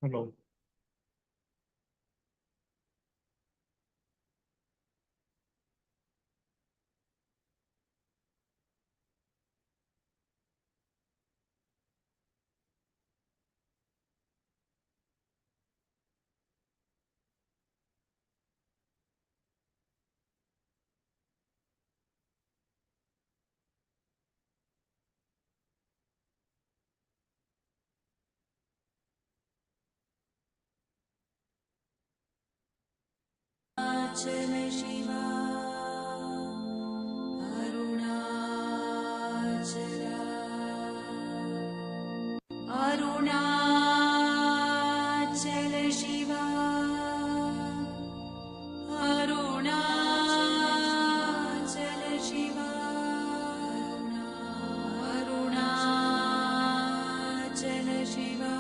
Hello. Arunachal Shiva, Arunachala, Arunachala Shiva, Arunachala Shiva, Arunachala Shiva.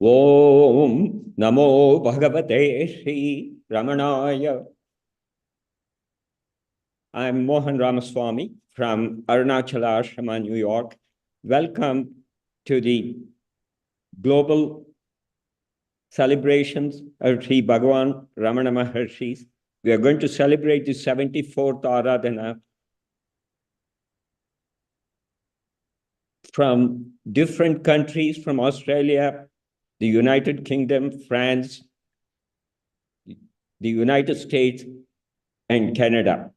Om Namo Bhagavate Sri Ramanaya. I'm Mohan Ramaswamy from Arunachala Ashrama, New York. Welcome to the global celebrations of Sri Bhagavan Ramana Maharshi. We are going to celebrate the 74th Aradhana from different countries, from Australia, the United Kingdom, France, the United States, and Canada.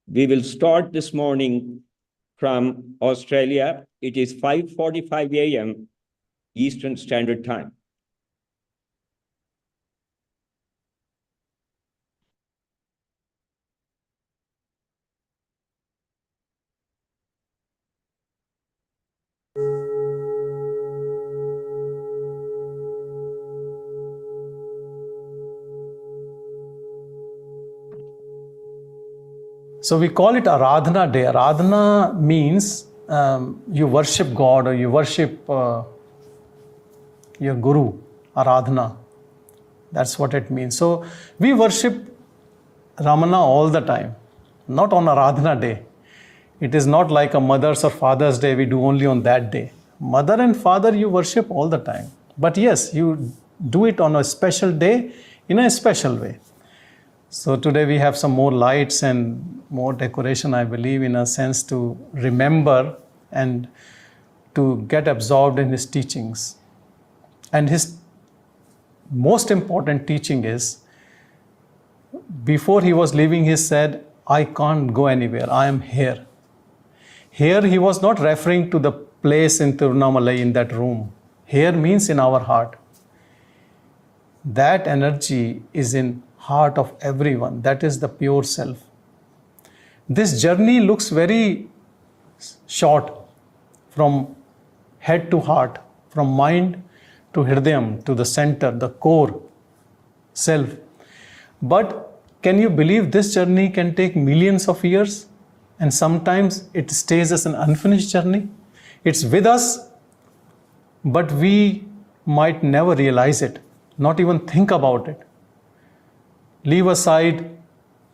We will start this morning from Australia. It is 5:45 a.m. Eastern Standard Time. So we call it Aradhana Day. Aradhana means you worship God or you worship your Guru, Aradhana. That's what it means. So we worship Ramana all the time, not on Aradhana Day. It is not like a Mother's or Father's Day we do only on that day. Mother and Father you worship all the time. But yes, you do it on a special day in a special way. So today we have some more lights and more decoration, I believe, in a sense to remember and to get absorbed in his teachings. And his most important teaching is, before he was leaving, he said, I can't go anywhere, I am here. Here he was not referring to the place in Tirunamalai in that room. Here means in our heart. That energy is in heart of everyone. That is the pure self. This journey looks very short, from head to heart, from mind to hridayam, to the center, the core self. But can you believe this journey can take millions of years? And sometimes it stays as an unfinished journey. It's with us, but we might never realize it, not even think about it. Leave aside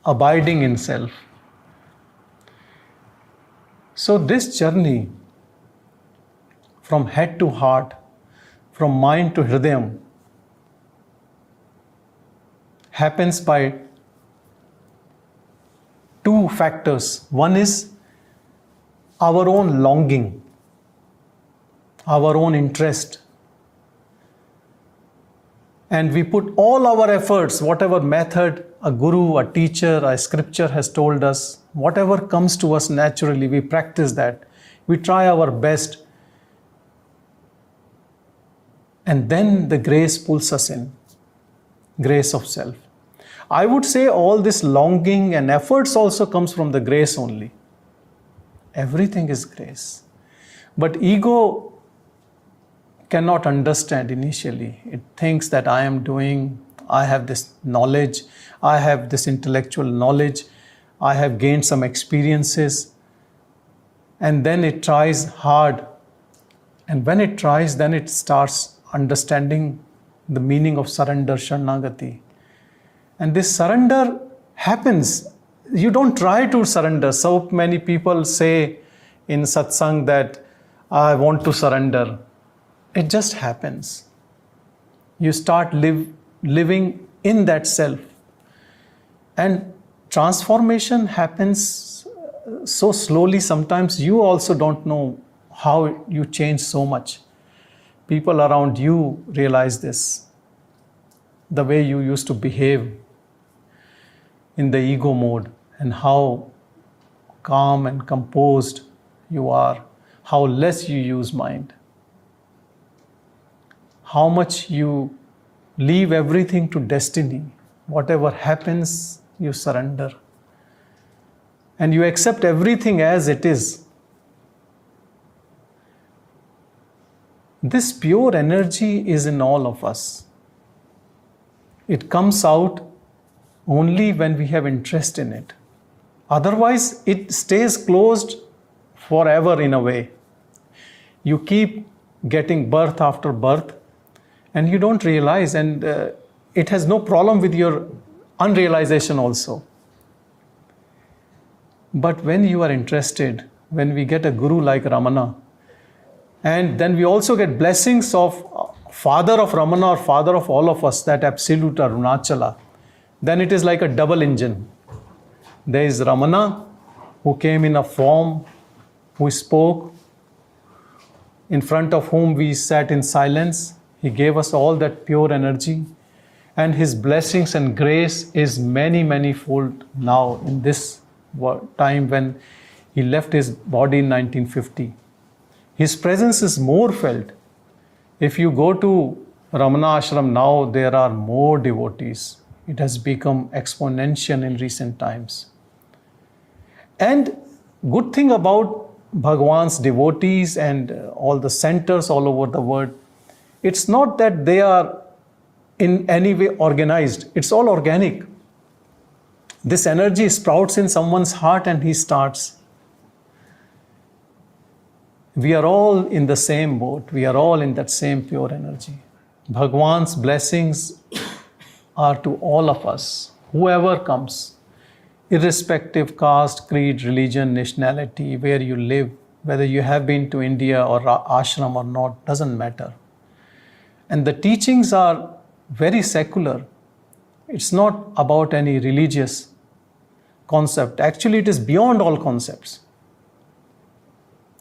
abiding in self. So this journey from head to heart, from mind to hridayam, happens by two factors. One is our own longing, our own interest. And we put all our efforts, whatever method a guru, a teacher, a scripture has told us, whatever comes to us naturally, we practice that. We try our best. And then the grace pulls us in, grace of self. I would say all this longing and efforts also comes from the grace only. Everything is grace. But ego cannot understand initially. It thinks that I am doing, I have this knowledge, I have this intellectual knowledge, I have gained some experiences, and then it tries hard. And when it tries, then it starts understanding the meaning of surrender, Sharanagati. And this surrender happens. You don't try to surrender. So many people say in satsang that I want to surrender. It just happens. You start living in that self. And transformation happens so slowly, sometimes you also don't know how you change so much. People around you realize this. The way you used to behave in the ego mode and how calm and composed you are, how less you use mind, how much you leave everything to destiny. Whatever happens, you surrender. And you accept everything as it is. This pure energy is in all of us. It comes out only when we have interest in it. Otherwise, it stays closed forever in a way. You keep getting birth after birth, and you don't realize, and it has no problem with your unrealization also. But when you are interested, when we get a guru like Ramana, and then we also get blessings of father of Ramana or father of all of us, that absolute Arunachala, then it is like a double engine. There is Ramana, who came in a form, who spoke, in front of whom we sat in silence. He gave us all that pure energy, and his blessings and grace is many, many fold now in this time when he left his body in 1950. His presence is more felt. If you go to Ramana Ashram now, there are more devotees. It has become exponential in recent times. And good thing about Bhagavan's devotees and all the centers all over the world, it's not that they are in any way organized. It's all organic. This energy sprouts in someone's heart and he starts. We are all in the same boat. We are all in that same pure energy. Bhagavan's blessings are to all of us, whoever comes, irrespective caste, creed, religion, nationality, where you live, whether you have been to India or ashram or not, doesn't matter. And the teachings are very secular. It's not about any religious concept. Actually, it is beyond all concepts.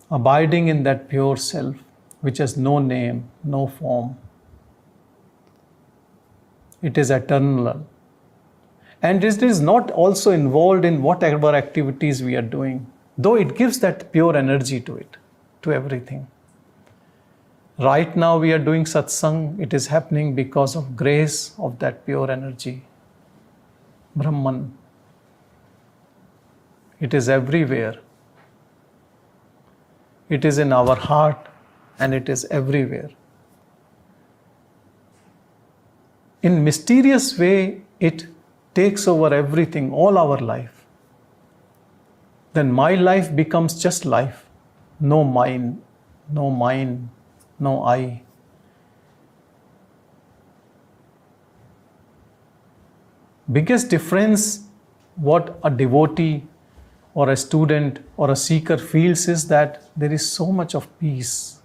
Abiding in that pure self, which has no name, no form. It is eternal. And it is not also involved in whatever activities we are doing, though it gives that pure energy to it, to everything. Right now we are doing satsang. It is happening because of grace of that pure energy, Brahman. It is everywhere. It is in our heart and it is everywhere. In mysterious way, it takes over everything, all our life. Then my life becomes just life. No mine, no mine, no I. Biggest difference what a devotee or a student or a seeker feels is that there is so much of peace.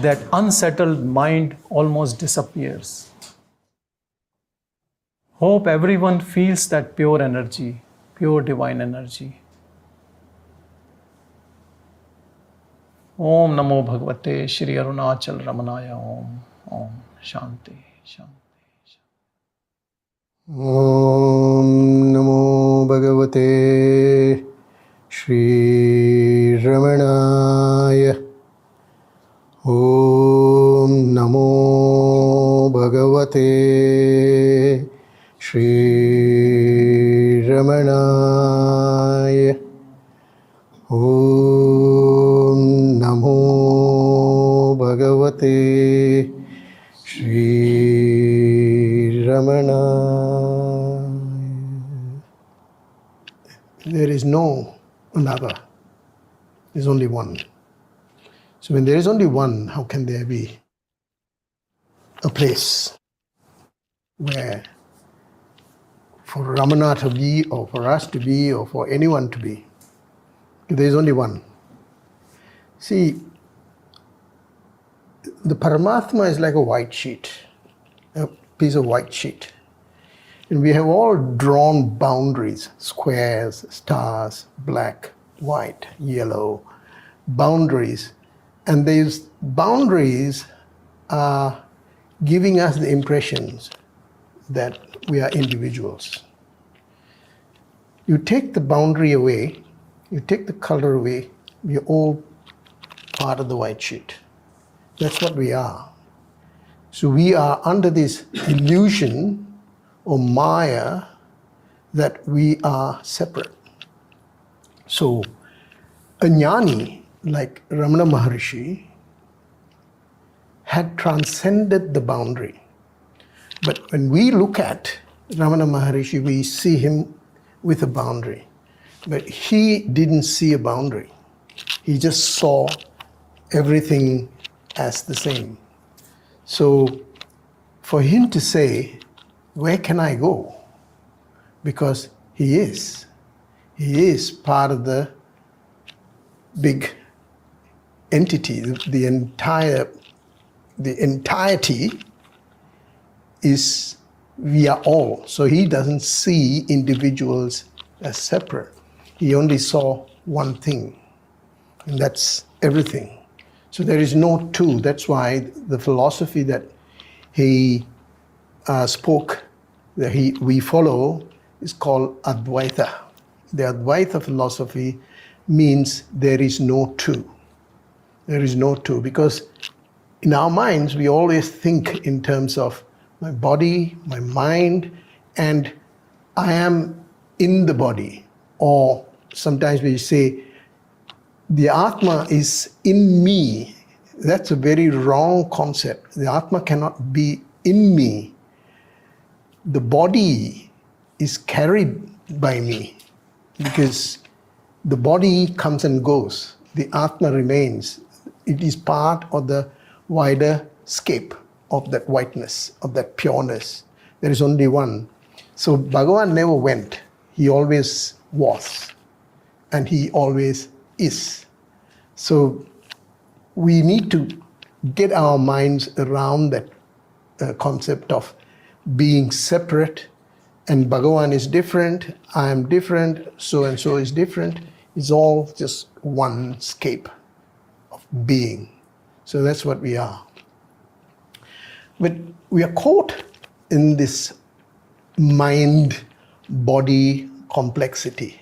That unsettled mind almost disappears. Hope everyone feels that pure energy, pure divine energy. Om Namo Bhagavate Shri Arunachal Ramanaya Om. Om Shanti Shanti. Om Namo Bhagavate Shri Ramanaya. Om Namo Bhagavate Shri Ramanaya. Om Namo Bhagavate Shri Ramanaya. There is no another. There is only one. So when there is only one, how can there be a place where for Ramana to be, or for us to be, or for anyone to be? There is only one. See, the Paramatma is like a white sheet, a piece of white sheet. And we have all drawn boundaries, squares, stars, black, white, yellow, boundaries. And these boundaries are giving us the impressions that we are individuals. You take the boundary away, you take the color away, we are all part of the white sheet. That's what we are. So we are under this illusion or Maya that we are separate. So a jnani like Ramana Maharshi had transcended the boundary. But when we look at Ramana Maharshi, we see him with a boundary. But he didn't see a boundary. He just saw everything as the same. So for him to say, where can I go? Because he is part of the big entity. The entirety is, we are all. So he doesn't see individuals as separate. He only saw one thing, and that's everything. So there is no two. That's why the philosophy that he spoke, that we follow, is called Advaita. The Advaita philosophy means there is no two. There is no two, because in our minds we always think in terms of my body, my mind, and I am in the body. Or sometimes we say the Atma is in me. That's a very wrong concept. The Atma cannot be in me. The body is carried by me, because the body comes and goes. The Atma remains. It is part of the wider scape of that whiteness, of that pureness. There is only one. So Bhagavan never went. He always was, and he always is. So we need to get our minds around that concept of being separate, and Bhagavan is different, I am different, so and so is different. It's all just one scape of being. So that's what we are. But we are caught in this mind-body complexity.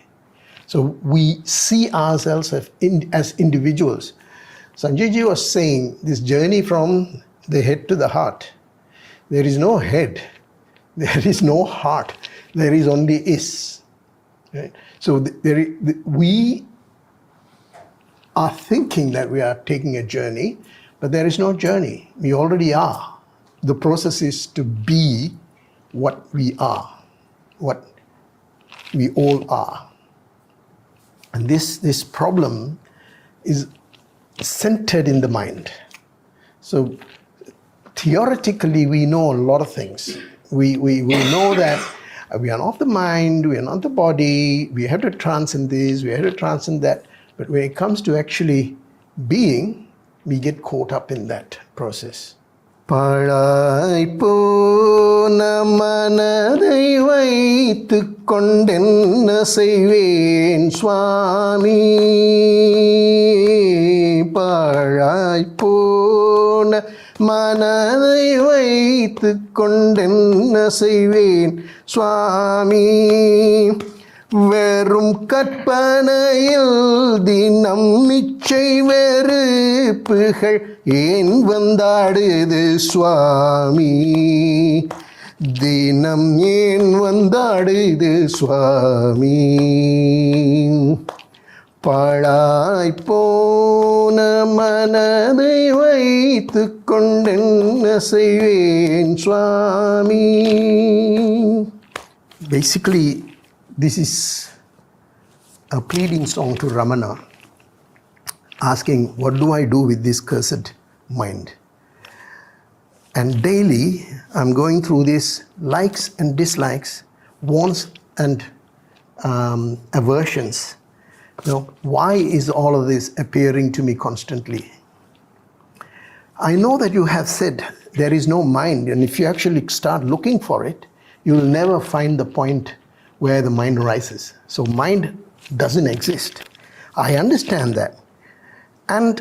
So we see ourselves as individuals. Sanjayji was saying this journey from the head to the heart. There is no head, there is no heart, there is only is. Right? So we are thinking that we are taking a journey, but there is no journey. We already are. The process is to be what we are, what we all are. And this problem is centered in the mind. So theoretically, we know a lot of things. We know that we are not the mind, we are not the body, we have to transcend this, we have to transcend that. But when it comes to actually being, we get caught up in that process. Pazhai pona manadai vaittu kondenna seiven Swami. Pazhai pona manadai vaittu kondenna seiven Swami. வெறும் கற்பனையில் தினம் நிச்சை வெறுப்புகள் ஏன் வந்தாடுது சுவாமி, தினம் ஏன் வந்தாடுது சுவாமி. பாழாய் போன மனதை வைத்து கொண்டென்ன செய்வேன் சுவாமி. Basically, this is a pleading song to Ramana, asking, what do I do with this cursed mind? And daily, I'm going through these likes and dislikes, wants and aversions. Why is all of this appearing to me constantly? I know that you have said there is no mind, and if you actually start looking for it, you will never find the point where the mind rises. So mind doesn't exist. I understand that. And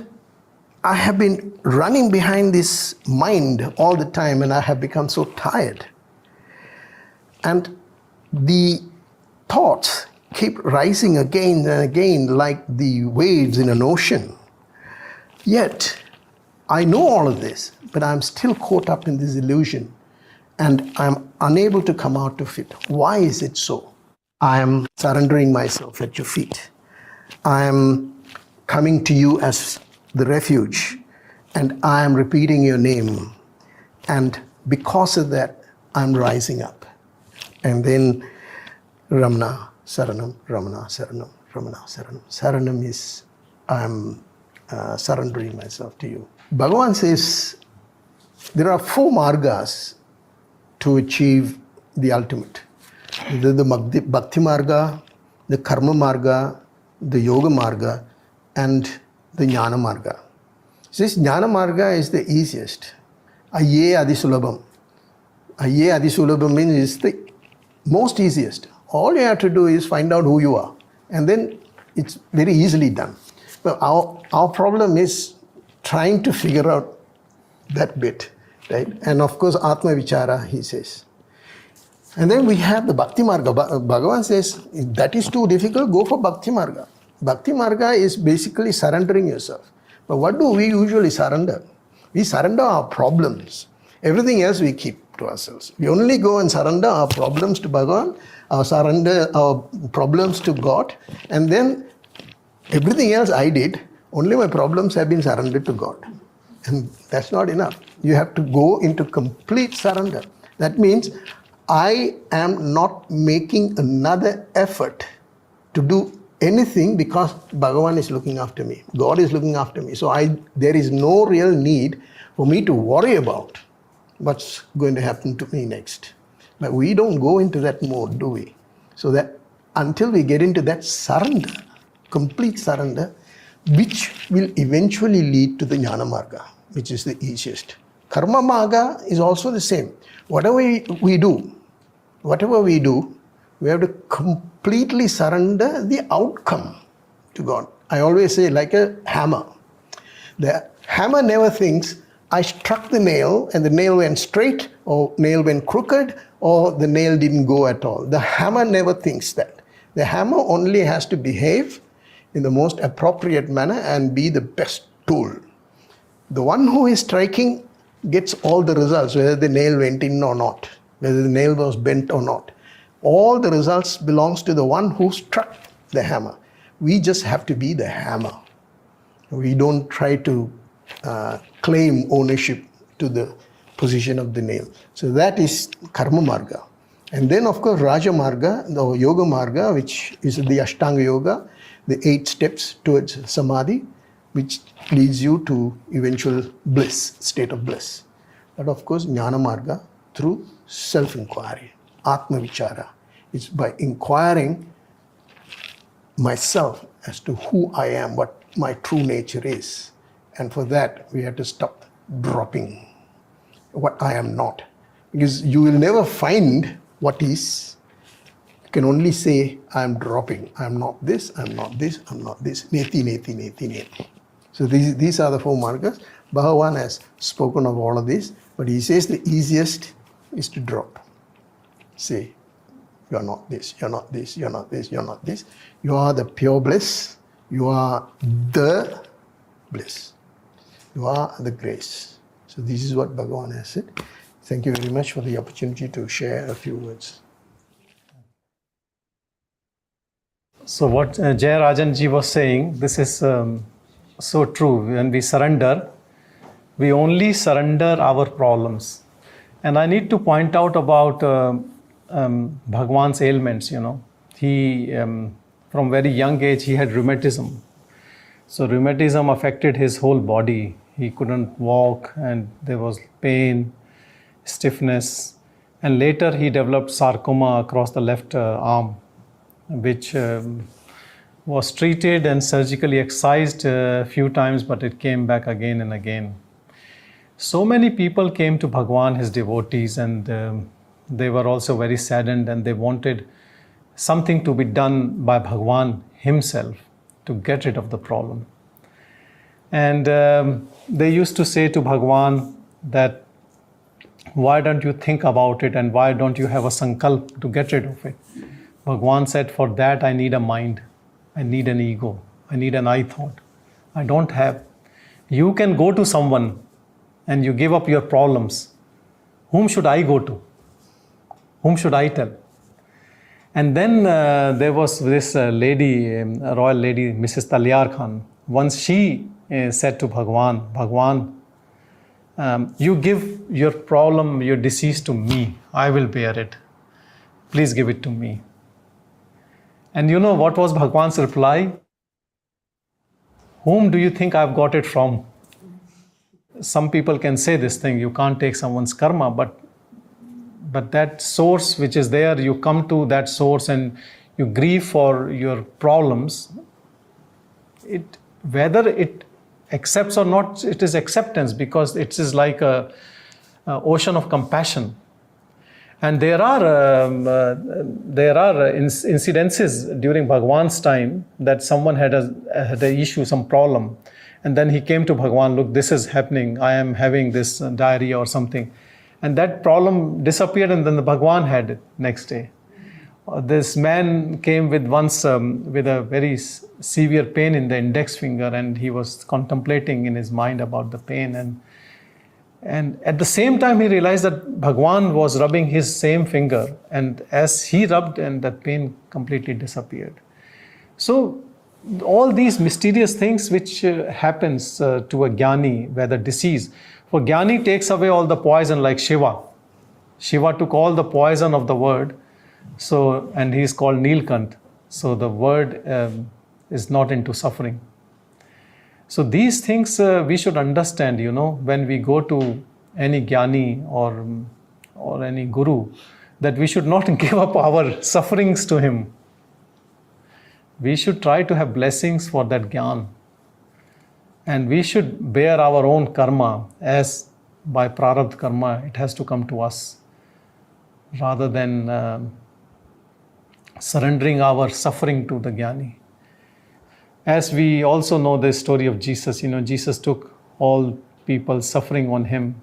I have been running behind this mind all the time, and I have become so tired. And the thoughts keep rising again and again like the waves in an ocean. Yet, I know all of this, but I'm still caught up in this illusion. And I'm unable to come out of it. Why is it so? I am surrendering myself at your feet. I am coming to you as the refuge, and I am repeating your name. And because of that, I'm rising up. And then Ramana Saranam, Ramana Saranam, Ramana Saranam. Saranam is I'm surrendering myself to you. Bhagavan says, there are 4 margas to achieve the ultimate. The Bhakti Marga, the Karma Marga, the Yoga Marga, and the Jnana Marga. This Jnana Marga is the easiest. Ayye Adisulabham. Ayye Adisulabham means it's the most easiest. All you have to do is find out who you are, and then it's very easily done. But our problem is trying to figure out that bit, right? And of course, Atma Vichara, he says. And then we have the Bhakti Marga. Bhagavan says, if that is too difficult, go for Bhakti Marga. Bhakti Marga is basically surrendering yourself. But what do we usually surrender? We surrender our problems. Everything else we keep to ourselves. We only go and surrender our problems to Bhagavan, surrender our problems to God, and then everything else I did, only my problems have been surrendered to God. And that's not enough. You have to go into complete surrender. That means I am not making another effort to do anything because Bhagavan is looking after me. God is looking after me. So there is no real need for me to worry about what's going to happen to me next. But we don't go into that mode, do we? So that until we get into that surrender, complete surrender, which will eventually lead to the Jnana Marga, which is the easiest. Karma Marga is also the same. Whatever we do, we have to completely surrender the outcome to God. I always say, like a hammer. The hammer never thinks, I struck the nail and the nail went straight, or nail went crooked, or the nail didn't go at all. The hammer never thinks that. The hammer only has to behave in the most appropriate manner and be the best tool. The one who is striking gets all the results, whether the nail went in or not, whether the nail was bent or not. All the results belongs to the one who struck the hammer. We just have to be the hammer. We don't try to claim ownership to the position of the nail. So that is Karma Marga. And then of course Raja Marga, the Yoga Marga, which is the Ashtanga Yoga, the 8 steps towards Samadhi, which leads you to eventual bliss, state of bliss. But of course Jnana Marga through self-inquiry, Atma Vichara. It's by inquiring myself as to who I am, what my true nature is. And for that, we have to stop dropping what I am not. Because you will never find what is. You can only say, I am dropping. I am not this, I am not this, I am not this. Neti, neti, neti, neti. So these are the 4 margas. Bhagavan has spoken of all of this, but he says the easiest is to drop. Say, you are not this, you are not this, you are not this, you are not this. You are the pure bliss. You are the bliss. You are the grace. So this is what Bhagavan has said. Thank you very much for the opportunity to share a few words. So what Jaya Rajanji was saying, this is so true. When we surrender, we only surrender our problems. And I need to point out about Bhagavan's ailments, He, from very young age, he had rheumatism. So rheumatism affected his whole body. He couldn't walk and there was pain, stiffness. And later he developed sarcoma across the left arm, which was treated and surgically excised a few times, but it came back again and again. So many people came to Bhagavan, his devotees, and they were also very saddened, and they wanted something to be done by Bhagavan himself to get rid of the problem. And they used to say to Bhagavan that, why don't you think about it, and why don't you have a sankalp to get rid of it? Bhagavan said, for that I need a mind, I need an ego, I need an I thought. I don't have. You can go to someone and you give up your problems. Whom should I go to? Whom should I tell? And then there was this lady, a royal lady, Mrs. Talyar Khan. Once she said to Bhagavan, Bhagavan, you give your problem, your disease to me. I will bear it. Please give it to me. And you know what was Bhagavan's reply? Whom do you think I've got it from? some people can say this thing, you can't take someone's karma, but that source which is there, you come to that source and you grieve for your problems. Whether it accepts or not, it is acceptance, because it is like a ocean of compassion. And there are incidences during Bhagavan's time that someone had an issue, some problem, and then he came to Bhagavan, look, this is happening, I am having this diarrhea or something, and that problem disappeared, and then the Bhagavan had it next day. This man came with a very severe pain in the index finger, and he was contemplating in his mind about the pain, and at the same time he realized that Bhagavan was rubbing his same finger, and as he rubbed, and that pain completely disappeared. So all these mysterious things which happens to a jnani, whether disease, for jnani takes away all the poison, like Shiva. Shiva took all the poison of the word, and he is called Nilkant. So the word is not into suffering. So these things we should understand, when we go to any jnani or any guru, that we should not give up our sufferings to him. We should try to have blessings for that jnana. And we should bear our own karma, as by prarabdha karma, it has to come to us, rather than surrendering our suffering to the jnani. As we also know the story of Jesus, Jesus took all people suffering on him.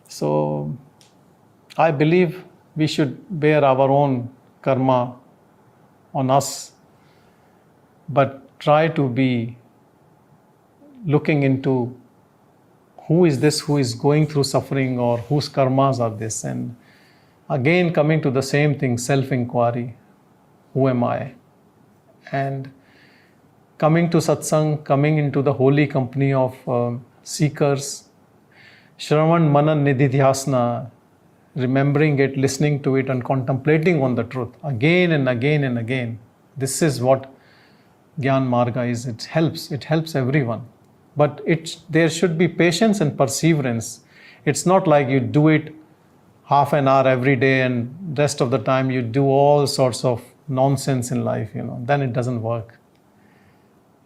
So I believe we should bear our own karma on us, but try to be looking into who is this who is going through suffering, or whose karmas are this. And again, coming to the same thing, self-inquiry. Who am I? And coming to satsang, coming into the holy company of seekers, Shravan, Manan, Nididhyasana, remembering it, listening to it, and contemplating on the truth again and again and again. This is what Gyan Marga is. It helps everyone. But there should be patience and perseverance. It's not like you do it half an hour every day and rest of the time you do all sorts of nonsense in life, then it doesn't work.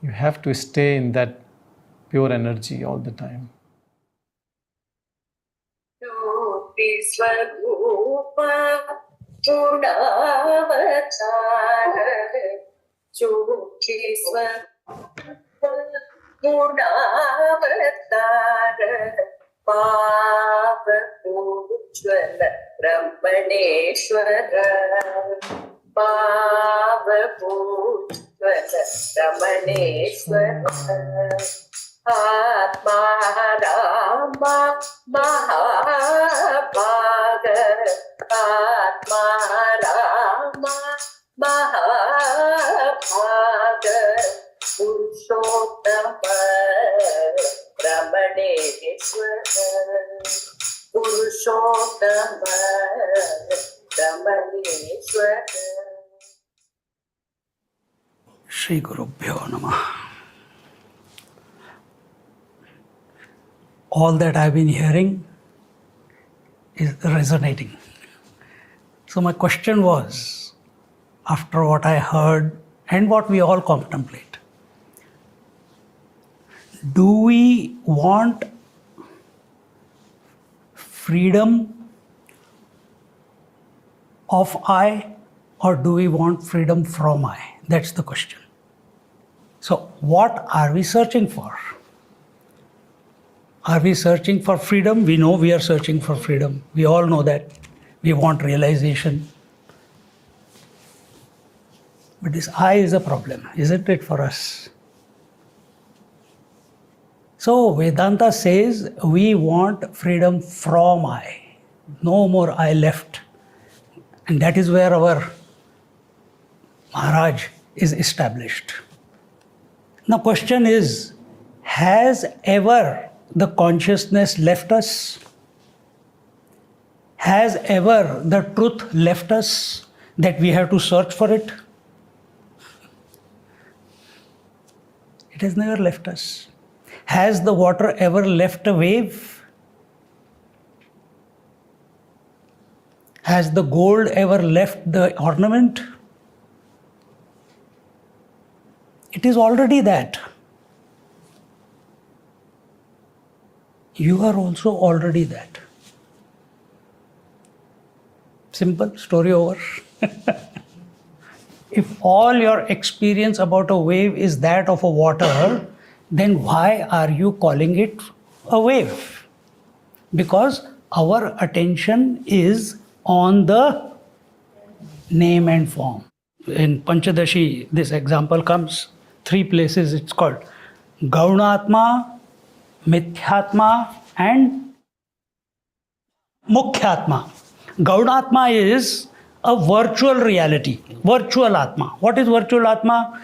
You have to stay in that pure energy all the time. Ramaneshwara Atma Rama Mahabhaga Atma Rama Mahabhaga Purushottama Ramaneshwara Purushottama Ramaneshwara. Shri Gurubhyo Namah. All that I've been hearing is resonating. So my question was, after what I heard and what we all contemplate, do we want freedom of I, or do we want freedom from I? That's the question. So what are we searching for? Are we searching for freedom? We know we are searching for freedom. We all know that. We want realization. But this I is a problem, isn't it, for us? So Vedanta says we want freedom from I. No more I left. And that is where our Maharaj is established. Now question is, has ever the consciousness left us? Has ever the truth left us, that we have to search for it? It has never left us. Has the water ever left a wave? Has the gold ever left the ornament? It is already that. You are also already that. Simple, story over. If all your experience about a wave is that of a water, then why are you calling it a wave? Because our attention is on the name and form. In Panchadashi, this example comes 3 places. It's called Gaunatma, Mithyatma and Mukhyatma. Gaunatma is a virtual reality, virtual Atma. What is virtual Atma?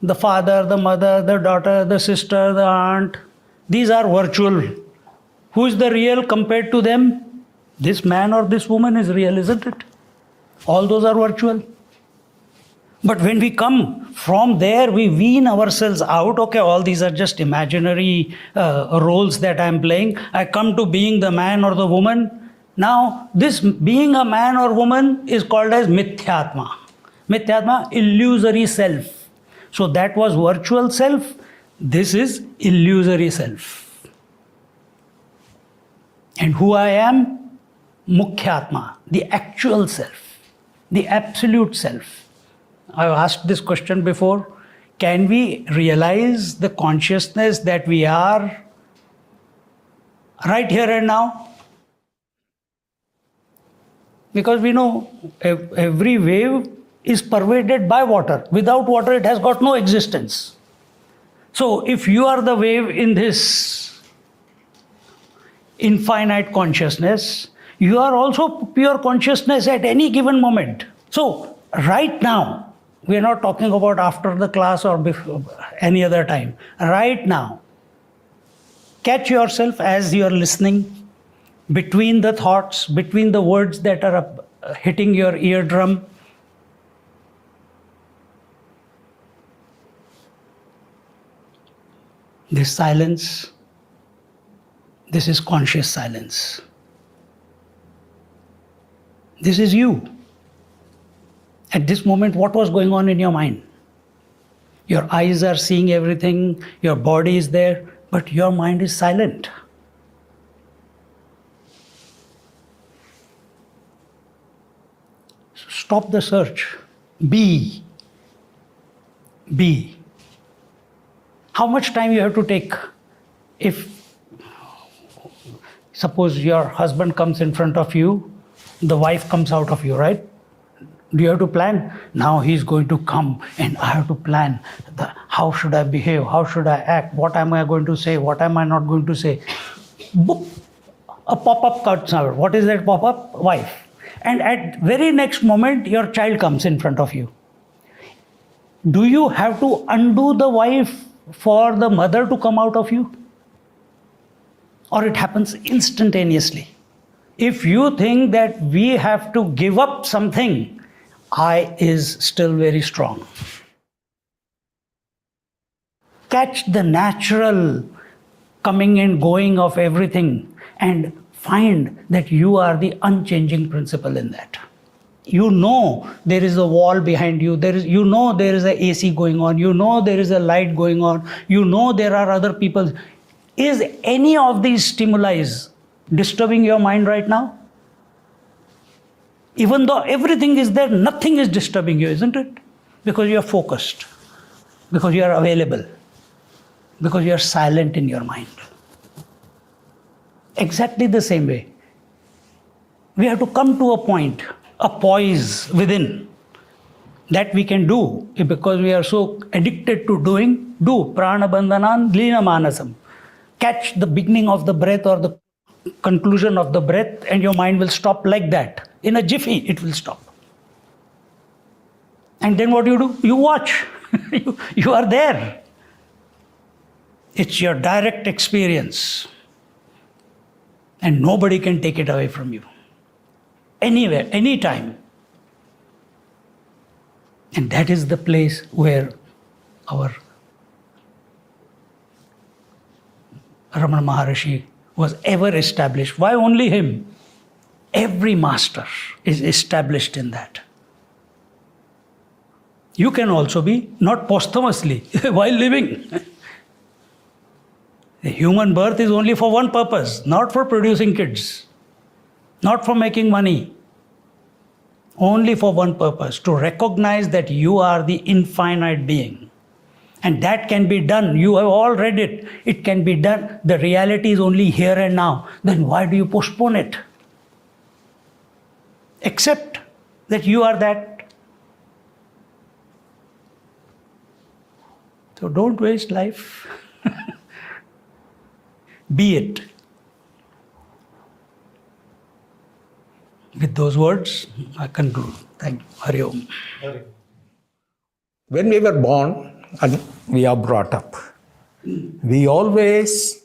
The father, the mother, the daughter, the sister, the aunt. These are virtual. Who is the real compared to them? This man or this woman is real, isn't it? All those are virtual. But when we come from there, we wean ourselves out. Okay, all these are just imaginary roles that I'm playing. I come to being the man or the woman. Now, this being a man or woman is called as Mithyatma. Mithyatma, illusory self. So that was virtual self. This is illusory self. And who I am? Mukhyatma, the actual self, the absolute self. I've asked this question before. Can we realize the consciousness that we are right here and now? Because we know every wave is pervaded by water. Without water, it has got no existence. So if you are the wave in this infinite consciousness, you are also pure consciousness at any given moment. So right now, we are not talking about after the class or before, any other time. Right now, catch yourself as you are listening, between the thoughts, between the words that are hitting your eardrum. This silence, this is conscious silence. This is you. At this moment, what was going on in your mind? Your eyes are seeing everything, your body is there, but your mind is silent. Stop the search. Be. Be. How much time you have to take? If, suppose your husband comes in front of you, the wife comes out of you, right? Do you have to plan? Now he's going to come and I have to plan. How should I behave? How should I act? What am I going to say? What am I not going to say? Boop, a pop-up cuts out. What is that pop-up? Wife. And at very next moment, your child comes in front of you. Do you have to undo the wife for the mother to come out of you? Or it happens instantaneously? If you think that we have to give up something, I is still very strong. Catch the natural coming and going of everything and find that you are the unchanging principle in that. You know there is a wall behind you, you know there is a AC going on, you know there is a light going on, you know there are other people. Is any of these stimuli disturbing your mind right now? Even though everything is there, nothing is disturbing you, isn't it? Because you are focused, because you are available, because you are silent in your mind. Exactly the same way. We have to come to a point, a poise within that we can do because we are so addicted to doing. Do prana bandhanan lina manasam. Catch the beginning of the breath or the conclusion of the breath and your mind will stop like that. In a jiffy, it will stop. And then what do? You watch. you are there. It's your direct experience. And nobody can take it away from you. Anywhere, anytime. And that is the place where our Ramana Maharshi was ever established. Why only him? Every master is established in that. You can also be, not posthumously, while living. The human birth is only for one purpose, not for producing kids, not for making money. Only for one purpose, to recognize that you are the infinite being. And that can be done. You have all read it. It can be done. The reality is only here and now. Then why do you postpone it? Accept that you are that. So don't waste life. Be it. With those words, I conclude. Thank you. Hari Om. When we were born and we are brought up, we always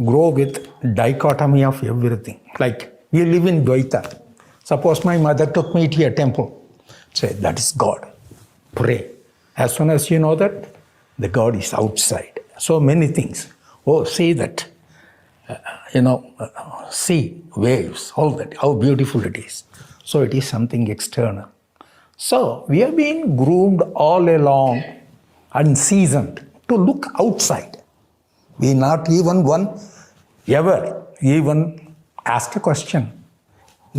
grow with dichotomy of everything. Like we live in Dvaita. Suppose my mother took me to a temple. Say, that is God. Pray. As soon as you know that, the God is outside. So many things. Oh, see that. See waves, all that, how beautiful it is. So it is something external. So we have been groomed all along, unseasoned, to look outside. We not even one ever even asked a question.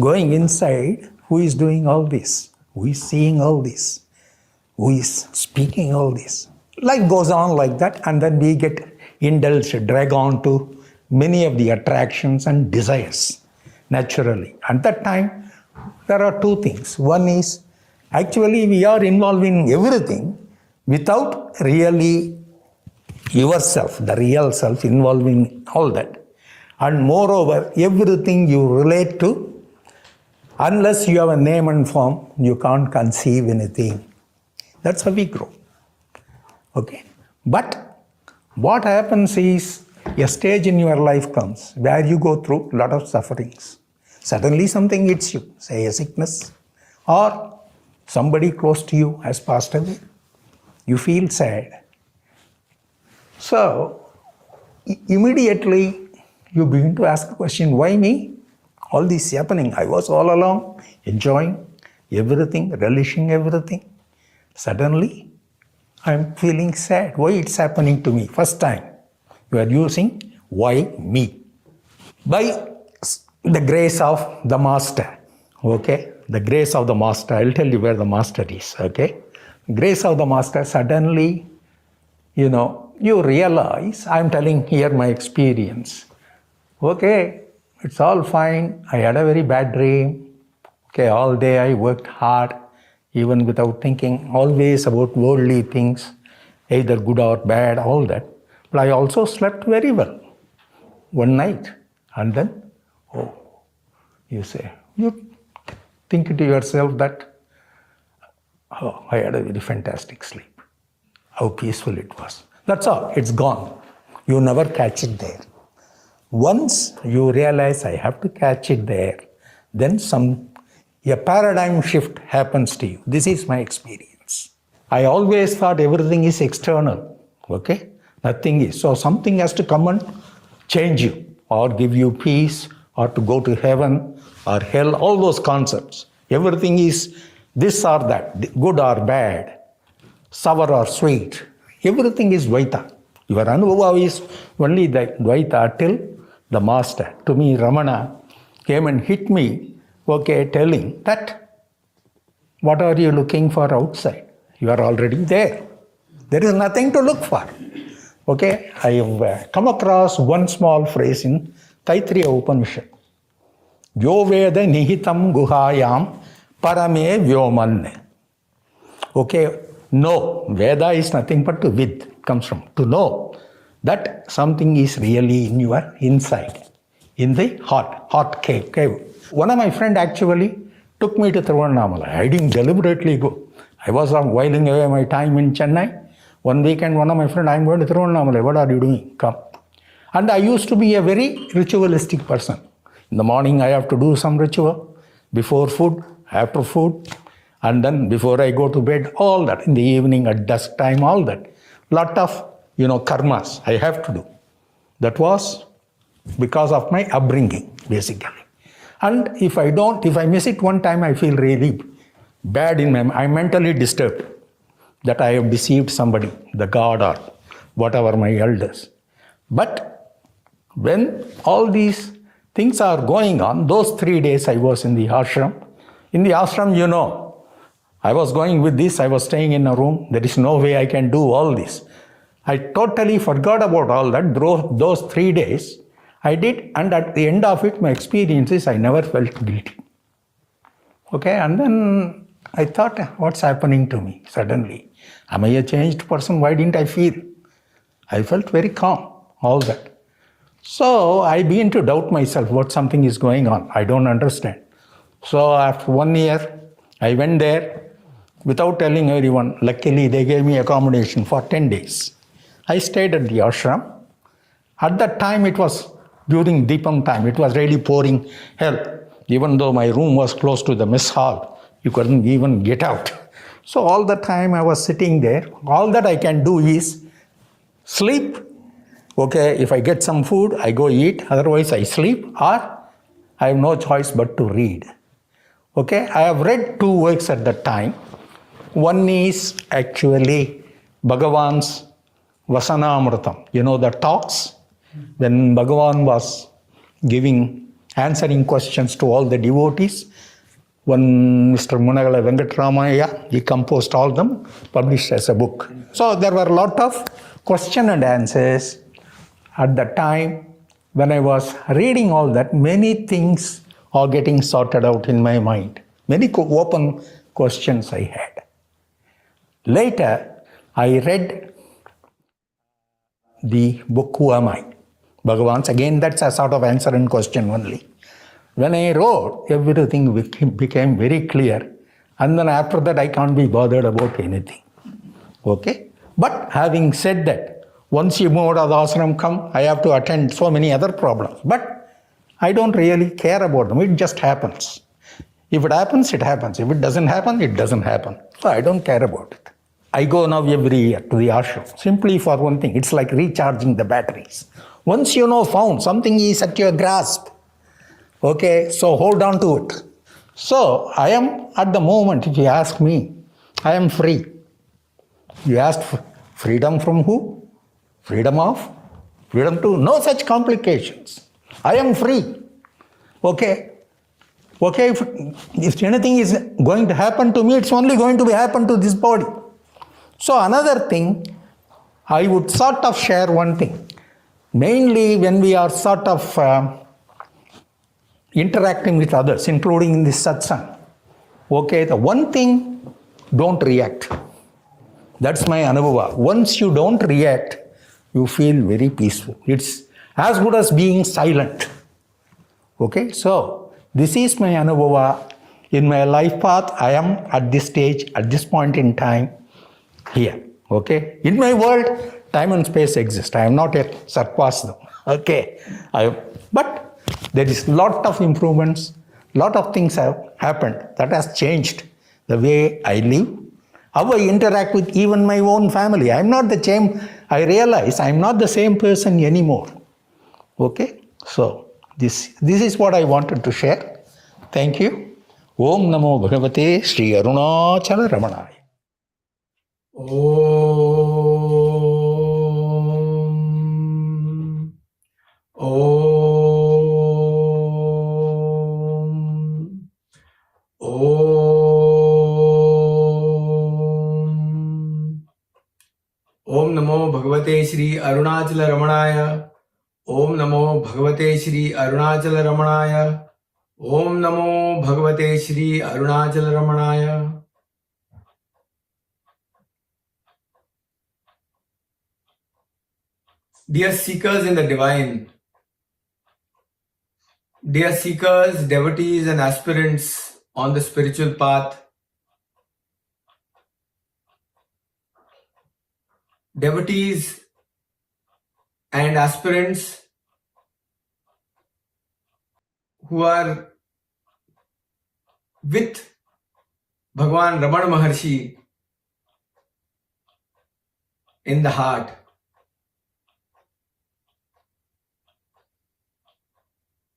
Going inside, who is doing all this? Who is seeing all this? Who is speaking all this? Life goes on like that, and then we get indulged, drag on to many of the attractions and desires naturally. At that time, there are two things. One is, actually we are involving everything without really yourself, the real self involving all that. And moreover, everything you relate to, unless you have a name and form, you can't conceive anything. That's how we grow. Okay? But what happens is, a stage in your life comes where you go through a lot of sufferings. Suddenly something hits you, say a sickness, or somebody close to you has passed away. You feel sad. So, immediately you begin to ask the question, why me? All this happening. I was all along enjoying everything, relishing everything. Suddenly, I'm feeling sad. Why it's happening to me? First time. You are using why me. By the grace of the master, okay? The grace of the master, I'll tell you where the master is, okay? Grace of the master, suddenly, you realize, I'm telling here my experience. Okay, it's all fine. I had a very bad dream. Okay, all day I worked hard, even without thinking, always about worldly things, either good or bad, all that. But I also slept very well one night. And then, you say, you think to yourself that, I had a very fantastic sleep. How peaceful it was. That's all, it's gone. You never catch it there. Once you realize I have to catch it there, then a paradigm shift happens to you. This is my experience. I always thought everything is external, okay? Nothing is. So something has to come and change you or give you peace or to go to heaven or hell, all those concepts. Everything is this or that, good or bad, sour or sweet. Everything is Dvaita. Your Anubhava is only the Dvaita till the master, to me Ramana, came and hit me, okay, telling that what are you looking for outside? You are already there. There is nothing to look for. Okay, I have come across one small phrase in Taittiriya Upanishad. Yo Veda Nihitam Guhayam Parame Vyoman. Okay, no, Veda is nothing but to vid, comes from to know that something is really in your inside, in the hot cave. One of my friends actually took me to Thiruvannamalai. I didn't deliberately go. I was whiling away my time in Chennai. One weekend, one of my friends, I'm going to Thiruvannamalai. What are you doing? Come. And I used to be a very ritualistic person. In the morning, I have to do some ritual. Before food, after food, and then before I go to bed, all that. In the evening, at dusk time, all that. Lot of, karmas I have to do. That was because of my upbringing, basically. And if I miss it one time, I feel really bad I'm mentally disturbed that I have deceived somebody, the God or whatever, my elders. But when all these things are going on, those 3 days I was in the ashram. In the ashram, I was going with this, I was staying in a room. There is no way I can do all this. I totally forgot about all that. Those 3 days I did, and at the end of it, my experience is I never felt guilty. Okay, and then I thought, what's happening to me suddenly? Am I a changed person? Why didn't I feel? I felt very calm, all that. So I began to doubt myself, what something is going on. I don't understand. So after 1 year, I went there without telling everyone. Luckily, they gave me accommodation for 10 days. I stayed at the ashram. At that time, it was during Deepam time. It was really pouring hell. Even though my room was close to the mess hall, you couldn't even get out. So all the time I was sitting there. All that I can do is sleep. Okay, if I get some food, I go eat. Otherwise, I sleep, or I have no choice but to read. Okay, I have read 2 works at that time. One is actually Bhagavan's Vasanamritam. The talks when Bhagavan was answering questions to all the devotees. One Mr. Munagala Venkatramaya, he composed all them, published as a book. So there were a lot of question and answers. At the time when I was reading all that, many things are getting sorted out in my mind. Many open questions I had. Later, I read the book Who Am I? Bhagavan's. Again, that's a sort of answer and question only. When I wrote, everything became very clear. And then after that, I can't be bothered about anything. Okay? But having said that, once you move out of the ashram, I have to attend so many other problems. But I don't really care about them. It just happens. If it happens, it happens. If it doesn't happen, it doesn't happen. So I don't care about it. I go now every year to the ashram, simply for one thing. It's like recharging the batteries. Once found something is at your grasp, okay, so hold on to it. So I am, at the moment, if you ask me, I am free. You asked freedom from who? Freedom of? Freedom to? No such complications. I am free. Okay. Okay, if anything is going to happen to me, it's only going to happen to this body. So another thing, I would sort of share one thing. Mainly when we are sort of interacting with others, including in this satsang. Okay, the one thing, don't react. That's my anubhava. Once you don't react, you feel very peaceful. It's as good as being silent. Okay, so this is my anubhava. In my life path, I am at this stage, at this point in time, here. Okay, in my world, time and space exist. I have not yet surpassed them. Okay, but there is lot of improvements, lot of things have happened that has changed the way I live, how I interact with even my own family. I'm not the same. I realize I'm not the same person anymore. Okay, so this is what I wanted to share. Thank you. Om Namo Bhagavate Sri Arunachala Ramanaya. ओम नमो भगवते श्री अरुणाचल रमणाय। ओम नमो भगवते श्री अरुणाचल रमणाय। ओम नमो भगवते Shri Arunachal रमणाय। Dear seekers in the divine, dear seekers, devotees and aspirants on the spiritual path, devotees and aspirants who are with Bhagavan Ramana Maharshi in the heart.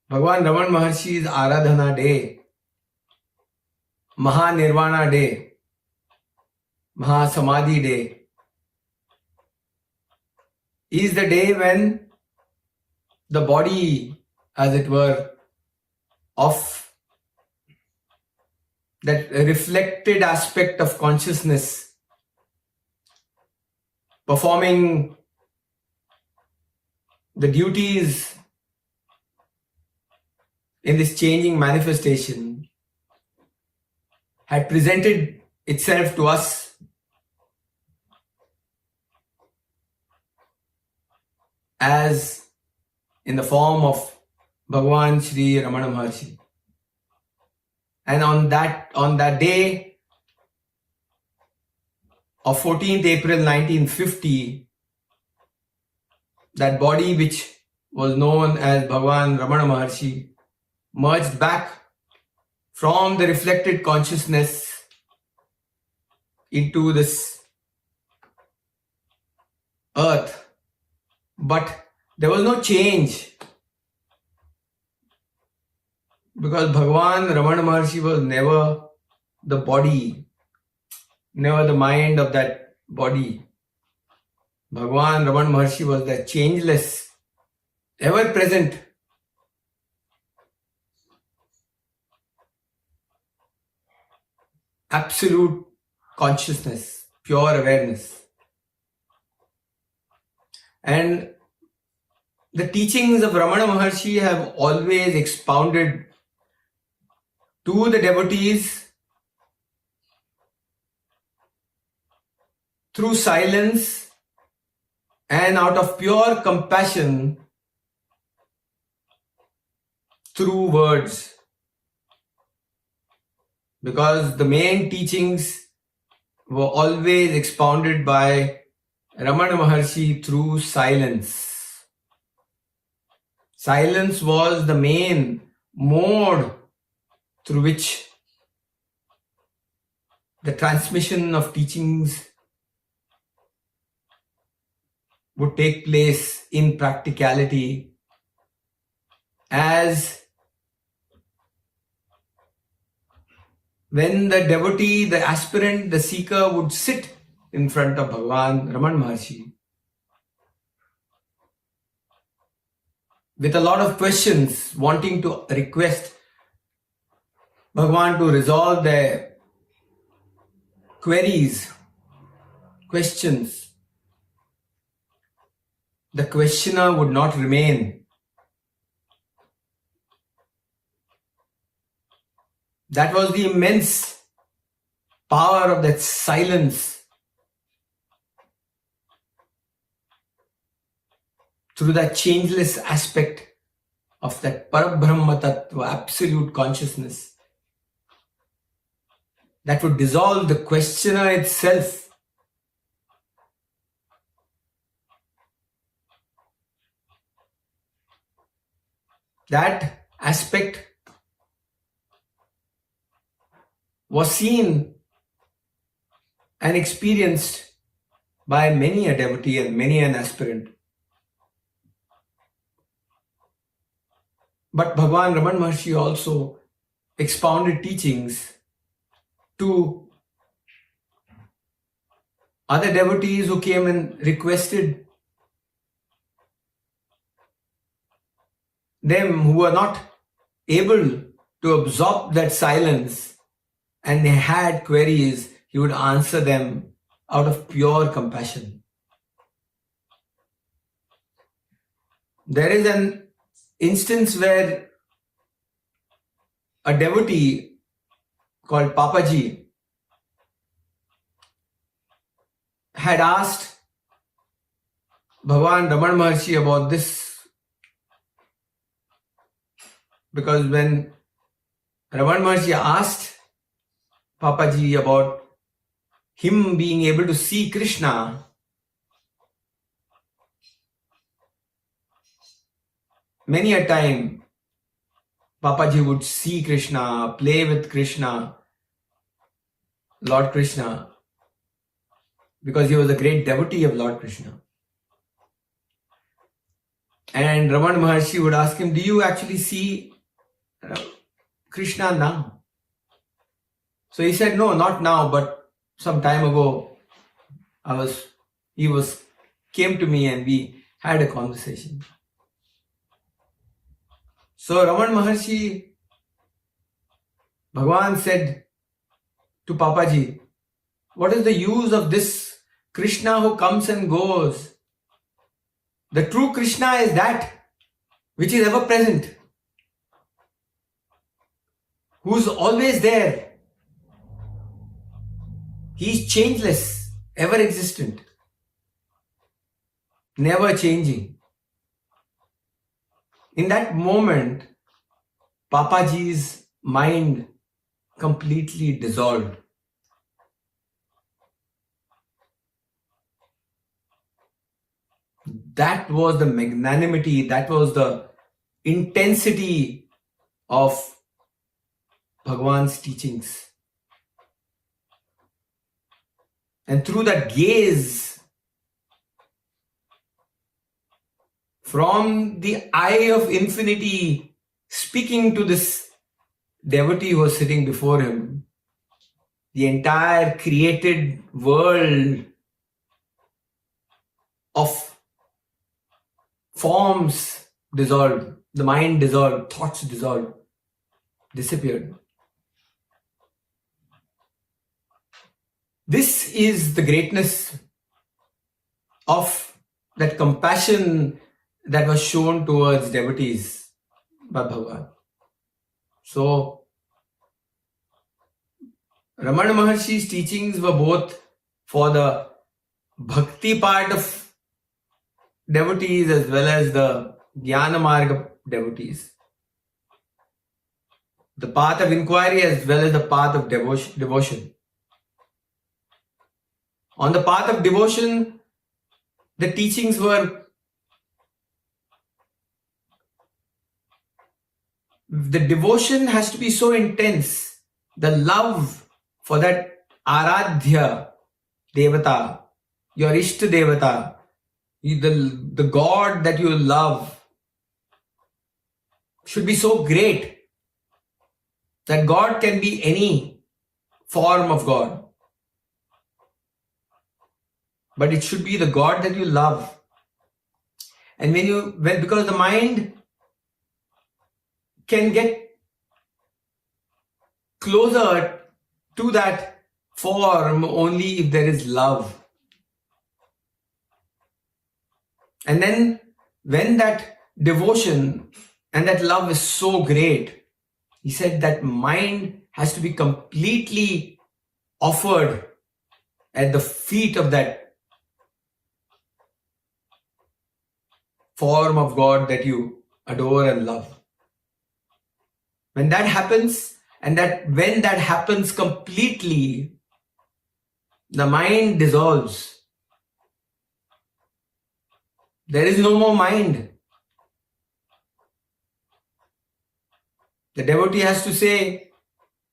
Bhagavan Ramana Maharshi's Aradhana Day, Mahanirvana Day, Mahasamadhi Day is the day when the body, as it were, of that reflected aspect of consciousness performing the duties in this changing manifestation had presented itself to us as in the form of Bhagavan Sri Ramana Maharshi. And on that day of 14th April 1950, that body which was known as Bhagavan Ramana Maharshi merged back from the reflected consciousness into this earth. But there was no change, because Bhagavan Ramana Maharshi was never the body, never the mind of that body. Bhagavan Ramana Maharshi was the changeless, ever present, absolute consciousness, pure awareness. And the teachings of Ramana Maharshi have always expounded to the devotees through silence and out of pure compassion through words. Because the main teachings were always expounded by Ramana Maharshi through silence. Silence was the main mode through which the transmission of teachings would take place in practicality, as when the devotee, the aspirant, the seeker would sit in front of Bhagavan Ramana Maharshi with a lot of questions, wanting to request Bhagavan to resolve their queries, questions. The questioner would not remain. That was the immense power of that silence. Through that changeless aspect of that Parabrahma Tattva, absolute consciousness, that would dissolve the questioner itself. That aspect was seen and experienced by many a devotee and many an aspirant. But Bhagavan Ramana Maharshi also expounded teachings to other devotees who came and requested them, who were not able to absorb that silence and they had queries. He would answer them out of pure compassion. There is an instance where a devotee called Papaji had asked Bhagavan Ramana Maharshi about this, because when Ramana Maharshi asked Papaji about him being able to see Krishna, many a time Papaji would see Krishna, play with Krishna, Lord Krishna, because he was a great devotee of Lord Krishna. And Ramana Maharshi would ask him, do you actually see Krishna now? So he said, no, not now, but some time ago, he came to me and we had a conversation. So Ramana Maharshi, Bhagavan said to Papaji, what is the use of this Krishna who comes and goes? The true Krishna is that which is ever present, who's always there. He's changeless, ever existent, never changing. In that moment, Papaji's mind completely dissolved. That was the magnanimity, that was the intensity of Bhagavan's teachings. And through that gaze, from the eye of infinity, speaking to this devotee who was sitting before him, the entire created world of forms dissolved, the mind dissolved, thoughts dissolved, disappeared. This is the greatness of that compassion that was shown towards devotees by Bhagavan. So, Ramana Maharshi's teachings were both for the bhakti part of devotees as well as the Jnana Marga devotees. The path of inquiry as well as the path of devotion. On the path of devotion, the teachings were the devotion has to be so intense. The love for that Aradhya Devata, your Ishta Devata, the God that you love should be so great that God can be any form of God. But it should be the God that you love. And because the mind can get closer to that form only if there is love. And then when that devotion and that love is so great, he said that mind has to be completely offered at the feet of that form of God that you adore and love. When that happens, and when that happens completely, the mind dissolves. There is no more mind. The devotee has to say,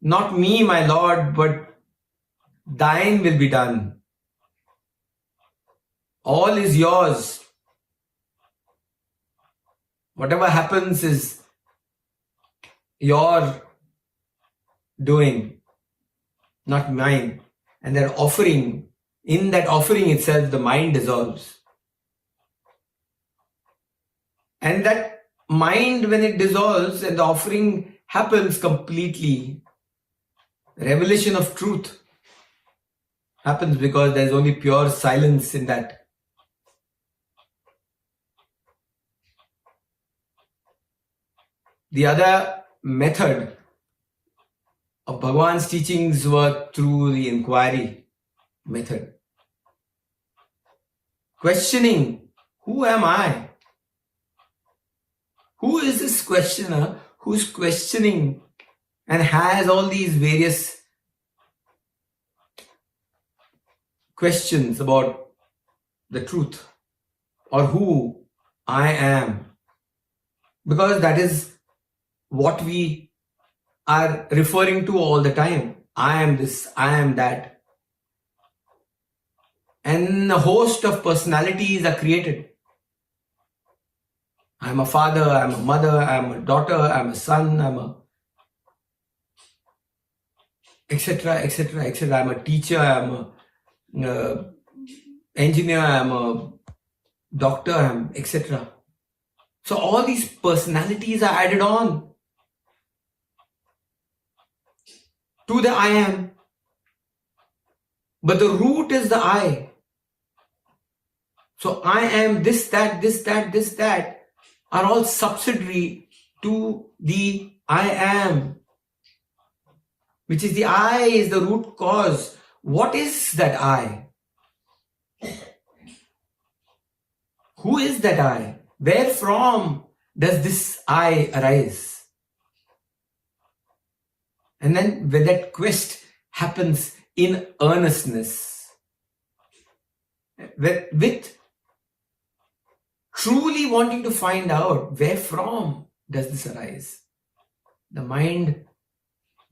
not me, my Lord, but thine will be done. All is yours. Whatever happens is your doing, not mine. And that offering, in that offering itself, the mind dissolves. And that mind, when it dissolves and the offering happens completely, revelation of truth happens because there is only pure silence in that. The other method of Bhagavan's teachings were through the inquiry method. Questioning, who am I? Who is this questioner who's questioning and has all these various questions about the truth or who I am? Because that is what we are referring to all the time. I am this, I am that. And a host of personalities are created. I'm a father, I'm a mother, I'm a daughter, I'm a son, I'm a etc., etc., etc. I'm a teacher, I'm a engineer, I'm a doctor, I'm etc. So all these personalities are added on to the I am. But the root is the I. So I am this, that, this, that, this, that are all subsidiary to the I am, which is the I is the root cause. What is that I? Who is that I? Where from does this I arise? And then when that quest happens in earnestness, with truly wanting to find out where from does this arise, the mind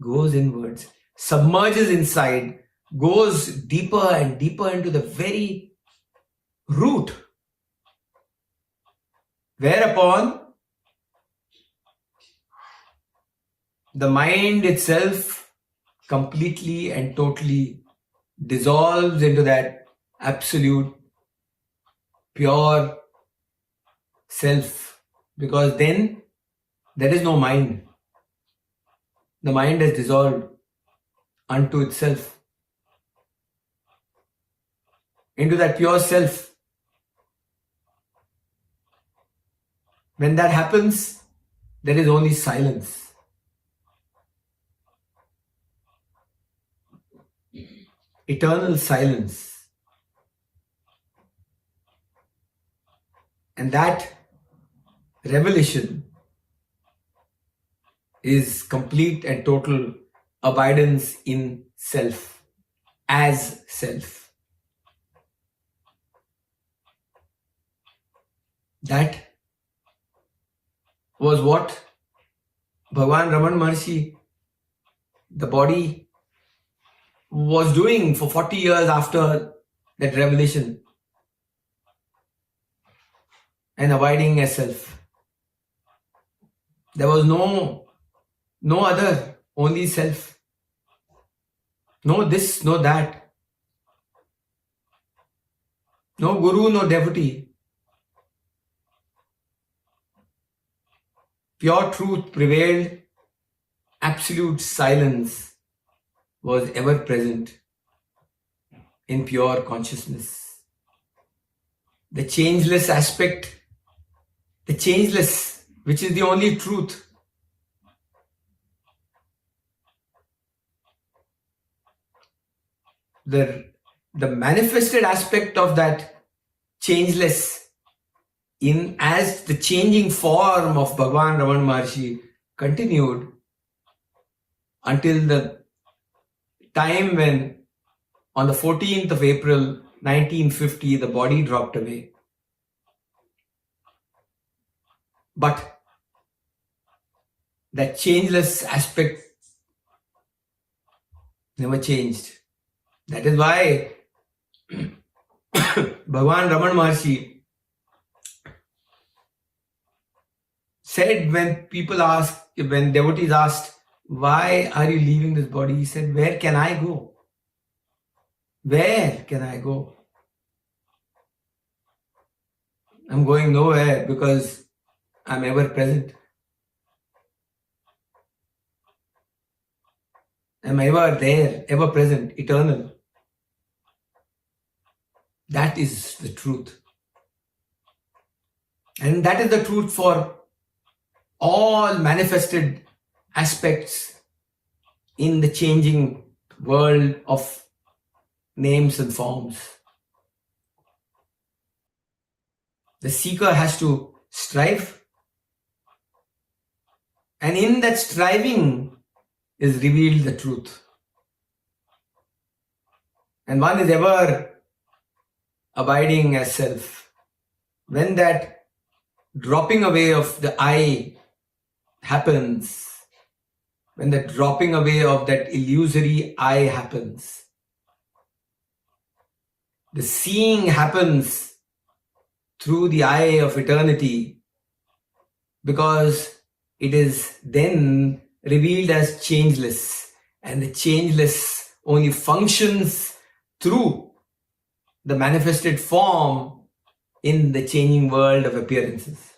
goes inwards, submerges inside, goes deeper and deeper into the very root, whereupon the mind itself completely and totally dissolves into that absolute pure self, because then there is no mind. The mind has dissolved unto itself, into that pure self. When that happens, there is only silence. Eternal silence. And that revelation is complete and total abidance in self, as self. That was what Bhagavan Ramana Maharshi, the body, was doing for 40 years after that revelation, and abiding as self. There was no other, only self. No this, no that. No guru, no devotee. Pure truth prevailed. Absolute silence was ever present in pure consciousness. The changeless aspect, the changeless, which is the only truth. The manifested aspect of that changeless in as the changing form of Bhagavan Ramana Maharshi continued until the time when on the 14th of April 1950 the body dropped away. But that changeless aspect never changed. That is why Bhagavan Ramana Maharshi said, when devotees asked, why are you leaving this body? He said, where can I go? Where can I go? I'm going nowhere because I'm ever present. I'm ever there, ever present, eternal. That is the truth. And that is the truth for all manifested aspects in the changing world of names and forms. The seeker has to strive, and in that striving is revealed the truth. And one is ever abiding as self. When that dropping away of the I happens, when the dropping away of that illusory I happens, the seeing happens through the eye of eternity, because it is then revealed as changeless, and the changeless only functions through the manifested form in the changing world of appearances.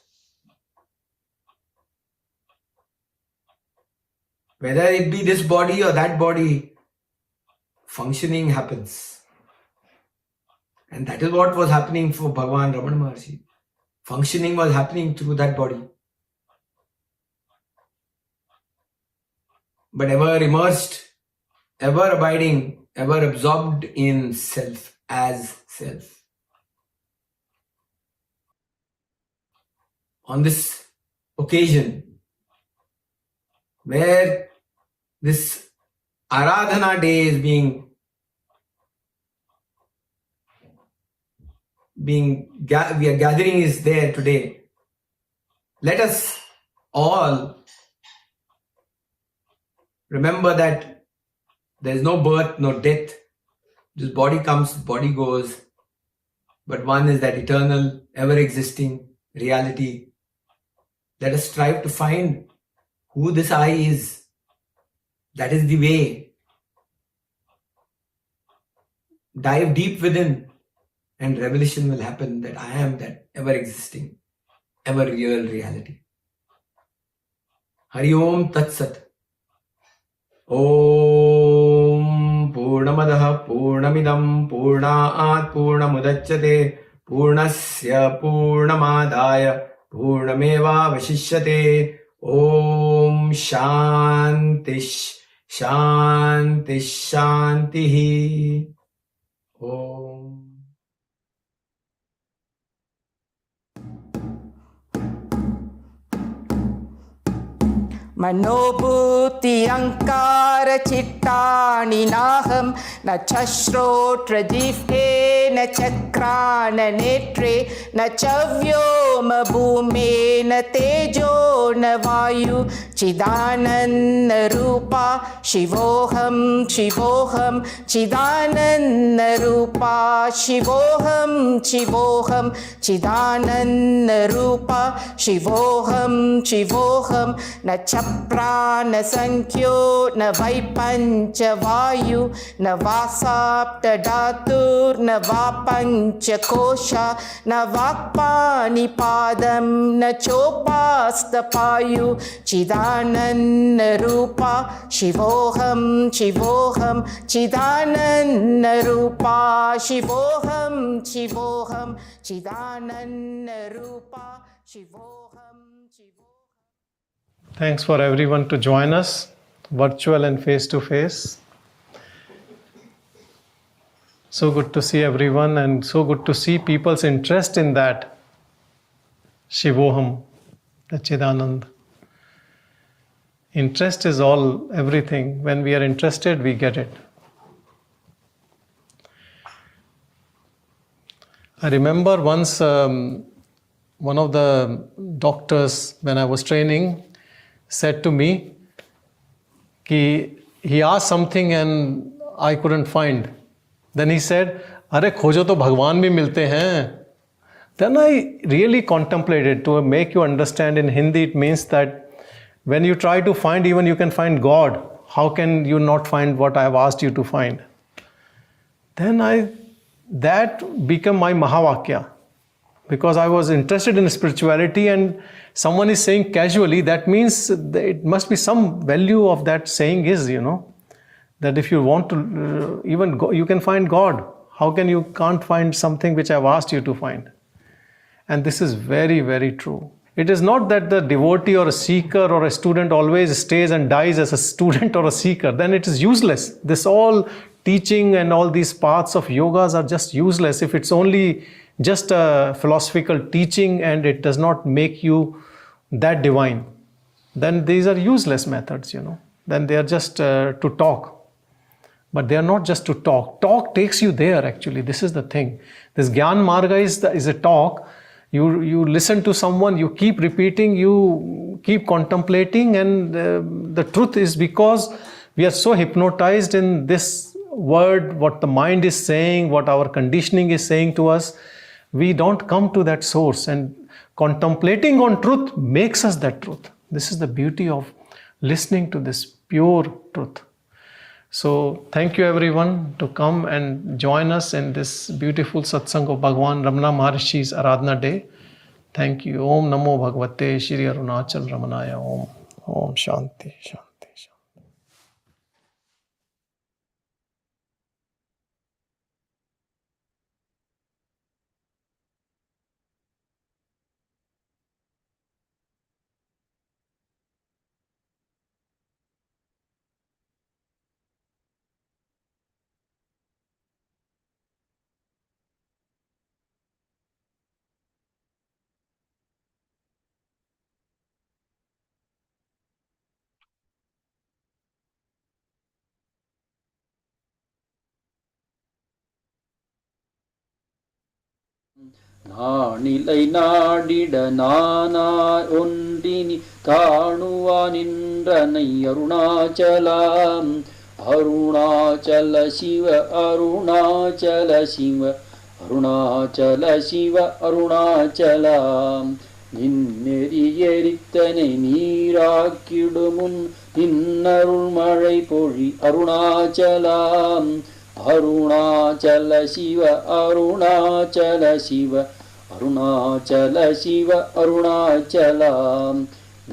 Whether it be this body or that body, functioning happens. And that is what was happening for Bhagavan Ramana Maharshi. Functioning was happening through that body. But ever immersed, ever abiding, ever absorbed in self as self. On this occasion, where this Aradhana day is we are gathering is there today. Let us all remember that there is no birth, no death. This body comes, body goes. But one is that eternal, ever-existing reality. Let us strive to find who this I is. That is the way. Dive deep within, and revelation will happen that I am that ever-existing, ever-real reality. Hari Om Tat Sat. Om Purnamadaha Purnamidam Purnaat Purnamudachyate Purnasya Purnamadaya Purnameva Vashishyate. Om Shantish Shantish Shantihi. Om. मनोभूति अहंकार चित्तानि नाहं न चश्रोत्र जिह्वे न चक्रान नेत्रे न च व्योम भूमे न तेजो न वायु चिदानंद रूपा शिवोहम शिवोहम चिदानंद रूपा शिवोहम शिवोहम चिदानंद रूपा शिवोहम शिवोहम न प्राण संख्यो न वै पंचवायु न वा सप्त धातुर् न वा पंचकोशा न वाक्पाणिपादं न चोपास्तपायु चिदानंद रूपा शिवोहम शिवोहम चिदानंद रूपा शिवोहम शिवोहम चिदानंद रूपा शिवोहम शिवोहम. Thanks for everyone to join us, virtual and face-to-face. So good to see everyone, and so good to see people's interest in that Shivoham, the Chidanand. Interest is all, everything. When we are interested, we get it. I remember once one of the doctors, when I was training, said to me, he asked something and I couldn't find. Then he said, "Arey khojo to Bhagavan bhi milte hain." Then I really contemplated. To make you understand, in Hindi it means that when you try to find, even you can find God, how can you not find what I have asked you to find? Then that became my Mahavakya. Because I was interested in spirituality, and someone is saying casually, that means it must be some value of that saying is, that if you want to even go, you can find God. How can you can't find something which I've asked you to find? And this is very, very true. It is not that the devotee or a seeker or a student always stays and dies as a student or a seeker. Then it is useless. This all teaching and all these paths of yogas are just useless if it's only just a philosophical teaching and it does not make you that divine. Then these are useless methods, Then they are just to talk. But they are not just to talk. Talk takes you there, actually. This is the thing. This Gyan Marga is a talk. You listen to someone, you keep repeating, you keep contemplating, and the truth is, because we are so hypnotized in this word, what the mind is saying, what our conditioning is saying to us, we don't come to that source. And Contemplating on truth makes us that truth. This is the beauty of listening to this pure truth. So thank you everyone to come and join us in this beautiful satsang of Bhagavan Ramana Maharshi's Aradhana Day. Thank you. Om Namo Bhagavate Shri Arunachal Ramanaya. Om. Om Shanti Shanti. நானிலை நாடிட நானாய் ஒன்றினி காணுவா நின்றனை Arunachalam Arunachal சிவ அருணாச்சல சிவ அருணாச்சல சிவ அருணாச்சலாம் நின்னெறி எரித்தனை நீராக்கிடுமுன் நின்னருள் மழை பொழி அருணாச்சலாம் அருணாச்சல சிவ அருணாச்சல சிவ அருணாச்சல சிவ அருணாச்சலாம்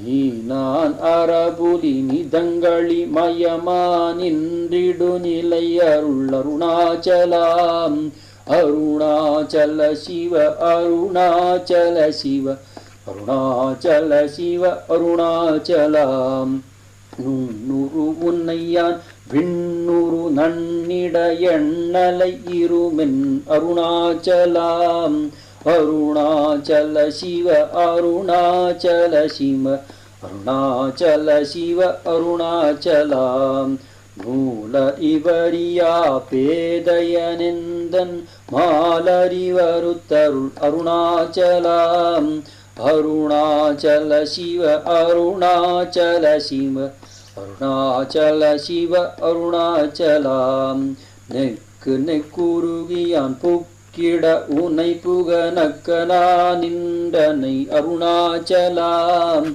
நீ நான் அறபுலி நிதங்களி மயமா நின்றிடு நிலை அருள் அருணாச்சலாம் அருணாச்சல சிவ அருணாச்சல சிவ அருணாச்சல சிவ அருணாச்சலாம் நுண்ணுரு உன்னையான் விண்ணுரு நன்னிட எண்ணலை இருமென் அருணாச்சலாம் அருணாச்சல சிவ அருணாச்சல சிவ அருணாச்சல சிவ அருணாச்சலாம் நூல இவரியா பேதையனெந்தன் மாலறிவருத்தருள் அருணாச்சலாம் அருணாச்சல சிவ அருணாச்சல சிவ அருணாச்சல சிவ Arunachalam neck நெக்குருகியான் புக்கிட உனை புகனக்கனா நின்றனை அருணாச்சலாம்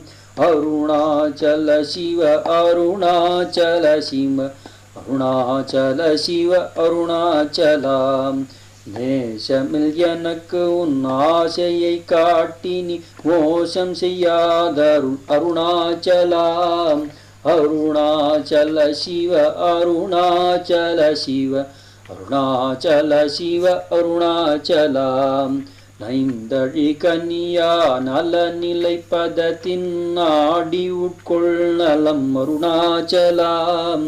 அருணாச்சல சிவ அருணாச்சல சிவ அருணாச்சல சிவ அருணாச்சலாம் நேசமில் எனக்கு உன் ஆசையை காட்டினி மோசம் செய்யாதருள் அருணாச்சலாம் அருணாச்சல சிவ அருணாச்சல சிவ அருணாச்சல சிவ அருணாச்சலாம் நைந்தழி கன்னியா நல நிலை பதத்தின் நாடி உட்கொள் நலம் அருணாச்சலாம்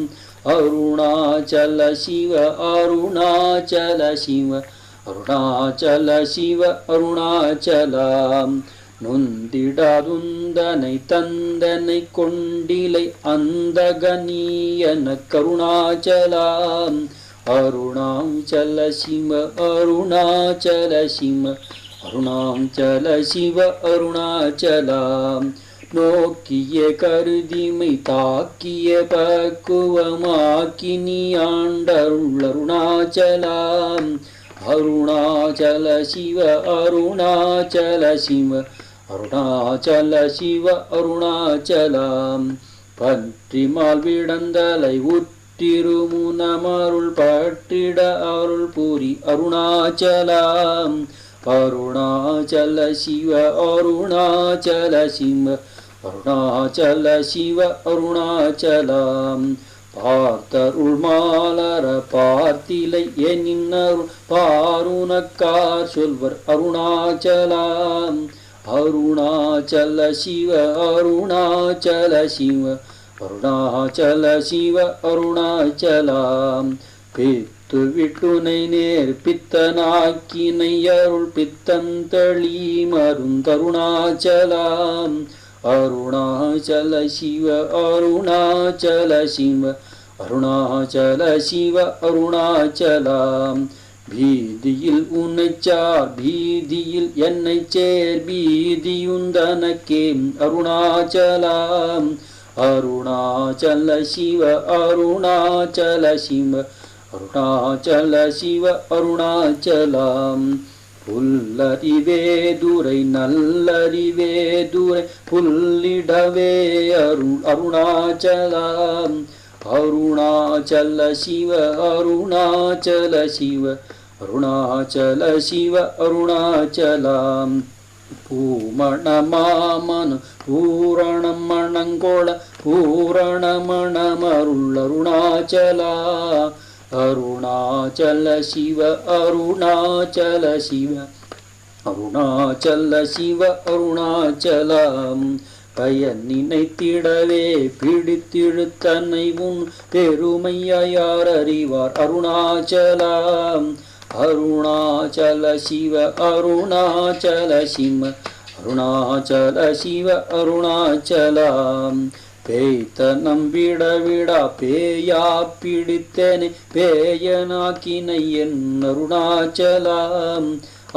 அருணாச்சல சிவ அருணாச்சல சிவ அருணாச்சல சிவ அருணாச்சலாம் நொந்திடாதுந்தனை தந்தனை கொண்டிலை அந்தகனியன கருணாச்சலாம் அருணாச்சல சிவ அருணாச்சல சிவ அருணாச்சல சிவ அருணாச்சலாம் நோக்கிய கருதிமை தாக்கிய பக்குவமாக்கினி ஆண்டருள் அருணாச்சலாம் அருணாச்சல சிவ அருணாச்சல சிவ அருணாச்சல சிவ அருணாச்சலாம் பற்றி மால்விடந்தலை உற்றிருமுனமருள் பற்றிட அருள் புரி அருணாச்சலாம் அருணாச்சல சிவ அருணாச்சல சிவ அருணாச்சல சிவ அருணாச்சலாம் பார்த்தருள் மாலர பார்த்திலை எனின்னருள் பாருனக்கார் சொல்வர் அருணாச்சலாம் அருணாச்சல சிவ அருணாச்சல சிவ அருணாச்சல சிவ அருணாச்சலாம் பித்து விட்டுனை நேர் பித்தனாக்கினை அருள் பித்தந்தளி மருந்தருணாச்சலாம் அருணாச்சல சிவ அருணாச்சல சிவ அருணாச்சல சிவ அருணாச்சலாம் பீதியில் உன்னைச்சார் பீதியில் என்னை சேர் பீதியுந்தனக்கே அருணாச்சலாம் அருணாச்சல சிவ அருணாச்சல சிவ அருணாச்சல சிவ அருணாச்சலாம் புல்லறிவே துரை நல்லறிவே துரை புல்லிடவே அருணாச்சலம் அருணாச்சல சிவ அருணாச்சல சிவ அருணாச்சல சிவ அருணாச்சலம் பூமணமாமனு பூரணம் மணங்கோள பூரணமணமருள் அருணாச்சலா அருணாச்சல சிவ அருணாச்சல சிவ அருணாச்சல சிவ அருணாச்சலம் பயன் நினைத்திடவே பிடித்திழுத்தன்னை உன் பெருமையார் அறிவார் அருணாச்சலம் அருணாச்சல சிவ அருணாச்சல சிவ அருணாச்சல சிவ அருணாச்சலம் பேய்த்த நம்பிட விடா பேயா பிடித்தனை பேயனாக்கினை என் அருணாச்சலம்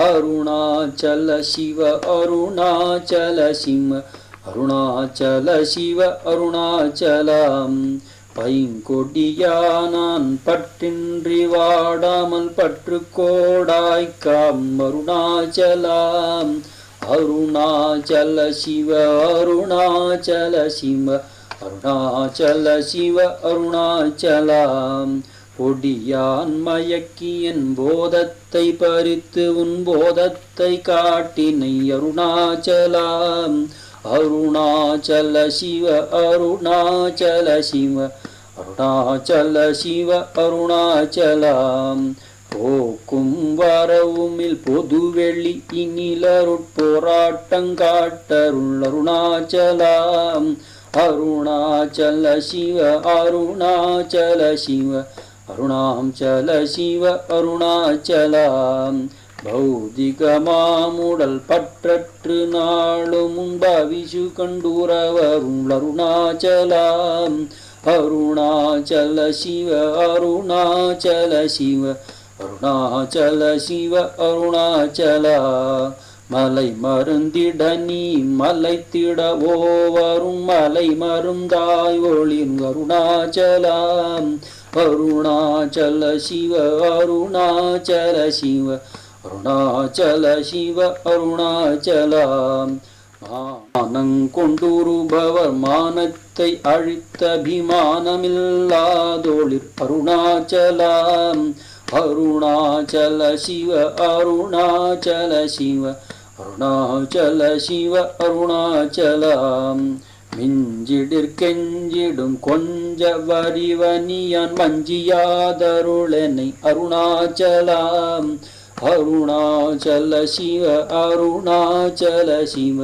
அருணாச்சல சிவ அருணாச்சல சிவ அருணாச்சல சிவ அருணாச்சலம் பைங்கொடியானான் பற்றின்றி வாடாமல் பற்று கோடாய்க்காம் அருணாச்சலம் அருணாச்சல சிவ அருணாச்சல சிவ அருணாச்சல சிவ அருணாச்சலம் பொடியான் மயக்கியன் போதத்தை பறித்து உன் போதத்தை காட்டினை அருணாச்சலம் அருணாச்சல சிவ அருணாச்சல சிவ அருணாச்சல சிவ அருணாச்சலம் போக்கும் வரவுமில் பொதுவெளி இனிலருட்போராட்டங்காட்டருள் அருணாச்சலம் அருணாச்சல சிவ அருணாச்சல சிவ அருணாச்சல சிவ அருணாச்சலம் பௌதிகமாமுடல் பற்றற்று நாளும் பவிஷு கண்டுரவருள் அருணாச்சலம் அருணாச்சல சிவ அருணாச்சல சிவ அருணாச்சல சிவ அருணாச்சல மலை மருந்திட நீ மலைத்திடவோ வரும் மலை மருந்தாய் ஒளிர் அருணாச்சலம் அருணாச்சல சிவ அருணாச்சல சிவ அருணாச்சல சிவ அருணாச்சலம் மானங்கொண்டுருபவர் மானத்தை அழித்த அபிமானமில்லாதோளிர் அருணாச்சலம் அருணாச்சல சிவ அருணாச்சல சிவ அருணாச்சல சிவ அருணாச்சலம் மிஞ்சிடிற்கெஞ்சிடும் கொஞ்ச வரிவனியான் மஞ்சியாதருளனை அருணாச்சலம் அருணாச்சல சிவ அருணாச்சல சிவ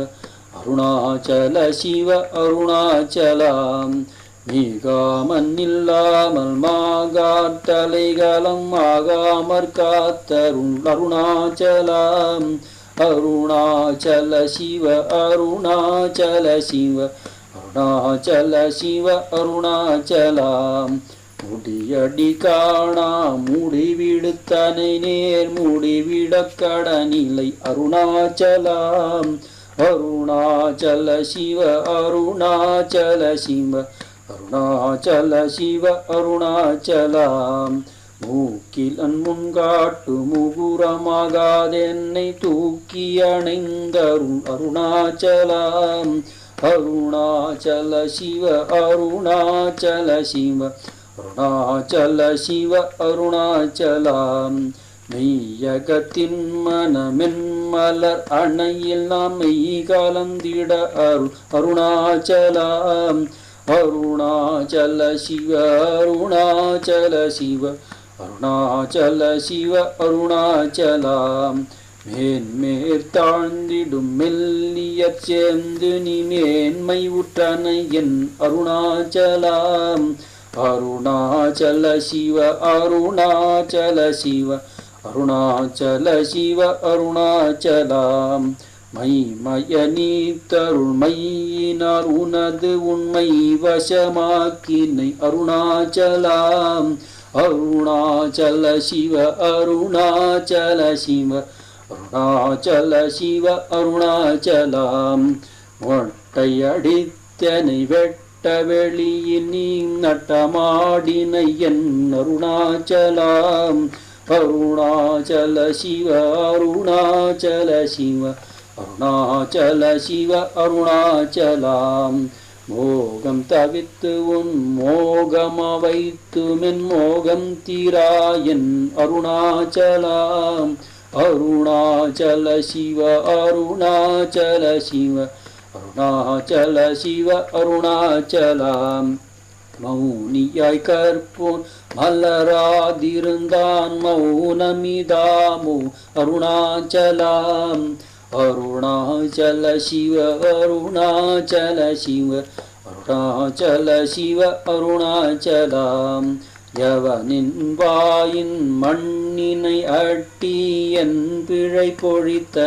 அருணாச்சல சிவ அருணாச்சலம் மிகாமன் இல்லாமல் மாகாட்டலைகளம் ஆகாமற் காத்தருள் அருணாச்சலம் அருணாச்சல சிவ அருணாச்சல சிவ அருணாச்சல சிவ அருணாச்சலம் முடியடி காணா முடிவிடுத்தனை நேர் முடிவிட கடனிலை அருணாச்சலம் அருணாச்சல சிவ அருணாச்சல சிவ அருணாச்சல சிவ அருணாச்சலம் மூக்கிலன் முன்காட்டு முகுரமாகாதென்னை தூக்கி அணைந்தருள் அருணாச்சலம் அருணாச்சல சிவ அருணாச்சல சிவ அருணாச்சல சிவ அருணாச்சலம் மெய்யகத்தின் மனமென்மலர் அணையில் நாம் மெய் கலந்திட அருணாச்சலம் அருணாச்சல சிவ அருணாச்சல சிவ அருணாச்சல சிவ அருணாச்சலம் மேன்மேற் தாழ்ந்திடும் மெல்லியற் சேர்ந்து நீ மேன்மை உற்றனை என் அருணாச்சலம் அருணாச்சல சிவ அருணாச்சல சிவ அருணாச்சல சிவ அருணாச்சலம் மைமய நீத்தருள் மையினார் உனது உண்மை வசமாக்கினை அருணாச்சலம் அருணாச்சல சிவ அருணாச்சல சிவ அருணாச்சல சிவ அருணாச்சலம் மொட்டையடித்தனை வெட்ட வெளியில் நீ நட்டமாடினை என் அருணாச்சலம் அருணாச்சல சிவ அருணாச்சல சிவ அருணாச்சல சிவ அருணாச்சலாம். மோகம் தவித்து உன் மோகம வைத்து மென் மோகம் தீராயன் அருணாச்சலாம். அருணாச்சல சிவ அருணாச்சல சிவ அருணாச்சல சிவ அருணாச்சலாம். மௌனியாய் கற்போன் மலராதிருந்தான் மௌனமிதாமோ அருணாச்சலாம். அருணாச்சல சிவ அருணாச்சல சிவ அருணாச்சல சிவ அருணாச்சலாம். எவனின் வாயின் மண்ணினை அட்டி என் பிழை பொழித்த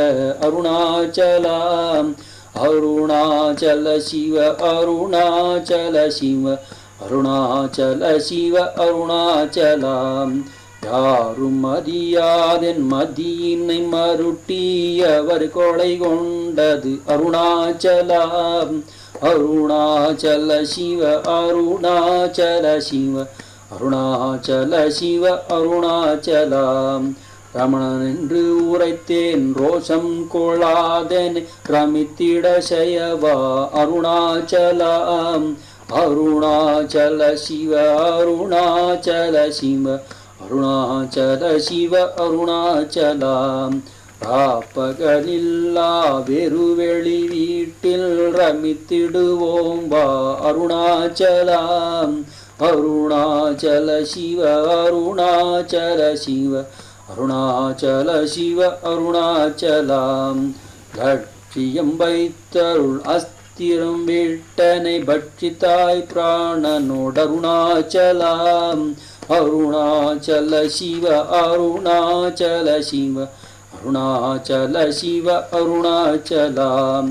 அருணாச்சலாம். அருணாச்சல சிவ அருணாச்சல சிவ அருணாச்சல சிவ அருணாச்சலாம். யாரும் அறியாதென் மதியினை மருட்டியவர் கொலை கொண்டது அருணாச்சலாம். அருணாச்சல சிவ அருணாச்சல சிவ அருணாச்சல சிவ அருணாச்சலாம். ரமணன் என்று உரைத்தேன் ரோஷம் கொள்ளாதென் ரமித்திட செய்யவா அருணாச்சலாம். அருணாச்சல சிவ அருணாச்சல சிவ அருணாச்சல சிவ அருணாச்சலாம். ராப்பகலில்லா வெறுவெளி வீட்டில் ரமித்திடுவோம் வா அருணாச்சலாம். அருணாச்சல சிவ அருணாச்சல சிவ அருணாச்சல சிவ அருணாச்சலாம். லட்சியம் வைத்தருள் அஸ்திரம் விட்டனை பட்சித்தாய் பிராணனோடு அருணாச்சலாம். அருணாச்சல சிவ அருணாச்சல சிவ அருணாச்சல சிவ அருணாச்சலாம்.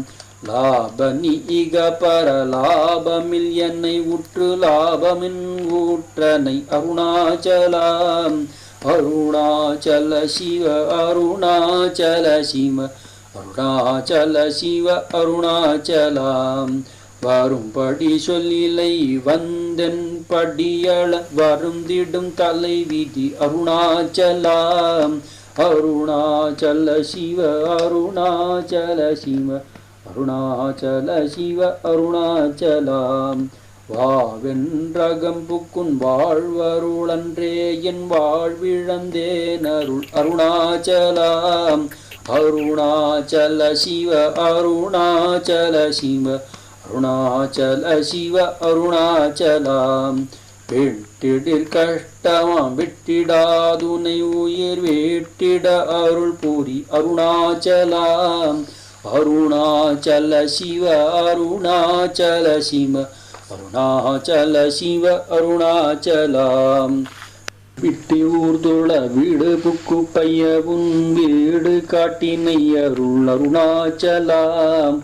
லாபனி இக பரலாபமில் என்னை உற்று லாபமின் ஊற்றனை அருணாச்சலாம். அருணாச்சல சிவ அருணாச்சல சிவ அருணாச்சல சிவ அருணாச்சலாம். வரும்படி சொல்லிலை வந்தன் படியள வருந்திடும் தலைவிதி அருணாச்சலாம். அருணாச்சல சிவ அருணாச்சல சிவ அருணாச்சல சிவ அருணாச்சலாம். வாவென்றகம் புக்குன் வாழ்வருளன்றே என் வாழ்விழந்தேன் அருள் அருணாச்சலாம். அருணாச்சல சிவ அருணாச்சல சிவ அருணாச்சல சிவ அருணாச்சலாம். வெட்டிடில் கஷ்டமாம் விட்டிடாதுனை உயிர் வேட்டிட அருள் பூரி அருணாச்சலாம். அருணாச்சல சிவ அருணாச்சல சிவ அருணாச்சல சிவ அருணாச்சலாம். விட்டு ஊர்தொழ வீடு புக்கு பையவும் வீடு காட்டினை அருள் அருணாச்சலாம்.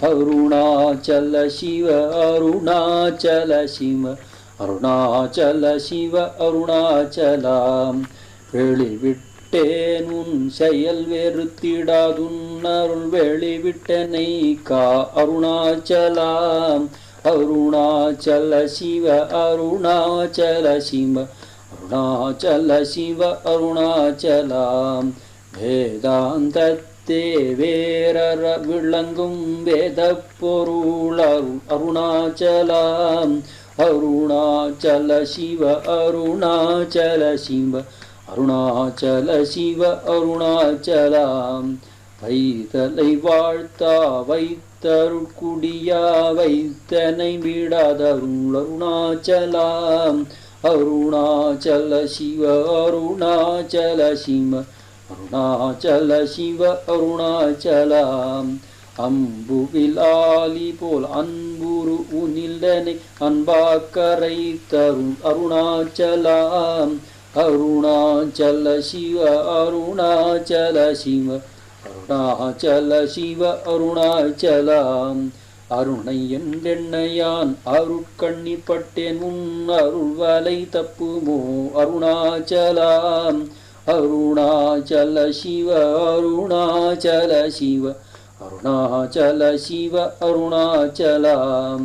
அருணாச்சல சிவ அருணாச்சல சிவ அருணாச்சல சிவ அருணாச்சலாம். வெளிவிட்டேன் உன் செயல் வெறுத்திடாதுன் அருள் வெளிவிட்டனை கா அருணாச்சலாம். அருணாச்சல சிவ அருணாச்சல சிவ அருணாச்சல சிவ அருணாச்சலாம். வேதாந்தத்தே வேரற விளங்கும் வேத பொருள் அருணாச்சலாம். அருணாச்சல சிவ அருணாச்சல சிவ அருணாச்சல சிவ அருணாச்சலாம். வைத்தலை வாழ்த்தா வைத்தருட்குடியா வைத்தனை விடாதருள் அருணாச்சலாம். அருணாச்சல சிவ அருணாச்சல சிவ அருணாச்சல சிவ அருணாச்சலாம். அம்புவில் ஆலி போல் அன்புரு உனிலனை அன்பாக்கரை தருள் அருணாச்சலாம். அருணாச்சல சிவ அருணாச்சல சிவ அருணாச்சல சிவ அருணாச்சலாம். அருணை என்றெண்ணையான் அருட்கண்ணி பட்டேன் உன் அருள்வலை தப்புமோ அருணாச்சலாம். அருணாச்சல சிவ அருணாச்சல சிவ அருணாச்சல சிவ அருணாச்சலாம்.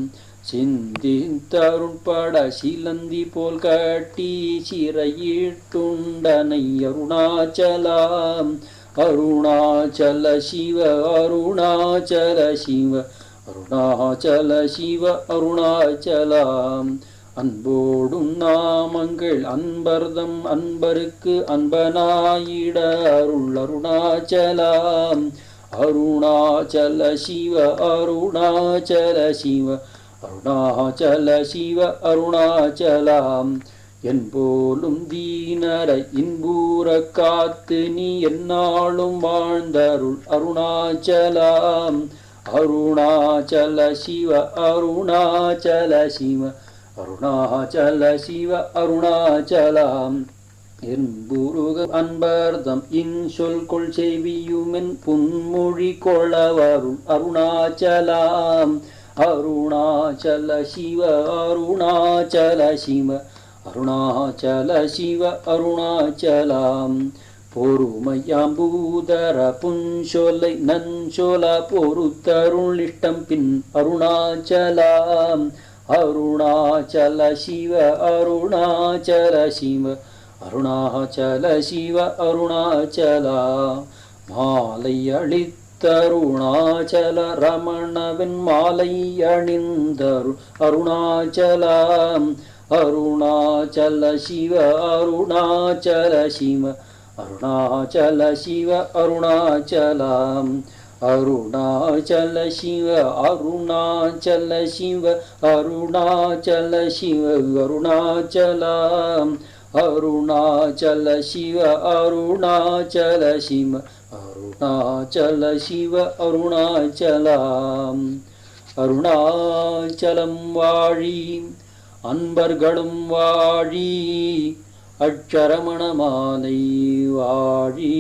சிந்தித்தருள்பட சிலந்தி போல் கட்டி சிறையிட்டுண்டனை அருணாச்சலாம் அருணாச்சல சிவ அருணாச்சல சிவ அருணாச்சல சிவ அருணாச்சலாம் அன்போடும் நாமங்கள் அன்பர்தம் அன்பருக்கு அன்பனாயிட அருள் அருணாச்சலாம் அருணாச்சல சிவ அருணாச்சல சிவ அருணாச்சல சிவ அருணாச்சலாம் என்போலும் தீனரை இன்பூர காத்து நீ எந்நாளும் வாழ்ந்தருள் அருணாச்சலாம் அருணாச்சல சிவ அருணாச்சல சிவ அருணாச்சல சிவ அருணாச்சலாம் என்புருக அன்பர்தம் இன்சொல் கொள் செவியுமென் புன்மொழி கொளவருள் அருணாச்சலாம் அருணாச்சல சிவ அருணாச்சல சிவ அருணாச்சல சிவ அருணாச்சலாம் பொறுமையாம் பூதர புன்சொலை நன்சொல பொறுத்தருள் இஷ்டம் பின் அருணாச்சலாம் அருணாச்சல சிவ அருணாச்சல சிவ அருணாச்சல சிவ அருணாச்சலா மாலை அளித்தருணாச்சல ரமணவின் மாலை அணிந்தரு அருணாச்சலாம் அருணாச்சல சிவ அருணாச்சல சிவ அருணாச்சல சிவ அருணாச்சலாம் அருணாச்சல சிவ அருணாச்சல சிவ அருணாச்சல சிவ அருணாச்சலாம் அருணாச்சல சிவ அருணாச்சல சிவ அருணாச்சல சிவ அருணாச்சலாம் அருணாச்சலம் வாழி அன்பர்களும் வாழி அட்சரமண மாலை வாழி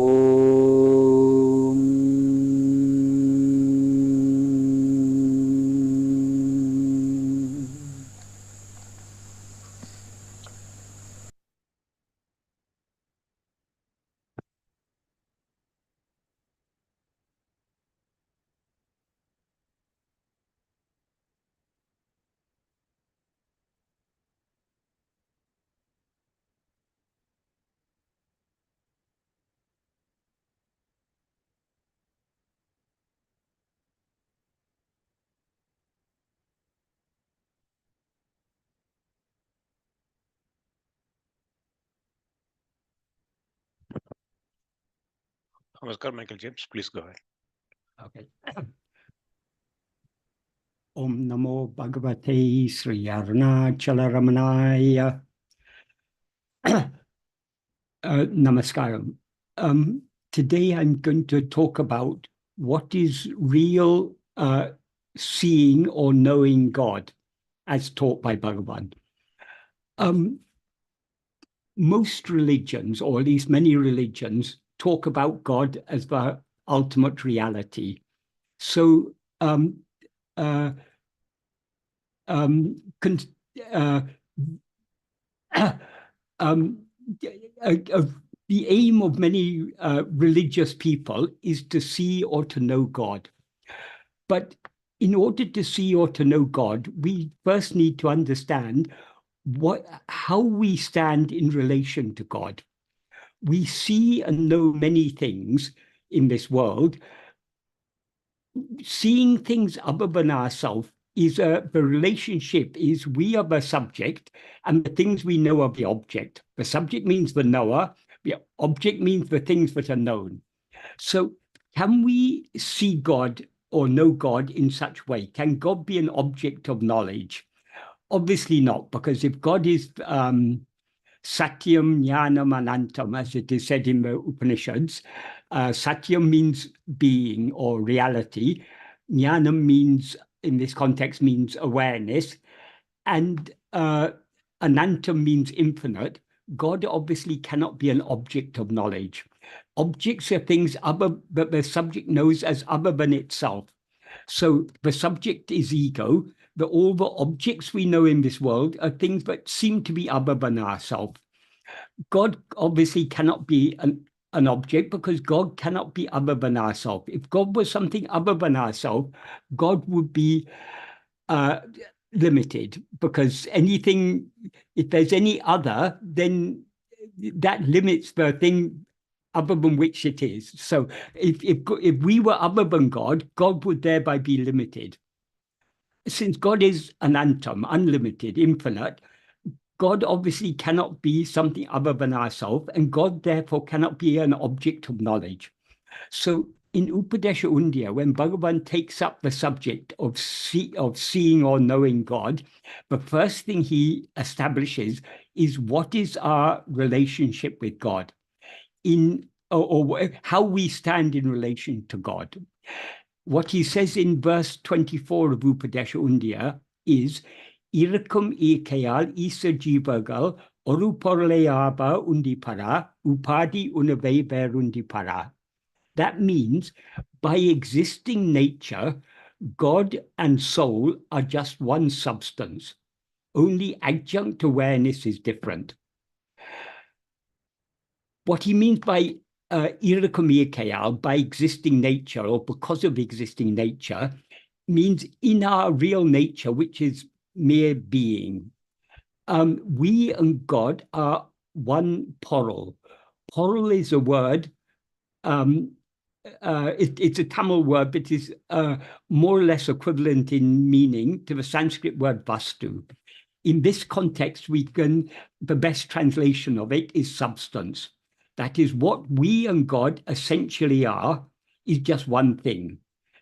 ஓம் Namaskar, Michael James, please go ahead. Okay. Om Namo Bhagavate Sri Arunachala Ramanaya. Namaskaram. Today I'm going to talk about what is real seeing or knowing God as taught by Bhagavan. Most religions, or at least many religions, talk about God as the ultimate reality. So the aim of many religious people is to see or to know God. But in order to see or to know God, we first need to understand how we stand in relation to God. We see and know many things in this world. Seeing things other than ourselves is the relationship is we are the subject and the things we know are the object. The subject means the knower, the object means the things that are known. So can we see God or know God in such way? Can God be an object of knowledge? Obviously not, because if God is Satyam, Jnanam, Anantam, as it is said in the Upanishads, Satyam means being or reality. Jnanam means, in this context, means awareness. And Anantam means infinite. God obviously cannot be an object of knowledge. Objects are things that the subject knows as other than itself. So the subject is ego. All the objects we know in this world are things that seem to be other than ourselves. God obviously cannot be an object because God cannot be other than ourselves. If God was something other than ourselves, God would be limited, because anything, if there's any other, then that limits the thing other than which it is. So if we were other than God, God would thereby be limited. Since God is anantam, unlimited, infinite, God obviously cannot be something other than ourselves, and God therefore cannot be an object of knowledge. So in Upadesha Undiyar, when Bhagavan takes up the subject of seeing or knowing God, the first thing he establishes is what is our relationship with God, or how we stand in relation to God. What he says in verse 24 of Upadesha Undiyar is, Irakum ikayal isa jivagal oruporleaba undipara upadi unave verundipara. That means, by existing nature, God and soul are just one substance. Only adjunct awareness is different. What he means by irakamiyakayal, by existing nature or because of existing nature, means in our real nature, which is mere being. We and God are one porul. Porul is a word. It's a Tamil word, but is more or less equivalent in meaning to the Sanskrit word vastu. In this context, the best translation of it is substance. That is, what we and God essentially are is just one thing.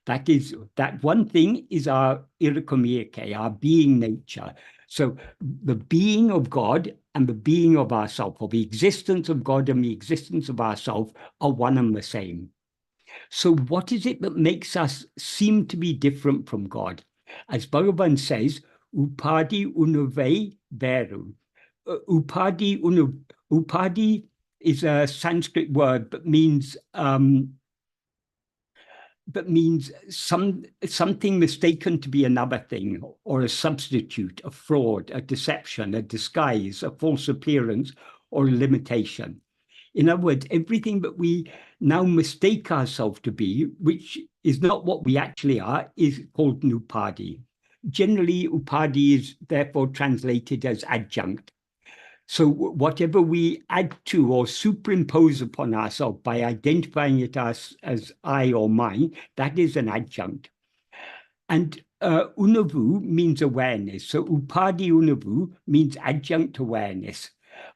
That one thing is our irakamiyake, our being nature. So the being of God and the being of ourself, or the existence of God and the existence of ourself, are one and the same. So what is it that makes us seem to be different from God? As Bhagavan says, upadi unave veru. Upadi is a Sanskrit word that means something mistaken to be another thing, or a substitute, a fraud, a deception, a disguise, a false appearance, or a limitation. In other words, everything that we now mistake ourselves to be, which is not what we actually are, is called an upadi. Generally, upadi is therefore translated as adjunct. So whatever we add to or superimpose upon ourselves by identifying it as I or mine, that is an adjunct. And unavu means awareness. So upadi unavu means adjunct awareness.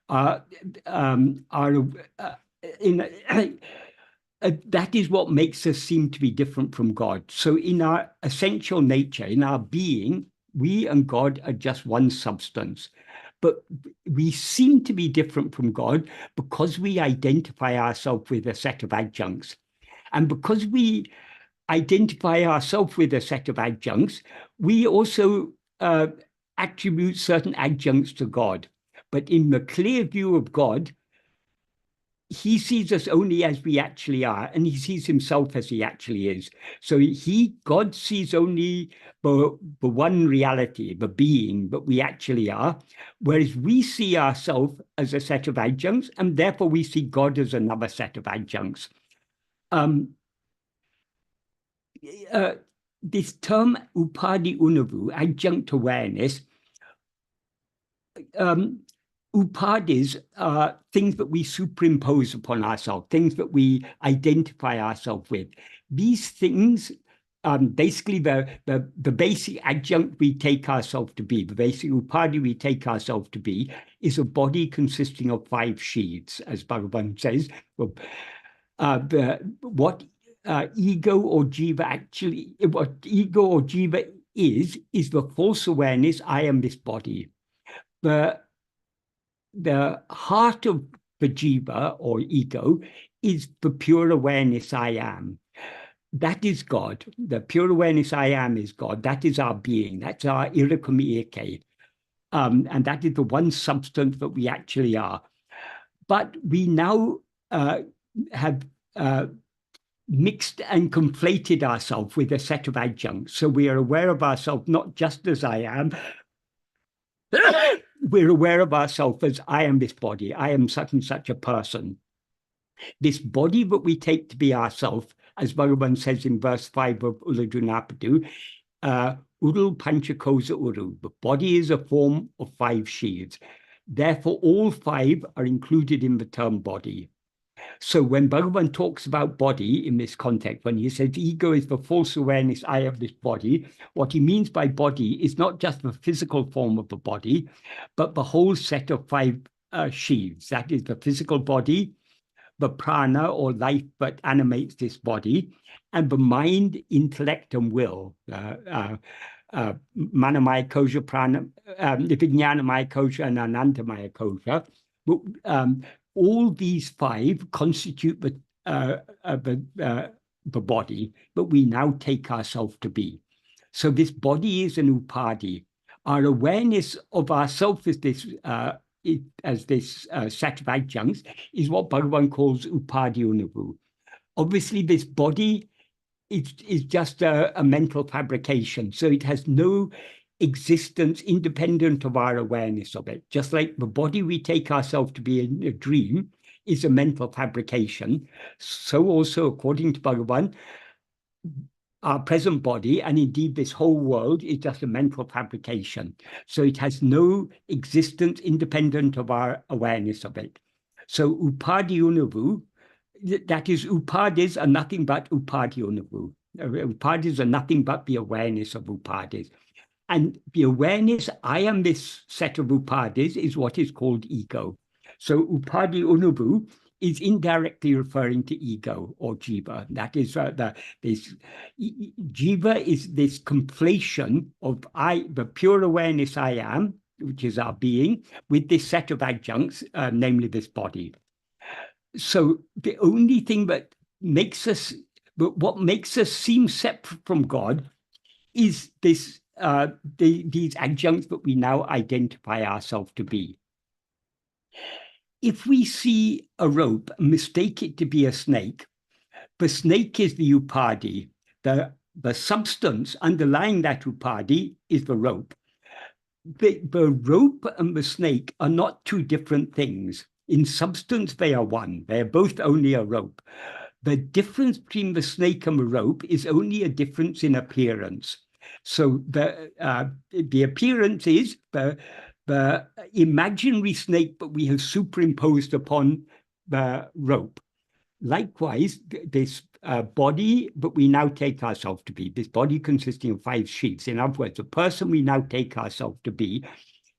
That is what makes us seem to be different from God. So in our essential nature, in our being, we and God are just one substance. But we seem to be different from God because we identify ourselves with a set of adjuncts. And because we identify ourselves with a set of adjuncts, we also attribute certain adjuncts to God. But in the clear view of God, he sees us only as we actually are, and he sees himself as he actually is. So God sees only the one reality, the being that we actually are, whereas we see ourselves as a set of adjuncts, and therefore we see God as another set of adjuncts. This term upadi unavu, adjunct awareness, upadis are things that we superimpose upon ourselves, things that we identify ourselves with. These things, basically the basic adjunct we take ourselves to be, the basic upadi we take ourselves to be, is a body consisting of 5 sheaths, as Bhagavan says. What ego or jiva is the false awareness, I am this body. The heart of the jiva or ego is the pure awareness I am. That is God. The pure awareness I am is God. That is our being. That's our irakamiyake. And that is the one substance that we actually are. But we now have mixed and conflated ourselves with a set of adjuncts. So we are aware of ourselves not just as I am, we're aware of ourselves as I am this body, I am such and such a person. This body that we take to be ourself, as Bhagavan says in verse 5 of Ullajunapadu, Uru Panchakosa Uru. The body is a form of 5 sheaths. Therefore, all 5 are included in the term body. So when Bhagavan talks about body in this context, when he says ego is the false awareness I of this body, what he means by body is not just the physical form of the body, but the whole set of 5 sheaths. That is the physical body, the prana or life that animates this body, and the mind, intellect, and will. Manamaya kosha, prana, vijnanamaya kosha, and anandamaya kosha. All these 5 constitute the body, but we now take ourselves to be. So this body is an upadi. Our awareness of ourself as this set of adjuncts is what Bhagavan calls upadi unavu. Obviously, this body is just a mental fabrication, so it has no existence independent of our awareness of it. Just like the body we take ourselves to be in a dream is a mental fabrication, so also, according to Bhagavan, our present body, and indeed this whole world, is just a mental fabrication. So it has no existence independent of our awareness of it. So upadi unavu, that is, upadis are nothing but upadi unavu. Upadis are nothing but the awareness of upadis. And the awareness, I am this set of upadis, is what is called ego. So upadi unavu is indirectly referring to ego or jiva. That is this jiva is this conflation of the pure awareness I am, which is our being, with this set of adjuncts, namely this body. So the only thing that makes us, what makes us seem separate from God is this these adjuncts that we now identify ourselves to be. If we see a rope and mistake it to be a snake, the snake is the upadi. The substance underlying that upadi is the rope. The rope and the snake are not 2 different things. In substance, they are one. They are both only a rope. The difference between the snake and the rope is only a difference in appearance. So the appearance is the imaginary snake that we have superimposed upon the rope. Likewise, this body that we now take ourselves to be, this body consisting of 5 sheaths, in other words, the person we now take ourselves to be,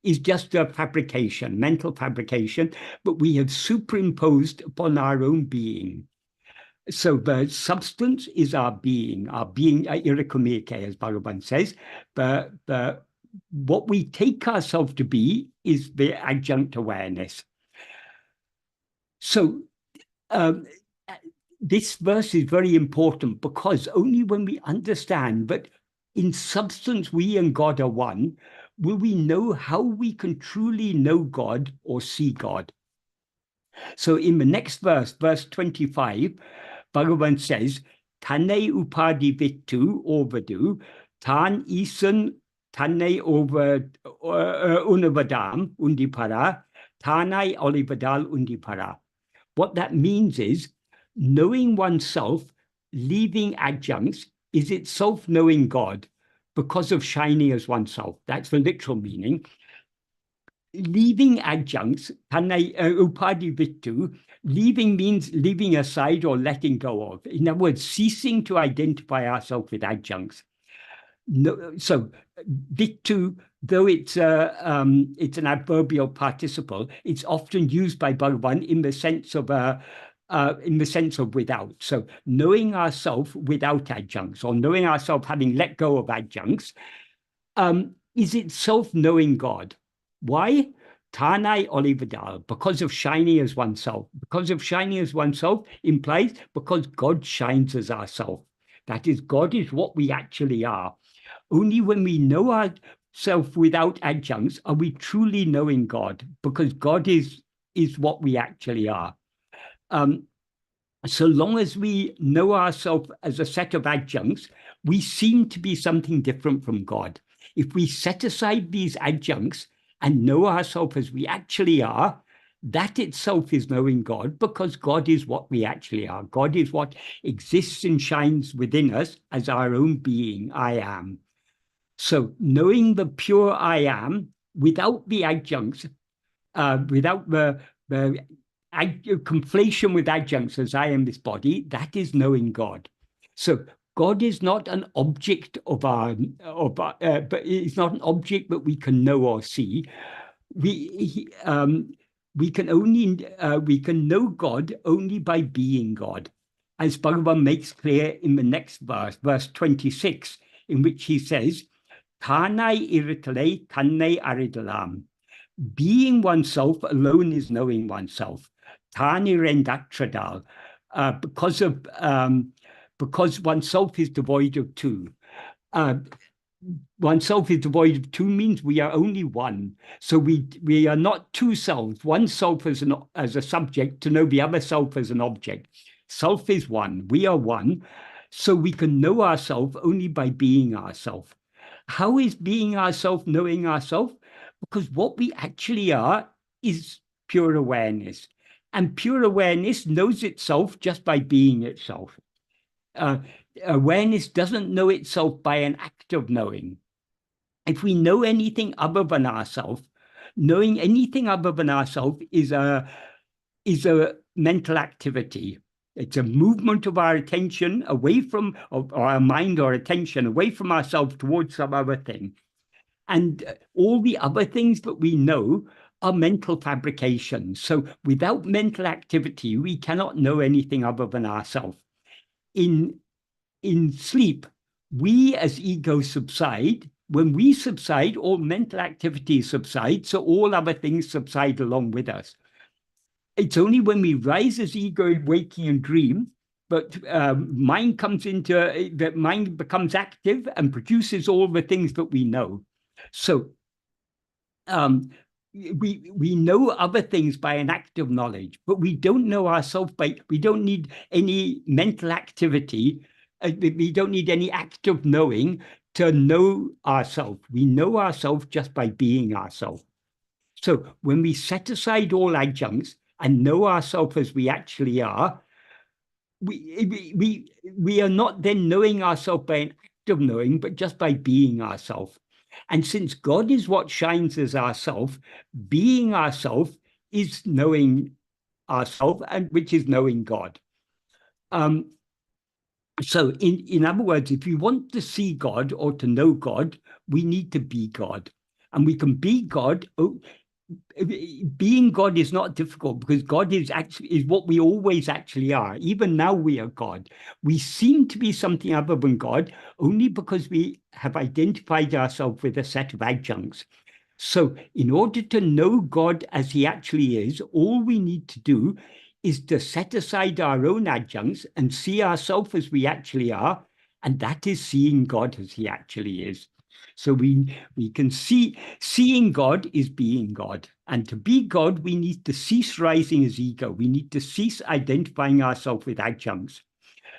is just a fabrication, mental fabrication, but we have superimposed upon our own being. So the substance is our being irikumike, as Bhagavan says. What we take ourselves to be is the adjunct awareness. So this verse is very important, because only when we understand that in substance we and God are one, will we know how we can truly know God or see God. So in the next verse, verse 25, Bhagavan says, Tane upadi vittu ovadu, tan isan tane over unavadam undipara, tanai olivadal undipara. What that means is, knowing oneself, leaving adjuncts, is itself knowing God because of shining as oneself. That's the literal meaning. Leaving adjuncts, upadi vittu, leaving means leaving aside or letting go of. In other words, ceasing to identify ourselves with adjuncts. No, so vittu, though it's an adverbial participle, it's often used by Bhagavan in the sense of without. So knowing ourselves without adjuncts, or knowing ourselves having let go of adjuncts, is itself knowing God. Why? Tanai olivadal, because of shining as oneself. Because of shining as oneself implies because God shines as ourself. That is, God is what we actually are. Only when we know ourselves without adjuncts are we truly knowing God, because God is what we actually are. So long as we know ourselves as a set of adjuncts, we seem to be something different from God. If we set aside these adjuncts and know ourselves as we actually are, that itself is knowing God, because God is what we actually are. God is what exists and shines within us as our own being, I am. So knowing the pure I am without the adjuncts, without the conflation with adjuncts as I am this body, that is knowing God. So God is not an object of but it's not an object that we can know or see. We can know God only by being God, as Bhagavan makes clear in the next verse, verse 26, in which he says, "Tanai iritale tanai aridalam." Being oneself alone is knowing oneself. Tani rendatradal, because oneself is devoid of two. Oneself is devoid of two means we are only one. So we are not two selves. One self as a subject to know the other self as an object. Self is one. We are one. So we can know ourselves only by being ourselves. How is being ourselves knowing ourselves? Because what we actually are is pure awareness. And pure awareness knows itself just by being itself. Awareness doesn't know itself by an act of knowing. If we know anything other than ourselves, knowing anything other than ourselves is a mental activity. It's a movement of our attention away from, or our mind or attention away from ourselves towards some other thing. And all the other things that we know are mental fabrications. So without mental activity, we cannot know anything other than ourselves. In sleep, we as ego subside. When we subside, all mental activities subside, so all other things subside along with us. It's only when we rise as ego in waking and dream, but mind becomes active and produces all the things that we know. So we know other things by an act of knowledge, but we don't know ourselves we don't need any mental activity. We don't need any act of knowing to know ourselves. We know ourselves just by being ourselves. So when we set aside all adjuncts and know ourselves as we actually are, we are not then knowing ourselves by an act of knowing, but just by being ourselves. And since God is what shines as ourself, being ourself is knowing ourself, and which is knowing God. So in other words, if we want to see God or to know God, we need to be God. And we can be God. Being God is not difficult, because God is what we always actually are. Even now we are God. We seem to be something other than God only because we have identified ourselves with a set of adjuncts. So in order to know God as he actually is, all we need to do is to set aside our own adjuncts and see ourselves as we actually are, and that is seeing God as he actually is. So we can seeing God is being God. And to be God, we need to cease rising as ego. We need to cease identifying ourselves with adjuncts.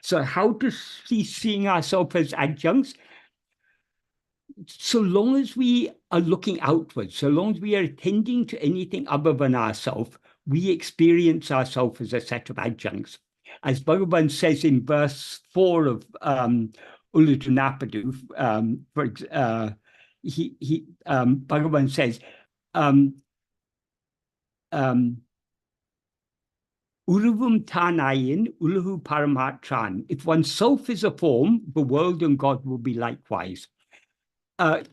So how to cease seeing ourselves as adjuncts? So long as we are looking outwards, so long as we are attending to anything other than ourselves, we experience ourselves as a set of adjuncts. As Bhagavan says in verse 4 of Uludunapadu, Bhagavan says, Uruvum tanayin uluhu paramatran. If oneself is a form, the world and God will be likewise.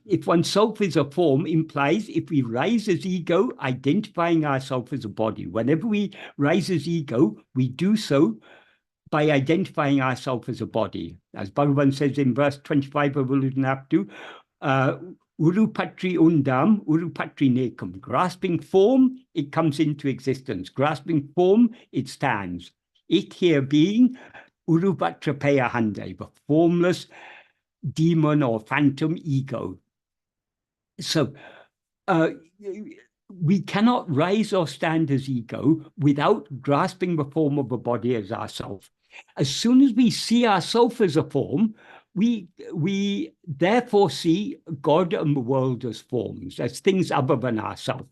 If oneself is a form implies if we rise as ego, identifying ourselves as a body. Whenever we rise as ego, we do so by identifying ourselves as a body. As Bhagavan says in verse 25 of Uludunapadu, Urupatri undam, urupatri nekam. Grasping form, it comes into existence. Grasping form, it stands. It here being Urupatrapeya Hande, the formless demon or phantom ego. So we cannot rise or stand as ego without grasping the form of a body as ourself. As soon as we see ourself as a form, we therefore see God and the world as forms, as things other than ourselves.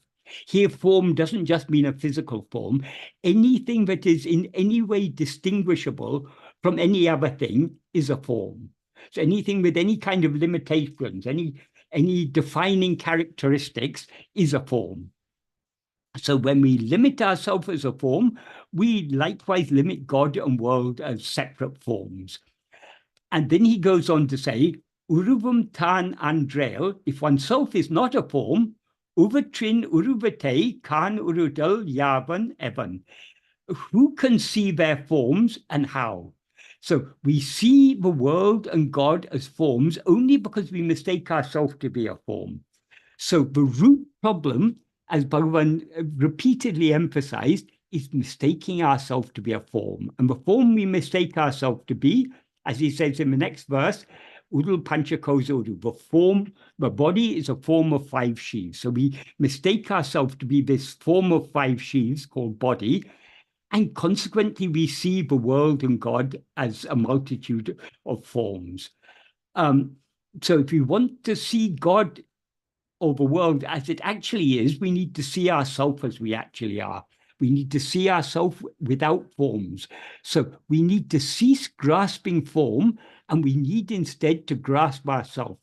Here, form doesn't just mean a physical form. Anything that is in any way distinguishable from any other thing is a form. So anything with any kind of limitations, any defining characteristics is a form. So when we limit ourselves as a form, we likewise limit God and world as separate forms. And then he goes on to say, Uruvum tan andrel, if oneself is not a form, uvatrin uruvate kan urudal yavan evan. Who can see their forms and how? So we see the world and God as forms only because we mistake ourselves to be a form. So the root problem, as Bhagavan repeatedly emphasized, is mistaking ourselves to be a form. And the form we mistake ourselves to be, as he says in the next verse, Udul Panchakosa, the form, the body is a form of 5 sheaves. So we mistake ourselves to be this form of 5 sheaves called body, and consequently we see the world and God as a multitude of forms. So if we want to see God or the world as it actually is, we need to see ourselves as we actually are. We need to see ourselves without forms. So we need to cease grasping form, and we need instead to grasp ourselves.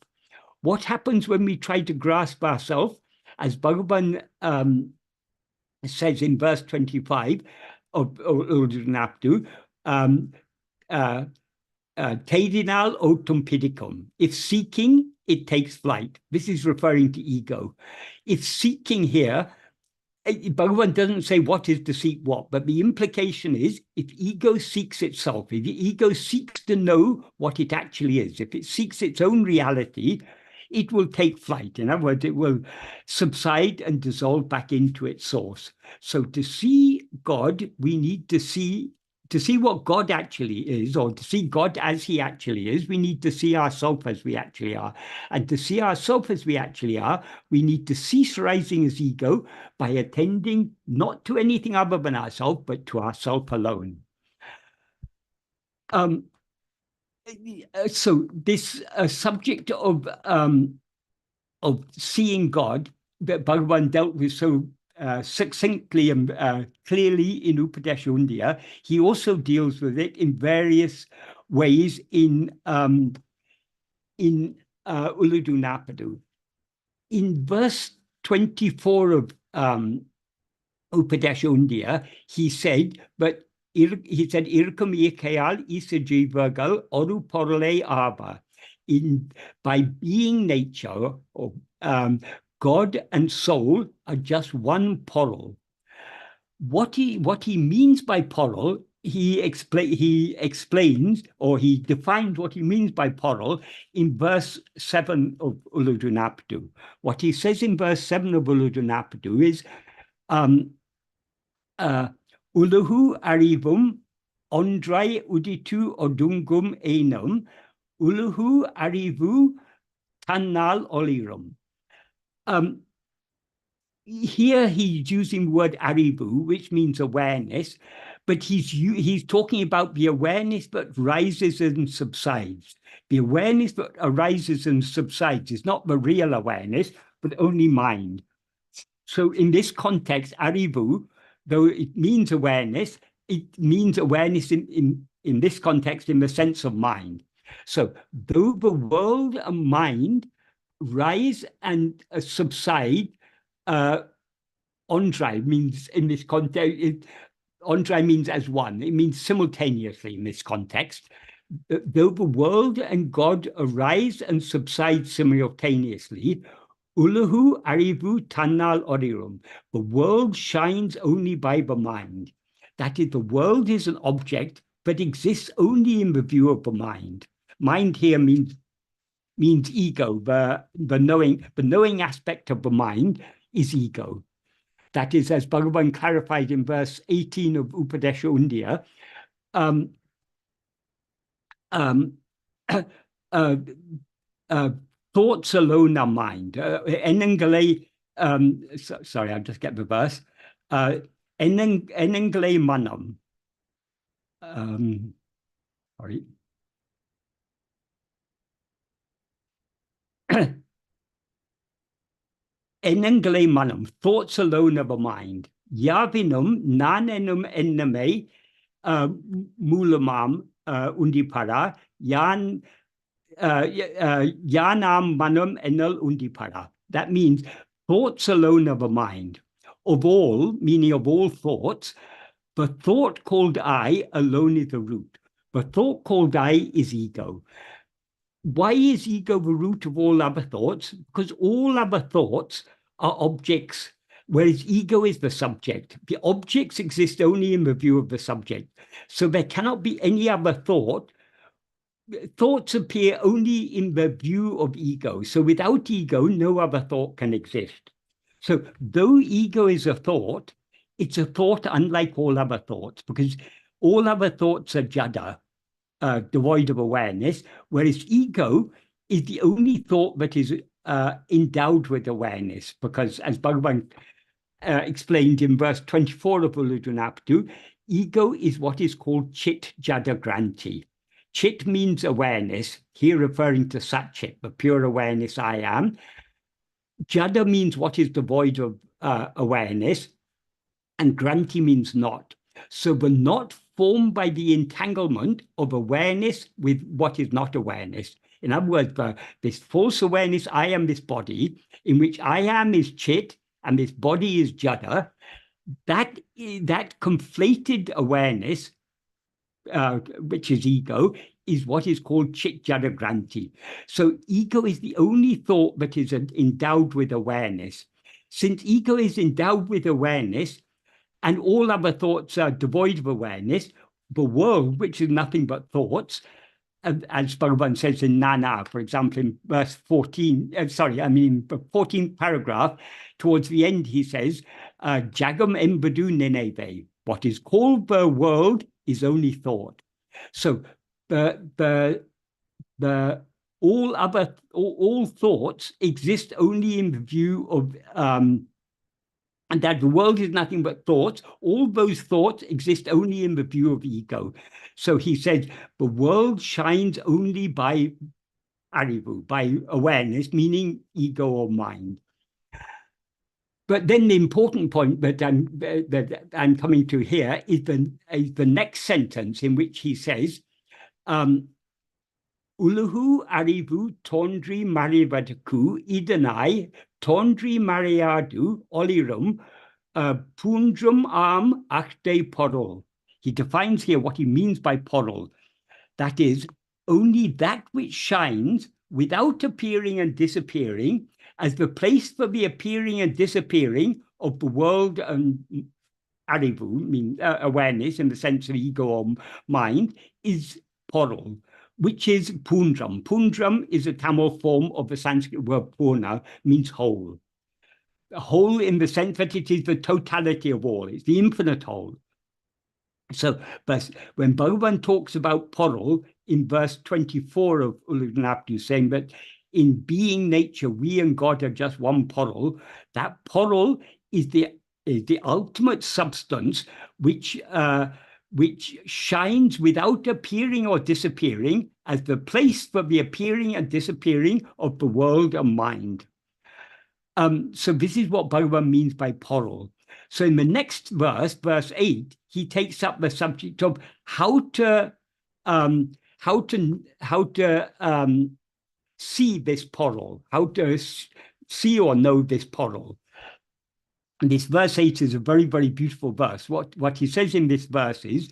What happens when we try to grasp ourselves? As Bhagavan says in verse 25 of Urdunaptu, Tedinal otum pidicum. If seeking, it takes flight. This is referring to ego. If seeking here, Bhagavan doesn't say what is to seek what, but the implication is if ego seeks itself, if the ego seeks to know what it actually is, if it seeks its own reality, it will take flight. In other words, it will subside and dissolve back into its source. So to see God, we need to see what God actually is, or to see God as he actually is, we need to see ourselves as we actually are. And to see ourselves as we actually are, we need to cease rising as ego by attending not to anything other than ourselves, but to ourselves alone. So this subject of seeing God that Bhagavan dealt with so succinctly and clearly in Upadesha, he also deals with it in various ways in Uludunapadu. In verse 24 of Upadesha, he said, Irkam Ikayal Isajivagal Oru Porale Ava. By being nature, or God and soul are just one portal. What he means by portal, he explains, or he defines what he means by portal in verse 7 of Uludunapadu. What he says in verse 7 of Uludunapadu is, Uluhu arivum ondrai uditu odungum enum Uluhu arivu tannal olirum. Here he's using the word arivu, which means awareness, but he's talking about the awareness that rises and subsides. The awareness that arises and subsides is not the real awareness, but only mind. So in this context, arivu, though it means awareness, it means awareness in this context in the sense of mind. So though the world and mind rise and subside, ondrai means in this context, ondrai means as one. It means simultaneously in this context. Though the world and God arise and subside simultaneously, Ulahu arivu tannal orirum. The world shines only by the mind. That is, the world is an object but exists only in the view of the mind. Mind here means ego. The knowing aspect of the mind is ego. That is, as Bhagavan clarified in verse 18 of Upadesha, thoughts alone are mind. Sorry, I'll just get the verse. Enengale manam. Sorry. enangle manam, thoughts alone of a mind. Yavinum nanenum enname mulamam undipara yan yanam manam enal undipara. That means thoughts alone of a mind. Of all, meaning of all thoughts, the thought called I alone is the root. The thought called I is ego. Why is ego the root of all other thoughts? Because all other thoughts are objects, whereas ego is the subject. The objects exist only in the view of the subject. So there cannot be any other thought. Thoughts appear only in the view of ego. So without ego, no other thought can exist. So though ego is a thought, it's a thought unlike all other thoughts, because all other thoughts are jada, devoid of awareness, whereas ego is the only thought that is endowed with awareness, because as Bhagavan explained in verse 24 of Uludunaptu, ego is what is called chit jada granti. Chit means awareness, here referring to Satchit, the pure awareness I am. Jada means what is devoid of awareness, and granti means not. So the not formed by the entanglement of awareness with what is not awareness. In other words, this false awareness, I am this body, in which I am is chit and this body is jada, that conflated awareness, which is ego, is what is called chit jada granti. So ego is the only thought that is endowed with awareness. Since ego is endowed with awareness, and all other thoughts are devoid of awareness, the world, which is nothing but thoughts, as Bhagavan says in Nana, for example, in verse 14, the 14th paragraph, towards the end, he says, Jagam embadu neneve. What is called the world is only thought. So all thoughts exist only in the view of and that the world is nothing but thoughts. All those thoughts exist only in the view of ego. So he says, the world shines only by arivu, by awareness, meaning ego or mind. But then the important point that I'm coming to here is the next sentence, in which he says, Uluhu arivu tondri marivadaku idanai tondri mariadu olirum pundrum am akde porol. He defines here what he means by porol. That is, only that which shines without appearing and disappearing, as the place for the appearing and disappearing of the world and arivu, means awareness in the sense of ego or mind, is porol, which is pundram. Pundram is a Tamil form of the Sanskrit word purna, means whole. Whole in the sense that it is the totality of all, it's the infinite whole. So, but when Bhagavan talks about porol in verse 24 of Uludunaptu, saying that in being nature, we and God are just one porol, that porol is the ultimate substance which shines without appearing or disappearing as the place for the appearing and disappearing of the world and mind. So this is what Bhagavan means by porol. So in the next verse, verse 8, he takes up the subject of how to see this porol, how to see or know this porol. And this verse 8 is a very, very beautiful verse. What he says in this verse is,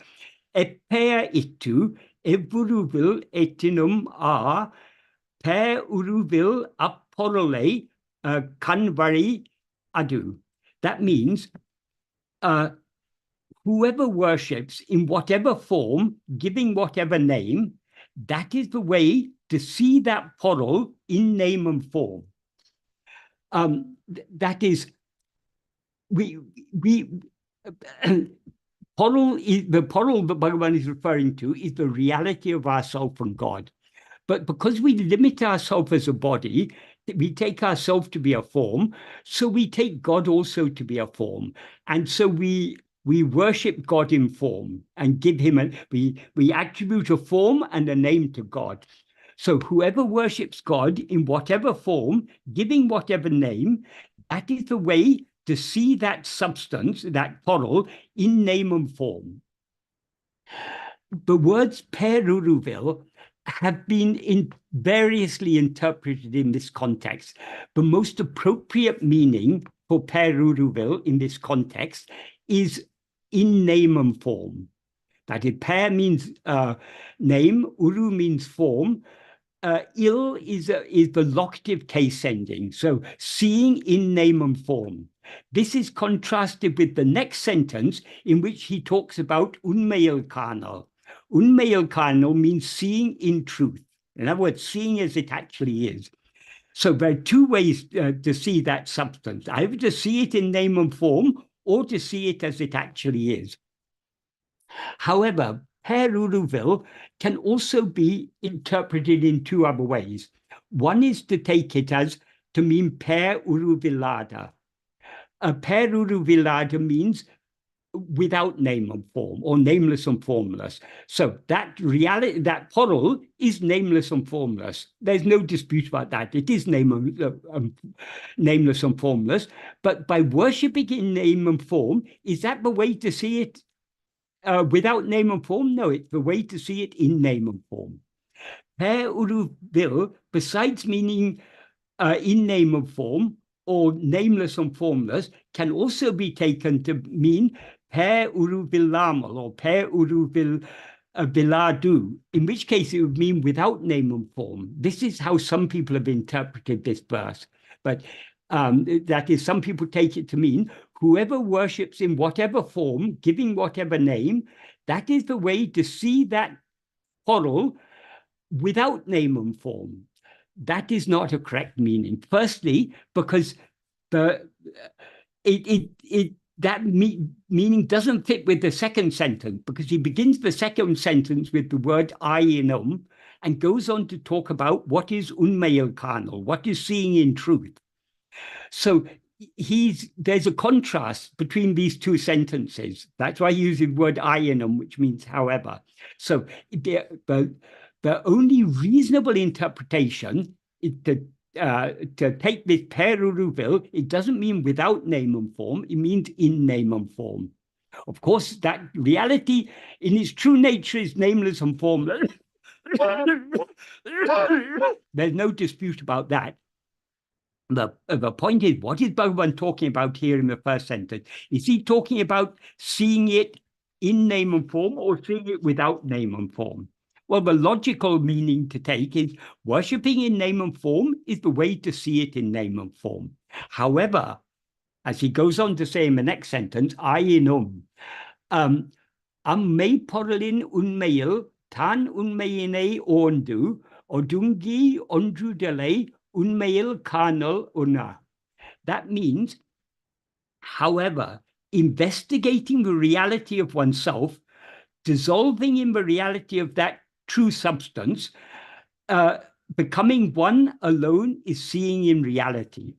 Epea itu evuruvil etinum a per uruvil aporole kanvari adu. That means whoever worships in whatever form, giving whatever name, that is the way to see that porol in name and form. That is, porol is the porol that Bhagavan is referring to is the reality of ourself and God. But because we limit ourselves as a body, we take ourselves to be a form, so we take God also to be a form. And so we worship God in form and give him we attribute a form and a name to God. So whoever worships God in whatever form, giving whatever name, That is the way to see that substance, that portal, in name and form. The words peruruvil have been variously interpreted in this context. The most appropriate meaning for peruruvil in this context is in name and form. That is, per means name, uru means form, il is the locative case ending. So seeing in name and form. This is contrasted with the next sentence in which he talks about unmeil karnal. Unmeil karnal means seeing in truth. In other words, seeing as it actually is. So there are two ways to see that substance, either to see it in name and form or to see it as it actually is. However, peruruvil can also be interpreted in two other ways. One is to take it as to mean peruruvilada. Peruruvilada means without name and form, or nameless and formless. So that reality, that portal is nameless and formless. There's no dispute about that. It is nameless and formless. But by worshipping in name and form, is that the way to see it without name and form? No, it's the way to see it in name and form. Peruruvil, besides meaning in name and form, or nameless and formless, can also be taken to mean peruruvilamal or peruruviladu, in which case it would mean without name and form. This is how some people have interpreted this verse. But that is, some people take it to mean whoever worships in whatever form, giving whatever name, that is the way to see that portal without name and form. That is not a correct meaning. Firstly, because meaning doesn't fit with the second sentence, because he begins the second sentence with the word I in and goes on to talk about what is unmeil karnal, what is seeing in truth. So there's a contrast between these two sentences. That's why he uses the word I in which means however. So the only reasonable interpretation is to take this peruruvil. It doesn't mean without name and form, it means in name and form. Of course, that reality in its true nature is nameless and formless. There's no dispute about that. The point is, what is Bhagavan talking about here in the first sentence? Is he talking about seeing it in name and form or seeing it without name and form? Well, the logical meaning to take is worshipping in name and form is the way to see it in name and form. However, as he goes on to say in the next sentence, I in me poralin unmeil, tan unmeine ondu, odungi ondrudele unmeil karnal una. That means, however, investigating the reality of oneself, dissolving in the reality of that true substance, becoming one alone is seeing in reality.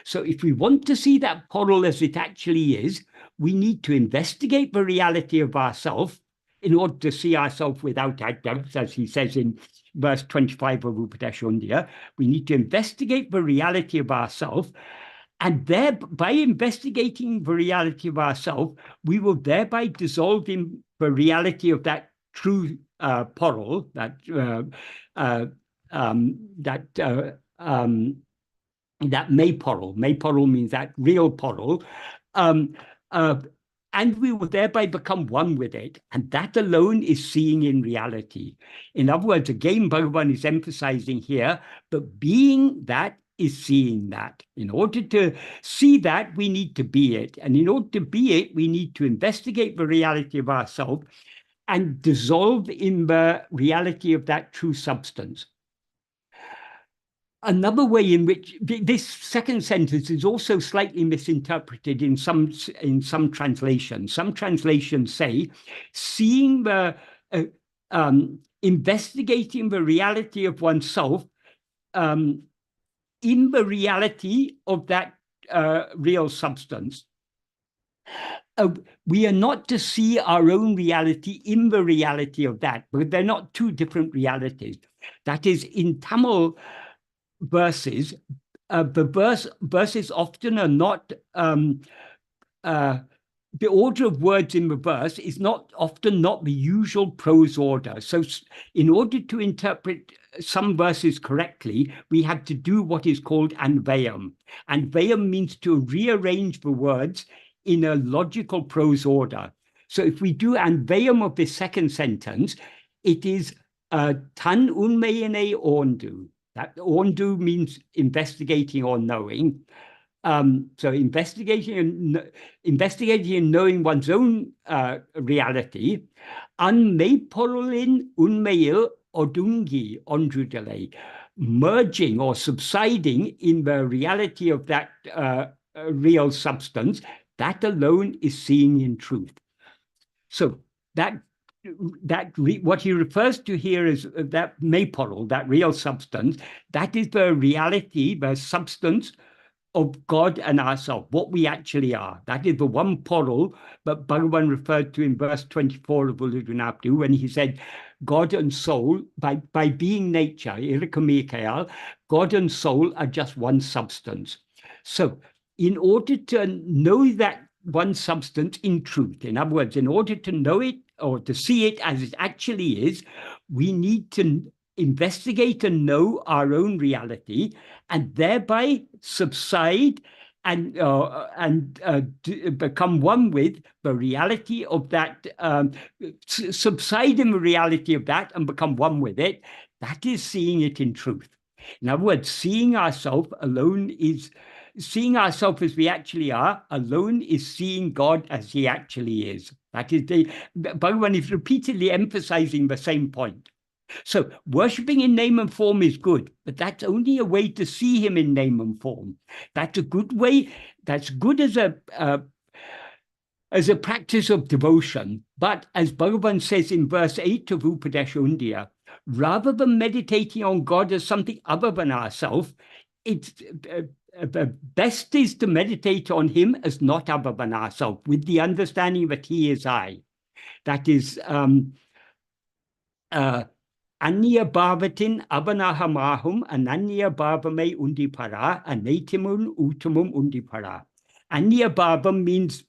So if we want to see that portal as it actually is, we need to investigate the reality of ourselves in order to see ourselves without adjuncts, as he says in verse 25 of Upadeshundya. We need to investigate the reality of ourselves, and by investigating the reality of ourselves, we will thereby dissolve in the reality of that true portal, that may portal. May portal means that real portal, and we will thereby become one with it, and that alone is seeing in reality. In other words, again, Bhagavan is emphasizing here that being that is seeing that. In order to see that, we need to be it, and in order to be it, we need to investigate the reality of ourselves and dissolve in the reality of that true substance. Another way in which this second sentence is also slightly misinterpreted in some translations. Some translations say, seeing the, investigating the reality of oneself in the reality of that real substance. We are not to see our own reality in the reality of that, but they're not two different realities. That is, in Tamil verses, the verses often are not the order of words in the verse is often not the usual prose order. So in order to interpret some verses correctly, we have to do what is called anvayam. Anvayam means to rearrange the words in a logical prose order. So if we do anvayam of the second sentence, it is tan unmayene ondu. That ondu means investigating or knowing. So investigating and knowing one's own reality. Anmeiporolin unmeil odungi ondrudale, merging or subsiding in the reality of that real substance. That alone is seeing in truth. So what he refers to here is that meiporol, that real substance. That is the reality, the substance of God and ourselves, what we actually are. That is the one portal that Bhagavan referred to in verse 24 of Uludunapdu when he said, God and soul, by being nature, God and soul are just one substance. So in order to know that one substance in truth, in other words, in order to know it or to see it as it actually is, we need to investigate and know our own reality, and thereby subside and become one with the reality of that, subside in the reality of that and become one with it. That is seeing it in truth. In other words, seeing ourselves alone is seeing ourselves as we actually are, alone is seeing God as he actually is. That is Bhagavan is repeatedly emphasizing the same point. So worshipping in name and form is good, but that's only a way to see him in name and form. That's a good way. That's good as a practice of devotion. But as Bhagavan says in verse 8 of Upadesha Undiyar, rather than meditating on God as something other than ourselves, it's best is to meditate on him as not other than ourselves, with the understanding that he is I. That is Anya bhavatin abanahamahum ananya bhavame undipara anatimun utamum undipara. Anya bhavam means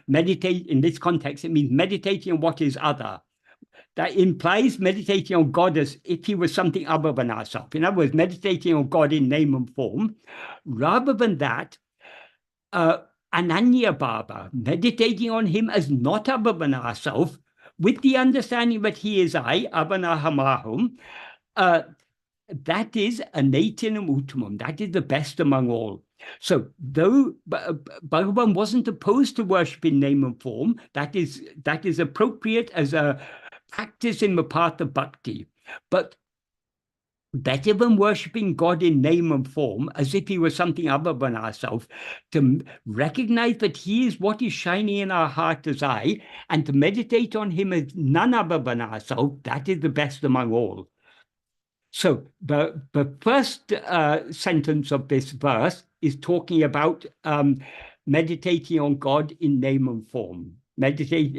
meditate, in this context, it means meditating on what is other. That implies meditating on God as if he was something other than ourselves. In other words, meditating on God in name and form. Rather than that, ananya bhava, meditating on him as not other than ourselves, with the understanding that he is I, abanahamahum, that is anatinam uttamam, that is the best among all. So though Bhagavan wasn't opposed to worship in name and form, that is appropriate as a practice in the path of bhakti. But better than worshipping God in name and form, as if he was something other than ourselves, to recognize that he is what is shining in our heart as I, and to meditate on him as none other than ourselves, that is the best among all. So the first sentence of this verse is talking about meditating on God in name and form. Meditate,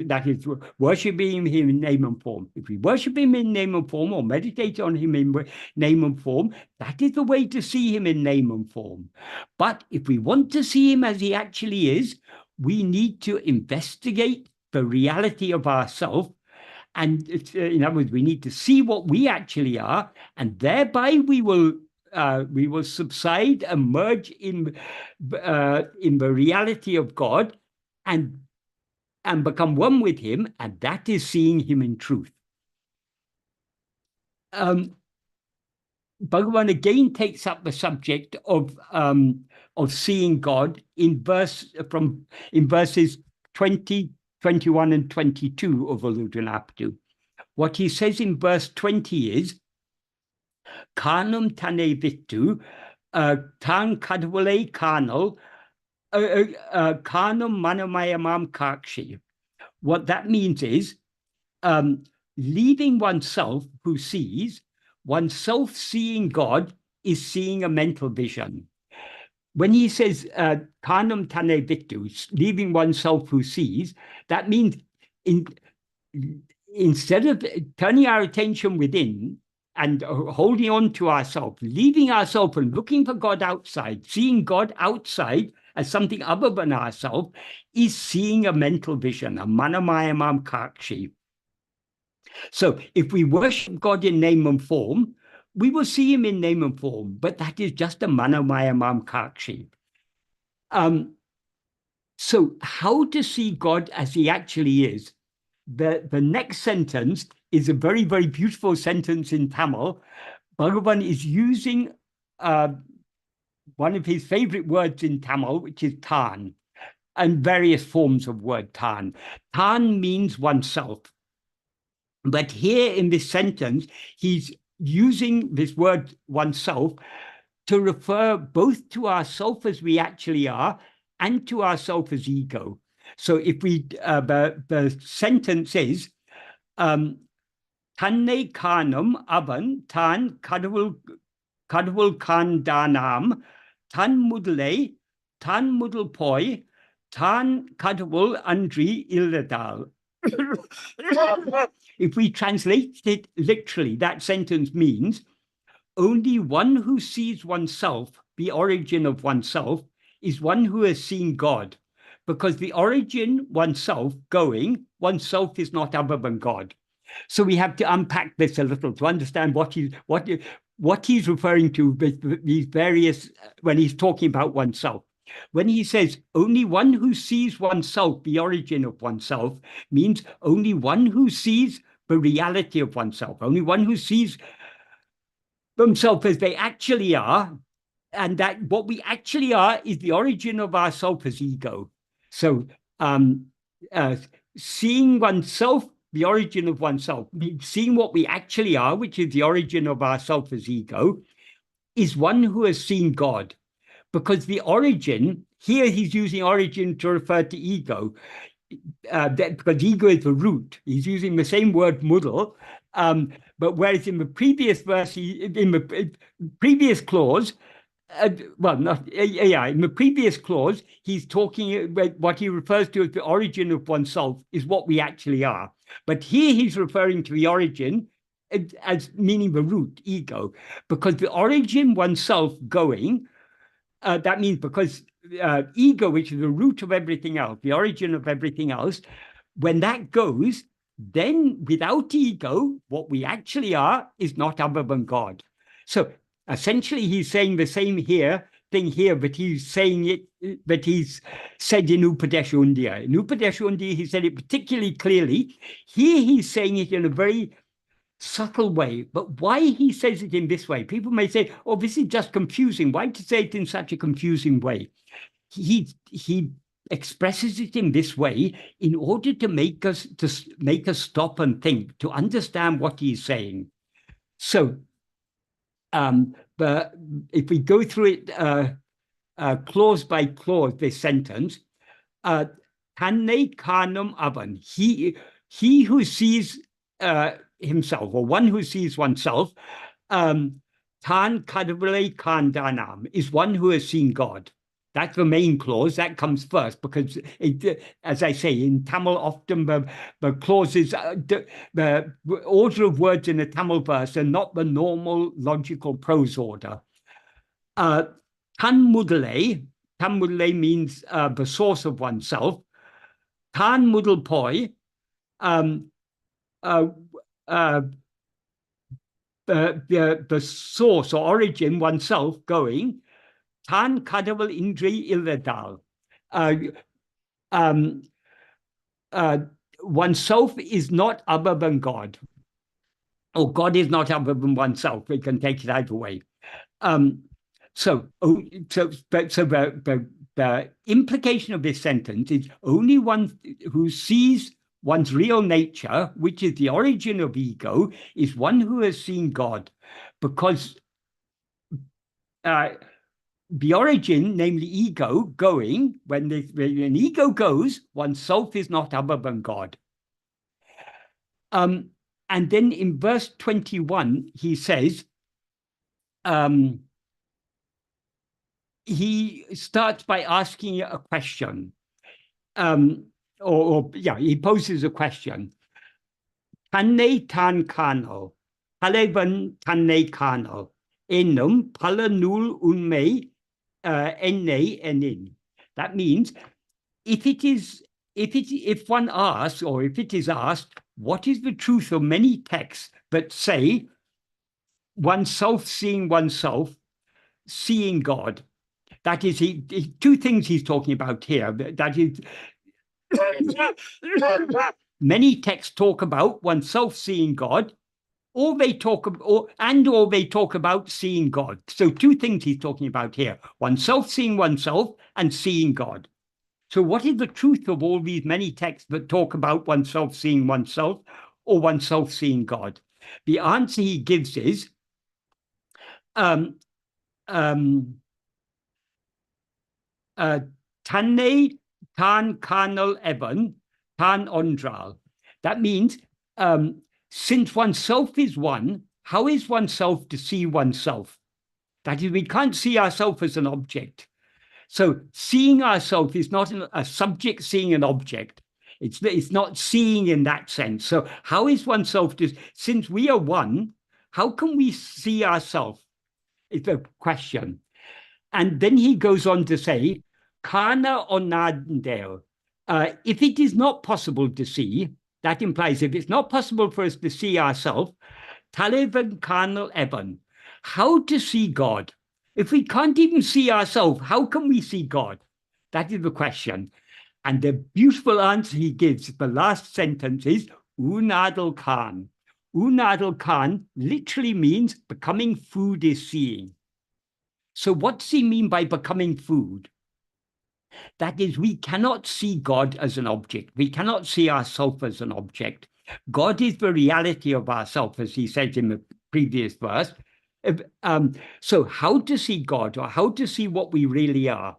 that is, worshipping him in name and form. If we worship him in name and form or meditate on him in name and form, that is the way to see him in name and form. But if we want to see him as he actually is, we need to investigate the reality of ourselves. And in other words, we need to see what we actually are, and thereby we will subside and merge in the reality of God, and become one with him, and that is seeing him in truth. Bhagavan again takes up the subject of seeing God in verses 20, 21, and 22 of Uludunapdu. What he says in verse 20 is, Kanum tane vittu, tang kadvale kanal, Kanam manamayamam kakshi. What that means is leaving oneself who sees, oneself seeing God is seeing a mental vision. When he says kanam tane vittu, leaving oneself who sees, that means instead of turning our attention within and holding on to ourselves, leaving ourselves and looking for God outside, seeing God outside as something other than ourselves, is seeing a mental vision, a manamayamam kakshi. So if we worship God in name and form, we will see him in name and form, but that is just a manamayamam kakshi. So how to see God as he actually is? The next sentence is a very, very beautiful sentence in Tamil. Bhagavan is using one of his favorite words in Tamil, which is tan, and various forms of word tan. Tan means oneself. But here in this sentence, he's using this word oneself to refer both to ourself as we actually are and to ourself as ego. So if we, the sentence is, Tanne kanam avan tan kadavul kandanam tan mudale tan mudal poi tan kadavul andri illadal. If we translate it literally, that sentence means only one who sees oneself, the origin of oneself, is one who has seen God. Because the origin, oneself, going, oneself is not other than God. So we have to unpack this a little to understand what he's referring to with these various, when he's talking about oneself. When he says only one who sees oneself, the origin of oneself, means only one who sees the reality of oneself, only one who sees themselves as they actually are, and that what we actually are is the origin of ourself as ego. So seeing oneself, the origin of oneself, seeing what we actually are, which is the origin of ourself as ego, is one who has seen God. Because the origin, here he's using origin to refer to ego, because ego is the root. He's using the same word mudal, but whereas in the previous verse, in the previous clause, in the previous clause, he's talking about what he refers to as the origin of oneself is what we actually are. But here he's referring to the origin as meaning the root, ego, because the origin, oneself, going, that means because ego, which is the root of everything else, the origin of everything else, when that goes, then without ego, what we actually are is not other than God. So essentially, he's saying the same thing here, but he's saying it, but he's said in Upadesh Undya. In Upadesh Undya, he said it particularly clearly. Here, he's saying it in a very subtle way. But why he says it in this way? People may say, oh, this is just confusing. Why to say it in such a confusing way? He expresses it in this way in order to make us stop and think, to understand what he's saying. So, but if we go through it clause by clause, this sentence, Tanne kanam avan, he who sees himself, or one who sees oneself, tan kadavale kandanam, is one who has seen God. That's the main clause. That comes first because, as I say, in Tamil, often the clauses, the order of words in a Tamil verse are not the normal logical prose order. Tan mudale means the source of oneself. Tan mudal poi, the source or origin, oneself, going. Tan kadaval indri illadal. Oneself is not other than God, or God is not other than oneself. We can take it either way. So the implication of this sentence is only one who sees one's real nature, which is the origin of ego, is one who has seen God, because the origin, namely ego, going, when an ego goes, oneself is not other than God. And then in verse 21, he says, he starts by asking a question. He poses a question. Tanne tan kano. Talevan tanne kanal. Enum pala nul unme enne enin. That means if one asks, or if it is asked, what is the truth of many texts that say oneself seeing oneself, seeing God? That is, two things he's talking about here. That is, many texts talk about oneself seeing God, or they talk about seeing God. So two things he's talking about here: oneself seeing oneself and seeing God. So what is the truth of all these many texts that talk about oneself seeing oneself or oneself seeing God? The answer he gives is tanne tan karnal evan tan ondral. That means since oneself is one, how is oneself to see oneself? That is, we can't see ourselves as an object. So seeing ourselves is not a subject seeing an object. It's not seeing in that sense. So how is oneself to, since we are one, how can we see ourselves? It's a question. And then he goes on to say, Kana onadel. If it is not possible to see, that implies if it's not possible for us to see ourselves, Talevan Karnal Evan, how to see God? If we can't even see ourselves, how can we see God? That is the question. And the beautiful answer he gives, the last sentence is Unadal Khan. Unadal Khan literally means becoming food is seeing. So what does he mean by becoming food? That is, we cannot see God as an object. We cannot see ourselves as an object. God is the reality of ourselves, as he said in the previous verse. So how to see God, or how to see what we really are?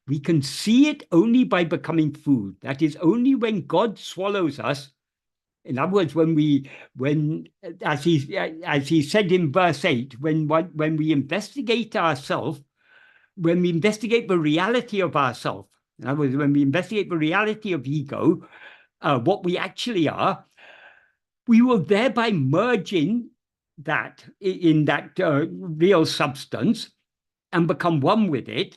We can see it only by becoming food. That is, only when God swallows us. In other words, as he said in verse 8, when we investigate ourselves, when we investigate the reality of ourselves, in other words, when we investigate the reality of ego, what we actually are, we will thereby merge in that real substance and become one with it.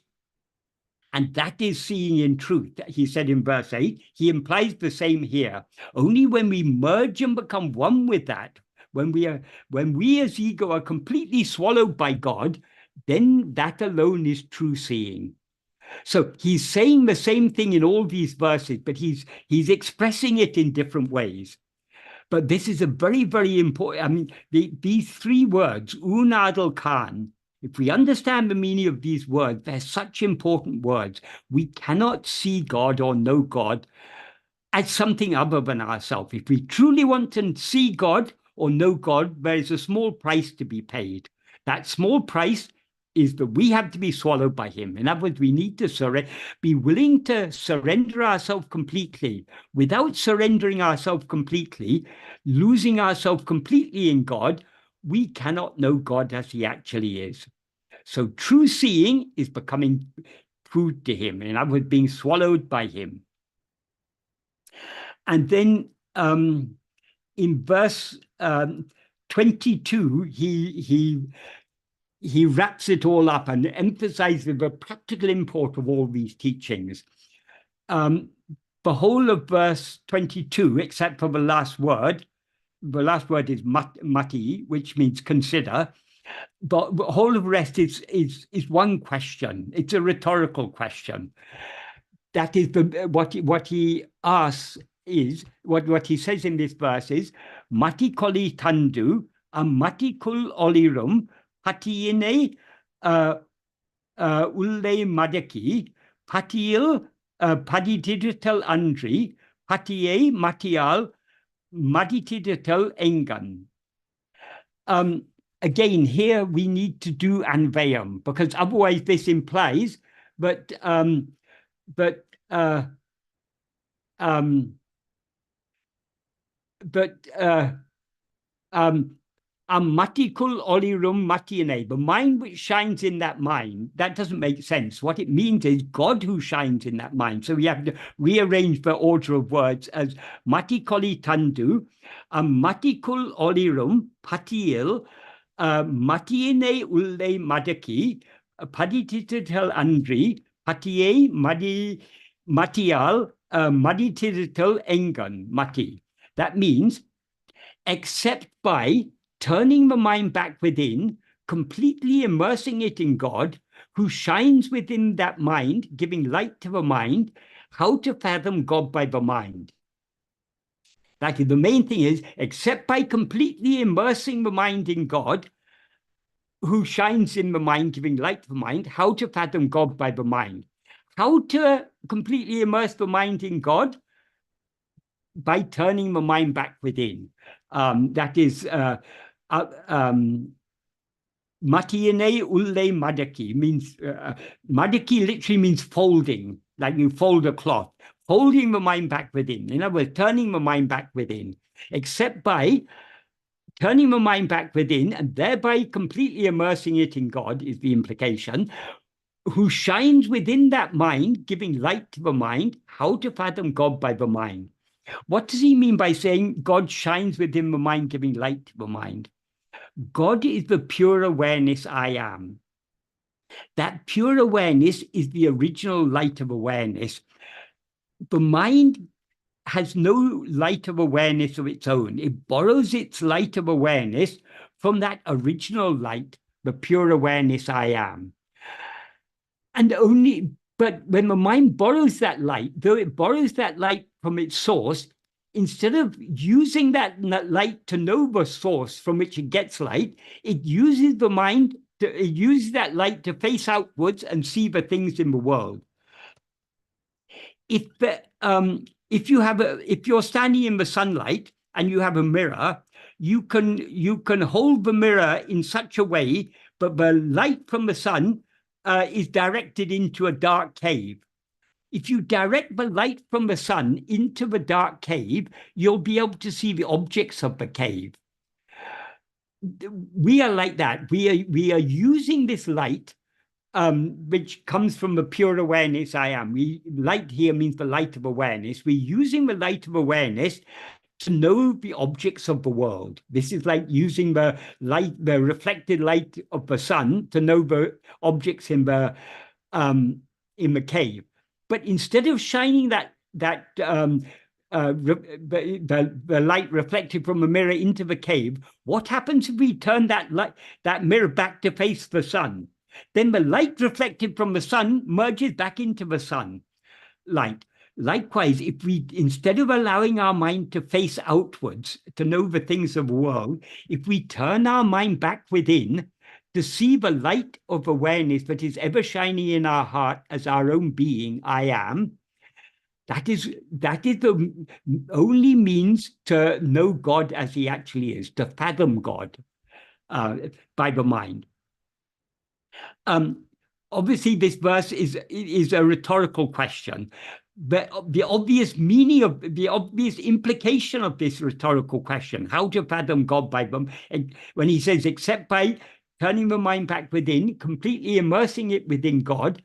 And that is seeing in truth. He said in verse 8, he implies the same here. Only when we merge and become one with that, when we as ego are completely swallowed by God, then that alone is true seeing. So he's saying the same thing in all these verses, but he's expressing it in different ways. But this is a very, very important, I mean, these three words, Unadal Khan, if we understand the meaning of these words, they're such important words. We cannot see God or know God as something other than ourselves. If we truly want to see God or know God, there is a small price to be paid. That small price is that we have to be swallowed by him. In other words, we need to be willing to surrender ourselves completely. Without surrendering ourselves completely, losing ourselves completely in God, we cannot know God as he actually is. So true seeing is becoming food to him. In other words, being swallowed by him. And then in verse 22, he wraps it all up and emphasizes the practical import of all these teachings. The whole of verse 22, except for the last word is mati, which means consider. But the whole of the rest is one question. It's a rhetorical question. That is what he asks is, what he says in this verse is, mati koli tandu, mati kul olirum, patiine ulle madaki, patil padidigital andri, patie matial maditidital engan. Again, here we need to do anvayam, because otherwise this implies that Matikul olirum matiane, the mind which shines in that mind. That doesn't make sense. What it means is God who shines in that mind. So we have to rearrange the order of words as matikoli tandu, matikul olirum patiil, matiene ulle madaki, paditital andri, patie matial, maditital engan, mati. That means except by turning the mind back within, completely immersing it in God, who shines within that mind, giving light to the mind, how to fathom God by the mind. That is, the main thing is, except by completely immersing the mind in God, who shines in the mind, giving light to the mind, how to fathom God by the mind. How to completely immerse the mind in God? By turning the mind back within. That is, Matiene ulle madaki means, madaki literally means folding, like you fold a cloth, folding the mind back within. In other words, turning the mind back within, except by turning the mind back within and thereby completely immersing it in God is the implication, who shines within that mind, giving light to the mind, how to fathom God by the mind. What does he mean by saying God shines within the mind, giving light to the mind? God is the pure awareness I am. That pure awareness is the original light of awareness. The mind has no light of awareness of its own. It borrows its light of awareness from that original light, the pure awareness I am. But when the mind borrows that light, though it borrows that light from its source, instead of using that light to know the source from which it gets light, it uses that light to face outwards and see the things in the world. If you're standing in the sunlight and you have a mirror, you can hold the mirror in such a way, but the light from the sun is directed into a dark cave. If you direct the light from the sun into the dark cave, you'll be able to see the objects of the cave. We are like that. We are using this light, which comes from the pure awareness I am. Light here means the light of awareness. We're using the light of awareness to know the objects of the world. This is like using the reflected light of the sun to know the objects in the cave. But instead of shining the light reflected from the mirror into the cave, what happens if we turn that mirror back to face the sun? Then the light reflected from the sun merges back into the sun light. Likewise, if we, instead of allowing our mind to face outwards to know the things of the world, if we turn our mind back within to see the light of awareness that is ever shining in our heart as our own being, I am, that is the only means to know God as he actually is, to fathom God by the mind. Obviously, this verse is a rhetorical question. But the obvious meaning of the obvious implication of this rhetorical question, how to fathom God by them, and when he says, except by turning the mind back within, completely immersing it within God,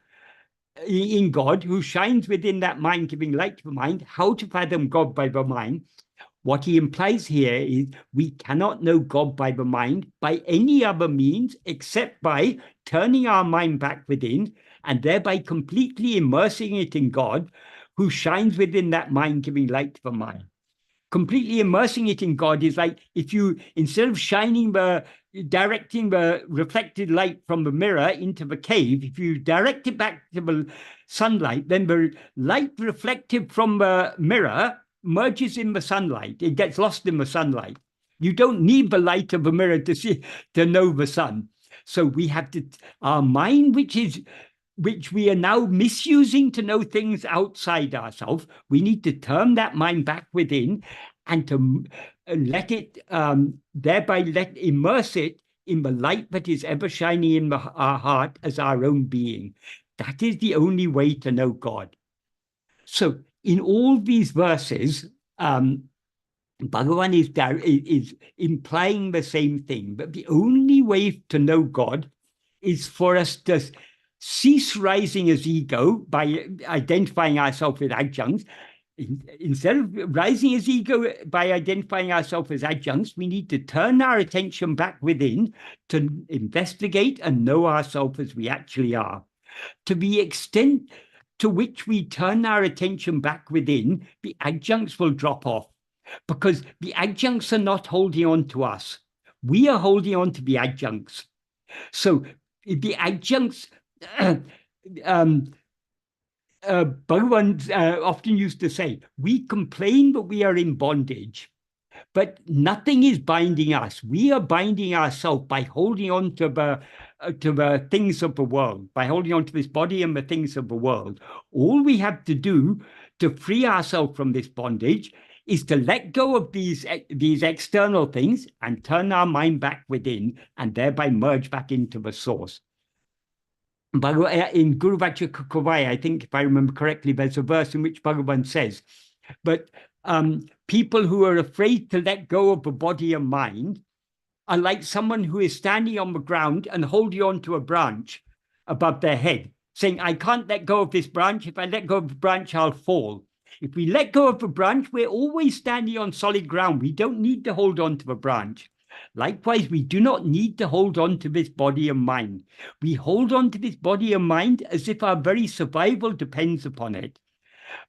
in God, who shines within that mind, giving light to the mind, how to fathom God by the mind. What he implies here is we cannot know God by the mind by any other means except by turning our mind back within and thereby completely immersing it in God, who shines within that mind, giving light to the mind. Completely immersing it in God is like if you, instead of directing the reflected light from the mirror into the cave, if you direct it back to the sunlight, then the light reflected from the mirror merges in the sunlight. It gets lost in the sunlight. You don't need the light of the mirror to know the sun. So we have our mind, which we are now misusing to know things outside ourselves, we need to turn that mind back within and to let it, thereby immerse it in the light that is ever shining in our heart as our own being. That is the only way to know God. So in all these verses, Bhagavan is implying the same thing, but the only way to know God is for us to cease rising as ego by identifying ourselves with adjuncts. Instead of rising as ego by identifying ourselves as adjuncts, we need to turn our attention back within to investigate and know ourselves as we actually are. To the extent to which we turn our attention back within, the adjuncts will drop off, because the adjuncts are not holding on to us. We are holding on to the adjuncts. So the adjuncts, Bhagavan often used to say, we complain that we are in bondage, but nothing is binding us. We are binding ourselves by holding on to the things of the world, by holding on to this body and the things of the world. All we have to do to free ourselves from this bondage is to let go of these external things and turn our mind back within, and thereby merge back into the source. In Guru Vajra Kukavaya, I think if I remember correctly, there's a verse in which Bhagavan says, but people who are afraid to let go of the body and mind are like someone who is standing on the ground and holding on to a branch above their head, saying, I can't let go of this branch. If I let go of the branch, I'll fall. If we let go of the branch, we're always standing on solid ground. We don't need to hold on to the branch. Likewise, we do not need to hold on to this body and mind. We hold on to this body and mind as if our very survival depends upon it.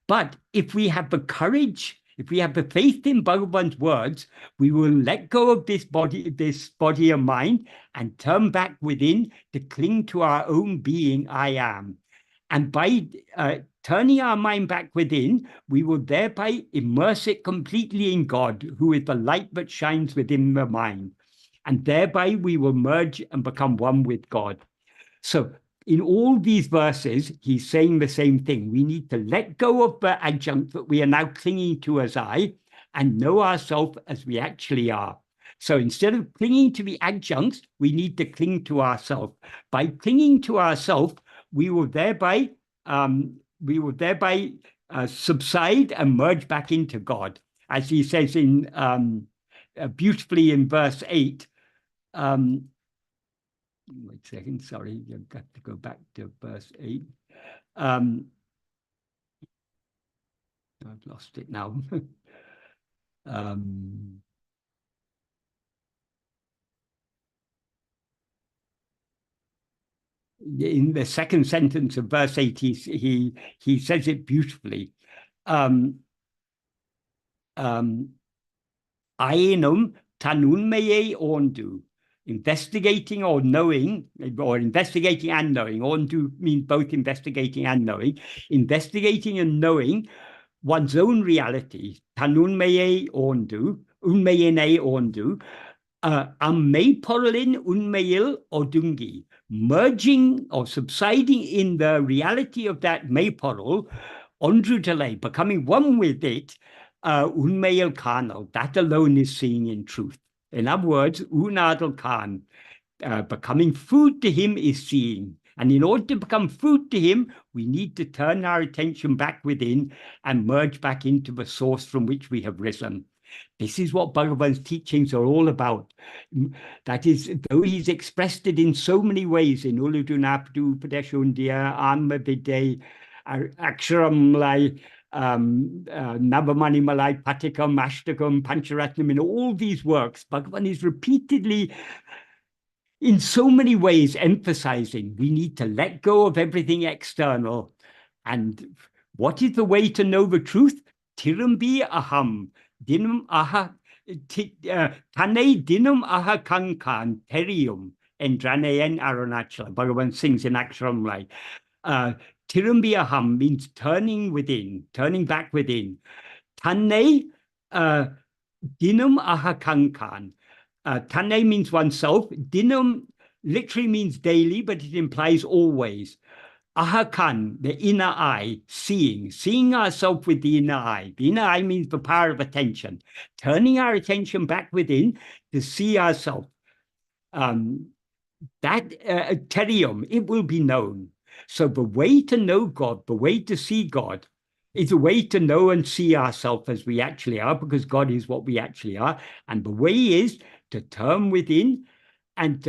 But if we have the courage, if we have the faith in Bhagavan's words, we will let go of this body and mind and turn back within to cling to our own being, I am. And by turning our mind back within, we will thereby immerse it completely in God, who is the light that shines within the mind. And thereby we will merge and become one with God. So in all these verses, he's saying the same thing. We need to let go of the adjunct that we are now clinging to as I, and know ourselves as we actually are. So instead of clinging to the adjuncts, we need to cling to ourselves. By clinging to ourselves, we will thereby subside and merge back into God, as he says in beautifully in verse 8. Wait a second, sorry, you've got to go back to verse 8. I've lost it now. In the second sentence of verse 8, he says it beautifully. Ainum tanunmeye ondu. Investigating or knowing, or investigating and knowing. Ondu means both investigating and knowing. Investigating and knowing one's own reality. Tanunmeye ondu, unmeyene ondu. Ammeporlin unmeyil odungi. Merging or subsiding in the reality of that mayporul, ondrutale, becoming one with it, unmeyil kanal, that alone is seeing in truth. In other words, unadal kan, becoming food to him is seeing. And in order to become food to him, we need to turn our attention back within and merge back into the source from which we have risen. This is what Bhagavan's teachings are all about. That is, though he's expressed it in so many ways, in Uludunapdu, Padeshundia, Anmavide, Aksharamlai, Navamani Malai, Patikam, Ashtakam, Pancharatnam, in all these works, Bhagavan is repeatedly, in so many ways, emphasizing we need to let go of everything external. And what is the way to know the truth? Tirambi aham. Dinum aha tane dinum aha kankan terium endranayen arunachala. Bhagavan sings in Aksharamlai. Tirumbi aham means turning within, turning back within. Tane dinum aha kankan. Tane means oneself. Dinum literally means daily, but it implies always. Ahakan, the inner eye, seeing ourselves with the inner eye. The inner eye means the power of attention, turning our attention back within to see ourselves. That terium, it will be known. So the way to know God, the way to see God, It's a way to know and see ourselves as we actually are, because God is what we actually are. And the way is to turn within and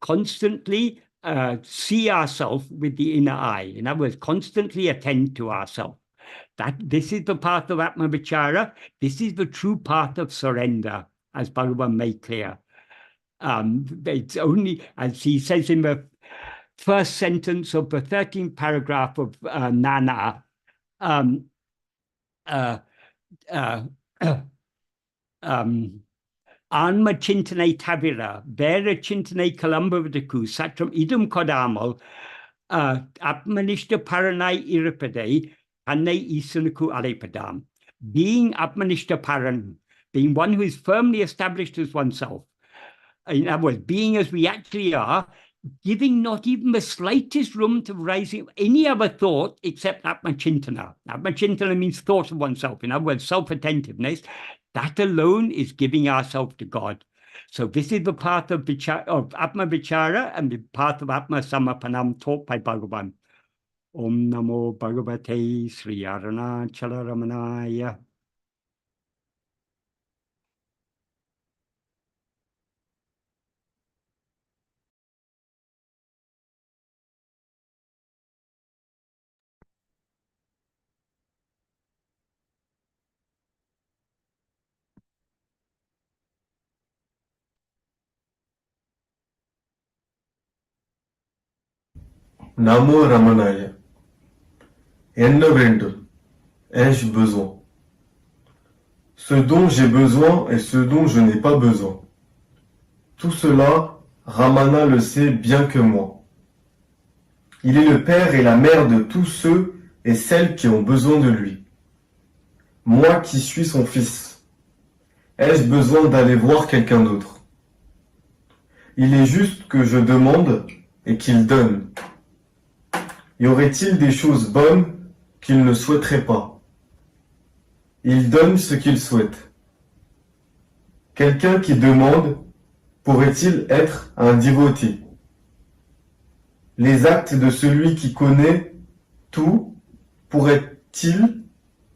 constantly see ourselves with the inner eye. In other words, constantly attend to ourselves. This is the path of Atma Vichara. This is the true path of surrender, as Bhagavan made clear. It's only, as he says in the first sentence of the 13th paragraph of Nana, Anma Chintane Tavira, Vera Chintane Kalambavadaku, Satram Idam Kodamal, Atmanishta Paranai Iripade, Anne Isunaku Alepadam. Being Atmanishta Paran, being one who is firmly established as oneself. In other words, being as we actually are, giving not even the slightest room to rising any other thought except Atmachintana. Atmachintana means thought of oneself. In other words, self-attentiveness. That alone is giving ourselves to God. So this is the path of Atma Vichara and the path of Atma Samapanam taught by Bhagavan. Om Namo Bhagavate Sri Arunachala Ramanaya. Namo Ramanaya. Enna வேண்டும்? Ai-je besoin? Ce dont j'ai besoin et ce dont je n'ai pas besoin. Tout cela, Ramana le sait bien que moi. Il est le père et la mère de tous ceux et celles qui ont besoin de lui. Moi qui suis son fils, ai-je besoin d'aller voir quelqu'un d'autre? Il est juste que je demande et qu'il donne. Y aurait-il des choses bonnes qu'il ne souhaiterait pas? Il donne ce qu'il souhaite. Quelqu'un qui demande pourrait-il être un devotee? Les actes de celui qui connaît tout pourraient-ils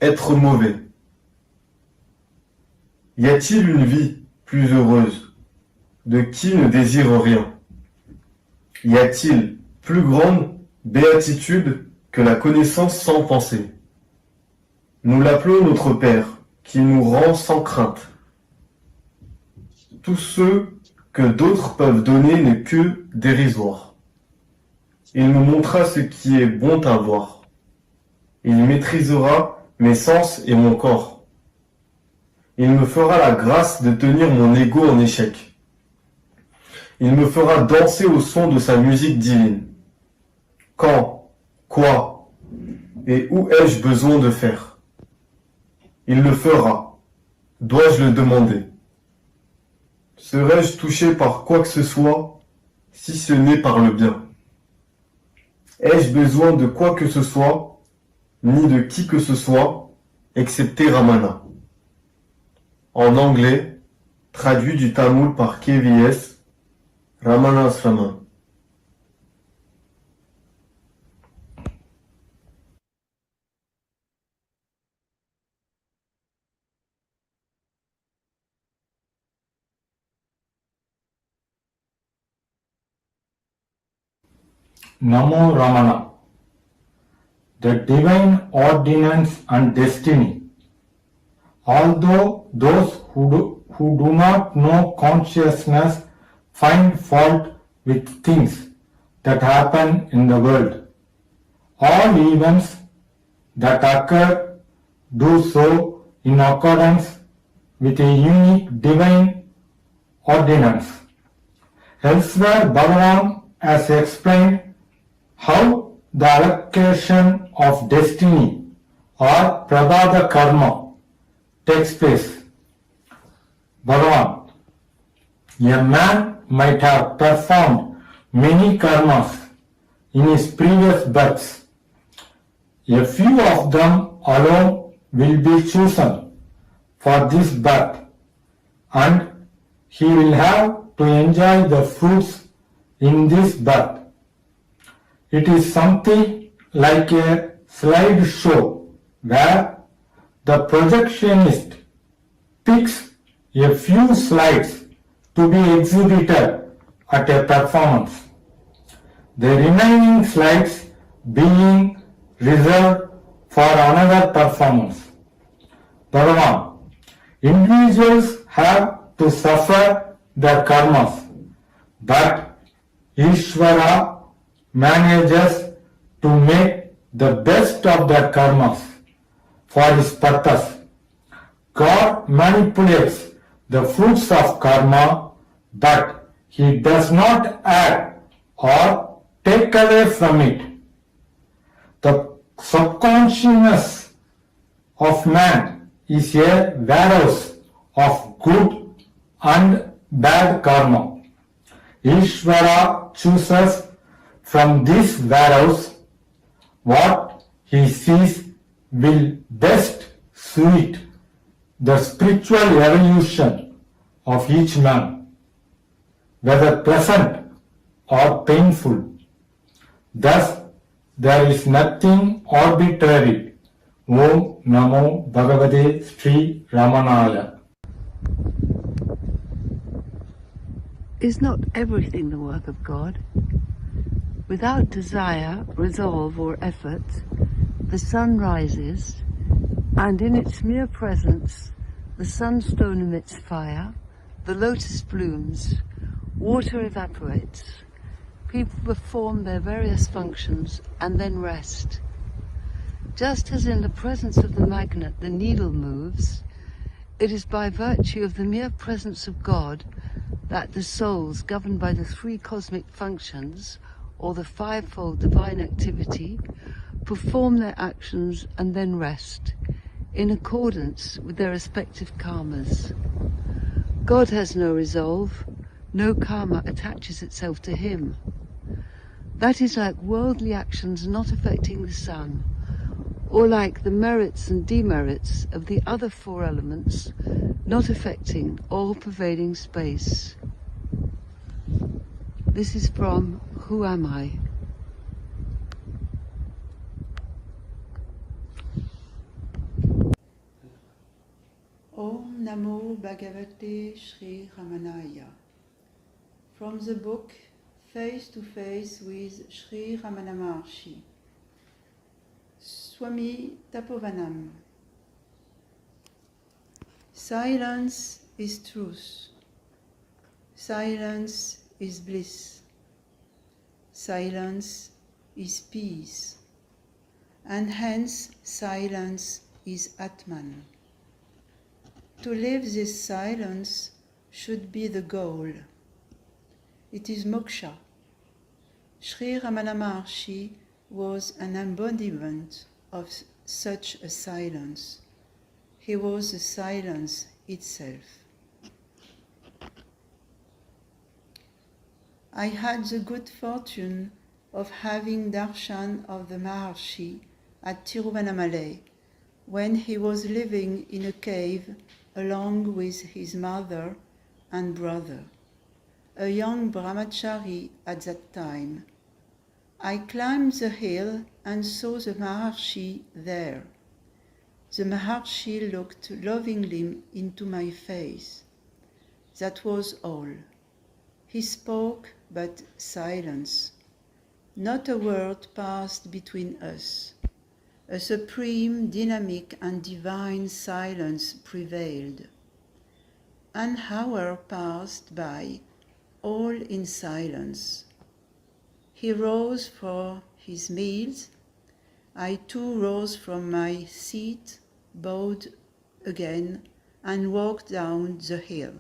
être mauvais? Y a-t-il une vie plus heureuse de qui ne désire rien? Y a-t-il plus grande béatitude que la connaissance sans pensée? Nous l'appelons notre Père, qui nous rend sans crainte. Tout ce que d'autres peuvent donner n'est que dérisoire. Il nous montrera ce qui est bon à voir. Il maîtrisera mes sens et mon corps. Il me fera la grâce de tenir mon ego en échec. Il me fera danser au son de sa musique divine. Quand, quoi et où ai-je besoin de faire? Il le fera. Dois-je le demander? Serais-je touché par quoi que ce soit, si ce n'est par le bien? Ai-je besoin de quoi que ce soit, ni de qui que ce soit, excepté Ramana? En anglais, traduit du tamoul par P.M EST, Ramana's Raman. Namo Ramana. The divine ordinance and destiny. Although those who do not know consciousness find fault with things that happen in the world, all events that occur do so in accordance with a unique divine ordinance. Elsewhere, Bhagavan has explained how the allocation of destiny or prabhada karma takes place. Bhagavan, a man might have performed many karmas in his previous births. A few of them alone will be chosen for this birth, and he will have to enjoy the fruits in this birth. It is something like a slideshow where the projectionist picks a few slides to be exhibited at a performance, the remaining slides being reserved for another performance. Bhagavan, individuals have to suffer their karmas, but Ishvara manages to make the best of their karmas for his purpose. God manipulates the fruits of karma, but he does not add or take away from it. The subconsciousness of man is a warehouse of good and bad karma. Ishvara chooses from this warehouse what he sees will best suit the spiritual evolution of each man, whether pleasant or painful. Thus, there is nothing arbitrary. Om Namo Bhagavate Sri Ramanaya. Is not everything the work of God? Without desire, resolve, or effort, the sun rises, and in its mere presence, the sunstone emits fire, the lotus blooms, water evaporates, people perform their various functions and then rest. Just as in the presence of the magnet the needle moves, it is by virtue of the mere presence of God that the souls governed by the three cosmic functions, or the fivefold divine activity, perform their actions and then rest, in accordance with their respective karmas. God has no resolve, no karma attaches itself to him. That is like worldly actions not affecting the sun, or like the merits and demerits of the other four elements not affecting all-pervading space. This is from Who Am I? Om Namo Bhagavate Sri Ramanaya. From the book Face to Face with Sri Ramana Maharshi. Swami Tapovanam. Silence is truth. Silence is bliss. Silence is peace. And hence silence is Atman. To live this silence should be the goal. It is moksha. Sri Ramana Maharshi was an embodiment of such a silence. He was the silence itself. I had the good fortune of having darshan of the Maharshi at Tiruvannamalai when he was living in a cave along with his mother and brother, a young brahmachari at that time. I climbed the hill and saw the Maharshi there. The Maharshi looked lovingly into my face. That was all. He spoke, but silence. Not a word passed between us. A supreme, dynamic, and divine silence prevailed. An hour passed by, all in silence. He rose for his meals. I too rose from my seat, bowed again, and walked down the hill.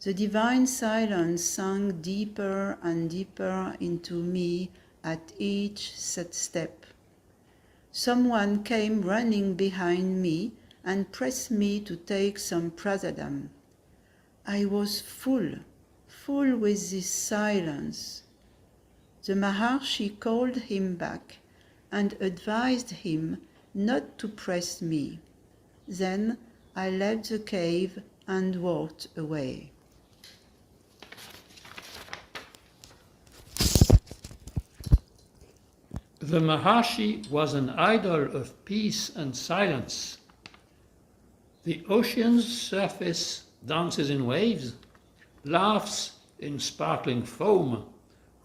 The divine silence sank deeper and deeper into me at each step. Someone came running behind me and pressed me to take some prasadam. I was full with this silence. The Maharshi called him back and advised him not to press me. Then I left the cave and walked away. The Maharshi was an idol of peace and silence. The ocean's surface dances in waves, laughs in sparkling foam,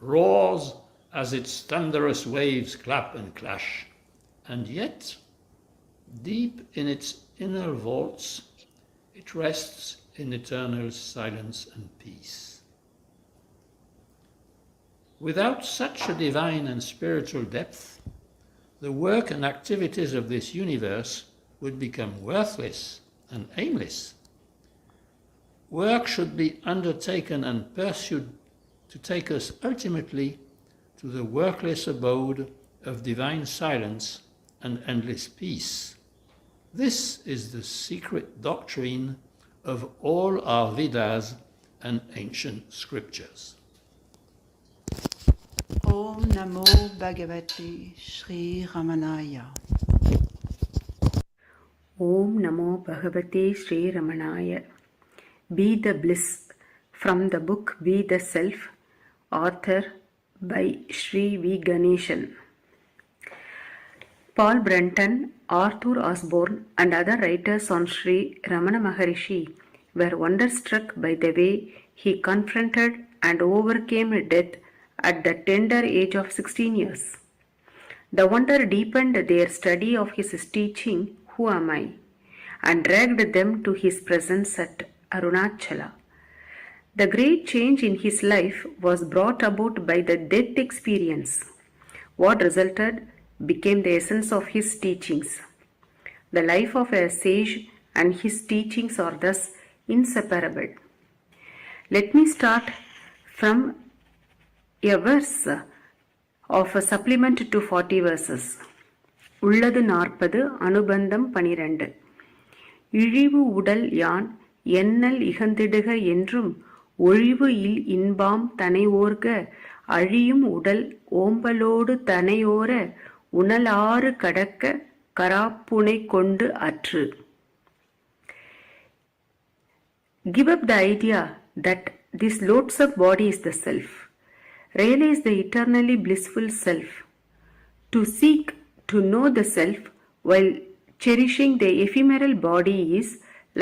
roars as its thunderous waves clap and clash. And yet, deep in its inner vaults, it rests in eternal silence and peace. Without such a divine and spiritual depth, the work and activities of this universe would become worthless and aimless. Work should be undertaken and pursued to take us ultimately to the workless abode of divine silence and endless peace. This is the secret doctrine of all our Vedas and ancient scriptures. Om Namo Bhagavate Sri Ramanaya. Om Namo Bhagavate Sri Ramanaya. Be the Bliss, from the book Be the Self, author by Sri V. Ganeshan. Paul Brunton, Arthur Osborne, and other writers on Sri Ramana Maharshi were wonderstruck by the way he confronted and overcame death at the tender age of 16 years. The wonder deepened their study of his teaching, Who Am I?, and dragged them to his presence at Arunachala. The great change in his life was brought about by the death experience. What resulted became the essence of his teachings. The life of a sage and his teachings are thus inseparable. Let me start from a verse of a supplement to 40 verses. உள்ளது 40 அனுபந்தம் 12. இழிவு உடல் யான் எண்ணல் இகந்திடுக என்றும் ஒழிவு இல் இன்பாம் தனையோர்க அழியும் உடல் ஓம்பலோடு தனையோர உணலாறு கடக்க கராப்புனை கொண்டு அற்று. Give up the idea that this loathsome body is the self. Realize the eternally blissful self. To seek to know the self while cherishing the ephemeral body is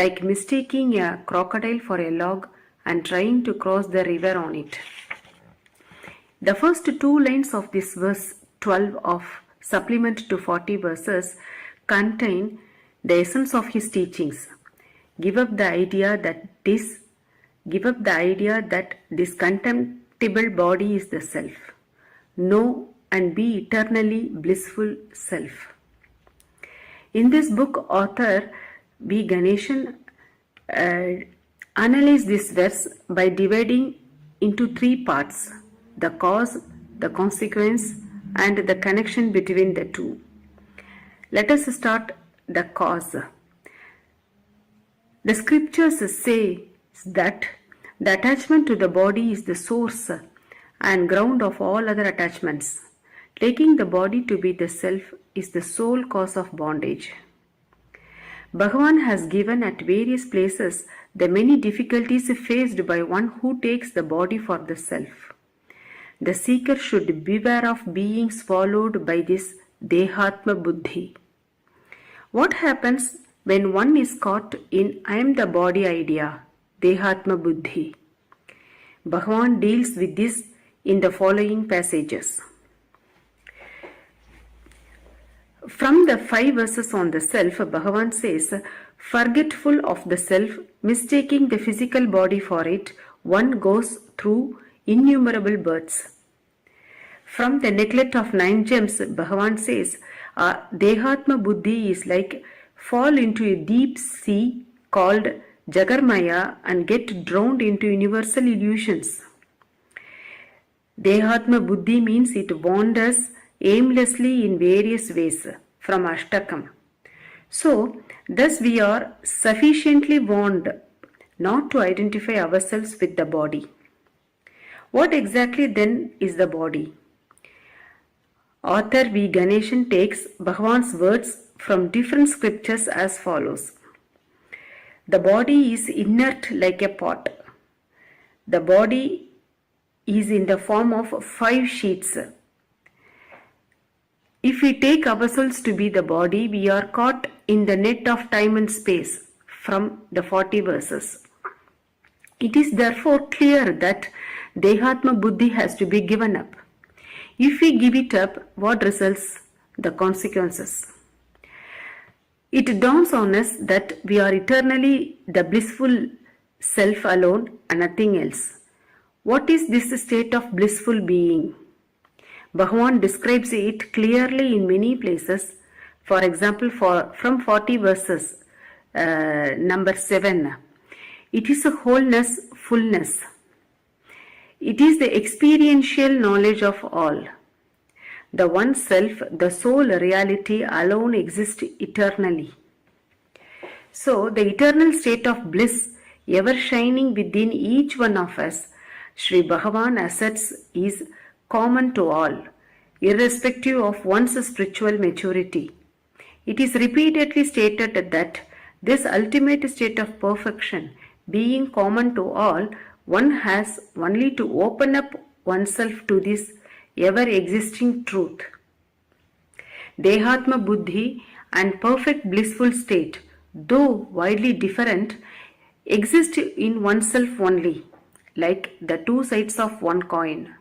like mistaking a crocodile for a log and trying to cross the river on it. The first two lines of this verse 12 of supplement to 40 verses contain the essence of his teachings. Give up the idea that this contemptible body is the self. Know and be eternally blissful self. In this book, author B. Ganeshan analyzed this verse by dividing into three parts: the cause, the consequence, and the connection between the two. Let us start the cause. The scriptures say that the attachment to the body is the source and ground of all other attachments. Taking the body to be the self is the sole cause of bondage. Bhagavan has given at various places the many difficulties faced by one who takes the body for the self. The seeker should beware of being swallowed by this Dehatma Buddhi. What happens when one is caught in I am the body idea, Dehatma Buddhi? Bhagavan deals with this in the following passages. From the 5 verses on the self, Bhagavan says, forgetful of the self, mistaking the physical body for it, one goes through innumerable births. From the neglect of 9 gems, Bhagavan says, Dehatma Buddhi is like fall into a deep sea called Jagarmaya and get drowned into universal illusions. Dehatma Buddhi means it wanders aimlessly in various ways from Ashtakam. So, thus we are sufficiently warned not to identify ourselves with the body. What exactly then is the body? Author V. Ganeshan takes Bhagavan's words from different scriptures as follows. The body is inert like a pot. The body is in the form of 5 sheets. If we take ourselves to be the body, we are caught in the net of time and space from the 40 verses. It is therefore clear that Dehatma Buddhi has to be given up. If we give it up, what results? The consequences. It dawns on us that we are eternally the blissful self alone and nothing else. What is this state of blissful being? Bhagavan describes it clearly in many places. For example, from 40 verses, number 7, it is a wholeness, fullness. It is the experiential knowledge of all. The one self, the sole reality alone exists eternally. So, the eternal state of bliss ever shining within each one of us, Sri Bhagavan asserts, is common to all, irrespective of one's spiritual maturity. It is repeatedly stated that this ultimate state of perfection, being common to all, one has only to open up oneself to this ever-existing truth. Dehatma Buddhi and perfect blissful state, though widely different, exist in oneself only, like the two sides of one coin.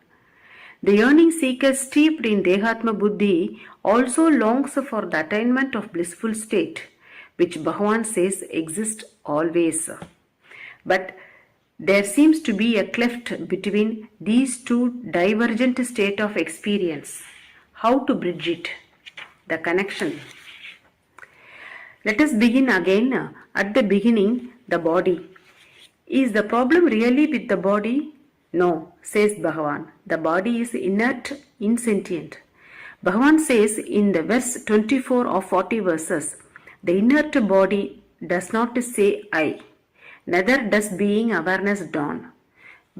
The yearning seeker steeped in Dehatma Buddhi also longs for the attainment of blissful state, which Bhagavan says exists always. But there seems to be a cleft between these two divergent states of experience. How to bridge it? The connection. Let us begin again at the beginning, the body. Is the problem really with the body? No, says Bhagavan. The body is inert, insentient. Bhagavan says in the verse 24 of 40 verses, the inert body does not say I, neither does being awareness dawn.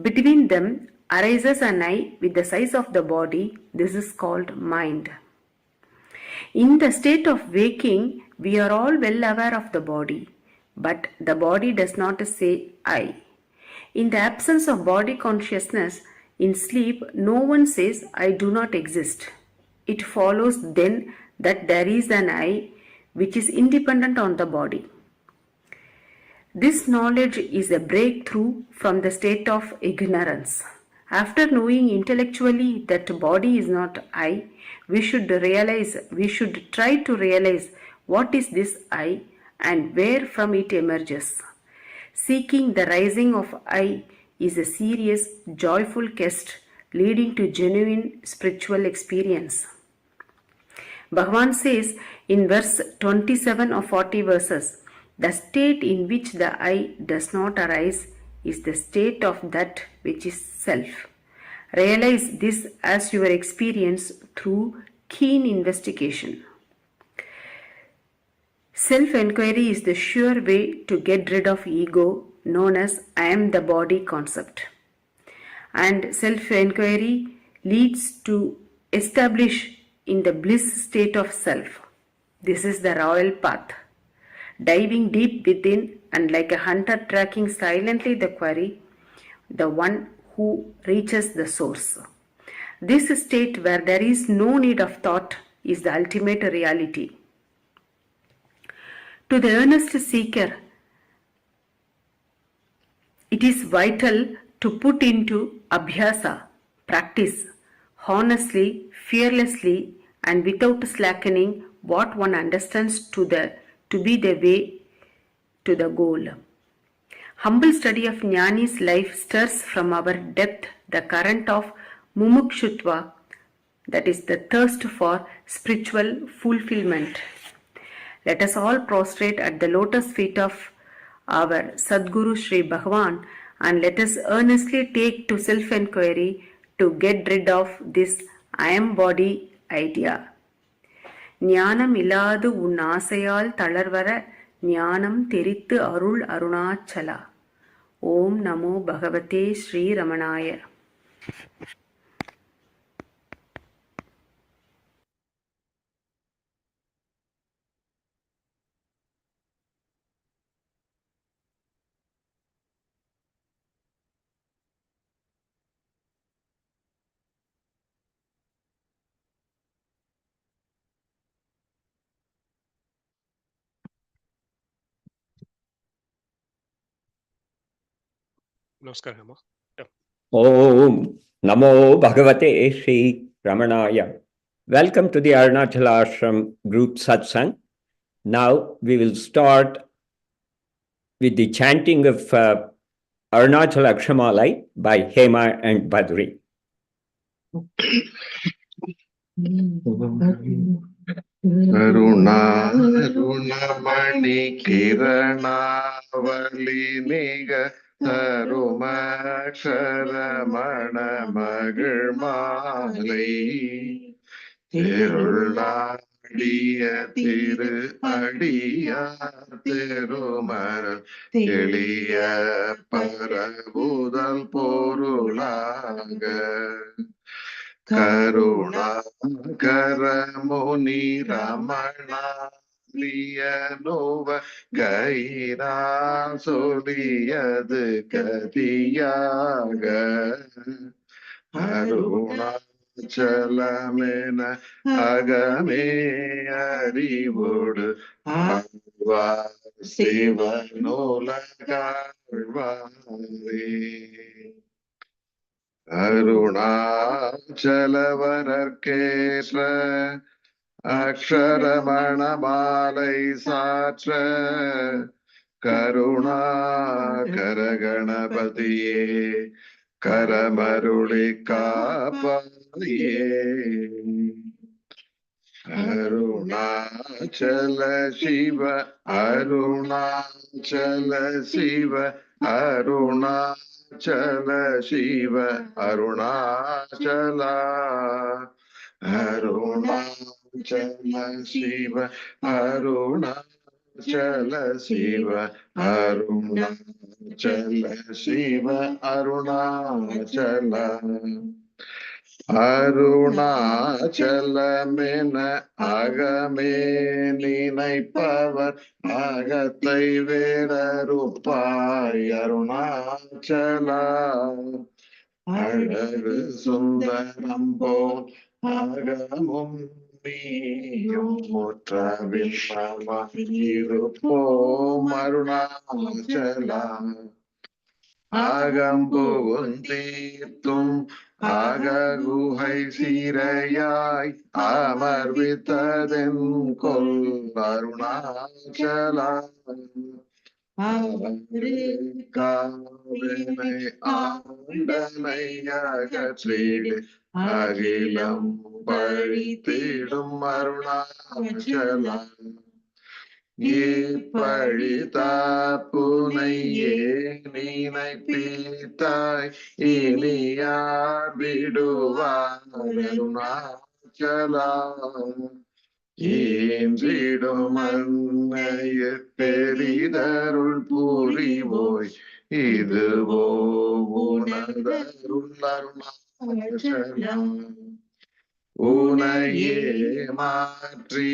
Between them arises an I with the size of the body. This is called mind. In the state of waking, we are all well aware of the body, but the body does not say I. In the absence of body consciousness, in sleep, no one says, I do not exist. It follows then that there is an I which is independent on the body. This knowledge is a breakthrough from the state of ignorance. After knowing intellectually that body is not I, we should try to realize what is this I and where from it emerges. Seeking the rising of I is a serious, joyful quest leading to genuine spiritual experience. Bhagavan says in verse 27 of 40 verses, the state in which the I does not arise is the state of that which is self. Realize this as your experience through keen investigation. Self-enquiry is the sure way to get rid of ego, known as I am the body concept. And self-enquiry leads to establish in the bliss state of self. This is the royal path. Diving deep within and like a hunter tracking silently the quarry, the one who reaches the source. This state where there is no need of thought is the ultimate reality. To the earnest seeker, it is vital to put into abhyasa, practice, honestly, fearlessly, and without slackening what one understands to be the way to the goal. Humble study of Jnani's life stirs from our depth the current of mumukshutva, that is the thirst for spiritual fulfillment. Let us all prostrate at the lotus feet of our Sadguru Sri Bhagavan and let us earnestly take to self-enquiry to get rid of this I am body idea. ஞானம் இல்லாது உன் ஆசையால் தளர்வர ஞானம் தெரித்து அருள் அருணாச்சலா. ஓம் நமோ பகவதே Sri ரமணாய. Namaskar, Rama. Yeah. Om Namo Bhagavate Sri Ramanaya. Welcome to the Arunachala Ashram group Satsang. Now we will start with the chanting of Arunachala Akshamalai by Hema and Badri. Arunamani Kiranavali Niga Tarumaksharamana Magarmali Tiruladiya Tiru Adiya Tirumar Tiliya Parabudal Porulaga Karuna Karamuni Ramana Liyanova Gaira Soliyadu Kadiyaga Aruna Chalamena Agame Arivodu Ava Siva Nola Karvari அருணாச்சலவரர்க்கேற்ற Aksharamanamalai சாற்ற கருணாகரகணபதியே கரமருளி காப்பாயே Arunachal சிவ அருணாச்சல சிவ அருணாச்சல சிவ அருணாச்சல அருணாச்சல சிவ அருணாச்சல சிவ அருணாச்சல சிவ அருணாச்சல அருணாச்சலமென அகமே நினைப்பவர் அகத்தை வேறறுப்பாய் அருணாச்சலா அழகு சுந்தரம் போல் அகமும் நீயும் முற்றவில்லையிருப்போம் அருணாச்சலா அகம்புகுந்தீர்த்தும் அககுகை சீரையாய் அமர்வித்ததென் கொல் அருணாச்சலா காவினை ஆண்டனை அகற்றீடு அகிலம் பழித்திடும் அருணாச்சலா இப்பழிதாப்புனையே நினைப்பீத்தாய் இனியார் விடுவார் அருணாச்சலா ஈன்றிடும் அன்னையர் பெரிதருள் புரிவோய் இதுவோ உனதருள் அருணாச்சலா உனையே மாற்றி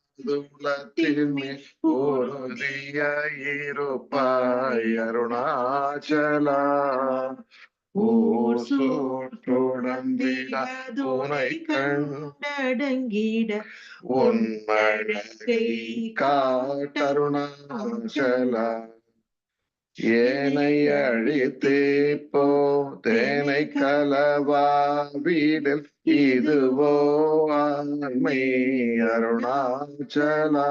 ஓணதுலத்தில் மேல் பொருதிய இருப்பாய் அருணாச்சலா ஊர் சோற்றுடம்பிட துணை கண்டடங்கிட உன்மழகை காட்டருணாச்சலா ஏனை அழித்தே போ தேனை கலவா வீடில் இதுவோ ஆண்மை அருணாச்சலா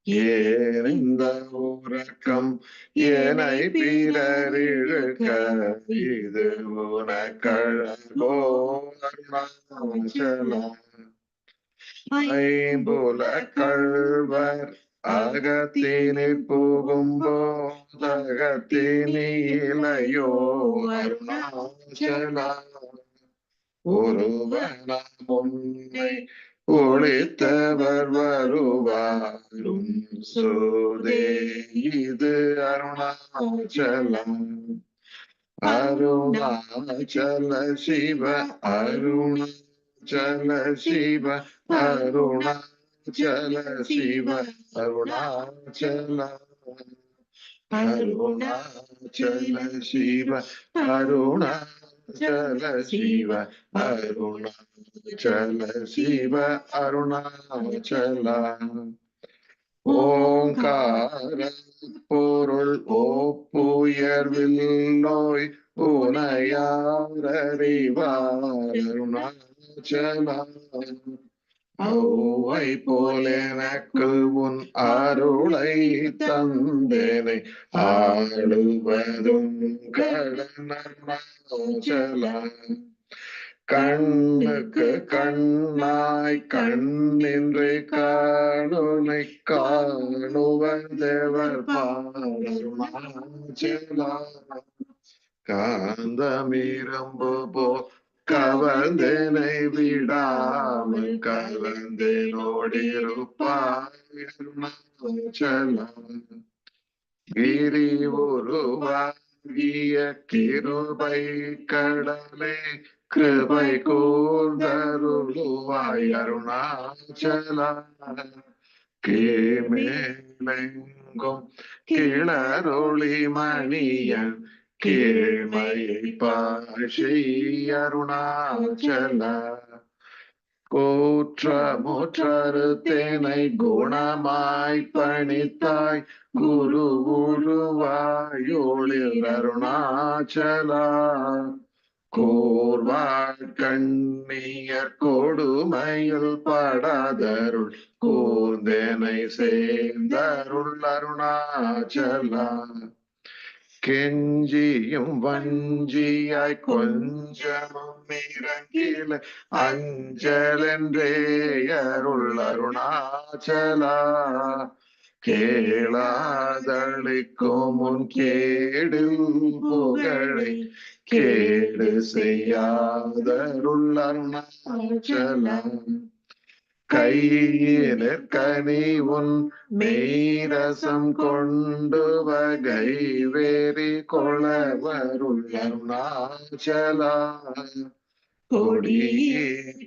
ஏனிந்த உறக்கம் ஏனை பிறரிழுக்க இது உனக்கழகோ அருணாச்சலா ஐம்புல கள்வர் அகத்தினில் புகும்போதகத்தினிலையோ அருணாச்சலா ஒருவன முன்னை ஒளித்தவர் வருவாரும் சோதே இது அருணாச்சலம் அருணாச்சல சிவ அருணாச்சல சிவ அருணாச்சல சிவ அருணாச்சல அருணாச்சல சிவ அருணாச்சல சிவ அருணாச்சல சிவ அருணாச்சல ஓங்கார பொருள் ஓப்புயர்வில் நோய் உனையாரறிவார் அருணாச்சலா. ஔவை போல் எனக்கு உன் அருளை தந்தேனை ஆளுவதும் கடனருணாச்சலா. கண்ணுக்கு கண்ணாய் கண்ணின்றி காணுனை காணுவந்தேவர் பாருணாச்சலா. காந்தமிரம்பு போ கவர்ந்தேனை விடாமல் கலந்தேனோடிருப்பாய் அருணாச்சலா. கிரி உருவாகிய கிருபை கடலே கிருபை கூர்ந்தருளுவாய் அருணாச்சலா. கீழ்மேலெங்கும் கிளரொளி மணியன் கீழ்மையை பாஷை அருணாச்சலா. கூற்றமுற்றறுத்தேனை குணமாய் பணித்தாய் குரு உருவாயோளிர் அருணாச்சலா. கூர்வாள் கண்ணியர் கொடுமையில் படாதருள் கூர்ந்தேனை சேர்ந்தருள் அருணாச்சலா. கெஞ்சியும் வஞ்சியாய் கொஞ்சமும் இறங்கில அஞ்சலென்றே அருள் அருணாச்சலா. கேளாதளிக்கும் முன் கேடில் புகழை கேடு செய்யாதருள் அருணாச்சலா. கையினிற் கனி உன் மெய்ரசம் கொண்டு வகை வேறி கொளவருள் அருணாச்சலா. கொடியீட்டடியேரை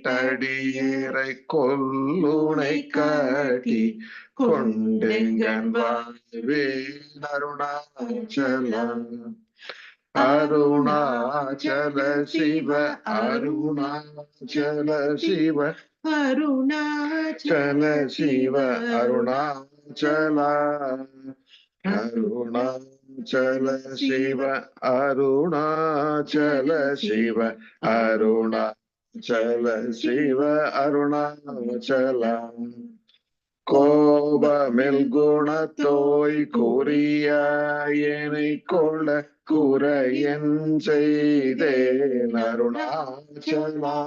கொல்லுனை காட்டி கொண்டெங்கன் வாழ்வேன் அருணாச்சலா. அருணாச்சல சிவ அருணாச்சல சிவ அருணாச்சல சிவ அருணாச்சலா. அருணாச்சல சிவ அருணாச்சல சிவ அருணாச்சல சிவ அருணாச்சலா. கோபமில் குணத்தோய் குறியாயனை கொள்ள குறையன் செய்தேன் அருணாச்சலா.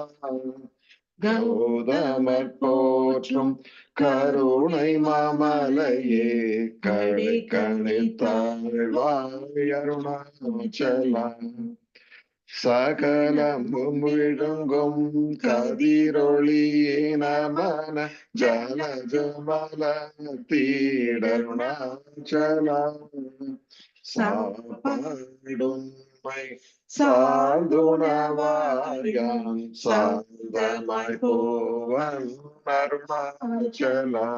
கௌதமர் போற்றும் கருணை மாமலையே கடை கணித்தாழ்வாய் அருணாச்சலா. சகலமும் விழுங்கும் கதிரொளியின மன ஜல ஜமல தீடருணாச்சலா. சாப்பாடுமை சார்ந்துணவாயான் சார்ந்தமாய் போவன் அருணாச்சலா.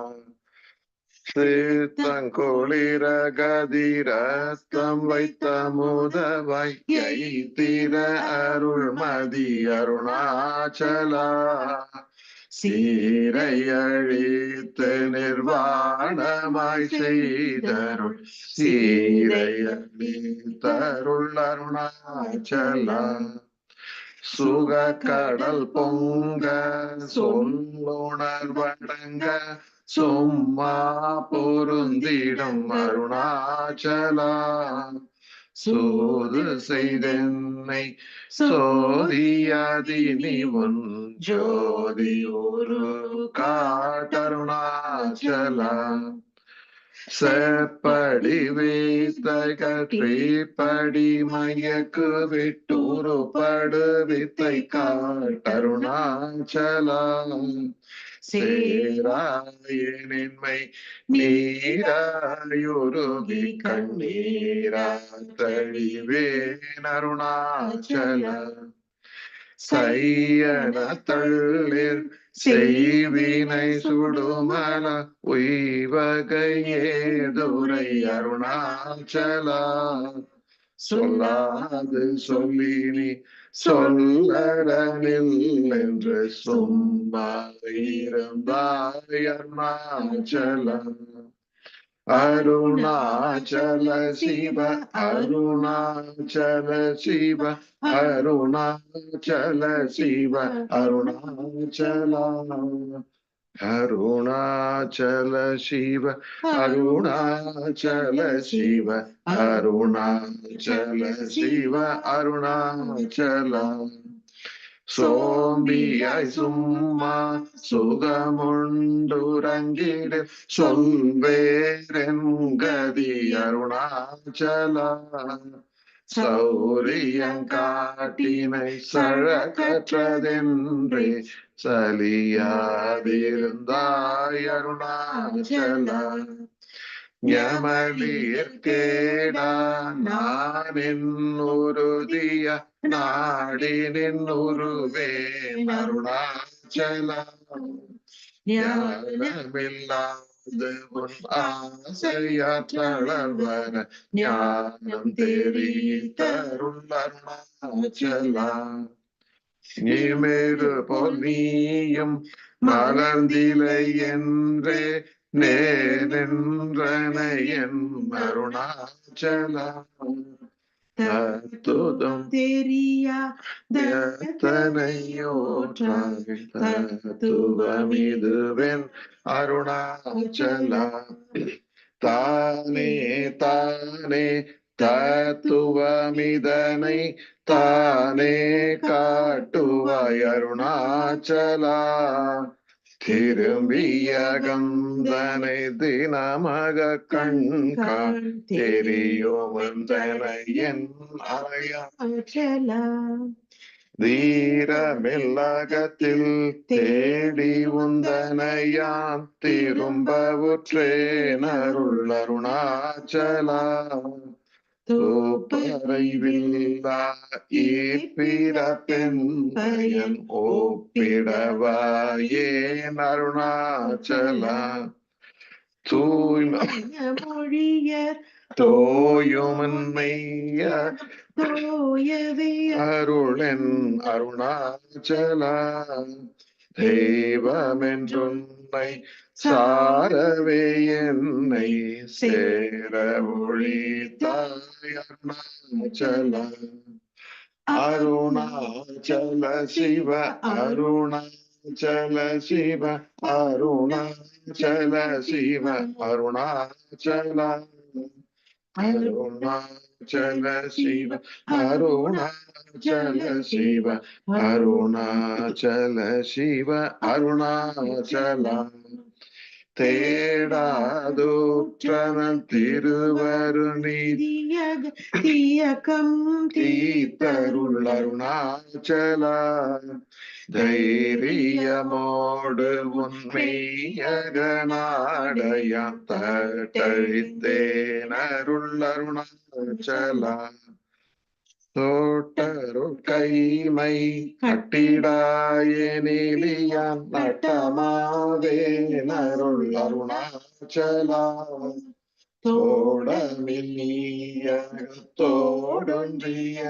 சித்தங்குளிர கதிரஸ்தம் வைத்த முதவாய் கைத்திர அருள்மதி அருணாச்சலா. சீரையழித்து நிர்வாணமாய் செய்தருள் சீரையழித்தருள் அருணாச்சலா. சுக கடல் பொங்க சொல்லுணர்வடங்க சும்மா பொருந்திடும் அருணாச்சலா. சோது செய்தென்னை சோதியாதினி உன் ஜோதி ஒரு காட்டருணாச்சலா. செப்படி வைத்த கற்றிப்படி மயக்கு விட்டூரு படு வித்தை காட்டருணாச்சலா. சேராயினின்மை நீராயுருகி கண்ணீரா தழிவேன் அருணாச்சலா. சையன தள்ளிர் செய்வினை சுடுமல உய்வகையேதுரை அருணாச்சலா. சொல்லாது சொல்லினி சொல்லடனில் என்று சும்மா இருந்தாய் Arunachala. Arunachala Shiva, Arunachala Shiva, Arunachala Shiva, Arunachala. Arunachala Shiva, Arunachala Shiva, Arunachala Shiva, Arunachala. சோம்பியாய் சும்மா சுகமுண்டுறங்கிடு சொல்வேரெங்கதி அருணாச்சலா. சௌரியங்காட்டினை சழக்கற்றதென்றே சலியாதிருந்தாய் அருணாச்சலா. ஞமலியற்கேடா நான் என்னுருதிய நாடி நின்னுருவே அருணாச்சலா. ஞானமில்லாது உன் ஆசையாற்றளவர ஞானம் தெரித்தருள் அருணாச்சலா. நீமேறு போல் நீயும் மலர்ந்திலை என்றே நேரென்றனை என் அருணாச்சலா. தத்துதம் தெரியா தத்தனையோற்றாய் தத்துவமிதுவென் அருணாச்சலா. தானே தானே தத்துவமிதனை தானே காட்டுவாய் அருணாச்சலா. திரும்பிய கந்தனை தினமக கண்காண் தெரியும் வந்தனை என் அறையாச்சலா. தீரமில்லகத்தில் தேடி உந்தனையான் திரும்பவுற்றேன் அருள் அருணாச்சலா. தோப்பறைவில்லா ஈர்ப்பிறப்பெண் பயன் ஒப்பிடவாயேன் அருணாச்சலா. தூய்மைய மொழியர் தோயுமன்மைய தோயவே அருளென் அருணாச்சலா. தெய்வமென்றுன்னை சாரவே என்னை சேர ஒழித்தாய் அருணாச்சலா. அருணாச்சல சிவ அருணாச்சல சிவ அருணாச்சல சிவ அருணாச்சலா. அருணாச்சல சிவ அருணாச்சல சிவ அருணாச்சல சிவ அருணாச்சலா. தேடாதோற்றனன் திருவரு நீதியக தீயக்கம் தீத்தருள் அருணாச்சலா. தைரியமோடு உண்மையக நாடயம் தட்டழித்தேன் அருள் அருணாச்சலா. தோட்டருள் கைமை கட்டிடாயனிலியான் நட்டமாவேன் அருள் அருணாச்சலா. தோடமில் நீயகத்தோடொன்றி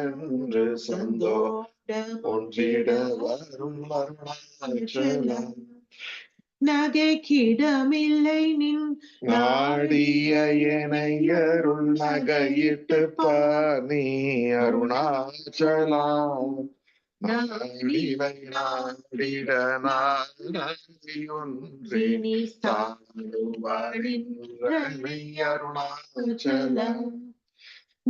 என்று சந்தோட ஒன்றிட வரும் அருணாச்சலா. நகைக்கிடமில்லை நின் நாடிய எனையருள் நகையிட்டு பார் நீ அருணாச்சலா. நாடிலை நாடிட நாடி ஒன்றி நீ சாடுவாடின்றனை அருணாச்சலா.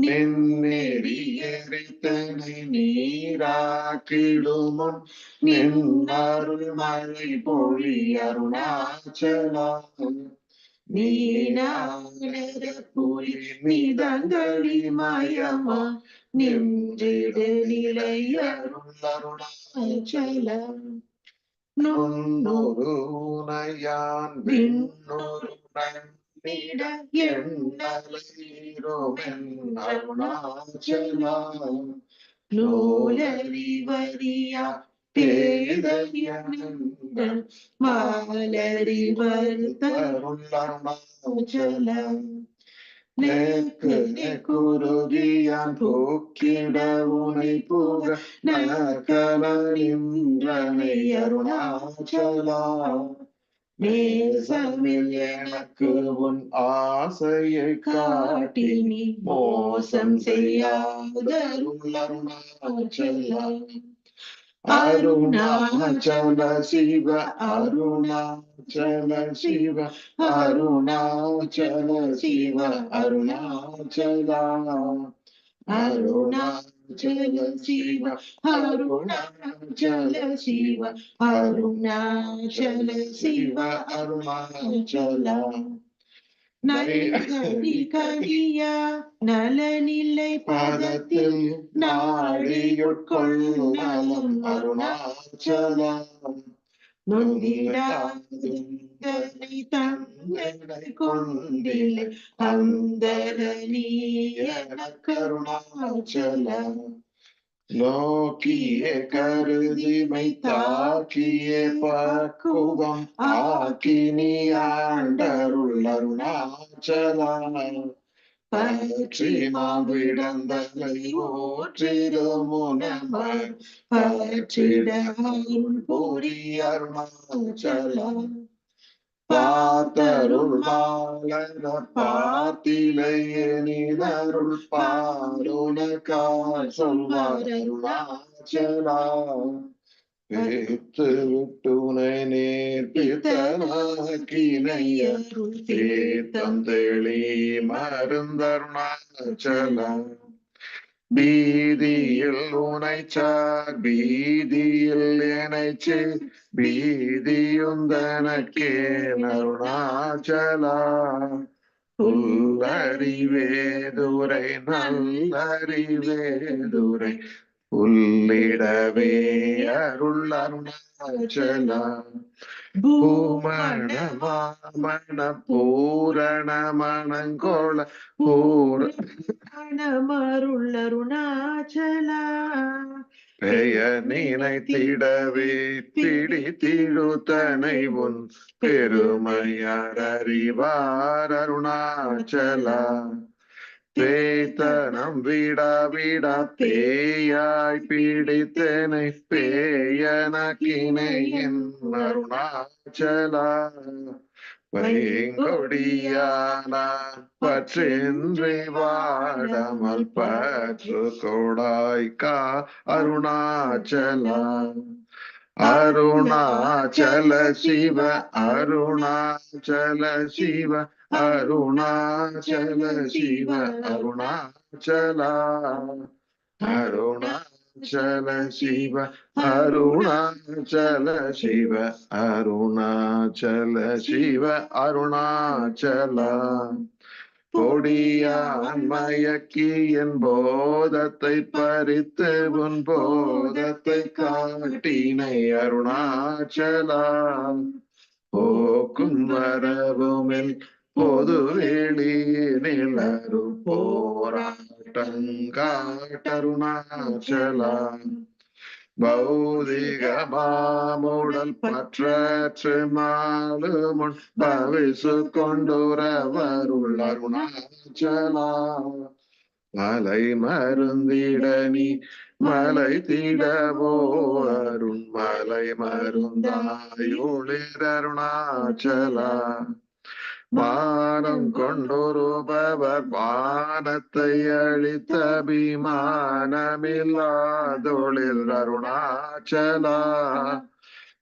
நின்னெறி எரித்தனை நீராக்கிடுமுன் நின்னருள் மழை பொழி அருணாச்சலா. நீனானர புலி மிதங்களி மயமா நின்றிடு நிலை அருள் அருணாச்சலா. நுண்ணொரு உனையான் விண்ணொரு நன்னிட எண்ணலைரோமென் அருணாச்சலா. நூலறிவறியா பேதையனந்தன் மாலறிவருத்தருள் அருணாச்சலா. நேக்கு நெக்குருகியான் போக்கிட உனை புக நக்கல நின்றனை அருணாச்சலா. நேசமில் எனக்கு உன் ஆசையை காட்டி நீ மோசம் செய்யாதருள் அருணாச்சலா. அருணாச்சல சிவ அருணாச்சல சிவ அருணாச்சல சிவ அருணாச்சலா. அருணாச்சல சிவ அருணாச்சல சிவ அருணாச்சல சிவ அருணாச்சலா. நல்கடி கடியா நலனில்லை பதத்தில் நாடியுட்கொள்ளும் அருணாச்சலா. நொந்திடாதனை தந்தை கொண்டிலை அந்தரனி எனக்கருணாச்சலா. நோக்கிய கருதிமை தாக்கிய பக்குவம் ஆக்கி நீ ஆண்டருள் அருணாச்சலா. பற்றி மாவிடந்தலை ஓற்றிருமுனமர் பற்றிட அருள் பூரி அருணாச்சலா. பார்த்தருள் மாலர பார்த்திலையெனிதருள் பாருனக்கார் சொல்வார் அருணாச்சலா. பேத்து விட்டுனை நேர்பித்தனாக்கினையருள் தேத்தம் தெளி மருந்தருணாச்சலா. பீதியில் உனைச்சார் பீதியில் எனைச்சே பீதியுந்தனக்கே அருணாச்சலா. புல்லறிவேதுரை நல்லறிவேதுரை உள்ளிடவே அருள் அருணாச்சலா. பூமண மாமண பூரண மணங்கோள பூரணமருள் அருணாச்சலா. பெயர் நினைத்திடவே பிடித்திழுத்தனை உன் பெருமையார் அறிவார் அருணாச்சலா. பேய்த்தனம் விடா விடா பேயாய் பிடித்தனை பேயனக்கினையின் அருணாச்சலா. வைங்கொடியானான் பற்றின்றி வாடாமல் பற்று கொடாய்க்கா அருணாச்சலா. அருணாச்சல சிவ அருணாச்சல சிவ அருணாச்சல சிவ அருணாச்சலா. அருணாச்சல சிவ அருணாச்சல சிவ அருணாச்சல சிவ அருணாச்சலா. பொடியான் மயக்கி என் போதத்தை பறித்து உன் போதத்தை காட்டினை அருணாச்சலா. போக்கும் வரவுமில் பொது வெளியினில் அரு போராட்டங்காட்டருணாச்சலா. பௌதிக மாமுடல் பற்றற்று மாலுமுன் பவிசு கொண்டுரவருள் அருணாச்சலா. மலை மருந்திட நீ மலை திடவோ அருண் மலை மருந்தாயுளிர் அருணாச்சலா. மானம் கொண்டொருபவர் வானத்தை அழித்த அபிமானமில்லாதொழில் அருணாச்சலா.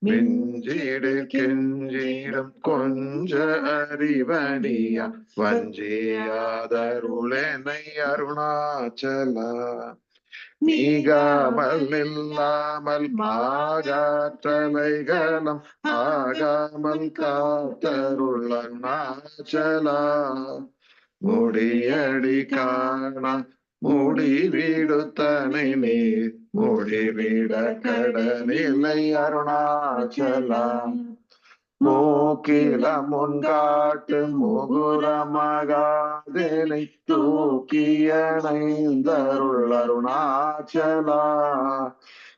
மிஞ்சிடு கெஞ்சிடும் கொஞ்ச அறிவனியா வஞ்சியாதருளெனை அருணாச்சலா. நீகாமல் இல்லாமல் ஆகாற்றலைகலம் ஆகாமல் காத்தருள் அருணாச்சலா. முடியடி காணா முடிவிடுத்தனை நீர் முடிவிட கடனில்லை அருணாச்சலா. மூக்கில முன்காட்டு முகுரமகாதேனை தூக்கியணைந்தருள் அருணாச்சலா.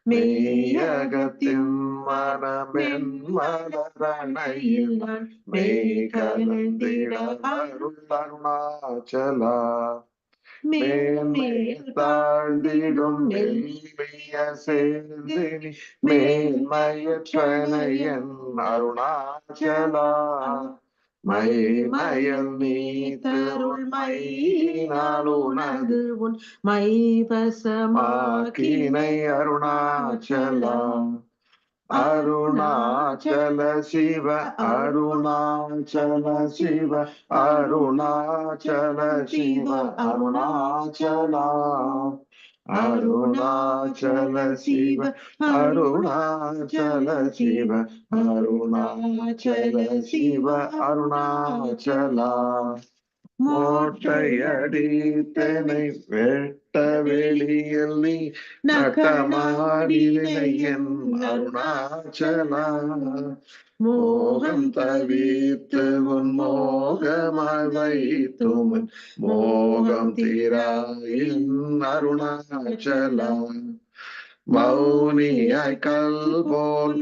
மெய்யகத்தின் மனமென் மலரணையில் நான் மெய் கலந்திட அருள் அருணாச்சலா. மேன்மேல் தாழ்ந்திடும் மெல்லிய சேர்ந்தினி மேன்மயற்றனையன் அருணாச்சலா மைமயல் நீ தருள் மையினால் உனது உன் மைவசமாக்கினை அருணாச்சலா அருணாச்சல சிவ அருணாச்சல சிவ அருணாச்சல சிவ அருணாச்சலா அருணாச்சல சிவ அருணாச்சல சிவ அருணாச்சல சிவ அருணாச்சலா மோட்டையடித்தனை வெட்ட வெளியில் நீ நட்டமாடினை என் அருணாச்சலா மோகம் தவித்து உன் மோகமாய் வைத்துமன் மோகம் தீராயின் அருணாச்சலா மௌனியாய் கல் போல்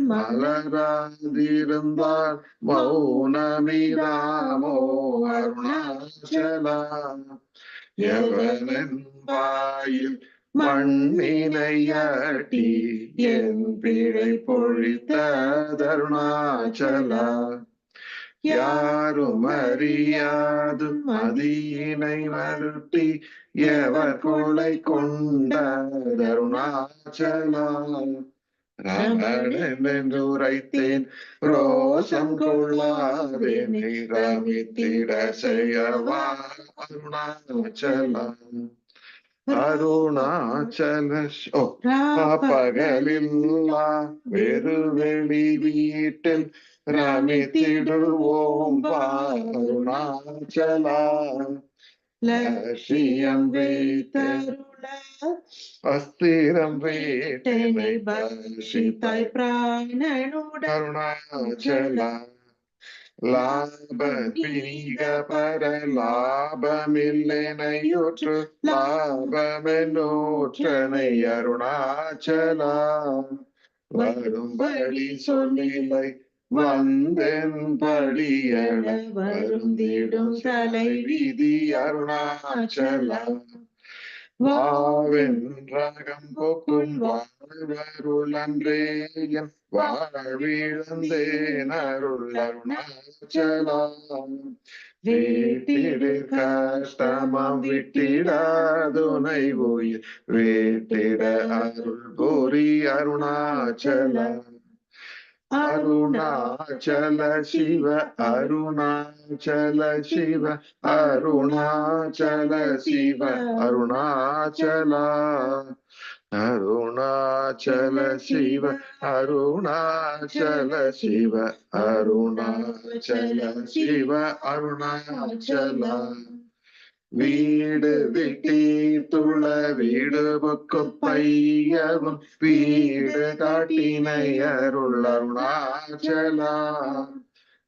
மலராதிருந்தால் மௌனமிதாமோ அருணாச்சலா எவனன் வாயில் மண்ணினையாட்டி என் பிழை பொழித்த அருணாச்சலா யாரும் அறியாது மதியினை வருட்டி எவர் கொலை கொண்ட அருணாச்சலா ரமணன் என்று உரைத்தேன் ரோஷம் கொள்ளாதேனை ரமித்திட செய்யவா அருணாச்சலா அருணாச்சல பகலில்லா வெறுவெளி வீட்டில் ரமித்திடுவோம் அருணாச்சலா லட்சியம் வைத்தருள அஸ்திரம் வேட்டனை பஷித்தாய் பிராணனுடன் அருணாச்சலா லாப பிரிக பர லாபமில்லைனையுற்று லாபமென்னூற்றனை அருணாச்சலா வரும்படி சொல்லிலை வந்தென் படியள வருந்திடும் தலை விதி அருணாச்சலா வாவென்றகம் போக்கும் வாழ்வருள் அன்றே என் வாழ்விழந்தேன் அருள் அருணாச்சலா வீட்டிடு கஷ்டமாம் விட்டிடாதுனை உயிர் வீட்டிட அருள் கூறி அருணாச்சலா அருணாச்சல சிவ அருணாச்சல சிவ அருணாச்சல சிவ அருணாச்சலா அருணாச்சல சிவ அருணாச்சல சிவ அருணாச்சல சிவ அருணாச்சலா வீடு விட்டி துள வீடு புக்கு பையவும் வீடு காட்டினை அருள் அருணாச்சலா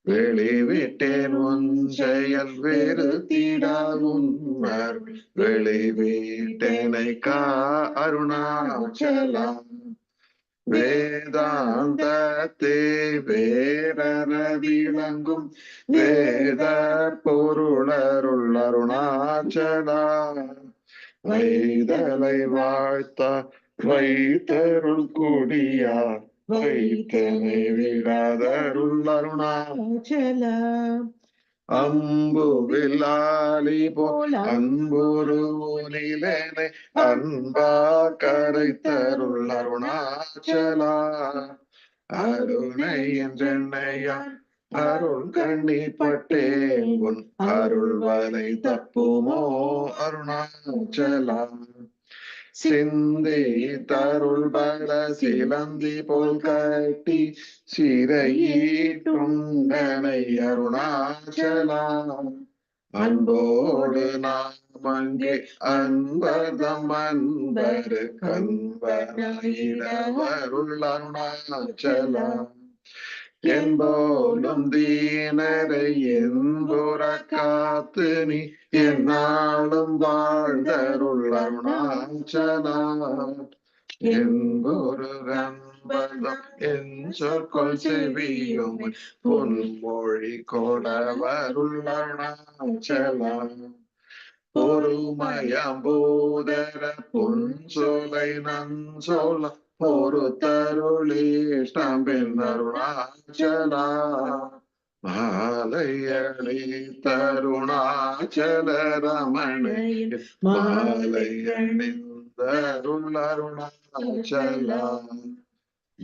வெளிவிட்டேன் உன் செயல் வெறுத்திடாகும் வெளிவிட்டேனை கா அருணாச்சலா வேதாந்தத்தே வேரற விளங்கும் வேத பொருளருள் அருணாச்சலா வைதலை வாழ்த்தா வைத்தருள் கூடியார் வைத்தனை விடாதருள் அருணாச்சலா அம்பு வில்லாலி போல் அன்புருவிலேனை அன்பா கரைத்தருள் அருணாச்சலா அருணை என்றென்னையான் அருள் கண்ணீர் பட்டேன் உன் அருள் வலை தப்புமோ அருணாச்சலா சிந்தி தருள் பல சிலந்தி போல் கட்டி சிறையீட்டுண்டனை அருணாச்சலா அன்போடு நாம் அங்கே அன்பர்தம் அன்பரு கண்பருள் அருணாச்சலா என்போலும் தீனரை என்புற காத்து நீ என்னாலும் வாழ்ந்தருள் அருணாச்சலா என்பொரு கண்பதம் என் சொற்கொள் செவியும் பொன்மொழி கொடவருள் அருணாச்சலா பொறுமையம்போதர புன்சொலை நன்சொல பொறுத்தருளீஷ்டம் பின்னருணாச்சலா மாலையணி தருணாச்சல ரமணையில் மாலையணிந்தருளருணாச்சலா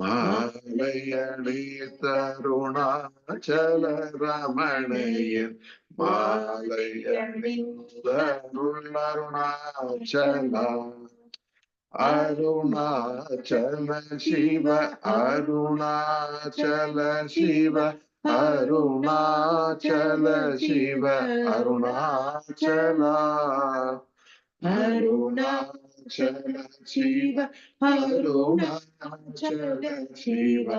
மாலையணி தருணாச்சல ரமணையில் மாலையணிந்தருளருணாச்சலா அருணாச்சல சிவ அருணாச்சல சிவ அருணாச்சல சிவ அருணாச்சலா அருணாச்சல சிவ அருணாச்சல சிவ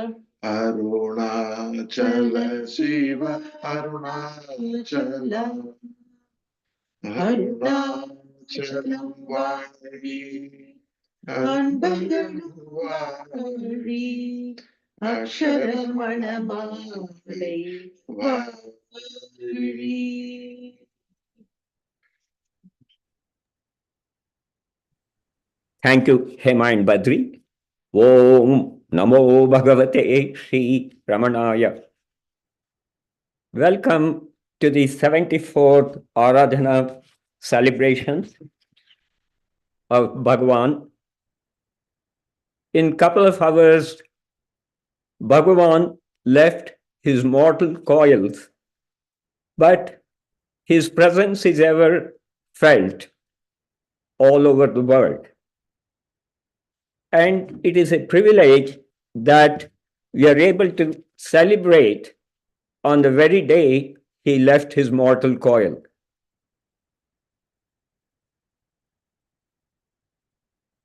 அருணாச்சல சிவ அருணாச்சலா அருணாச்சலம் வாழி அன்பர்களும் வாழி அக்ஷரமணமாலை வாழி. Thank you, Hema and Badri. Om Namo Bhagavate Shri Ramanaya. Welcome to the 74th Aradhana celebrations of Bhagavan. In couple of hours, Bhagavan left his mortal coils, but his presence is ever felt all over the world. And it is a privilege that we are able to celebrate on the very day he left his mortal coil.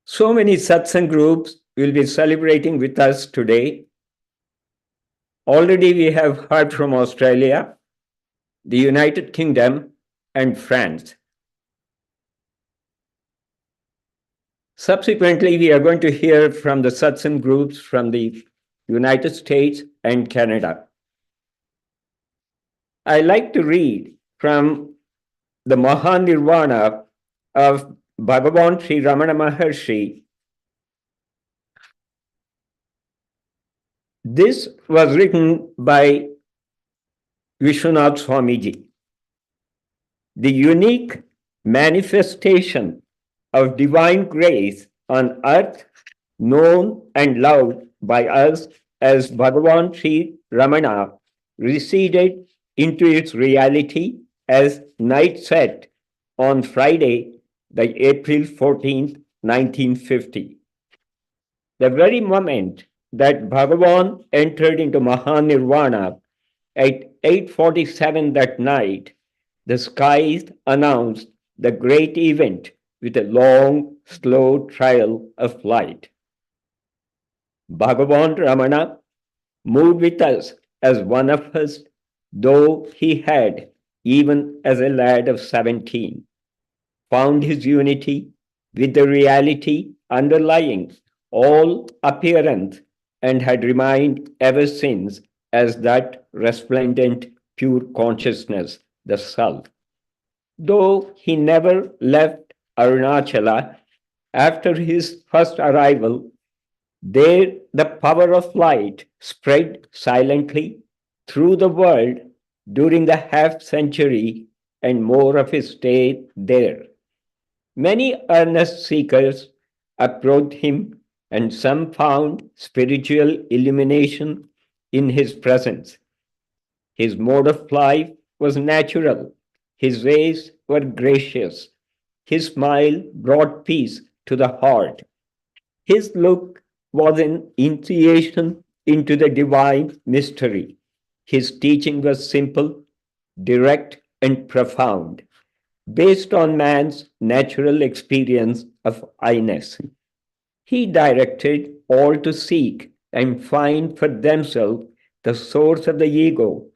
So many Satsang Groups will be celebrating with us today. Already we have heard from Australia, the United Kingdom, and France. Subsequently, we are going to hear from the Satsang Groups from the United States and Canada. I like to read from the Mahanirvana of Bhagavan Sri Ramana Maharshi. This was written by Vishwanath Swamiji. The unique manifestation of divine grace on earth, known and loved by us as Bhagavan Sri Ramana, receded into its reality as night set on Friday, the April 14th, 1950. The very moment that Bhagavan entered into Mahanirvana at 8:47 that night, the skies announced the great event with a long, slow trail of light. Bhagavan Ramana moved with us as one of us, though he had, even as a lad of 17, found his unity with the reality underlying all appearance and had remained ever since as that resplendent, pure consciousness, the Self. Though he never left Arunachala after his first arrival, there the power of light spread silently through the world during the half-century and more of his stay there. Many earnest seekers approached him, and some found spiritual illumination in his presence. His mode of life was natural. His ways were gracious. His smile brought peace to the heart. His look was an initiation into the divine mystery. His teaching was simple, direct, and profound, based on man's natural experience of I-ness. He directed all to seek and find for themselves the source of the ego,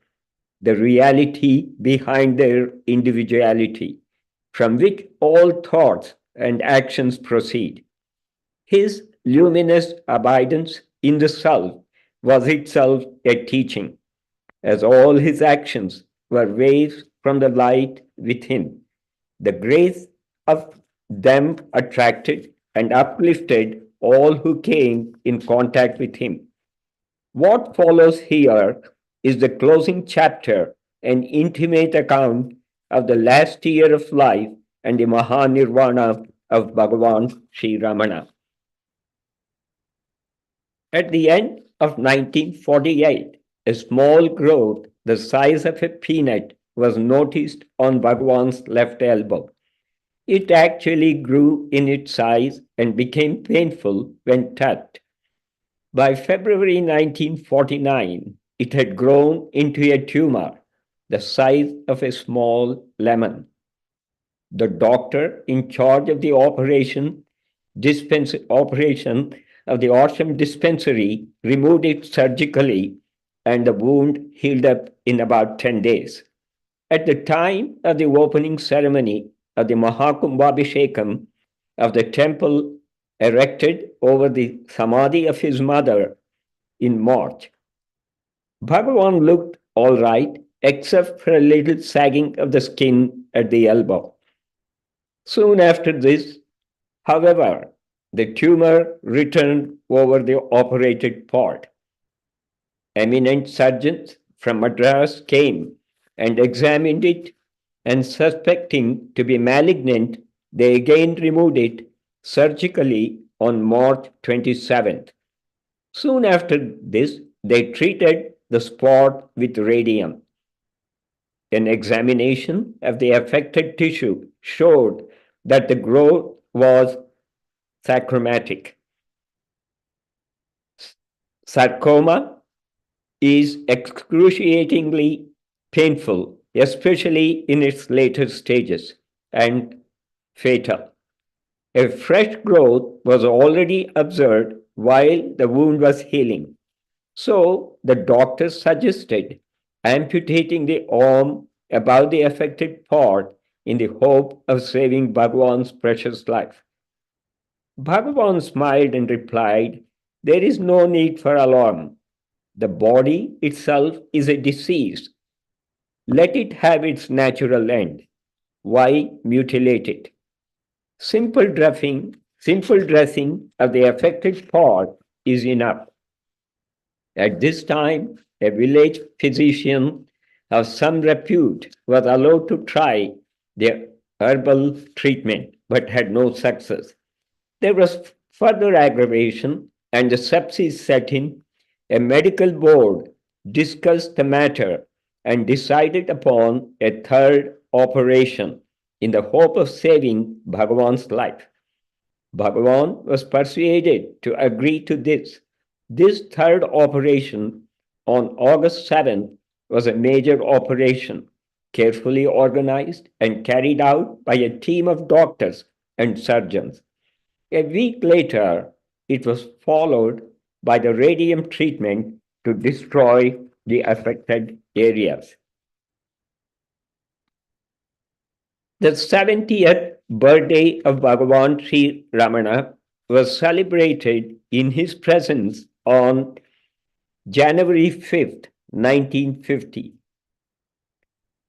the reality behind their individuality, from which all thoughts and actions proceed. His luminous abidance in the self was itself a teaching, as all his actions were waves from the light within. The grace of them attracted and uplifted all who came in contact with him. What follows here is the closing chapter, an intimate account of the last year of life and the Mahanirvana of Bhagavan Sri Ramana. At the end of 1948, a small growth the size of a peanut was noticed on Bhagavan's left elbow. It actually grew in its size and became painful when touched. By February 1949, it had grown into a tumor the size of a small lemon. The doctor in charge of the operation of the Ashram dispensary removed it surgically, and the wound healed up in about 10 days. At the time of the opening ceremony of the Mahakumbhabhishekam of the temple erected over the samadhi of his mother in March, Bhagavan looked all right, except for a little sagging of the skin at the elbow. Soon after this, however, the tumor returned over the operated part. Eminent surgeons from Madras came and examined it, and suspecting to be malignant, they again removed it surgically on March 27th. Soon after this, they treated the spot with radium. An examination of the affected tissue showed that the growth was sarcomatic. Sarcoma is excruciatingly painful, especially in its later stages, and fatal. A fresh growth was already observed while the wound was healing. So the doctor suggested amputating the arm above the affected part in the hope of saving Bhagavan's precious life. Bhagavan smiled and replied, "There is no need for alarm. The body itself is a disease. Let it have its natural end. Why mutilate it? Simple dressing of the affected part is enough." At this time, a village physician of some repute was allowed to try the herbal treatment, but had no success. There was further aggravation, and the sepsis set in. A medical board discussed the matter and decided upon a third operation in the hope of saving Bhagavan's life. Bhagavan was persuaded to agree to this. This third operation on August 7th was a major operation, carefully organized and carried out by a team of doctors and surgeons. A week later, it was followed by the radium treatment to destroy the affected areas. The 70th birthday of Bhagavan Sri Ramana was celebrated in his presence on January 5th, 1950.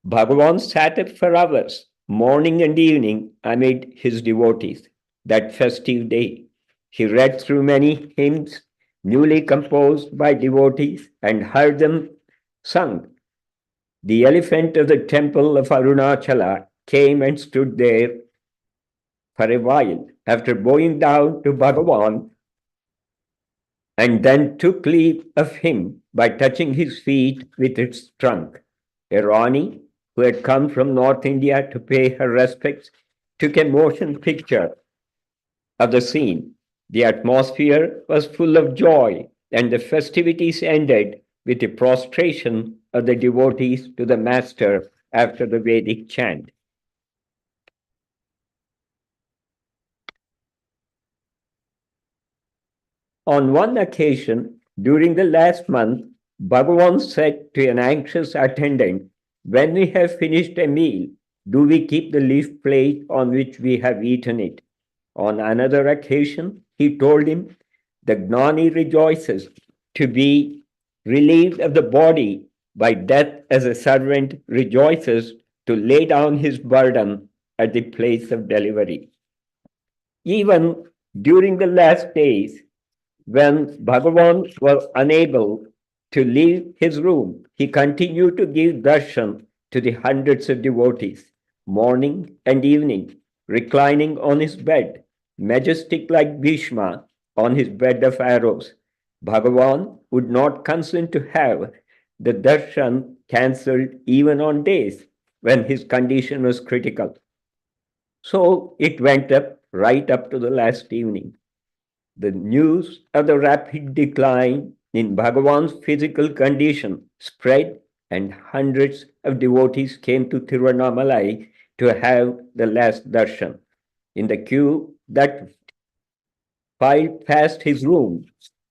Bhagavan sat up for hours, morning and evening, amid his devotees. That festive day, he read through many hymns newly composed by devotees and heard them sung. The elephant of the temple of Arunachala came and stood there for a while after bowing down to Bhagavan, and then took leave of him by touching his feet with its trunk. A Rani, who had come from North India to pay her respects, took a motion picture of the scene. The atmosphere was full of joy, and the festivities ended with the prostration of the devotees to the master after the Vedic chant. On one occasion, during the last month, Bhagavan said to an anxious attendant, "When we have finished a meal, do we keep the leaf plate on which we have eaten it?" On another occasion, he told him, "The Gnani rejoices to be relieved of the body by death as a servant rejoices to lay down his burden at the place of delivery. Even during the last days, when Bhagavan was unable to leave his room, he continued to give darshan to the hundreds of devotees, morning and evening, reclining on his bed, majestic like Bhishma on his bed of arrows. Bhagavan would not consent to have the darshan cancelled even on days when his condition was critical. So it went up right up to the last evening. The news of the rapid decline in Bhagavan's physical condition spread, and hundreds of devotees came to Tiruvannamalai to have the last darshan. In the queue that filed past his room,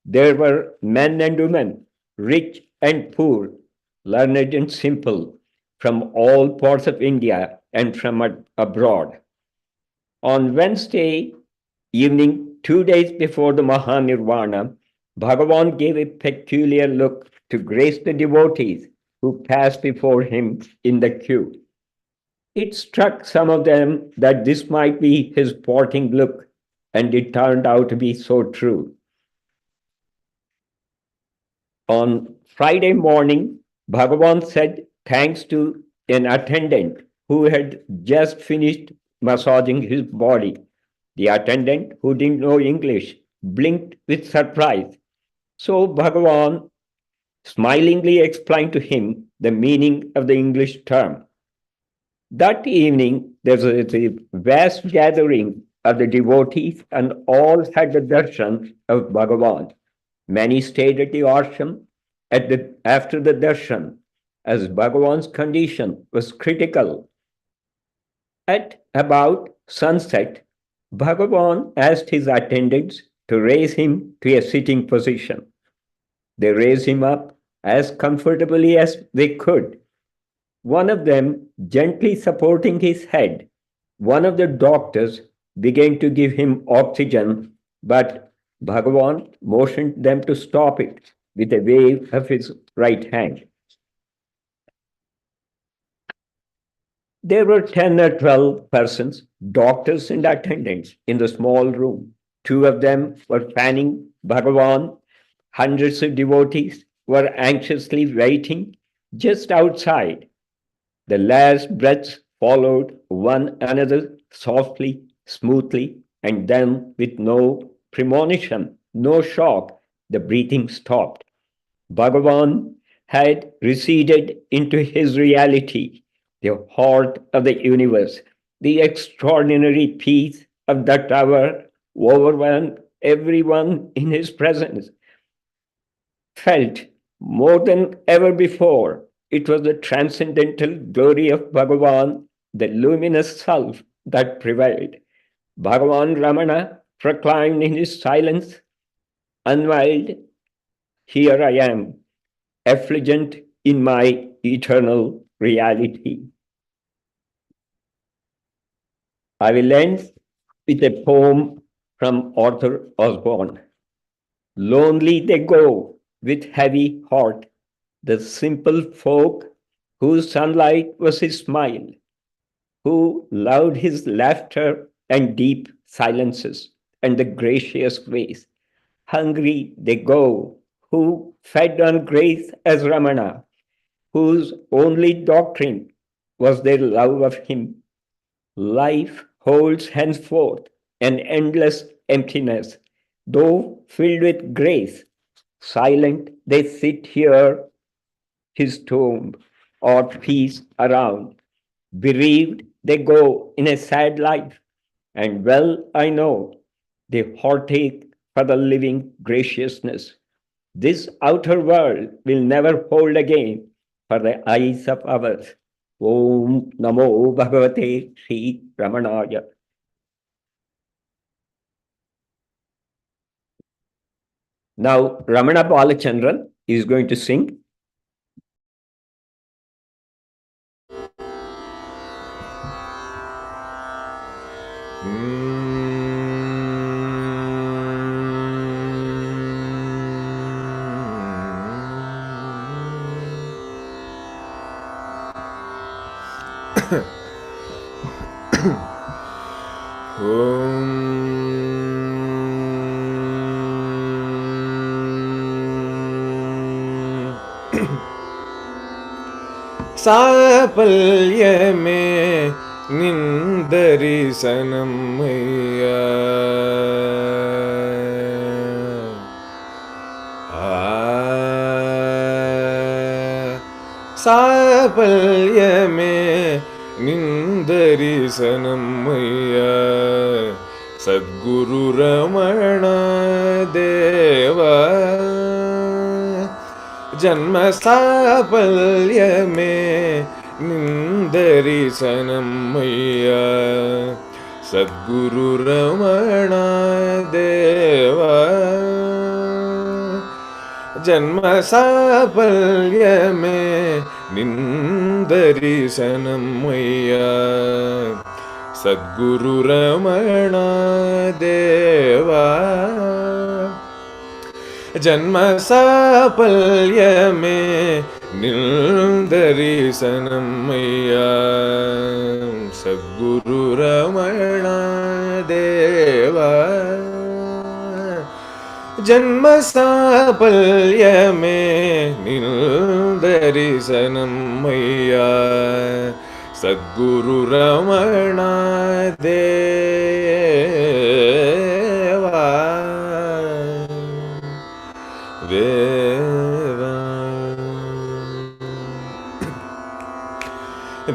there were men and women, rich and poor, learned and simple, from all parts of India and from abroad. On Wednesday evening, 2 days before the Mahanirvana, Bhagavan gave a peculiar look to grace the devotees who passed before him in the queue. It struck some of them that this might be his parting look, and it turned out to be so true. On Friday morning, Bhagavan said thanks to an attendant who had just finished massaging his body. The attendant, who didn't know English, blinked with surprise. So Bhagavan smilingly explained to him the meaning of the English term. That evening, there was a vast gathering of the devotees, and all had the darshan of Bhagavan. Many stayed at the ashram after the darshan, as Bhagavan's condition was critical. At about sunset, Bhagavan asked his attendants to raise him to a sitting position. They raised him up as comfortably as they could. One of them gently supporting his head. One of the doctors began to give him oxygen, but Bhagavan motioned them to stop it with a wave of his right hand. There were 10 or 12 persons, doctors and attendants, in the small room. Two of them were fanning Bhagavan. Hundreds of devotees were anxiously waiting just outside. The last breaths followed one another softly, smoothly, and then with no premonition, no shock, the breathing stopped. Bhagavan had receded into his reality, the heart of the universe. The extraordinary peace of that hour overwhelmed everyone in his presence. Felt more than ever before, it was the transcendental glory of Bhagavan, the luminous self that prevailed. Bhagavan Ramana proclaimed in his silence, unveiled, here I am, effulgent in my eternal reality. I will end with a poem from Arthur Osborne. Lonely they go with heavy heart, the simple folk whose sunlight was his smile, who loved his laughter and deep silences and the gracious ways. Hungry they go, who fed on grace as Ramana, whose only doctrine was their love of him. Life holds henceforth an endless emptiness, though filled with grace. Silent they sit here, his tomb, or peace around. Bereaved they go in a sad life, and well I know they heartache for the living graciousness. This outer world will never hold again for the eyes of others. Om Namo Bhagavate Sri Ramanaya. Now, Ramana Balachandran is going to sing. சாபல்யமே நிந்தரிசனம் ஐயா. சாபல்யமே நிந்தரிசனம் ஐயா. சத்குரு ரமண தேவா ஜன்ம சாபல்யமே நிந்தரிசனம் ஐயா. சத்குரு ரமண தேவா ஜன்ம சாபல்யமே நிந்தரிசனம் ஐயா. சத்குரு ரமண தேவா ஜன்ம சாபல்யமே நிந்தரிசனம் ஐயா. சத்குரு ரமண தேவா ஜன்ம சாபல்யமே நிந்தரிசனம் ஐயா. சத்குரு ரமண தேவா தேவா.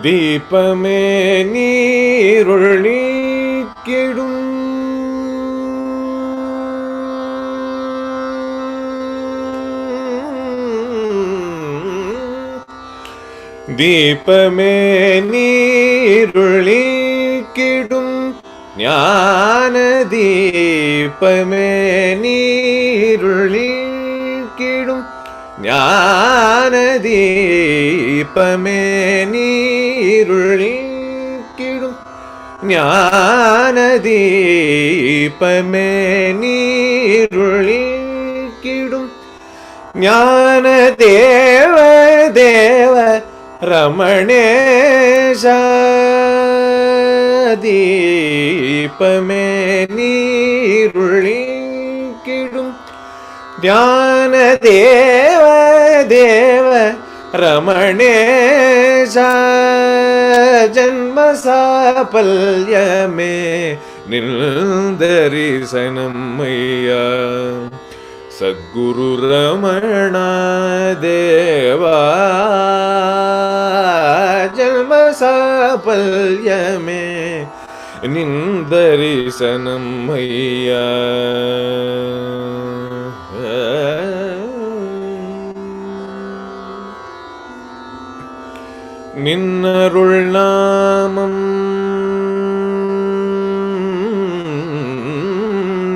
தீபமே நீருள் நீக்கிடும் தீபமே நீருள் நீக்கிடும் ஞான தீபமே நீருள் நீக்கிடும் ஞான தீபமே நீருள் நீக்கிடும் ஞான தீபமே நீருள் நீக்கிடும் ஞான தேவ தேவ ரமணேஷ தீபமே நீருள் நீக்கிடும் ஞான தேவ தேவ ரமணேஷ ஜன்ம சாபல்யமே நிந்தரிசனம் ஐயா. சத்குரு ரமண தேவா ஜன்ம சாபல்யமே நிந்தரிசனம் ஐயா. நின்னருள் நாமம்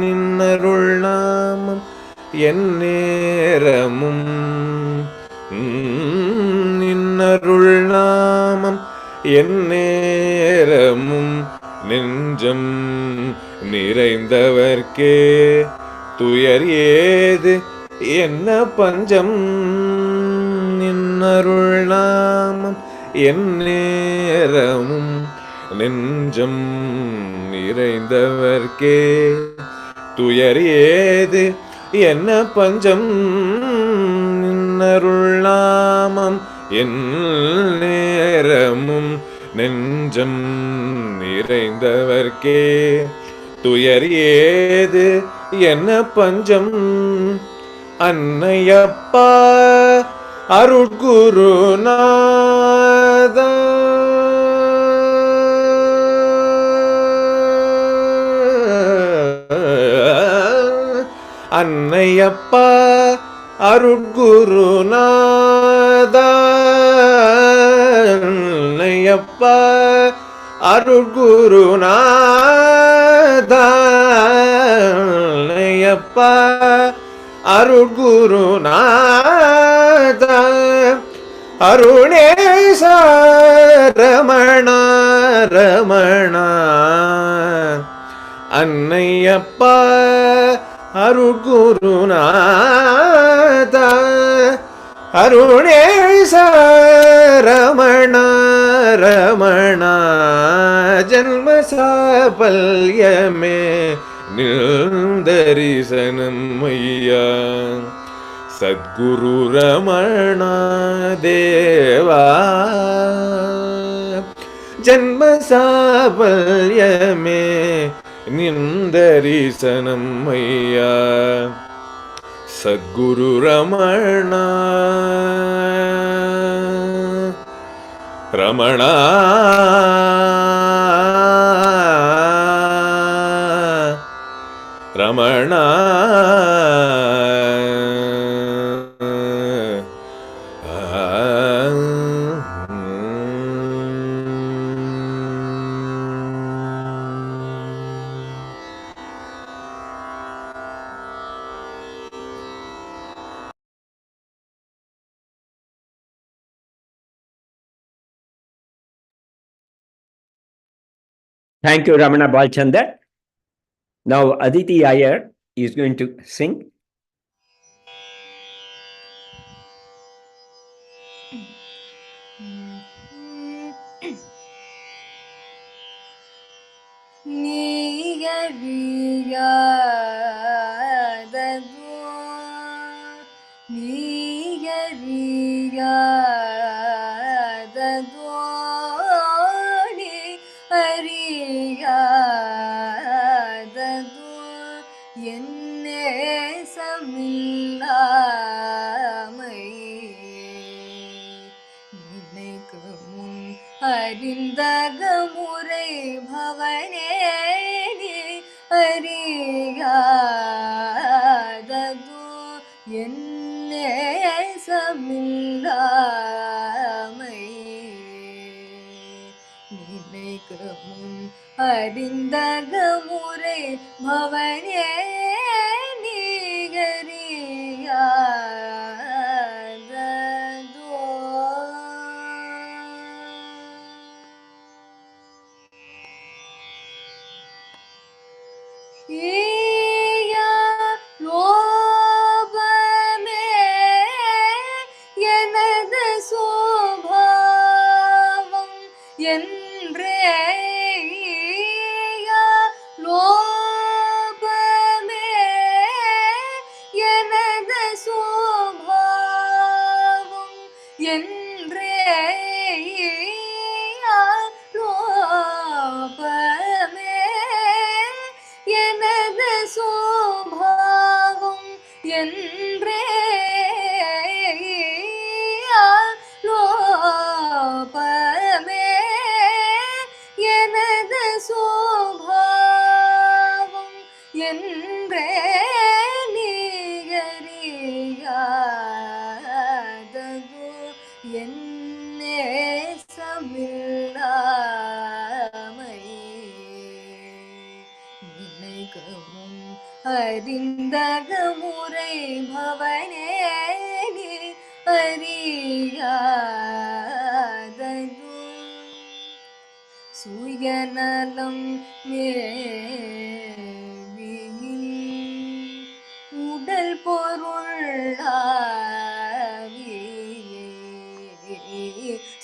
நின்னருள் நாமம் எந்நேரமும் நின்னருள் நாமம் எந்நேரமும் நெஞ்சம் நிறைந்தவர்க்கே துயர் ஏது என்ன பஞ்சம். நின்னருள் நாமம் எந்நேரமும் நெஞ்சம் நிறைந்தவர்க்கே துயர் ஏது என்ன பஞ்சம். நின்னருள் நாமம் எந்நேரமும் நெஞ்சம் நிறைந்தவர்க்கே துயர் ஏது என்ன பஞ்சம். அன்னையப்பா அருட்குருநாதா அன்னையப்பா அருட்குருநாதா அன்னையப்பா அருட்குருநாதா அன்னையப்பா அருட்குருநாதா அருணேச ரமண ரமண அன்னையப்பா அருட்குருநாதா ಅರುಣೇಶ ರಮಣ ರಮಣ ಜನ್ಮ ಸಾಫಲ್ಯಮೇ ನಿರ್ಧರಿಸನಮ್ಮಯ್ಯ ಸದ್ಗುರು ರಮಣ ದೇವಾ ಜನ್ಮ ಸಾಫಲ್ಯಮೇ ನಿರ್ಧರಿಸನಮ್ಮಯ್ಯ ಸದ್ಗುರು Ramana Ramana Ramana Thank you, Ramana Balchandar. Now, Aditi Iyer is going to sing. அறிந்தகமுறை பவனே அறியாததோ என்னே சமில்லாமை நினைக்கும் அறிந்தகமுறை பவனே அறிந்தகமுறை பவனே அறியாததோ சுயநலம் மேவியில் உடல் பொருளாவியே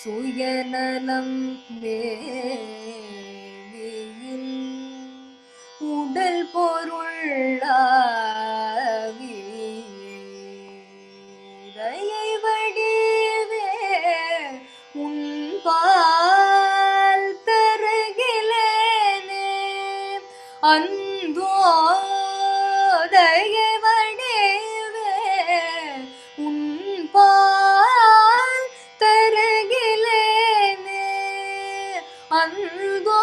சுயநலம் மேவியில் உடல் பொருளாவியை வடிவே உன்பால் தருகிலேனே அந்தோதையை வடிவே உன்பால் தருகிலேனே அந்தோதையை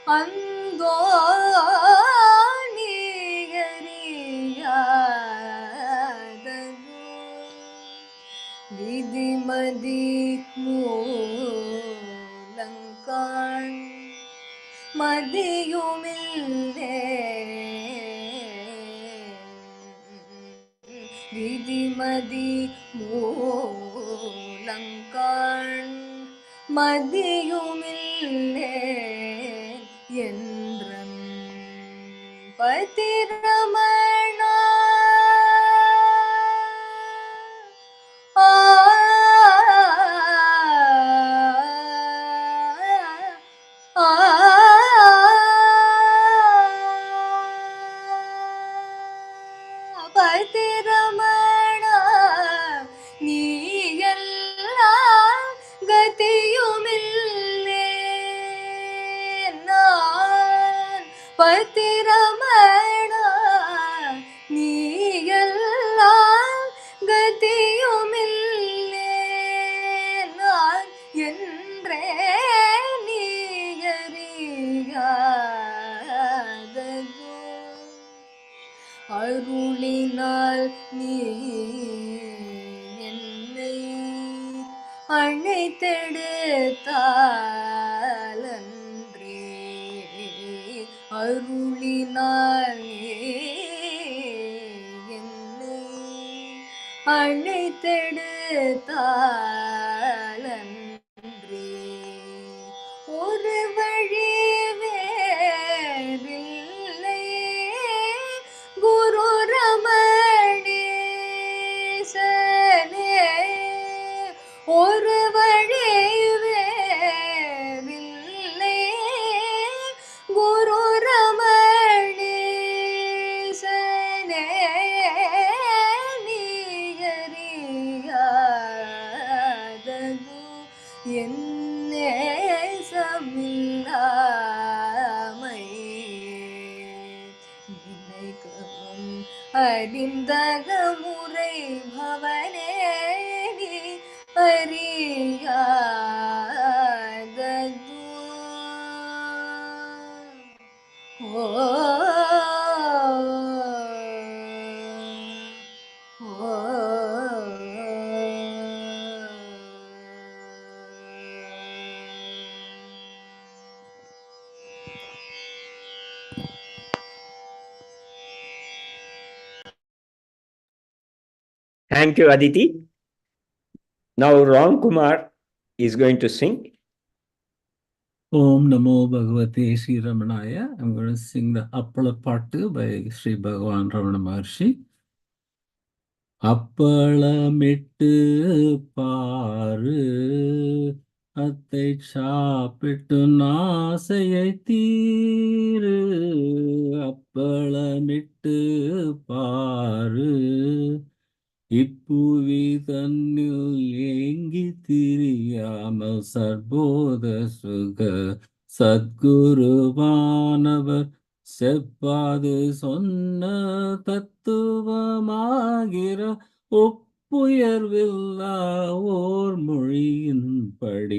அந்தோ நீகரியாததோ விதிமதி மூலங்கான் மதியுமில்லே விதிமதி மூலங்கான் மதியுமில்லே என்றும் பதிரமணா பதிரமணா நீயெல்லாம் கதியுமில்லே நான் பதிரமணா நீயெல்லாம் கதியுமில்லே நான் என்றே நீயறியாததோ அருளினால் நீ என்னை அழைத்தெடுத்தாலன்றே அருளினால் நீ என்னை அழைத்தெடுத்தாலன்றே ஒரு வழி வேறில்லை குரு ரமணேசனே ஒரு வழி வேறில்லை குரு ரமணேசனே நீயறியாதது என்னே சமில்லாமை நினைக்கவும் அறிந்தக முறை பவனே நீ அறியாதது ஓ Thank you, Aditi. Now Ram Kumar is going to sing. Om Namo Bhagavate Sri Ramanaya. I'm going to sing the Appala Pattu by Sri Bhagavan Ramana Maharshi. அப்பளமிட்டு பாரு அத்தை சாப்பிட்டு நாசையை தீரு அப்பளமிட்டு பாரு இப்புவி தன்னில் ஏங்கி திரியாமல் சர்போத சுக சத்குருவானவர் செப்பாது சொன்ன தத்துவமாகிற ஒப்புயர்வில்லா ஓர் மொழியின்படி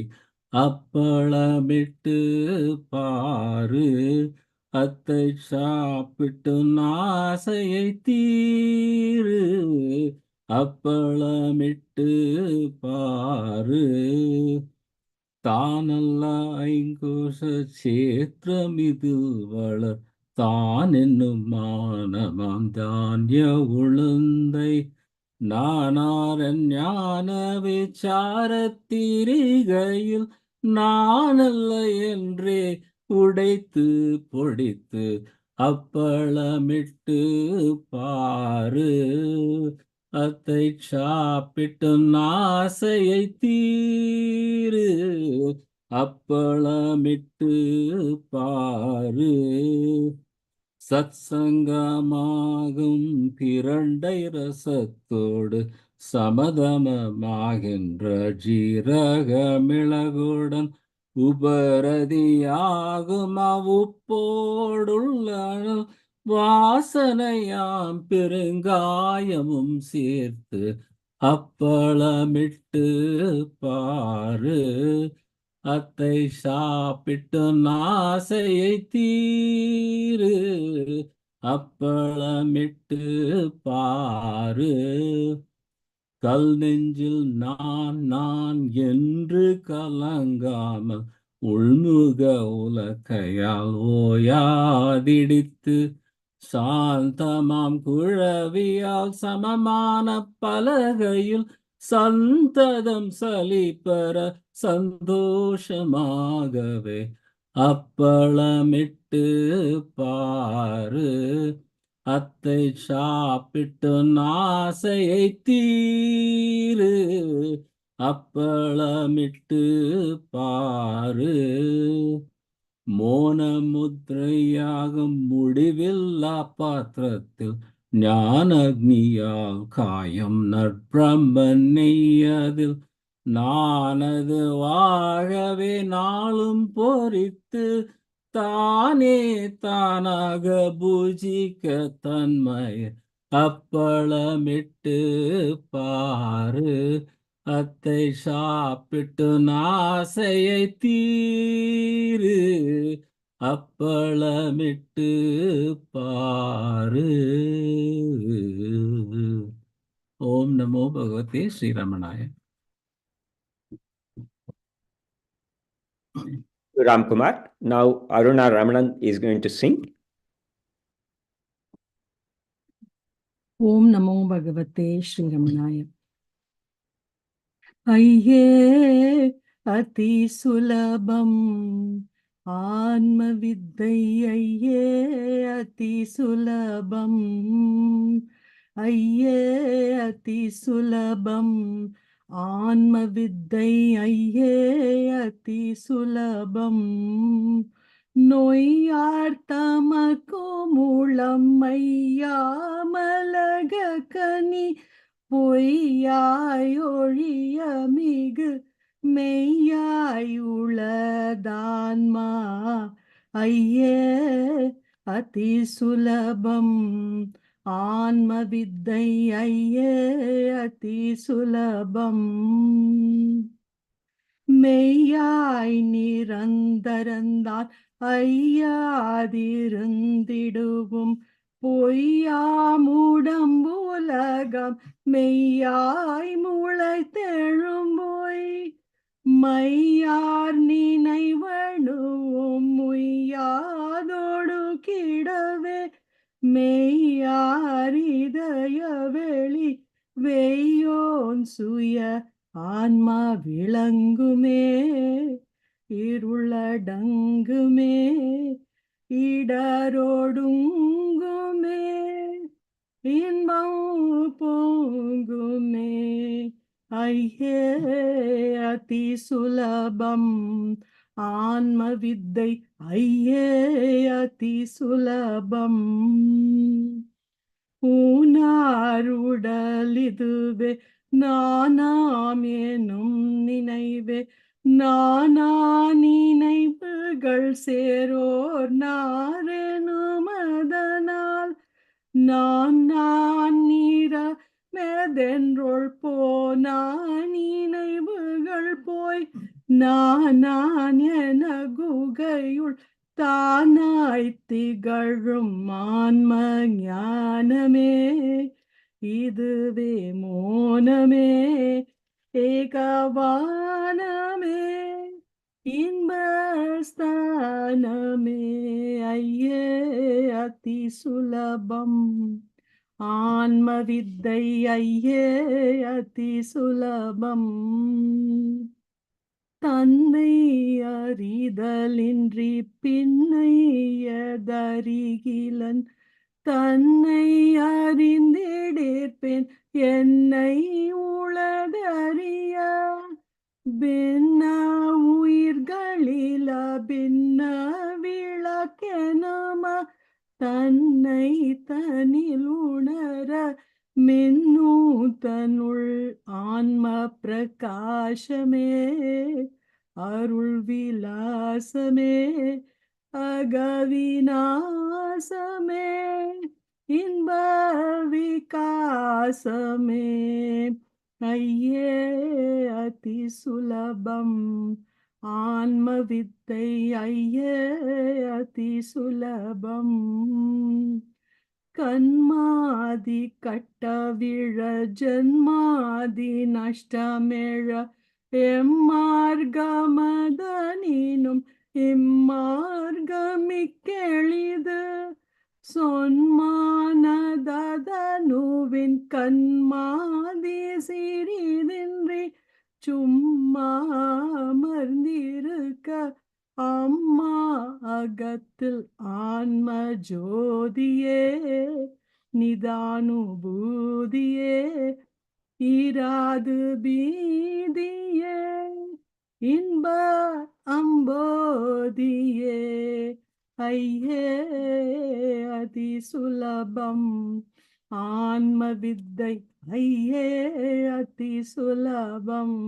அப்பளமிட்டு பாரு அத்தை சாப்பிட்டு நாசையை தீரு அப்பளமிட்டு பாரு தானல்ல ஐங்கோஷ சேத்திரமிதில் வளர் தான் என்னும் மானமாம் தானிய உளுந்தை நானாரன் ஞான விசாரத்திரிகையில் நானல்ல என்றே உடைத்து பொடித்து அப்பளமிட்டு பாரு அத்தை சாப்பிட்டு நாசையை தீரு அப்பளமிட்டு பாரு சத்சங்கமாகும் பிரண்டை ரசத்தோடு சமதமமாகின்ற ஜீரகமிளகுடன் உபரதியாகும் அவுப்போடுள்ள வாசனையாம் பெருங்காயமும் சேர்த்து அப்பளமிட்டு பாரு அத்தை சாப்பிட்டு நாசையை தீரு அப்பளமிட்டு பாரு கல் நெஞ்சில் நான் என்று கலங்காமல் உள்முக உலக்கையால் ஓயாதிடித்து சாந்தமாம் குழவியால் சமமான பலகையில் சந்ததம் சலிப்பெற சந்தோஷமாகவே அப்பளமிட்டு பாரு. அத்தை சாப்பிட்டு ஆசையை தீரு. அப்பளமிட்டு பாரு. மோன முத்ரையாகும் முடிவில்லா பாத்திரத்தில் ஞானக்னியால் காயம் நற்பிரம்மன் நெய்யதில் நானது வாழவே நாளும் பொறித்து தானே தானாக பூஜிக்க தன்மை அப்பளமிட்டு பாரு. அத்தை சாப்பிட்டு ஆசையை தீரு. அப்பளமிட்டு பாரு. ஓம் நமோ பகவதே ஸ்ரீரமணாய. Ram Kumar. Now Aruna Ramanan is going to sing. Om Namo Bhagavate Sri Ramanaya. Ayye Ati Sulabam Atma Viddai Ayye Ati Sulabam Ayye Ati Sulabam Atma Viddai Ayye Ati Sulabam நொய்யார்த்தமக்குமுளமையாமலகனி பொய்யாயொழிய மிகு மெய்யாயுளதான்மா ஐயே அதி சுலபம் ஆன்ம வித்தை ஐயே அதி சுலபம் மெய்யாய் நிரந்தரந்தான் ஐயாதிருந்திடுவும் பொய்யாமுடம்புலகம் மெய்யாய் முளைத்தெழும்பொய் மையார் நினைவணுவும் முய்யாதோடு கிடவே மெய்யார் இதய வெளி வெய்யோன் சுய ஆன்மா விளங்குமே இருளடங்குமே இடரோடுங்குமே இன்பம் பொங்குமே ஐயே அதி சுலபம் ஆன்ம வித்தை ஐயே அதி சுலபம் ஊனாருடலிதுவே நானாம் எனும் நினைவே நானா நினைவுகள் சேரோர் நாரெனுமதனால் நான் நீர மெதென்றோள் போனா நினைவுகள் போய் நான் என குகையுள் தானாய் திகழும் ஆன்ம ஞானமே இதுவே மோனமே ஏகவானமே இன்பஸ்தானமே ஐயே அதி சுலபம் ஆன்ம வித்தை ஐயே அதி சுலபம் தன்னை அறிதலின்றி பின்னை எதறிகிலன் தன்னை அறிந்திடேற்பேன் என்னை உளதறிய பின்ன உயிர்களில பின்ன விளக்கெனம தன்னை தனில் உணர மின்னு தனுள் ஆன்ம பிரகாசமே அருள் விலாசமே அகவிநாசமே இன்ப விகாசமே ஐயே அதி சுலபம் ஆன்ம வித்தை ஐயே அதி சுலபம் கண்மாதி கட்டவிழ ஜன்மாதி நஷ்டமெழ எம்மார்கமதனினும் இம்மார்கமிக்கெளிது சொன்மானதனுவின் கண்மாதி சிறிதே சும்மா அமர்ந்திருக்க அம்மா அகத்தில் ஆன்ம ஜோதியே நிதானுபூதியே இராது பீதியே இன்ப அம்போதியே ஐயே அதி சுலபம் ஆன்ம வித்தை ஐயே அதி சுலபம்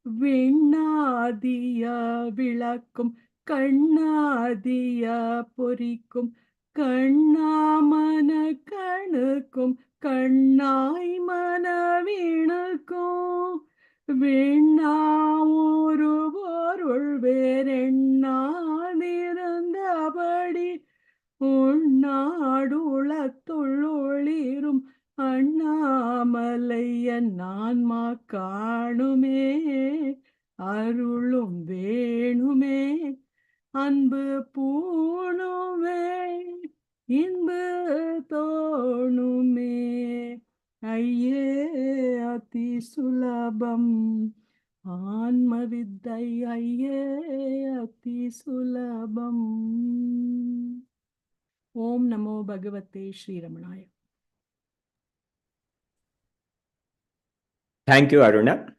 விண்ணாதிய விளக்கும் கண்ணாதிய பொறிக்கும் கண்ணாமன கணுக்கும் கண்ணாய் மனவிணுக்கும் விண்ணாவொரு பொருள் வேறெண்ணாதிருந்தபடி உள்நாடுளத்துள்ளொளிரும் அண்ணாமலைய நான்மா காணுமே அருளும் வேணுமே அன்பு பூணுமே இன்பு தோணுமே ஐயே அதி சுலபம் ஆன்ம வித்தை ஐயே அதி சுலபம். ஓம் நமோ பகவதே Sri ரமணாய. Thank you, Aruna.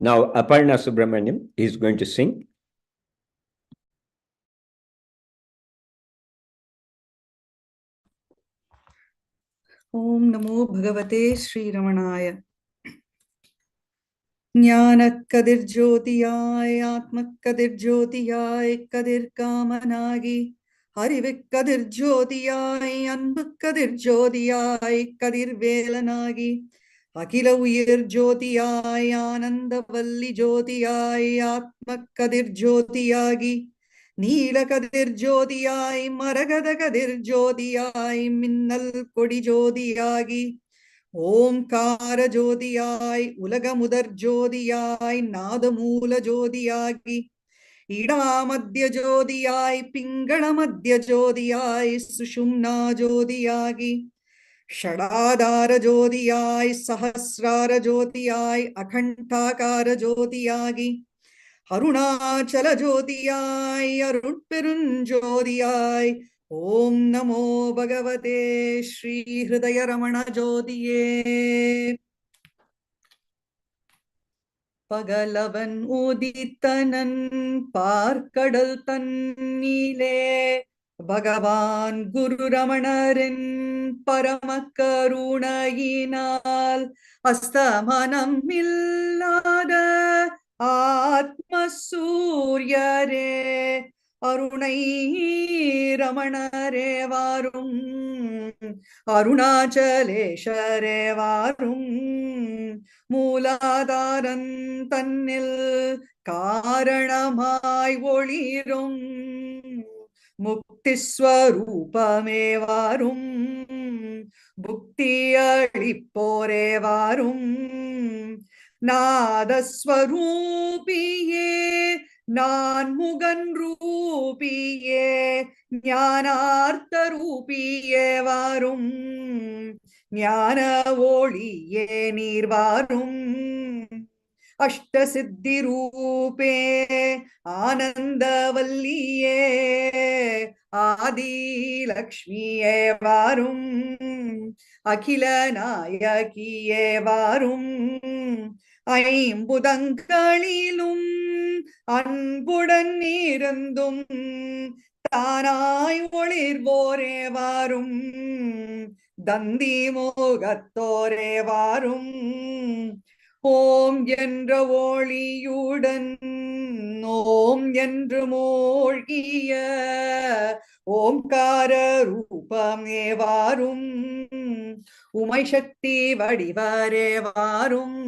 Now, Aparna Subramaniam is going to sing. Om Namo Bhagavate Sri Ramanaya. Jnanakadir Jyotiyay, Atmakadir Jyotiyay, Kadir Kamanagi. Harivikadir Jyotiyay, Anbakadir Jyotiyay, Kadir Velanagi. Akila Uyir Jyotiyay, Anandavalli Jyotiyay, Atmakadir Jyotiyagi. நீலகதிர் ஜோதியாய் மரகத கதிர் ஜோதியாய் மின்னல் கொடி ஜோதியாகி ஓம்கார ஜோதியாய் உலகமுதற் ஜோதியாய் நாதமூல ஜோதியாகி இடாமத்திய ஜோதியாய் பிங்கள மத்திய ஜோதியாய் சுஷும்னா ஜோதியாகி ஷடாதார ஜோதியாய் சஹஸ்ரார ஜோதியாய் அகண்டாகார ஜோதியாகி அருணாச்சல ஜோதியாய் அருட்பெருஞ்சோதியாய் ஓம் நமோ பகவதே ஸ்ரீ ஹிருதய ரமண ஜோதியே. பகலவன் உதித்தனன் பார்க்கடல் தன்னீலே பகவான் குரு ரமணரின் பரம கருணையினால் அஸ்தமனம் இல்லாத ஆத்ம சூரியரே அருணை ரமணரே வாரும் அருணாச்சலேஷரே வாரும் மூலாதாரன் தன்னில் காரணமாய் ஒளிரும் முக்திஸ்வரூபமே வாரும் புக்தியளிப்போரே வாரும் நாதஸ்வரூபியே நான் முகன் ரூபியே ஞானார்த்த ரூபியே வாரும் ஞான ஒளியே நீர் வாரும் அஷ்டசித்தி ரூபே ஆனந்தவல்லியே ஆதி லக்ஷ்மியே வாரும் அகில நாயகியே வாரும் ஐம்புதங்களிலும் அன்புடன் இருந்தும் தானாய் ஒளிர்வோரே வாரும் தந்தி மோகத்தோரே வாரும் ஓம் என்ற ஒளியுடன் ஓம் என்று மூழ்கிய ஓம்கார ரூபமே வாரும் உமை சக்தி வடிவரே வாரும்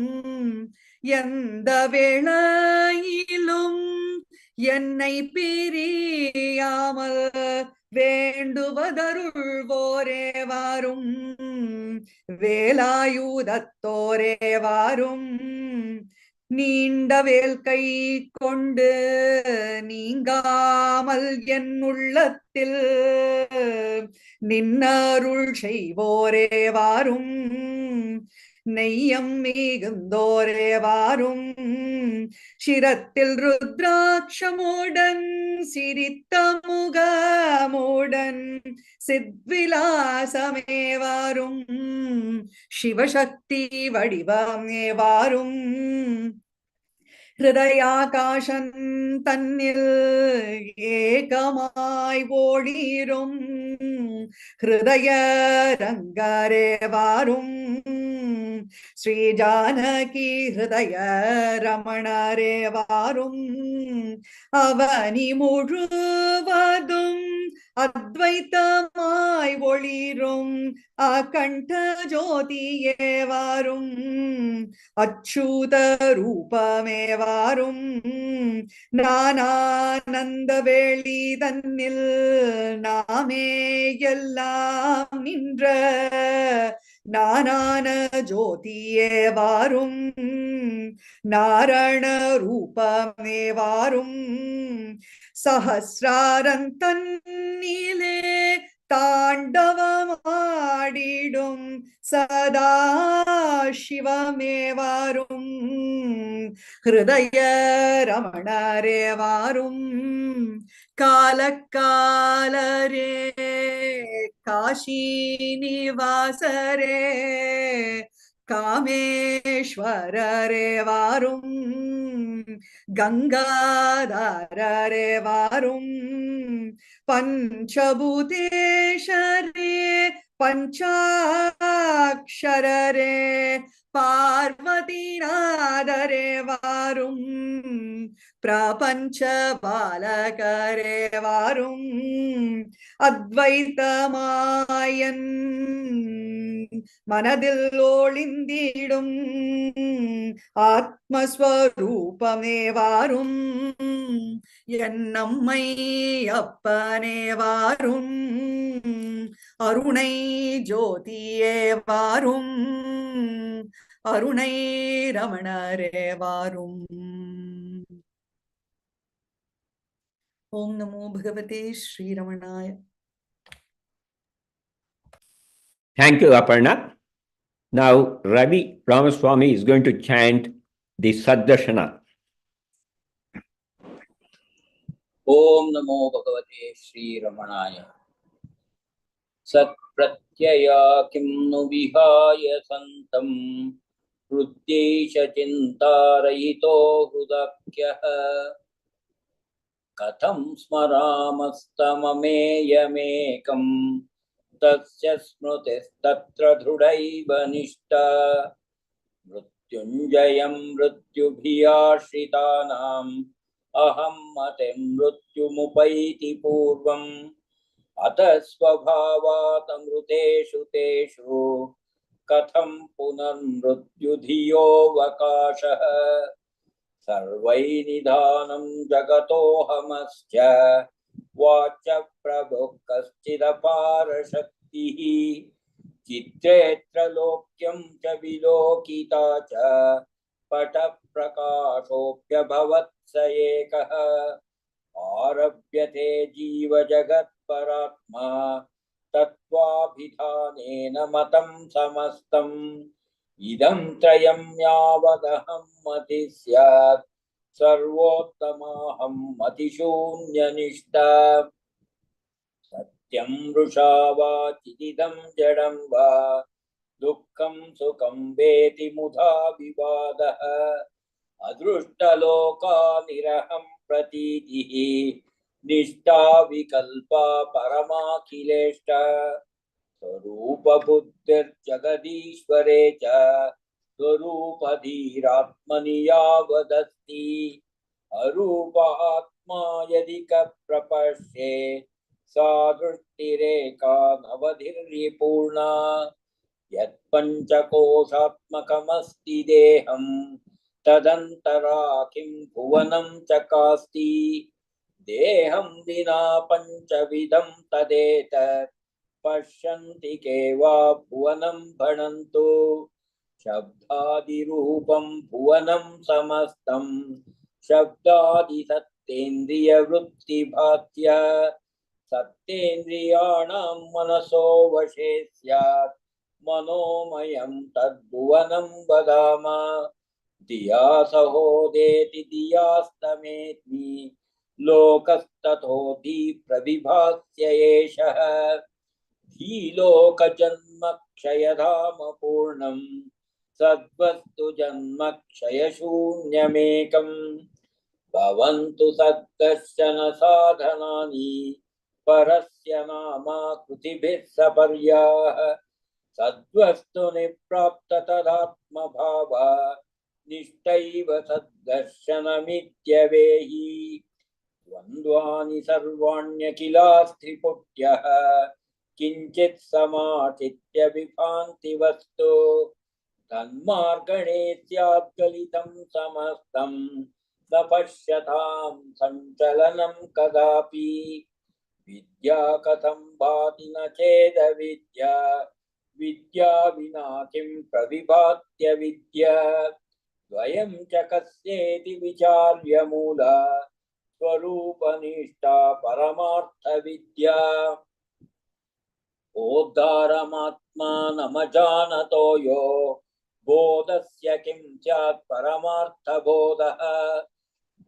எந்த வேளையிலும் என்னை பிரியாமல் வேண்டுவதருள்வோரே வாரும் வேலாயுதத்தோரே வாரும் நீண்ட வேல் கை கொண்டு நீங்காமல் என் உள்ளத்தில் நின்னருள் செய்வோரே வாரும் நெய்யம் மிகுந்தோரே வாரும் சிரத்தில் ருத்ராட்சமுடன் சிரித்த முகமுடன் சித்விலாசமே வாரும் சிவசக்தி வடிவமே வாரும் ஹிருதயாகாசன் தன்னில் ஏகமாய் ஓடிரும் ஹிருதய ரங்கரே வாரும் ஸ்ரீ ஜானகி ஹிருதய ரமணரே வாரும் அவனி முழுவதும் அத்வைத்தமாய் ஒளிரும் அகண்ட ஜோதியே வாரும் அச்சுத ரூபமே வாரும் நானானந்த வேளி தன்னில் நாமே எல்லாம் நின்ற நானான ஜோதியே வாரும் நாரண ரூபமே வாரும் சஹஸ்ராரன் தன்னிலே தாண்டவமாடிடும் சதா சிவமே வாரும் ஹிருதய ரமணரே வாரும் காலக்காலரே காஷி நிவாசரே காமேஸ்வரரே வாரும் கங்காதாரரே வாரும் பஞ்சபூதேஷரே பஞ்சாக்ஷரரே பார்வதிநாதரே வாரும் பிரபஞ்ச பாலகரே வாரும் அத்வைத்தமாயன் மனதில் ஒளிந்திடும் ஆத்மஸ்வரூபமே வாரும் என் நம்மை அப்பனே வாரும் அருணை ஜோதியே வாரும் அருணை ரமணரே வாரும். ஓம் நமோ பகவதே Sri ரமணாய. Thank you, Aparna. Now, Ravi Ramaswamy is going to chant the Saddarshana. Om Namo Bhagavate Sri Ramanaya. Sat Pratyaya Kim Nu Vihaya Santam Hruddesha Chintarayito Hrudakyaha Katham Smaramastamameyamekam Tasya Smrutistatra Dhrudaiva Nishta Mrityunjayam Mrityubhyashritanam Aham Matem Mrityumupaiti Purvam Atasvabhavat Amruteshu Teshu Katham Punar Mrityudhiyo Vakashaha Sarvai Nidhanam Jagatohamascha Vacha Prabhukaschidapara Shaktihi Chitretra Lokyam Cha Vilokita Cha Pata Prakashopya Bhavatsayekaha Arabhyate Jiva Jagat Paratma Tattvabhidhanena Matam Samastam Idam Trayam Yavadaham Matisyat Sarvottamaham Matishunya-nishta Satyam Rushava Chididam Jadam Va Dukkham Sukham Veti Mudha Vivadaha Adrushta-loka Niraham Pratitihi Nishta Vikalpa Paramakhileshta Swarupa Buddhir Jagadishwarecha Swarupa Dhiratmani Yavadasti Arupa Atma Yadika Prapashe Sadrushtireka Navadhirripurna Yat Panchakoshatmakamasti Deham Tadantara Kim Bhuvanam Chakasti Deham Vina Panchavidam Tadetat Pashyanti Keva Bhuvanam Bhanantu Shabdadi Rupam Bhuvanam Samastam Shabdadi Sattendriya Vritti Bhatya Sattendriyanam Manaso Vashesyat मनोमयं तद्भुवनं वदाम धिया सहोदेति धियास्तमेति लोकस्ततो प्रविभास्य एषः धीलोकजन्मक्षयधाम पूर्णं सद्वस्तु जन्मक्षयशून्यमेकम् भवन्तु सद्दर्शन साधनानि परस्य नामाकृतिभिः सपर्याः सद्वस्तु निप्राप्त तदात्मभाव निष्ठैव सद्दर्शनमित्यवेहि द्वन्द्वानि सर्वाण्यखिलास्त्रिपुट्यः किञ्चित् समाचित्य विभान्ति वस्तु तन्मार्गणे स्याद्गलितं समस्तं न पश्यतां सञ्चलनं कदापि विद्या कथं भाति न चेदविद्या विद्या विना किं प्रविभात्य विद्या द्वयं च कस्येति विचार्य मूला स्वरूपनिष्ठा परमार्थविद्या बोद्धारमात्मानमजानतो यो बोधस्य किं स्यात् परमार्थबोधः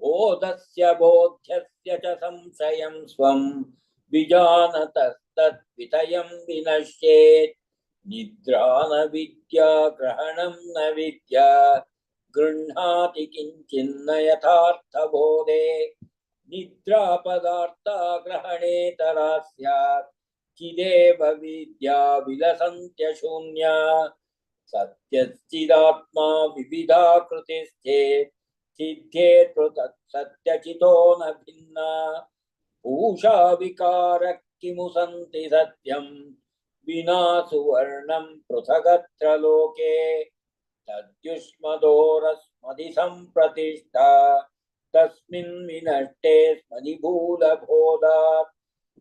बोधस्य बोध्यस्य च संशयं स्वं विजानतस्तद्वितयं विनश्येत् निद्रा न विद्या ग्रहणं न विद्या गृह्णाति किञ्चिन्न यथार्थबोधे निद्रा पदार्था ग्रहणेतरा स्यात् चिदेव विद्या विलसन्त्यशून्या सत्यश्चिदात्मा विविधाकृतिश्चेत् सिद्धेत् पृथक् सत्यचितो न भिन्ना पूषा विकारः किमु सन्ति सत्यं विना सुवर्णं पृथगत्र लोके तद्युष्मदोरस्मदि सम्प्रतिष्ठा तस्मिन् विनष्टे स्मदिभूलबोधात्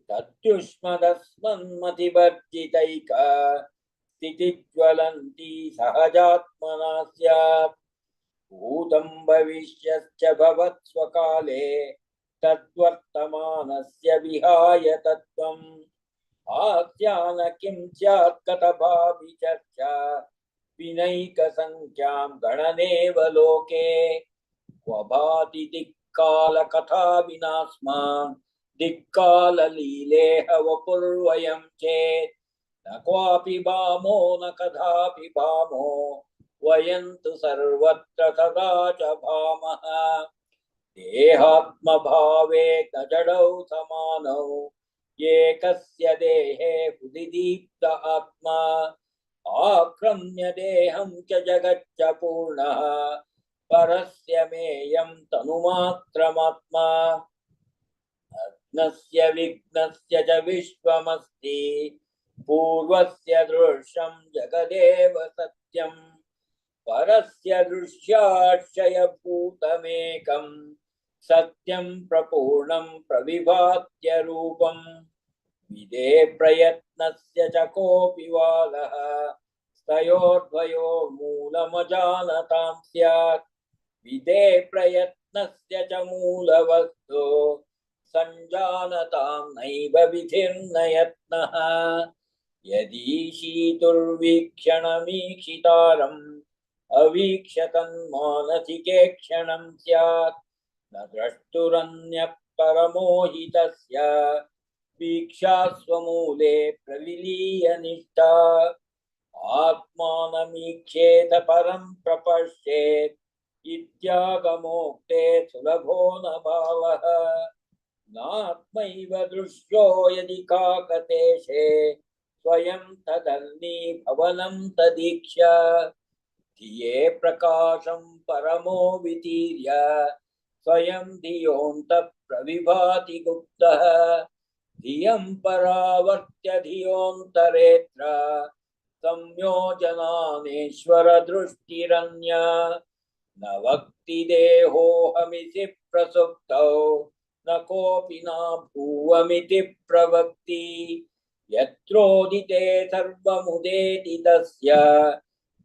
तद्युष्मदस्मन्मतिवर्जितैका स्थितिज्वलन्ती सहजात्मना स्यात् भूतं भविष्यश्च भवत्स्वकाले तद्वर्तमानस्य विहाय तत्त्वम् आख्यान किं स्यात् कथभावि चर्चा विनैकसंख्यां गणनेव लोके क्व भाति दिक्कालकथा विनास्मान् दिक्काललीलेह वपुर्वयं चेत् न क्वापि भामो न कदापि भामो वयं तु सर्वत्र सदा च भामः देहात्मभावे न जडौ समानौ एकस्य देहे हृदि दीप्त आत्मा आक्रम्य देहं च जगच्च पूर्णः परस्य मेयं तनुमात्रमात्मा अग्नस्य विघ्नस्य च विश्वमस्ति पूर्वस्य दृश्यं जगदेव सत्यं परस्य दृश्याक्षयभूतमेकं सत्यं प्रपूर्णं प्रविभात्य रूपं विदे प्रयत्नस्य च कोऽपि वादः स्तयोर्द्वयोर्मूलमजानतां स्यात् विदे प्रयत्नस्य च मूलवस्तु सञ्जानतां नैव विधिर्न यत्नः यदीशीतुर्वीक्षणमीक्षितारम् अवीक्षतन्मानसिके क्षणं स्यात् न द्रष्टुरन्यः परमोहितस्य वीक्षा स्वमूले प्रविलीय निष्ठा आत्मानमीक्षेत परं प्रपश्येत् इत्यागमोक्ते सुलभो न भावः नात्मैव दृश्यो यदि काकतेशे स्वयं तदग्नि भवनं तदीक्ष्य धिये प्रकाशं परमो वितीर्य स्वयं धियोऽन्तः प्रविभाति गुप्तः धियं परावर्त्य धियोऽन्तरेऽत्र संयोजनानेश्वर दृष्टिरन्या न वक्ति देहोऽहमिति प्रसुप्तौ न कोऽपि न भूवमिति प्रवक्ति यत्रोदिते सर्वमुदेति तस्य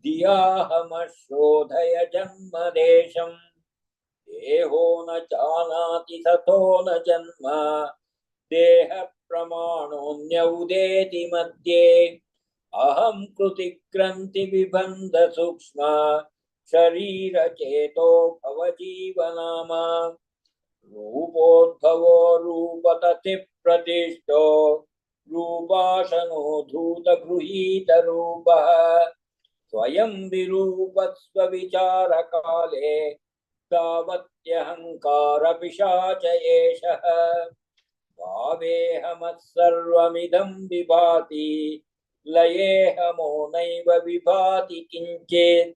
धियाहमशोधय जन्मदेशम् देहो न जानाति ततो न जन्म देह प्रमाणोऽन्य उदेति मध्ये अहं कृतिग्रन्थि विबन्ध सूक्ष्म शरीर चेतो भवजीवनाम रूपोद्भवो रूपतति प्रतिष्ठो रूपाशनो धूत गृहीत रूपः स्वयं विरूपस्व विचार काले तावत्यहंकार पिशाच एषः भावेऽहमस्सर्वमिदं विभाति लयेऽहमो नैव विभाति किञ्चित्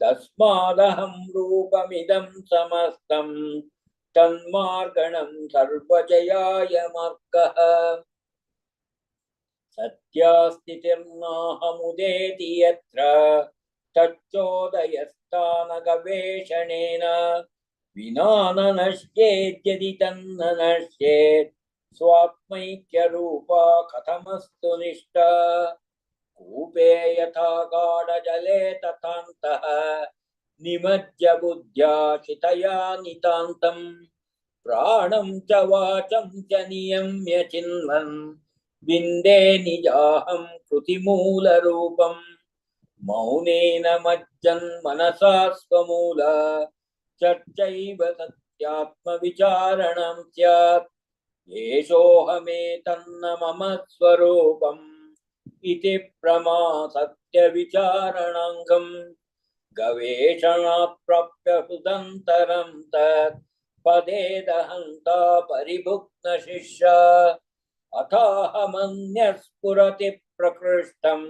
तस्मादहं रूपमिदं समस्तं तन्मार्गणं सर्वजयाय मार्गः सत्यास्तितिर्नाहमुदेति यत्र तच्चोदयस्थानगवेषणेन विना न नश्येद्यदि तन्न नश्येत् स्वात्मैक्यरूपा कथमस्तु निष्ठा कूपे यथा गाढजले तथान्तः निमज्य बुद्ध्या चितया नितान्तम् प्राणं च वाचं च नियम्य चिन्वन् विन्दे निजाहं कृतिमूलरूपम् मौनेन मज्जन् मनसा स्वमूल चर्चैव सत्यात्मविचारणं स्यात् एषोऽहमेतन्न मम स्वरूपम् इति प्रमा सत्यविचारणाङ्गम् गवेषणात् प्राप्य हृदन्तरं तत् पदेदहन्ता परिभुक्न शिष्या अथाहमन्यस्फुरति प्रकृष्टं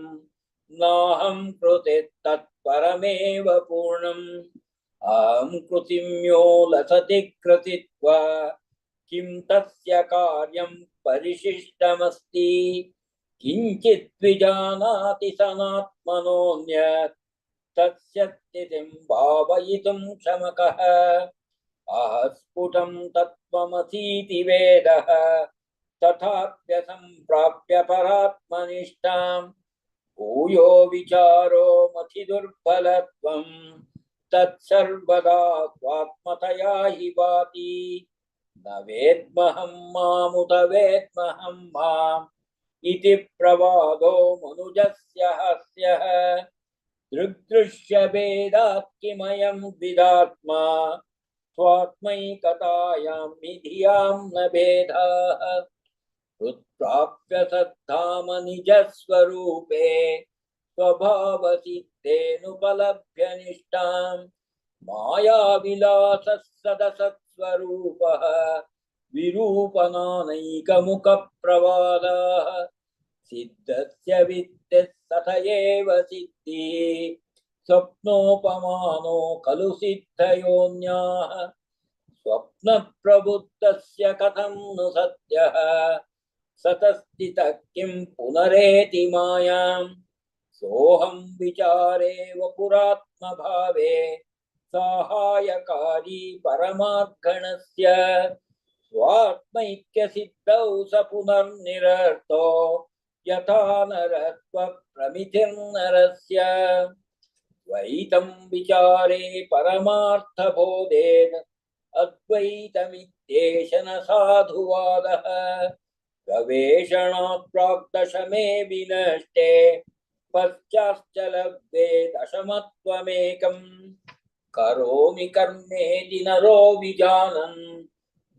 नाहं कृते तत्परमेव पूर्णम् अहं कृतिम्यो लसति कृतित्वा किं तस्य कार्यं परिशिष्टमस्ति किञ्चित् विजानाति सनात्मनोऽन्यत् तस्य स्थितिं भावयितुं क्षमकः स्फुटं तत्त्वमसीति वेदः तथाप्यसम्प्राप्य परात्मनिष्ठां भूयो विचारो मतिदुर्बलत्वं तत्सर्वदा स्वात्मतया हि भाति न वेद्महं मामुत वेद्महं माम् इति प्रवादो मनुजस्य हास्यः दृग्दृश्यभेदात् किमयं विदात्मा स्वात्मैकतायां निधियां न भेदाः उत्प्राप्य सद्धाम निजस्वरूपे स्वभावसिद्धेनुपलभ्य निष्ठां मायाविलासः सदसत्स्वरूपः विरूपनानैकमुखप्रवादाः सिद्धस्य विद्यः तथ एव सिद्धिः स्वप्नोपमानो खलु सिद्धयोन्याः स्वप्नप्रबुद्धस्य कथं नु सत्यः सतस्थितः किं पुनरेति मायां सोऽहं विचारेव पुरात्मभावे साहाय्यकारी परमार्गणस्य स्वात्मैक्यसिद्धौ स पुनर्निरर्थो यथा नरत्वप्रमितिर्नरस्य द्वैतं विचारे परमार्थबोधेन अद्वैतमित्येष न साधुवादः गवेषणात् प्राग्दशमे विनष्टे पश्चाश्च लब्धे दशमत्वमेकम् करोमि कर्मेति नरो विजानन्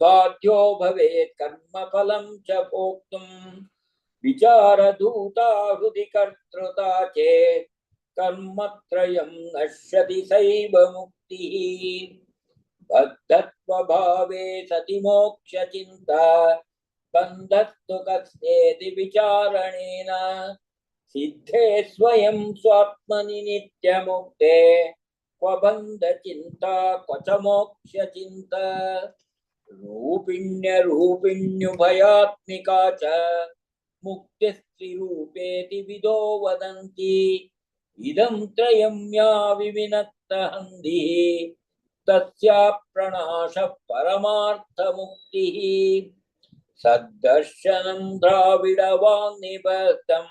बाध्यो भवेत् कर्मफलं च भोक्तुम् विचारधूता हृदि कर्तृता चेत् कर्मत्रयं नश्यति सैव मुक्तिः बद्धत्वभावे सति मोक्षचिन्ता बन्धस्तु कस्येति विचारणेन सिद्धे स्वयं स्वात्मनि नित्यमुक्ते क्व बन्धचिन्ता क्व च मोक्षचिन्ता रूपिण्यरूपिण्युभयात्मिका च मुक्तिस्त्रिरूपेति विदो वदन्ति इदं त्रयं या विविनक्तहन्दिः तस्या प्रणाशः परमार्थमुक्तिः सद्दर्शनं द्राविडवाङ्निबद्धं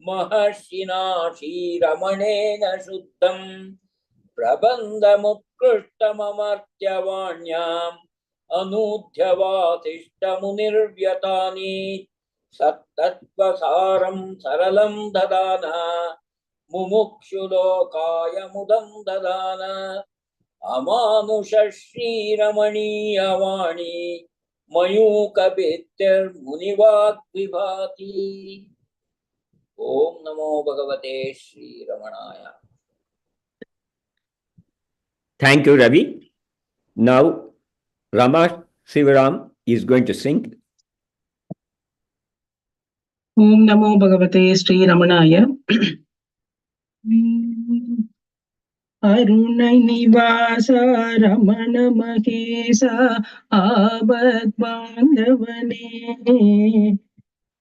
महर्षिणा श्रीरमणेन शुद्धं प्रबन्धमुत्कृष्टममर्त्यवाण्याम् अनूद्यवासिष्ठमुनिर्व्यतानि सत्तत्त्वसारं सरलं ददान मुमुक्षुलोकाय मुदं ददान अमानुष श्रीरमणीयवाणी मयूकभित्तिर्मुनिवाक् विभाति। ओम नमो भगवते Shri रमणाय। Thank you, Ravi. Now, Rama Sivaram is going to sing. Om Namo Bhagavate Sri Ramanaya. Arunai Nivasa Ramana Mahesa Abad Bandhavane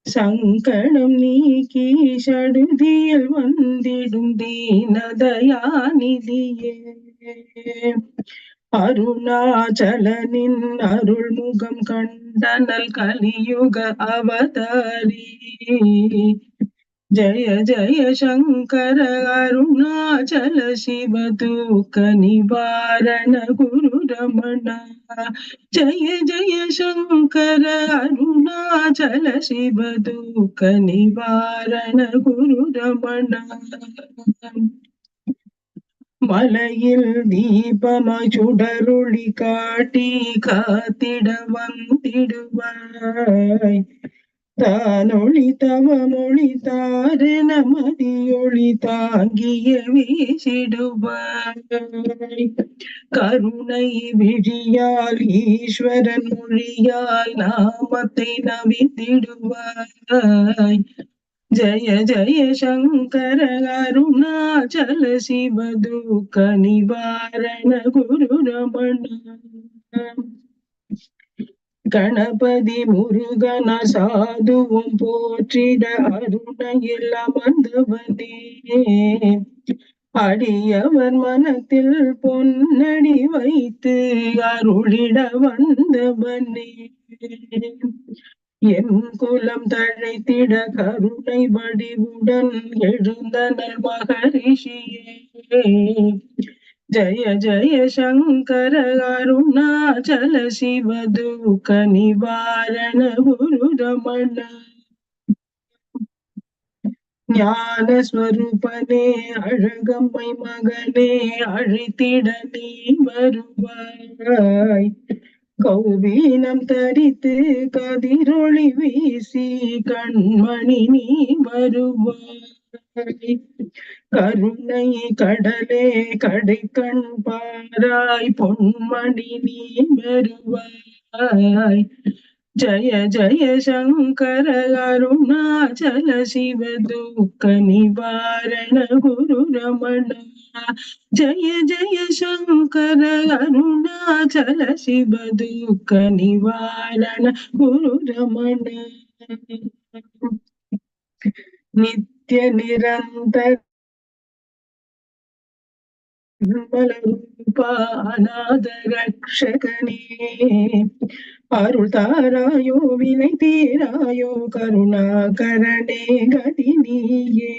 Sankaram Niki Shadudiyal Vandidum Deenadayanidhiye அருணாச்சலனின் Arulmugam கண்டனல் கலியுக அவதாரி ஜய ஜய சங்கர அருணாச்சல சிவ துக்க நிவாரண குரு ரமண ஜய ஜய சங்கர அருணாச்சல சிவ துக்க நிவாரண குரு ரமண மலையில் தீபமாய் சுடருளி காட்டி காத்திட வந்திடுவாய் தானொளி தவமொழி தாரண மதியொளி தாங்கிய வீசிடுவாய் கருணை விழியால் ஈஸ்வரன் மொழியால் நாமத்தை நவித்திடுவாய் ஜய ஜய சங்கர அருணாச்சல சிவ துக்க நிவாரண குரு ரமண கணபதி முருகன சாதுவும் போற்றிட அருணையில் அமர்ந்தவனே அடியவர் மனத்தில் பொன்னடி வைத்து அருளிட வந்தவனே என் குலம் தழைத்திட கருணை வடிவுடன் எழுந்தனல் மகரிஷியே ஜய ஜய சங்கர அருணாச்சல சிவ துக்க நிவாரண குரு ரமண ஞான ஸ்வரூபனே அழகம்மை மகனே அழைத்திட நீ வருவாய் கௌபீனம் தரித்து கதிரொளி வீசி கண்மணி நீ வருவாய் கருணை கடலே கடை கண் பாராய் பொன்மணி நீ வருவாய் ஜய ஜய சங்கர அருணாச்சல சிவ துக்க நிவாரண குரு ரமண ஜய ஜய சங்கர அருணாச்சல சிவ துக்க நிவாரண குரு ரமண நித்ய நிரந்தர ரூபா அநாத ரக்ஷகனே அருள் தாராயோ வினை தீராயோ கருணாகரனே கதி நீயே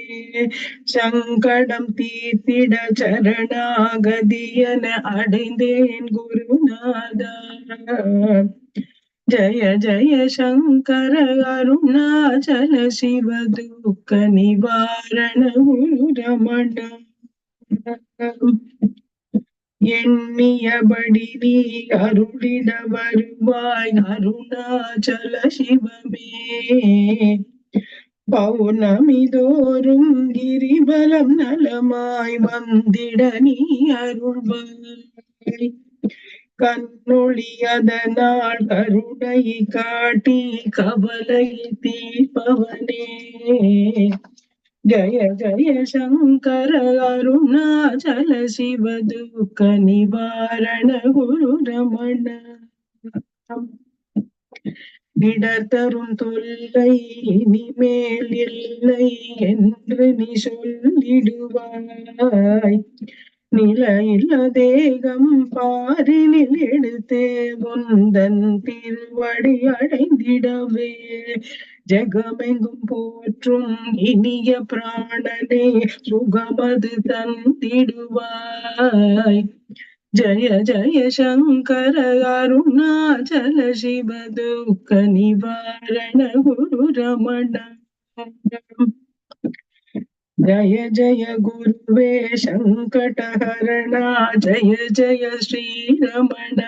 சங்கடம் தீர்த்திட சரணாகதியன அடைந்தேன் குருநாதா ஜய ஜய சங்கர அருணாச்சல சிவ துக்க நிவாரண குரு ரமண எண்ணியபடி நீ அருளிட வருவாய் அருணாச்சல சிவமே பௌர்ணமி தோறும் கிரிபலம் நலமாய் வந்திட நீ அருள்வாய் கண்ணொளி அதனால் கருணை காட்டி கவலை தீர்ப்பவனே ஜய ஜய சங்கர அருணாச்சல சிவ துக்க நிவாரண குரு ரமண இடர் தரும் தொல்லை இனிமேல் இல்லை என்று நீ சொல்லிடுவாய் நிலையில்ல தேகம் பாரினில் எடுத்தே உந்தன் திருவடி அடைந்திடவே ஜெகமெங்கும் போற்றும் இனிய பிராணனே சுகமது தந்திடுவாய் जय जय शंकर अरुणाचल शिव दुःख निवारण गुरु रमण जय जय गुरुवे शंकट हरणा जय जय श्री रमण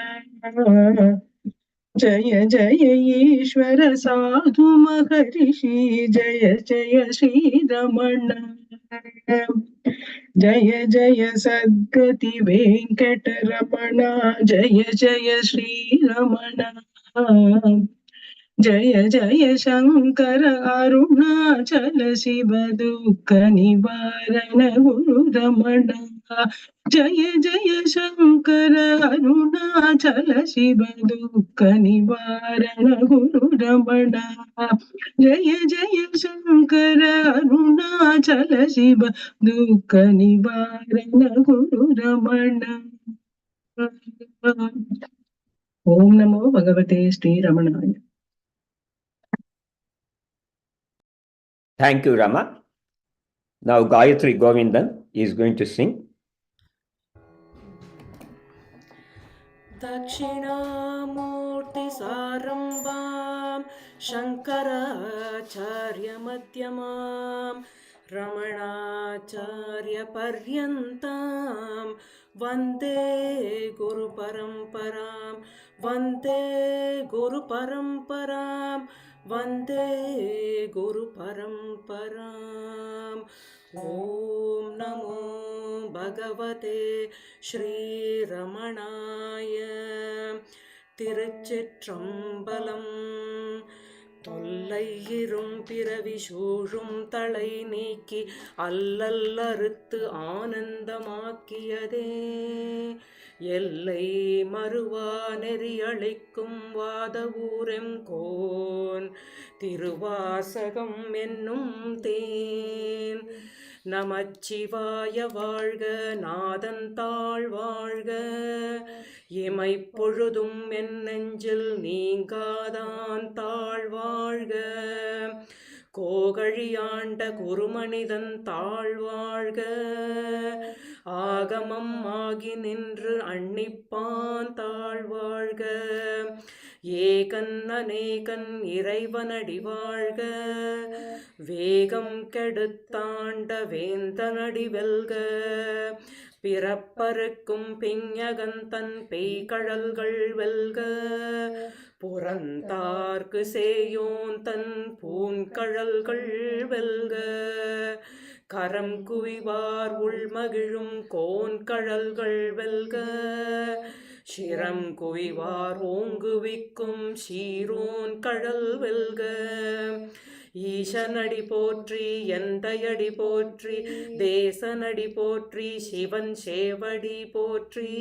जय जय ईश्वर साधु महर्षि जय जय श्री रमण जय जय सद्गति वेंकट रमण जय जय श्री रमण जय जय शंकर अरुणाचल शिव दुःख निवारण गुरु रमण जय जय शंकर अरुणाचल शिव दुःख निवारण गुरु रमण जय जय शंकर अरुणाचल शिव दुःख निवारण गुरु रमण ओम नमो भगवते Shri रमणाय. Thank you, Rama. Now Gayatri Govindan is going to sing. Dakshinamurti सारंभां Shankaracharya मध्यमां रमणाचार्य पर्यन्तां वन्दे गुरुपरम्परां वन्दे गुरुपरम्परां वन्दे गुरुपरम्पराम् ॐ नमो भगवते श्रीरमणाय திருச்சிற்றம்பலம் தொல்லை இரும் பிறவி சூழும் தலை நீக்கி அல்லல் அறுத்து ஆனந்தமாக்கியதே எல்லை மறுவா நெறி அளிக்கும் வாத ஊரெங்கோன் திருவாசகம் என்னும் தேன் நமச்சிவாய வாழ்க நாதன் தாழ் வாழ்க இமைப்பொழுதும் என் நெஞ்சில் நீங்காதான் தாழ் வாழ்க கோகழியாண்ட குருமனிதன் தாழ் வாழ்க ஆகமம் ஆகி நின்று அன்னிப்பான் தாழ் வாழ்க ஏகன் அநேகன் இறைவனடி வாழ்க வேகம் கெடுத்தாண்ட வேந்தனடி வெல்க பிறப்பருக்கும் பிஞகந்தன் பெய்கழல்கள் வெல்க புறந்தார்க்கு சேயோன் தன் பூன்கழல்கள் வெல்க கரம் குவிவார் உள்மகிழும் கோன்கழல்கள் வெல்க சிரம் குவிவார் ஓங்குவிக்கும் சீரோன் கழல் வெல்க ஈசனடி போற்றி எந்தையடி போற்றி தேசனடி போற்றி சிவன் சேவடி போற்றி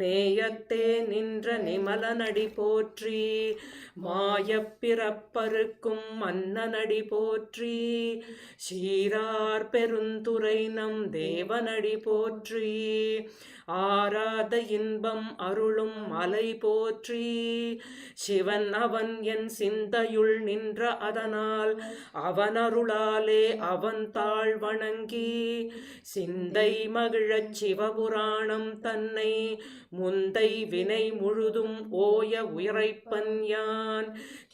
நேயத்தே நின்ற நிமலனடி போற்றி மாயப்பிறப்பருக்கும் மன்னனடி போற்றி சீரார் பெருந்துரை நம் தேவனடி போற்றி ஆராத இன்பம் அருளும் மலை போற்றி சிவன் அவன் என் சிந்தையுள் நின்ற அதனால் அவன் அருளாலே அவன் தாழ் வணங்கி சிந்தை மகிழச் சிவபுராணம் தன்னை முந்தை வினை முழுதும் ஓய உரைப்பன் யான்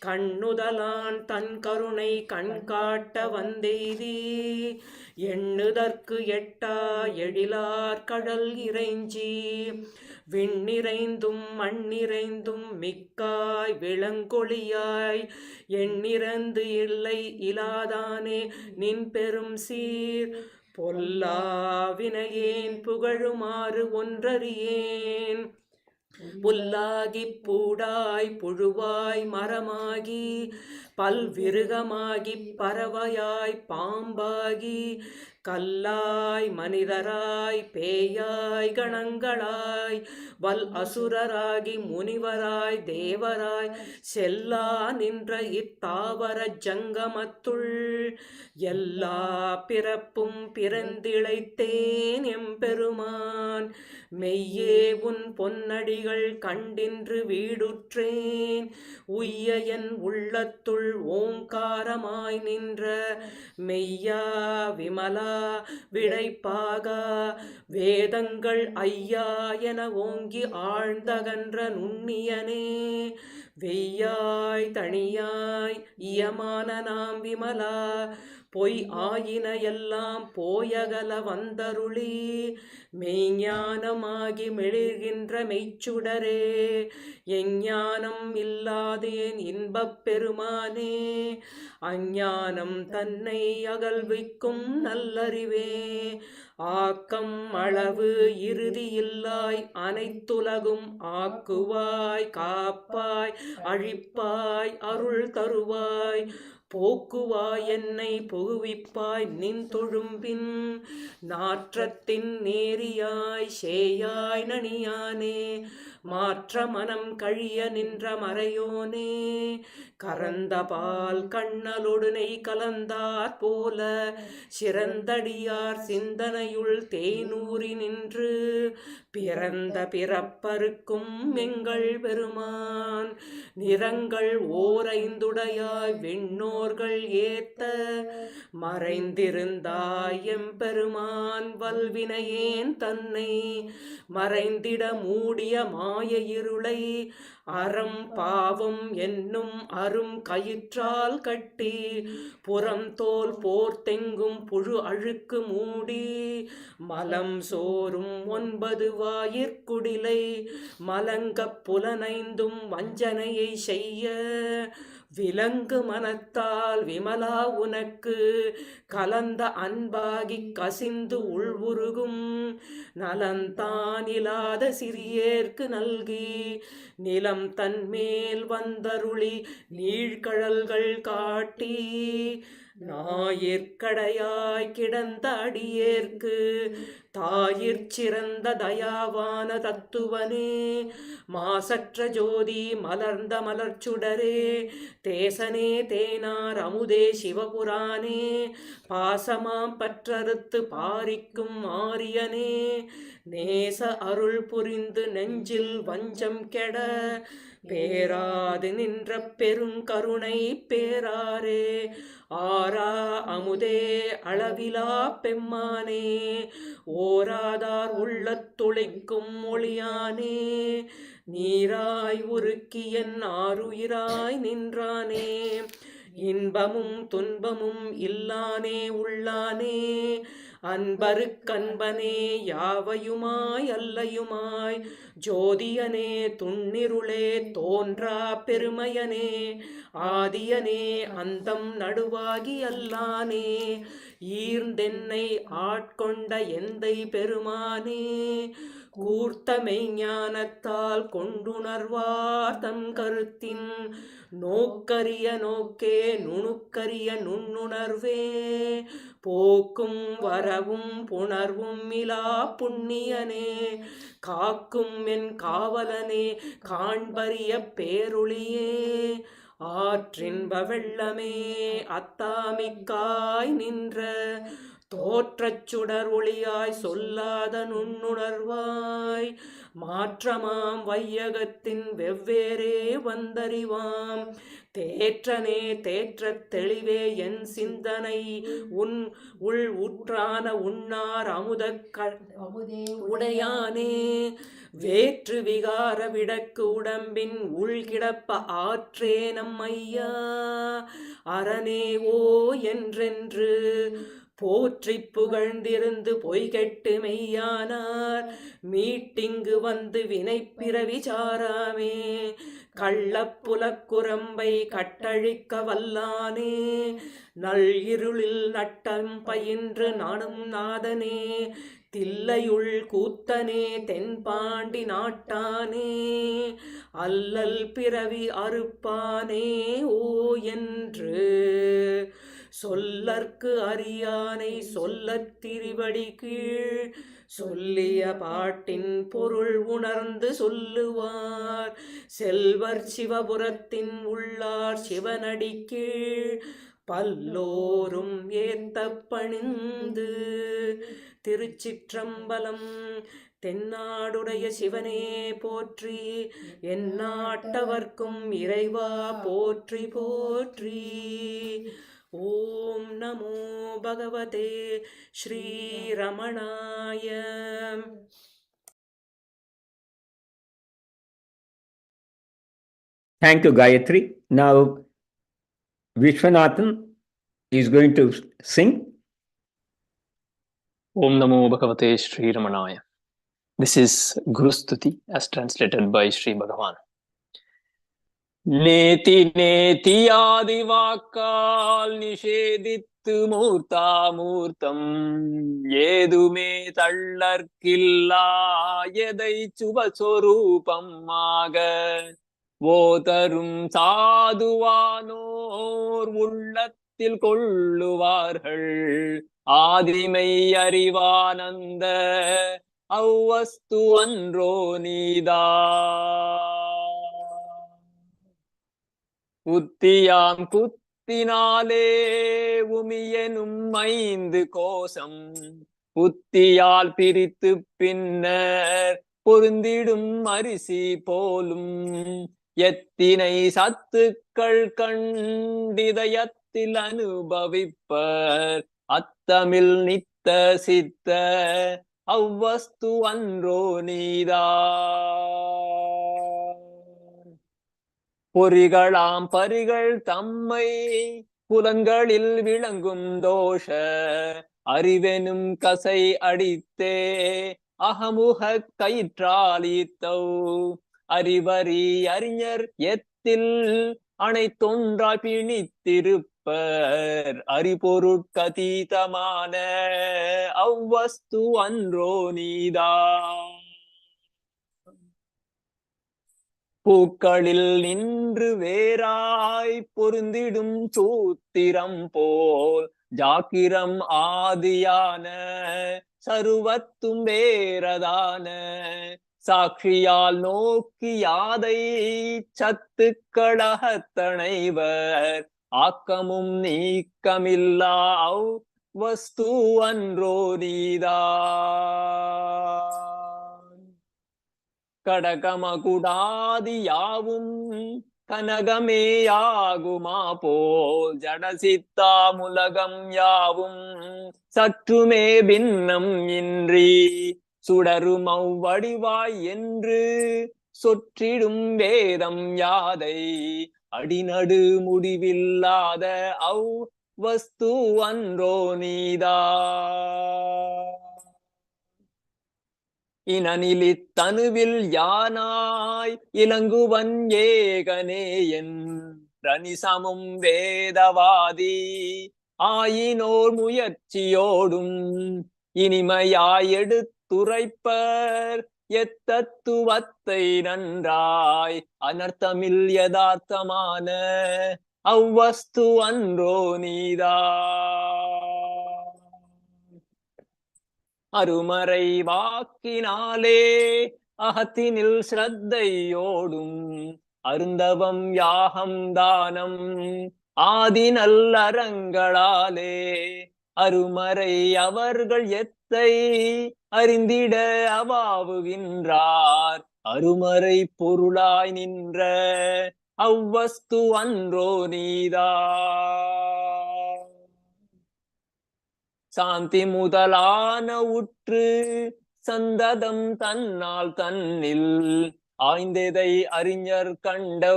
கண்ணுதலான் தன் கருணை கண்காட்ட வந்தெய்தி எண்ணுதற்கு எட்டா எழிலார் கடல் இறைஞ்சி விண்ணிறைந்தும் மண்ணிறைந்தும் மிக்காய் விளங்கொழியாய் எண்ணிறந்து இல்லை இலாதானே நின் பெரும் சீர் பொல்லாவினையேன் புகழுமாறு ஒன்றறியேன் புல்லாகிப் பூடாய் புழுவாய் மரமாகி பல்விருகமாகிப் பறவையாய் பாம்பாகி கல்லாய் மனிதராய் பேயாய் கணங்களாய் வல் அசுரராகி முனிவராய் தேவராய் செல்லா நின்ற இத்தாவர ஜங்கமத்துள் எல்லா பிறப்பும் பிறந்திழைத்தேன் எம்பெருமான் மெய்யே உன் பொன்னடிகள் கண்டின்று வீடுற்றேன் உய்ய என் உள்ளத்துள் மெய்ப்பொருள் ஓங்காரமாய் நின்ற மெய்யா விமலா விடைப்பாகா வேதங்கள் ஐயா என ஓங்கி ஆழ்ந்தகன்ற நுண்ணியனே வெய்யாய் தனியாய் இயமான நாம் விமலா பொய் ஆயின எல்லாம் போயகல வந்தருளி மெய்ஞானமாகி மெளிர்கின்ற மெய்ச்சுடரே எஞ்ஞானம் இல்லாதேன் இன்பப் பெருமானே அஞ்ஞானம் தன்னை அகல்விக்கும் நல்லறிவே ஆக்கம் அளவு இறுதியில்லாய் அனைத்துலகும் ஆக்குவாய் காப்பாய் அழிப்பாய் அருள் தருவாய் போக்குவாய் என்னை புகுவிப்பாய் நின் தொழும்பின் நாற்றத்தின் நேரியாய் சேயாய் நனியானே மாற்ற மனம் கழிய நின்ற மறையோனே கரந்த பால் கண்ணலொடு நெய் கலந்தாற் போல சிறந்தடியார் சிந்தனையுள் தேனூறி நின்று பிறந்த பிறப்பருக்கும் எங்கள் பெருமான் நிறங்கள் ஓரைந்துடையாய் விண்ணோர்கள் ஏத்த மறைந்திருந்தாய் எம்பெருமான் வல்வினையேன் தன்னை மறைந்திட மூடிய மாய இருளை அறம் பாவம் என்னும் அரும் கயிற்றால் கட்டி புறம் தோல் போர்த்தெங்கும் புழு அழுக்கு மூடி மலம் சோறும் 9 வாயிற்குடிலை மலங்கப் புலனைந்தும் வஞ்சனையை செய்ய விலங்கு மனத்தால் விமலா உனக்கு கலந்த அன்பாகி கசிந்து உள்வுருகும் நலந்தானிலாத சிறியேற்கு நல்கி நிலம் தன்மேல் வந்தருளி நீழ்கழல்கள் காட்டி ஞாயிற்கடையாய் கிடந்த அடியேற்கு தாயிற் சிறந்த தயாவான தத்துவனே மாசற்ற ஜோதி மலர்ந்த மலர்ச்சுடரே தேசனே தேனார் அமுதே சிவபுரானே பாசமாம் பற்றறுத்து பாரிக்கும் ஆரியனே நேச அருள் புரிந்து நெஞ்சில் வஞ்சம் கெட பேராது நின்ற பெருங்கருணை பேராரே ஆரா அமுதே அளவிலா பெம்மானே ஓராதார் உள்ளத் துளைக்கும் ஒளியானே நீராய் உருக்கியன் ஆருயிராய் நின்றானே இன்பமும் துன்பமும் இல்லானே உள்ளானே அன்பருக்கன்பனே யாவையுமாய் அல்லையுமாய் ஜோதியனே துண்ணிருளே தோன்றா பெருமையனே ஆதியனே அந்தம் நடுவாகி அல்லானே ஈர்ந்தென்னை ஆட்கொண்ட எந்தை பெருமானே கூர்த்த மெய்ஞானத்தால் கொண்டுணர்வார் தம் கருத்தின் நோக்கரிய நோக்கே நுணுக்கரிய நுண்ணுணர்வே போக்கும் வரவும் புணர்வும் இலா புண்ணியனே காக்கும் என் காவலனே காண்பரிய பேருளியே ஆற்றின்ப வெள்ளமே அத்தாமிக்காய் நின்ற தோற்றச் சுடர் ஒளியாய் சொல்லாத நுண்ணுணர்வாய் மாற்றமாம் வையகத்தின் வெவ்வேறே வந்தறிவாம் தேற்றனே தேற்றத் தெளிவே என் சிந்தனை உன் உள் உற்றான உண்ணார் உடையானே வேற்று விகார விடக்கு உடம்பின் உள்கிடப்ப ஆற்றே நம்மையா அரணே ஓ என்றென்று போற்றிப் புகழ்ந்திருந்து பொய்கெட்டு மெய்யானார் மீட்டிங்கு வந்து வினைப்பிறவி சாராமே கள்ளப்புலக்குரம்பை கட்டழிக்க வல்லானே நல் இருளில் நட்டம் பயின்று நானும் நாதனே தில்லையுள் கூத்தனே தென்பாண்டி நாட்டானே அல்லல் பிறவி அறுப்பானே ஓ என்று சொல்லற்கு அறியானை சொல்லத் திரிவடி கீழ் சொல்லிய பாட்டின் பொருள் உணர்ந்து சொல்லுவார் செல்வர் சிவபுரத்தின் உள்ளார் சிவனடி கீழ் பல்லோரும் ஏத்த பணிந்து. திருச்சிற்றம்பலம். தென்னாடுடைய சிவனே போற்றி, எந்நாட்டவர்க்கும் இறைவா போற்றி போற்றி. ஓம் நமோ பகவதே Sri ரமணாய. Thank you, Gayatri. Now, Vishwanathan is going to sing. Om Namo Bhagavate Sri Ramanaya. This is Guru Stuti as translated by Sri Bhagavan. Neti neti adivakal nishedittu murta murtam yedume tallarkilla yedai chuvasorupammaga ஓதரும் சாதுவானோர் உள்ளத்தில் கொள்ளுவார்கள் ஆதிமை அறிவானந்த அவ்வஸ்து அன்றோ நீதா. புத்தியாம் குத்தினாலே உமியனும் 5 கோஷம் புத்தியால் பிரித்து பின்னர் பொருந்திடும் அரிசி போலும் எத்தினை சத்துக்கள் கண்டிதயத்தில் அனுபவிப்பர் அத்தமிழ் நித்த சித்த அவ்வஸ்து அன்றோ நீதா. பொறிகளாம் பரிகள் தம்மை புலன்களில் விளங்கும் தோஷ அறிவெனும் கசை அடித்தே அகமுக கயிற்றாலித்தௌ அறிவறி அறிஞர் எத்தில் அனைத்தொன்றாய் பிணித்திருப்பர் அறிபொருட்கதீதமான அவ்வஸ்து அன்றோ நீதா. பூக்களில் நின்று வேறாய் பொருந்திடும் சூத்திரம் போல் ஜாக்கிரம் ஆதியான சருவத்தும் வேறதான சாட்சியால் நோக்கி யாதை சத்துக்களகத்தணைவர் ஆக்கமும் நீக்கமில்லா வஸ்து அன்றோ நீதா. கடகமகுடாதி யாவும் கனகமேயாகுமா போல் ஜடசித்தாமுலகம் யாவும் சற்றுமே பின்னம் இன்றி சுடரும் அவ்வடிவாய் என்று சொற்றிடும் வேதம் யாதை அடிநடு முடிவில்லாத அவ் வஸ்து அன்றோ நீதா. இனநிலித்தனுவில் யானாய் இலங்குவன் ஏகனே என் ரணிசமும் வேதவாதி ஆயினோர் முயற்சியோடும் இனிமையாய் எடுத்துரைப்பர் எத்தத்துவத்தை நன்றாய் அனர்த்தமில் யதார்த்தமான அவ்வஸ்து அன்றோ நீதா. அருமறை வாக்கினாலே அகத்தினில் ஸ்ரத்தையோடும் அருந்தவம் யாகம் தானம் ஆதி நல்லறங்களாலே அருமறை அவர்கள் எத்தை அறிந்திட அவாவுகின்றார் அருமறை பொருளாய் நின்ற அவ்வஸ்து அன்றோ நீதா. சாந்தி முதலான உற்று சந்ததம் தன்னால் தன்னில் ஆய்ந்ததை அறிஞர் கண்டோ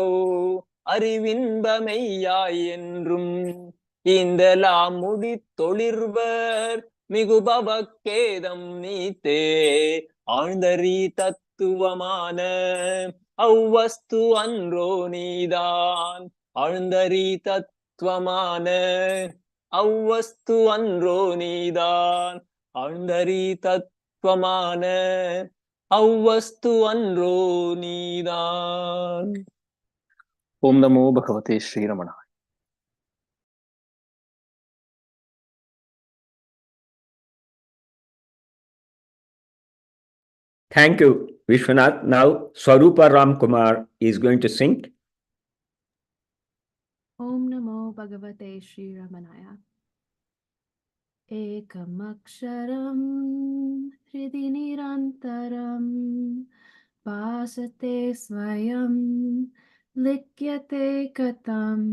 அறிவின்பமெய்யாய் என்றும் இந்தலாம் முடி தொழிர்வர் மிகுபவக்கேதம் நீத்தே ஆழ்ந்தறி தத்துவமான அவ்வஸ்து அன்றோ நீதான். ஆழ்ந்தறி தத்துவமான அவ்வஸ்து அன்றோ நீதான். ஆழ்ந்தறி தத்துவமான அவ்வஸ்து அன்றோ நீதான். ஓம் நமோ பகவதே Sri ரமணாய. Thank you, Vishwanath. Now, Swarupa Ramkumar is going to sing. Om Namo Bhagavate Sri Ramanaya. एकमक्षरं हृदि निरन्तरं भासते स्वयं लिख्यते कथम्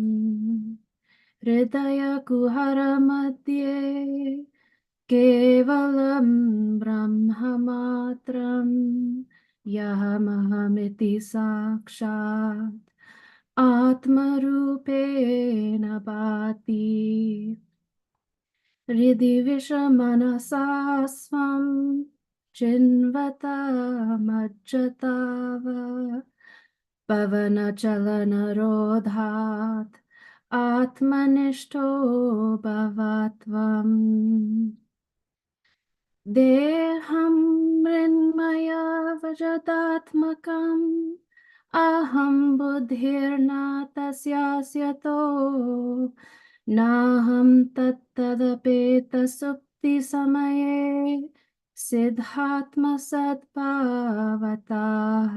हृदयकुहरमध्ये केवलं ब्रह्ममात्रं यहमहमिति साक्षात् आत्मरूपेण भाति हृदि विषमनसा स्वं चिन्वता मज्जताव पवनचलनरोधात् आत्मनिष्ठो भवत्वम् देहं मृण्मयावजदात्मकम् अहं बुद्धिर्न तस्यास्यतो नाहं तत्तदपेतसुप्तिसमये सिद्धात्मसद्भावताः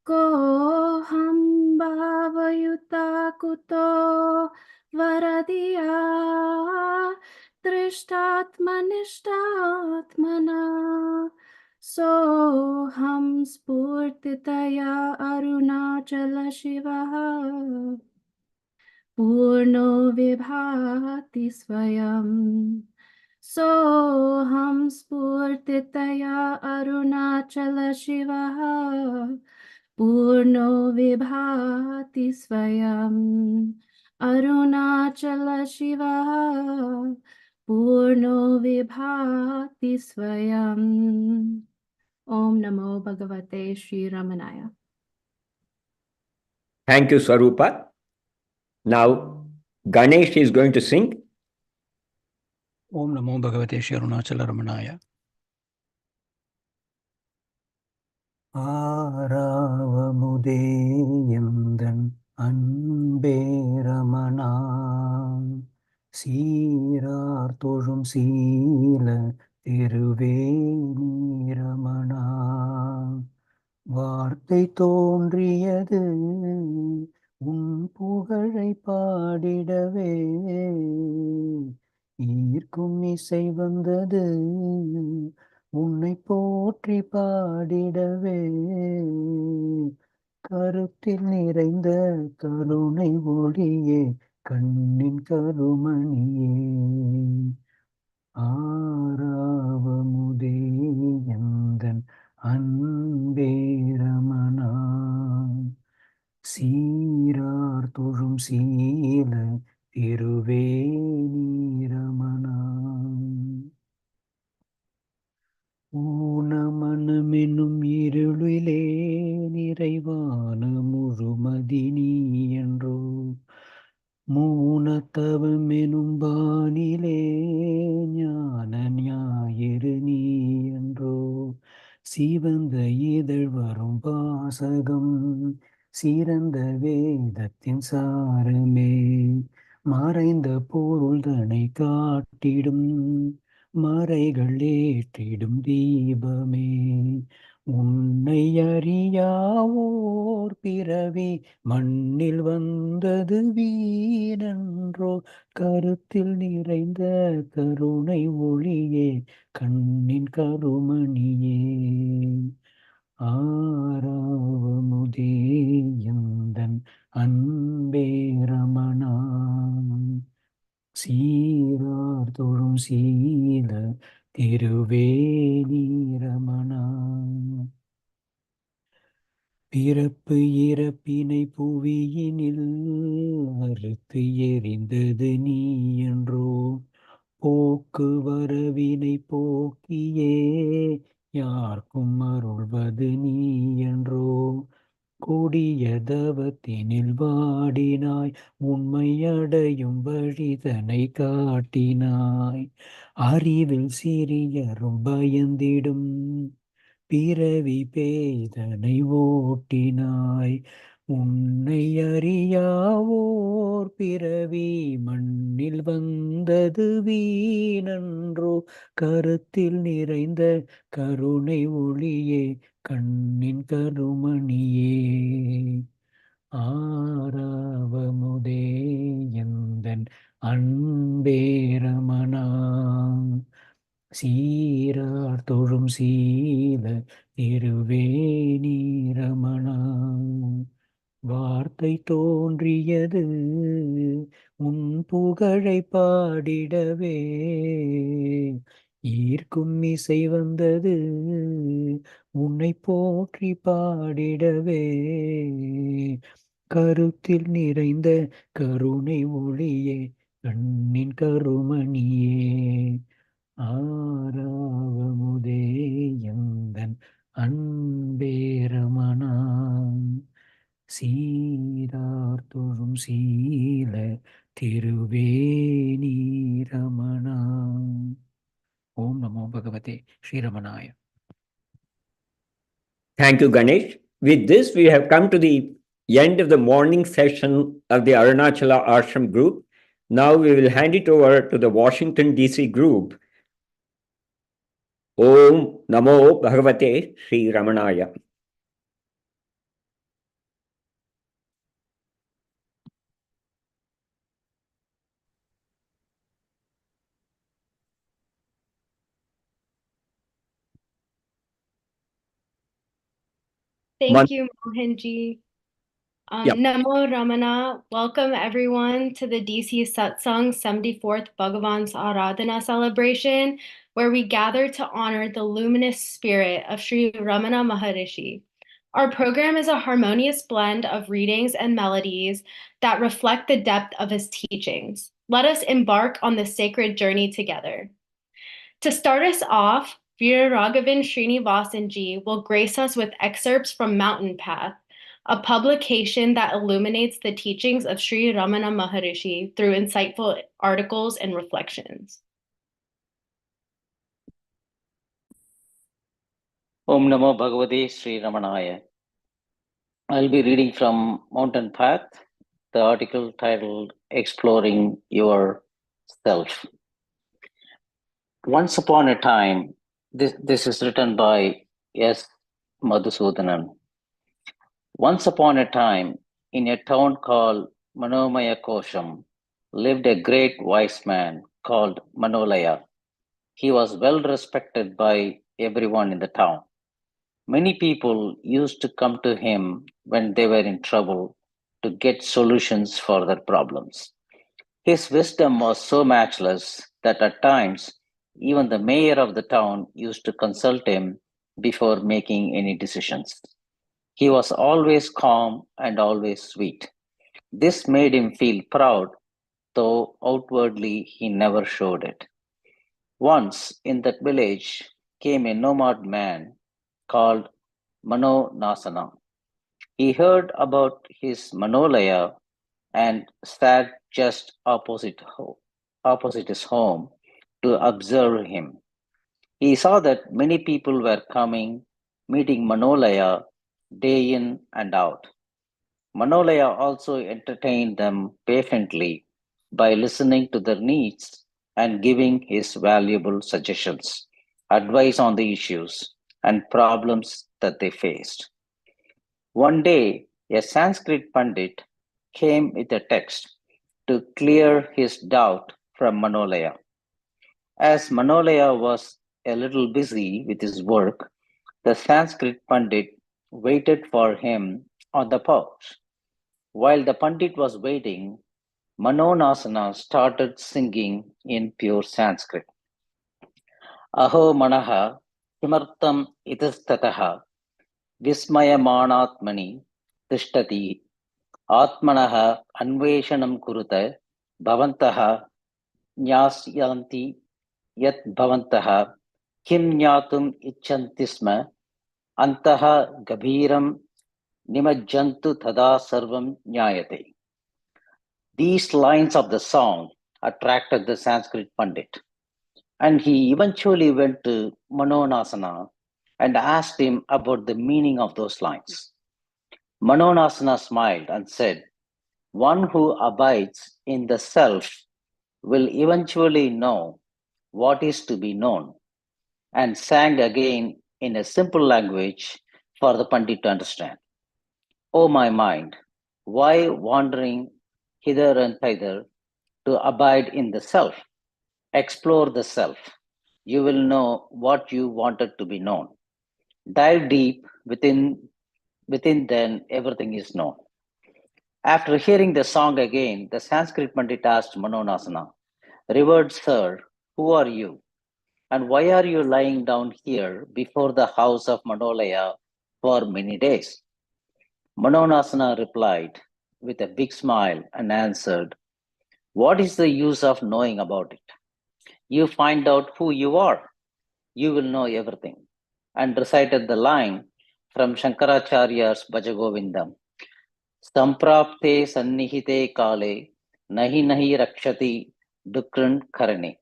कोऽहं भावयुता कुतो वरदिया दृष्टात्मनिष्ठात्मना सोऽहं स्फूर्तितया अरुणाचलशिवः पूर्णो विभाति स्वयं सोऽहं स्फूर्तितया अरुणाचलशिवः पूर्णो विभाति स्वयम् अरुणाचलशिवः पूर्णो विभाति स्वयम् Om Namo Bhagavate Sri Ramanaya. Thank you, Swarupa. Now, Ganesh is going to sing. Om Namo Bhagavate Sri Arunachala Ramanaya. ஆறாவமுதே எந்தன் அன்பே ரமணா சீரார் தொழும் சீல திருவே நீரமணா வார்த்தை தோன்றியது உன் புகழை பாடிடவே ஈர்க்கும் இசை வந்தது உன்னை போற்றி பாடிடவே கருத்தில் நிறைந்த கருணை ஒளியே கண்ணின் கருமணியே ஆறாவமுதே எந்தன் அன்பே ரமணா சீரார் தொழும் சீல திருவே நீரமணா ஊனமனமெனும் இருளிலே நிறைவான முழுமதி நீ என்றோ மூனத்தவமெனும் பானிலே ஞான ஞாயிறு நீ என்றோ சிவந்த இதழ் வரும் வாசகம் சிறந்த வேதத்தின் சாரமே மறைந்த பொருள் தனை காட்டிடும் மறைகள் ஏற்றிடும் தீபமே உன்னை அறியாவோர் பிறவி மண்ணில் வந்தது வீணன்றோ கருத்தில் நிறைந்த கருணை ஒளியே கண்ணின் கருமணியே ஆறாவமுதே எந்தன் அன்பே ரமணா சீரார் தொழும் சீல திருவே நீரமணா பிறப்பு இறப்பினை புவியினில் அறுத்து எறிந்தது நீ என்றோ போக்கு வரவினை போக்கியே யார்க்கும் அருள்வது நீ என்றோ கொடிய தவத்தினில் வாடினாய் உண்மையடையும் வழிதனை காட்டினாய் அறிவில் சிறியரும் பயந்திடும் பிறவி பேதனை ஓட்டினாய் உன்னை அறியாவோர் பிறவி மண்ணில் வந்தது வீணன்றோ கருத்தில் நிறைந்த கருணை ஒளியே கண்ணின் கருமணியே ஆறாவமுதே எந்தன் அன்பே ரமணா சீரார் தொழும் சீல திருவேணி ரமணா. வார்த்தை தோன்றியது உன் புகழை பாடிடவே, ஈர்க்கும் இசை வந்தது உன்னை போற்றி பாடிடவே. கருத்தில் நிறைந்த கருணை ஒளியே, கண்ணின் கருமணியே, ஆராவமுதே எந்தன் அன்பே ரமணா. சீரார் தொழும் சீல திருவேணி ரமணா. ஓம் நமோ பகவதே ஸ்ரீரமணாய. Thank you, Ganesh. With this, we have come to the end of the morning session of the Arunachala Ashram group. Now we will hand it over to the Washington, D.C. group. Om Namo Bhagavate Sri Ramanaya. Thank you, Mohanji. Yep. Namo Ramana. Welcome everyone to the DC Satsang 74th Bhagavan's Aradhana celebration, where we gather to honor the luminous spirit of Sri Ramana Maharshi. Our program is a harmonious blend of readings and melodies that reflect the depth of his teachings. Let us embark on this sacred journey together. To start us off, Veeraraghavan Srinivasanji will grace us with excerpts from Mountain Path, a publication that illuminates the teachings of Sri Ramana Maharshi through insightful articles and reflections. Om Namo Bhagavate Sri Ramanaya. I'll be reading from Mountain Path, the article titled Exploring Your Self. Once upon a time, this is written by S. Madhusudanan. Once upon a time, in a town called Manomaya Kosham, lived a great wise man called Manolaya. He was well respected by everyone in the town. Many people used to come to him when they were in trouble to get solutions for their problems. His wisdom was so matchless that at times, even the mayor of the town used to consult him before making any decisions. He was always calm and always sweet. This made him feel proud, though outwardly he never showed it. Once in that village came a nomad man called Manonasana. He heard about his Manolaya and sat just opposite his home to observe him. He saw that many people were coming, meeting Manolaya day in and out. Manolaya also entertained them patiently by listening to their needs and giving his valuable suggestions, advice on the issues and problems that they faced. One day, a Sanskrit Pandit came with a text to clear his doubt from Manolaya. As Manolaya was a little busy with his work, the Sanskrit Pandit waited for him on the porch. While the Pandit was waiting, Manonasana started singing in pure Sanskrit. Aho manaha kimartam itastataha vismayamanatmani tishtati atmanaha anveshanam kuruta bhavantaha nyasyanti yat bhavantaha kim nyatum ichantisma antaha gabhiram nimajjantu tada sarvam nyayate. These lines of the song attracted the Sanskrit Pandit, and he eventually went to Manonasana and asked him about the meaning of those lines. Manonasana smiled and said, "One who abides in the self will eventually know what is to be known," and sang again in a simple language for the Pandit to understand. "O my mind, why wandering hither and thither to abide in the self? Explore the self. you will know what you wanted to be known. Dive deep within, then everything is known. After hearing the song again, the Sanskrit Pandit asked Manonasana, "Revered sir, who are you? And why are you lying down here before the house of Manolaya for many days?" Manonasana replied with a big smile and answered, "What is the use of knowing about it? You find out who you are, you will know everything," and recited the line from Shankaracharya's Bhajagovindam, "Samprapte sannihite kale, nahi nahi rakshati dukran karane."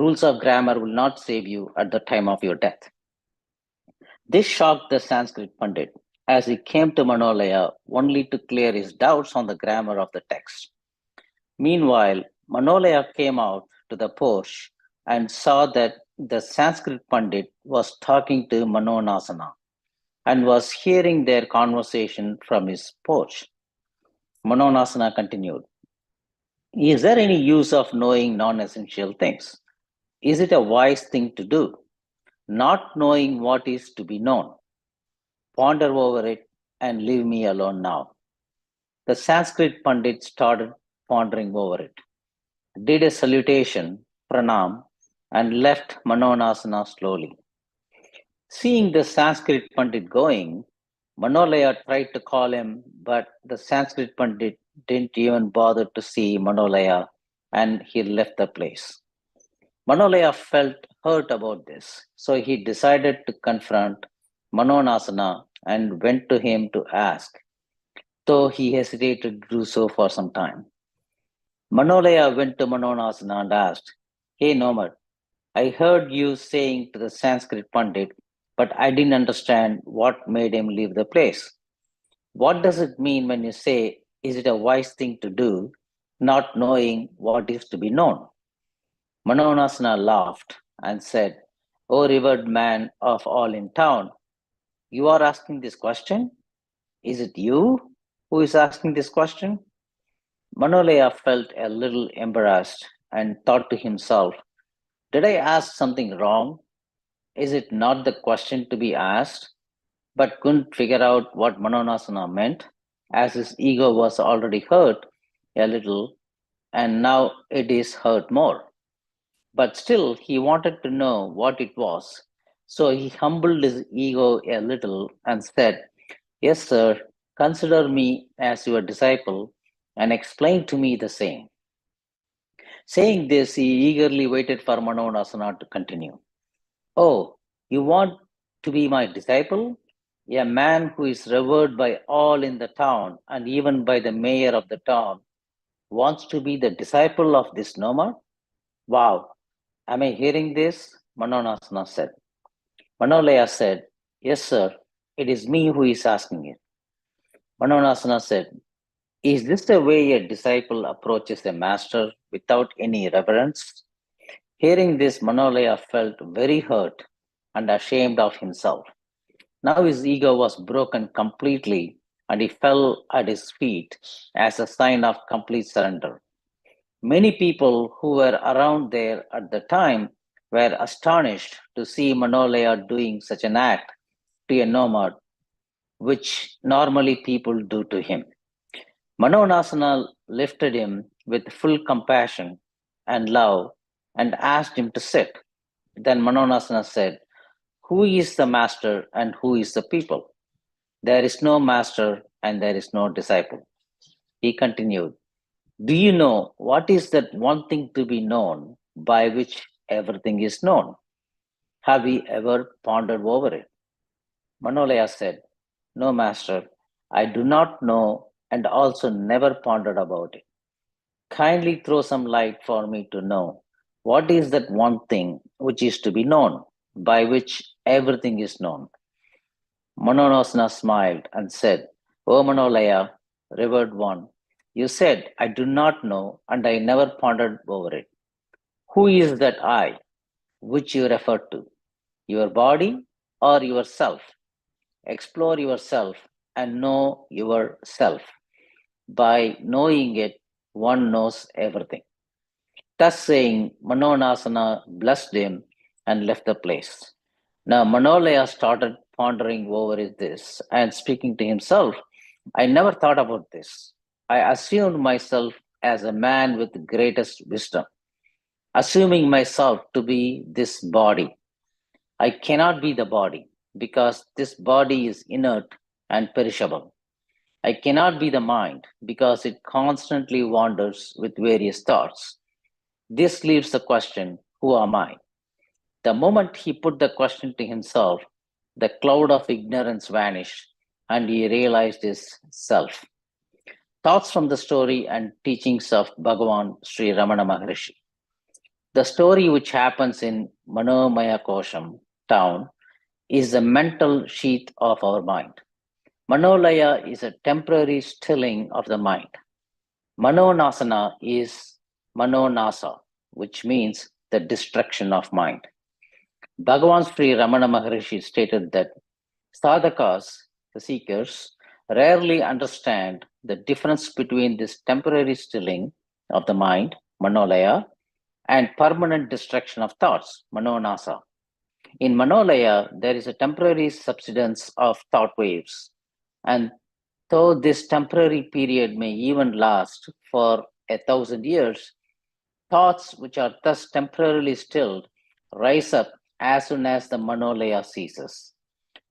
Rules of grammar will not save you at the time of your death. This shocked the Sanskrit Pandit as he came to Manolaya only to clear his doubts on the grammar of the text. Meanwhile, Manolaya came out to the porch and saw that the Sanskrit Pandit was talking to Manonasana and was hearing their conversation from his porch. Manonasana continued, "Is there any use of knowing non-essential things? Is it a wise thing to do? Not knowing what is to be known. Ponder over it and leave me alone now." The Sanskrit Pandit started pondering over it, did a salutation, pranam, and left Manonasana slowly. Seeing the Sanskrit Pandit going, Manolaya tried to call him, but the Sanskrit Pandit didn't even bother to see Manolaya and he left the place. Manolaya felt hurt about this, so he decided to confront Manonasana and went to him to ask, though he hesitated to do so for some time. Manolaya went to Manonasana and asked, "Hey Nomad, I heard you saying to the Sanskrit Pandit, but I didn't understand what made him leave the place. What does it mean when you say, is it a wise thing to do, not knowing what is to be known?" Manonasana laughed and said, "O revered man of all in town, you are asking this question? Is it you who is asking this question?" Manolaya felt a little embarrassed and thought to himself, "Did I ask something wrong? Is it not the question to be asked?" But couldn't figure out what Manonasana meant, as his ego was already hurt a little and now it is hurt more. But still, he wanted to know what it was. So he humbled his ego a little and said, "Yes, sir, consider me as your disciple and explain to me the same." Saying this, he eagerly waited for Manonasana to continue. "Oh, you want to be my disciple? A man who is revered by all in the town and even by the mayor of the town wants to be the disciple of this nomad? Wow, am I hearing this?" Manonasana said. Manolaya said, "Yes, sir, it is me who is asking it." Manonasana said, "Is this the way a disciple approaches a master without any reverence?" Hearing this, Manolaya felt very hurt and ashamed of himself. Now his ego was broken completely and he fell at his feet as a sign of complete surrender. Many people who were around there at the time were astonished to see Manolaya doing such an act to a nomad, which normally people do to him. Manonasana lifted him with full compassion and love and asked him to sit. Then Manonasana said, "Who is the master and who is the people? There is no master and there is no disciple." He continued, "Do you know what is that one thing to be known by which everything is known? Have you ever pondered over it?" Manolaya said, "No, master, I do not know and also never pondered about it. Kindly throw some light for me to know what is that one thing which is to be known, by which everything is known." Manonasana smiled and said, "O Manolaya, revered one, you said, I do not know and I never pondered over it. Who is that I, which you refer to? Your body or yourself? Explore yourself and know yourself. By knowing it, one knows everything." Thus saying, Manonasana blessed him and left the place. Now Manolaya started pondering over this and speaking to himself, I never thought about this. I assumed myself as a man with greatest wisdom, assuming myself to be this body. I cannot be the body because this body is inert and perishable. I cannot be the mind because it constantly wanders with various thoughts. This leaves the question, who am I? The moment he put the question to himself, the cloud of ignorance vanished and he realized his self. Thoughts from the story and teachings of Bhagavan Sri Ramana Maharshi. The story which happens in Manomaya Kosham town is the mental sheath of our mind. Manolaya is a temporary stilling of the mind. Manonasana is Manonasa, which means the destruction of mind. Bhagavan Sri Ramana Maharshi stated that sadhakas, the seekers, rarely understand the difference between this temporary stilling of the mind, Manolaya, and permanent destruction of thoughts, Manonasa. In Manolaya, there is a temporary subsidence of thought waves, and though this temporary period may even last for 1,000 years, thoughts which are thus temporarily stilled rise up as soon as the Manolaya ceases.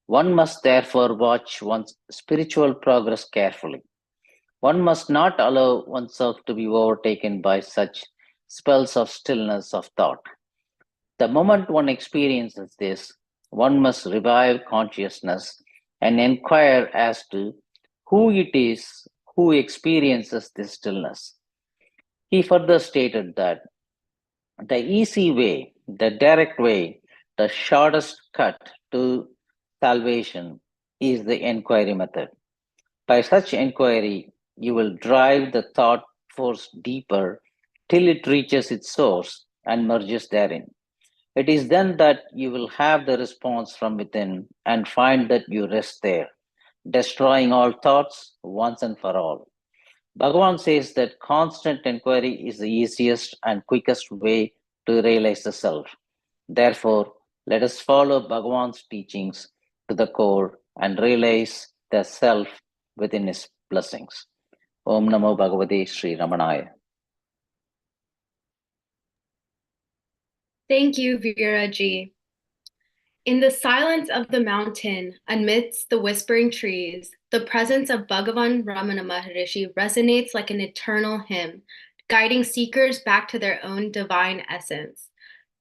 One must therefore watch one's spiritual progress carefully. One must not allow oneself to be overtaken by such spells of stillness of thought. The moment one experiences this, one must revive consciousness and inquire as to who it is who experiences this stillness. He further stated that the easy way, the direct way, the shortest cut to salvation is the inquiry method. By such inquiry, you will drive the thought force deeper till it reaches its source and merges therein. It is then that you will have the response from within and find that you rest there, destroying all thoughts once and for all. Bhagavan says that constant inquiry is the easiest and quickest way to realize the self. Therefore, let us follow Bhagavan's teachings to the core and realize the self within his blessings. Om Namo Bhagavate Sri Ramanaya. Thank you, Veeraji. In the silence of the mountain, amidst the whispering trees, the presence of Bhagavan Ramana Maharshi resonates like an eternal hymn, guiding seekers back to their own divine essence.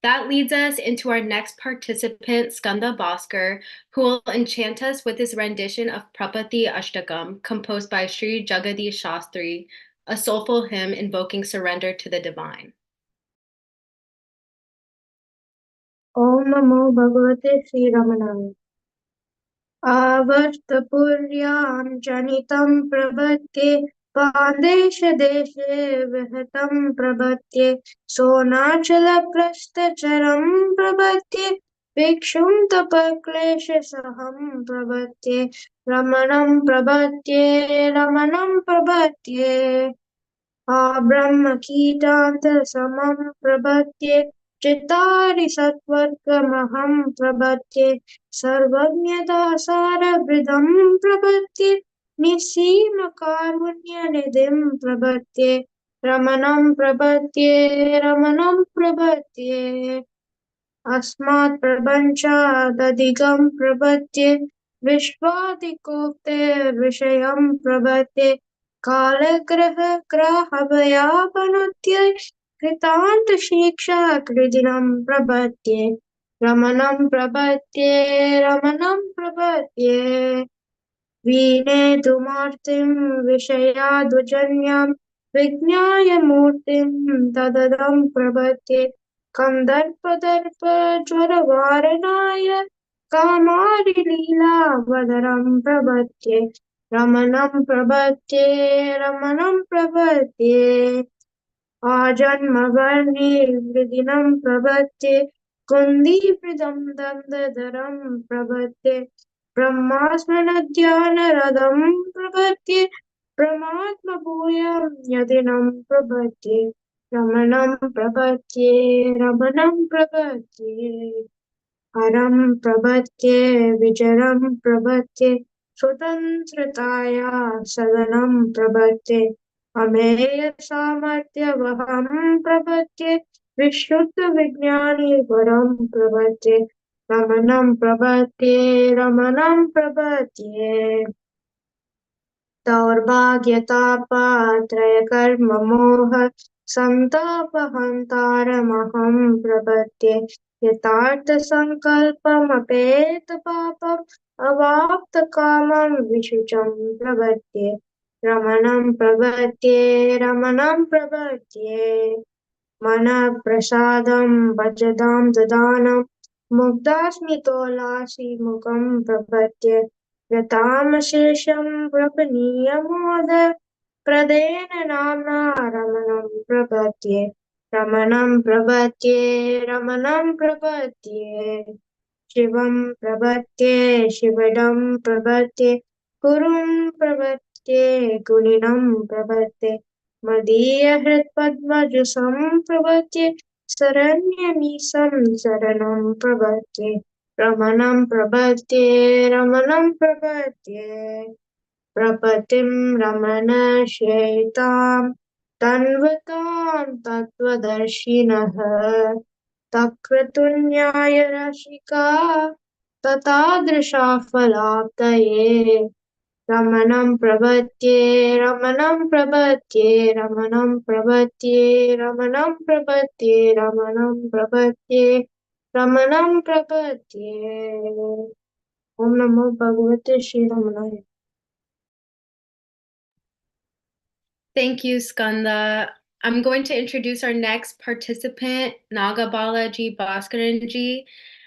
That leads us into our next participant, Skanda Bhaskar, who will enchant us with his rendition of Prapati Ashtakam, composed by Sri Jagadish Shastri, a soulful hymn invoking surrender to the divine. Om Namo Bhagavate Sri Ramanaya. Avartapuryam janitam prabhatye Padesha deshe vihatam prabhatye Sonachala prastacharam prabhatye Vikshum tapaklesha saham prabhatye Ramanam prabhatye Brahma Kitanta Samam Prabhatye Chitari Satvargamaham Prabhatye Sarvajnata Sarabridham Prabhatye Nisima Karunya Nidim Prabhatye Ramanam Prabhatye Asmat Prabancha Dadigam Prabhatye Vishwadikokte Vishayam Prabhatye Kalagraha Grahabhayapanutye Kritanta Shiksha Kridinam Prabhatye Ramanam Prabhatye Vine Tumartim Vishayadvajanyam Vignaya Murtim Tadadam Prabhatye Kandarpadarpa Jwaravaranaya Kamari Leela Vadaram Prabhatye Ramanam Prabhatye Ajanmavarni Vridinam Prabhatye Kundi Pridam Dandadaram Prabhatye Brahmasmanadhyana Radham Prabhatye Brahmatma Bhuyam Yadinam Prabhatye Ramanam Prabhatye, Ramanam Prabhatye, Aram Prabhatye, Vijaram Prabhatye, Sutantrataya, Sadanam Prabhatye, Ameya Samarthya Vaham Prabhatye, Vishuddha Vijnani Varam Prabhatye, Ramanam Prabhatye, Ramanam Prabhatye. दौर्भाग्यतापात्रयकर्ममोह सन्तापहन्तारमहं प्रपद्ये यथार्थसङ्कल्पमपेतपापम् अवाप्तकामं विशुचं प्रपद्ये रमणं प्रपद्ये रमणं प्रपद्ये मनःप्रसादं भजतां ददानं मुग्धास्मितोल्लासी मुखं प्रपद्ये यतामशेषं प्रपनीयमोद प्रदेन नाम्ना रमणं प्रपद्ये रमणं प्रपद्ये रमणं प्रपद्ये शिवं प्रपद्ये शिवदं प्रपद्ये गुरुं प्रपद्ये गुणिनं प्रपद्ये मदीयहृत्पद्मजुषं प्रपद्ये शरण्यमीशं शरणं प्रपद्ये रमणं प्रपद्ये रमणं प्रपद्ये प्रपतिं रमणशयितां तन्वतां तत्त्वदर्शिनः तक्रतुन्याय रसिका ततादृशा फलाप्तये रमणं प्रपद्ये रमणं प्रपद्ये रमणं प्रपद्ये रमणं प्रपद्ये रमणं प्रपद्ये रमणं प्रपद्ये ओम नमो भगवते Shri रमणाय. Thank you, Skanda. I'm going to introduce our next participant, Nagabalaji Bhaskaranji.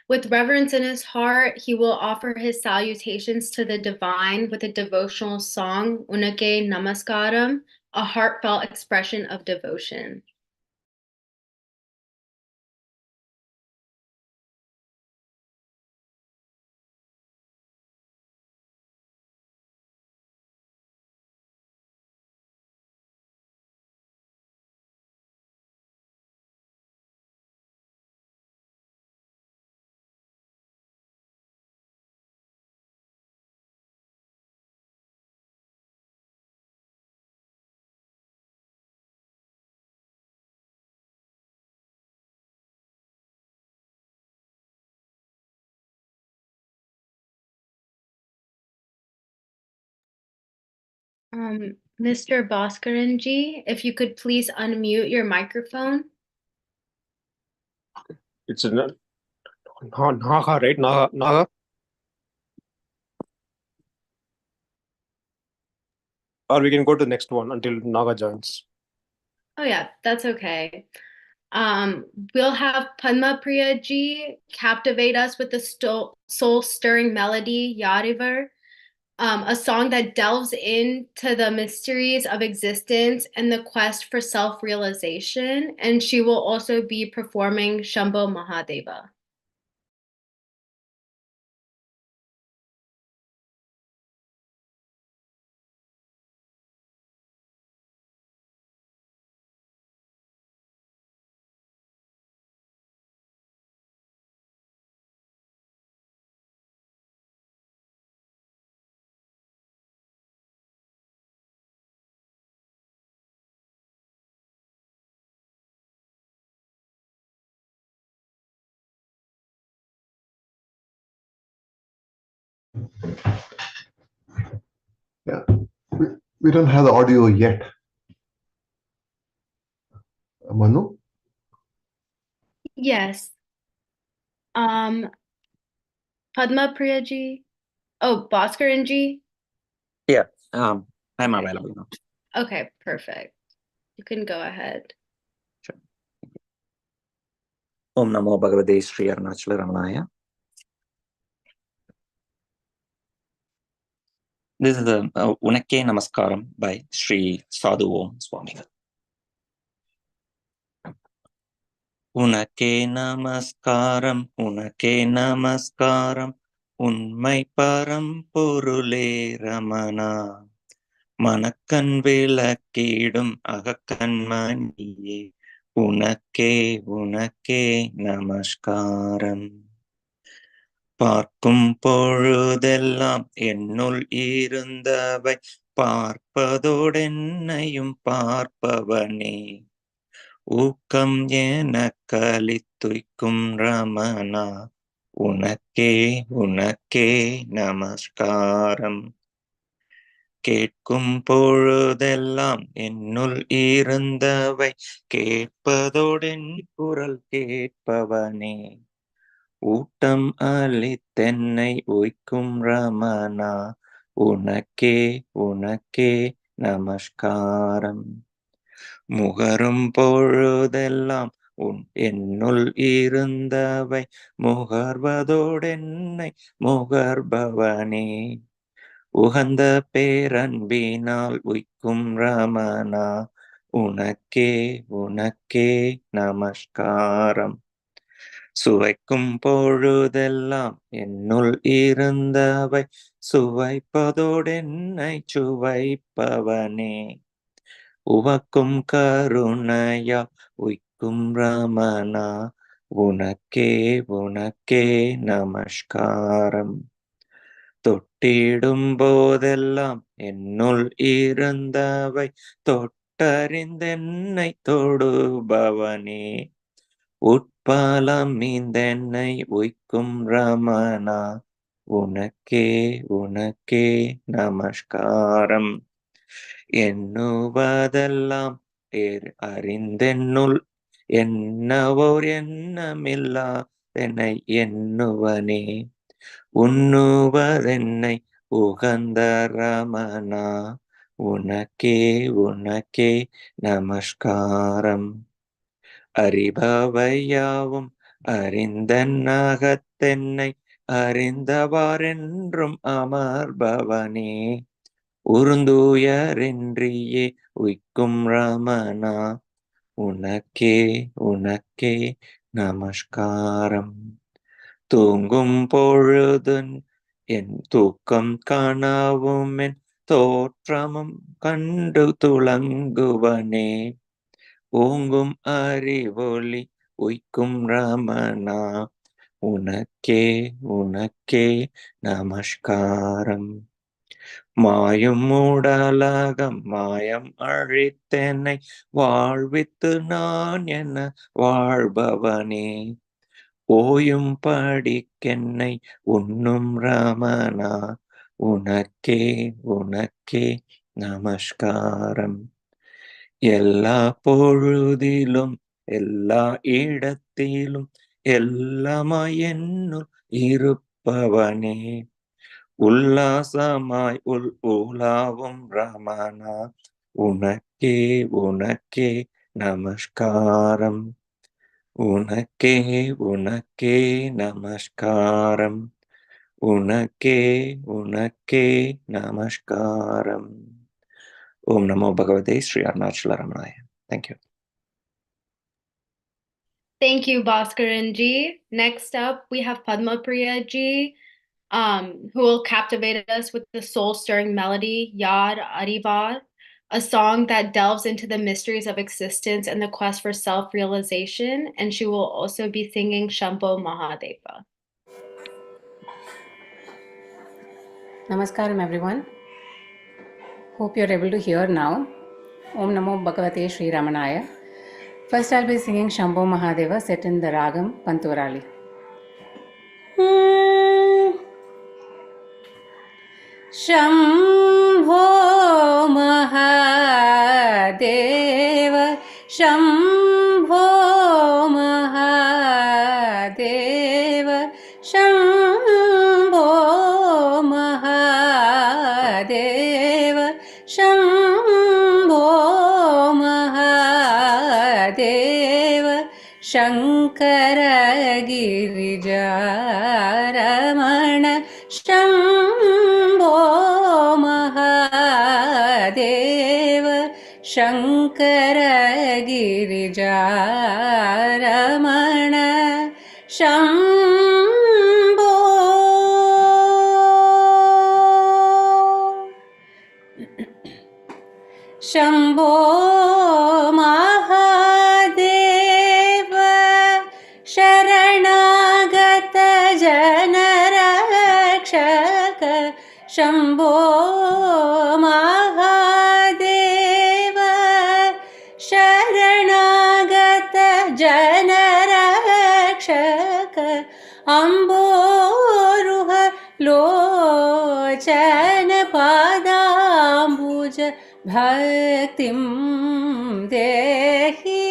With reverence in his heart, he will offer his salutations to the divine with a devotional song, Unake Namaskaram, a heartfelt expression of devotion. Mr. Bhaskaranji, if you could please unmute your microphone. It's a Naga, right? Naga. Or we can go to the next one until Naga joins. Oh yeah, that's okay. We'll have Padma Priya Ji captivate us with the soul-stirring melody, Yarivar, a song that delves into the mysteries of existence and the quest for self-realization. And she will also be performing Shambho Mahadeva. Yeah, we don't have the audio yet. Manu? Yes. Padma Priya Ji. Oh, Bhaskaran Ji. Yeah, I'm available now. Okay, perfect. You can go ahead. Om Namo Bhagavate Sri Arunachala Ramanaya. This is the Unake Namaskaram by Sri Sadhu Om Swami. Unake Namaskaram, Unake Namaskaram, Unmai Param Purule Ramana. மனக்கண் விளக்கிடும் அகக்கண்மணியே உனக்கே உனக்கே நமஸ்காரம். பார்க்கும் பொழுதெல்லாம் என்னுள் இருந்தவை பார்ப்பதோடென்னையும் பார்ப்பவனே. ஊக்கம் என கலித்துய்க்கும் ரமணா, உனக்கே உனக்கே நமஸ்காரம். கேட்கும் பொழுதெல்லாம் என்னுள் இருந்தவை கேட்பதோடென் குரல் கேட்பவனே. ஊட்டம் அளித்தென்னை உய்க்கும் ரமணா, உனக்கே உனக்கே நமஸ்காரம். முகரும் பொழுதெல்லாம் என்னுள் இருந்தவை முகர்வதோடென்னை முகர்பவனே. உகந்த பேரன்பினால் உய்க்கும் ரமணா, உனக்கே உனக்கே நமஸ்காரம். சுவைக்கும் பொழுதெல்லாம் என்னுள் இருந்தவை சுவைப்பதோடென்னை சுவைப்பவனே. உவக்கும் கருணையா உய்க்கும் ரமணா, உனக்கே உனக்கே நமஸ்காரம். தொட்டிடும் போதெல்லாம் என்னுள் இருந்தவை தொட்டறிந்தென்னை தொடுபவனே. உட்பாலம் மீந்தென்னை உய்க்கும் ரமணா, உனக்கே உனக்கே நமஸ்காரம். எண்ணுவதெல்லாம் அறிந்தென்னுள் என்னவோர் எண்ணமில்லா என்னை எண்ணுவனே. உண்ணுவதென்னை உகந்த ரமணா, உனக்கே உனக்கே நமஸ்காரம். அறிபவையாவும் அறிந்தன்னகத்தென்னை அறிந்தவாறென்றும் அமர்பவனே. உருந்துயரின்றியே உய்க்கும் ரமணா, உனக்கே உனக்கே நமஸ்காரம். தூங்கும் பொழுதுன் என் தூக்கம் காணவும் என் தோற்றமும் கண்டு துளங்குவனே. ஓங்கும் அறிவொளி உய்க்கும் ரமணா, உனக்கே உனக்கே நமஸ்காரம். மாயும் உடலகம் மாயம் அழித்தென்னை வாழ்வித்து நான் என வாழ்பவனே. ஓயும் படிக்கென்னை உண்ணும் ரமணா, உனக்கே உனக்கே நமஸ்காரம். எல்லா பொழுதிலும் எல்லா இடத்திலும் எல்லாமாய் என்னுள் இருப்பவனே. உல்லாசமாய் உலாவும் ரமணா, உனக்கே உனக்கே நமஸ்காரம். உனக்கே உனக்கே நமஸ்காரம். உனக்கே உனக்கே நமஸ்காரம். Om Namo Bhagavate Sri Arunachala Ramanaya. Thank you. Thank you, Bhaskaran ji. Next up, we have Padma Priya ji, who will captivate us with the soul-stirring melody, Yad Arivar, a song that delves into the mysteries of existence and the quest for self-realization, and she will also be singing Shambho Mahadeva. Namaskaram everyone. Hope you're able to hear now. Om Namo Bhagavate Sri Ramanaya. First I'll be singing Shambho Mahadeva set in the Ragam Panturali. Shambho Mahadeva, Shambho Mahadeva, Shambho Mahadeva, Shambho Mahadeva, Shankara Girijaramana, Shambho Mahadeva, Shankara Girijaramana, Shambho. Shambho Mahadeva. Shambho Mahadev शरणागत जनरक्षक अम्बोरुह लोचन पादाम्बुज भक्तिं देहि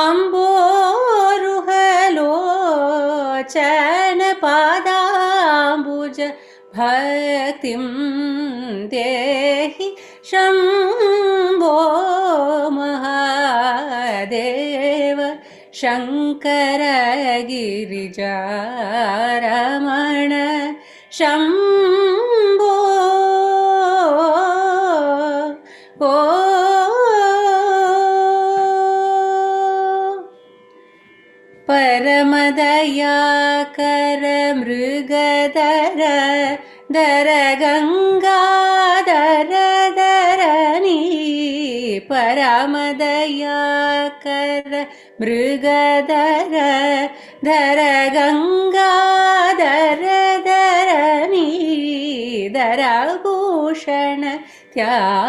अम्बोरुह लोचन पादाम्बुज भक्तिं देहि शम्भो महादेव शङ्कर गिरिजारमण शम्भो परमदयाकर मृगधर दर गंगाधर धरणी परमदयाकर मृगधर धर गंगाधर धरणी धरभूषण त्यागराज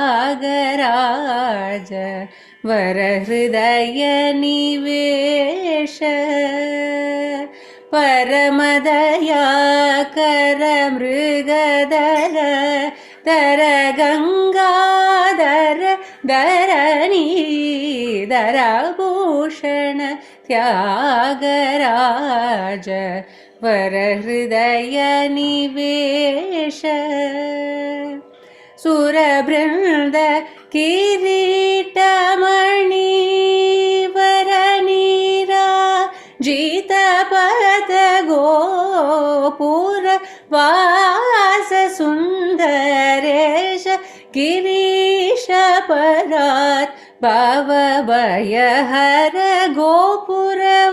वरहृदय निवेश परमदयाकर मृगधर धर गंगाधर धरणी धरभूषण त्यागराज वरहृदय निवेश सुरबृन्द किरीटमणि वरनीरा जितपद गोपुर वास Sundresh Girish परात् भवभयहर गोपुरवास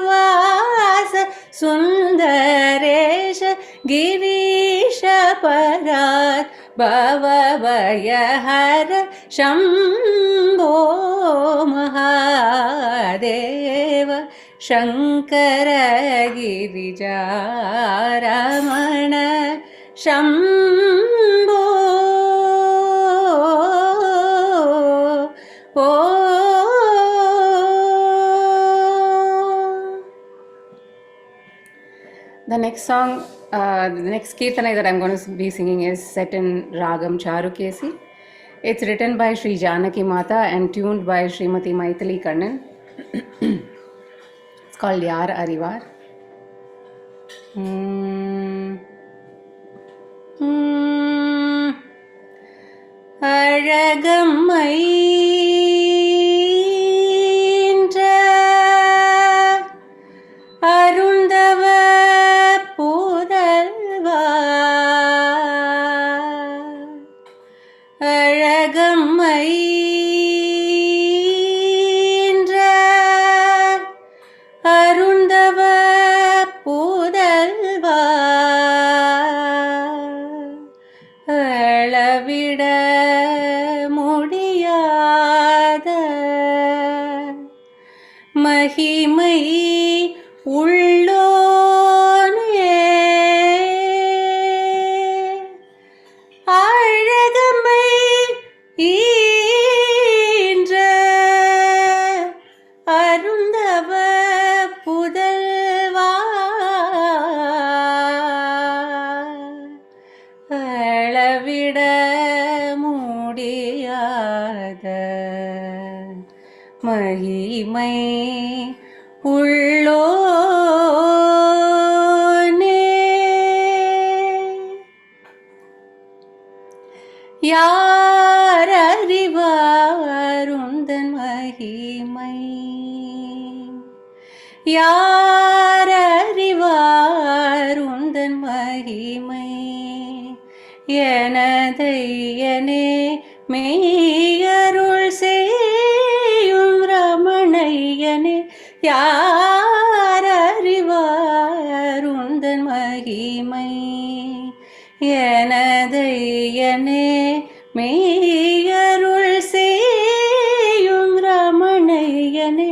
Sundresh Girish परात् भवभयहर Shambho Mahadev Shankar गिरिजारमण Shambho The next song, the next Kirtana that I'm going to be singing is set in Ragam Charukesi. It's written by Sri Janaki Mata and tuned by Srimati Maithili Kannan. It's called Yar Arivar. அழகம்மைன்ற அருந்தவ புதல்வா அழகம்மைன்ற அருந்தவ புதல்வா அளவிட முடியாத மகிமை உள்ளோனே அழகமை ஈன்ற அருந்தவ புதல்வா அளவிட முடியாத மகிமை உள்ளோனே யார் அறிவார் உந்தன் மகிமை யார் அறிவார் உந்தன் மகிமை எனதையனே மெய்யருள் செய்யும் ரமணையனே யார் அறிவார் உந்தன் மகிமை எனதையனே மெய்யருள் செய்யும் ரமணையனே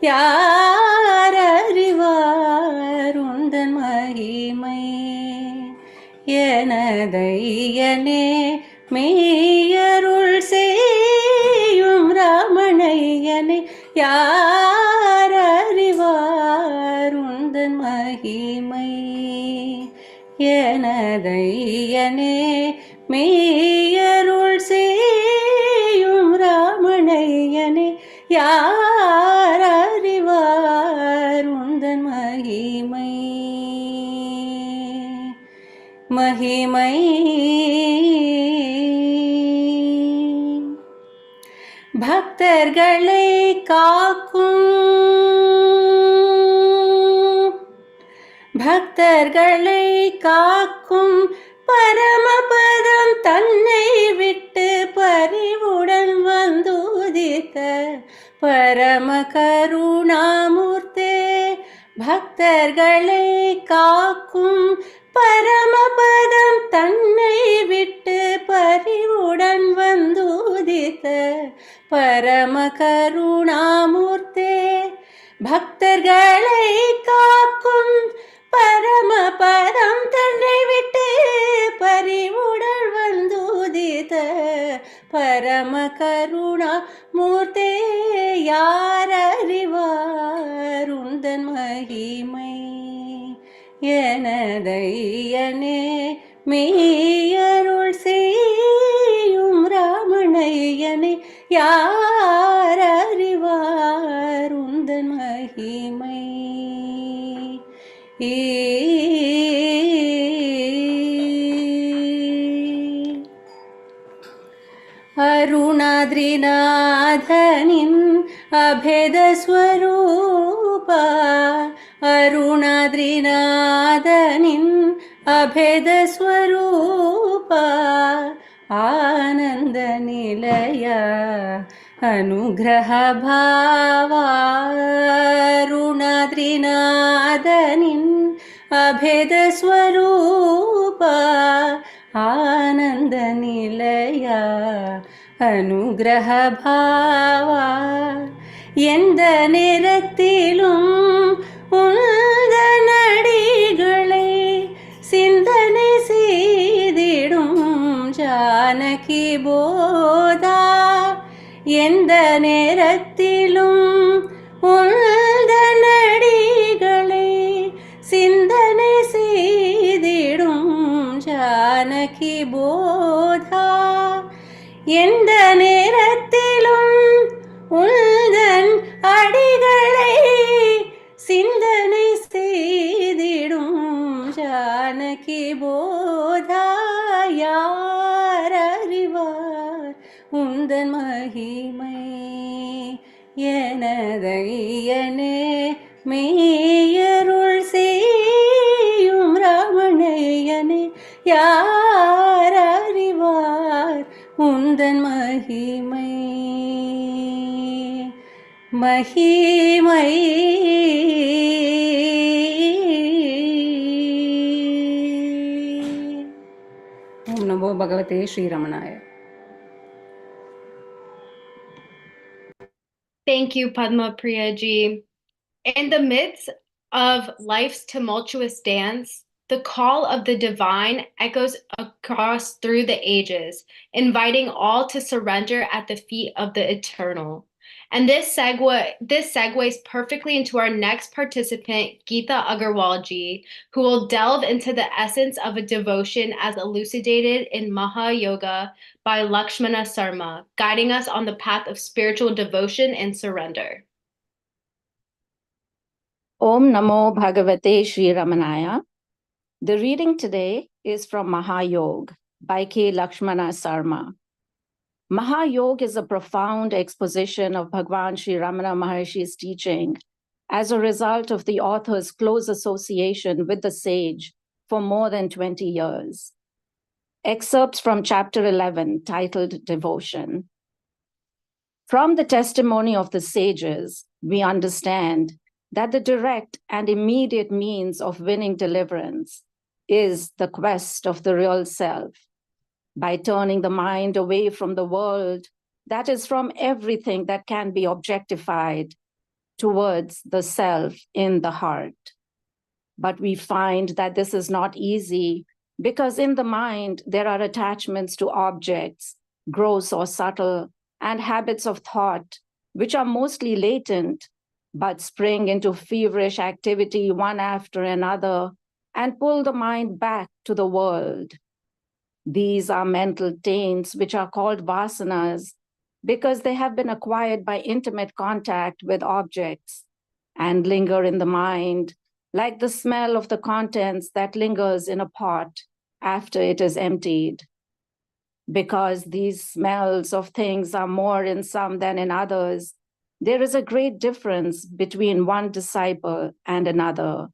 யார் அறிவார் உந்தன் மகிமை எனதையனே மெய்யருள் செய்யும் ராமணையனை யார் அறிவார் உந்தன் மகிமை. எனதையனே மெய்யருள் செய்யும் ராமணையனை யார் அறிவார் உந்தன் மகிமை. மகிமை பக்தர்களை காக்கும் பக்தர்களை காக்கும் பரமபதம் தன்னை விட்டு பரிவுடன் வந்துதித்த பரம கருணாமூர்த்தே. பக்தர்களை காக்கும் பரமபதம் தன்னை விட்டு பரிவுடன் வந்துதித்த பரம கருணாமூர்த்தே. பக்தர்களை காக்கும் பரமபதம் தன்னை விட்டு பரிவுடன் வந்துதித்த பரம கருணாமூர்த்தே. யார் அறிவார் உந்தன் மகிமை. எனதையனே மெய்யருள் செய்யும் ராமணையனை யார் அறிவார் உந்தன் மகிமை. அருணாத்ரிநாதனின் அபேத ஸ்வரூபா. அருணாத்ரிநாதனின் அபேத ஸ்வரூபா. ஆனந்த நிலைய அனுகிரக பாவா. அருணாத்ரிநாதனின் அபேத ஸ்வரூபா. ஆனந்த நிலைய அனுகிரக பாவா. எந்த நேரத்திலும் உந்தன் அடிகளை சிந்தனை செய்திடும் ஜானகி போதா. எந்த நேரத்திலும் உந்தன் அடிகளை சிந்தனை செய்திடும் ஜானகி போதா. எந்த நேரத்திலும் உந்தன் அடிகளை சிந்தனை செய்திடும் ஜானகி போதா. யார் அறிவார் உந்தன் மகிமை. எனதையனே மெய்யருள் செய்யும் ராமணையனை யார் அறிவார் உந்தன் மகிமை. மகிமை ஓம் நமோ பகவதே Sri ரமணாய. Thank you, Padma Priya ji. In the midst of life's tumultuous dance, the call of the divine echoes across through the ages, inviting all to surrender at the feet of the eternal. And this segues perfectly into our next participant, Geeta Agarwal ji, who will delve into the essence of a devotion as elucidated in Maha Yoga by Lakshmana Sarma, guiding us on the path of spiritual devotion and surrender. Om Namo Bhagavate Sri Ramanaya. The reading today is from Maha Yoga by K. Lakshmana Sarma. Maha Yoga is a profound exposition of Bhagavan Sri Ramana Maharshi's teaching as a result of the author's close association with the sage for more than 20 years. Excerpts from chapter 11 titled Devotion. From the testimony of the sages, we understand that the direct and immediate means of winning deliverance is the quest of the real self, by turning the mind away from the world, that is, from everything that can be objectified, towards the self in the heart. But we find that this is not easy because in the mind there are attachments to objects, gross or subtle, and habits of thought, which are mostly latent, but spring into feverish activity one after another and pull the mind back to the world. These are mental taints which are called vasanas because they have been acquired by intimate contact with objects and linger in the mind like the smell of the contents that lingers in a pot after it is emptied. Because these smells of things are more in some than in others, there is a great difference between one disciple and another.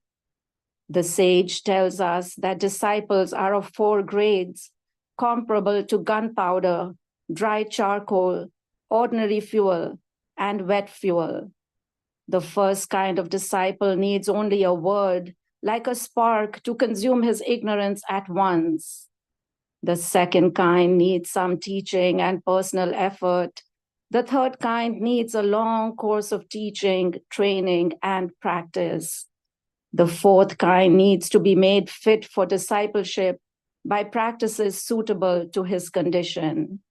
The sage tells us that disciples are of 4 grades, comparable to gunpowder, dry charcoal, ordinary fuel, and wet fuel. The first kind of disciple needs only a word, like a spark, to consume his ignorance at once. The second kind needs some teaching and personal effort. The third kind needs a long course of teaching, training, and practice. The fourth kind needs to be made fit for discipleship by practices suitable to his condition.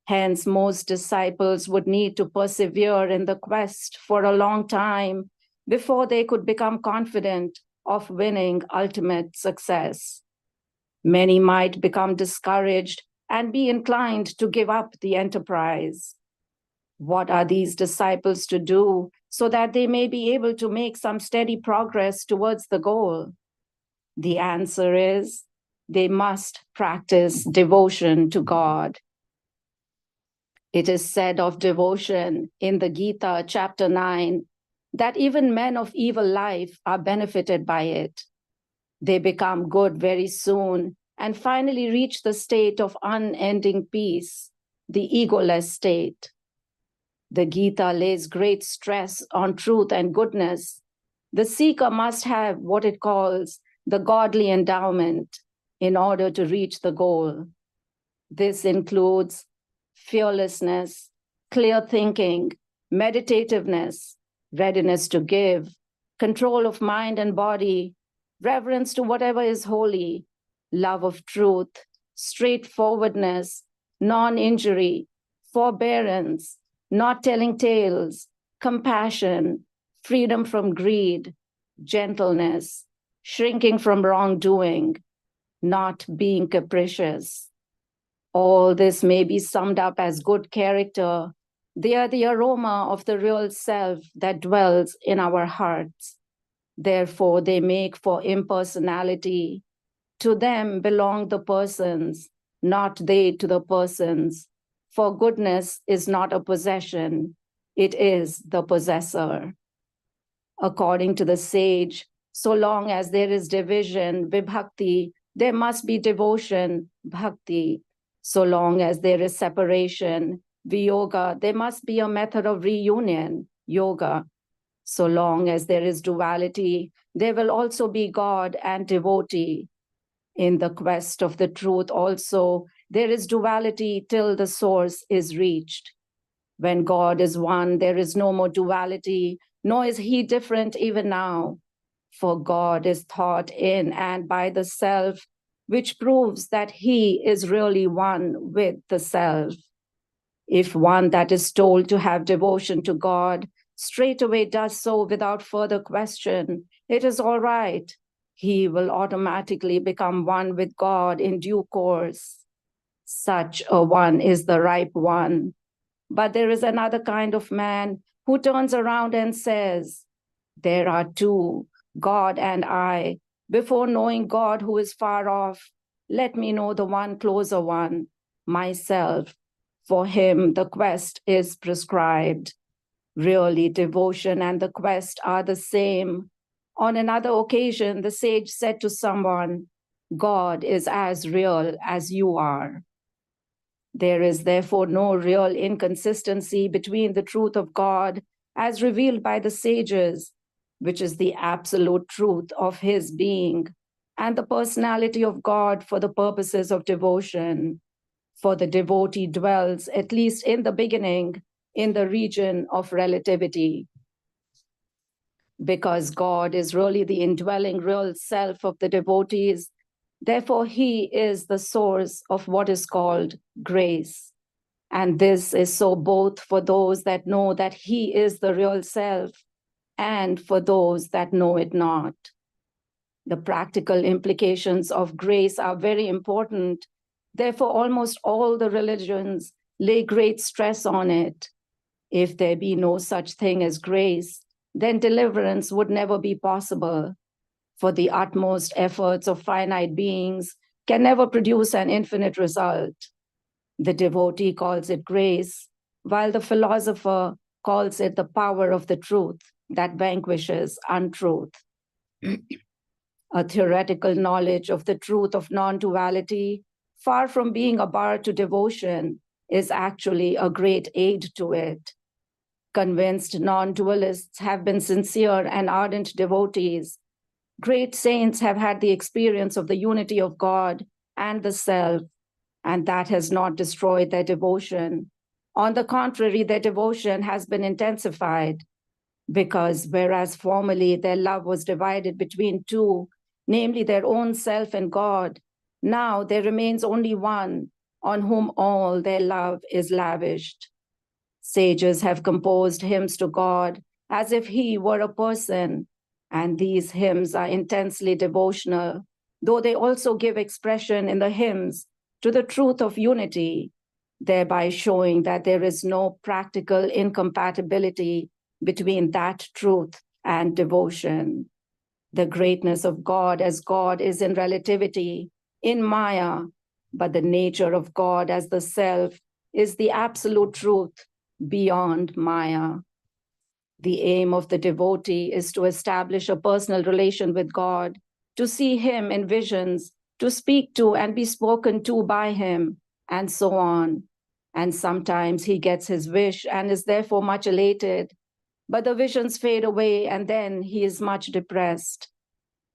Hence, most disciples would need to persevere in the quest for a long time before they could become confident of winning ultimate success. Many might become discouraged and be inclined to give up the enterprise. What are these disciples to do so that they may be able to make some steady progress towards the goal? The answer is they must practice devotion to God. It is said of devotion in the Gita, chapter 9, that even men of evil life are benefited by it. They become good very soon and finally reach the state of unending peace, the egoless state. The Gita lays great stress on truth and goodness. The seeker must have what it calls the godly endowment in order to reach the goal. This includes fearlessness, clear thinking, meditativeness, readiness to give, control of mind and body, reverence to whatever is holy, love of truth, straightforwardness, non-injury, forbearance, not telling tales, compassion, freedom from greed, gentleness, shrinking from wrongdoing, not being capricious. All this may be summed up as good character. They are the aroma of the real self that dwells in our hearts. Therefore, they make for impersonality. To them belong the persons, not they to the persons. For goodness is not a possession, it is the possessor. According to the sage, so long as there is division, vibhakti, there must be devotion, bhakti. So long as there is separation, viyoga, there must be a method of reunion, yoga. So long as there is duality, there will also be God and devotee. In the quest of the truth also, there is duality till the source is reached. When God is one, there is no more duality, nor is he different even now. For God is thought in and by the self, which proves that he is really one with the self. If one that is told to have devotion to God straightway does so without further question, it is all right. He will automatically become one with God in due course. Such a one is the ripe one. But there is another kind of man who turns around and says, there are two, God and I. Before knowing God who is far off, let me know the one closer one, myself. For him, the quest is prescribed. Really, devotion and the quest are the same. On another occasion, the sage said to someone, God is as real as you are. There is therefore no real inconsistency between the truth of God as revealed by the sages, which is the absolute truth of his being, and the personality of God for the purposes of devotion. For the devotee dwells, at least in the beginning, in the region of relativity. Because God is really the indwelling real self of the devotees, Therefore, he is the source of what is called grace. And this is so both for those that know that he is the real self and for those that know it not. The practical implications of grace are very important. Therefore, almost all the religions lay great stress on it. If there be no such thing as grace, then deliverance would never be possible. For the utmost efforts of finite beings can never produce an infinite result. The devotee calls it grace, while the philosopher calls it the power of the truth that vanquishes untruth. A theoretical knowledge of the truth of non-duality, far from being a bar to devotion, is actually a great aid to it. Convinced non-dualists have been sincere and ardent devotees. Great saints have had the experience of the unity of God and the self, and that has not destroyed their devotion. On the contrary, their devotion has been intensified, because whereas formerly their love was divided between two, namely their own self and God, now there remains only one on whom all their love is lavished. Sages have composed hymns to God as if he were a person, and these hymns are intensely devotional, though they also give expression in the hymns to the truth of unity, thereby showing that there is no practical incompatibility between that truth and devotion. The greatness of God as God is in relativity, in Maya, but the nature of God as the self is the absolute truth beyond Maya. The aim of the devotee is to establish a personal relation with God, to see him in visions, to speak to and be spoken to by him, and so on. And sometimes he gets his wish and is therefore much elated, but the visions fade away and then he is much depressed.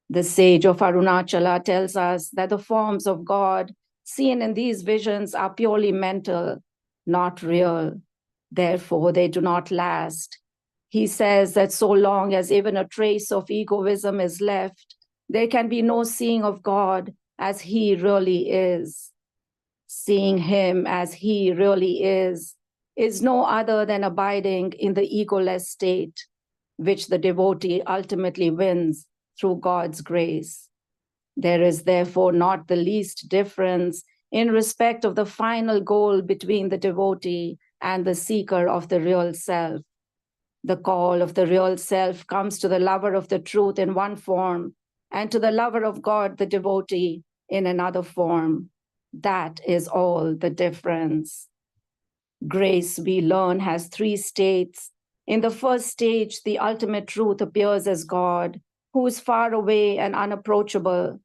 The sage of Arunachala tells us that the forms of God seen in these visions are purely mental, not real. Therefore, they do not last. He says that so long as even a trace of egoism is left, there can be no seeing of God as he really is. Seeing him as he really is no other than abiding in the egoless state, which the devotee ultimately wins through God's grace. There is therefore not the least difference in respect of the final goal between the devotee and the seeker of the real self. The call of the real self comes to the lover of the truth in one form, and to the lover of God, the devotee, in another form. That is all the difference. Grace, we learn, has three states. In the first stage, the ultimate truth appears as God, who is far away and unapproachable.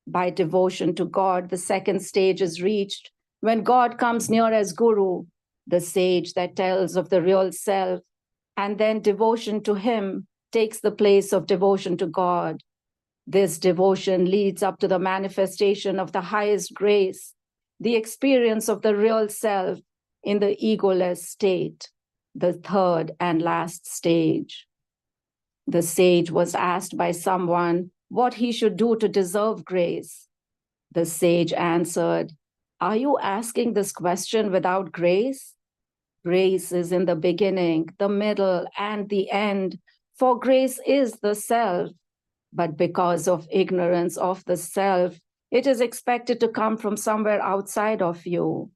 By devotion to God, the second stage is reached when God comes near as Guru, the sage that tells of the real self, and then devotion to him takes the place of devotion to God. This devotion leads up to the manifestation of the highest grace, the experience of the real self in the egoless state, the third and last stage. The sage was asked by someone what he should do to deserve grace. The sage answered, "Are you asking this question without grace? Grace is in the beginning, the middle, and the end, for grace is the self. But because of ignorance of the self, it is expected to come from somewhere outside of you."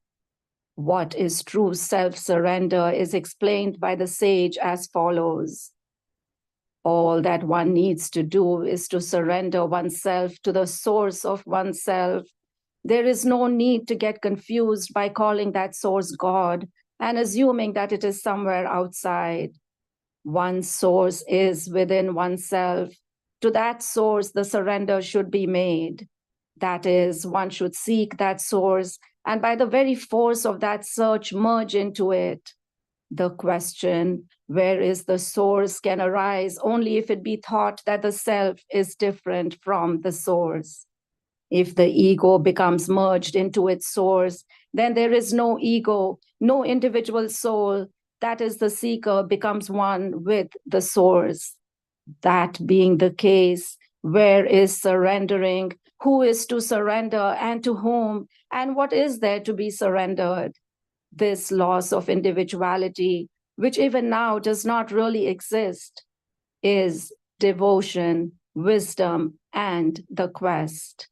What is true self-surrender is explained by the sage as follows. All that one needs to do is to surrender oneself to the source of oneself. There is no need to get confused by calling that source God and assuming that it is somewhere outside. One source is within oneself. To that source, the surrender should be made. That is, one should seek that source, and by the very force of that search, merge into it. The question, where is the source, can arise only if it be thought that the self is different from the source. If the ego becomes merged into its source, then there is no ego, no individual soul. That is, the seeker becomes one with the source. That being the case, Where is surrendering? Who is to surrender and to whom? And what is there to be surrendered? This loss of individuality, which even now does not really exist, is devotion, wisdom, and the quest.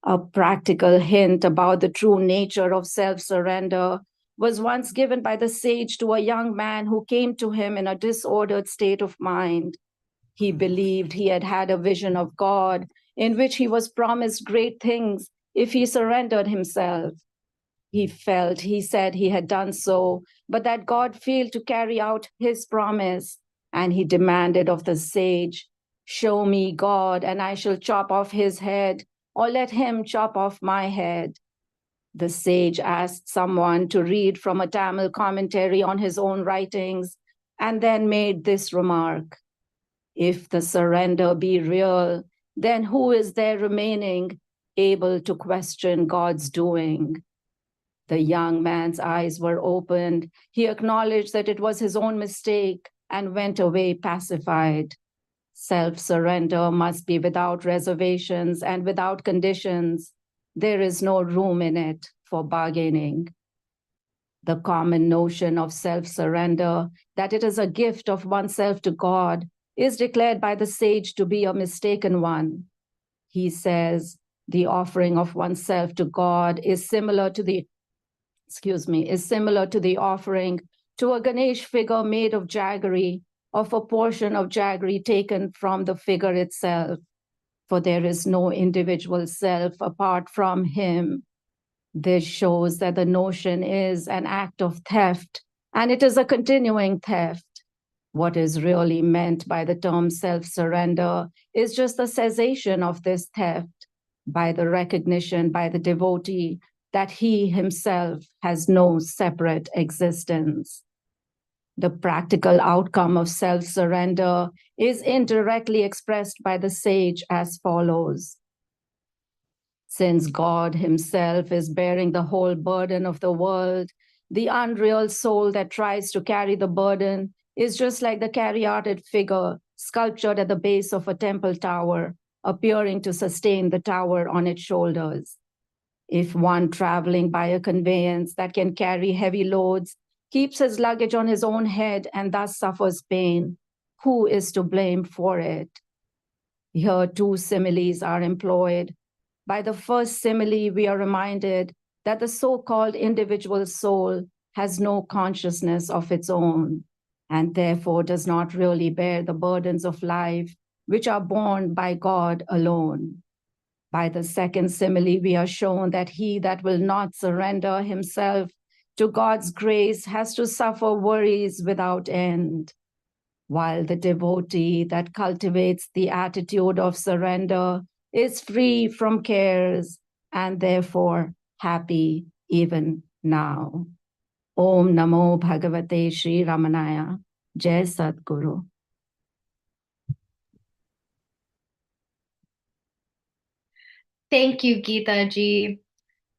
A practical hint about the true nature of self-surrender was once given by the sage to a young man who came to him in a disordered state of mind. He believed he had had a vision of God in which he was promised great things if he surrendered himself. He said he had done so, but that God failed to carry out his promise, and he demanded of the sage, "Show me God, and I shall chop off his head, or let him chop off my head." The sage asked someone to read from a Tamil commentary on his own writings, and then made this remark: "If the surrender be real, then who is there remaining able to question God's doing?" The young man's eyes were opened. He acknowledged that it was his own mistake and went away pacified. Self-surrender must be without reservations and without conditions. There is no room in it for bargaining. The common notion of self-surrender, that it is a gift of oneself to God, is declared by the sage to be a mistaken one. He says the offering of oneself to God is similar to the offering to a Ganesh figure made of jaggery, of a portion of jaggery taken from the figure itself, for there is no individual self apart from him. This shows that the notion is an act of theft, and it is a continuing theft. What is really meant by the term self-surrender is just the cessation of this theft by the recognition by the devotee that he himself has no separate existence. The practical outcome of self-surrender is indirectly expressed by the sage as follows. Since God himself is bearing the whole burden of the world, the unreal soul that tries to carry the burden is just like the caryatid figure sculptured at the base of a temple tower, appearing to sustain the tower on its shoulders. If one traveling by a conveyance that can carry heavy loads keeps his luggage on his own head and thus suffers pain, who is to blame for it? Here two similes are employed. By the first simile, we are reminded that the so-called individual soul has no consciousness of its own, and therefore does not really bear the burdens of life, which are borne by God alone. By the second simile, we are shown that he that will not surrender himself to God's grace has to suffer worries without end, while the devotee that cultivates the attitude of surrender is free from cares and therefore happy even now. Om Namo Bhagavate Sri Ramanaya. Jai Sadguru. Thank you, Geeta ji.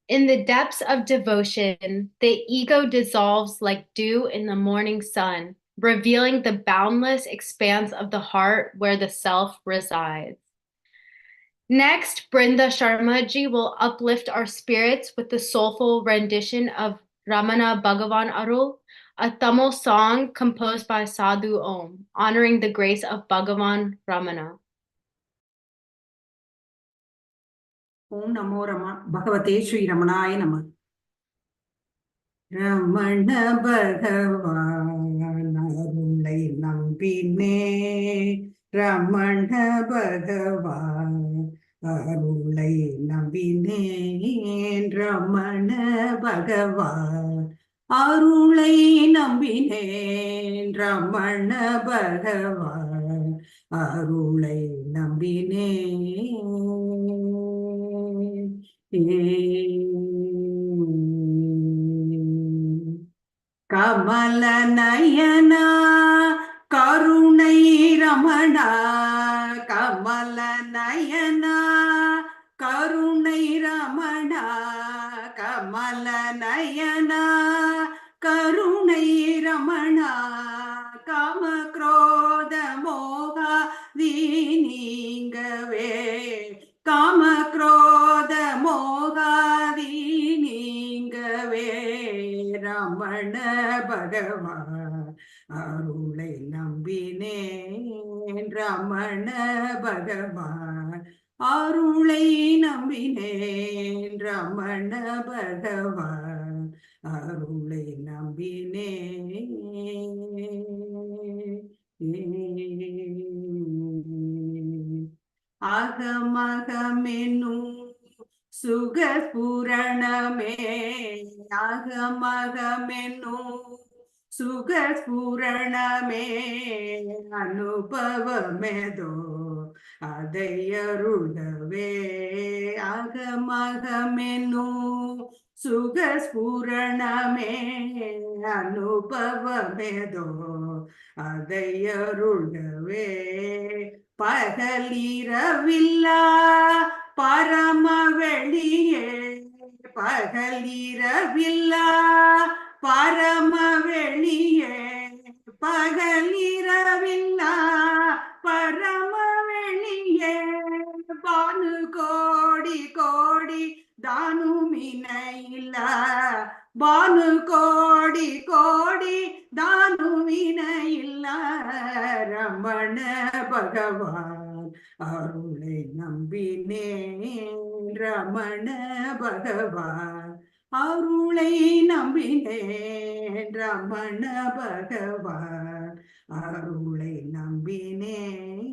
In the depths of devotion, the ego dissolves like dew in the morning sun, revealing the boundless expanse of the heart where the self resides. Next, Brinda Sharma ji will uplift our spirits with the soulful rendition of Ramana Bhagavan Arul, a Tamil song composed by Sadhu Om, honoring the grace of Bhagavan Ramana. Om Namo Bhagavate Sri Ramanaya Namah. Ramana Bhagavan Arulai Nambine. Ramana Bhagavan Arulai Nambine. Ramana Bhagavan Arulai Nambine. Ramana Bhagavan Arulai Nambine. Kamala Nayana Karunai Ramana. Kamala Nayana Karunai Ramana. Kamala Nayana Karunai Ramana. Kama Krodha Moha Vininga நீங்கவே காம குரோத மோகாதி நீங்கவே ரமண பகவான் அருளை நம்பினேன் ரமண பகவான் அருளை நம்பினேன் ரமண பகவான் அருளை நம்பினேன் அகமகமென்னும் சுகஸ்புரணமே அகமகமென்னும் சுகஸ்புரணமே அனுபவமேதோ அதை அருளவே அகமகமென்னும் சுகஸ்புரணமே அனுபவமேதோ அதை அருளவே பகலிரவில்லா பரம வெளியே பகலிரவில்லா பரம வெளியே பகலிரவில்லா பரம வெளியே பானு கோடி கோடி தானுமினையில்ல பானு கோடி கோடி தானுமினையில்ல ரமண பகவான் அருளை நம்பினேன் ரமண பகவான் அருளை நம்பினேன் ரமண பகவான் அருளை நம்பினேன்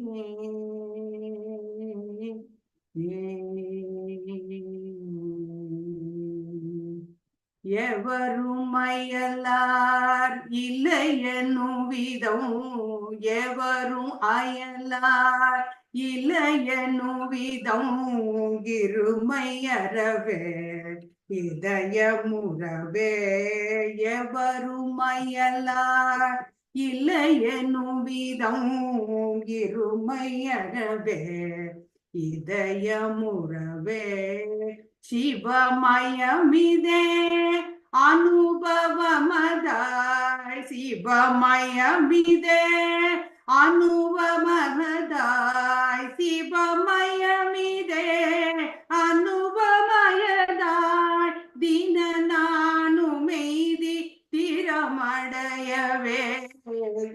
எவரும் அயலார் இல்லை என்னும் விதம் எவரும் அயலார் இல்லை என்னும் விதம் இருமையறவே இதயமுறவே எவரும் அயலார் இல்லை என்னும் விதம் இருமையறவே இதயமுறவே சிவமயமிதே அனுபவமதாய் சிவமயமிதே அனுபவமதாய் சிவமயமிதே அனுபவமயதாய் தின நானுமெய்தி திறமடையவே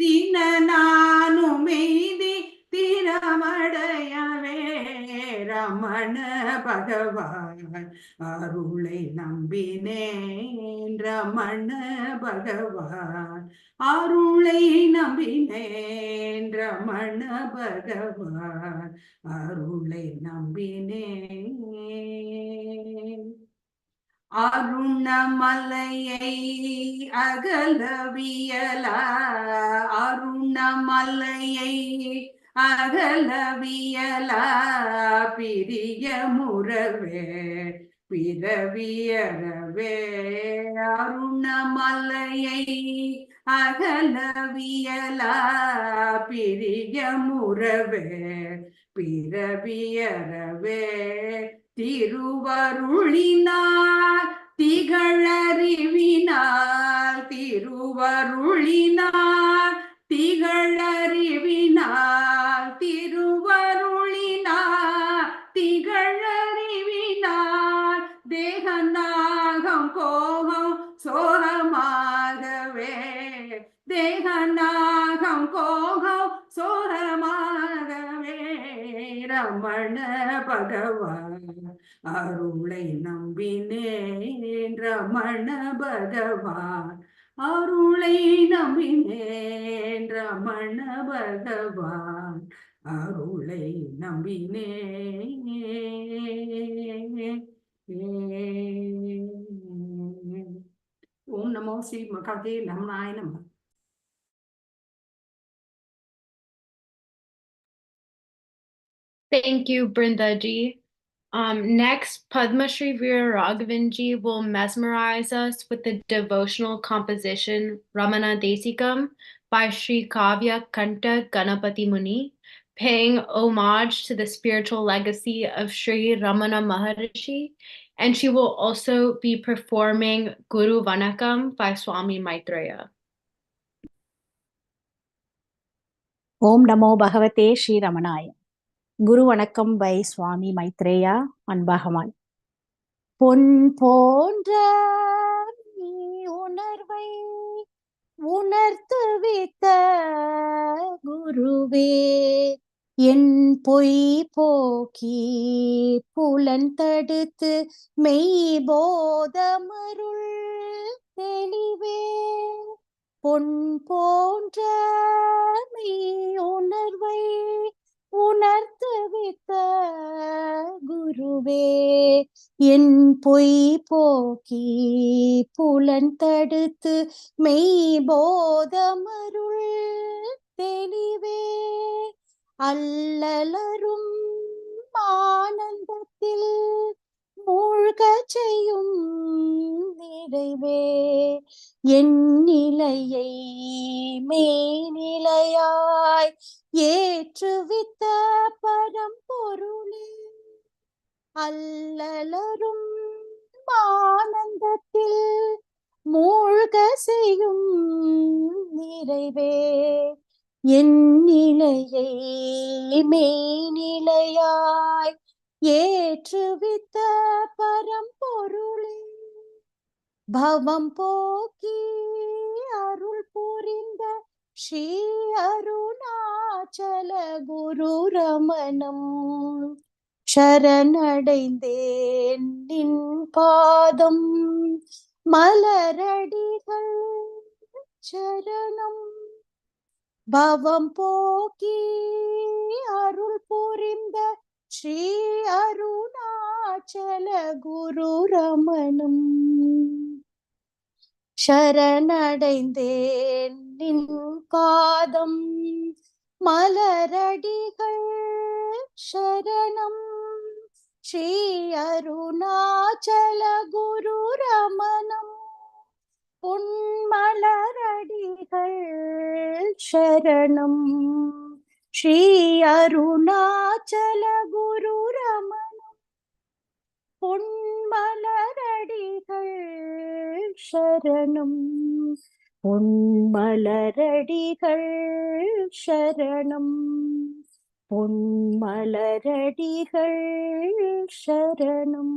தின நானுமெய்தி திறமடையவே ரமண பகவான் அருளை நம்பினேன் ரமண பகவான் அருளை நம்பினேன் ரமண பகவான் அருளை நம்பினேன் அருணமலையை அகலவியலா அருணமலையை அகலவியலா பிரிய முறவே பிறவியறவே அருணமலையை அகலவியலா பிரிய முறவே பிறவியறவே திருவருளினார் திகழறிவினார் திருவருளினார் திகழறிவினார் திருவருளினார் திகழறிவினார் தேகநாகம் கோகம் சோகமாகவே தேகநாகம் கோகம் சோகமாகவே ரமண பகவான் அருளை நம்பினேன் ரமண பகவான் அருளை நம்பினேன் ரமண பகவான் அருளை நம்பினேன் ஓம் நமோ ஸ்ரீ மகாதே ரமணாய நமः. Thank you, Brinda ji. Next, Padma Shri Veera Raghavan ji will mesmerize us with the devotional composition Ramana Desikam by Shri Kavya Kanta Ganapati Muni, paying homage to the spiritual legacy of Shri Ramana Maharshi, and she will also be performing Guru Vanakam by Swami Maitreya. Om Namo Bhagavate Shri Ramanaya. குரு வணக்கம் by Swami Maitreya on Bhagavan. பொன் போன்ற நீ உணர்வை உணர்த்துவித்த குருவே, என் பொய் போக்கி புலன் தடுத்து மெய் போதமருள் தெளிவே. பொன் போன்ற மெய் உணர்வை உணர்த்துவித்த குருவே, என் பொய் போக்கி புலன் தடுத்து மெய் போதமருள் தெளிவே. அல்லலரும் ஆனந்தத்தில் மூழ்கச் செய்யும் நிறைவே, என் நிலையை மேநிலையாய் ஏற்றுவித்த பரம்பொருளே. அல்லலரும் ஆனந்தத்தில் மூழ்க செய்யும் நிறைவே, என் நிலையை மெய்நிலையாய் ஏற்றுவித்த பரம்பொருளே. பவம் போக்கி அருள் புரிந்த ஸ்ரீ அருணாச்சல குரு ரமணம் சரணடைந்தேன் நின் பாதம் மலரடிகள் சரணம். பவம் போக்கி அருள் புரிந்த ஸ்ரீ அருணாச்சல குரு ரமணம் சரணடைந்தேன் நின் பாதம் மலரடிகள் சரணம். ஸ்ரீ அருணாச்சல குரு ரமணம் பொன்மலரடிகள் சரணம். ஸ்ரீ அருணாச்சல குரு ரமணம் பொன்மலரடிகள் சரணம். பொன்மலரடிகள் சரணம். பொன்மலரடிகள் சரணம்.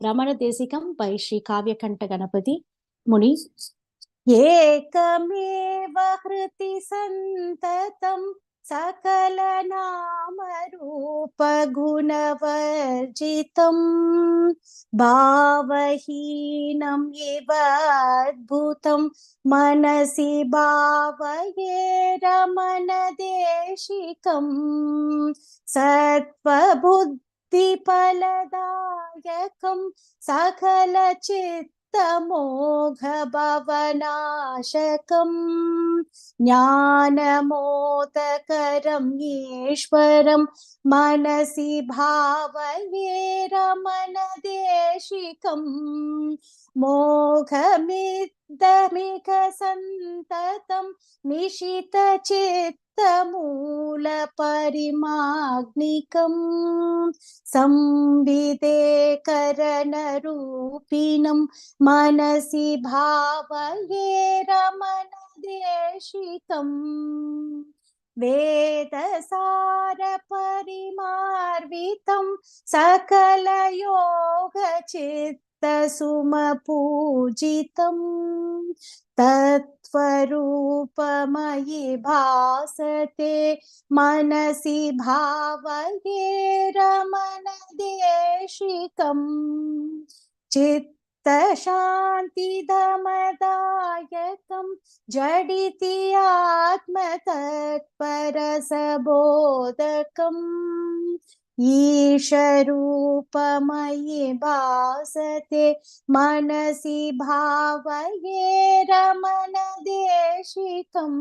ரமண தேசிகம் by ஸ்ரீ காவ்யகண்ட கணபதி முனி. ஏகமேவ ஹ்ருதி சந்ததம் சகல நாம ரூப குணவர்ஜிதம் பாவஹீனம் இவ அத்புதம் மனசி பாவயே ரமண தேசிகம் சத்வபுத்தி பலதாயகம் சகல சித்தமோக பவநாசகம் ஞானமோதகரம் ஈஸ்வரம் மனசி பாவயே ரமண தேசிகம் மோகமித்தமிக சந்ததம் நிஷித சித்தமூல பரிமாக்னிகம் संविदेकरणरूपिणं मनसि भावये रमण देशिकं वेदसारपरिमार्वितं सकलयोगचित्तसुमपूजितं तत्त्वरूपमयि भासते मनसि भावये रमण देशिकं चित्तशान्तिदमदायकं जडिति आत्मतत्परसबोधकम् ईशरूपमयि भासते मनसि भावये रमण देशिकं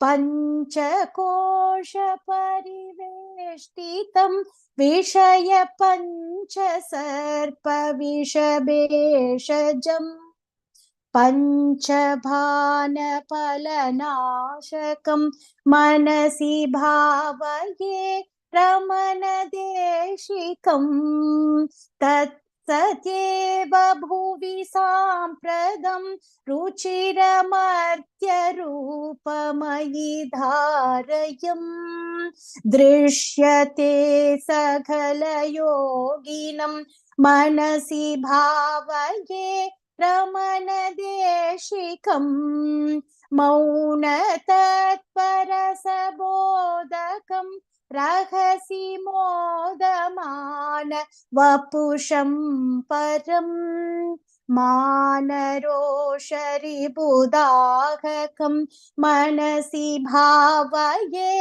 पञ्चकोशपरिवेष्टितं विषय पञ्चसर्पविषभेषजम् पञ्चभानफलनाशकं मनसि भावये रमण देशिकं तत्सर्वमूलमूर्तिं सत्येव भुवि साम्प्रतं रुचिरमर्त्यरूपमयि धारयम् दृश्यते सकलयोगिनं मनसि भावये रमणदेशिकम् मौनतत्परसबोधकं रहसि मोदमान वपुषं परं मानरोषरिबुदाहकं मनसि भावये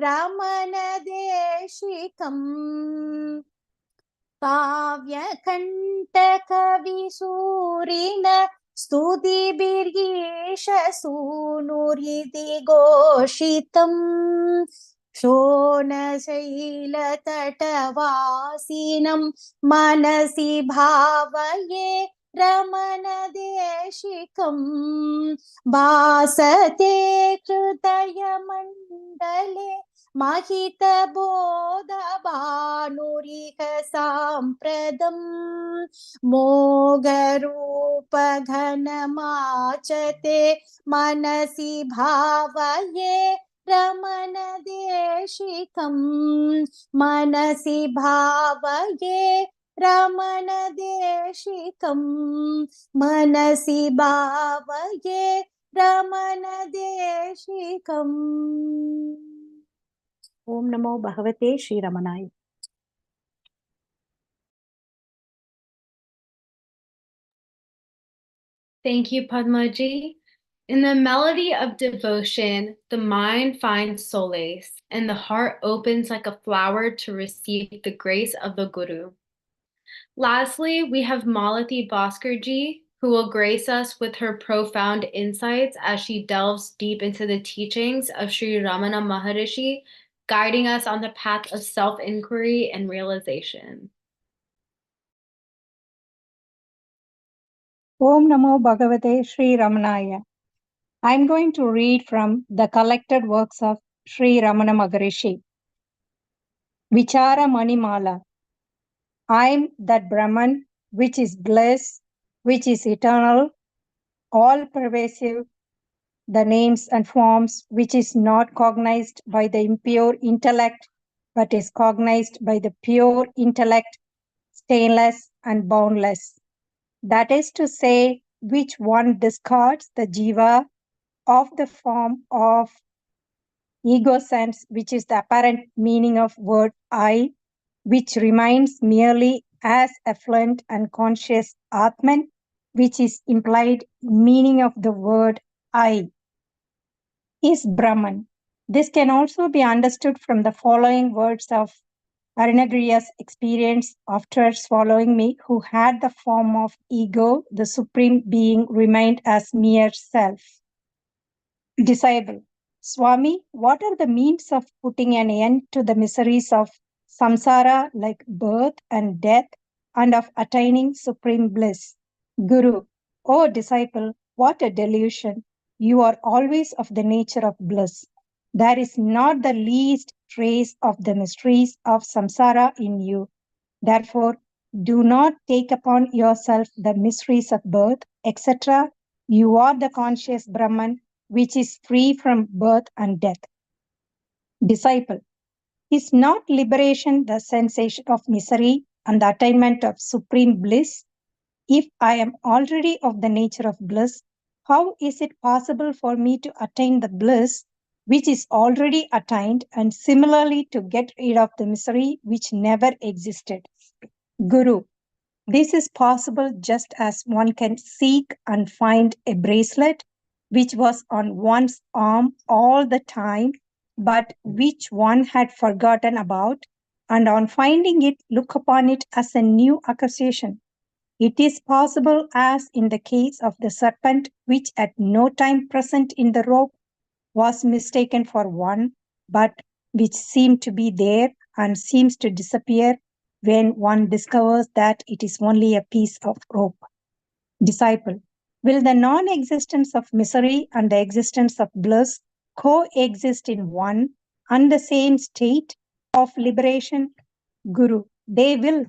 रमणदेशिकम् काव्यकण्टकविसूरिण स्तुतिभिर्यीशसूनुरिति घोषितम् शोणशैलतटवासिनं मनसि भावये रमणदेशिकम् भासते हृदयमण्डले महितबोधभानुरिह साम्प्रदम् मोघरूपघनमाचते मनसि भावये रमणदेशिकम् मनसि भावये रमणदेशिकम् मनसि भावये रमणदेशिकम्। ओम नमो भगवते Shri रमणाय। Thank you, Padmaji. In the melody of devotion, the mind finds solace, and the heart opens like a flower to receive the grace of the Guru. Lastly, we have Malati Bhaskarji, who will grace us with her profound insights as she delves deep into the teachings of Sri Ramana Maharshi, guiding us on the path of self-inquiry and realization. Om Namo Bhagavate Sri Ramanaya. I am going to read from the collected works of Sri Ramana Maharshi. Vichara Manimala. I am that Brahman which is bliss, which is eternal, all-pervasive, the names and forms which is not cognized by the impure intellect, but is cognized by the pure intellect, stainless and boundless. That is to say, which one discards the jiva of the form of ego sense, which is the apparent meaning of word I, which remains merely as affluent and conscious Atman, which is implied meaning of the word I, is Brahman. This can also be understood from the following words of Arinagriya's experience after swallowing me, who had the form of ego, the supreme being remained as mere self. Disciple. Swami, what are the means of putting an end to the miseries of samsara like birth and death and of attaining supreme bliss? Guru. O disciple, what a delusion. You are always of the nature of bliss. There is not the least trace of the mysteries of samsara in you. Therefore, do not take upon yourself the mysteries of birth, etc. You are the conscious Brahman, which is free from birth and death. Disciple. Is not liberation the sensation of misery and the attainment of supreme bliss? If I am already of the nature of bliss, how is it possible for me to attain the bliss which is already attained, and similarly to get rid of the misery which never existed? Guru. This is possible just as one can seek and find a bracelet which was on one's arm all the time, but which one had forgotten about, and on finding it, look upon it as a new acquisition. It is possible as in the case of the serpent, which at no time present in the rope was mistaken for one, but which seemed to be there and seems to disappear when one discovers that it is only a piece of rope. Disciple. Will the non-existence of misery and the existence of bliss coexist in one and the same state of liberation? Guru. They will.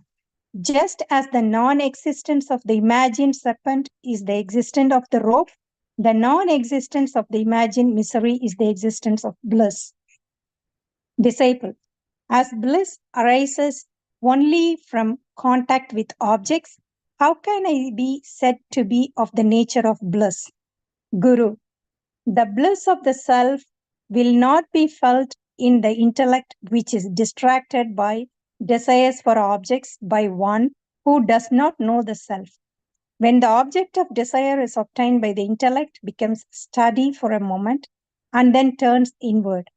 Just as the non-existence of the imagined serpent is the existence of the rope, the non-existence of the imagined misery is the existence of bliss. Disciple, as bliss arises only from contact with objects, how can I be said to be of the nature of bliss? Guru, the bliss of the self will not be felt in the intellect which is distracted by desires for objects by one who does not know the self. When the object of desire is obtained by the intellect, becomes steady for a moment and then turns inward.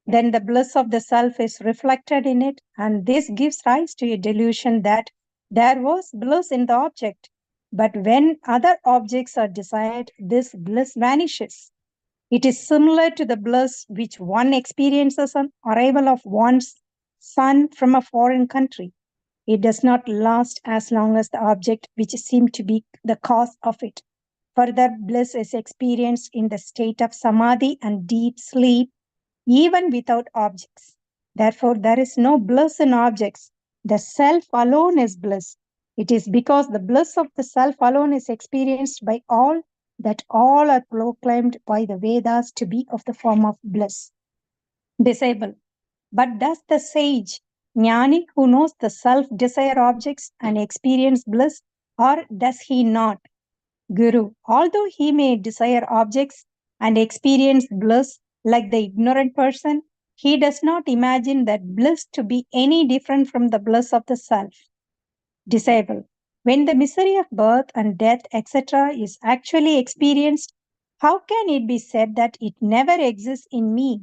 Then the bliss of the self is reflected in it, and this gives rise to a delusion that there was bliss in the object. But when other objects are desired, this bliss vanishes. It is similar to the bliss which one experiences on arrival of one's son from a foreign country. It does not last as long as the object which seemed to be the cause of it. Further, bliss is experienced in the state of samadhi and deep sleep, even without objects. Therefore, there is no bliss in objects. The self alone is bliss. It is because the bliss of the self alone is experienced by all that all are proclaimed by the Vedas to be of the form of bliss. Disciple, but does the sage, Jnani, who knows the self desire objects and experience bliss, or does he not? Guru, although he may desire objects and experience bliss like the ignorant person, he does not imagine that bliss to be any different from the bliss of the self. Disciple, when the misery of birth and death, etc., is actually experienced, how can it be said that it never exists in me?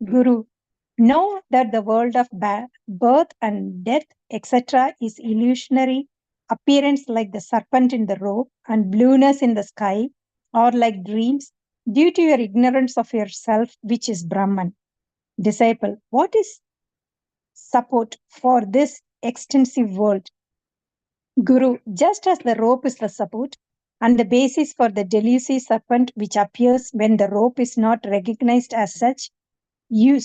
Guru, know that the world of birth and death, etc., is illusionary appearance like the serpent in the rope and blueness in the sky, or like dreams, due to your ignorance of yourself, which is Brahman. Disciple, what is support for this extensive world? Guru, just as the rope is the support and the basis for the delusive serpent which appears when the rope is not recognized as such, you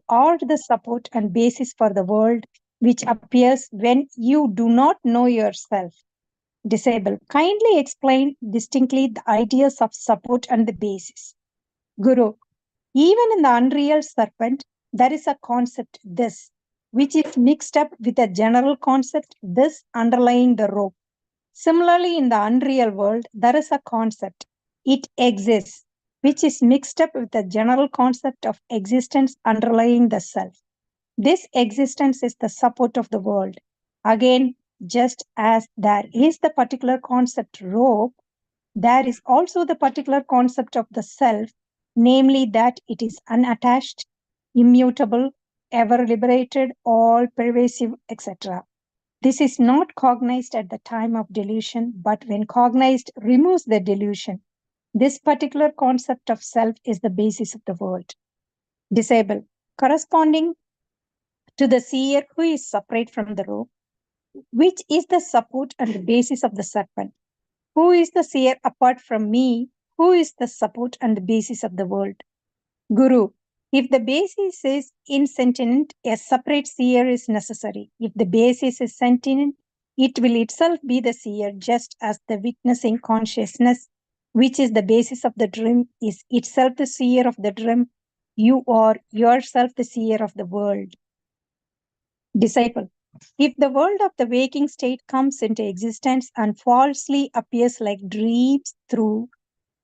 are the support and basis for the world which appears when you do not know yourself. Disciple, kindly explain distinctly the ideas of support and the basis. Guru, even in the unreal serpent, there is a concept, this, which is mixed up with a general concept, this, underlying the rope. Similarly, in the unreal world, there is a concept, it exists, which is mixed up with the general concept of existence underlying the self. This existence is the support of the world. Again, just as there is the particular concept rope, there is also the particular concept of the self, namely that it is unattached, immutable, ever liberated, all pervasive, etc. This is not cognized at the time of delusion, but when cognized, removes the delusion. This particular concept of self is the basis of the world. Disciple, corresponding to the seer who is separate from the rope, which is the support and the basis of the serpent. Who is the seer apart from me? Who is the support and the basis of the world? Guru, if the basis is insentient, a separate seer is necessary. If the basis is sentient, it will itself be the seer, just as the witnessing consciousness, which is the basis of the dream, is itself the seer of the dream. You are yourself the seer of the world. Disciple, if the world of the waking state comes into existence and falsely appears like dreams through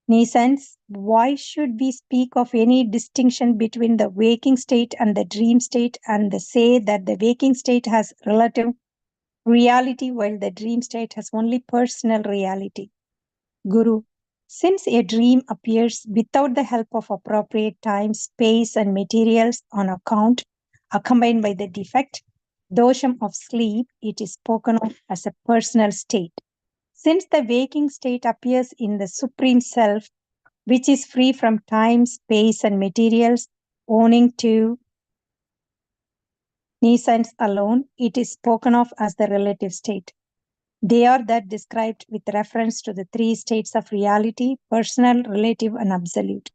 Reminiscence, why should we speak of any distinction between the waking state and the dream state and say that the waking state has relative reality while the dream state has only personal reality? Guru, since a dream appears without the help of appropriate time, space, and materials on account, accompanied by the defect, dosham of sleep, it is spoken of as a personal state. Since the waking state appears in the Supreme Self, which is free from time, space, and materials, owning to Reminiscence alone, it is spoken of as the relative state. They are that described with reference to the three states of reality, personal, relative, and absolute.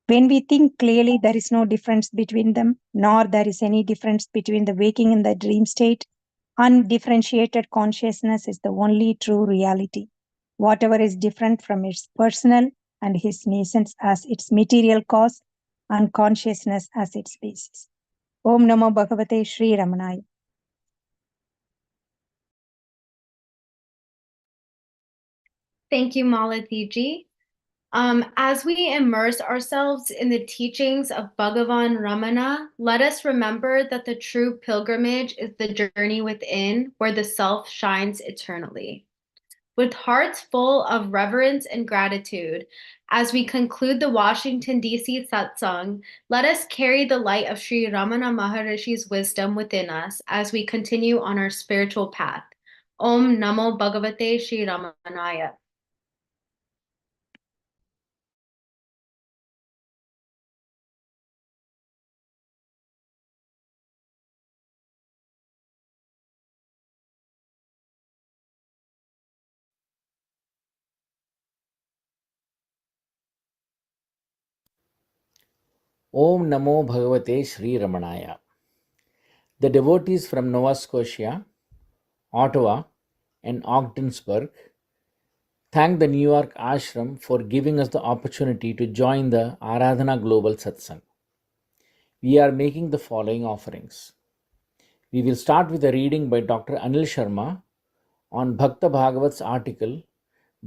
When we think clearly, there is no difference between them, nor there is any difference between the waking and the dream state. Undifferentiated consciousness is the only true reality. Whatever is different from its personal and his nascence as its material cause and consciousness as its basis. Om Namo Bhagavate Sri Ramanaya. Thank you, Malatiji. As we immerse ourselves in the teachings of Bhagavan Ramana, let us remember that the true pilgrimage is the journey within, where the self shines eternally. With hearts full of reverence and gratitude, as we conclude the Washington, D.C. Satsang, let us carry the light of Sri Ramana Maharshi's wisdom within us as we continue on our spiritual path. Om Namo Bhagavate Sri Ramanaya. Om Namo Bhagavate Sri Ramanaya. The devotees from Nova Scotia, Ottawa, and Ogdensburg thank the New York Ashram for giving us the opportunity to join the Aradhana Global Satsang. We are making the following offerings. We will start with a reading by Dr. Anil Sharma on Bhakta Bhagavat's article,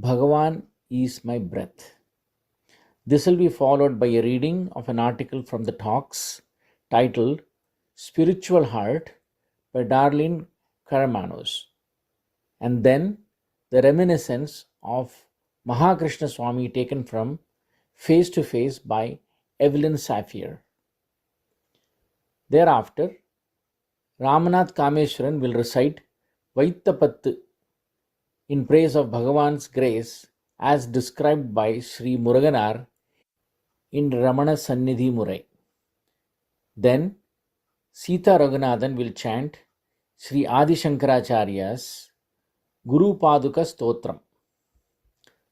Bhagavan is my breath. This will be followed by a reading of an article from the talks titled Spiritual Heart by Darlene Karamanos, and then the reminiscence of Mahakrishna Swami taken from Face to Face by Evelyn Safier. Thereafter, Ramanath Kameshwaran will recite Vaittapattu in praise of Bhagavan's grace as described by Sri Muruganar in Ramana Sannidhi Murai. Then, Sita Raghunathan will chant Sri Adi Shankaracharya's Guru Paduka Stotram.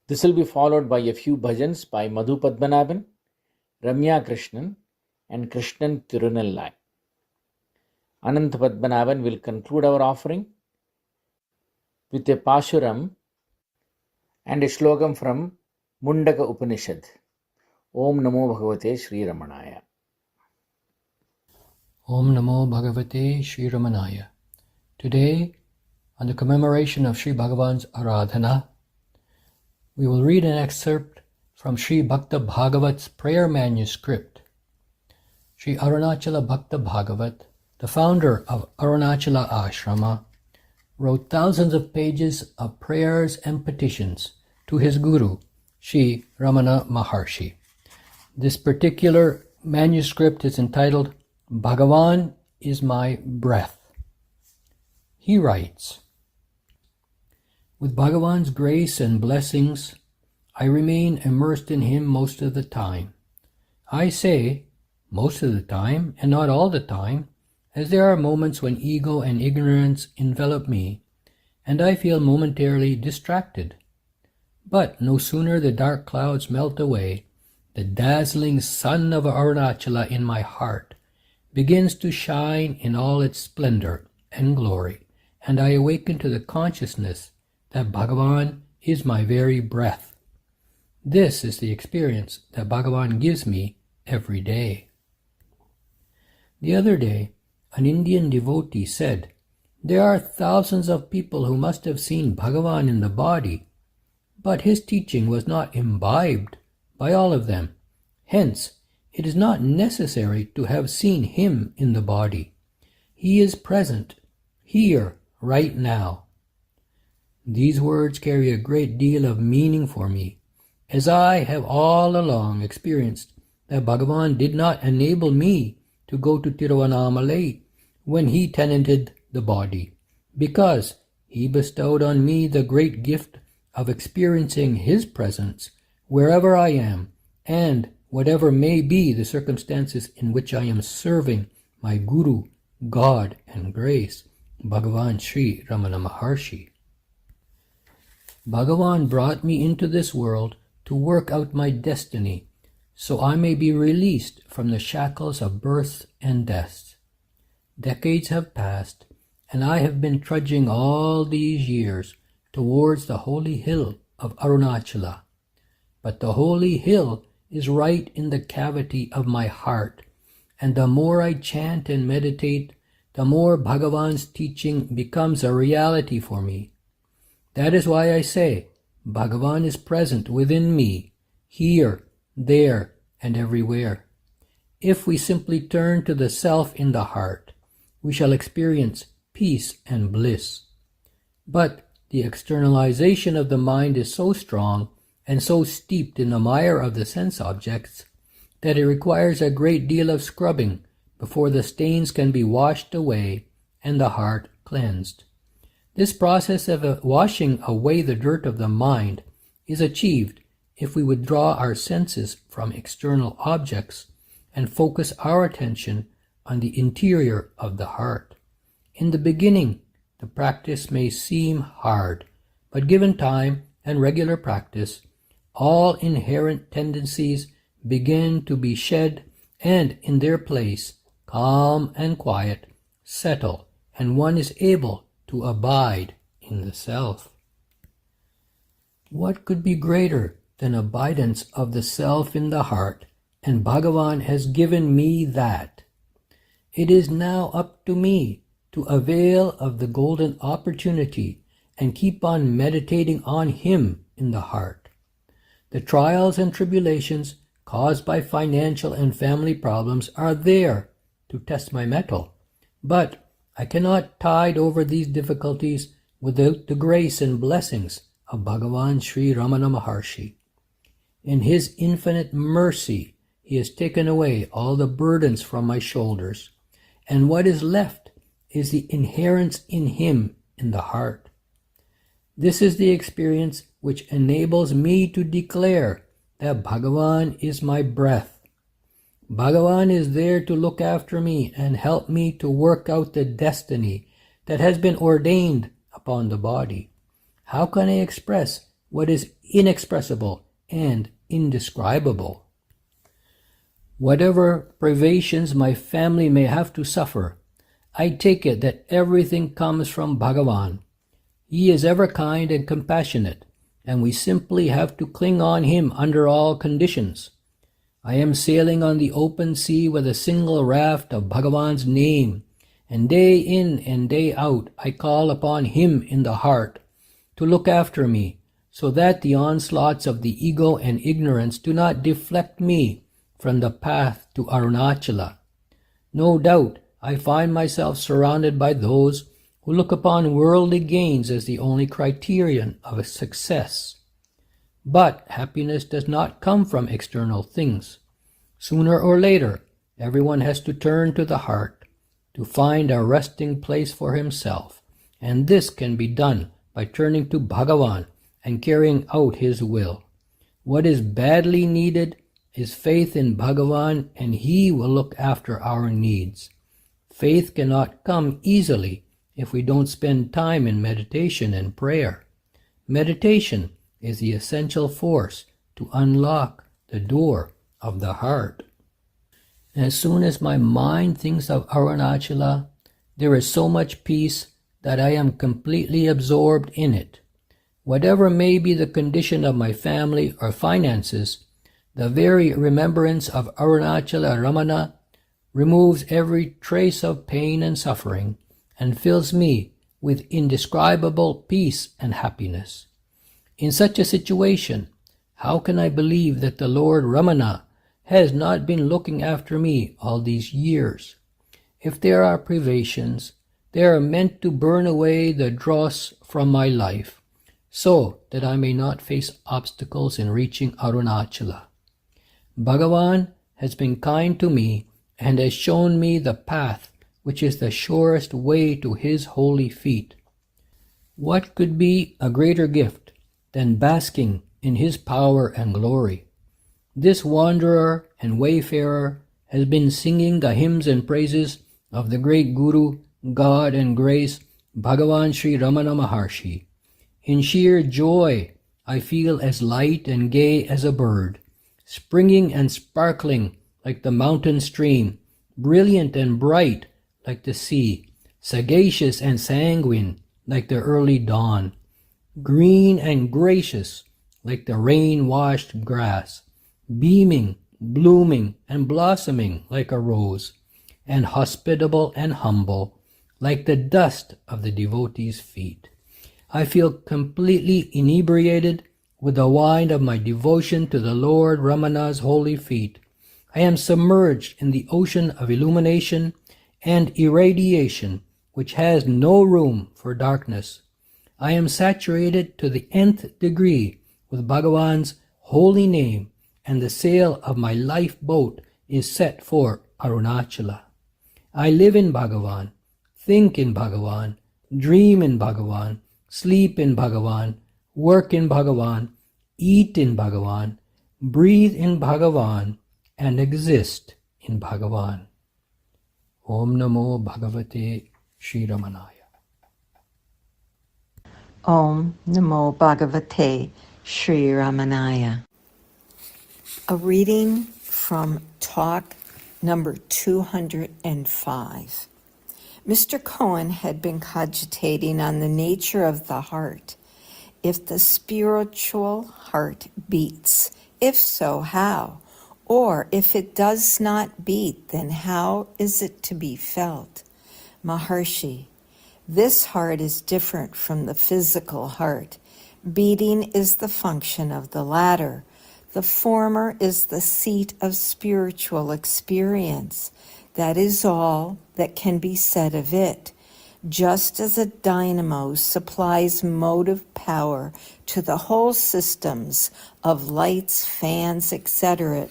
This will be followed by a few bhajans by Madhu Padmanabhan, Ramya Krishnan, and Krishnan Tirunellai. Ananta Padmanabhan will conclude our offering with a Pashuram and a Shlokam from Mundaka Upanishad. Om Namo Bhagavate Sri Ramanaya. Om Namo Bhagavate Sri Ramanaya. Today, on the commemoration of Sri Bhagavan's Aradhana, we will read an excerpt from Sri Bhakta Bhagavat's prayer manuscript. Sri Arunachala Bhakta Bhagavat, the founder of Arunachala Ashrama, wrote thousands of pages of prayers and petitions to his guru, Sri Ramana Maharshi. This particular manuscript is entitled Bhagavan is my breath. He writes, with Bhagavan's grace and blessings, I remain immersed in him most of the time. I say most of the time and not all the time, as there are moments when ego and ignorance envelop me and I feel momentarily distracted. But no sooner the dark clouds melt away, the dazzling sun of Arunachala in my heart begins to shine in all its splendor and glory, and I awaken to the consciousness that Bhagavan is my very breath. This is the experience that Bhagavan gives me every day. The other day, an Indian devotee said, there are thousands of people who must have seen Bhagavan in the body, but his teaching was not imbibed by all of them. Hence, it is not necessary to have seen him in the body. He is present, here, right now. These words carry a great deal of meaning for me, as I have all along experienced that Bhagavan did not enable me to go to Tiruvannamalai when he tenanted the body, because he bestowed on me the great gift of experiencing his presence wherever I am and whatever may be the circumstances in which I am serving my Guru, God and grace, Bhagavan Sri Ramana Maharshi. Bhagavan brought me into this world to work out my destiny, so I may be released from the shackles of birth and death. Decades have passed, and I have been trudging all these years towards the holy hill of Arunachala. But the holy hill is right in the cavity of my heart, and the more I chant and meditate, the more Bhagavan's teaching becomes a reality for me. That is why I say, Bhagavan is present within me, here, there, and everywhere. If we simply turn to the self in the heart, we shall experience peace and bliss. But the externalization of the mind is so strong and so steeped in the mire of the sense objects that it requires a great deal of scrubbing before the stains can be washed away and the heart cleansed. This process of washing away the dirt of the mind is achieved if we withdraw our senses from external objects and focus our attention on the interior of the heart. In the beginning, the practice may seem hard, but given time and regular practice, all inherent tendencies begin to be shed, and in their place, calm and quiet settle, and one is able to abide in the self. What could be greater than abidance of the self in the heart? And Bhagavan has given me that. It is now up to me to avail of the golden opportunity and keep on meditating on Him in the heart. The trials and tribulations caused by financial and family problems are there to test my mettle, but I cannot tide over these difficulties without the grace and blessings of Bhagavan Sri Ramana Maharshi. In His infinite mercy, He has taken away all the burdens from my shoulders, and what is left is the inherence in Him in the heart. This is the experience which enables me to declare that Bhagavan is my breath. Bhagavan is there to look after me and help me to work out the destiny that has been ordained upon the body. How can I express what is inexpressible and indescribable? Whatever privations my family may have to suffer, I take it that everything comes from Bhagavan. He is ever kind and compassionate, and we simply have to cling on Him under all conditions. I am sailing on the open sea with a single raft of Bhagavan's name, and day in and day out I call upon Him in the heart to look after me, so that the onslaughts of the ego and ignorance do not deflect me from the path to Arunachala. No doubt I find myself surrounded by those who look upon worldly gains as the only criterion of a success. But happiness does not come from external things. Sooner or later, everyone has to turn to the heart to find a resting place for himself, and this can be done by turning to Bhagavan and carrying out His will. What is badly needed is faith in Bhagavan, and He will look after our needs. Faith cannot come easily if we don't spend time in meditation and prayer. Meditation is the essential force to unlock the door of the heart. As soon as my mind thinks of Arunachala, there is so much peace that I am completely absorbed in it. Whatever may be the condition of my family or finances, the very remembrance of Arunachala Ramana removes every trace of pain and suffering and fills me with indescribable peace and happiness. In such a situation, how can I believe that the Lord Ramana has not been looking after me all these years? If there are privations, they are meant to burn away the dross from my life, so that I may not face obstacles in reaching Arunachala. Bhagavan has been kind to me and has shown me the path which is the surest way to His holy feet. What could be a greater gift than basking in His power and glory? This wanderer and wayfarer has been singing the hymns and praises of the great Guru, God and grace, Bhagavan Sri Ramana Maharshi. In sheer joy, I feel as light and gay as a bird, springing and sparkling like the mountain stream, brilliant and bright like the sea, sagacious and sanguine like the early dawn, green and gracious like the rain-washed grass, beaming, blooming, and blossoming like a rose, and hospitable and humble like the dust of the devotees' feet. I feel completely inebriated with the wine of my devotion to the Lord Ramana's holy feet. I am submerged in the ocean of illumination and irradiation, which has no room for darkness. I am saturated to the nth degree with Bhagavan's holy name, and the sail of my lifeboat is set for Arunachala. I live in Bhagavan, think in Bhagavan, dream in Bhagavan, sleep in Bhagavan, work in Bhagavan, eat in Bhagavan, breathe in Bhagavan, and exist in Bhagavan. Om Namo Bhagavate Sri Ramanaya. Om Namo Bhagavate Sri Ramanaya. A reading from talk number 205. Mr. Cohen had been cogitating on the nature of the heart. If the spiritual heart beats, if so, how? Or if it does not beat, then how is it to be felt? Maharshi, this heart is different from the physical heart. Beating is the function of the latter. The former is the seat of spiritual experience. That is all that can be said of it. Just as a dynamo supplies motive power to the whole systems of lights, fans, etc.,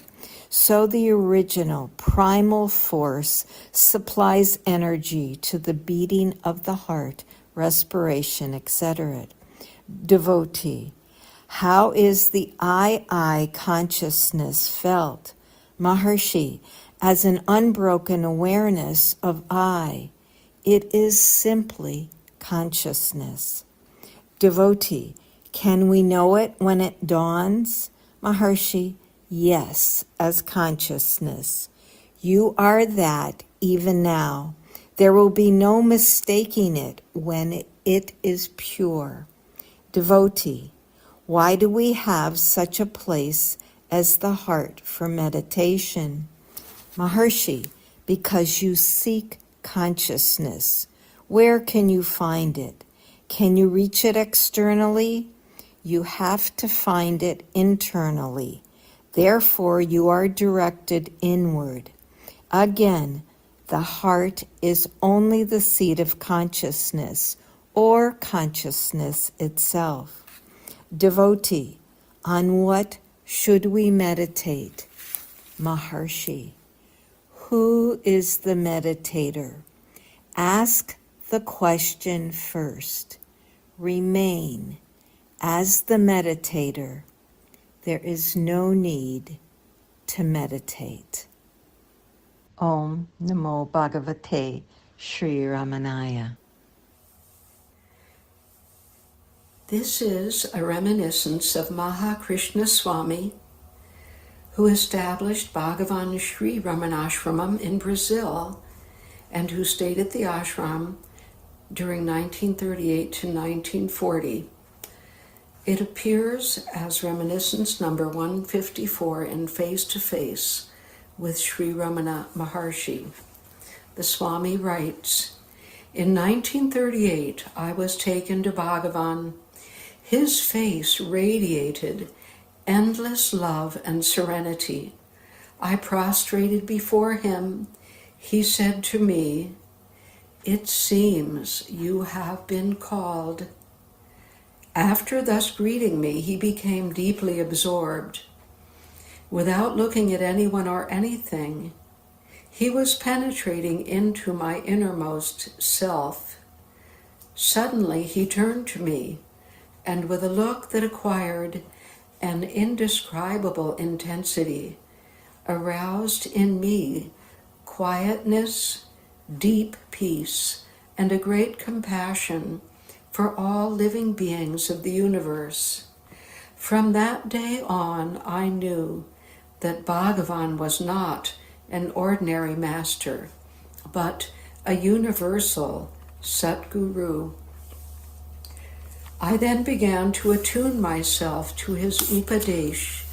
so the original primal force supplies energy to the beating of the heart, respiration, etc. Devotee, how is the I consciousness felt? Maharshi, as an unbroken awareness of I. It is simply consciousness. Devotee, can we know it when it dawns? Maharshi, yes, as consciousness. You are that even now. There will be no mistaking it when it is pure. Devotee, why do we have such a place as the heart for meditation? Maharshi, because you seek consciousness. Where can you find it? Can you reach it externally? You have to find it internally. Therefore, you are directed inward. Again, the heart is only the seat of consciousness, or consciousness itself. Devotee, on what should we meditate? Maharshi, who is the meditator? Ask the question first. Remain as the meditator. There is no need to meditate. Om Namo Bhagavate Sri Ramanaya. This is a reminiscence of Mahakrishna Swami, who established Bhagavan Sri Ramanashramam in Brazil and who stayed at the ashram during 1938 to 1940. It appears as reminiscence number 154 in Face to Face with Sri Ramana Maharshi. The Swami writes, in 1938, I was taken to Bhagavan. His face radiated endless love and serenity. I prostrated before him. He said to me, "It seems you have been called." After thus greeting me, he became deeply absorbed. Without looking at anyone or anything, he was penetrating into my innermost self. Suddenly he turned to me, and with a look that acquired an indescribable intensity, aroused in me quietness, deep peace, and a great compassion for all living beings of the universe. From that day on, I knew that Bhagavan was not an ordinary master, but a universal, Satguru. I then began to attune myself to his Upadesh,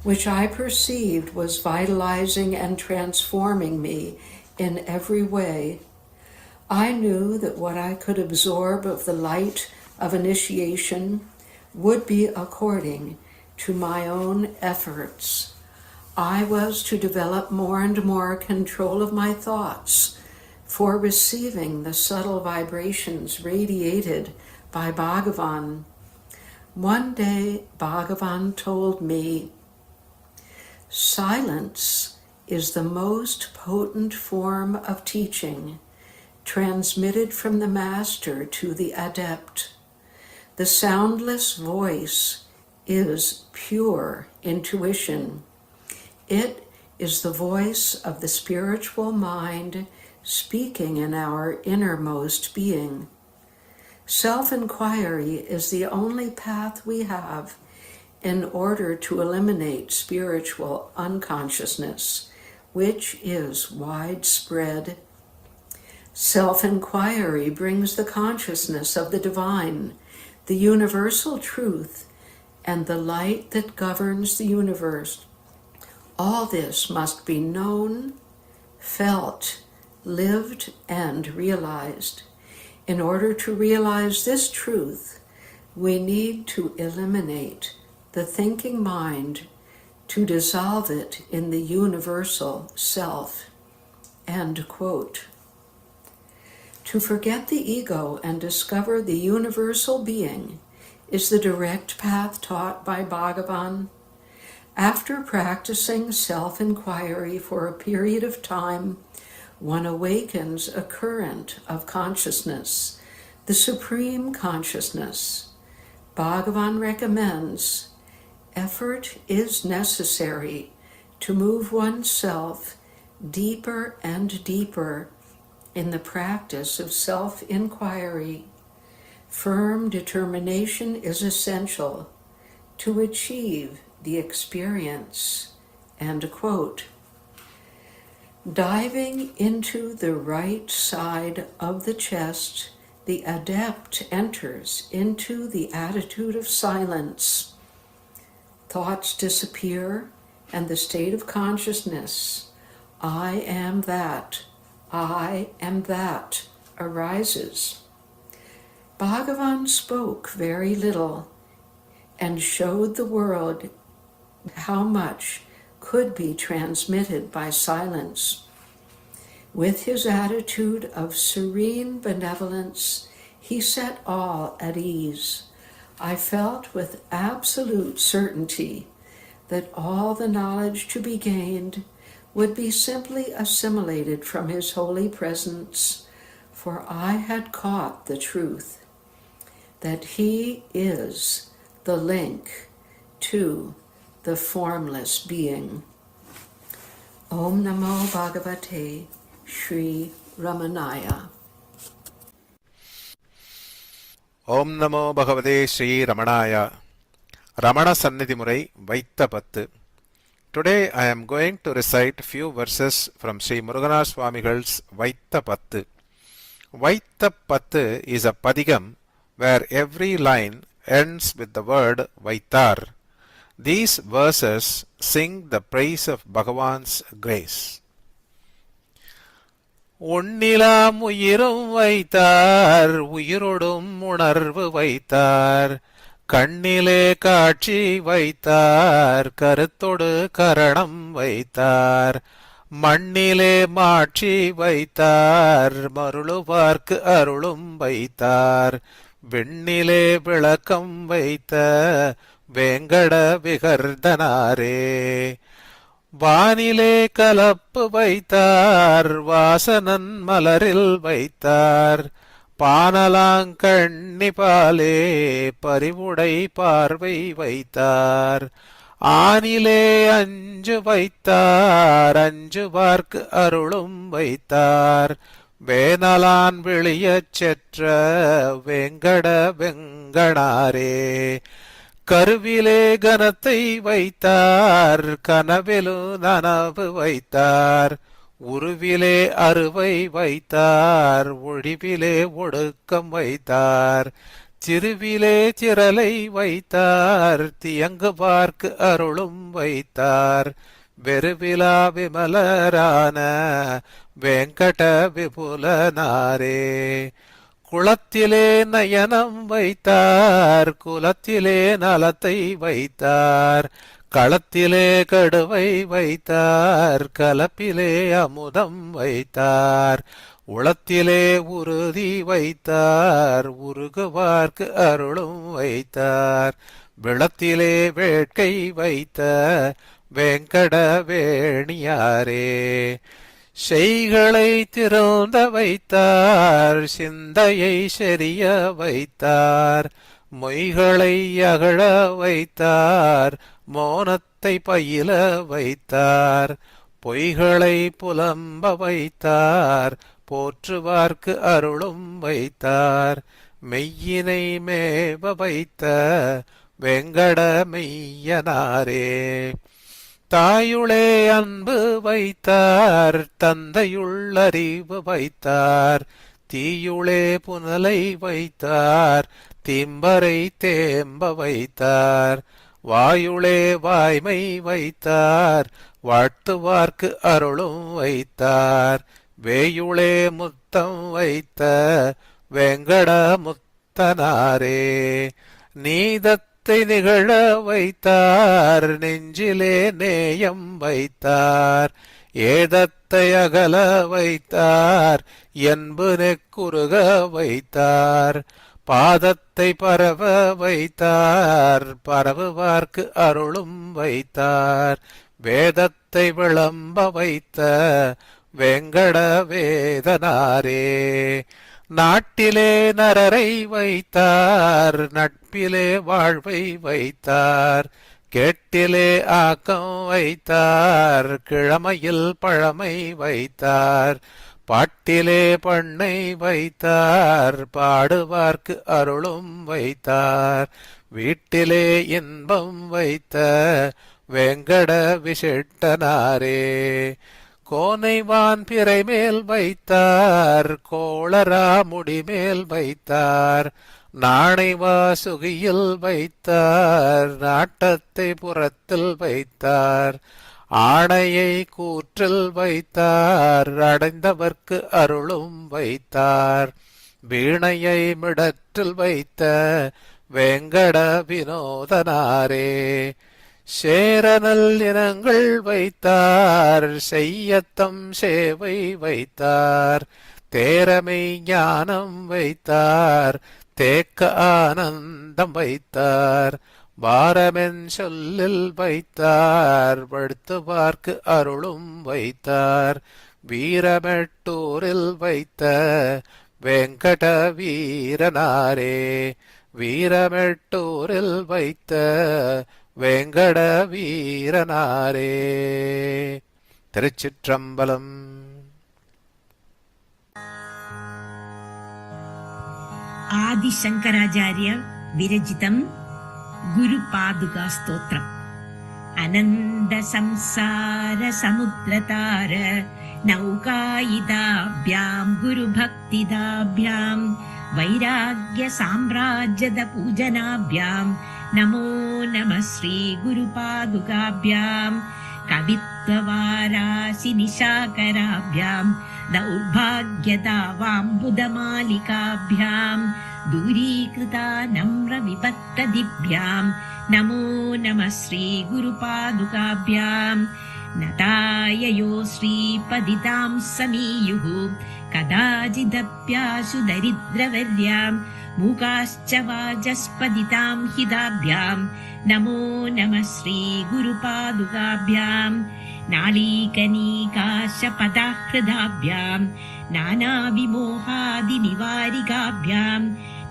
which I perceived was vitalizing and transforming me in every way. I knew that what I could absorb of the light of initiation would be according to my own efforts. I was to develop more and more control of my thoughts for receiving the subtle vibrations radiated by Bhagavan. One day, Bhagavan told me, silence is the most potent form of teaching, transmitted from the master to the adept. The soundless voice is pure intuition. It is the voice of the spiritual mind speaking in our innermost being. Self-inquiry is the only path we have in order to eliminate spiritual unconsciousness, which is widespread. Self-inquiry brings the consciousness of the divine, the universal truth, and the light that governs the universe. All this must be known, felt, lived, and realized. In order to realize this truth, we need to eliminate the thinking mind, to dissolve it in the universal self. End quote. To forget the ego and discover the universal being is the direct path taught by Bhagavan. After practicing self-inquiry for a period of time, one awakens a current of consciousness, the supreme consciousness. Bhagavan recommends effort is necessary to move oneself deeper and deeper in the practice of self-inquiry. Firm determination is essential to achieve the experience. End quote. Diving into the right side of the chest, the adept enters into the attitude of silence. Thoughts disappear, and the state of consciousness, I am that, arises. Bhagavan spoke very little and showed the world how much could be transmitted by silence. With his attitude of serene benevolence, he set all at ease. I felt with absolute certainty that all the knowledge to be gained would be simply assimilated from his holy presence, for I had caught the truth, that he is the link to the formless being. Om Namo Bhagavate Sri Ramanaya. Om Namo Bhagavate Sri Ramanaya. Ramana Sannidhi Murai Vaitha Pattu. Today I am going to recite few verses from Sri Murugana Swamigal's Vaitha Pattu. Vaitha Pattu is a padigam where every line ends with the word Vaitar. These verses sing the praise of Bhagavan's grace. உன்னிலாம் உயிரும் வைத்தார் உயிரோடும் உணர்வு வைத்தார் கண்ணிலே காட்சி வைத்தார் கருத்தொடு கரணம் வைத்தார் மண்ணிலே மாட்சி வைத்தார் மருளுவார்க்கு அருளும் வைத்தார் விண்ணிலே விளக்கம் வைத்த வேங்கட விகர்தனாரே வானிலே கலப்பு வைத்தார் வாசனன் மலரில் வைத்தார் பானலாங்கண்ணிபாலே பரிவுடை பார்வை வைத்தார் ஆனிலே அஞ்சு வைத்தார் அஞ்சுவார்க்கு அருளும் வைத்தார் வேனலான் விழியச் செற்ற வெங்கட வெங்கடாரே கருவிலே கனத்தை வைத்தார் கனவிலு நனவு வைத்தார் உருவிலே அறுவை வைத்தார், ஒழிவிலே ஒடுக்கம் வைத்தார், சிறுவிலே சிரலை வைத்தார், தியங்குவார்க்கு அருளும் வைத்தார், வெறுவிலா விமலரான வெங்கட விபுலனாரே. குளத்திலே நயனம் வைத்தார், குலத்திலே நலத்தை வைத்தார், களத்திலே கடுவை வைத்தார், கலப்பிலே அமுதம் வைத்தார், உளத்திலே உறுதி வைத்தார், உருகுவார்க்கு அருளும் வைத்தார், விளத்திலே வேட்கை வைத்த வெங்கட வேணியாரே. செய்களை திறந்த வைத்தார், சிந்தையை செறிய வைத்தார், மொய்களை அகழ வைத்தார், மோனத்தை பயில வைத்தார், பொய்களை புலம்ப வைத்தார், போற்றுவார்க்கு அருளும் வைத்தார், மெய்யினை மேவ வைத்த வெங்கட மெய்யனாரே. தாயுளே அன்பு வைத்தார், தந்தையுள் அறிவு வைத்தார், தீயுளே புனலை வைத்தார், திம்பரை தேம்ப வைத்தார், வாயுளே வாய்மை வைத்தார், வாழ்த்துவார்க்கு அருளும் வைத்தார், வேயுளே முத்தம் வைத்த வெங்கட முத்தனாரே. நீதத்தை நிகழ வைத்தார், நெஞ்சிலே நேயம் வைத்தார், ஏதத்தை அகல வைத்தார், என்பு நெக்குருக வைத்தார், பாதத்தை பரவ வைத்தார், பரவுவார்க்கு அருளும் வைத்தார், வேதத்தை விளம்ப வைத்த வெங்கட வேதனாரே. நாட்டிலே நரரை வைத்தார், நட்பிலே வாழ்வை வைத்தார், கேட்டிலே ஆக்கம் வைத்தார், கிழமையில் பழமை வைத்தார், பாட்டிலே பண்ணை வைத்தார், பாடுவார்க்கு அருளும் வைத்தார், வீட்டிலே இன்பம் வைத்த வெங்கட விசிட்டனாரே. கோனைவான் பிறை மேல் வைத்தார், கோளரா முடிமேல் வைத்தார், நாணைவா சுகியில் வைத்தார், நாட்டத்தை புறத்தில் வைத்தார், ஆணையை கூற்றில் வைத்தார், அடைந்தவர்க்கு அருளும் வைத்தார், வீணையை மிடற்றில் வைத்த வெங்கட வினோதனாரே. சேரநல் இனங்கள் வைத்தார், செய்யத்தம் சேவை வைத்தார், தேரமை ஞானம் வைத்தார், தேக்க ஆனந்தம் வைத்தார், பாரமென் சொல்லில் வைத்தார், படுத்துவார்க்கு அருளும் வைத்தார், வீரமெட்டூரில் வைத்த வெங்கட வீரனாரே. வீரமெட்டூரில் வைத்த வெங்கட வீரனாரே. திருச்சிற்றம்பலம். ஆதிசங்கராச்சாரிய விரச்சிதம் குரு பாதுகா ஸ்தோத்திரம். அனந்த சம்சார சமுத்திரதார நௌகாயிதாபியாம் குரு பக்திதாபியாம் வைராக்ய சாம்ராஜ்யத பூஜனாபியாம் நமோ நம ஸ்ரீ குரு பாதுகாபியாம் கவித்வவாராசி நிஷாகராபியாம் दौर्भाग्यदावाम्बुदमालिकाभ्याम् दूरीकृता नम्र विपत्तदिभ्याम् नमो नमः श्रीगुरुपादुकाभ्याम् नताययो श्रीपदितां समीयुः कदाचिदप्यासु दरिद्रवर्याम् मूकाश्च वाचस्पदितां हिताभ्याम् नमो नमः श्रीगुरुपादुकाभ्याम् नालीकनीकाशपदाहृदाभ्याम् नानाविमोहादिनिवारिकाभ्याम्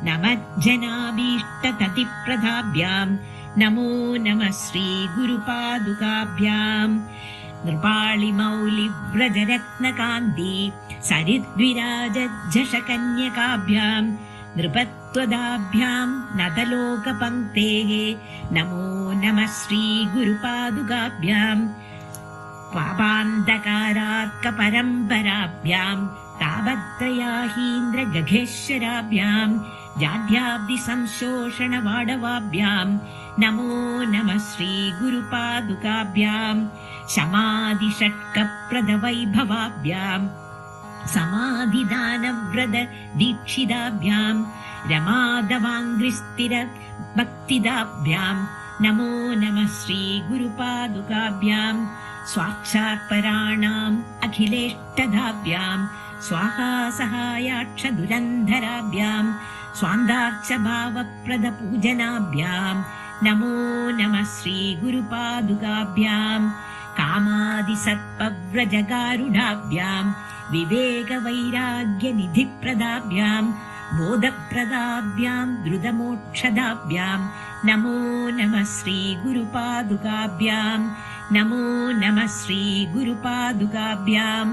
नमज्जनाभीष्टततिप्रदाभ्याम् नमो नमः श्रीगुरुपादुकाभ्याम् नृपालिमौलिव्रजरत्नकान्ति सरिद्विराजझषकन्यकाभ्याम् नृपत्वदाभ्याम् नदलोकपङ्क्तेः नमो नमः श्रीगुरुपादुकाभ्याम् स्वापान्तकारार्कपरम्पराभ्याम् तावत्त्रयाहीन्द्रगघेश्वराभ्याम् जाड्याब्धिसंशोषणवाडवाभ्याम् नमो नमः श्रीगुरुपादुकाभ्याम् शमादिषट्कप्रदवैभवाभ्याम् समाधिदानव्रत दीक्षिताभ्याम् रमादवाङ्घ्रिस्थिर भक्तिदाभ्याम् नमो नमः श्रीगुरुपादुकाभ्याम् स्वाक्षात्पराणाम् अखिलेष्टदाभ्याम् स्वाहा सहायाक्षदुरन्धराभ्याम् स्वान्दार्चभावप्रदपूजनाभ्याम् नमो नमः श्रीगुरुपादुकाभ्याम् कामादिसर्पव्रजगारुडाभ्याम् विवेकवैराग्यनिधिप्रदाभ्याम् बोधप्रदाभ्याम् द्रुतमोक्षदाभ्याम् नमो नमः श्रीगुरुपादुकाभ्याम् नमो नमः श्रीगुरुपादुकाभ्याम्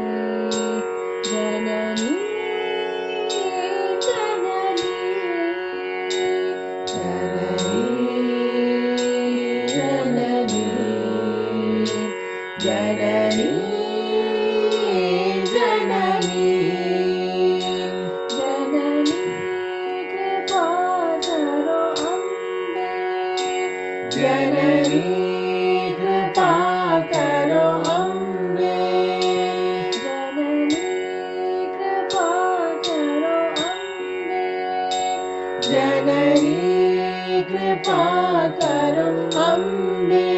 जननी जननी जननी जननी कृपा करो अम्बे जननी कृपा करो अम्बे जननी कृपा करो अम्बे जननी कृपा करो अम्बे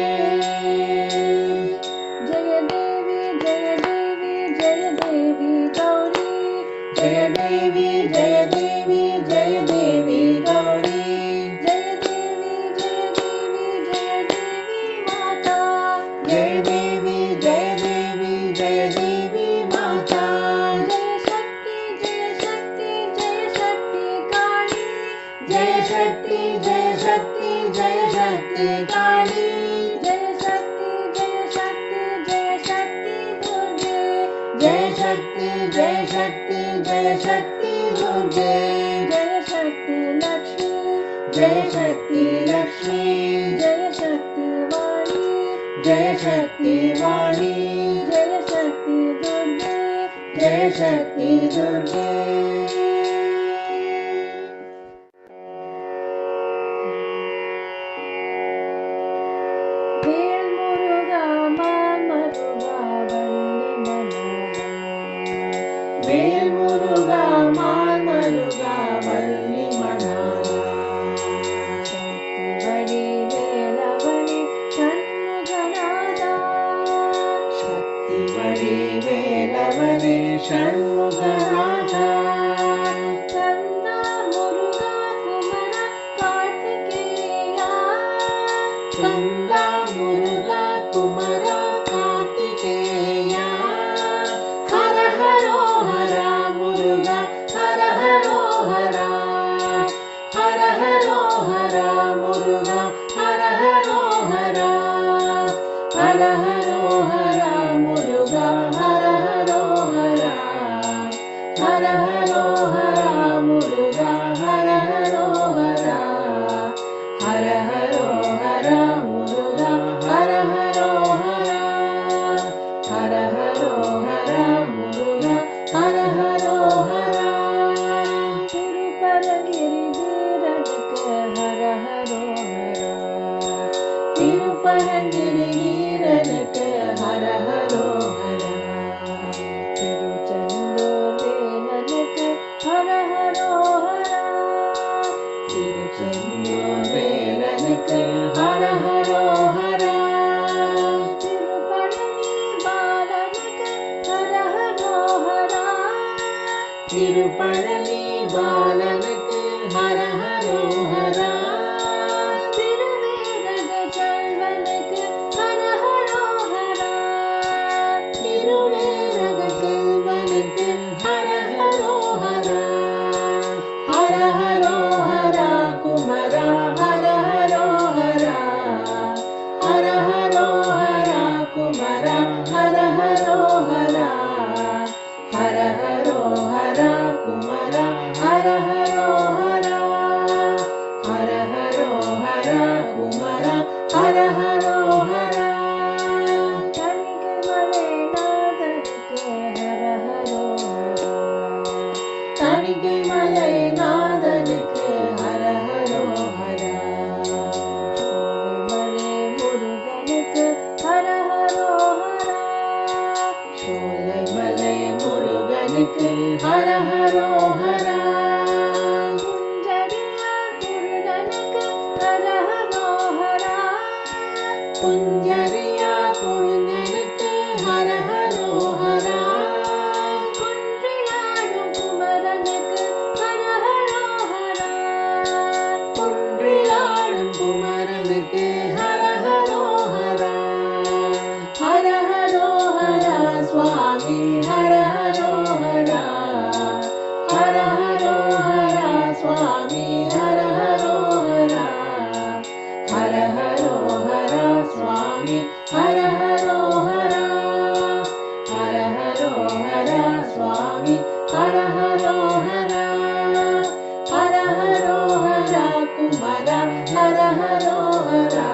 जय देवी जय देवी जय देवी गौरी जय देवी जय देवी जय देवी गौरी जय देवी जय देवी जय देवी माता जय देवी जय देवी जय देवी माता जय शक्ति काली जय शक्ति काली जय शक्ति दुर्गे जय शक्ति दुर्गे जय शक्ति लक्ष्मी जय शक्ति वाणी जय शक्ति वाणी जय शक्ति दुर्गे जय शक्ति दुर्गे வேல் முருகா மால் மருகா வள்ளி மனோகா வேல் முருகா மால் மருகா வள்ளி மனோகா சக்தி வடி வேலவனே சண்முகநாதா சக்தி வடி வேலவனே சண்முகநாதா கந்தா முருகா குமர கார்த்திகேயா கந்தா முருகா குமரா கார்த்திகேயா ஹர ஹரோ ஹரா முருகா ஹர ஹரோ ஹரா ஹர ஹரோ ஹரா முருகா ஹர ஹரோ ஹரா ஹர ஹரோ ஹரா முருகா ஹர ஹரோ ஹரா ஹர ஹரோ ஹரா முருகா ஹர ஹரோ ஹரா ஹர ஹரோ ஹரா முருகா ஹர ஹரோ ஹரா ஹர ஹரோ ஹரா முருகா ஹர ஹரோ ஹரா திருப்பரங்கிரி வீரனுக்கு ஹர ஹரோ ஹரா திருப்பரங்கிரி வீரனுக்கு ஹர ஹரோ ஹரா திருச்செந்தூர் வேலனுக்கு ஹர ஹரோ ஹரா திருச்செந்தூர் வேலனுக்கு ஹர ஹரோ ஹரா திருப்பழனி பாலனுக்கு ஹர ஹரோ ஹரா திருப்பழனி பாலனுக்கு ஹர ஹரோ ஹரா திருவேரக செல்வனுக்கு ஹர ஹரோ ஹரா திருவேரக செல்வனுக்கு ஹர ஹரோ ஹரா ஹர ஹரோ ஹரா குமரா ஹர ஹரோ ஹரா ஹர ஹரோ ஹரா குமரா ஹர ஹரோ ஹரா ஹர ஹரோ ஹரா குமரா ஹர ஹரோ ஹரா ஹர ஹரோ ஹரா குமரா ஹர ஹரோ ஹரா தனிகை மலைநாதனுக்கு ஹர ஹரோ ஹரா தனிகை மலைநாதனுக்கு ஹர ஹரோ ஹரா சோலைமலை முருகனுக்கு ஹர ஹரோ ஹரா சோலைமலை முருகனுக்கு ஹர ஹரோ ஹரா குஞ்சரியார் குருடனுக்கு ஹர ஹரோ ஹரா குஞ்சரியார் குருடனுக்கு ஹர ஹரோ ஹரா குன்றியாடும் குமரனுக்கு ஹர ஹரோ ஹரா குன்றியாடும் குமரனுக்கு ஹர ஹரோ ஹரா ஹர ஹரோ ஹரா சுவாமி ஹர ஹரோ ஹரா ஹர ஹரோ ஹரா சுவாமி ஹர ஹரோ ஹரா ஹர ஹரோ ஹரா சுவாமி ஹர ஹரோ ஹரா ஹர ஹரோ ஹரா சுவாமி ஹர ஹரோ ஹரா ஹர ஹரோ ஹரா குமரா Hara ஹரோ Hara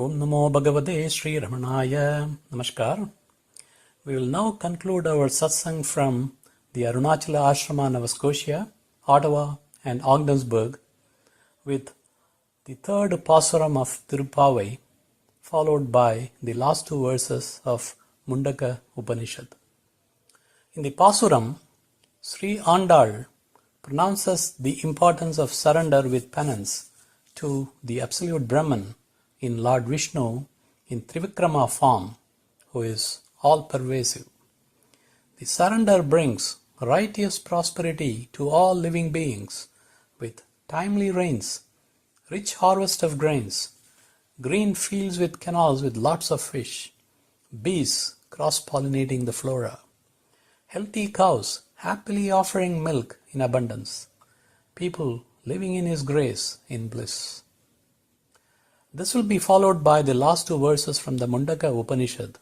Om Namo Bhagavate Sri Ramanaya. Namaskar. We will now conclude our satsang from the Arunachala Ashrama, Nova Scotia, Ottawa, and Ogdensburg with the third Pasuram of Tirupavai, followed by the last two verses of Mundaka Upanishad. In the Pasuram, Sri Andal pronounces the importance of surrender with penance to the absolute Brahman in Lord Vishnu in Trivikrama form, who is all-pervasive. The surrender brings righteous prosperity to all living beings with timely rains, rich harvest of grains, green fields with canals with lots of fish, bees cross-pollinating the flora, healthy cows happily offering milk in abundance, people living in His grace in bliss. This will be followed by the last two verses from the Mundaka Upanishad.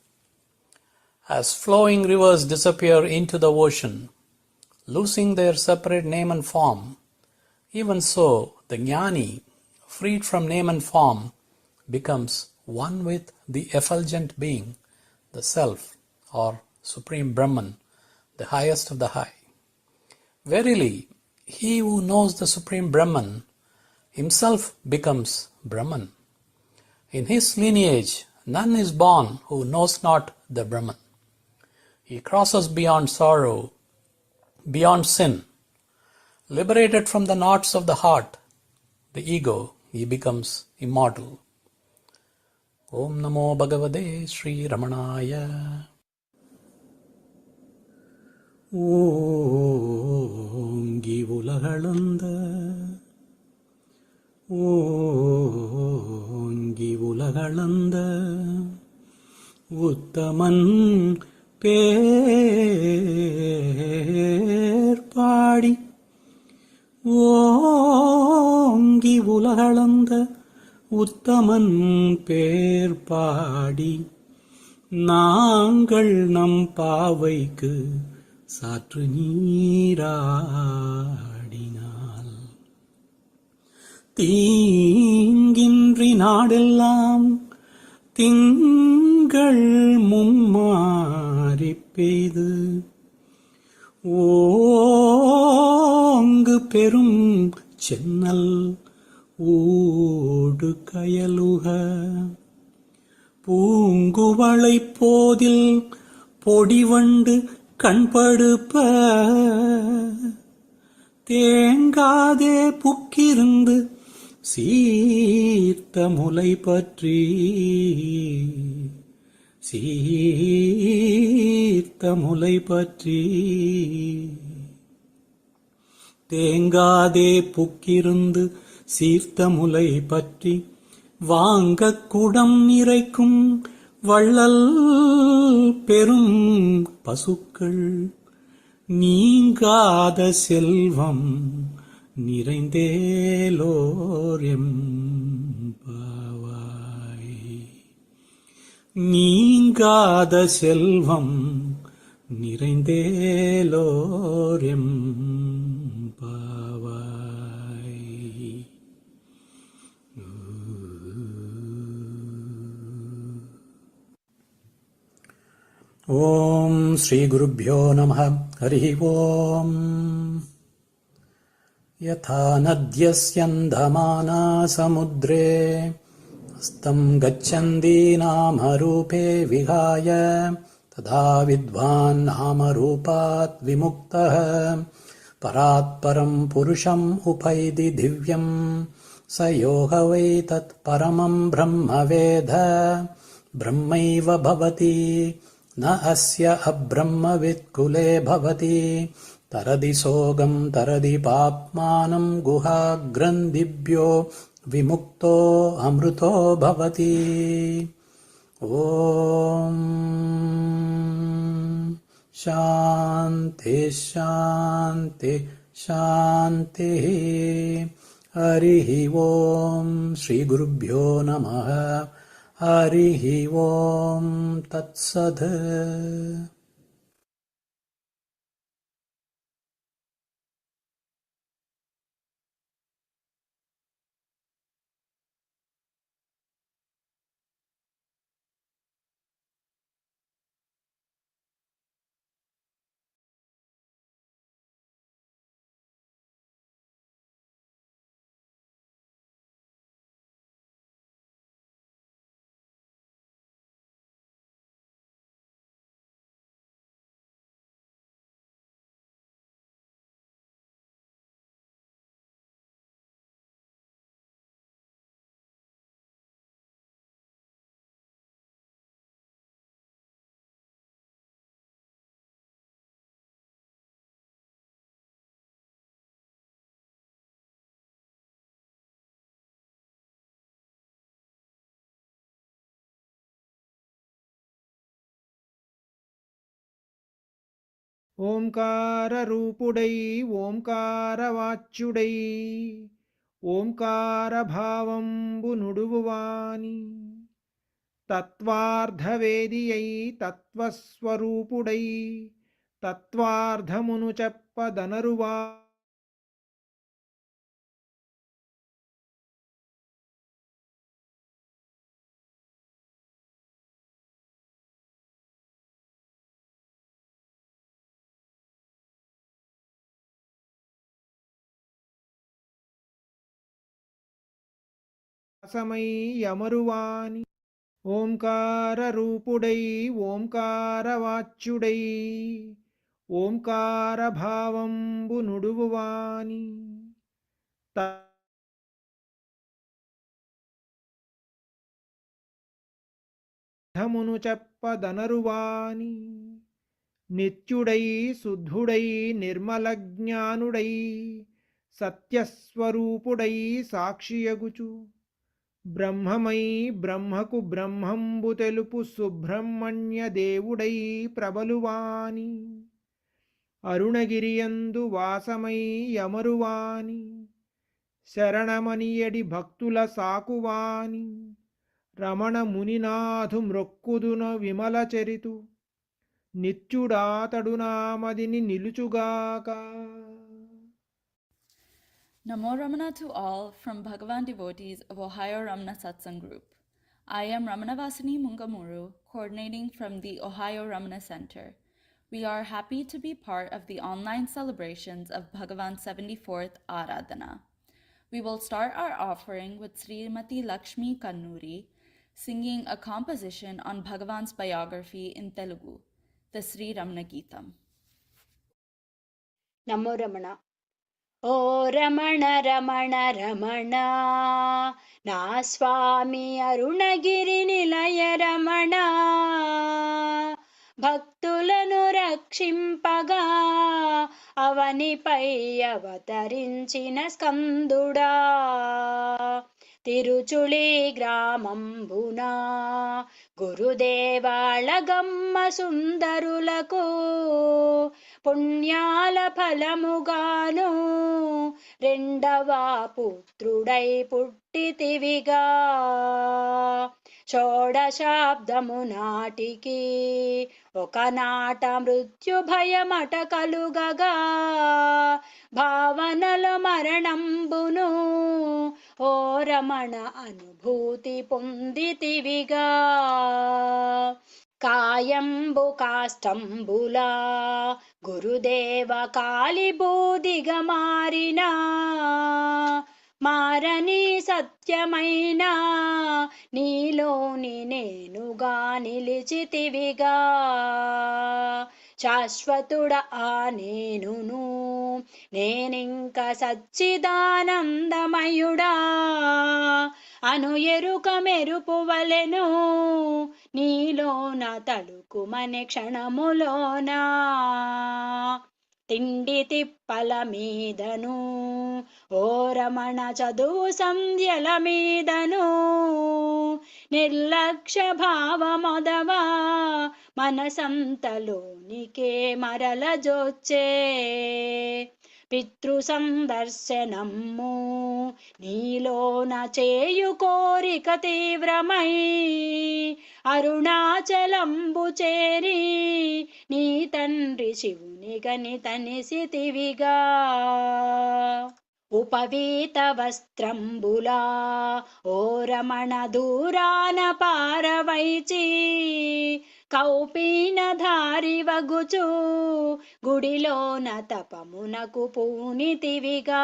As flowing rivers disappear into the ocean, losing their separate name and form, even so the Jnani, freed from name and form, becomes one with the effulgent being, the Self, or Supreme Brahman, the highest of the high. Verily, he who knows the Supreme Brahman himself becomes Brahman. In his lineage, none is born who knows not the Brahman. He crosses beyond sorrow, beyond sin. Liberated from the knots of the heart, the ego, he becomes immortal. Om Namo Bhagavate Sri Ramanaya. ஓங்கி உலகளந்த ஓங்கி உலகளந்த உத்தமன் பேர் பாடி ஓங்கி உலகளந்த உத்தமன் பேர் பாடி நாங்கள் நம் பாவைக்கு சாற்று நீராடினால் தீங்கின்றி நாடெல்லாம் திங்கள் மும்மாறி பெய்து ஓங்கு பெரும் சென்னல் ஊடு கயலுக பூங்குவளை போதில் பொடிவண்டு கண்படுப்ப தேங்காதே புக்கிருந்து சீர்த்த முலை பற்றி தேங்காதே புக்கிருந்து சீர்த்த முலை பற்றி வாங்கக் குடம் நிறைக்கும் வள்ளல் பெரும் பசுக்கள் நீங்காத செல்வம் நிறைந்தேலோர் எம்பாவாய். நீங்காத செல்வம் நிறைந்தேலோர் எம்பாவாய். ஓம் ஸ்ரீ குருப்யோ நமः. ஹரி ஓம். யதா நத்யஸ்யந்தமானா சமுத்ரே ஸ்தம் கச்சந்தி நாமரூபே விஹாய ததா வித்வான் நாமரூபாத் விமுக்தः பராத் பரம் புருஷம் உபைதி திவ்யம் स योग वै तत् परमं ब्रह्म वेद ब्रह्मैव भवति न अस्य अब्रह्मवित् कुले भवति तरदि सोगं तरदि पाप्मानं गुहाग्रन्थिभ्यो विमुक्तो अमृतो भवति. ॐ शान्ति शान्ति शान्तिः. हरिः ॐ श्री गुरुभ्यो नमः. हरिः ॐ तत्सत्. ఓంకార రూపుడై ఓంకారవాచ్యుడై ఓంకార భావంబు నుడువువాని తత్వార్థవేదియై తత్వస్వరూపుడై తత్వార్థమును చెప్పదనరువా సమై యమరువాని ఓంకార రూపుడై ఓంకారవాచ్యుడై ఓంకార భావంబు నుడువువాని తమును చెప్పదనరువాని నిత్యుడై శుద్ధుడై నిర్మల జ్ఞానుడై సత్యస్వరూపుడై సాక్షియగుచు బ్రహ్మమై బ్రహ్మకు బ్రహ్మంబు తెలుపు సుబ్రహ్మణ్య దేవుడై ప్రబలువాని అరుణగిరియందు వాసమై యమరువాని శరణమనియడి భక్తుల సాకువాని Ramana మునినాథు మ్రొక్కుదున Vimala చరితు నిత్యుడాతడు నామదిని నిలుచుగాక. Namo Ramana to all from Bhagavan Devotees of Ohio Ramana Satsang Group. I am Ramanavasini Mungamuru, coordinating from the Ohio Ramana Center. We are happy to be part of the online celebrations of Bhagavan's 74th Aradhana. We will start our offering with Srimati Lakshmi Kannuri, singing a composition on Bhagavan's biography in Telugu, the Sri Ramana Geetam. Namo Ramana. ఓ రమణ రమణ రమణ నా స్వామి అరుణగిరి నిలయ రమణ భక్తులను రక్షింపగా అవనిపై అవతరించిన స్కందుడా తిరుచుళి గ్రామంబున గురుదేవాళగమ్మ సుందరులకు పుణ్యాల ఫలముగాను రెండవ పుత్రుడై పుట్టితివిగా షోడశాబ్దము నాటికి ఒకనాట మృత్యు భయమట కలుగగా భావనల మరణంబును ఓ రమణ అనుభూతి పొందితివిగా కాయంబు కాష్టంబులా గురుదేవ కాలిబూదిగా మారినా మారని సత్యమైన నీలోని నేనుగా నిలిచితివిగా శాశ్వతుడ ఆ నేనును నేనింక సచ్చిదానందమయుడా అను ఎరుక మెరుపువలెను నీలోన తడుకుమనే క్షణములోన తిండి తిప్పల మీదను ఓ రమణ చదువు సంధ్యల మీదను నిర్లక్ష్య భావమొదవా మనసంతలోనికే మరల జోచ్చే పితృ సందర్శనము నీలోన చేయు కోరిక తీవ్రమై అరుణాచలంబు చేరి నీ తండ్రి శివుని గని తనిసితివిగా ఉపవీత వస్త్రంబులా ఓ రమణ దూరాన పారవైచి కౌపీనధారి వగుచు గుడిలోన తపమునకు పూనితివిగా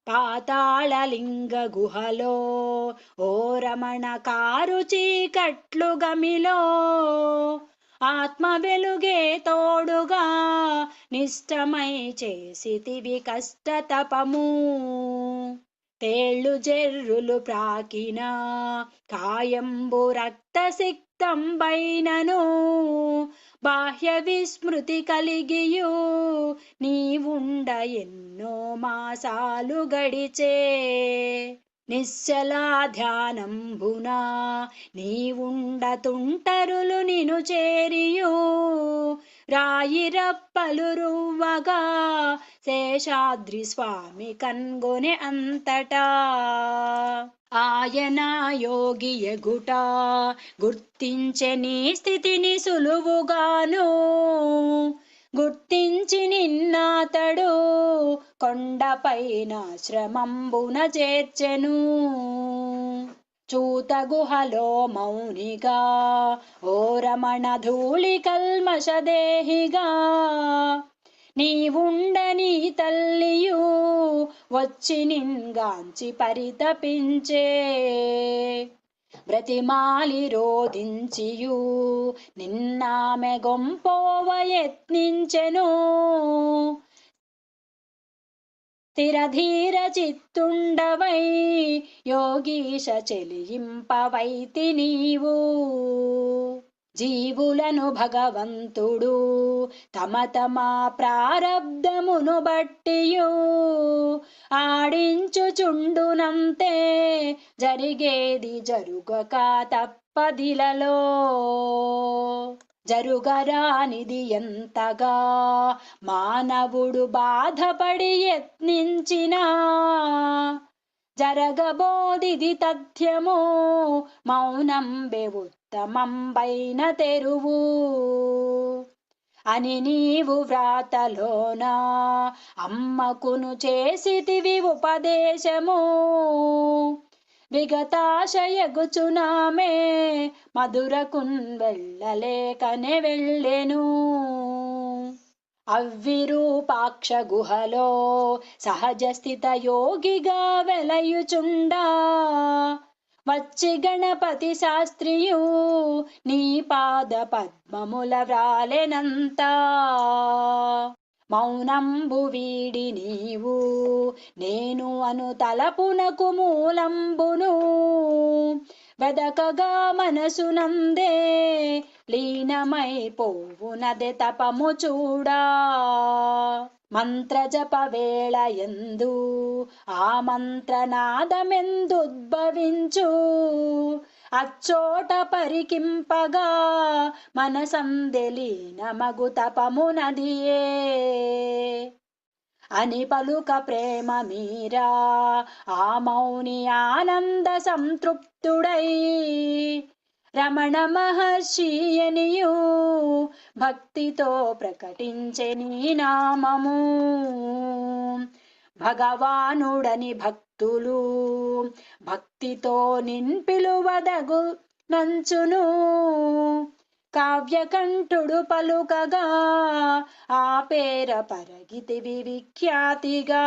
పాతాళలింగ గుహలో ఓ రమణ కారు చీకట్లు గమిలో ఆత్మ వెలుగే తోడుగా నిష్టమై చేసితివి కష్ట తపము తేళ్ళు జెర్రులు ప్రాకిన కాయంబు రక్త సిక్తంబైనను బాహ్య విస్మృతి కలిగియు నీవుండ ఎన్నో మాసాలు గడిచే నిశ్చలా ధ్యానంబునా నీవుండతుంటరులు నిను చేరియు రాయిరప్పలు రువ్వగా శేషాద్రి స్వామి కన్గొనె అంతటా ఆయన యోగి ఎగుట గుర్తించె నీ స్థితిని సులువుగాను గుర్తించి నిన్నాతడు కొండపైన శ్రమంబున చేర్చెను చూత గుహలో మౌనిగా ఓ రమణ ధూళి కల్మషదేహిగా నీవుండని తల్లియు వచ్చి నిన్గాంచి పరితపించే బ్రతిమాలి రోధించియు నిన్నామె గొంపోవ యత్నించెను స్థిరధీర చిత్తుండవై యోగీశ చెలియింపవైతి నీవు జీవులను భగవంతుడు తమ తమ ప్రారబ్ధమును బట్టియు ఆడించుచుండునంతే జరిగేది జరుగక తప్పదిలలో జరుగరానిది ఎంతగా మానవుడు బాధపడి యత్నించినా జరగబోదిది తథ్యము మౌనంబె ఉత్తమంబైన తెరువు అని నీవు వ్రాతలోన అమ్మకును చేసితివి ఉపదేశము విగతాశయగుచునామే మధురకున్ వెళ్ళలేకనే వెళ్ళెను అవ్విరూపాక్ష గుహలో సహజ స్థిత యోగిగా వెలయుచుండా వచ్చి గణపతి శాస్త్రియు నీ పాద పద్మముల వ్రాలెనంతా మౌనంబు వీడి నీవు నేను అను తలపునకు మూలంబును వెదకగా మనసునందే లీనమైపోవునదే తపము చూడా మంత్రజప వేళ యందు ఆ మంత్రనాదమెందుద్భవించు అచ్చోట పరికింపగా మనసందెలీనమగు తపమునదియే అని పలుక ప్రేమ మీరా ఆ మౌని ఆనంద సంతృప్తుడై రమణ మహర్షి అనియు భక్తితో ప్రకటించె నీ నామము భగవానుడని భక్తులు భక్తితో నిన్పిలువదగు నంచును కావ్యకంఠుడు పలుకగా ఆ పేర పరగితివి విఖ్యాతిగా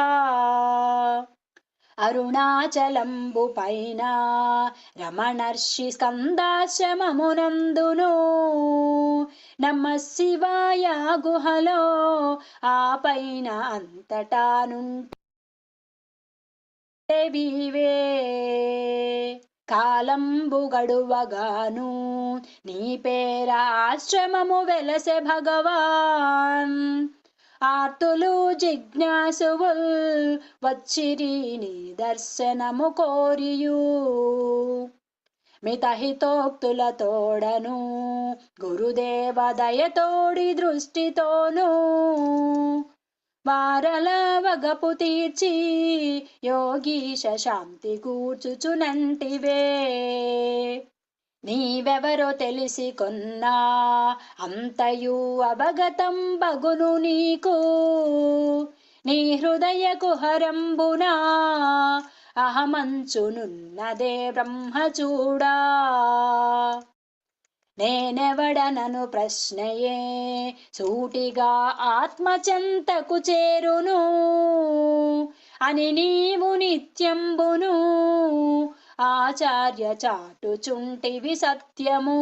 అరుణాచలంబు పైన రమణర్షి స్కందాశ్రమమునందును నమ శివాయ గుహలో ఆ పైన అంతటా నుండివే కాలంబు గడువగాను నీ పేర ఆశ్రమము వెలసె భగవాన్ ఆర్తులు జిజ్ఞాసువుల్ వచ్చిరి నీ దర్శనము కోరియు మితహితోక్తుల తోడను గురుదేవ దయతోడి దృష్టితోను వారల వగపు తీర్చి యోగీశ శాంతి కూర్చుచునంటివే నీవెవరో తెలిసి కొన్నా అంతయు అవగతం బగును నీకు నీ హృదయ కుహరంబునా అహమంచునున్నదే బ్రహ్మచూడా నేనెవడనను ప్రశ్నయే సూటిగా ఆత్మచంతకు చేరును అని నీవు నిత్యంబును ఆచార్య చాటుచుంటివి సత్యము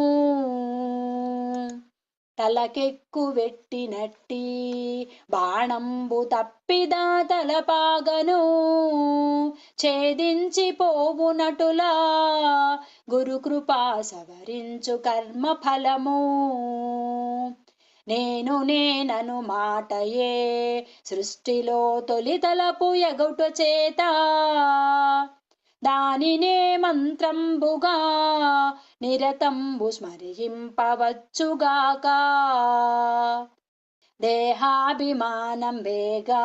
తలకెక్కు వెట్టినట్టి బాణంబు తప్పిదా తలపాగను ఛేదించి పోవునటులా గురుకృపా సవరించు కర్మ ఫలము నేనను మాటయే సృష్టిలో తొలి తలపు ఎగుట చేత దానినే మంత్రంబుగా నిరతంబు స్మరింపవచ్చుగాక. దేహాభిమానం వేగా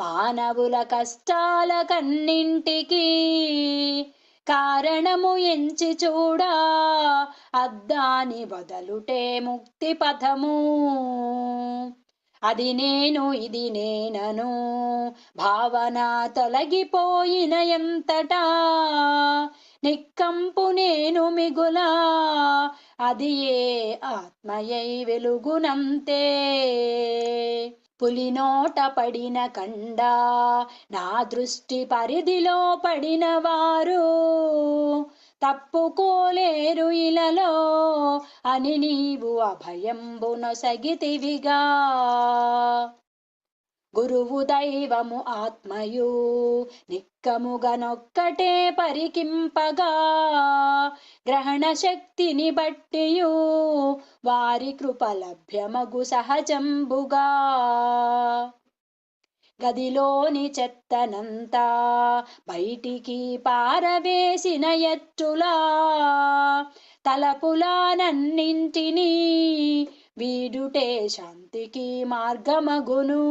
మానవుల కష్టాల కన్నింటికి కారణము ఎంచి చూడా అద్దాని వదలుటే ముక్తి పథము. అది నేను ఇది నేనను భావన తొలగిపోయిన ఎంతటా నిక్కంపు నేను మిగులా అది ఏ ఆత్మయై వెలుగునంతే. పులినోట పడిన కండ నా దృష్టి పరిధిలో పడిన వారు తప్పుకోలేరు ఇలలో అని నీవు అభయంబు నొసగితివిగా. గురువు దైవము ఆత్మయు నిక్కముగనొక్కటే పరికింపగా గ్రహణ శక్తిని బట్టియు వారి కృప లభ్యమగు సహజంబుగా. గదిలోని చెత్తనంతా బయటికి పారవేసిన ఎట్టులా తలపులానన్నింటినీ వీడుటే శాంతికి మార్గమగును.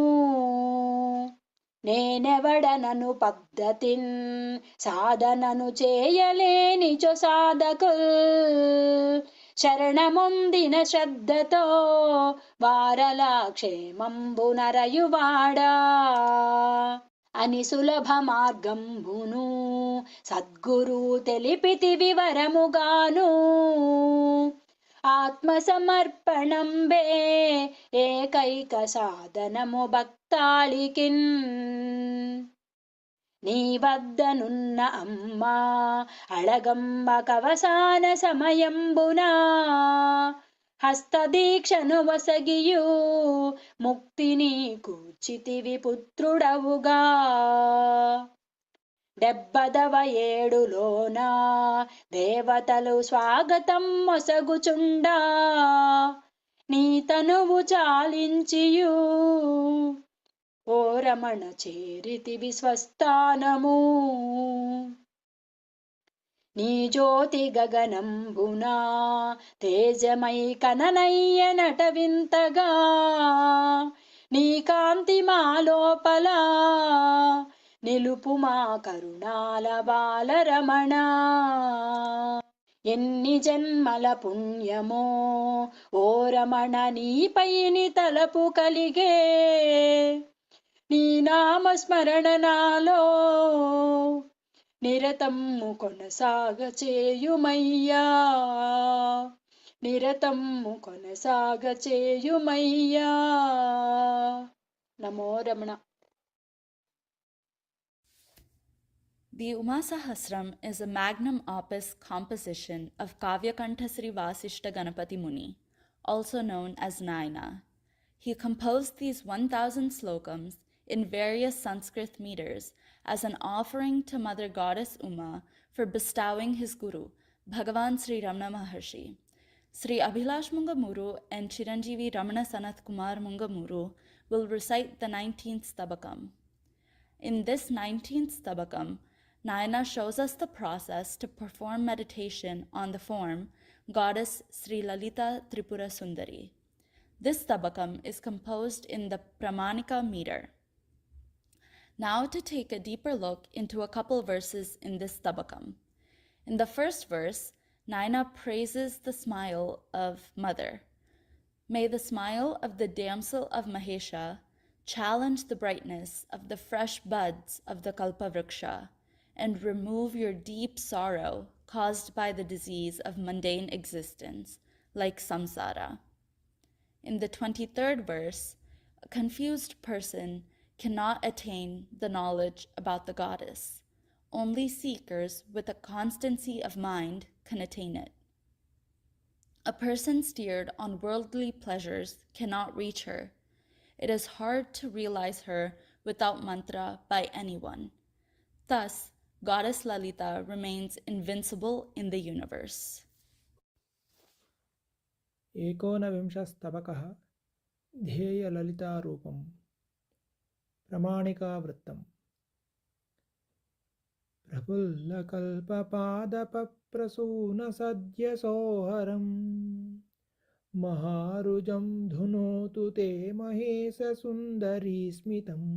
నేనెవడనను పద్ధతిన్ సాధనను చేయలేనిచో సాధకుల్ శరణమొందిన శ్రద్ధతో వారల క్షేమంబునరయువాడా అని సులభ మార్గంబును సద్గురు తెలిపితి వివరముగాను. ఆత్మ సమర్పణంబే ఏకైక సాధనము భక్తాళికిన్. నీ వద్దనున్న అమ్మా అళగమ్మ కవసాన సమయంబునా హస్తదీక్షను వసగియు ముక్తిని కూర్చితివి పుత్రుడవుగా. 70వ ఏడులోన దేవతలు స్వాగతం మొసగుచుండా నీ తనువు చాలించియు ఓ రమణ చేరితివి స్వస్థానము. నీ జ్యోతి గగనంబునా తేజమై కననయ్య నట వింతగా నీ కాంతి మా లోపల నిలుపు మా కరుణాల బాలరమణ. ఎన్ని జన్మల పుణ్యమో ఓ రమణ నీపైని తలపు కలిగే నీ నామస్మరణ నాలో నిరతమ్ము కొనసాగ చేయుమయ్యా. నిరతమ్ము కొనసాగ చేయుమయ్యా. నమో Ramana. The Umasahasram is a magnum opus composition of Kavyakantha Sri Vasishta Ganapati Muni, also known as Naina. He composed these 1,000 slokams in various Sanskrit meters as an offering to Mother Goddess Uma for bestowing his guru, Bhagavan Sri Ramana Maharshi. Sri Abhilash Mungamuru and Chiranjeevi Ramana Sanath Kumar Mungamuru will recite the 19th Stabakam. In this 19th Stabakam, Nayana shows us the process to perform meditation on the form Goddess Sri Lalita Tripura Sundari. This Stabakam is composed in the Pramanika meter. Now to take a deeper look into a couple verses in this Stabakam. In the first verse, Nayana praises the smile of Mother. May the smile of the damsel of Mahesha challenge the brightness of the fresh buds of the Kalpavriksha and remove your deep sorrow caused by the disease of mundane existence, like samsara. In the 23rd verse, a confused person cannot attain the knowledge about the goddess. Only seekers with a constancy of mind can attain it. A person steered on worldly pleasures cannot reach her. It is hard to realize her without mantra by anyone. Thus, Goddess Lalita remains invincible in the universe. एकोनविंशस्तबकः ध्येयललितारूपं प्रमाणिकावृत्तं प्रफुल्लकल्पपादपप्रसूनसद्यसोहरम् महारुजं धुनोतु ते महेशसुन्दरी स्मितम्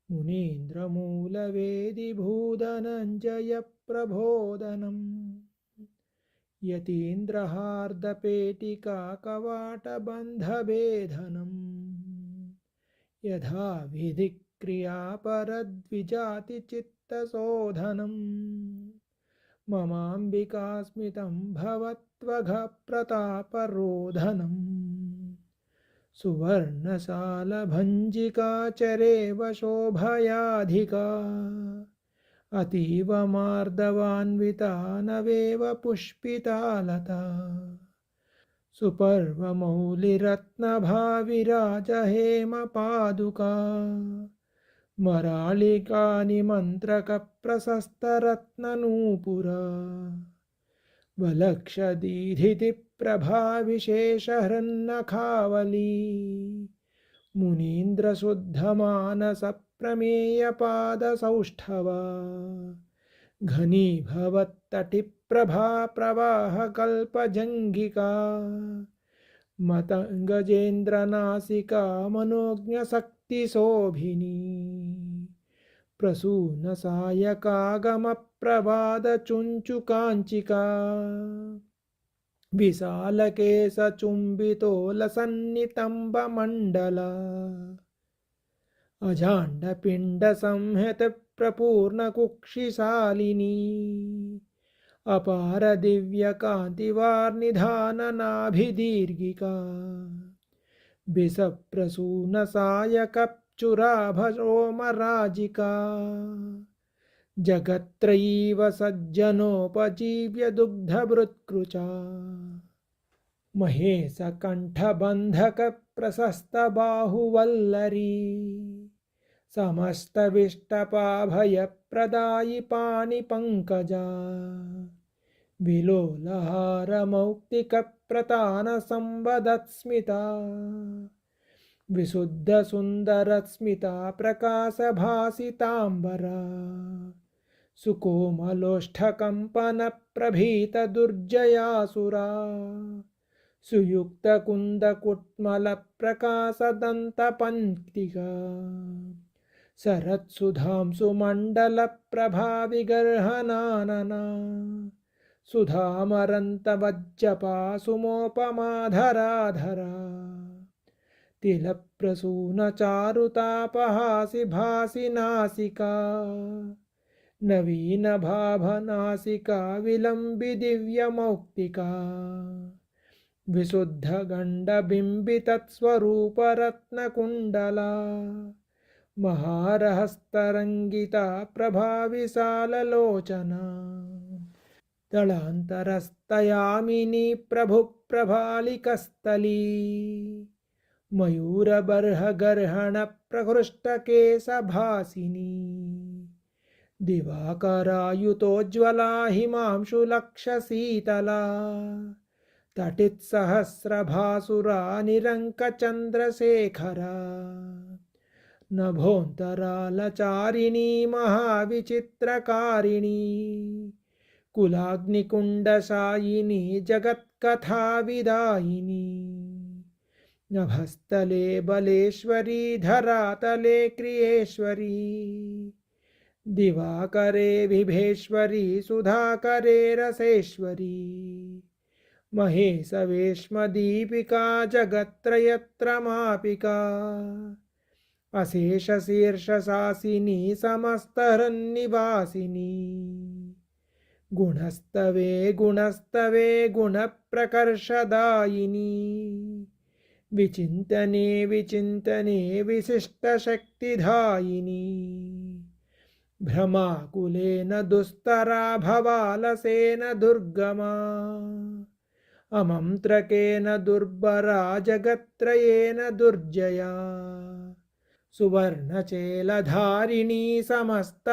मुनीन्द्रमूलवेदिभूधनञ्जयप्रबोधनम् यतीन्द्रहार्दपेटिका कवाटबन्धभेदनम् यथा विधिक्रियापरद्विजातिचित्तशोधनम् ममाम्बिकास्मितं भवत्वघप्रतापरोधनम् सुवर्णशालभञ्जिकाचरेव शोभयाधिका अतीव मार्दवान्विता नवेव पुष्पिता लता सुपर्वमौलिरत्नभाविराजहेमपादुका मराळिकानिमन्त्रकप्रशस्तरत्ननूपुरा वलक्षदीधितिप्रभाविशेषहृन्नखावली मुनीन्द्रशुद्धमानसप्रमेयपादसौष्ठवा घनीभवत्तटिप्रभा प्रवाहकल्पजङ्घिका मतङ्गजेन्द्रनासिका मनोज्ञशक्तिशोभिनी प्रसूनसायकागमप्रवादचुञ्चुकाञ्चिका विशालकेशचुम्बितोलसन्नितम्बमण्डला अजाण्डपिण्डसंहतप्रपूर्णकुक्षिशालिनी अपारदिव्यकान्तिवार्निधाननाभिदीर्घिका बिसप्रसूनसायकप्चुराभरोमराजिका जगत्त्रयीव सज्जनोपजीव्य दुग्धभृत्कृचा महेशकण्ठबन्धकप्रशस्तबाहुवल्लरी समस्तविष्टपाभयप्रदायि पाणिपङ्कजा विलोलहारमौक्तिकप्रतानसंवदत्स्मिता विशुद्धसुन्दरस्मिता प्रकाशभासिताम्बरा सुकोमलोष्ठकम्पनप्रभीतदुर्जयासुरा सुयुक्तकुन्दकुट्मलप्रकाशदन्तपङ्क्तिका शरत्सुधांशुमण्डलप्रभाविगर्हनानना सुधामरन्तवज्जपा सुमोपमाधराधरा तिलप्रसूनचारुतापहासि भासि नासिका नवीनभाभनासिका विलम्बि दिव्यमौक्तिका विशुद्धगण्डबिम्बितत्स्वरूपरत्नकुण्डला महारहस्तरङ्गिता प्रभाविशाललोचना दलान्तरस्तयामिनी प्रभुप्रभालिकस्थली मयूरबर्हगर्हणप्रहृष्टकेशभासिनी दिवाकरायुतोज्ज्वला हिमांशुलक्षशीतला तटित्सहस्रभासुरा निरङ्कचन्द्रशेखरा नभोऽन्तरालचारिणी महाविचित्रकारिणी कुलाग्निकुण्डशायिनी जगत्कथाविदायिनी नभस्तले बलेश्वरी धरातले क्रियेश्वरी दिवाकरे विभेश्वरी सुधाकरे रसेश्वरी महेशवेश्मदीपिका जगत्त्रयत्रमापिका अशेषशीर्षशासिनी समस्तहृन्निवासिनी गुणस्तवे गुणस्तवे गुणप्रकर्षदायिनी विचिन्तने विचिन्तने विशिष्टशक्तिदायिनी भ्रमाकुलेन दुस्तरा भवालसेन दुर्गमा अमन्त्रकेन दुर्बरा जगत्त्रयेन दुर्जया सुवर्णचेलधारिणी समस्तमोदकारिणी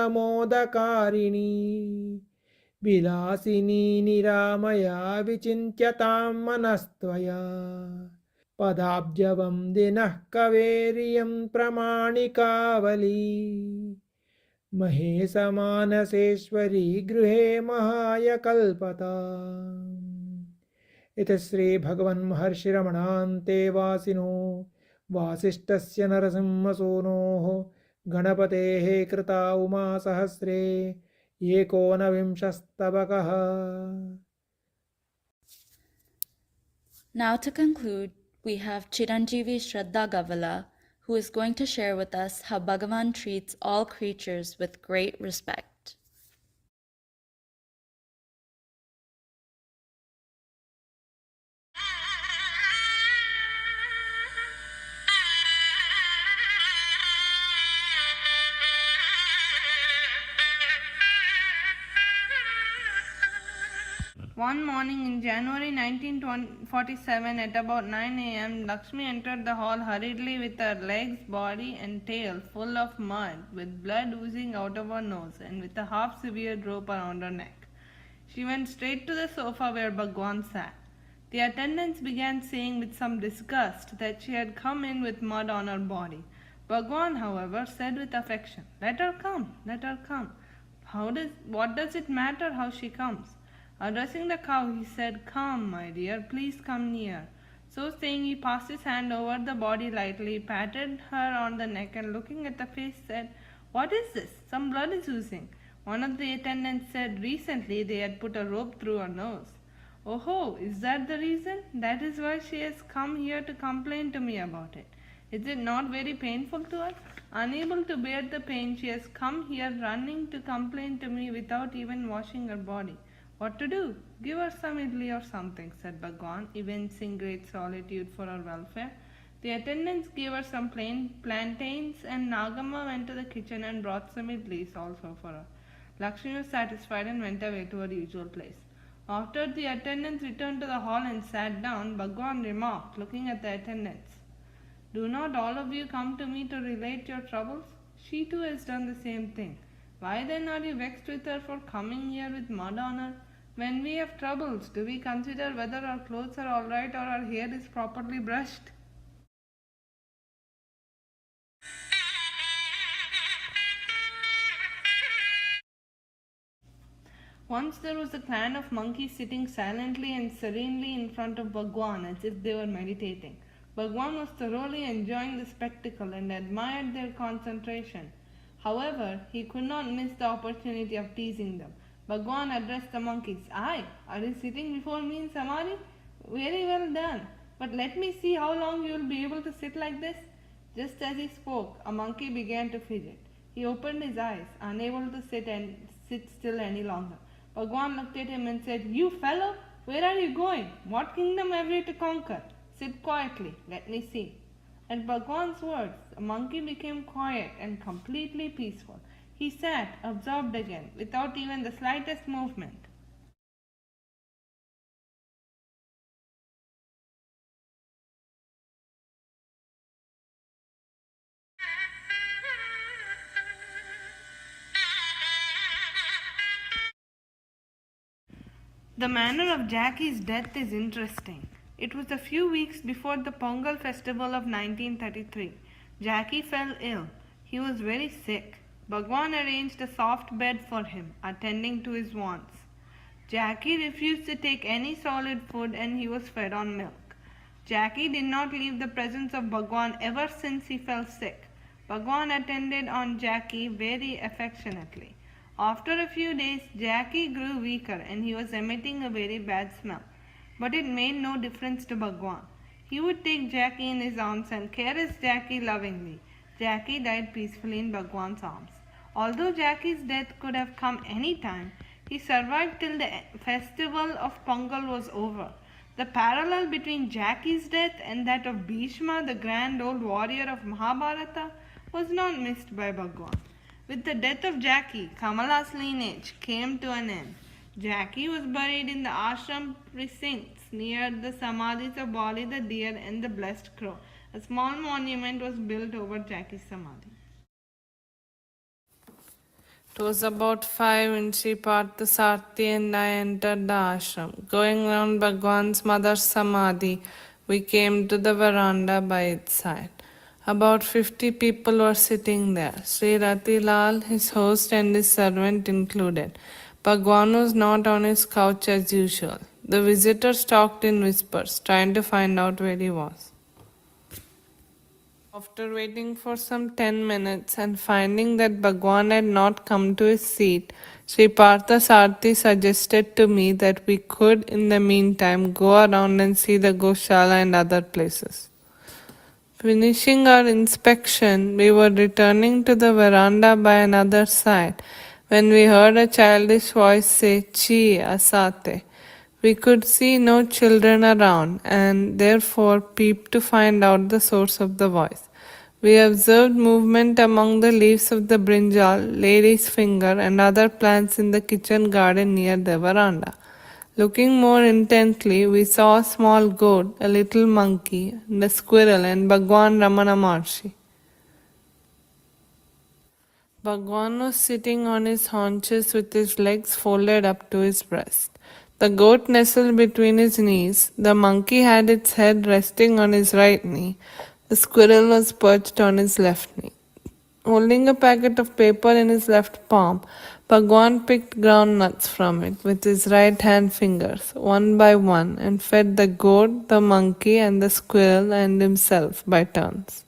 विलासिनी निरामया विचिन्त्यतां मनस्त्वया पदाब्जवन्दिनः कवेरियं प्रमाणिकावली महेशमानसेश्वरी गृहे महाय कल्पता इति श्री भगवन् महर्षि रमणान्ते वासिनो वासिष्ठस्य नरसिंहसूनोः गणपतेः कृता Uma सहस्रे एकोनविंशस्तबकः. Now to conclude, we have Chiranjeevi Shraddha Gavala, who is going to share with us how Bhagavan treats all creatures with great respect. One morning in January 1947 at about 9 a.m., Lakshmi entered the hall hurriedly with her legs, body and tail full of mud, with blood oozing out of her nose and with a half-severed rope around her neck. She went straight to the sofa where Bhagwan sat. The attendants began saying with some disgust that she had come in with mud on her body. Bhagwan, however, said with affection, "Let her come, let her come. What does it matter how she comes?" Addressing the cow, he said, "Come, my dear, please come near." So saying, he passed his hand over the body lightly, patted her on the neck, and looking at the face said, "What is this? Some blood is oozing." One of the attendants said, "Recently they had put a rope through her nose." "Oh, is that the reason? That is why she has come here to complain to me about it. Is it not very painful to her? Unable to bear the pain, she has come here running to complain to me without even washing her body. What to do? Give her some idli or something," said Bhagwan, evincing great solicitude for her welfare. The attendants gave her some plain plantains, and Nagamma went to the kitchen and brought some idlis also for her. Lakshmi was satisfied and went away to her usual place. After the attendants returned to the hall and sat down, Bhagwan remarked, looking at the attendants, "Do not all of you come to me to relate your troubles? She too has done the same thing. Why then are you vexed with her for coming here with mud on her? When we have troubles, do we consider whether our clothes are all right or our hair is properly brushed?" Once there was a clan of monkeys sitting silently and serenely in front of Bhagwan as if they were meditating. Bhagwan was thoroughly enjoying the spectacle and admired their concentration. However, he could not miss the opportunity of teasing them. Bhagwan addressed the monkeys. "Aye, are you sitting before me in Samadhi? Very well done. But let me see how long you will be able to sit like this." Just as he spoke, a monkey began to fidget. He opened his eyes, unable to sit still any longer. Bhagwan looked at him and said, "You fellow, where are you going? What kingdom have you to conquer? Sit quietly, let me see." At Bhagwan's words, the monkey became quiet and completely peaceful. He sat, absorbed again, without even the slightest movement. The manner of Jackie's death is interesting. It was a few weeks before the Pongal festival of 1933. Jackie fell ill. He was very sick. Bhagwan arranged a soft bed for him, attending to his wants. Jackie refused to take any solid food and he was fed on milk. Jackie did not leave the presence of Bhagwan ever since he fell sick. Bhagwan attended on Jackie very affectionately. After a few days, Jackie grew weaker and he was emitting a very bad smell. But it made no difference to Bhagwan. He would take Jackie in his arms and caress Jackie lovingly. Jackie died peacefully in Bhagwan's arms. Although Jackie's death could have come any time, he survived till the festival of Pongal was over. The parallel between Jackie's death and that of Bhishma, the grand old warrior of Mahabharata, was not missed by Bhagwan. With the death of Jackie, Kamala's lineage came to an end. Jackie was buried in the ashram precincts near the samadhis of Bali the deer and the blessed crow. A small monument was built over Jackie's samadhi. It was about 5 when she parted Sarthi and I entered the ashram. Going round Bhagwan's mother's samadhi, we came to the veranda by its side. About 50 people were sitting there, Sri Ratilal, his host, and his servant included. Bhagwan was not on his couch as usual. The visitors talked in whispers, trying to find out where he was. After waiting for some 10 minutes and finding that Bhagwan had not come to his seat, Sri Parthasarthi suggested to me that we could, in the meantime, go around and see the Goshala and other places. Finishing our inspection, we were returning to the veranda by another side when we heard a childish voice say, "Chi asate." We could see no children around and therefore peeped to find out the source of the voice. We observed movement among the leaves of the brinjal, lady's finger, and other plants in the kitchen garden near the veranda. Looking more intently, we saw a small goat, a little monkey, and a squirrel, and Bhagwan Ramana Maharshi. Bhagwan was sitting on his haunches with his legs folded up to his breast. The goat nestled between his knees, the monkey had its head resting on his right knee, the squirrel was perched on his left knee. Holding a packet of paper in his left palm, Bhagwan picked ground nuts from it with his right hand fingers, one by one, and fed the goat, the monkey, and the squirrel and himself by turns.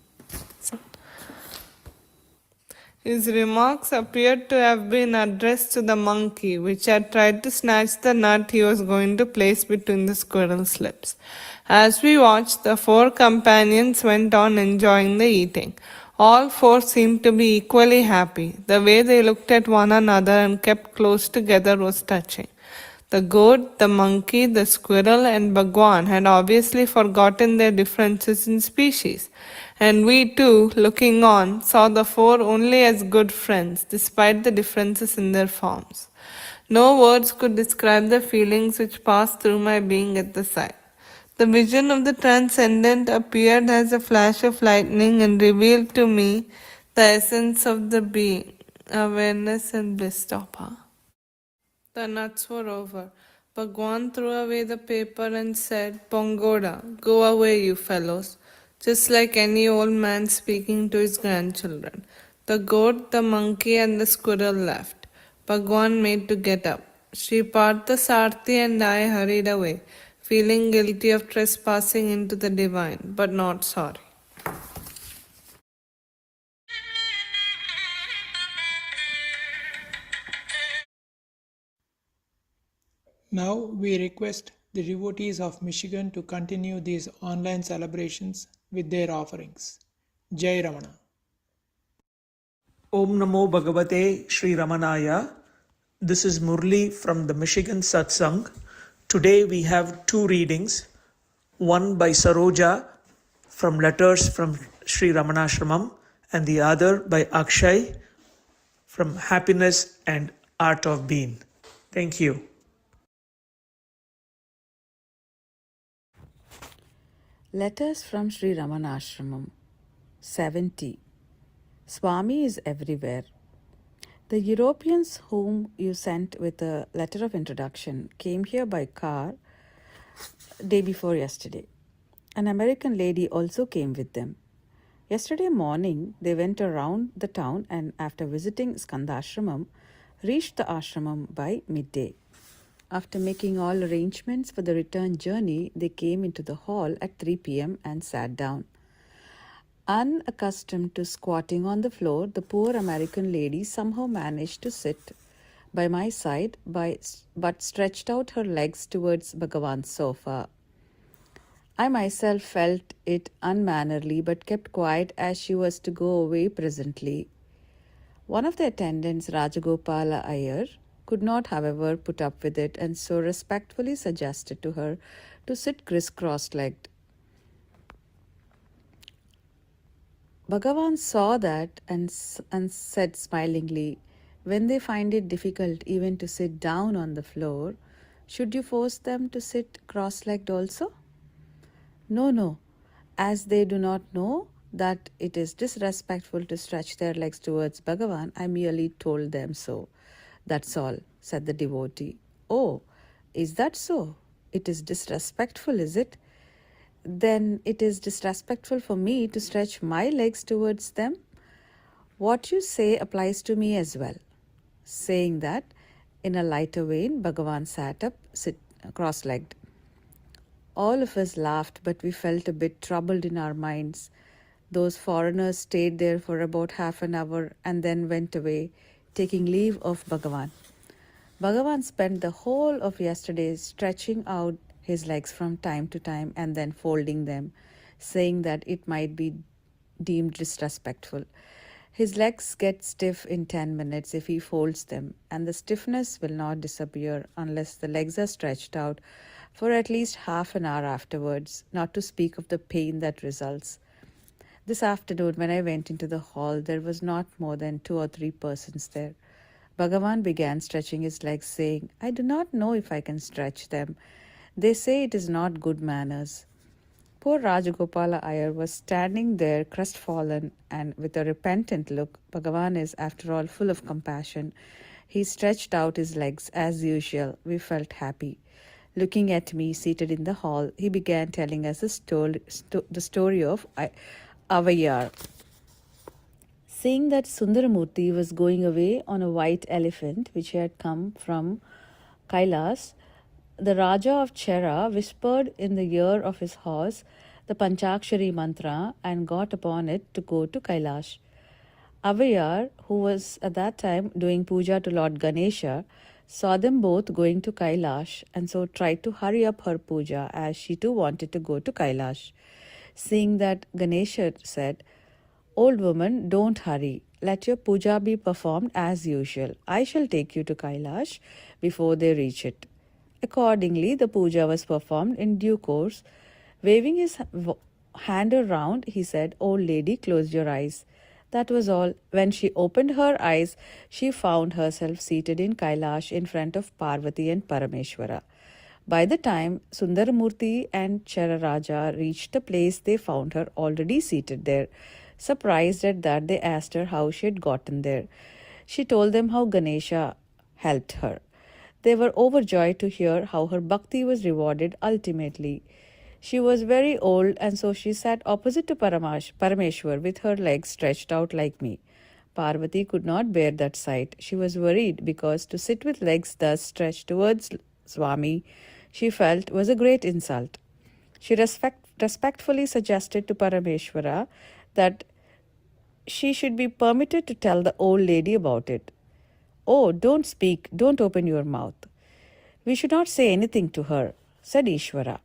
His remarks appeared to have been addressed to the monkey, which had tried to snatch the nut he was going to place between the squirrel's lips. As we watched, the four companions went on enjoying the eating. All four seemed to be equally happy. The way they looked at one another and kept close together was touching. The goat, the monkey, the squirrel, and Bhagwan had obviously forgotten their differences in species. And we too, looking on, saw the four only as good friends, despite the differences in their forms. No words could describe the feelings which passed through my being at the sight. The vision of the Transcendent appeared as a flash of lightning and revealed to me the essence of the being, awareness and bliss. The nuts were over. Bhagwan threw away the paper and said, "Pongoda, go away, you fellows," just like any old man speaking to his grandchildren. The goat, the monkey, and the squirrel left. Bhagwan made to get up. Sri Parthasarthi and I hurried away, feeling guilty of trespassing into the divine, but not sorry. Now we request the devotees of Michigan to continue these online celebrations with their offerings. Jai Ramana. Om Namo Bhagavate Sri Ramanaya. This is Murli from the Michigan Satsang. Today we have two readings, one by Saroja from Letters from Sri Ramanashramam and the other by Akshay from Happiness and Art of Being. Thank you. Letters from Sri Ramanashramam 70. Swami is everywhere. The Europeans whom you sent with a letter of introduction came here by car day before yesterday. An American lady also came with them. Yesterday morning, they went around the town and after visiting Skandashramam, reached the ashramam by midday. After making all arrangements for the return journey, they came into the hall at 3 p.m. and sat down. Unaccustomed to squatting on the floor, the poor American lady somehow managed to sit by my side but stretched out her legs towards Bhagavan's sofa. I myself felt it unmannerly but kept quiet as she was to go away presently. One of the attendants, Rajagopala Iyer, could not, however, put up with it and so respectfully suggested to her to sit criss-cross-legged. Bhagavan saw that and said smilingly, "When they find it difficult even to sit down on the floor, should you force them to sit cross-legged also?" No, as they do not know that it is disrespectful to stretch their legs towards Bhagavan, I merely told them so. That's all, said the devotee. Oh, is that so? It is disrespectful, is it? then it is disrespectful for me to stretch my legs towards them. What you say applies to me as well. Saying that, in a lighter vein, Bhagavan sat up, cross-legged. All of us laughed, but we felt a bit troubled in our minds. Those foreigners stayed there for about half an hour and then went away, taking leave of Bhagavan. Bhagavan spent the whole of yesterday stretching out his legs from time to time and then folding them, saying that it might be deemed disrespectful. His legs get stiff in 10 minutes if he folds them, and the stiffness will not disappear unless the legs are stretched out for at least half an hour afterwards, not to speak of the pain that results. This afternoon, when I went into the hall, there was not more than 2 or 3 persons there. Bhagavan began stretching his legs, saying, I do not know if I can stretch them. They say it is not good manners. Poor Rajagopala Iyer was standing there crestfallen and with a repentant look. Bhagavan is, after all, full of compassion. He stretched out his legs as usual. We felt happy. Looking at me seated in the hall, he began telling us the story of Avayar. Saying that Sundaramurti was going away on a white elephant which had come from Kailas, the Raja of Chera whispered in the ear of his horse the Panchakshari mantra and got upon it to go to Kailash. Avayar, who was at that time doing puja to Lord Ganesha, saw them both going to Kailash and so tried to hurry up her puja as she too wanted to go to Kailash. Seeing that, Ganesha said, Old woman, don't hurry. Let your puja be performed as usual. I shall take you to Kailash before they reach it. Accordingly, the puja was performed in due course. Waving his hand around, he said, Old lady, close your eyes. That was all. When she opened her eyes, she found herself seated in Kailash in front of Parvati and Parameshwara. By the time Sundaramurti and Chararaja reached the place, they found her already seated there. Surprised at that, they asked her how she had gotten there. She told them how Ganesha helped her. They were overjoyed to hear how her bhakti was rewarded ultimately. She was very old, and so she sat opposite to Parameshwar with her legs stretched out like me. Parvati could not bear that sight. She was worried because to sit with legs thus stretched towards Swami, she felt was a great insult. She respectfully suggested to Parameshwara that she should be permitted to tell the old lady about it. Oh, don't speak, don't open your mouth. We should not say anything to her, said Ishvara.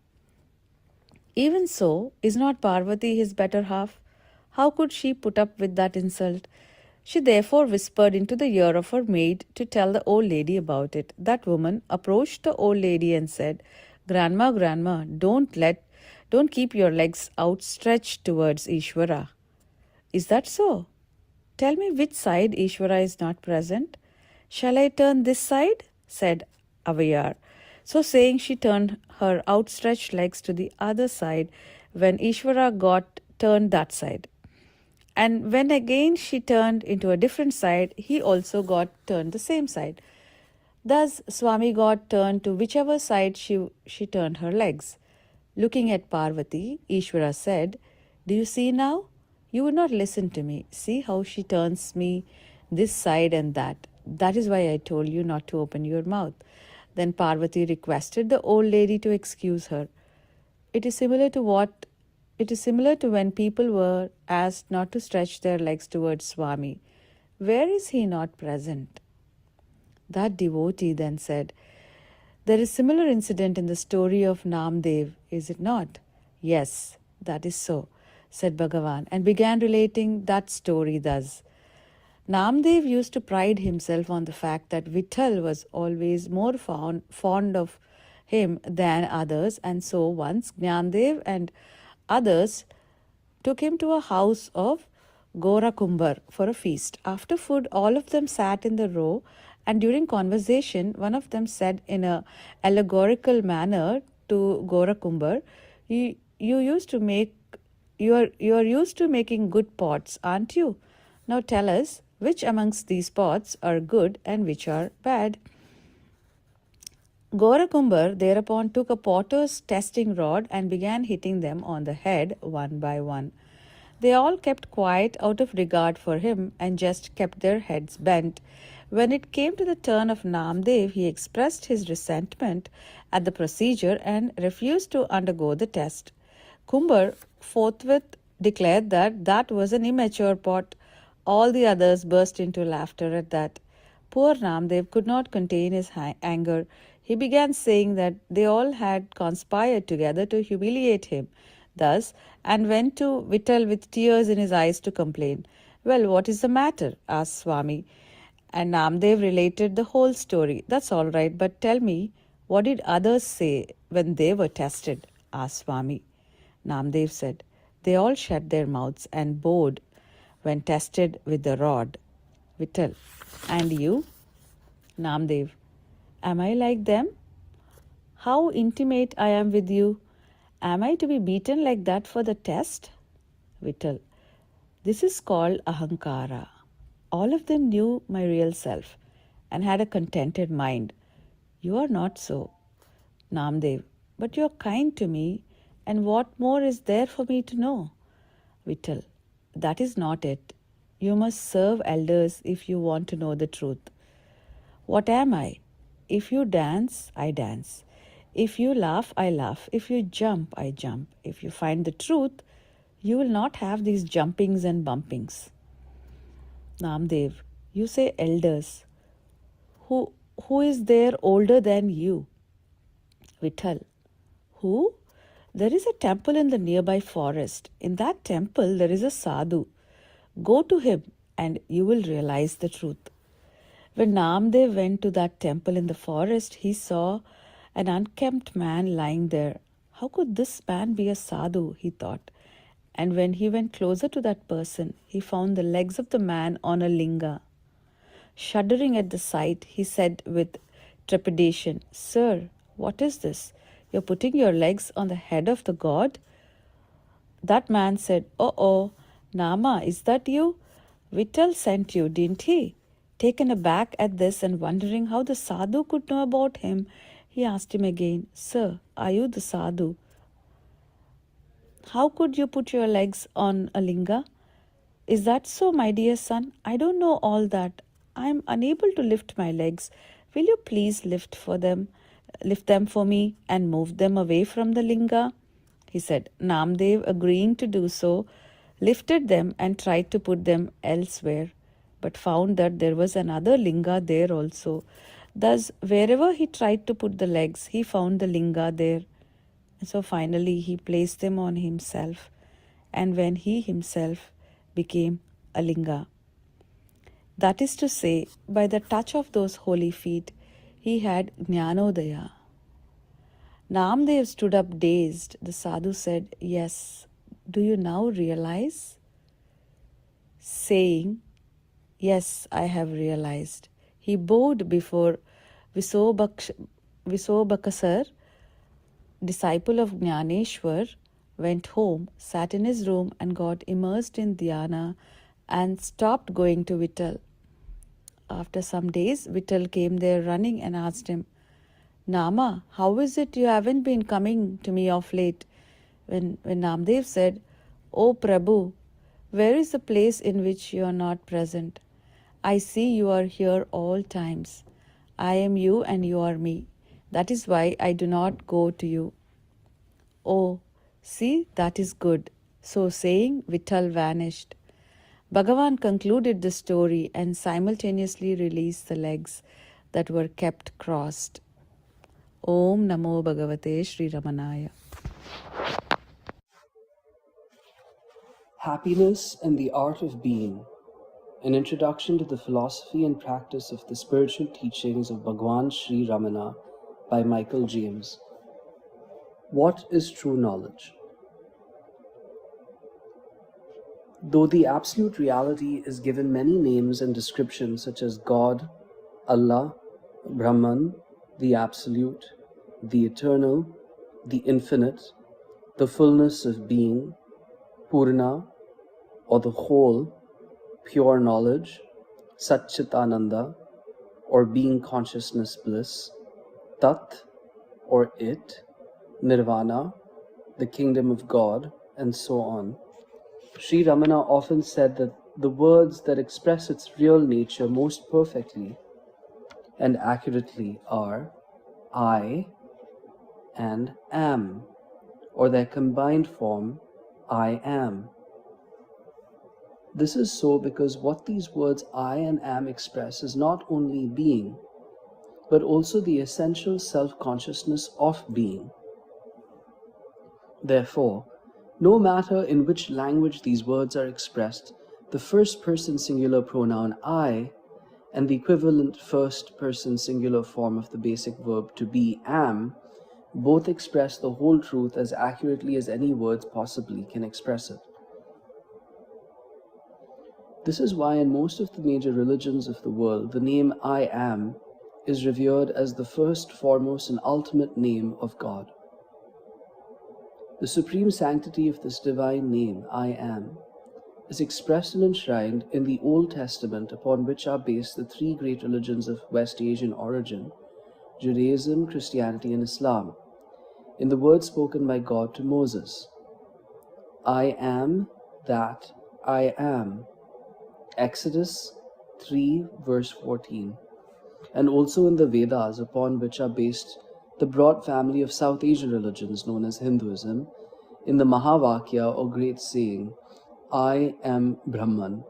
Even so, is not Parvati his better half? How could she put up with that insult? She therefore whispered into the ear of her maid to tell the old lady about it. That woman approached the old lady and said, Grandma, don't keep your legs outstretched towards Ishvara. Is that so? Tell me which side Ishvara is not present. Shall I turn this side? Said Avayar. So saying, she turned her outstretched legs to the other side when Ishvara turned that side. And when again she turned into a different side, he also got turned the same side. Thus Swami got turned to whichever side she turned her legs. Looking at Parvati, Ishvara said, Do you see now? You would not listen to me. See how she turns me this side and that. That is why I told you not to open your mouth. Then Parvati requested the old lady to excuse her. It is similar to when people were asked not to stretch their legs towards Swami. Where is he not present? That devotee then said, There is similar incident in the story of Namdev, is it not? Yes, that is so, said Bhagavan, and began relating that story thus. Namdev used to pride himself on the fact that Vitthal was always more fond of him than others, and so once Jnandev and others took him to a house of Gorakumbar for a feast. After food, all of them sat in the row, and during conversation, one of them said in an allegorical manner to Gorakumbar, You are used to making good pots, aren't you? Now tell us, which amongst these pots are good and which are bad? Gaurakumbar thereupon took a potter's testing rod and began hitting them on the head one by one. They all kept quiet out of regard for him and just kept their heads bent. When it came to the turn of Namdev, he expressed his resentment at the procedure and refused to undergo the test. Kumbar forthwith declared that that was an immature pot. All the others burst into laughter at that. Poor Namdev could not contain his anger. He began saying that they all had conspired together to humiliate him, thus, and went to Vittal with tears in his eyes to complain. Well, what is the matter? Asked Swami. And Namdev related the whole story. That's all right, but tell me, what did others say when they were tested? Asked Swami. Namdev said, they all shut their mouths and bowed when tested with the rod. Vittal. And you? Namdev. Am I like them? How intimate I am with you. Am I to be beaten like that for the test? Vittal. This is called ahankara. All of them knew my real self and had a contented mind. You are not so. Namdev. But you are kind to me, and what more is there for me to know? Vittal. That is not it. You must serve elders if you want to know the truth. What am I? If you dance, I dance. If you laugh, I laugh. If you jump, I jump. If you find the truth, you will not have these jumpings and bumpings. Namdev, you say elders. Who is there older than you? Vittal. Who? There is a temple in the nearby forest. In that temple, there is a sadhu. Go to him and you will realize the truth. When Namdev went to that temple in the forest, he saw an unkempt man lying there. How could this man be a sadhu, he thought. And when he went closer to that person, he found the legs of the man on a linga. Shuddering at the sight, he said with trepidation, Sir, what is this? You're putting your legs on the head of the god? That man said, Oh, Nama, is that you? Vittal sent you, didn't he? Taken aback at this and wondering how the sadhu could know about him, he asked him again, Sir, are you the sadhu? How could you put your legs on a linga? Is that so, my dear son? I don't know all that. I am unable to lift my legs. Will you please lift them for me and move them away from the linga? He said. Namdev, agreeing to do so, lifted them and tried to put them elsewhere, but found that there was another linga there also. Thus, wherever he tried to put the legs, he found the linga there. So finally, he placed them on himself, and when he himself became a linga. That is to say, by the touch of those holy feet, he had Jnanodaya. Namdev stood up dazed. The sadhu said, Yes, do you now realize? Saying, Yes, I have realized. He bowed before Visobakasar, disciple of Jnaneshwar, went home, sat in his room and got immersed in dhyana and stopped going to Vittal. After some days, Vittal came there running and asked him, Nama, how is it you haven't been coming to me of late? When Namdev said, O Prabhu, where is the place in which you are not present? I see you are here all times. I am you and you are me. That is why I do not go to you. Oh, see, that is good. So saying, Vittal vanished. Bhagavan concluded the story and simultaneously released the legs that were kept crossed. Om Namo Bhagavate Sri Ramanaya. Happiness and the Art of Being. An Introduction to the Philosophy and Practice of the Spiritual Teachings of Bhagavan Sri Ramana by Michael James. What is true knowledge? Though the absolute reality is given many names and descriptions such as God, Allah, Brahman, the Absolute, the Eternal, the Infinite, the Fullness of Being, Purna, or the Whole, Pure Knowledge, Satchitananda, or Being Consciousness Bliss, Tat or it, Nirvana, the kingdom of God, and so on. Sri Ramana often said that the words that express its real nature most perfectly and accurately are I and am, or their combined form, I am. This is so because what these words I and am express is not only being, but also the essential self-consciousness of being. Therefore, no matter in which language these words are expressed, the first person singular pronoun I and the equivalent first person singular form of the basic verb to be am both express the whole truth as accurately as any words possibly can express it. This is why in most of the major religions of the world, the name I am is revered as the first, foremost, and ultimate name of God. The supreme sanctity of this divine name, I am, is expressed and enshrined in the Old Testament, upon which are based the three great religions of West Asian origin, Judaism, Christianity, and Islam, in the words spoken by God to Moses. I am that I am. Exodus 3 verse 14, and also in the Vedas, upon which are based the broad family of South Asian religions known as Hinduism, in the Mahavakya or great saying, I am Brahman.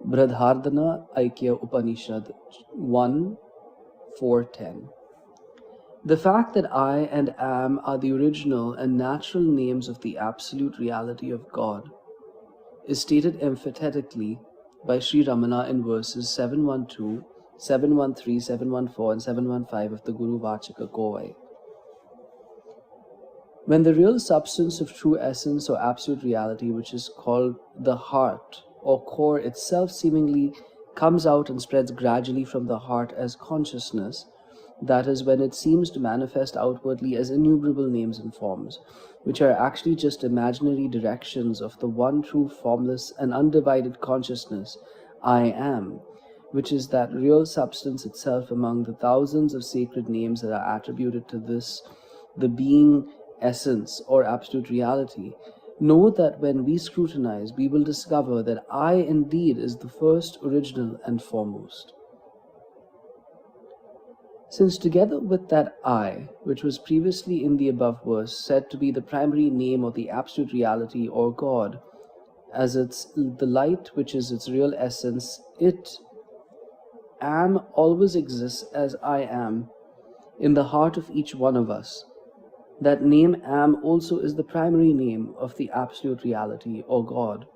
Bradhardhana Aikya Upanishad 1:4-10. The fact that I and am are the original and natural names of the absolute reality of God is stated emphatically by Sri Ramana in verses 712, 713, 714, and 715 of the Guru Vachaka Kovai. When the real substance of true essence or absolute reality, which is called the heart or core itself, seemingly comes out and spreads gradually from the heart as consciousness, that is, when it seems to manifest outwardly as innumerable names and forms, which are actually just imaginary directions of the one true formless and undivided consciousness, I am, which is that real substance itself among the thousands of sacred names that are attributed to this, the being essence or absolute reality. Know that when we scrutinize, we will discover that I indeed is the first, original, and foremost. Since together with that I, which was previously in the above verse said to be the primary name of the absolute reality or God, as the light which is its real essence, it, am, always exists as I am in the heart of each one of us. That name am also is the primary name of the absolute reality or God.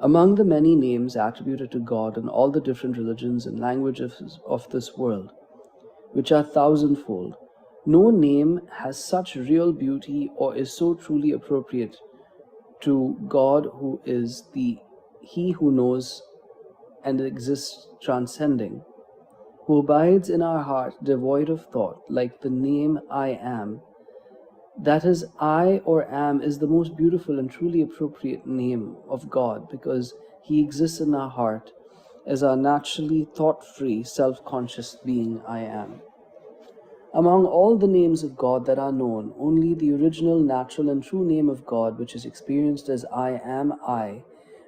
Among the many names attributed to God in all the different religions and languages of this world, which are thousandfold, no name has such real beauty or is so truly appropriate to God, who is He who knows and exists transcending, who abides in our heart devoid of thought, like the name I am. That is, I or am is the most beautiful and truly appropriate name of God, because He exists in our heart as our naturally thought-free, self-conscious being I am. Among all the names of God that are known, only the original, natural, and true name of God, which is experienced as I am I,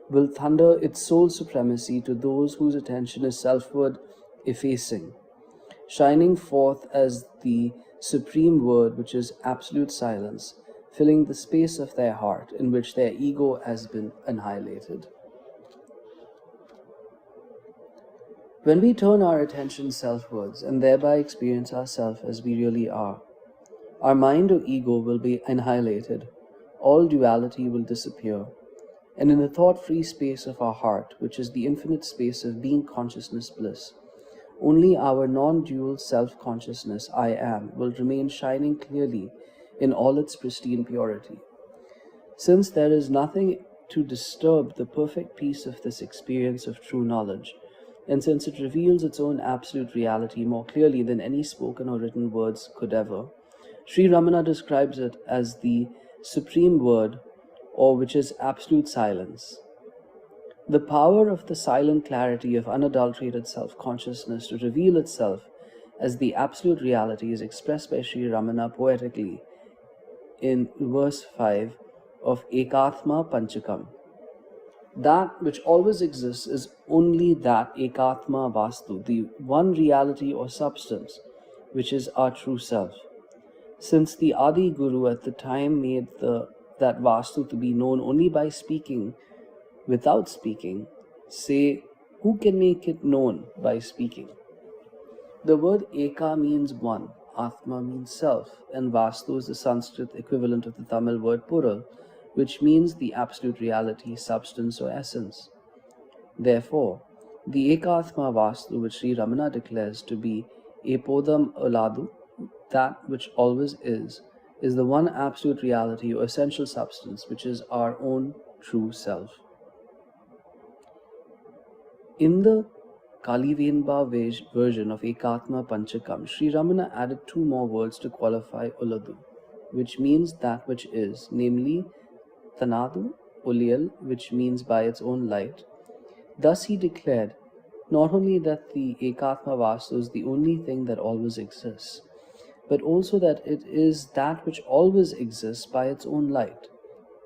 will thunder its sole supremacy to those whose attention is selfward effacing, shining forth as the supreme word, which is absolute silence, filling the space of their heart in which their ego has been annihilated. When we turn our attention selfwards and thereby experience ourselves as we really are, our mind or ego will be annihilated, all duality will disappear, and in the thought-free space of our heart, which is the infinite space of being consciousness bliss, only our non-dual self-consciousness, I am, will remain shining clearly in all its pristine purity. Since there is nothing to disturb the perfect peace of this experience of true knowledge, and since it reveals its own absolute reality more clearly than any spoken or written words could ever, Sri Ramana describes it as the supreme word, or which is absolute silence. The power of the silent clarity of unadulterated self-consciousness to reveal itself as the absolute reality is expressed by Sri Ramana poetically in verse 5 of Ekatma Panchakam. That which always exists is only that Ekatma Vastu, the one reality or substance, which is our true self. Since the Adi Guru at the time made that Vastu to be known only by speaking without speaking, say, who can make it known by speaking? The word Eka means one, Atma means self, and Vastu is the Sanskrit equivalent of the Tamil word Pural, which means the absolute reality, substance or essence. Therefore, the Ekatma Vastu, which Sri Ramana declares to be Epodam Aladu, that which always is the one absolute reality or essential substance, which is our own true self. In the Kalivenba version of Ekatma Panchakam, Sri Ramana added two more words to qualify Uladu, which means that which is, namely Tanadu Uliyal, which means by its own light. Thus he declared not only that the Ekatma Vastu is the only thing that always exists, but also that it is that which always exists by its own light,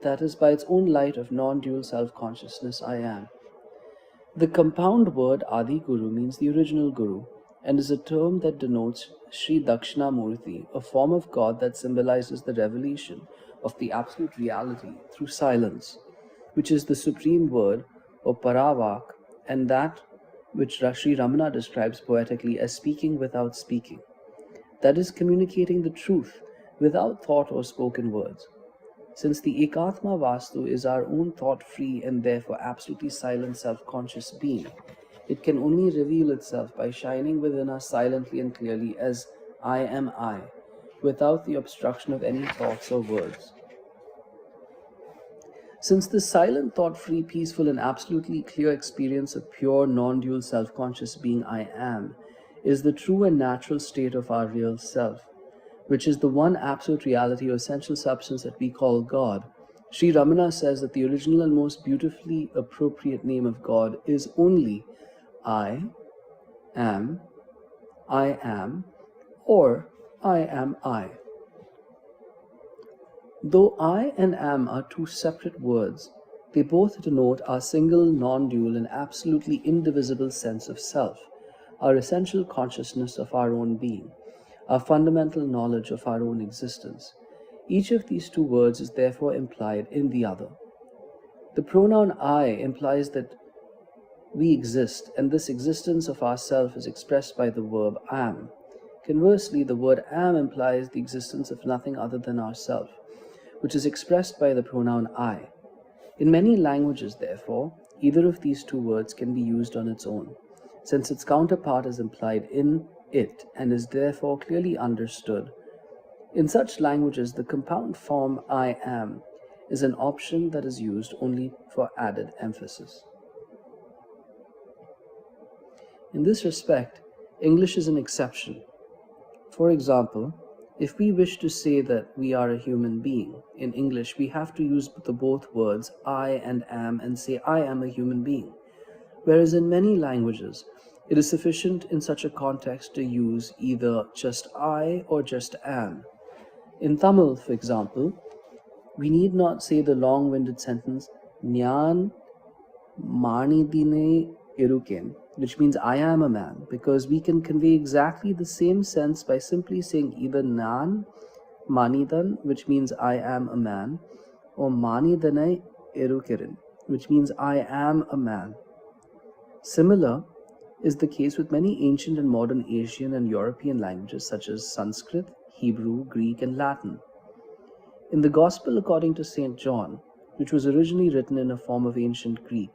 that is, by its own light of non-dual self-consciousness I am. The compound word Adi Guru means the original Guru, and is a term that denotes Sri Dakshinamurti, a form of God that symbolizes the revelation of the absolute reality through silence, which is the supreme word or Paravak, and that which Sri Ramana describes poetically as speaking without speaking, that is, communicating the truth without thought or spoken words. Since the Ekatma Vastu is our own thought-free and therefore absolutely silent self-conscious being, it can only reveal itself by shining within us silently and clearly as I am I, without the obstruction of any thoughts or words. Since the silent, thought-free, peaceful, and absolutely clear experience of pure, non-dual self-conscious being I am is the true and natural state of our real self, which is the one absolute reality or essential substance that we call God, Sri Ramana says that the original and most beautifully appropriate name of God is only I am, or I am I. Though I and am are two separate words, they both denote our single, non-dual, and absolutely indivisible sense of self, our essential consciousness of our own being, our fundamental knowledge of our own existence. Each of these two words is therefore implied in the other. The pronoun I implies that we exist, and this existence of ourself is expressed by the verb am. Conversely, the word am implies the existence of nothing other than ourself, which is expressed by the pronoun I. In many languages, therefore, either of these two words can be used on its own, since its counterpart is implied in it and is therefore clearly understood. In such languages, the compound form I am is an option that is used only for added emphasis. In this respect, English is an exception. For example, if we wish to say that we are a human being, in English we have to use the both words I and am and say I am a human being, whereas in many languages it is sufficient in such a context to use either just I or just am. In Tamil, for example, we need not say the long-winded sentence Nyan Manidine Iruken, which means I am a man, because we can convey exactly the same sense by simply saying either Nan Manidan, which means I am a man, or Manidane Irukirin, which means I am a man. Similar is the case with many ancient and modern Asian and European languages such as Sanskrit, Hebrew, Greek, and Latin. In the Gospel according to St. John, which was originally written in a form of ancient Greek,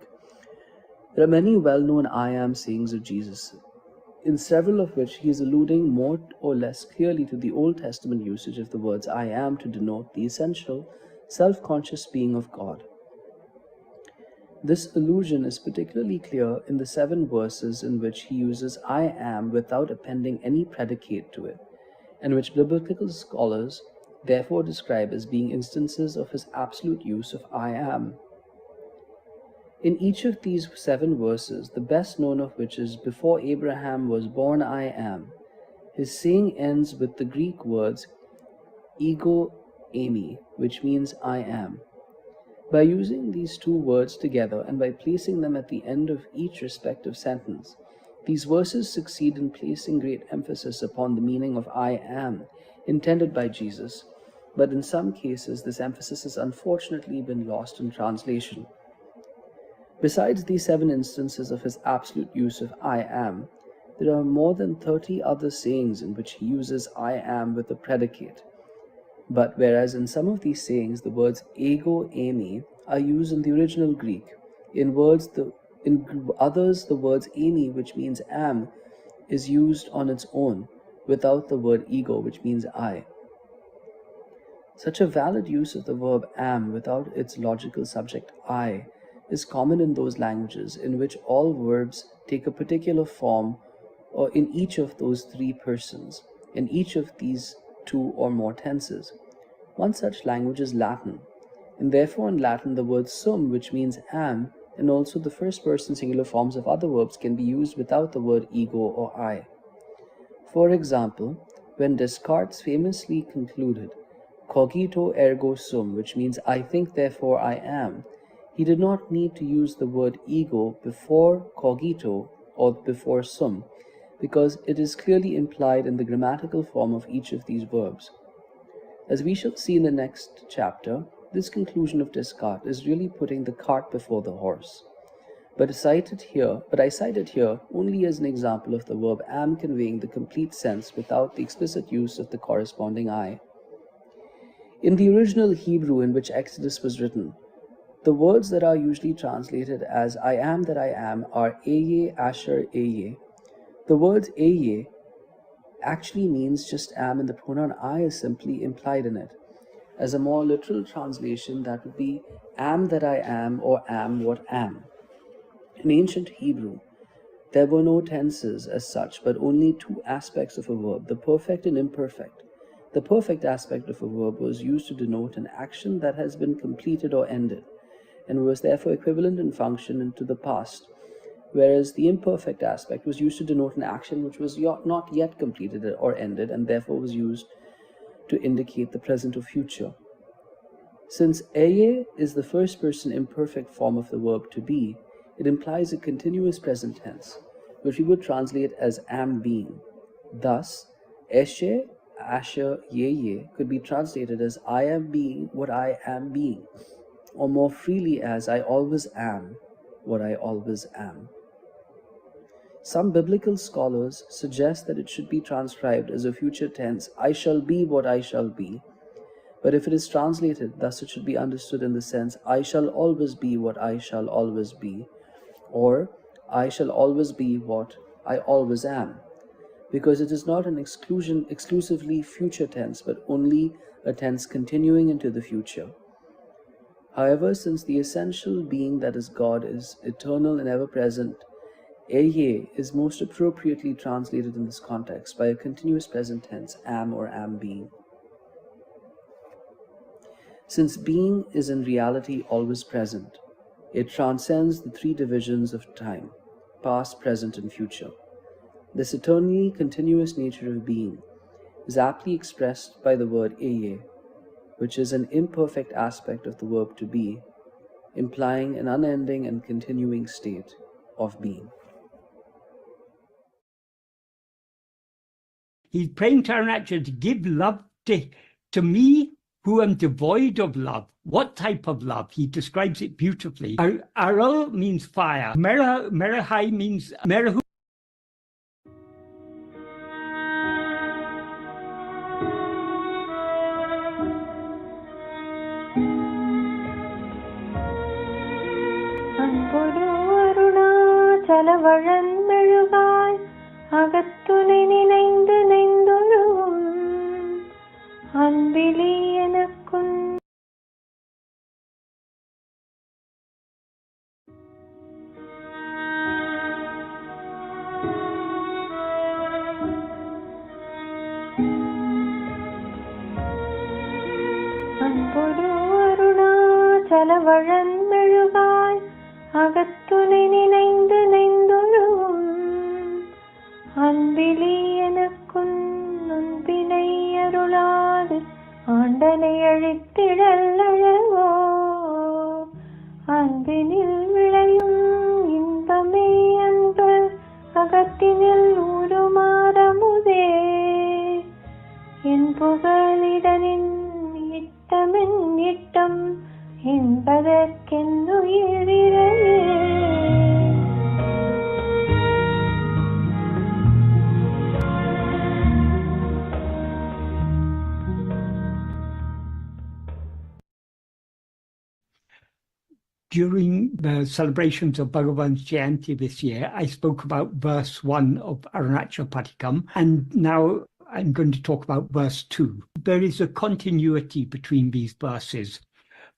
there are many well-known I am sayings of Jesus, in several of which he is alluding more or less clearly to the Old Testament usage of the words I am to denote the essential, self-conscious being of God. This allusion is particularly clear in the 7 verses in which he uses I am without appending any predicate to it, and which biblical scholars therefore describe as being instances of his absolute use of I am. In each of these 7 verses, the best known of which is before Abraham was born I am, His saying ends with the Greek words ego eimi, which means I am. By using these two words together and by placing them at the end of each respective sentence, these verses succeed in placing great emphasis upon the meaning of I am intended by Jesus, but in some cases this emphasis has unfortunately been lost in translation. Besides these 7 instances of his absolute use of I am, there are more than 30 other sayings in which he uses I am with a predicate. But whereas in some of these sayings the words ego eimi are used in the original Greek, in others the words eimi, which means am, is used on its own without the word ego, which means I. Such a valid use of the verb am without its logical subject I is common in those languages in which all verbs take a particular form or in each of those 3 persons, in each of these 2 or more tenses. One such language is Latin, and therefore in Latin the word sum, which means am, and also the first person singular forms of other verbs can be used without the word ego or I. For example, when Descartes famously concluded cogito ergo sum, which means I think therefore I am, he did not need to use the word ego before cogito or before sum, because it is clearly implied in the grammatical form of each of these verbs. As we shall see in the next chapter, this conclusion of Descartes is really putting the cart before the horse. But I cite it here only as an example of the verb am conveying the complete sense without the explicit use of the corresponding I. In the original Hebrew in which Exodus was written, the words that are usually translated as I am that I am are Eye, Asher, Eye. The words Eye actually means just am, and the pronoun I is simply implied in it. As a more literal translation, that would be am that I am, or am what am. In ancient Hebrew, there were no tenses as such, but only 2 aspects of a verb, the perfect and imperfect. The perfect aspect of a verb was used to denote an action that has been completed or ended, and was therefore equivalent in function into the past, whereas the imperfect aspect was used to denote an action which was not yet completed or ended, and therefore was used to indicate the present or future. Since eye is the first person imperfect form of the verb to be, it implies a continuous present tense, which we would translate as am being. Thus, eshe, asher, ye could be translated as I am being what I am being, or more freely as I always am what I always am. Some biblical scholars suggest that it should be transcribed as a future tense, I shall be what I shall be. But if it is translated, thus it should be understood in the sense, I shall always be what I shall always be, or I shall always be what I always am, because it is not an exclusively future tense, but only a tense continuing into the future. However, since the essential being that is God is eternal and ever-present, Eye is most appropriately translated in this context by a continuous present tense, am or am being. Since being is in reality always present, it transcends the 3 divisions of time, past, present, and future. This eternally continuous nature of being is aptly expressed by the word Eye, which is an imperfect aspect of the verb to be, implying an unending and continuing state of being. He's praying to Arunachala to give love to me, who am devoid of love. What type of love? He describes it beautifully. Arul means fire. Merahai means Merahu. அருணாச்சலவழந்தழுகாய் அகத்துணை நினைந்து நெய்ந்தொழுகும் அன்பிலே எனக்குன் அன்பொடு அருணாச்சலவழந்தழுகாய் அகத்துணை நினைந்து நெய்ந்தொழுகும் அன்பிலே எனக்குன் தண்டனை அழித்திடல் அழகோ அன்பினில் விளையும் இன்பமே அன்பு அகத்தினில் ஊருமாறமுதே என் புகழிடனின் இட்டமின் இட்டம் என்பதற்கென்னுயிரிரையே. During the celebrations of Bhagavan's Jayanti this year, I spoke about verse 1 of Arunachal Patikam, and now I'm going to talk about verse 2. There is a continuity between these verses.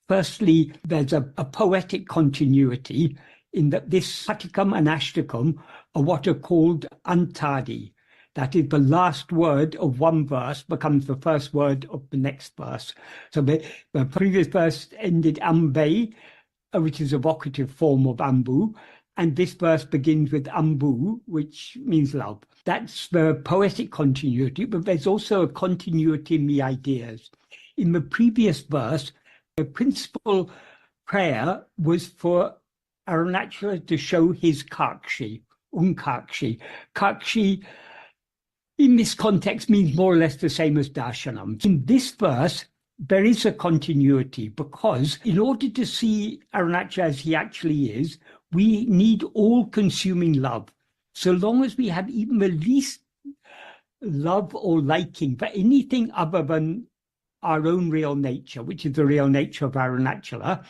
Firstly, there's a poetic continuity in that this Patikam and Ashtakam are what are called Antadi. That is, the last word of one verse becomes the first word of the next verse. So the previous verse ended Ambe, which is a vocative form of Ambu, and this verse begins with Ambu, which means love. That's the poetic continuity, but there's also a continuity in the ideas. In the previous verse, the principal prayer was for Arunachala to show his Kakshi, Unkakshi. Kakshi, in this context, means more or less the same as Darshanam. In this verse, there is a continuity because in order to see Arunachala as he actually is, we need all-consuming love. So long as we have even the least love or liking for anything other than our own real nature, which is the real nature of Arunachala,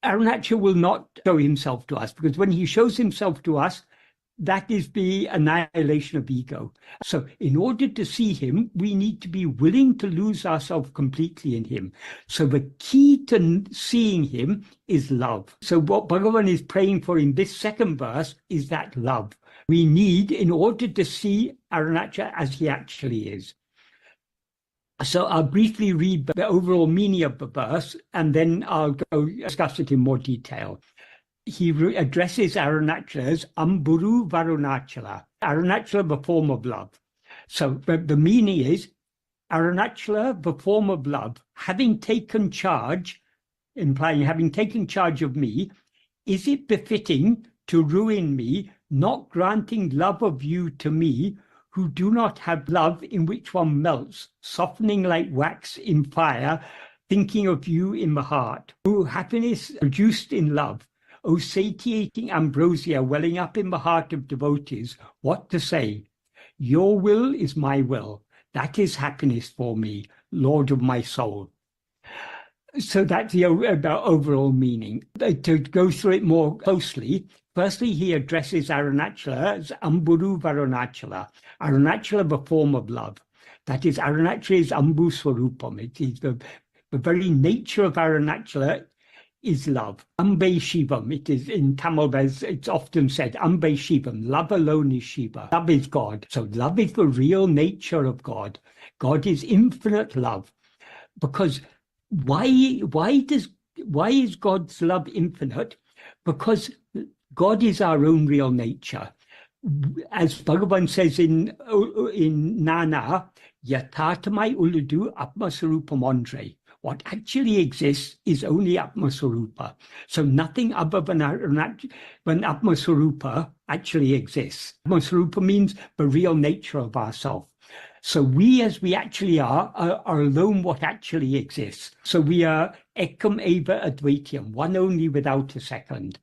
Arunachala will not show himself to us, because when he shows himself to us, that is the annihilation of ego. So in order to see him, we need to be willing to lose ourselves completely in him. So the key to seeing him is love. So what Bhagavan is praying for in this second verse is that love we need in order to see Arunachala as he actually is. So I'll briefly read the overall meaning of the verse, and then I'll go discuss it in more detail. He addresses Arunachala as Amburu Varunachala, Arunachala, the form of love. So the meaning is, Arunachala, the form of love, having taken charge, implying having taken charge of me, is it befitting to ruin me, not granting love of you to me, who do not have love in which one melts, softening like wax in fire, thinking of you in the heart, who happiness produced in love, O satiating ambrosia welling up in the heart of devotees, what to say? Your will is my will. That is happiness for me, Lord of my soul. So that's the overall meaning. To go through it more closely, firstly, he addresses Arunachala as Amburu Varunachala, Arunachala, the form of love. That is, Arunachala is Ambu Swarupam. It is the very nature of Arunachala is love. Ambe Shivam, it is in Tamil, as it's often said, Ambe Shivam, love alone is Shiva. Love is God. So love is the real nature of God. God is infinite love. Because why is God's love infinite? Because God is our own real nature. As Bhagavan says in Nana, Yathatamai Uludu Atmasarupam Andre. What actually exists is only Atmaswarupa. So nothing other than Atmaswarupa actually exists. Atmaswarupa means the real nature of ourself. So we, as we actually are alone what actually exists. So we are Ekam Eva Advaitiyam, one only without a second.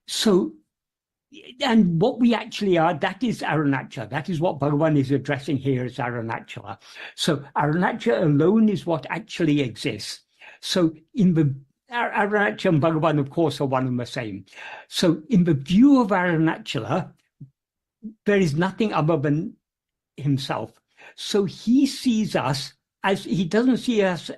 So, and what we actually are, that is Arunachala. That is what Bhagavan is addressing here as Arunachala. So Arunachala alone is what actually exists. So in the Arunachala and Bhagavan, of course, are one and the same. So in the view of Arunachala, there is nothing other than himself. So he sees us as, he doesn't see us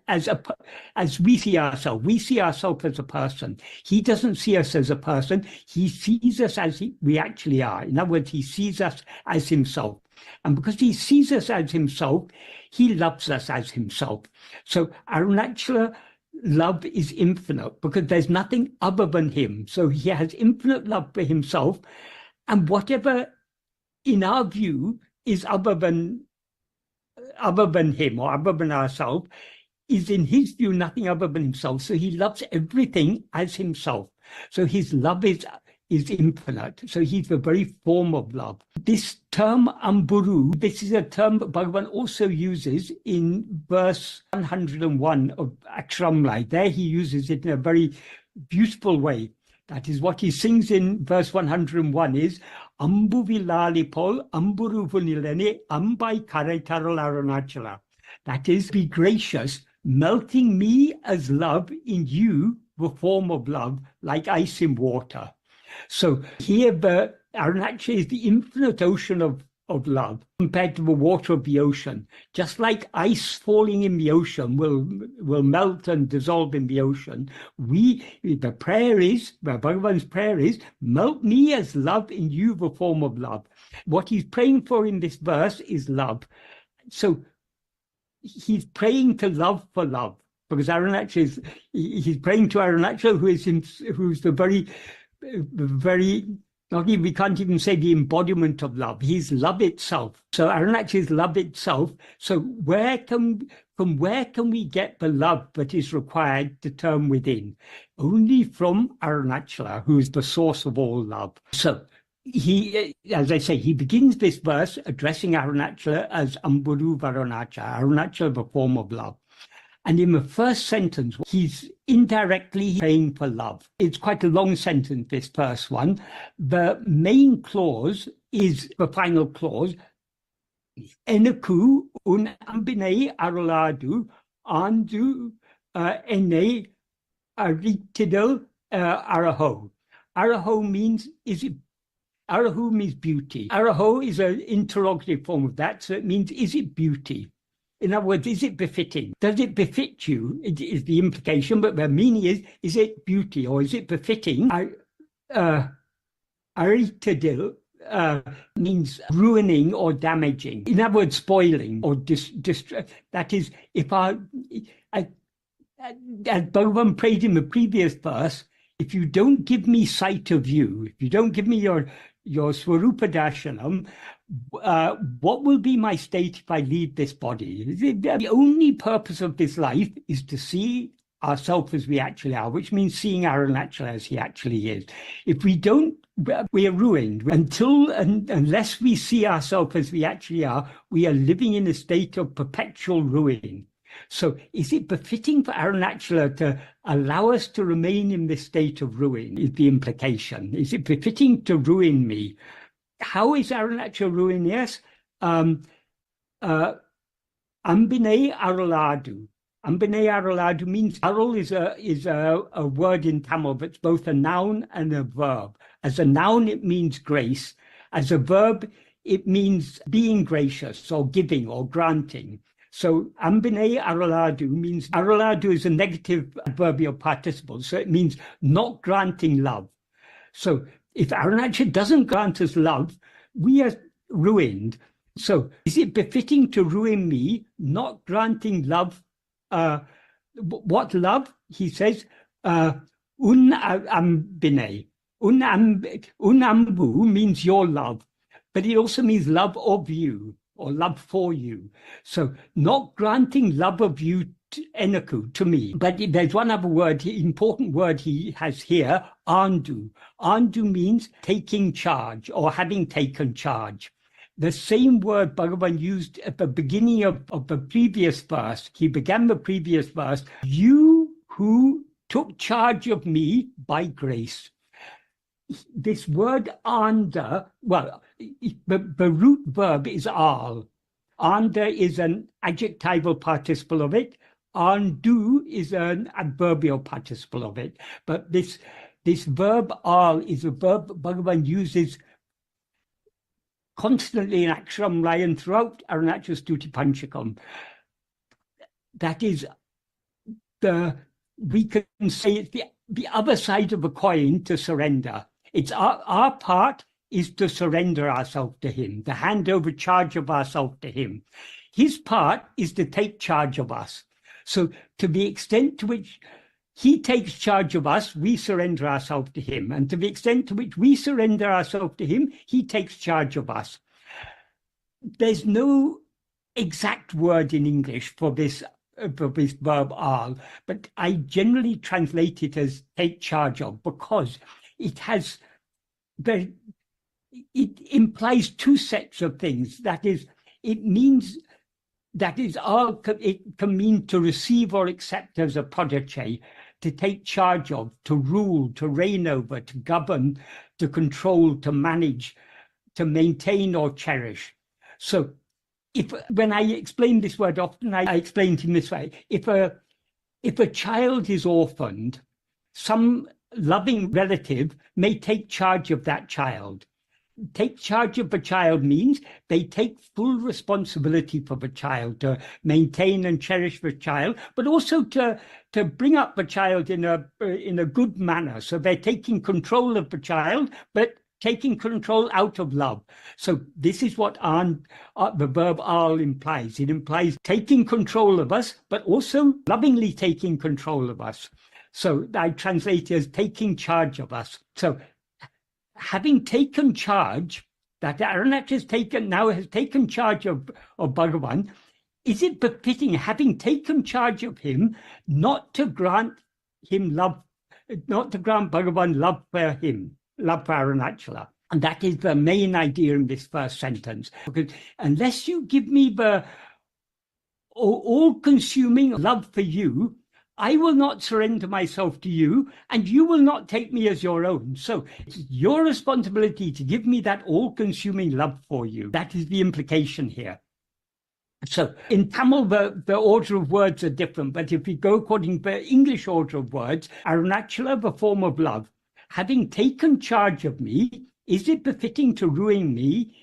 as we see ourselves. We see ourselves as a person. He doesn't see us as a person. He sees us as we actually are. In other words, he sees us as himself. And because he sees us as himself, he loves us as himself. So Arunachala love is infinite because there's nothing other than him. So he has infinite love for himself. And whatever, in our view, is other than other than him or other than ourselves is in his view nothing other than himself. So he loves everything as himself. So his love is infinite. So he's the very form of love. This term amburu, this is a term that Bhagavan also uses in verse 101 of Aksharamlai. There he uses it in a very beautiful way. That is what he sings in verse 101 is Ambu Vilalipol, Amburu Vunilene, Ambai Karaitarol Arunachala. That is, be gracious, melting me as love in you, the form of love, like ice in water. So here the Arunachala is the infinite ocean of love compared to the water of the ocean. Just like ice falling in the ocean will melt and dissolve in the ocean, the prayer is, Bhagavan's prayer is, melt me as love in you, the form of love. What he's praying for in this verse is love. So he's praying to love for love, because Arunachala he's praying to Arunachala, who's the very we can't even say the embodiment of love. He's love itself. So Arunachala is love itself. So from where can we get the love that is required to turn within? Only from Arunachala, who is the source of all love. So he, as I say, he begins this verse addressing Arunachala as Amburu Varunacha, Arunachala, the form of love. And in the first sentence, he's indirectly praying for love. It's quite a long sentence, this first one. The main clause is the final clause, Enaku un ambine aroladu andu ene aritidal araho. Araho means, Arahu means beauty. Araho is an interrogative form of that, so it means, is it beauty? In other words, is it befitting? Does it befit you? It is the implication, but the meaning is it beauty or is it befitting? Aritadil means ruining or damaging. In other words, spoiling or that is, as Bhagavan prayed in the previous verse, if you don't give me sight of you, if you don't give me your Swarupa Darshanam, what will be my state if I leave this body? The only purpose of this life is to see ourselves as we actually are, which means seeing Arunachala as he actually is. If we don't, we are ruined. Unless we see ourselves as we actually are, we are living in a state of perpetual ruin. So is it befitting for Arunachala to allow us to remain in this state of ruin, is the implication. Is it befitting to ruin me? How is Arunachala ruining us? Ambine aroladu. Ambine aroladu means, arol is a word in Tamil that's both a noun and a verb. As a noun, it means grace. As a verb, it means being gracious or giving or granting. So ambine aroladu means, aroladu is a negative adverbial participle, so it means not granting love. So if Arunachala doesn't grant us love, we are ruined. So is it befitting to ruin me, not granting love? What love? He says, unambine. Unambu means your love, but it also means love of you or love for you. So not granting love of you enaku, to me. But there's one other word, important word he has here, andu. Andu means taking charge or having taken charge. The same word Bhagavan used at the beginning of the previous verse. He began the previous verse, you who took charge of me by grace. This word anda, well, the root verb is al. Anda is an adjectival participle of it. Andu is an adverbial participle of it. But this verb al is a verb Bhagavan uses constantly in Aksharamlaya and throughout Arunachala Stuti Panchakam. That is, we can say it's the other side of a coin to surrender. It's our part is to surrender ourselves to him, to hand over charge of ourselves to him. His part is to take charge of us. So to the extent to which he takes charge of us, we surrender ourselves to him. And to the extent to which we surrender ourselves to him, he takes charge of us. There's no exact word in English for this verb al, but I generally translate it as take charge of, because it has it implies two sets of things. That is, it means it can mean to receive or accept as a protege, to take charge of, to rule, to reign over, to govern, to control, to manage, to maintain or cherish. So when I explain this word often, I explain it in this way. If a child is orphaned, some loving relative may take charge of that child. Take charge of a child means they take full responsibility for the child, to maintain and cherish the child, but also to bring up the child in a good manner. So they're taking control of the child, but taking control out of love. So this is what the verb al implies. It implies taking control of us, but also lovingly taking control of us. So I translate it as taking charge of us. So having taken charge, that Arunacha has taken charge of Bhagavan, is it befitting, having taken charge of him, not to grant him love, not to grant Bhagavan love for him, love for Arunachala? And that is the main idea in this first sentence. Because unless you give me the all-consuming love for you, I will not surrender myself to you, and you will not take me as your own. So it's your responsibility to give me that all-consuming love for you. That is the implication here. So in Tamil, the order of words are different, but if we go according to the English order of words, Arunachala, the form of love, having taken charge of me, is it befitting to ruin me,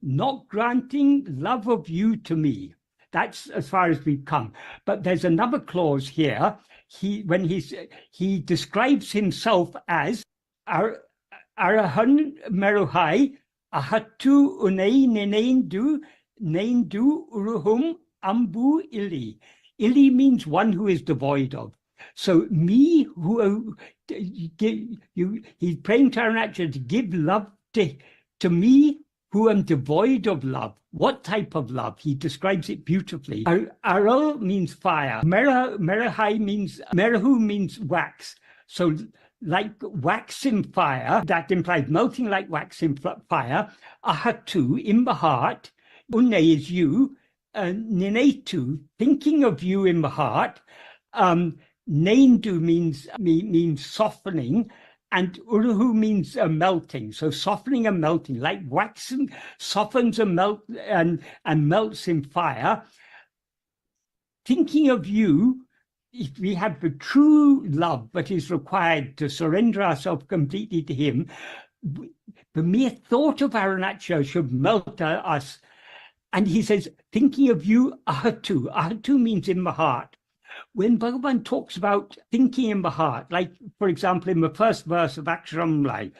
not granting love of you to me? That's as far as we've come. But there's another clause here. He describes himself as Arahan Meruhai Ahatu Unei Nenendu Uruhum Ambu Ili. Ili means one who is devoid of. So me, he's praying to Arunachala to give love to me, who am devoid of love. What type of love? He describes it beautifully. Aral means fire. Merahu means wax. So like wax in fire, that implies melting like wax in fire. Ahatu, in the heart. Une is you. Ninetu, thinking of you in the heart. Nendu means softening. And uruhu means melting, so softening and melting, like wax softens and melts in fire. Thinking of you, if we have the true love that is required to surrender ourselves completely to him, the mere thought of Arunachala should melt us. And he says, thinking of you, ahatu. Ahatu means in the heart. When Bhagavan talks about thinking in the heart, like, for example, in the first verse of Aksharamlai,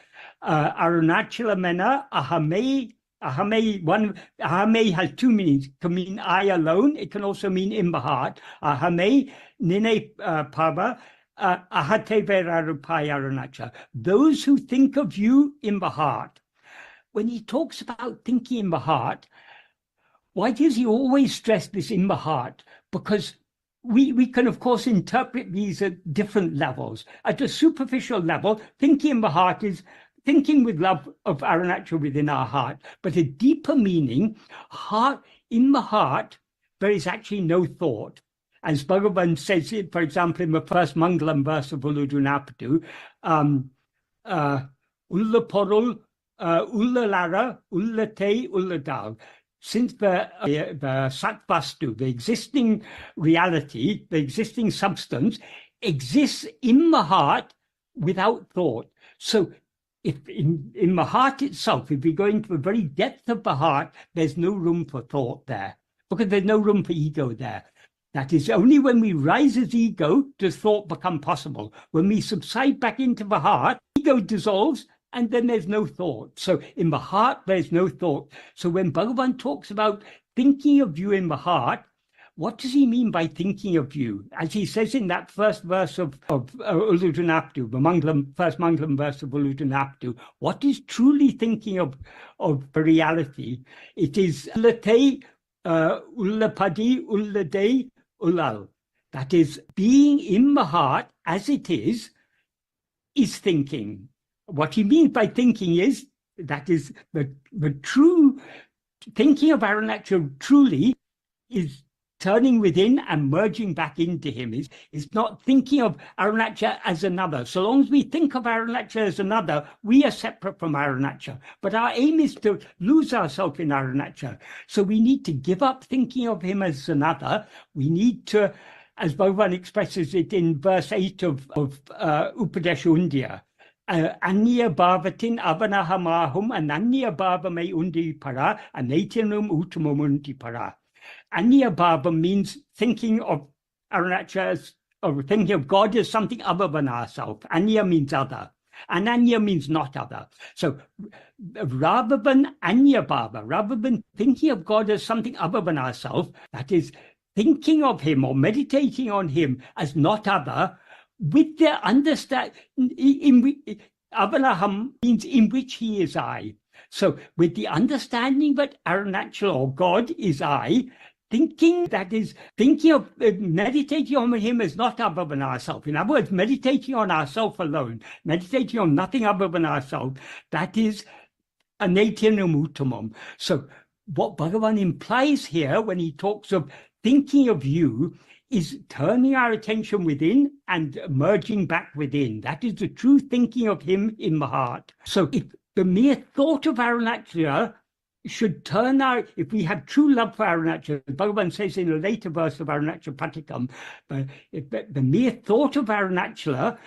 Arunachala Mena, Ahame, Ahame has two meanings. It can mean I alone. It can also mean in the heart. Ahame, Nine Pava, Ahate Verarupai Arunachala. Those who think of you in the heart. When he talks about thinking in the heart, why does he always stress this in the heart? Because we can, of course, interpret these at different levels. At a superficial level, thinking in the heart is thinking with love of Arunachala within our heart. But a deeper meaning, in the heart, there is actually no thought. As Bhagavan says it, for example, in the first Mangalam verse of Uludunapadu, Ulla Porul, Ulla Lara, Ulla Te, Ulla Dal. Since the Satvastu, the existing reality, the existing substance, exists in the heart without thought. So if in the heart itself, if we go into the very depth of the heart, there's no room for thought there, because there's no room for ego there. That is, only when we rise as ego does thought become possible. When we subside back into the heart, ego dissolves, and then there's no thought. So in the heart, there's no thought. So when Bhagavan talks about thinking of you in the heart, what does he mean by thinking of you? As he says in that first verse of Ullutunaptu, the first Mangalam verse of Ullutunaptu, what is truly thinking of reality? It is ullate, ullapadi, ullade, ullal. That is, being in the heart as it is thinking. What he means by thinking is, that is the true thinking of Arunachala truly is turning within and merging back into him, is not thinking of Arunachala as another. So long as we think of Arunachala as another, we are separate from Arunachala. But our aim is to lose ourselves in Arunachala. So we need to give up thinking of him as another. We need to, as Bhagavan expresses it in verse 8 of Upadesha Undya, Anya bhavatin avanahamahum ananya bhavame undi para anatinum utumamunti para. Anya bhava means thinking of Arunachala or thinking of God as something other than ourselves. Anya means other. Ananya means not other. So rather than Anya bhava, rather than thinking of God as something other than ourselves, that is thinking of him or meditating on him as not other, with the understanding, Avalaham means in which he is I. So with the understanding that Arunachala or God is I, thinking of meditating on him as not other than ourselves. In other words, meditating on ourselves alone, meditating on nothing other than ourselves, that is anatinam uttamam. So what Bhagavan implies here when he talks of thinking of you is turning our attention within and merging back within. That is the true thinking of him in the heart. So if the mere thought of Arunachala should turn if we have true love for Arunachala, Bhagavan says in a later verse of Arunachala Patikam, the mere thought of Arunachala,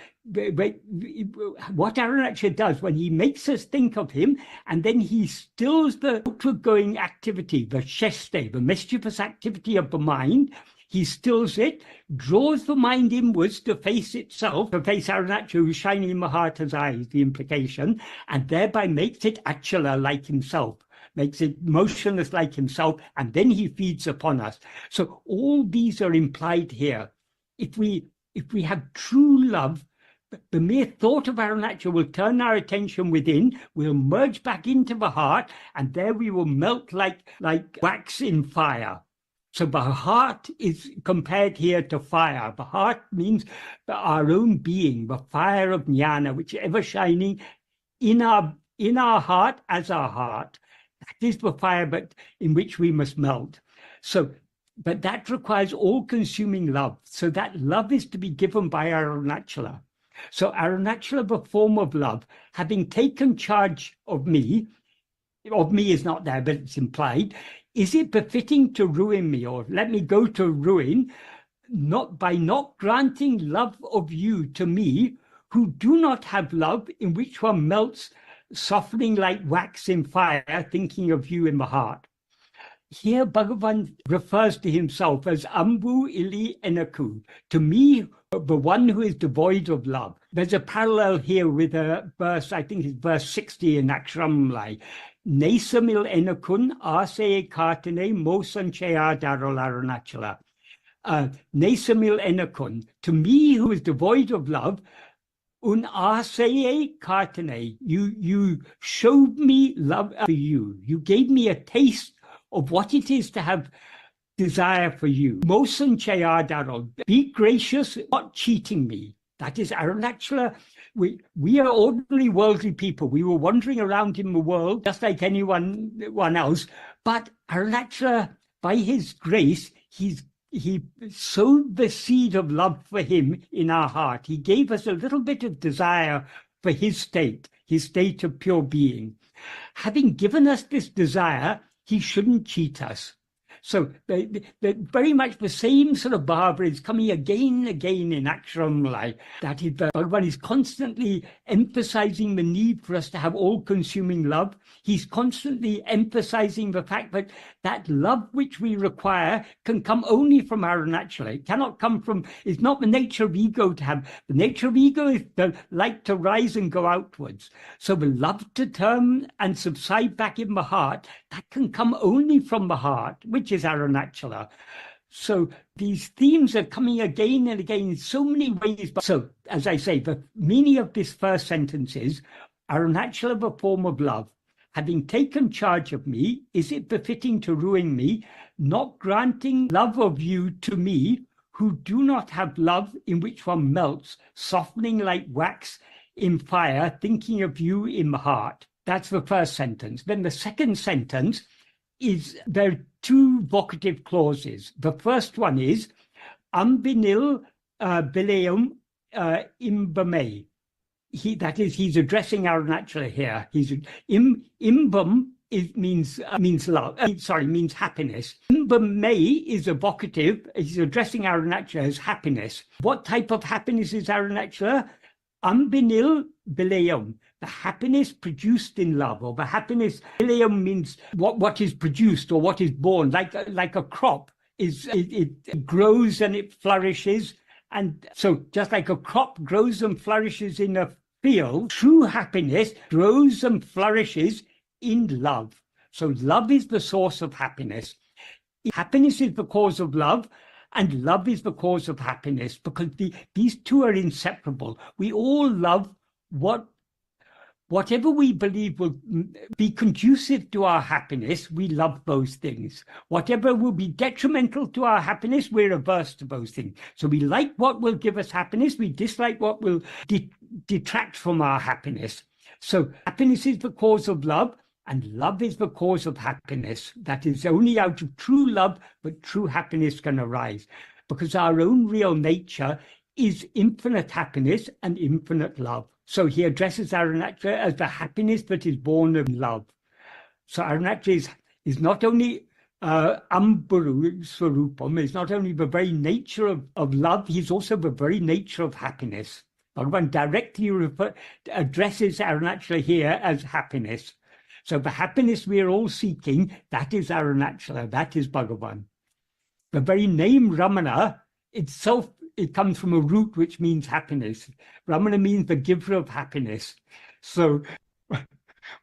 what Arunachala does when he makes us think of him, and then he stills the outward-going activity, the sheste, the mischievous activity of the mind, he stills it, draws the mind inwards to face itself, to face Arunachala, who's shining in the heart as eyes, the implication, and thereby makes it Achala like himself, makes it motionless like himself, and then he feeds upon us. So all these are implied here. If we have true love, the mere thought of Arunachala will turn our attention within, we'll merge back into the heart, and there we will melt like wax in fire. So the heart is compared here to fire. The heart means our own being, the fire of jnana, which is ever shining in our heart as our heart. That is the fire in which we must melt. So, but that requires all-consuming love. So that love is to be given by Arunachala. So Arunachala, the form of love, having taken charge of me is not there, but it's implied. Is it befitting to ruin me, or let me go to ruin, by not granting love of you to me, who do not have love, in which one melts, softening like wax in fire, thinking of you in the heart? Here Bhagavan refers to himself as Ambu Ili Enaku, to me, the one who is devoid of love. There's a parallel here with a verse, I think it's verse 60 in Akshamlai. Nesamil Enakun Ase Kartane Mosanchaya Darol Arunachala. Nesamil Enakun, to me who is devoid of love, Un Ase Kartane, you showed me love for you. You gave me a taste of what it is to have desire for you. Mosanchaya Darol, be gracious, not cheating me. That is Arunachala. We are ordinary worldly people. We were wandering around in the world just like anyone else. But Arunachala, by his grace, he sowed the seed of love for him in our heart. He gave us a little bit of desire for his state of pure being. Having given us this desire, he shouldn't cheat us. So very much the same sort of bhava is coming again and again in Akshamlai, that Bhagavan is constantly emphasizing the need for us to have all-consuming love. He's constantly emphasizing the fact that love which we require can come only from Arunachala. It cannot come from, it's not the nature of ego to have. The nature of ego is like to rise and go outwards. So the love to turn and subside back in the heart, that can come only from the heart, which is Arunachala. So these themes are coming again and again in so many ways. So, as I say, the meaning of this first sentence is, Arunachala, the form of love, having taken charge of me, is it befitting to ruin me, not granting love of you to me, who do not have love in which one melts, softening like wax in fire, thinking of you in the heart. That's the first sentence. Then the second sentence is, there are two vocative clauses. The first one is, Ambinil bileum imbame. That is, he's addressing Arunachala here. He's imbam means love. Means happiness. Imbame is a vocative. He's addressing Arunachala as happiness. What type of happiness is Arunachala? Ambinil bileum, the happiness produced in love, or the happiness. Bileum means what is produced or what is born, like a crop. It grows and it flourishes. And so just like a crop grows and flourishes in a field, true happiness grows and flourishes in love. So love is the source of happiness. Happiness is the cause of love, and love is the cause of happiness, because these two are inseparable. We all love whatever we believe will be conducive to our happiness. We love those things. Whatever will be detrimental to our happiness, we're averse to those things. So we like what will give us happiness. We dislike what will detract from our happiness. So happiness is the cause of love, and love is the cause of happiness. That is, only out of true love that true happiness can arise, because our own real nature is infinite happiness and infinite love. So he addresses Arunachala as the happiness that is born of love. So Arunachala is not only Amburu Swarupam, is not only the very nature of love, he's also the very nature of happiness. Bhagavan directly addresses Arunachala here as happiness. So the happiness we are all seeking, that is Arunachala, that is Bhagavan. The very name Ramana itself, it comes from a root which means happiness. Ramana means the giver of happiness. So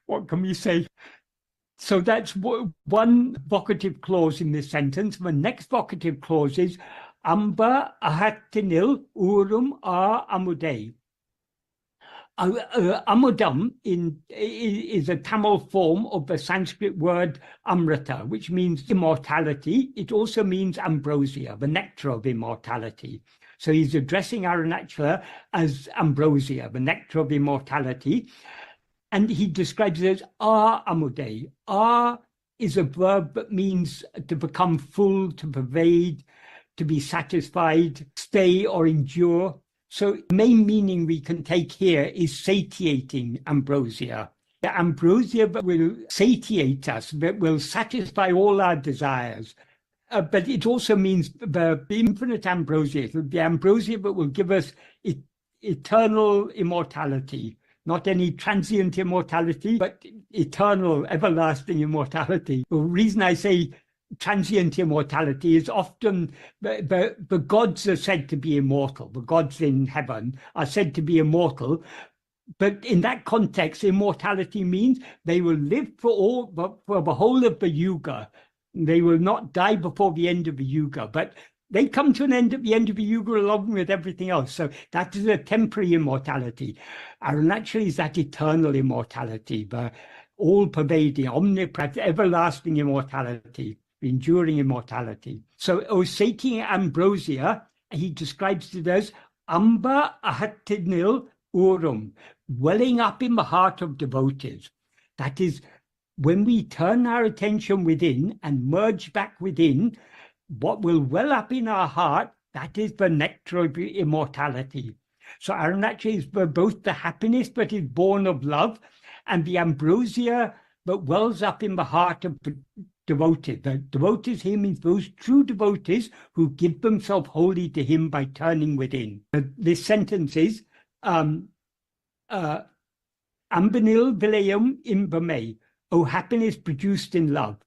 what can we say? So that's one vocative clause in this sentence. The next vocative clause is Amba ahattinil urum a amude. Amudam is a Tamil form of the Sanskrit word amrita, which means immortality. It also means ambrosia, the nectar of immortality. So he's addressing Arunachala as ambrosia, the nectar of immortality. And he describes it as amude. Is a verb that means to become full, to pervade, to be satisfied, stay or endure. So the main meaning we can take here is satiating ambrosia. The ambrosia will satiate us, that will satisfy all our desires. But it also means the infinite ambrosia, the ambrosia that will give us eternal immortality. Not any transient immortality, but eternal, everlasting immortality. The reason I say transient immortality is often the gods are said to be immortal. The gods in heaven are said to be immortal. But in that context, immortality means they will live for the whole of the yuga. They will not die before the end of the yuga, but they come to an end at the end of the yuga along with everything else. So that is a temporary immortality. Arunachala is that eternal immortality, the all-pervading, omnipresent, everlasting immortality, enduring immortality. So Osating ambrosia, he describes it as Amba ahattinil urum, welling up in the heart of devotees. That is, when we turn our attention within and merge back within, what will well up in our heart, that is the nectar of immortality. So Arunachala is both the happiness that is born of love and the ambrosia that wells up in the heart of devotees. The devotees here means those true devotees who give themselves wholly to him by turning within. This sentence is Ambinil vilayam imbame, O happiness produced in love.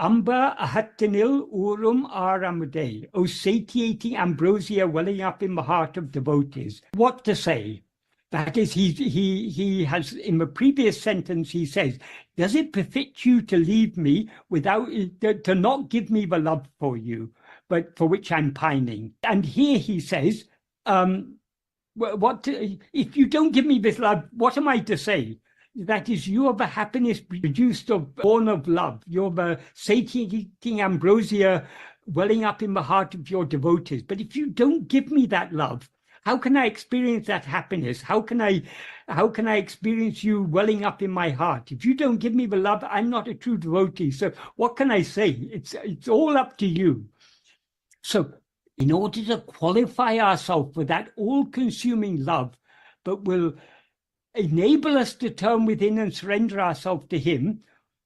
Amba ahattinil urum aramude, O satiating ambrosia welling up in the heart of devotees. What to say? That is, he has, in the previous sentence, he says, does it befit you to leave me without, to not give me the love for you? but for which I'm pining. And here he says, if you don't give me this love, what am I to say? That is, you are the happiness produced born of love. You're the satiating ambrosia welling up in the heart of your devotees. But if you don't give me that love, how can I experience that happiness? How can I experience you welling up in my heart? If you don't give me the love, I'm not a true devotee. So what can I say? It's all up to you. So in order to qualify ourselves for that all-consuming love that will enable us to turn within and surrender ourselves to him,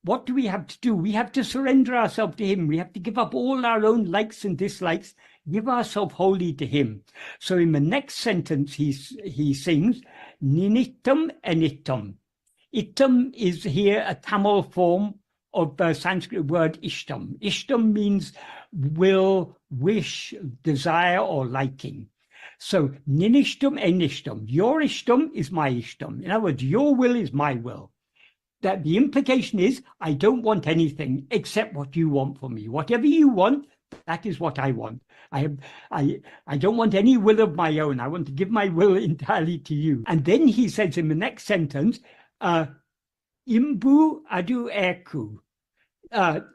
what do we have to do? We have to surrender ourselves to him. We have to give up all our own likes and dislikes, give ourselves wholly to him. So in the next sentence, he sings, Ninitam Enittam. Ittam is here a Tamil form of the Sanskrit word ishtam. Ishtam means will, wish, desire, or liking. So, ninishtam enishtam. Your ishtam is my ishtam. In other words, your will is my will. That the implication is, I don't want anything except what you want for me. Whatever you want, that is what I want. I don't want any will of my own. I want to give my will entirely to you. And then he says in the next sentence, Imbu adu eku.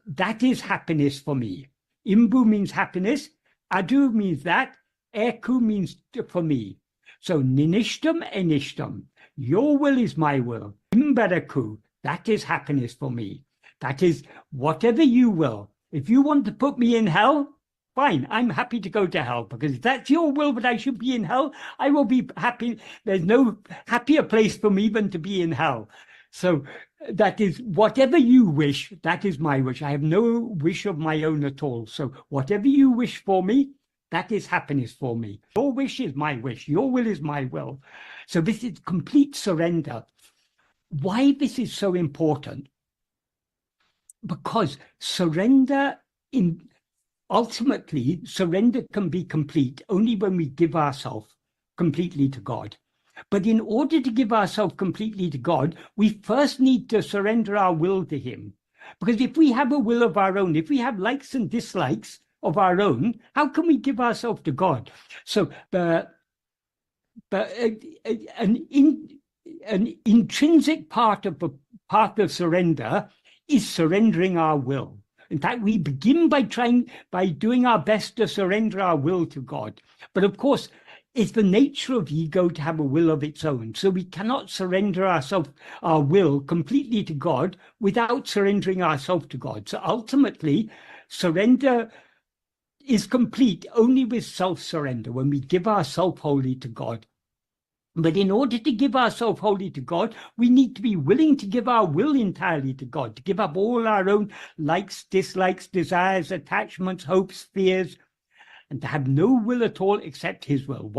That is happiness for me. Imbu means happiness. Adu means that. Eku means for me. So ninishtam enishtam. Your will is my will. Imbaraku. That is happiness for me. That is whatever you will. If you want to put me in hell, fine. I'm happy to go to hell, because if that's your will that I should be in hell, I will be happy. There's no happier place for me than to be in hell. So that is whatever you wish, that is my wish. I have no wish of my own at all. So whatever you wish for me, that is happiness for me. Your wish is my wish. Your will is my will. So this is complete surrender. Why this is so important? Because ultimately, surrender can be complete only when we give ourselves completely to God. But in order to give ourselves completely to God, we first need to surrender our will to him. Because if we have a will of our own, if we have likes and dislikes of our own, how can we give ourselves to God? So an intrinsic part of surrender is surrendering our will. In fact, we begin by doing our best to surrender our will to God. But of course, it's the nature of ego to have a will of its own. So we cannot surrender our will completely to God without surrendering ourselves to God. So ultimately, surrender is complete only with self-surrender, when we give ourselves wholly to God. But in order to give ourselves wholly to God, we need to be willing to give our will entirely to God, to give up all our own likes, dislikes, desires, attachments, hopes, fears, and to have no will at all except his will.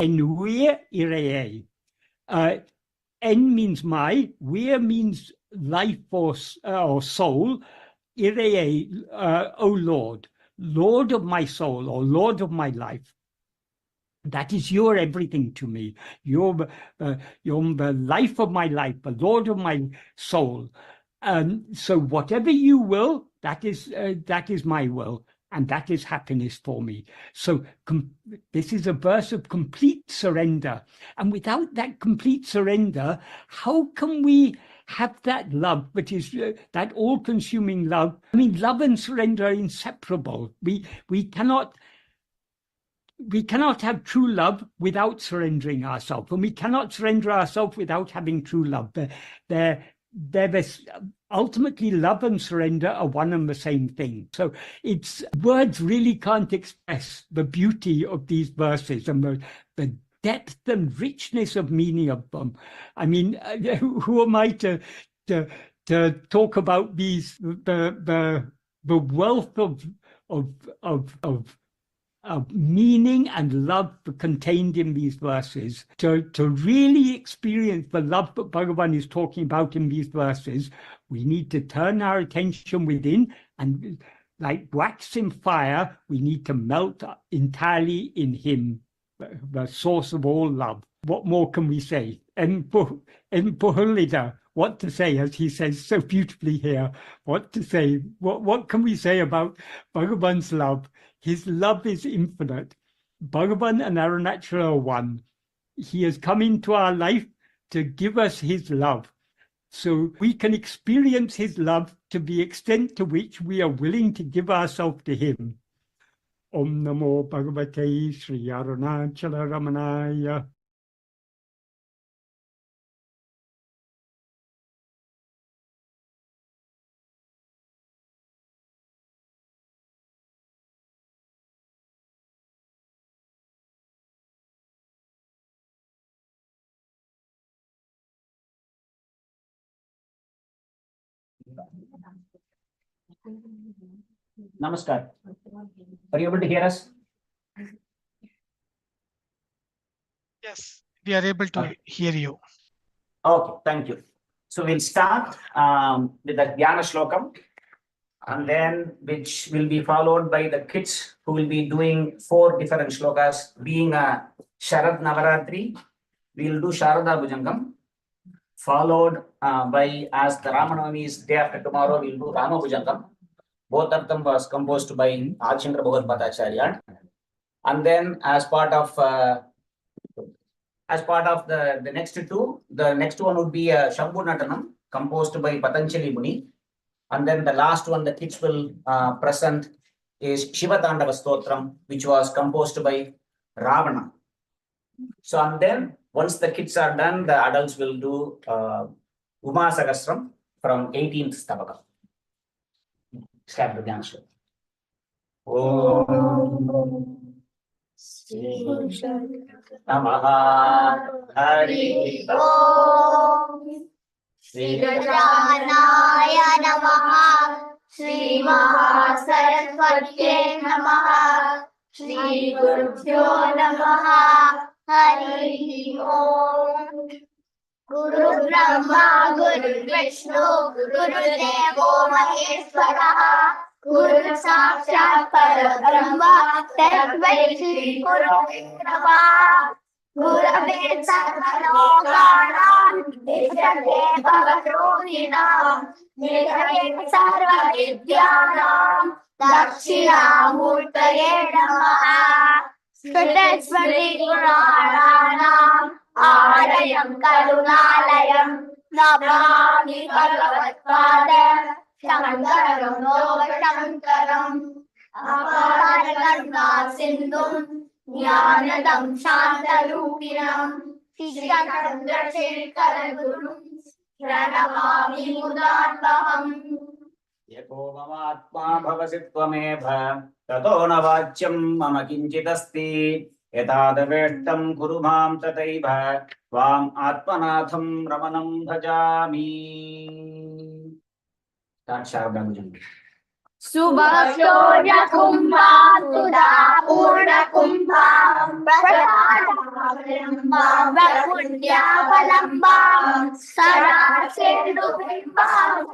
En means my, wir means life or soul, iree, O Lord, Lord of my soul or Lord of my life. That is your everything to me. You're the life of my life, the Lord of my soul. So whatever you will, that is my will, and that is happiness for me. So this is a verse of complete surrender. And without that complete surrender, how can we have that love, which is that all-consuming love? I mean, love and surrender are inseparable. We cannot have true love without surrendering ourselves, and we cannot surrender ourselves without having true love. Ultimately, love and surrender are one and the same thing. So words really can't express the beauty of these verses and the depth and richness of meaning of them. I mean, who am I to talk about the wealth of meaning and love contained in these verses? To really experience the love that Bhagavan is talking about in these verses, we need to turn our attention within, and like wax in fire, we need to melt entirely in him, the source of all love. What more can we say? En Puhulida, what to say, as he says so beautifully here. What to say? What can we say about Bhagavan's love? His love is infinite. Bhagavan and Arunachala are one. He has come into our life to give us his love, so we can experience his love to the extent to which we are willing to give ourselves to him. Om Namo Bhagavate Sri Arunachala Ramanaya. Namaskar. Are you able to hear us? Yes, we are able to hear you. Okay, thank you. So we'll start with the Dhyana Shlokam, and then which will be followed by the kids who will be doing 4 different shlokas. Being a Sharad Navaratri, we will do Sharada Bhujangam, followed by, as the Ramanavami is day after tomorrow, we will do Rama Bhujangam. Both of them was composed by Achandra Bhagavad Bhattacharya. And then as part of the next two, the next one would be Shambhu Natanam, composed by Patanjali Muni. And then the last one the kids will present is Shiva Tandava Stotram, which was composed by Ravana. So, and then once the kids are done, the adults will do Uma Sagasram from 18th Stavaka. Start the dance. Om Namaha Hari Om Sri Gajanaya Namaha, Sri Mahasaraswatye Namaha, Sri Gurubhyo Namaha, Hari Om. Guru Brahma, Guru Vishnu, Guru Devo Maheshwara, Guru Sakshat Parabrahma, Tasmai Shri Gurave Namaha. Gurave Sarvalokanam, Vishate Bhagavadrodhinam, Nidhare Sarva Vidyanam, Dakshinamurtaye Namaha. Sriteswari Purananam, Alayam Karunalayam, Namami Bhagavatpada, Shankaram Loka Apara Karuna Sindhum, Jnanadam Shantarupinam, Chandrasekhara Gurum, Pranamami Mudanvaham. Yako mama atma bhavasi tvameva, tato na vachyam mama kinchitasti, yatadaveshtam kuru mam tataiva, tvam atmanatham ramanam bhajami. Start Sharada Bhujanga. Subhashya Kumbha Sudha Purna Kumbha Prasadam Vakunya Valambam Sada Sendu Bimbam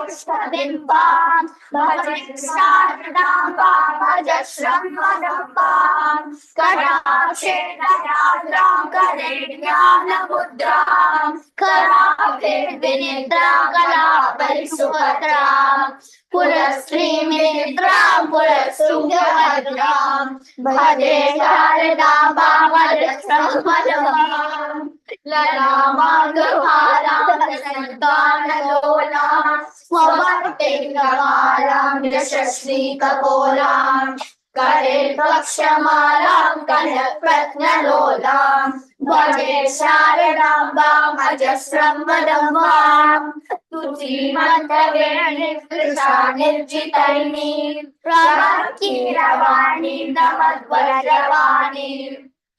Sada Bimbam Bhajasadam Bhajasram Vadambam Karashena Radram Karenyana Mudram Karapir Vinitra Kalapari Supatram Purasri Mitram Purasubhyabhadram Bhade Sharadam Bhavadasram Madhavam Lalama Gurharam Santana Lolam Swabhate Kamalam Yashasri Kapolam Kare Prakshamalam Kanak Pratnalolam Bhade Sharadam Bhavadasram Madhavam Tuti Mantaveni Krishna Nirjitaini Pravaki Ravani Namadvajravani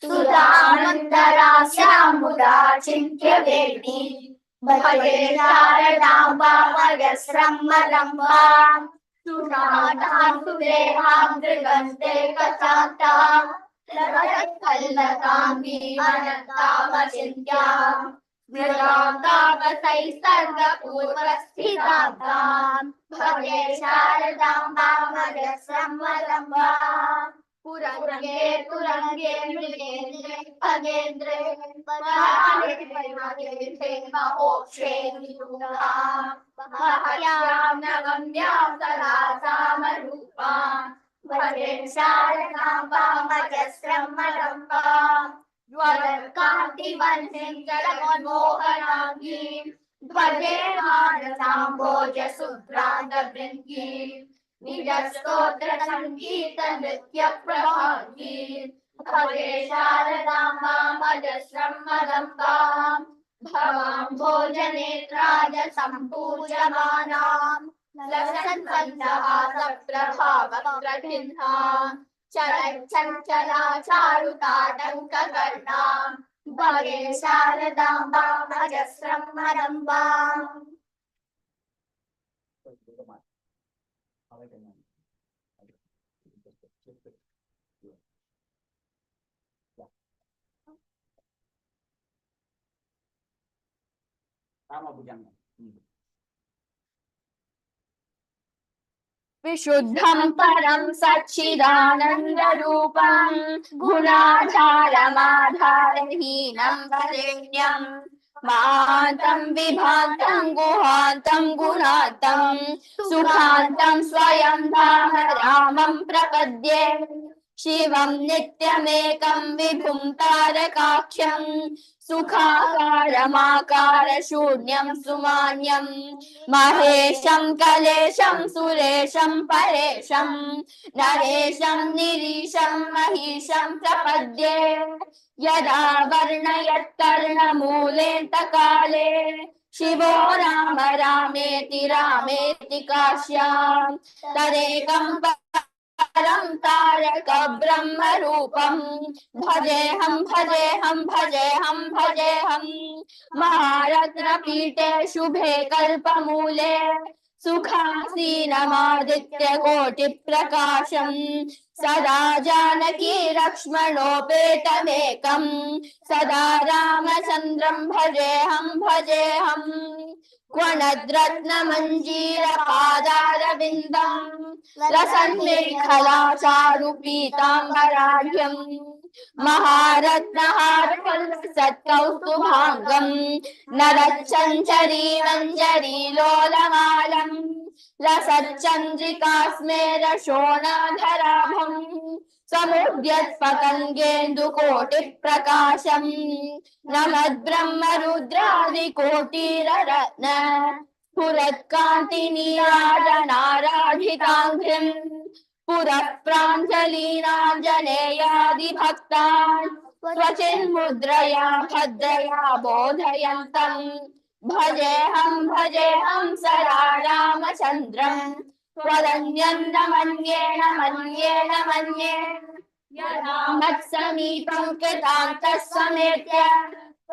Sudhanandara Syamuda Chintya Vedi Bhade Sharadam Bhavadasram Madhavam Sudhatan Sudeham Drigante Kachata Lagat Kallatam Vimanata Vachintya Vrata Vasai Sarva Purvasthitabham Bhade Sharadam Bhavadasram Madhavam पुरंगे तुरंगे मृगेन्द्रे खगेन्द्रे पराणे परिमगेन्द्रे महोक्षे निरूपां महत्यां नगम्यां सदासामरूपां भजे शारदाम्बामजस्रं मदम्बां ज्वलत्कान्तिवह्निं जगन्मोहनाङ्गीं ध्वजे मानसाम्भोजशुभ्रान्तभृङ्गीं निजस्तोत्र संगीत नृत्य प्रभांगी भजे शारदाम्बामजस्रं मदम्बां भवां भोजनेत्राय सम्पूज्यमानां लसन् पञ्चहासप्रभावप्रचिह्नां चलच्चञ्चला चारुताटङ्ककर्णां भजे शारदाम्बामजस्रं मदम्बाम्. विशुद्धं परं सच्चिदानन्दरूपं गुणाधारमाधारहीनं वरेण्यं महान्तं विभान्तं गुहान्तं गुणान्तं सुखान्तं स्वयं धाम रामं प्रपद्ये शिवं नित्यमेकं विभुं तारकाख्यं सुखाकारमाकारशून्यं सुमान्यं महेशं कलेशं सुरेशं परेशं नरेशं निरीशं महिषं प्रपद्ये यदा वर्णयत्कर्णमूलेऽन्तकाले शिवो राम रामेति रामेति काश्यां तदेकं परं तारक ब्रह्मरूपं भजेऽहं भजेऽहं भजेऽहं भजेऽहं महारत्नपीठे शुभे कल्पमूले सुखासीनमादित्यकोटिप्रकाशं सदा जानकी लक्ष्मणोपेतमेकं सदा रामचन्द्रं भजेऽहं भजेऽहं क्वनद्रत्नमञ्जीरपादारविन्दं लसन्मेखलाचारुपीताम्बराढ्यं महारत्नहारकलसत्कौस्तुभाङ्गं नरच्चञ्चरीमञ्जरीलोलमालं लसच्चन्द्रिकास्मेरशोणाधराभं समुद्यत्पतङ्गेन्दुकोटिप्रकाशं नमद्ब्रह्मरुद्रादिकोटिरत्न स्फुरत्कान्तिनीराजनाराधिताङ्घ्रिं पुरः प्राञ्जलीनाञ्जनेयादिभक्तान् स्वचिन्मुद्रया भद्रया बोधयन्तं भजेऽहं भजेऽहं सदा रामचन्द्रं त्वदन्यं न मन्ये न मन्ये न मन्ये यदा मत्समीपं कृतान्तः समेत्य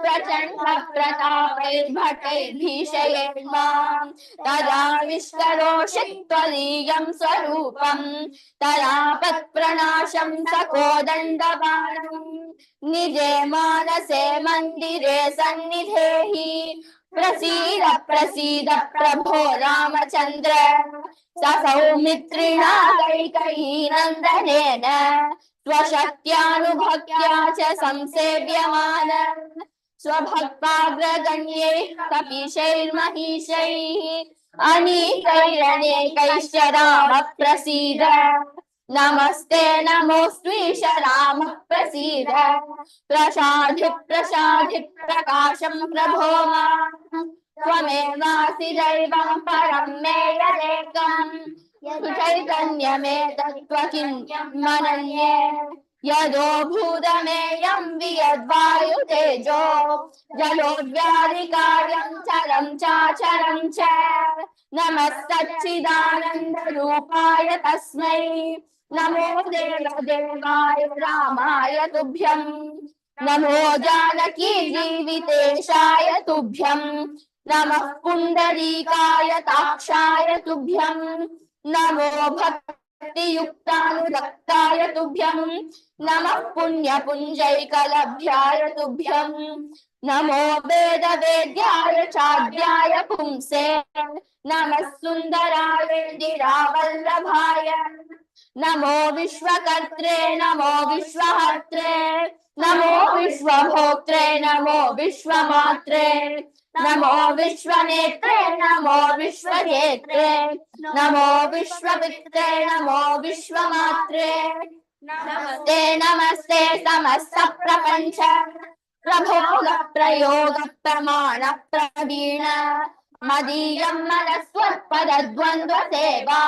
प्रचण्ड प्रतापैर्भटैर्भीषयेन्मां तदा विष्करोषि त्वदीयं स्वरूपं तरापत्प्रणाशं सकोदण्डबाणं निजे मानसे मन्दिरे सन्निधेहि प्रसीद प्रसीद प्रभो रामचन्द्र ससौमित्रिणा कैकेयीनन्दनेन स्वशक्त्यानुभक्त्या च संसेव्यमान स्वभक्ताग्रगण्यैः कपीशैर्महिषैः अनीकैरनेकैश्च राम प्रसीद नमस्ते नमोऽस्त्वीश राम प्रसीद प्रसाधि प्रसाधि प्रकाशं प्रभो मां त्वमेवासि दैवं परं मे यदेकं चैतन्यमेतत्त्व किं मनन्ये यदो भूतमेयं वियद्वायुतेजो जलोद्व्याधिकार्यं चरं चाचरं च नमः सच्चिदानन्दरूपाय तस्मै नमो देवदेवाय रामाय तुभ्यं नमो जानकी जीवितेशाय तुभ्यं नमः पुण्डरीकाय ताक्षाय तुभ्यं नमो भक्तियुक्तानुरक्ताय तुभ्यं नमः पुण्यपुञ्जैकलभ्याय तुभ्यं नमो वेदवेद्याय चाद्याय पुंसे नमः सुन्दराय नमो विश्वकर्त्रे नमो विश्वहर्त्रे नमो विश्वभोक्त्रे नमो विश्वमात्रे नमो विश्वनेत्रे नमो विश्वजेत्रे नमो विश्वपित्रे नमो विश्वमात्रे नमस्ते नमस्ते समस्त प्रपंच प्रभोग प्रयोग प्रमाण प्रवीण मदीयं मनस्वत्पदद्वन्द्व सेवा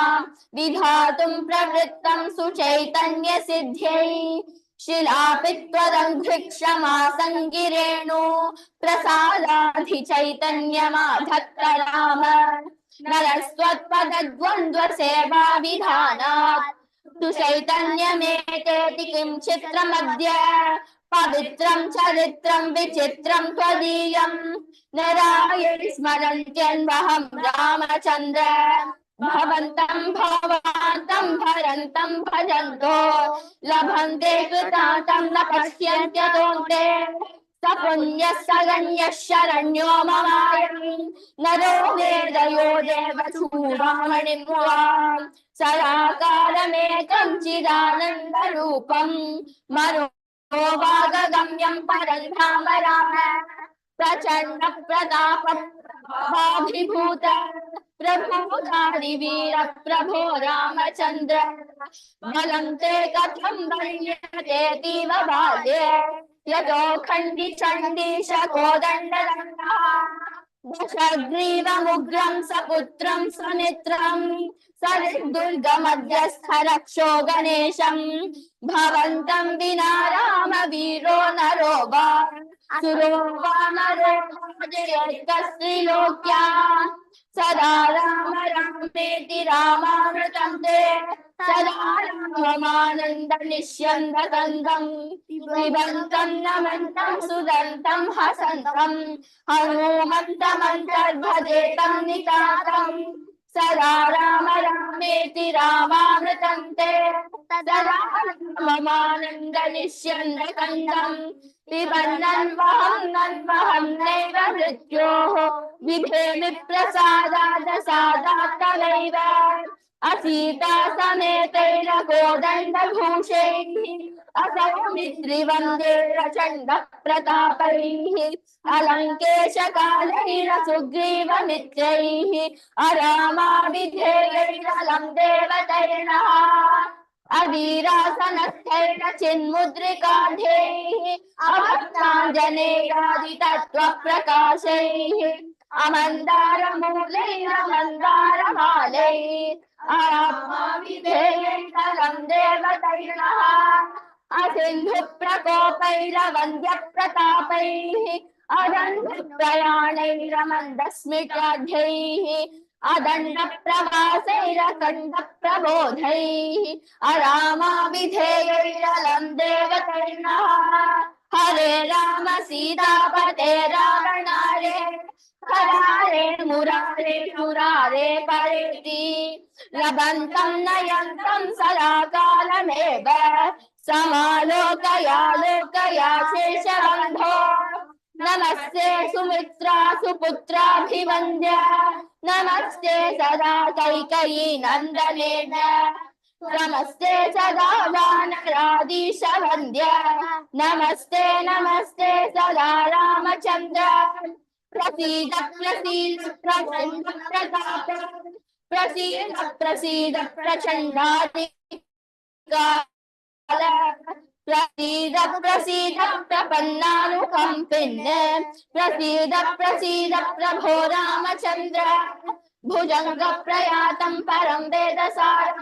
विधातुं प्रवृत्तं सुचैतन्य सिद्ध्यै शिलापित्वदङ्घ्रिक्षमा सङ्गिरेणु प्रसादाधिचैतन्यमाधत्तराम नरस्त्वत्पदद्वन्द्व सेवा विधानात् तु चैतन्यमेतेति किं चित्रमद्य पवित्रं चरित्रं विचित्रं त्वदीयं नरायण स्मरन्त्यन्वहं रामचन्द्र भवन्तं भवान्तं भरन्तं भजन्तो लभन्ते कृतान्तं न पश्यन्त्यतोऽन्ते स पुण्यः स गण्यः शरण्यो ममायम् नरो वेदयो देवचूडामणिं त्वाम् सदाकालमेकं चिदानन्दरूपं मनोवागगम्यं परं धाम राम प्रचण्ड प्रताप भाभिभूत प्रभूतादिवीर प्रभो रामचन्द्र बलं ते कथं वर्ण्यतेऽतीव बाल्ये यतो खण्डिचण्डीशकोदण्डदण्डः दशग्रीवमुग्रं सपुत्रं स्वमित्रं सरिद्दुर्गमध्यस्थ रक्षो गणेशं भवन्तं विना रामवीरो नरो वा सुरो वा नरो जयेत्कस्त्रिलोक्या सदा राम रामेति रामामृतं ते सदा राममानन्दनिष्यन्दकन्दं पिबन्तं नमन्तं सुदन्तं हसन्तं हनुमन्तमन्तर्भजेतं नितातं सदा राम रामेति रामामृतं ते सदा राममानन्दनिष्यन्दकन्दं पिबन्नन्वहं नैव मृत्योः बिभेमि प्रसादात् सादात्तनैव असीता समेतैर कोदण्डभूषैः असौमित्रिवन्दे प्रचण्ड प्रतापैः अलङ्केशकालैर सुग्रीवमित्रैः अरामाभिधेयैरलं देवतैर्नः अवीरासनस्थैर चिन्मुद्रिकाढ्यैः अभक्ताञ्जनेयादितत्त्वप्रकाशैः अमन्दारमूलैरमन्दारमालैः अरामाभिधेयैरलं देवतैर्नः असिन्धुप्रकोपैरवन्द्यप्रतापैः अदण्डप्रयाणैरमन्दस्मिताढ्यैः अदण्डप्रवासैरखण्डप्रबोधैः अरामाभिधेयैरलं देवतैर्नः हरे राम सीतापते रावणारे हरारे मुरारे मुरारे परेति लभन्तं नयन्तं सदा कालमेव समालोकया शेषबन्धो नमस्ते सुमित्रा सुपुत्राभिवन्द्य नमस्ते सदा कैकेयी नन्दनेन नमस्ते सदा वानराधीशवन्द्य नमस्ते नमस्ते सदा रामचन्द्र प्रसीद प्रसीद प्रचण्ड प्रताप प्रसीद प्रसीद प्रचण्डाधिकार प्रसीद प्रसीद प्रपन्नानुकम्पिन् प्रसीद प्रसीद प्रभो रामचन्द्र भुजङ्ग प्रयातं परं वेदसारं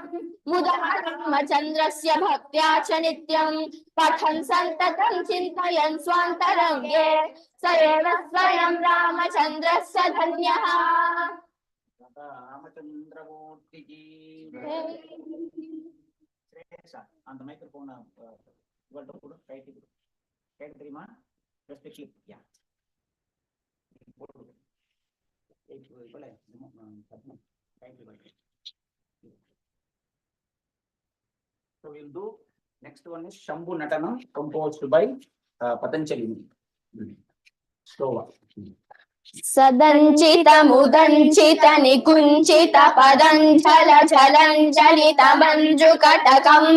मुदा रामचन्द्रस्य भक्त्या च नित्यं पठन् सन्ततं चिन्तयन् स्वान्तरङ्गे स एव स्वयं रामचन्द्रस्य धन्यः ராமச்சந்திரமூர்த்திக்கு அந்த மைக்ரோஃபோன் இவள்கிட்ட கொடு கைட்டு கொடு கேட்க தெரியுமா ஜஸ்ட் கிளிக் யா போடு இவளே கைட்டு so we'll do next one is Shambhu Natanam composed by Patanjali. सदञ्चित मुदञ्चित निकुञ्चित पदञ्जल झलञ्जलित मञ्जुकटकम्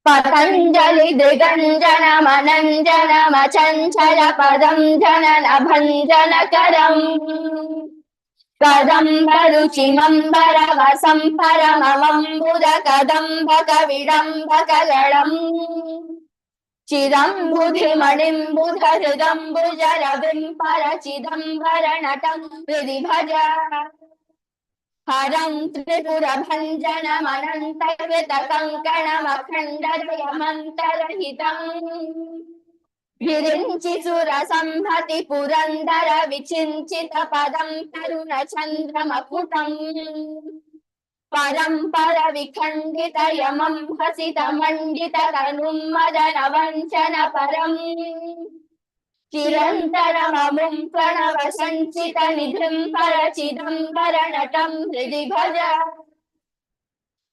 Patanjali दिगञ्जन मनञ्जन मचञ्चल पदं जनन भञ्जनकरम् कदम्बरुचिमम्बर वसं परममम्बुद कदम्बक विडम्बकगणम् चिदम्बुधिमणिम्बुध हृदम्बुजरविं परचिदम्बर नटं हृदि भज हरं त्रिपुरभञ्जनमनन्तकृतकङ्कणमखण्डदयमन्तरहितम् विरिञ्चि सुरसंहति पुरन्दर विचिञ्चित पदं तरुणचन्द्रमकुटम् परम्पर विखण्डित यमं हसित मण्डित तनुं मदन वञ्चन परम् चिरन्तरममुं प्रणव सञ्चित निधिं परचिदम्बर नटं हृदि भज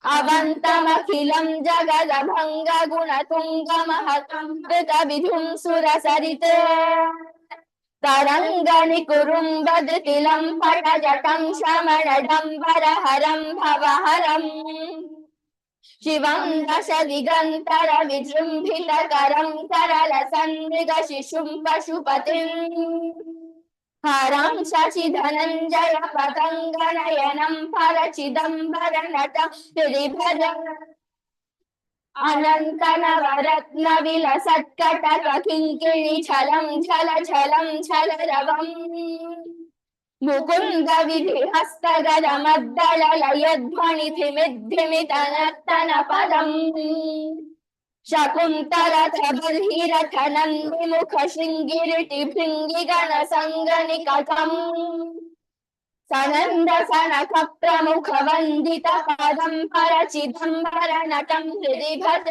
अवन्तमखिलं जगदभङ्ग गुणतुङ्गमहतं कृतविधुं सुरसरित तरङ्गनिकुरुम्बदृतिलं पटजटं श्रमणडम्बरहरं भवहरम् शिवं दश दिगन्तर विजृम्भितकरं करलसन्मृगशिशुं पशुपतिम् हरं शशिधनञ्जय पतङ्गनयनं परचिदम्बर नटं हृदि भज अनन्तनवरत्नविलसत्कटक किङ्किणि छलं छल छलं छलरवम् मुकुन्द विधिहस्तगदमद्दललयध्वनिधिमिद्धिमितनर्तन पदम् शकुन्तलप्रबर्हिरथ नन्दिमुख शृङ्गिरिटि भृङ्गिगणसङ्गनिकटम् सनन्द सनक प्रमुख वन्दित पदं परचिदम्बर नटं हृदि भज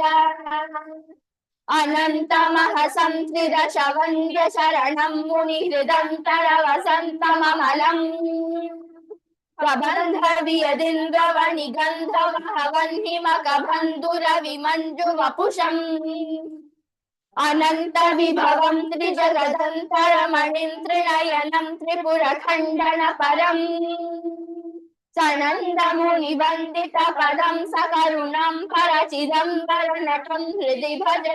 अनन्तमहसंत्रिदश वन्द्य शरणं मुनिहृदन्तर वसन्तममलम् प्रबन्ध वियदिन्द्रवनिगन्धवहवह्निमकबन्धुरविमञ्जुवपुषम् अनंत विभवं त्रिजगदन्तरमणिं त्रिनयनं त्रिपुरखण्डन परम् सनन्दमुनिवन्दित पदं सकरुणं परचिदम्बर नटं हृदि भज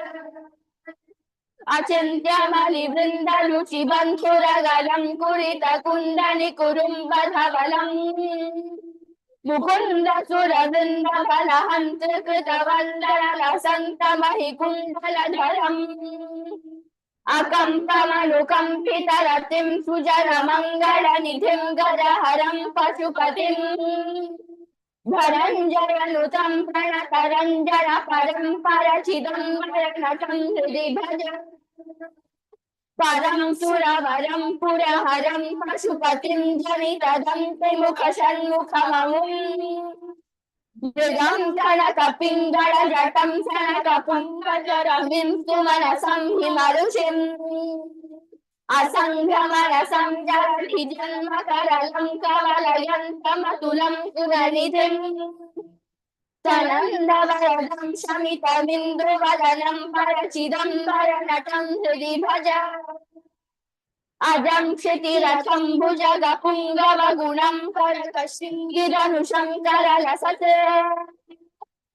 अचिन्त्यमलिवृन्दरुचिबन्धुरगलं कुरितकुन्दनिकुरुम्बधवलम् मुकुन्द सुरवृन्दबलहन्तकृतवन्दनलसन्तमहिकुण्डलधरम् अकम्पमनुकम्पितरतिं सुजनमङ्गलनिधिं गजहरं पशुपतिम् धनञ्जयनुतं प्रणतरञ्जन परं परचिदम्बर नटं हृदि भज परं सुरवरं पुरहरं पशुपतिं जनितदं त्रिमुखषण्मुखममुम् मृगं कनकपिङ्गळजटं सनकपुङ्गजरविं सुमनसं हिमरुषिम् असङ्घ्रमरसं जलधिजन्मकरलं कवलयन्तमतुलं सुरनिधिम् सनन्दवरदं शमितमिन्दुवदनं परचिदम्बर नटं हृदि भज अजं क्षितिरथं भुजगपुङ्गवगुणं करकशृङ्गिरनुषं करलसत्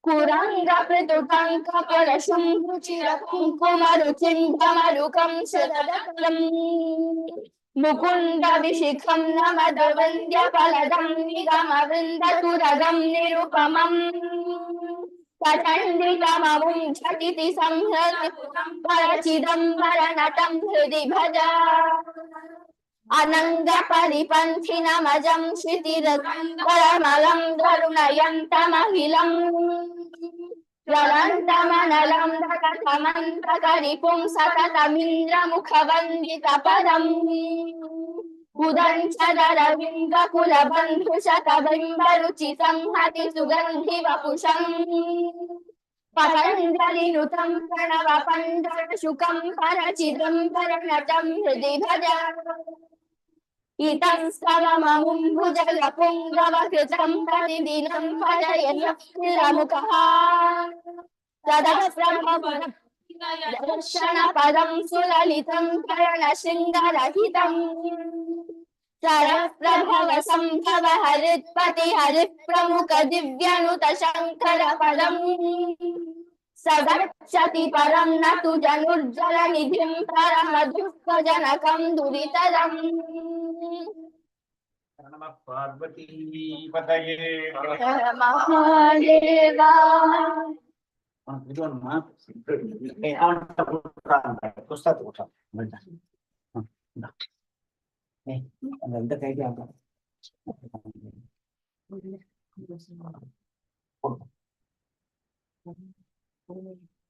कुरङ्गपृतुकं कपरशुम्भुचिरकुङ्कुमरुचिं भमरुकं शरदकलम् मुकुन्दविशिखं नमदवन्द्यफलदं निगमवृन्दतुरगं निरुपमम् कचण्डितममुं झटिति संहृतं परचिदम्बर नटं हृदि भज अनङ्गपरिपन्थिनमजं क्षितिरगम्बरमलं धरुणयन्तमखिलम् ज्वलन्तमनलं दकथमन्तकरिपुं सततमिन्द्रमुखवन्दितपदम् उदञ्चदरविन्दकुलबन्धुशतबिम्बरुचितं हतिसुगन्धिवपुषम् पतञ्जलिनुतं प्रणवपञ्जरशुकं परचिदम्बर नटं हृदि भज इतं स्तवममुं भुजगपुङ्गवकृतं प्रतिदिनं भजयन् स्थिरमुखः तदा प्रभव दर्शनपदं सुललितं करणशृङ्गरहितं सरप्रभव सम्भव हरित्पति हरिप्रमुख दिव्यनुत शङ्करपदम् सगच्छति परं न तु जनुर्जलनिधिं परमदुःखजनकं दुरितरम् नमः पार्वतीपतये Mahadeva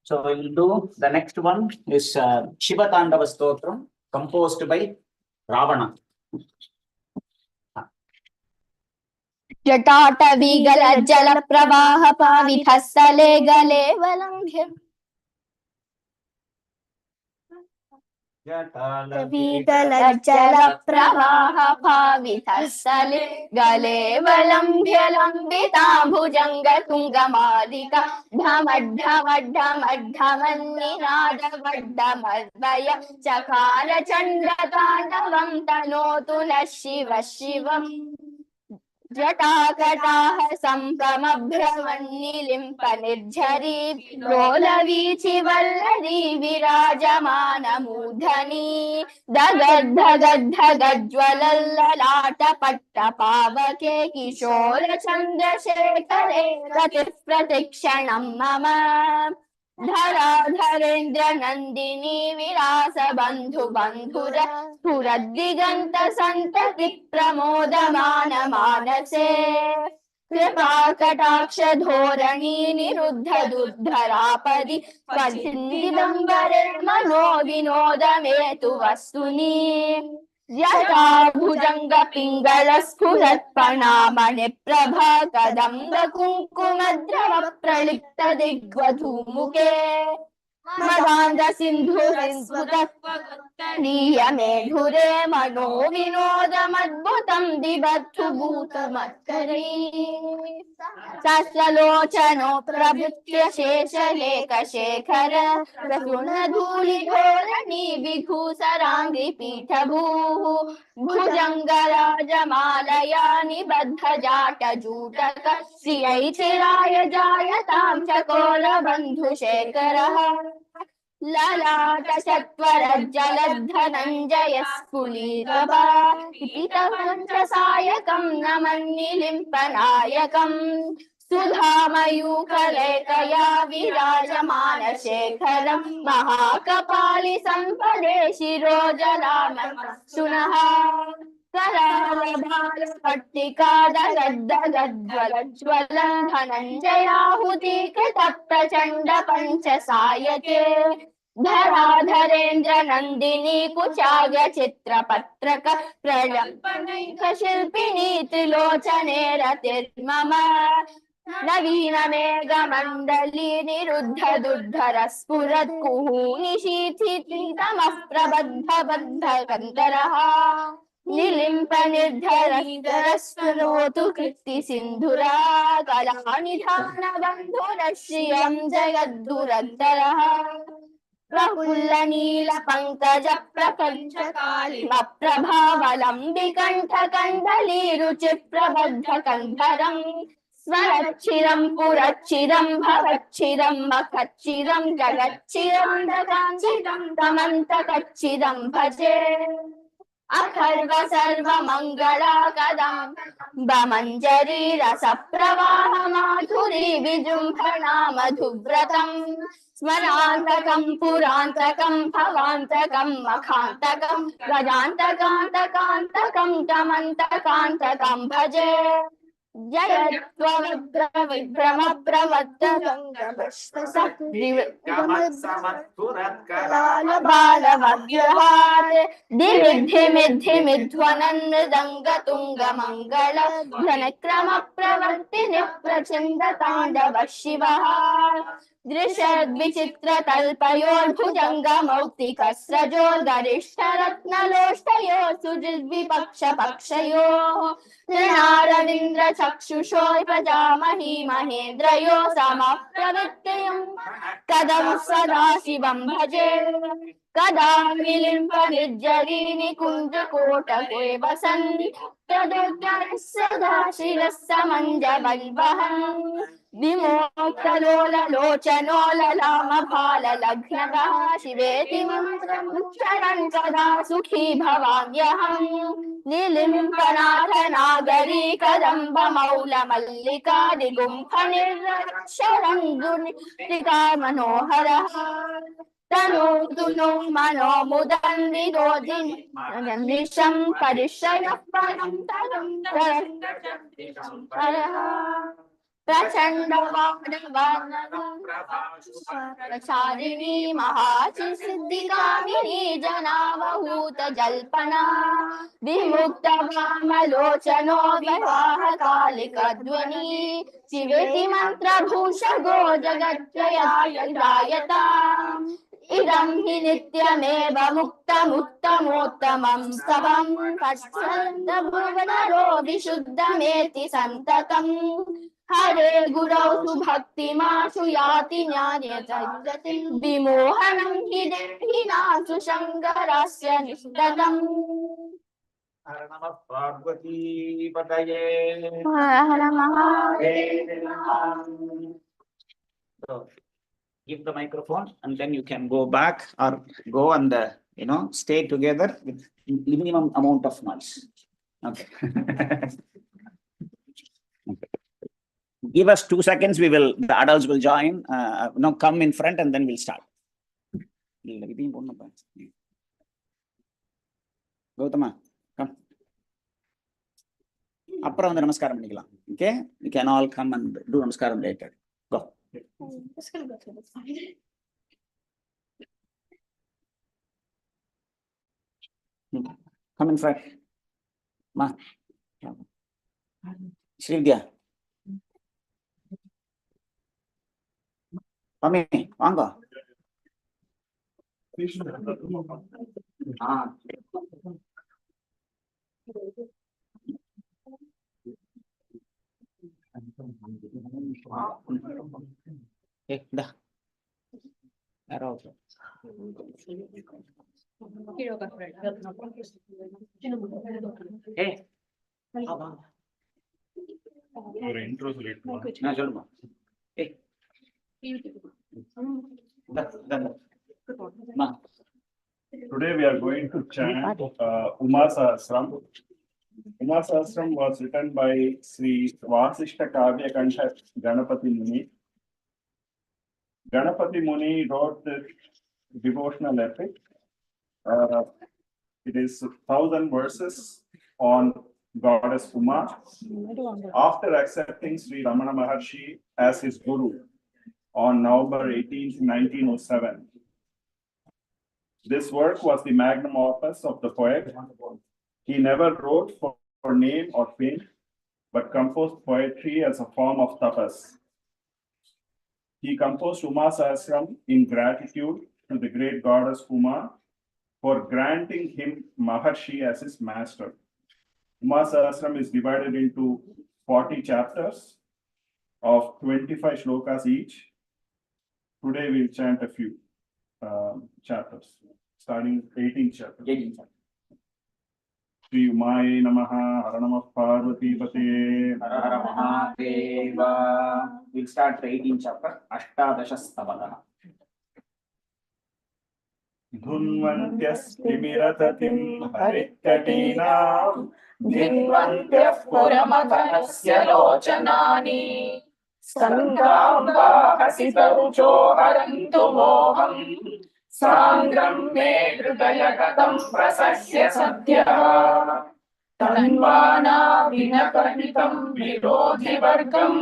So we'll do the next one is Shiva Tandava Stotram composed by Ravana. जटाटवीगल जल प्रवाह पावितः सले गले वलम्भ्य वीगल जल प्रवाह पावितः सले गले वलम्भ्य लम्बिता भुजंग तुंगमालिका ढम ढम ढम ढमन्निनाद वड्डमर्वय चकार चंद्र तांडवं तनोतु नः शिव शिवम् जटाकटाह सम्भ्रमभ्रमन्निलिम्प निर्झरी लोलवीचि वल्लरी विराजमानमूर्धनि दगद्धगद्धगज्ज्वलल्ललाट पट्टपावके किशोर चन्द्रशेखरे रतिः प्रतिक्षणं मम धराधरेन्द्र नन्दिनी विलास बन्धु बन्धुर स्फुरद्दिगन्त सन्तति प्रमोदमान मानसे कृपा कटाक्ष धोरणी निरुद्ध दुर्धरापदि दिगम्बरे मनो विनोदमेतु वस्तुनि यथा भुजंग पिंगल स्फुरत्पणामणि प्रभा कदम्ब कुङ्कुमद्रव प्रलिप्त दिग्वधूमुखे मदान्ध सिन्धुरिन्स्फुटनीयमेधुरे मनो विनोदमद्भुतं दिबद्धु भूतमत्करी सहस्रलोचनो प्रभृत्य शेषलेखशेखर प्रसृणधूलिधोरणी विभूसराङ्गि पीठभूः भुजङ्गराजमालया निबद्धजाटजूटक श्रियै चिराय जायतां चकोरबन्धुशेखरः ललाट चत्वरज्जलद्धनञ्जय स्फुलितसायकं नमन्निलिम्पनायकम् सुधामयूखलेखया विराजमान शेखरं महाकपालि सम्पदे शिरोजलाम सुनः करालभालपट्टिकादगद्दगज्ज्वलज्ज्वलं धनञ्जयाहुतिकृत प्रचण्ड पञ्चसायके धराधरेन्द्र नन्दिनी कुचाग्र चित्रपत्रक प्रलम्बनैक शिल्पिनी त्रिलोचने रतिर्मम नवीन मेघमण्डली निरुद्ध दुर्धर स्फुरत् कुहूनिशीथितमः प्रबद्ध बद्ध गन्धरः निलिम्प निर्धरस्तरोतु कृत्ति सिन्धुरा कलानिधान बन्धुरश्रियं जगद्दुरन्तरः प्रफुल्ल नील पंकज प्रपंच कालिमप्रभावलम्बिकण्ठ कण्डली रुचि प्रबद्ध कन्धरम् स्वरच्चिरं पुरच्चिरं भवच्चिरं मखच्चिरं जगच्चिरं दगाञ्चिरं तमन्तकच्चिरं भजे अखर्व सर्व मंगलाकदम्बमञ्जरी रसप्रवाह माधुरी विजृम्भणा मधुव्रतम् स्मरान्तकं पुरान्तकं भवान्तकं मखान्तकं गजान्तकान्तकान्तकं तमन्तकान्तकं भजे दिग्धिमिद्धिमिध्वनन्दङ्गतुङ्गमङ्गल घनक्रम प्रवर्तिनि प्रचण्ड ताण्डव शिवः दृशद्विचित्रतल्पयोर्भुजङ्गमौक्तिकस्रजोर्गरिष्ठरत्नलोष्टयोः सुहृद्विपक्षपक्षयोः तृणारविन्द्रचक्षुषो प्रजामहि महेन्द्रयोः समप्रवृत्तयम् कदं सदाशिवं भजे कदा विलिम्पनिर्जरीनिकुञ्जकोटके वसन् तदुर्गः सदा शिरस्समञ्जवल्वहन् विमोक्तलोललोचनो ललामभाललघ्नः शिवेति मन्त्रमुच्चरन् कदा सुखी भवाम्यहम् निलिम्पनाथनागरी कदम्बमौलमल्लिका दिगुम्फनिर्शरन् दुर्निका मनोहरः तनोतु नो मनो मुदन्दिरोधिनिशं परिश्रयः परं तरुं प्रचण्डवानवानप्रचारिणी महासिद्धिकामिनी जनावहूत जल्पना विमुक्तवामलोचनो विवाहकालिकध्वनि शिवेति मन्त्रभूषगो जगत्त्रयाय गायताम् इदं हि नित्यमेव मुक्तमुत्तमोत्तमं स्तवं पश्यन्तभुवनरो विशुद्धमेति सन्ततम् हरे गुरौ सुभक्तिमाशु याति ज्ञानेतगतिं विमोहनं हि देहिनाशु शङ्करस्य निष्ठतम् हर नमः पार्वतीपतये हर Mahadev. So, give the microphone and then you can go back or go and stay together with minimum amount of noise. Okay. Give us 2 seconds. The adults will join. Come in front and then we'll start. Gautama, come. அப்புறம் வந்து நமஸ்காரம் பண்ணிக்கலாம். Okay, you can all come and do நமஸ்காரம் later. Go. Just gonna go through this slide. Come in front. Ma. Srividya. Mami, வாங்க. Hey, dah. Arrow. Hey. ஒரு intro சொல்லிட்டு நான் சொல்லுமா. Hey. Today we are going to chant Uma Sahasram. Uma Sahasram was written by Sri Vasishta Kavya Kantha Ganapati Muni. Ganapati Muni wrote this devotional epic. It is 1,000 verses on goddess Uma. After accepting Sri Ramana Maharshi as his guru on November 18, 1907. This work was the magnum opus of the poet. He never wrote for name or fame, but composed poetry as a form of tapas. He composed Uma Sahasram in gratitude to the great goddess Uma for granting him Maharshi as his master. Uma Sahasram is divided into 40 chapters of 25 shlokas each. Today we'll chant a few chapters, starting 18th chapter. 18th chapter. Shri Umaye Namaha, Hara Namah Parvatipate, Hara Hara Mahadeva. We'll start the 18th chapter, Ashtadasha Stavadaha. Dhunvantyastimirathatim haritkatinam, Dhunvantyah puramathanasya locanani, Sangambahasitarucho harantu moham, Sangram me hridayagatam prasasya sadhyaha, Tanvana vinapanitam virodhivargam,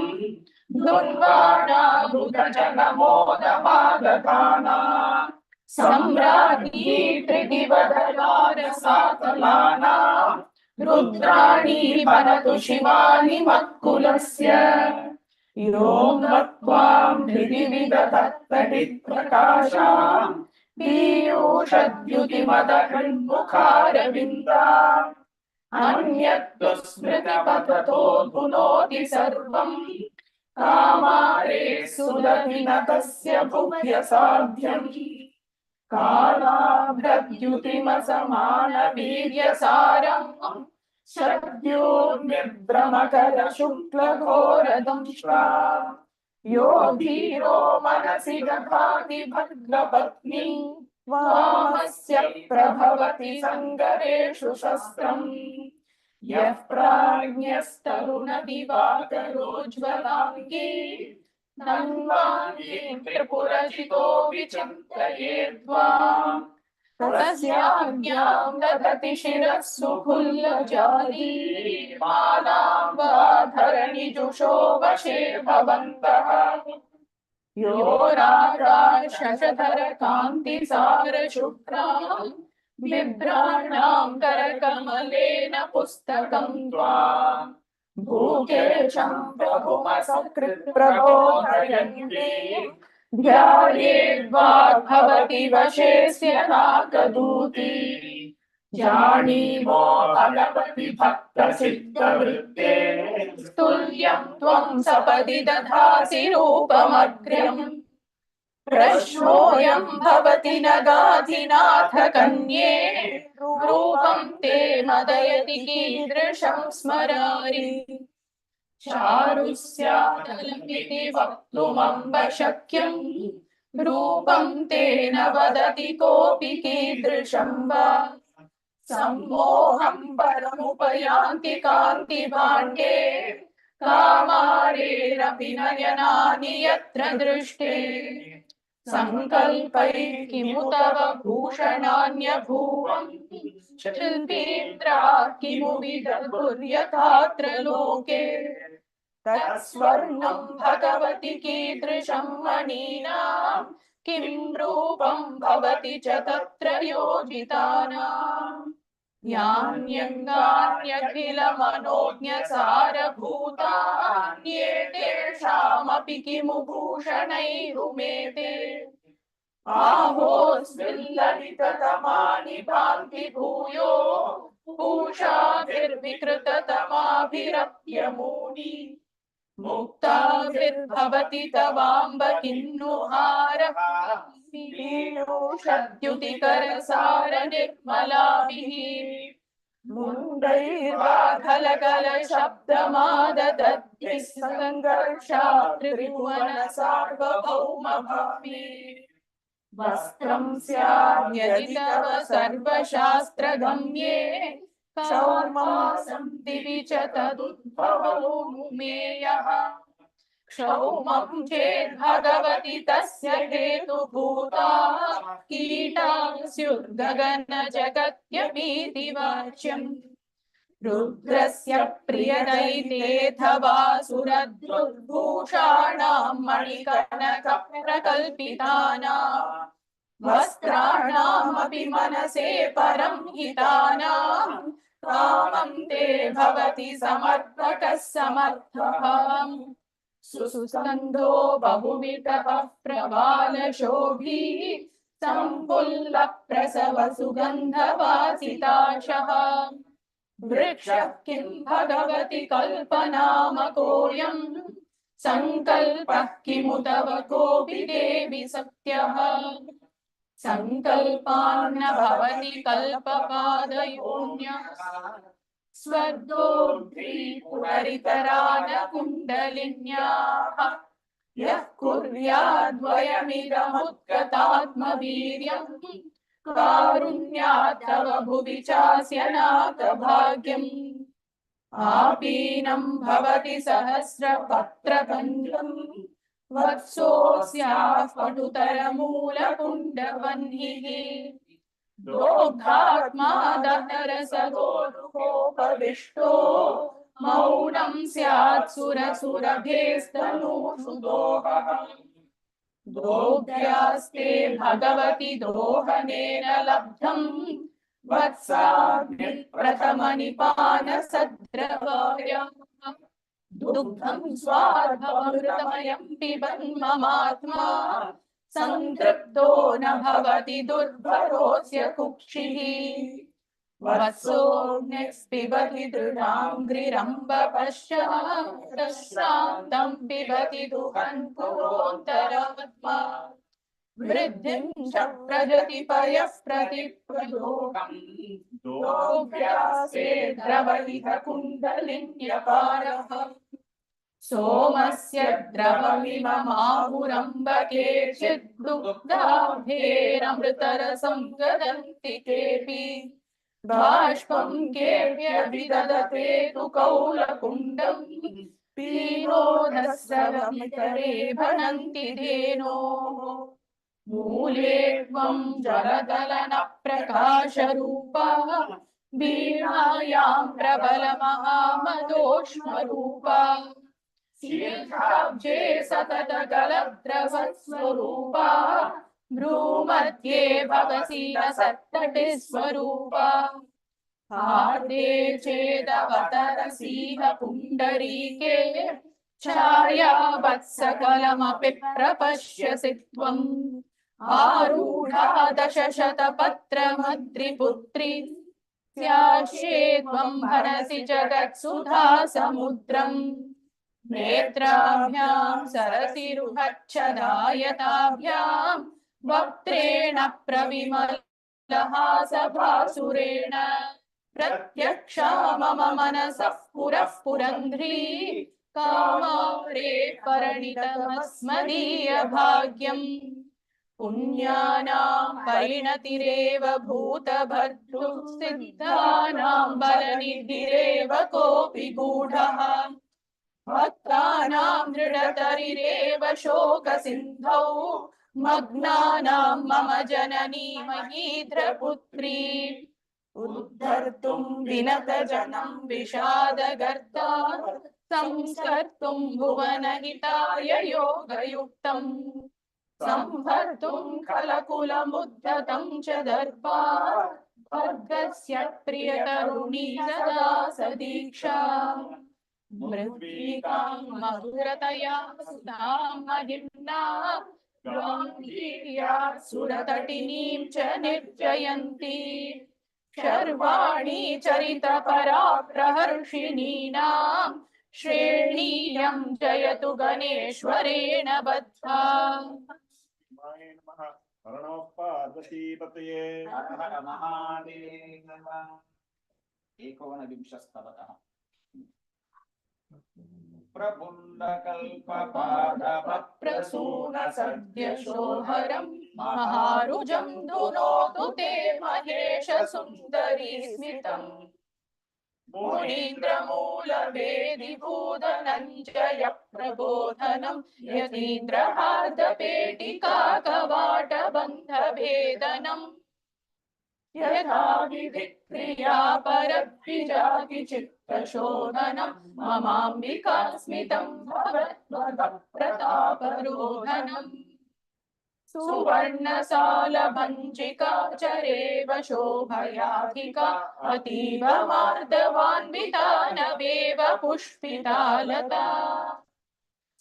Dhunvana bhudajanamodamagadhana, Samrani tridivadharvara satalana, Rudrani banatu shivani matkulasya, यों दत्त्वां हृदि विदधत्तटिप्रकाशां पीयूषद्युतिमदहृन्मुखारविन्दाम् अन्यत्तु स्मृतिपथतो धुनोति सर्वम् कामारे सुदति न तस्य भुव्यसाध्यम् कालाभ्रद्युतिमसमानवीर्यसारम् शद्योर्निद्रमकरशुक्लघोरदंष्ट्रा यो धीरो मनसि दधाति भद्रपत्नी वामस्य प्रभवति सङ्गरेषु शस्त्रम् यः प्राज्ञस्तरुणदिवाकरोज्ज्वलाङ्गी धन्वाङ्गीं त्रिपुरजितो विचिन्तयेद्वाम् तस्याज्ञां ददति शिरः सुफुल्लजाली मालां वा धरणिजुषो वशे भवन्तः यो रागाशशधरकान्तिसारशुभ्रां बिभ्राणां करकमलेन पुस्तकं त्वाम् भूकेशं प्रभुमसकृत्प्रबोधयन्ति ध्यायेद्वाग्भवति वशेऽस्य नाकदूती जानीमो भगवति भक्तसिद्धवृत्ते तुल्यं त्वं सपदि दधासि रूपमग्र्यम् प्रश्नोऽयं भवति न गाधिनाथ कन्ये रूपं ते मदयति कीदृशं स्मरारि चारुस्यादलमिति वक्तुमम्ब शक्यं रूपं तेन वदति कोऽपि कीदृशं वा सम्मोहं परमुपयान्ति कान्तिभाण्डे कामारेरपि नयनानि यत्र दृष्टे सङ्कल्पैः किमु तव भूषणान्यभूवम् शिल्पीन्द्राः किमु विदधुर्यथात्र लोके तत्स्वर्णं भगवति कीदृशं मणीनां किं रूपं भवति च तत्र योजितानाम् यान्यङ्गान्यखिलमनोज्ञसारभूतान्येतेषामपि किमु भूषणैरुमेते आहोस्विल्ललिततमानि भान्ति भूयो भूषाभिर्विकृततमाभिरप्यमूनि मुक्ताभिर्भवति तवाम्ब किन्नुहारः पीयूषद्युतिकरसारनिर्मलाभिः मुण्डैर्वाघलकलशब्दमाददद्भिः सङ्घर्षात् त्रिभुवनसार्वभौमभामि वस्त्रं स्याद्यदि तव सर्वशास्त्रगम्ये क्षौमासं दिवि च तदुद्भवो मुमेयः क्षौमं चेद्भगवति तस्य हेतुभूता कीटास्युर्गगनजगत्यपीति वाच्यम् रुद्रस्य प्रियदैतेऽथवासुरद्रुर्भूषाणां मणिकनकप्रकल्पितानां वस्त्राणामपि मनसे परं हितानां कामं ते भवति समर्पकः समर्थः सुस्कन्धो बहुविटः प्रबालशोभी सम्पुल्लप्रसवसुगन्धवासिताशः वृक्षः किं भगवति कल्पनामकोऽयं सङ्कल्पः किमु तव कोऽपि देवि सत्यः सङ्कल्पान्न भवति कल्पपादयोन्यः स्वर्गो पुनरितरानकुण्डलिन्याः यः कुर्याद्वयमिदमुद्गतात्मवीर्यम् कारुण्यात् तव भुवि चास्य नाकभाग्यम् आपीनं भवति सहस्रपत्रपञ्जम् वत्सोऽस्याः पटुतरमूलपुण्डवह्निः दोग्धात्मा दहरसदोरुहोपविष्टो मौनं स्यात् सुरसुरभेस्तनूषु दोहः दोग्ध्यास्ते भगवति दोहनेन लब्धम् वत्साग्निः प्रथमनिपानसद्रवाय दुग्धं स्वार्थमृतमयं पिबन् ममात्मा संतृप्तो न भवति दुर्भरोऽस्य कुक्षिः वत्सोऽग्निस्पिबति दृढाङ्घ्रिरम्ब पश्चात्तश्रान्तं पिबति दुहन् पुरोऽन्तरात्मा वृद्धिं च प्रजतिपयः प्रतिप्रयोगम् दोभ्यासे द्रवैः कुण्डलिन्यपारः सोमस्य द्रवमिममाहुरम्ब केचिद्दुग्धाभेरमृतरसं गदन्ति केऽपि बाष्पं केऽप्यभिदधते तु कौलकुण्डम् पीनोदस्रवमितरे भणन्ति धेनोः मूले त्वं जलदलनप्रकाशरूपा वीणायां प्रबलमहामदोष्मरूपा शीर्षाब्जे सततगलद्रवस्वरूपा भ्रूमध्ये भवसि लसत्तटे स्वरूपा हार्दे चेदवतरसीह पुण्डरीके छायावत्सकलमपि प्रपश्यसि त्वम् आरूढा दशशतपत्रमद्रिपुत्री स्याश्ये त्वं हरसि जगत्सुधा समुद्रम् नेत्राभ्यां सरसिरुहच्छदायताभ्यां वक्त्रेण प्रविमलहासभासुरेण प्रत्यक्षा मम मनसः पुरः पुरन्ध्री कामारे परिणितमस्मदीयभाग्यम् पुण्यानां परिणतिरेव भूतभर्तृः सिद्धानां बलनिधिरेव कोऽपि गूढः भक्तानां दृढतरिरेव शोकसिन्धौ मग्नानां मम जननी महीध्रपुत्री उद्धर्तुं विनतजनं विषादगर्ता संस्कर्तुं भुवनहिताय योगयुक्तम् संहर्तुं कलकुलमुद्धतं च दर्पा वर्गस्य प्रियतरुणी सदा सदीक्षा मृत्तिकां मधुरतया सुधां महिम्ना गाम्भीर्या सुरतटिनीं च निर्जयन्ती शर्वाणि चरितपरा प्रहर्षिणीनां श्रेणीयं जयतु गणेश्वरेण बद्धा पार्वतीपतये हर हर महादेव एकोनविंशस्तवतः प्रबुन्नकल्पपादवप्रसूनसद्यशोहरं महारुजं धुनोतु ते महेश सुन्दरी स्मितम् मुनीन्द्रमूलवेदिभूतनञ्जय प्रबोधनं यतीन्द्रहार्दपेटिका कवाटबन्धभेदनम् यथा विधिक्रिया परद्विजातिचित्तशोधनं ममाम्बिका स्मितं भवत्प्रतापरोधनम् सुवर्णसालभञ्जिका चरेव शोभयाधिका अतीव मार्दवान्विता नवेव पुष्पिता लता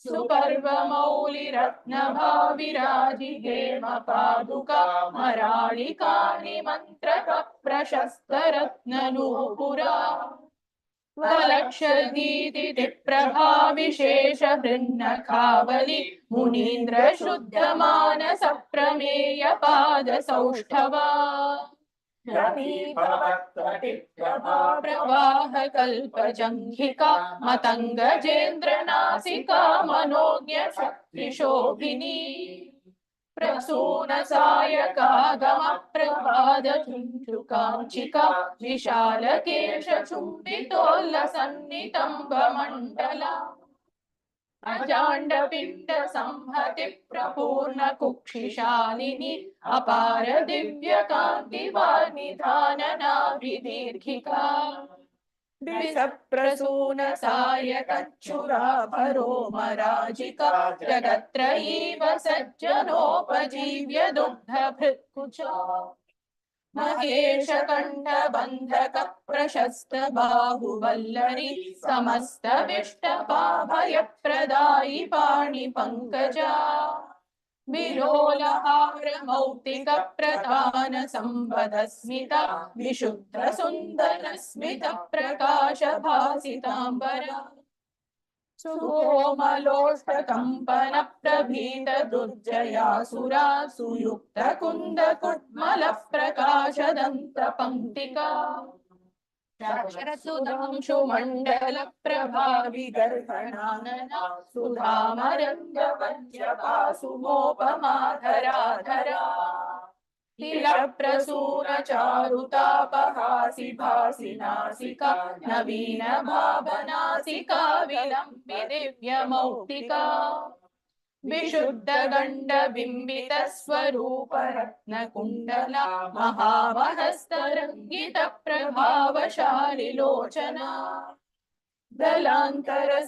सुपर्वमौलिरत्नभाविराजिहेम पादुका मराळिकानि मन्त्रकप्रशस्तरत्ननूपुरा स्वलक्षदीदिप्रभाविशेष हृन्नखावलि मुनीन्द्र शुद्धमानस प्रमेय पादसौष्ठवा प्रवाह कल्पजङ्घिका मतङ्गजेन्द्रनासिका मनोज्ञ शक्तिशोभिनी प्रसूनसायकागमप्रभादचुञ्चुकाञ्चिका विशालकेशचुम्बितोल्लसन्नितम्बमण्डला अजाण्डपिण्डसंहति प्रपूर्णकुक्षिशालिनी अपार दिव्यकान्तिवानिधाननाभिदीर्घिका विषप्रसूनसायकच्छुराभरोमराजिका जगत्त्रयीव सज्जनोपजीव्य दुग्धभृत्कुचा महेश कंठ बंधक प्रशस्त बाहुवल्लरी समस्त विष्टपाभय प्रदायि पाणि पंकजा विलोलहार मौक्तिक प्रधान संवद स्मिता विशुद्ध सुंदर स्मित प्रकाश भासितांबरा सुकोमलोष्ट कंपन प्रभीत दुर्जयासुरा सुयुक्त कुंद कुट्मल प्रकाश दंत पंक्तिका शरसुधांशु मंडल प्रभावी गर्भणानना सुधामरंग वज्रपासुमोपमाधराधरा तिल प्रसून चारुतापहासि भासि नासिका नवीन भावनासिका विलंबि दिव्य मौक्तिका विशुद्ध गंड बिंबित स्वरूप रत्न कुंडला महामहस्तरंगित प्रभावशाली लोचना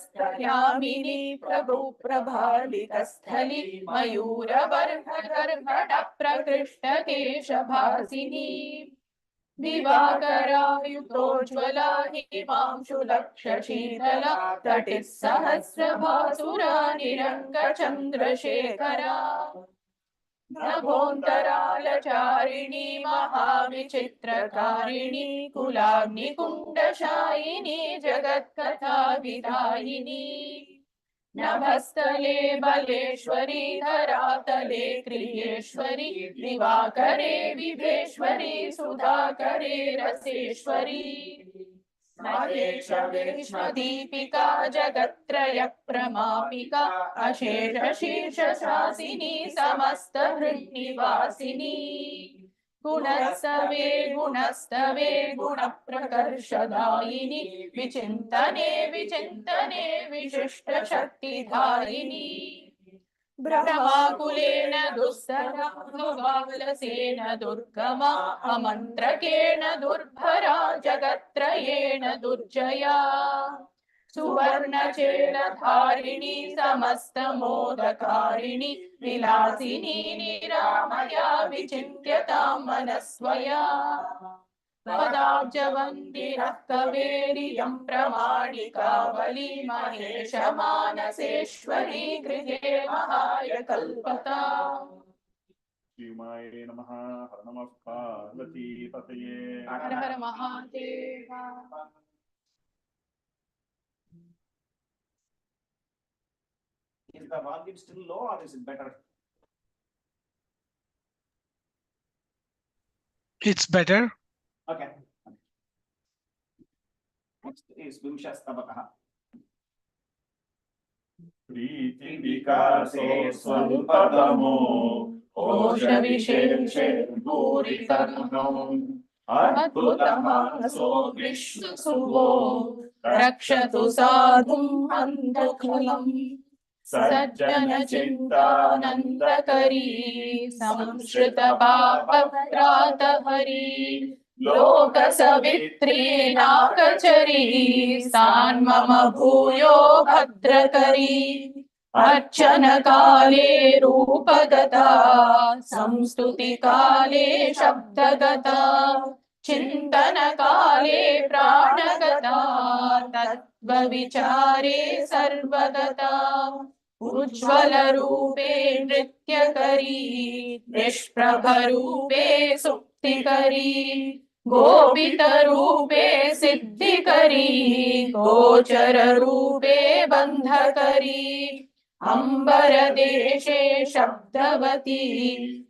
दलांतरस्तयामिनी प्रभु प्रभालितस्थली मयूर वर्ध गर्भट प्रकृष्ट केशभासिनी दिवाकरायुतोज्ज्वला हिमांशु लक्ष शीतला तटिः सहस्रभासुरा निरंग चंद्रशेखरा नभोन्तरालचारिणी महाविचित्रकारिणी कुलाग्निकुण्डशायिनी जगत्कथा विदायिनी नभस्थले बलेश्वरी धरातले क्रियेश्वरी दिवाकरे विभेश्वरी सुधाकरे रसेश्वरी महेश दीपिका जगत्त्रय प्रमापिका अशेष शीर्ष शासिनी समस्त हृन्निवासिनी गुणस्तवे गुण प्रकर्षदायिनी विचिन्तने विचिन्तने विशिष्ट शक्तिधारिणी ब्रह्माकुलेन दुस्तरा बालसेन दुर्गमा अमन्त्रकेण दुर्भरा जगत्त्रयेण दुर्जया सुवर्णचेलधारिणी समस्तमोदकारिणी विलासिनी निरामया विचिन्त्यतां मनस्वया पदाब्जवन्दिनः कवेरियं प्रमाणिकावली महेश मानसेश्वरी गृहे महाय कल्पता श्रीमाये नमः। हर नमः पार्वती पतये। हर हर Mahadev. Is the volume still low or is it better? It's better. Okay. Next is Vimshastabakah. प्रीति विकासे स्वल्पतमो कोश विशेषे भूरितमो अद्भुतमासो विश्वसुभो रक्षतु साधुं अन्धखलम् सज्जन चिन्तानन्दकरी संश्रित पापभ्रातहरी लोकसवित्री नाकचरी सान्मम भूयो भद्रकरी अर्चन काले रूपगता संस्तुति काले शब्दगता चिन्तन काले प्राणगता तत्त्वविचारे सर्वगता उज्ज्वल रूपे नृत्यकरी निष्प्रभ रूपे सुप्तिकरी गोपित रूपे सिद्धिकरी गोचर रूपे बंधकरी अंबर देशे शब्दवती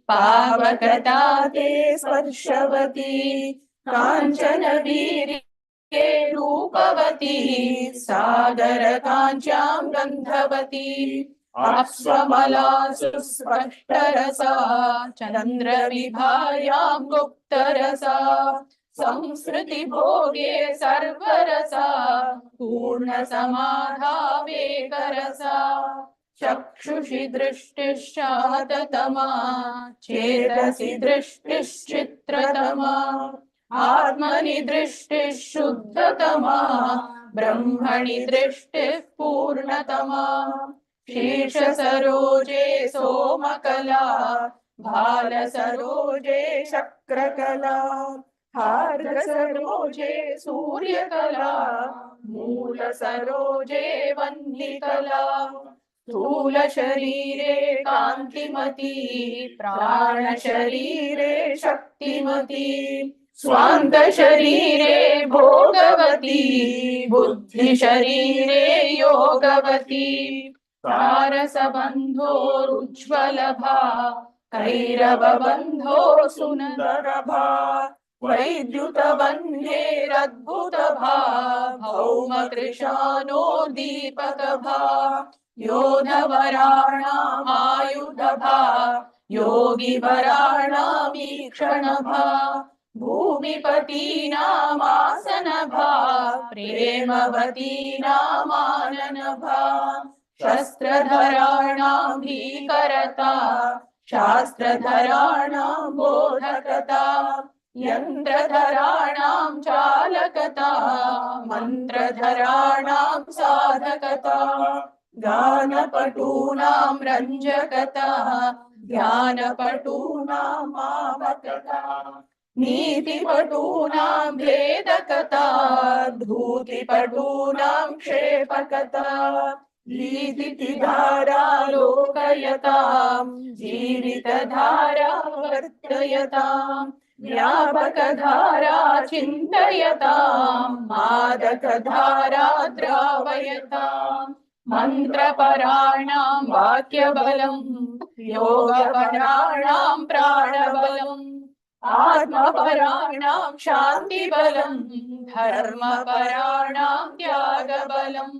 पावकता ते स्पर्शवती कांचन वीर्ये रूपवती सागर कांच्यां गंधवती अप्समलासु स्पष्टरसा चंद्र विभायां गुप्तरसा संस्कृति भोगे सर्वरसा पूर्ण समाधावेकरसा चक्षुषि दृष्टिश्चाततमा चेतसि दृष्टिश्चित्रतमा आत्मनि दृष्टिः शुद्धतमा ब्रह्मणि दृष्टिः पूर्णतमा शेष सरोजे सोमकला भालसरोजे शक्रकला हार्दसरोजे सूर्यकला मूलसरोजे वह्निकला स्थूलशरीरे कान्तिमती प्राणशरीरे शक्तिमती स्वान्तशरीरे भोगवती बुद्धिशरीरे योगवती सारसबन्धोरुज्ज्वलभा कैरवबन्धो सुन्दरभा वैद्युतबन्धेरद्भुतभा भौमकृशानो दीपकभा योधवराणामायुधभा योगिवराणामीक्षणभा भूमिपतीनामासनभा प्रेमवतीनामाननभा शस्त्रधराणां भीकरता शास्त्रधराणां बोधकता यन्त्रधराणां चालकता मन्त्रधराणां साधकता गानपटूनां रञ्जकता ध्यानपटूनां मामकता नीतिपटूनां भेदकता धूतिपटूनां क्षेपकता लीतिधारा लोकयतां जीवितधारा वर्तयतां व्यापकधारा चिन्तयतां मादकधारा द्रावयतां मन्त्रपराणां वाक्यबलं योगपराणां प्राणबलम् आत्मपराणां शान्तिबलं धर्मपराणां त्यागबलम्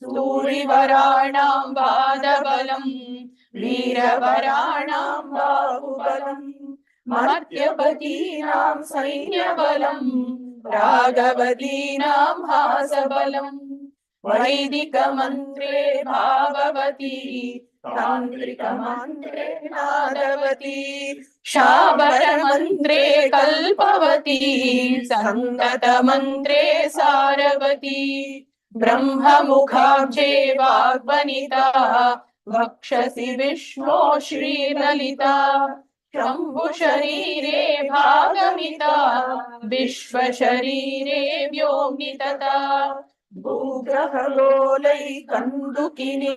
सूरिवराणां वादबलं वीरवराणां बाहुबलं मर्त्यपतीनां सैन्यबलं राघवतीनां हासबलं वैदिकमन्त्रे भाववती तान्त्रिकमन्त्रे नादवती शाबरमन्त्रे कल्पवती सन्दतमन्त्रे सारवती ब्रह्ममुखाब्जे वाग्वनिता वक्षसि विष्णो श्रीललिता शम्भुशरीरे भागमिता विश्वशरीरे व्योम्नितता भूग्रहलोलै कन्दुकिनी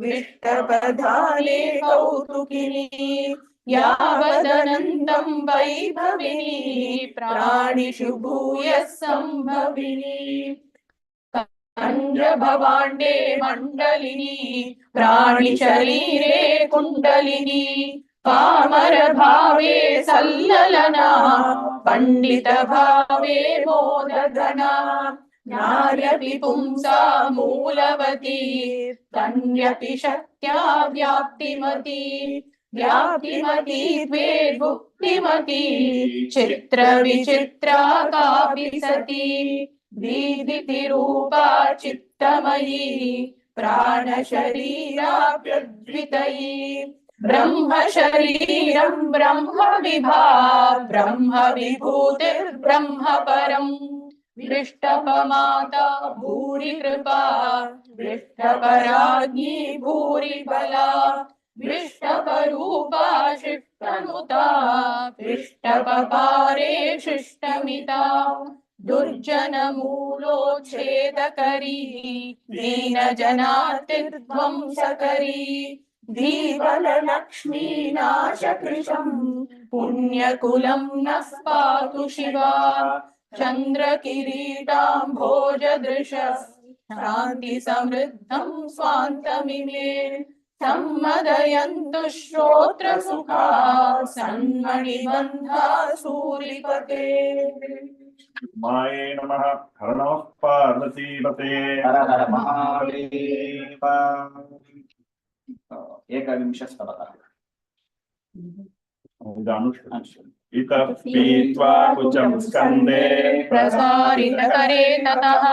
विष्टपधाले कौतुकिनी यावदनन्तं वैभविनी प्राणिषु भूयः सम्भविनी भवाण्डे मण्डलिनी प्राणिशरीरे कुण्डलिनी पामरभावे सल्ललना पण्डितभावे मोदगना नार्यपि पुंसा मूलवती तन्यपि शक्त्या व्याप्तिमती व्याप्तिमती द्वेद्भुक्तिमती चित्रविचित्रा कापि सती दीदितिरूपा चित्तमयी प्राणशरीराप्यद्वितयी ब्रह्मशरीरं ब्रह्मविभा ब्रह्मविभूतिर्ब्रह्म परम् विष्टपमाता भूरि कृपा विष्टपराज्ञी भूरि बला विष्टपरूपा शिष्टनुता विष्टपपारे शिष्टमिता दुर्जनमूलोच्छेदकरी दीनजनार्तिध्वंसकरी धीबललक्ष्मीनाशकृशं पुण्यकुलं नः पातु शिवा चन्द्रकिरीटाम्भोजदृश शान्तिसमृद्धं स्वान्तमिमे सम्मदयन्तु श्रोत्रसुखा सन्मणिबन्धा सूरिपते माये नमः हर नमः पार्वतीपते हर हर महादेव एकविंशस्तवः इतः पीत्वा कुचं स्कन्दे प्रसारितकरे ततः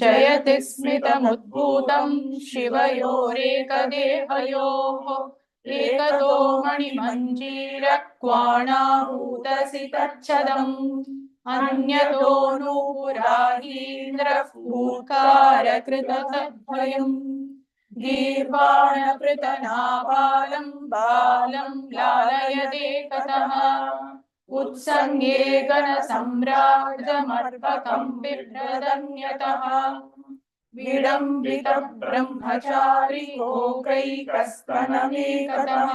जयति स्मितमुद्भूतं शिवयोरेकदेहयोः एकतो मणिमञ्जीरक्वाणाहूतसि तच्छदम् अन्यतो नूपुराहीन्द्रः फूत्कारकृततद्वयम् गीर्वाणपृतनापालं बालं लालयते ततः उत्सङ्गे गणसम्राजमर्पकं बिभ्रदन्यतः विडम्बित ब्रह्मचारी गोकैकस्तनमेकतः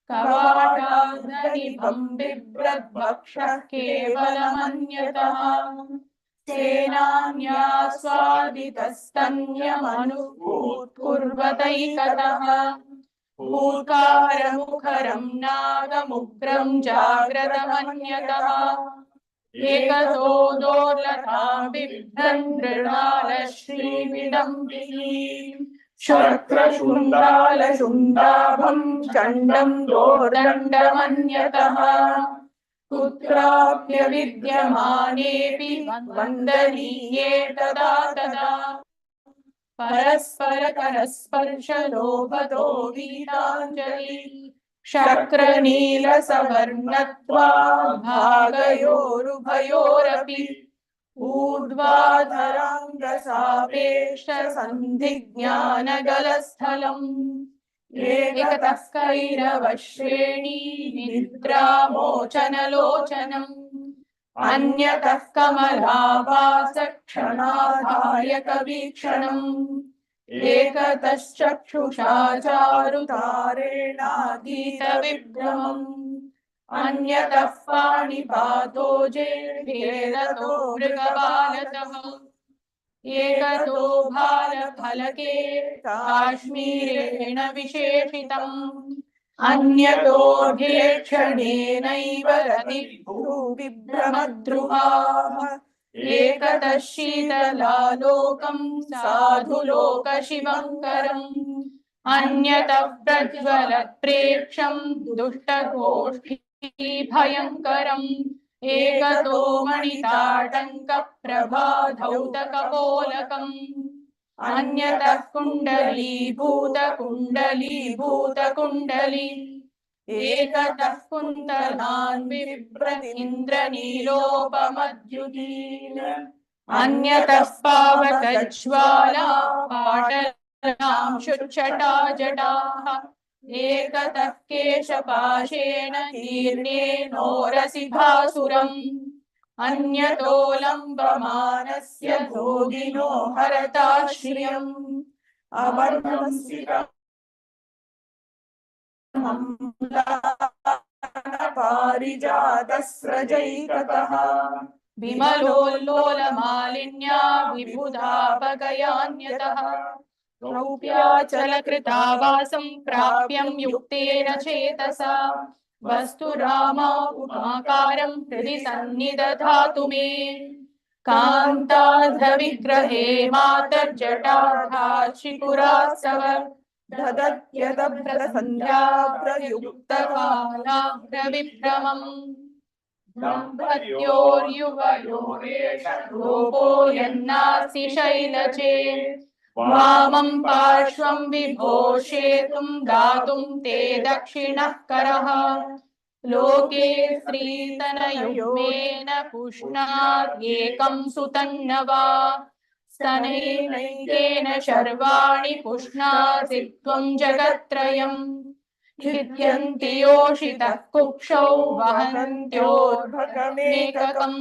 कवाटादनिभं बिभ्रद्वक्षः केवलमन्यतः सेनान्यास्वादितस्तन्यमनुकुर्वतैकतः भूकारमुखरं नागमुग्रं जाग्रतमन्यतः एकतो दोर्लतां बिभ्रन् मृणालश्रीविडम्बिनीम् शक्रशुण्डालशुण्डाभं चण्डं दोर्दण्डमन्यतः कुत्राप्यविद्यमानेऽपि वन्दनीये तदा तदा परस्परकरस्पर्शलोभतो वीताञ्जलि शक्रनीलसवर्णत्वाद् भागयोरुभयोरपि ऊर्ध्वाधराङ्गसापेक्षसन्धिज्ञानगलस्थलम् एकतः कैरवश्रेणी निद्रामोचनलोचनम् अन्यतः कमलाभासक्षणाधायकवीक्षणम् एकतश्चक्षुषा चारुतारेणातीतविभ्रमम् अन्यतः पाणिपातो जेभेदतो मृगबालतः एकतो भालफलके काश्मीरेण विशेषितम् अन्यतोऽध्यक्षणेनैव रतिभ्रूविभ्रमद्रुहाः एकतः शीतलालोकं साधुलोकशिवङ्करम् अन्यतः प्रज्वलत्प्रेक्षं दुष्टगोष्ठीभयङ्करम् एकतो मणिताटङ्कप्रभाधौतकपोलकम् अन्यतः कुण्डलीभूतकुण्डली एकतः कुन्तलान् बिभ्रतीन्द्रनीलोपमद्युतीन् अन्यतः पावकज्ज्वाला पाटलां शुच्छटाजटाः एकतः केशपाशेन कीर्णेनोरसिभासुरम् अन्यतो लम्बमानस्य भोगिनो हरताश्रियम् पारिजातस्रजैकतः विमलोल्लोलमालिन्या विबुधापगयान्यतः रौप्याचलकृतावासं प्राप्यं युक्तेन चेतसा वस्तुरामाकारं हृदि सन्निदधातु मे कान्तार्धविग्रहे मातर्जटाधाशिकुरास्तव ददत्यदभ्रसन्ध्याप्रयुक्तकालाभ्रविभ्रमम् दम्पत्योर्युवयोरेष रूपो यन्नास्ति शैलचे वामं पार्श्वं विभोषेतुं दातुं ते दक्षिणः करः लोके स्त्रीतनयुग्मेन पुष्णात् एकं सुतन्न वा स्तनैनैकेन शर्वाणि पुष्णासि त्वं जगत्त्रयम् खिद्यन्ति योषितः कुक्षौ वहन्त्योर्भकमेककम्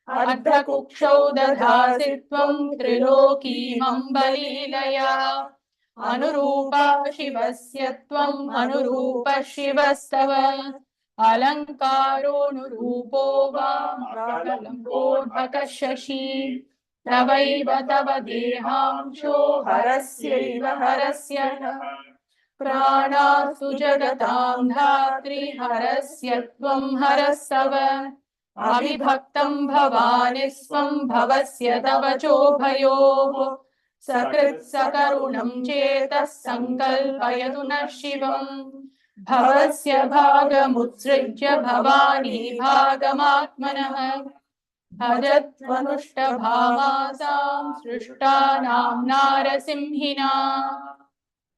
अर्धकुक्षौ दधासि त्वं त्रिलोकीमम्बलीलया अनुरूपा शिवस्य त्वम् अनुरूपः शिवस्तव अलङ्कारोऽनुरूपो वा शशि तवैव तव देहांशो हरस्यैव हरस्य प्राणास्तु जगतां धात्री हरस्य त्वं हरस्तव अविभक्तं भवानि स्वं भवस्य तव चोभयोः सकृत् सकरुणं चेतः सङ्कल्पयतु नः शिवम् भवस्य भागमुत्सृज्य भवानी भागमात्मनः भजत्वनुष्टभामासां सृष्टानां नारसिंहिना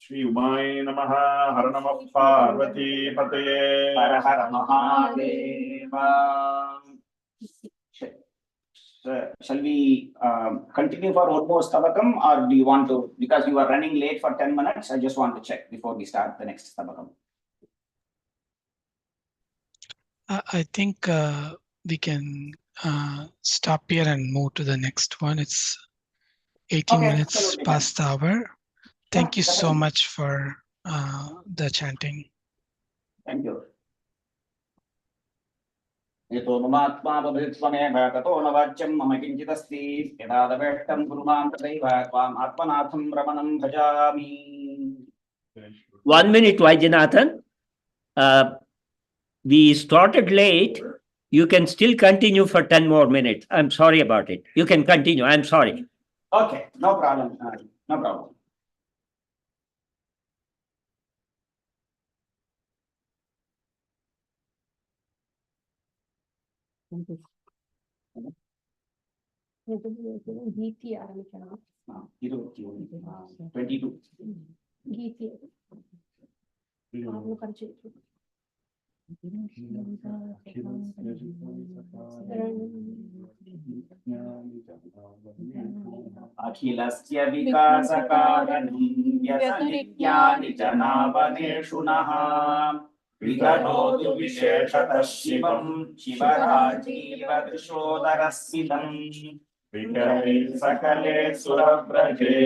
श्री उमाय नमः। हर नमः पार्वती पतये। हर हर Mahadev. So shall we continue for one more stabakam, or do you want to, because you are running late for 10 minutes, I just want to check before we start the next stabakam. I think we can stop here and move to the next one. It's 18 minutes absolutely past the hour. Thank you so definitely. much for the chanting. Thank you. Ito mamatma babhitsvamev tato navachyam mama kinchitasti yadadavettam guruman tadaiva tvam atmanatham ramanam bhajami. 1 minute, Vaidyanathan. We started late. You can still continue for 10 more minutes. I'm sorry about it. You can continue. I'm sorry. Okay, no problem. No problem. ಗೀತಿ ಆರಂಭಿಸೋಣ. 22. ಗೀತಿ ಪರಿಚಯ अखिलस्य विकासकारणं व्यसनिज्ञानि जनावनेषु नः विकरोतु विशेषतः शिवं शिवराजीवदृशोदरस्थितम् विकरे सकले सुरव्रजे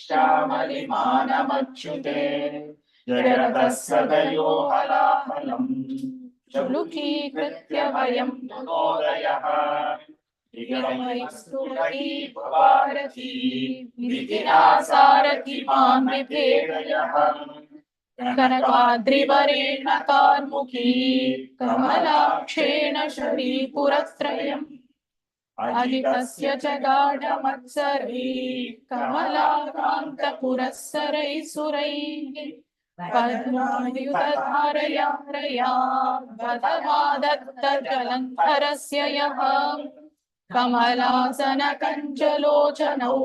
श्यामलिमानमच्युते जगतः सदयो हलाहलम् चलुकीकृत्य वयं तदोदयः विगमयस्तुमती भवारती विधिना सारथि मां विभेदयः कनकाद्रिवरेण कार्मुकी कमलाक्षेण शरीपुरत्रयम् अधिकस्य च गाढमत्सरैः कमलाकान्तपुरःसरैः सुरैः पद्मायुधधारया रया वदमादत्तजलन्धरस्य यः कमलासनकञ्चलोचनौ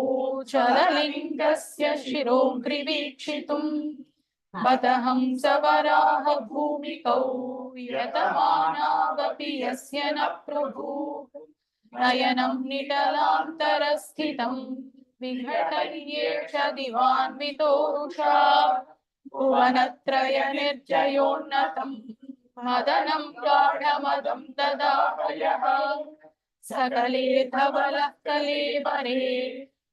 चललिङ्गस्य शिरोग्रीवीक्षितुम् बतहंसवराह भूमिकौ यतमानावपि यस्य न प्रभुः नयनं निटलान्तरस्थितं विघटयेष दिवान्वितोषा भुवनत्रयनिर्जयोन्नतं मदनं गाढमदं ददाहयः सकलेधवलः कलेवरे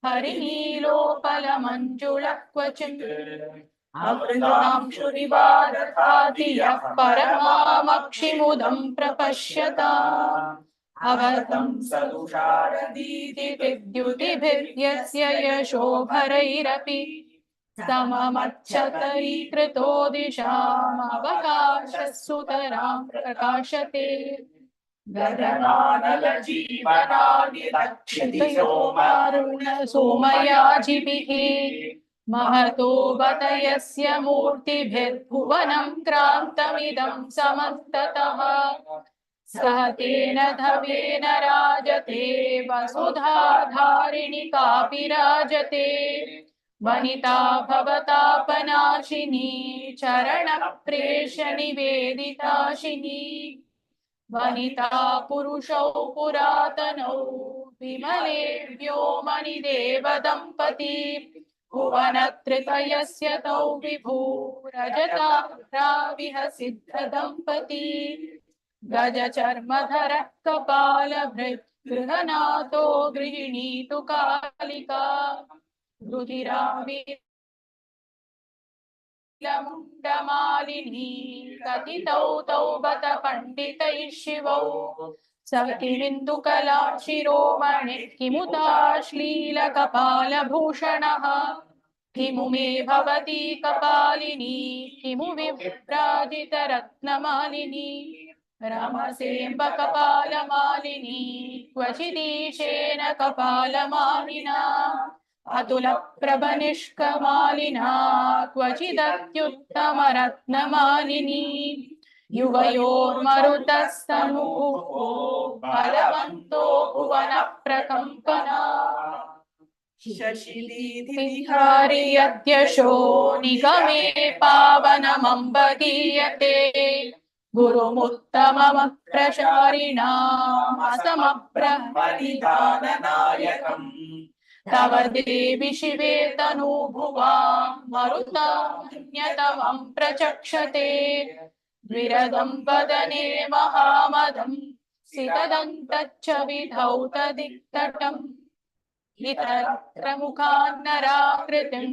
हरिनीलोपलमञ्जुलः क्वचित् अमृतांशुरिवादधाति यः परमामक्षिमुदं प्रपश्यता अवतं सदुषारदीतिद्युतिभिर्यस्य यशोभरैरपि सममच्छतरीकृतो दिशामवकाशः सुतरां प्रकाशते गगनानलजीवनादिदक्षितियो मारुण सोमयाजिभिः महतो बत यस्य मूर्तिभिर्भुवनं क्रान्तमिदं समस्ततः सह तेन धवेन राजते वसुधाधारिणि कापि राजते वनिता भवतापनाशिनी चरणप्रेष निवेदिताशिनी वनिता पुरुषौ पुरातनौ विमले व्योमनिदेवदम्पती भुवनत्रितयस्य तौ विभूरजताविह सिद्धदम्पती गजचर्मधरः कपालभृत् गृहनाथो गृहिणीतु कालिका रुधिराविलमुण्डमालिनी कथितौ तौ बत पण्डितैः शिवौ सखिमिन्दुकला शिरोमणिः किमुताश्लीलकपालभूषणः किमु मे भवती कपालिनी किमु विभ्राजितरत्नमालिनी रमसेऽम्ब कपालमालिनी क्वचिदीशेन कपालमालिना अतुलप्रभनिष्कमालिना क्वचिदत्युत्तमरत्नमालिनी युवयोर्मरुतस्तनुः बलवन्तो भुवनप्रकम्पना शशिदीधिहारि यद्यशो निगमे पावनमम्ब दीयते गुरुमुत्तममप्रचारिणामसमप्रहरिदाननायकम् तव देवि शिवे तनूभुवा मरुतान्यतमं प्रचक्षते द्विरदं वदने महामदं सितदन्तच्च विधौ तदिक्तटम् इतरत्र मुखान्नराकृतिं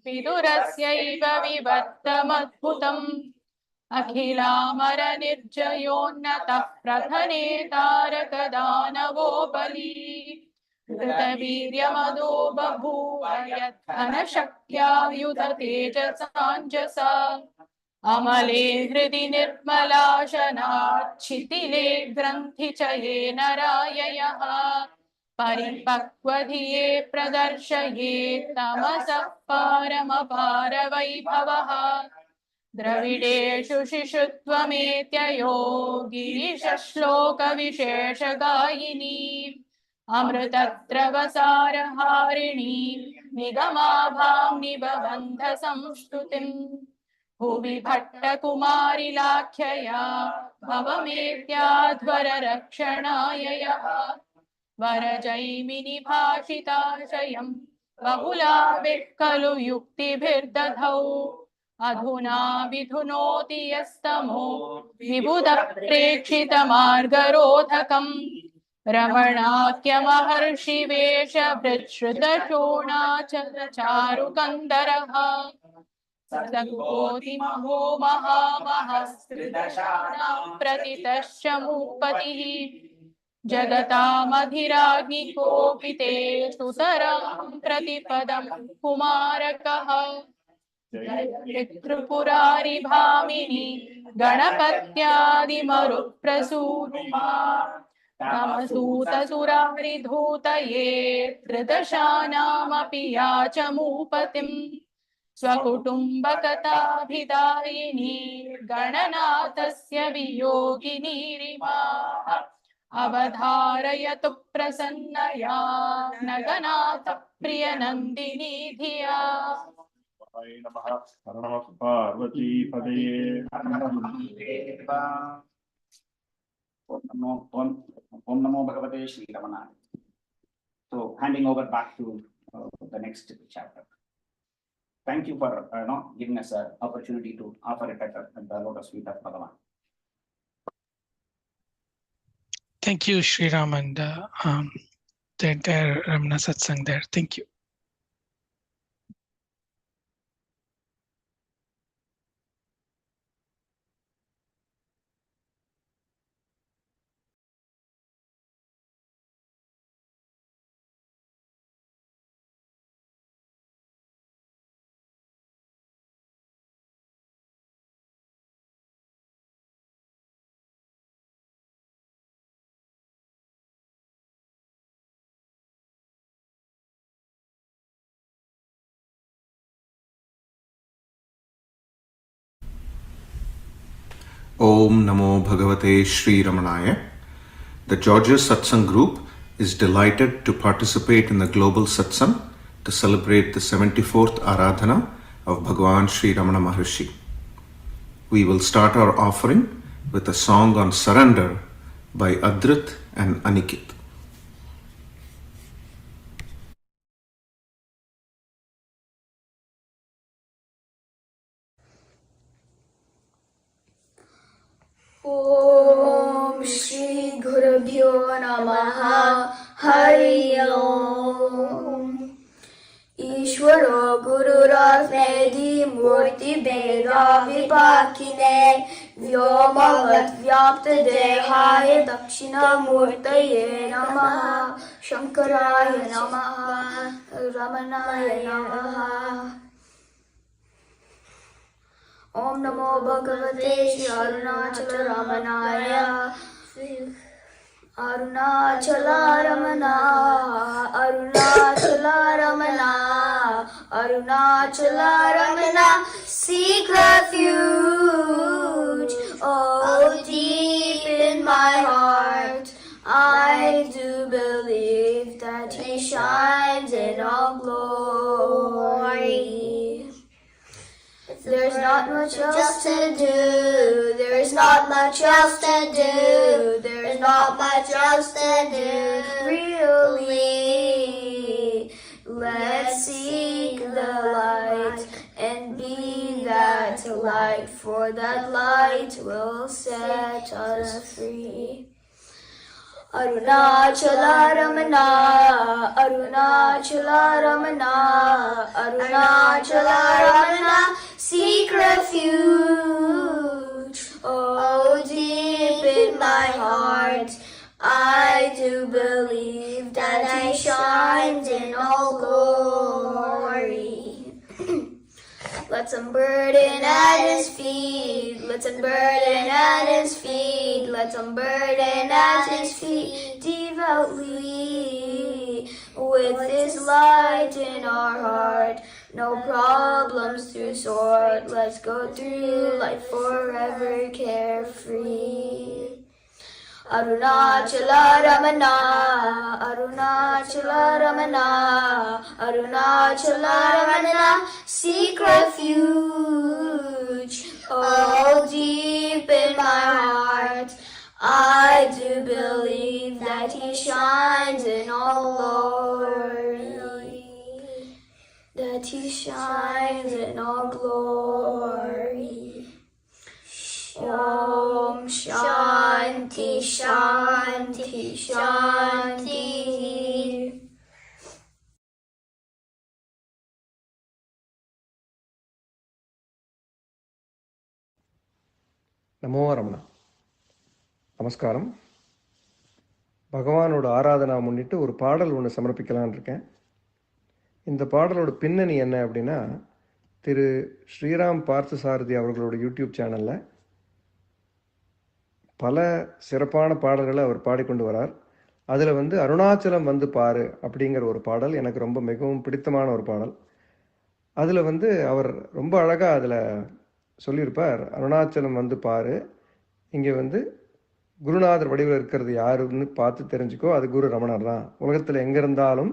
विदुरस्यैव विवर्तमद्भुतम् अखिलामरनिर्जयोन्नतः प्रथने तारकदानवोपली कृतवीर्यमदो बभूव यद्धनशक्त्यायुधतेजसाञ्जसा अमले हृदि निर्मलाशनाच्छिथिले ग्रन्थिचये नराययः परिपक्वधिये प्रदर्शये तमसः पारमपारवैभवः द्रविडेषु शिशुत्वमेत्ययो गिरिशश्लोकविशेषगायिनी अमृतद्रवसारहारिणी निगमाभां निबबन्धसंस्तुतिम् भुवि भट्टकुमारिलाख्यया भवमेत्याध्वररक्षणाय यः वरजैमिनि भाषिताशयं बहुलाभिः खलु युक्तिभिर्दधौ अधुना विधुनोति यस्तमो विबुधः प्रेक्षितमार्गरोधकम् रमणाख्यमहर्षिवेशभृच्छ्रुतशोणाचलचारुकन्दरः सदकोटिमहो महामहस्त्रिदशानां प्रतितश्च मूपतिः जगतामधिराज्ञिकोपिते सुतरां प्रतिपदं कुमारकः त्रिपुरारि भामिनी गणपत्यादिमरुत्प्रसूनुमा तमसूतसुरारिधूतये त्रिदशानामपि याचमूपतिम् स्वकुटुम्बकथाभिदायिनी गणनाथस्य वियोगिनीरिमाः अवधारयतु प्रसन्नया नगनाथ प्रियनन्दिनी धिया नमः पार्वतीपदये Om Namo Bhagavate Sri Ramana. So handing over back to the next chapter. Thank you for giving us an opportunity to offer it at the lotus feet of Bhagavan. Thank you, Sri Ram, and the entire Ramana Satsang there. Thank you. Om Namo Bhagavate Sri Ramanaya. The Georgia's Satsang Group is delighted to participate in the global Satsang to celebrate the 74th Aradhana of Bhagavan Sri Ramana Maharshi. We will start our offering with a song on surrender by Adrit and Anikit. Om Shri Gurubhyo Namaha Hari Om Ishwaro Gururasmedi Murti Beda Vipakine Vyomavat Vyapta Dehaya Dakshina Murtaye Namaha Shankaraya Namaha Ramanaya Namaha Om Namo Bhagavate Shri Arunachala Ramanaya Arunachala Ramana Arunachala Ramana Arunachala Ramana Seek refuge, oh deep in my heart I do believe that He shines in all glory. There's not much else to do. There's not much else to do. There's not much else to do. Really, let's seek the light and be that light, for that light will set us free. Arunachala Ramana, Arunachala Ramana, Arunachala Ramana, seek refuge. Oh, deep in my heart, I do believe that He shines in all glory. Let's unburden at His feet. Let's unburden at His feet. Let's unburden at His feet devoutly. With His light in our heart, no problems to sort. Let's go through life forever carefree. Arunachala Ramana, Arunachala Ramana, Arunachala Ramana, seek refuge. Oh, deep in my heart, I do believe that He shines in all glory. That He shines in all glory. Om Shanti Shanti Shanti. நமோ ரமணா. நமஸ்காரம். பகவானோட ஆராதனா முன்னிட்டு ஒரு பாடல் ஒன்று சமர்ப்பிக்கலான் இருக்கேன். இந்த பாடலோட பின்னணி என்ன அப்படின்னா, திரு ஸ்ரீராம் பார்த்தசாரதி அவர்களோட யூடியூப் சேனலில் பல சிறப்பான பாடல்களை அவர் பாடிக்கொண்டு வரார். அதில் அருணாச்சலம் வந்து பாரு அப்படிங்கிற ஒரு பாடல் எனக்கு ரொம்ப மிகவும் பிடித்தமான ஒரு பாடல். அதில் அவர் ரொம்ப அழகாக அதில் சொல்லியிருப்பார், அருணாச்சலம் வந்து பாரு, இங்கே குருநாதர் வடிவில் இருக்கிறது யாருன்னு பார்த்து தெரிஞ்சுக்கோ, அது குரு ரமணர் தான், உலகத்தில் எங்கே இருந்தாலும்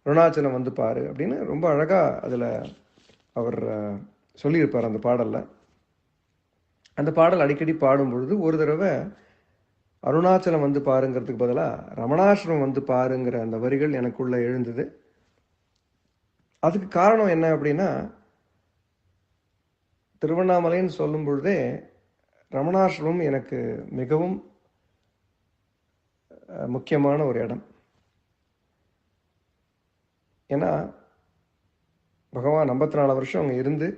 அருணாச்சலம் வந்து பாரு அப்படின்னு ரொம்ப அழகாக அதில் அவர் சொல்லியிருப்பார் அந்த பாடலில். அந்த பாடல் அடிக்கடி பாடும் பொழுது ஒரு தடவை அருணாச்சலம் வந்து பாருங்கிறதுக்கு பதிலாக ரமணாசிரமம் வந்து பாருங்கிற அந்த வரிகள் எனக்குள்ளே எழுந்தது. அதுக்கு காரணம் என்ன அப்படின்னா, திருவண்ணாமலைன்னு சொல்லும் பொழுதே ரமணாசிரமம் எனக்கு மிகவும் முக்கியமான ஒரு இடம். ஏன்னா பகவான் 54 வருஷம் அங்கே இருந்து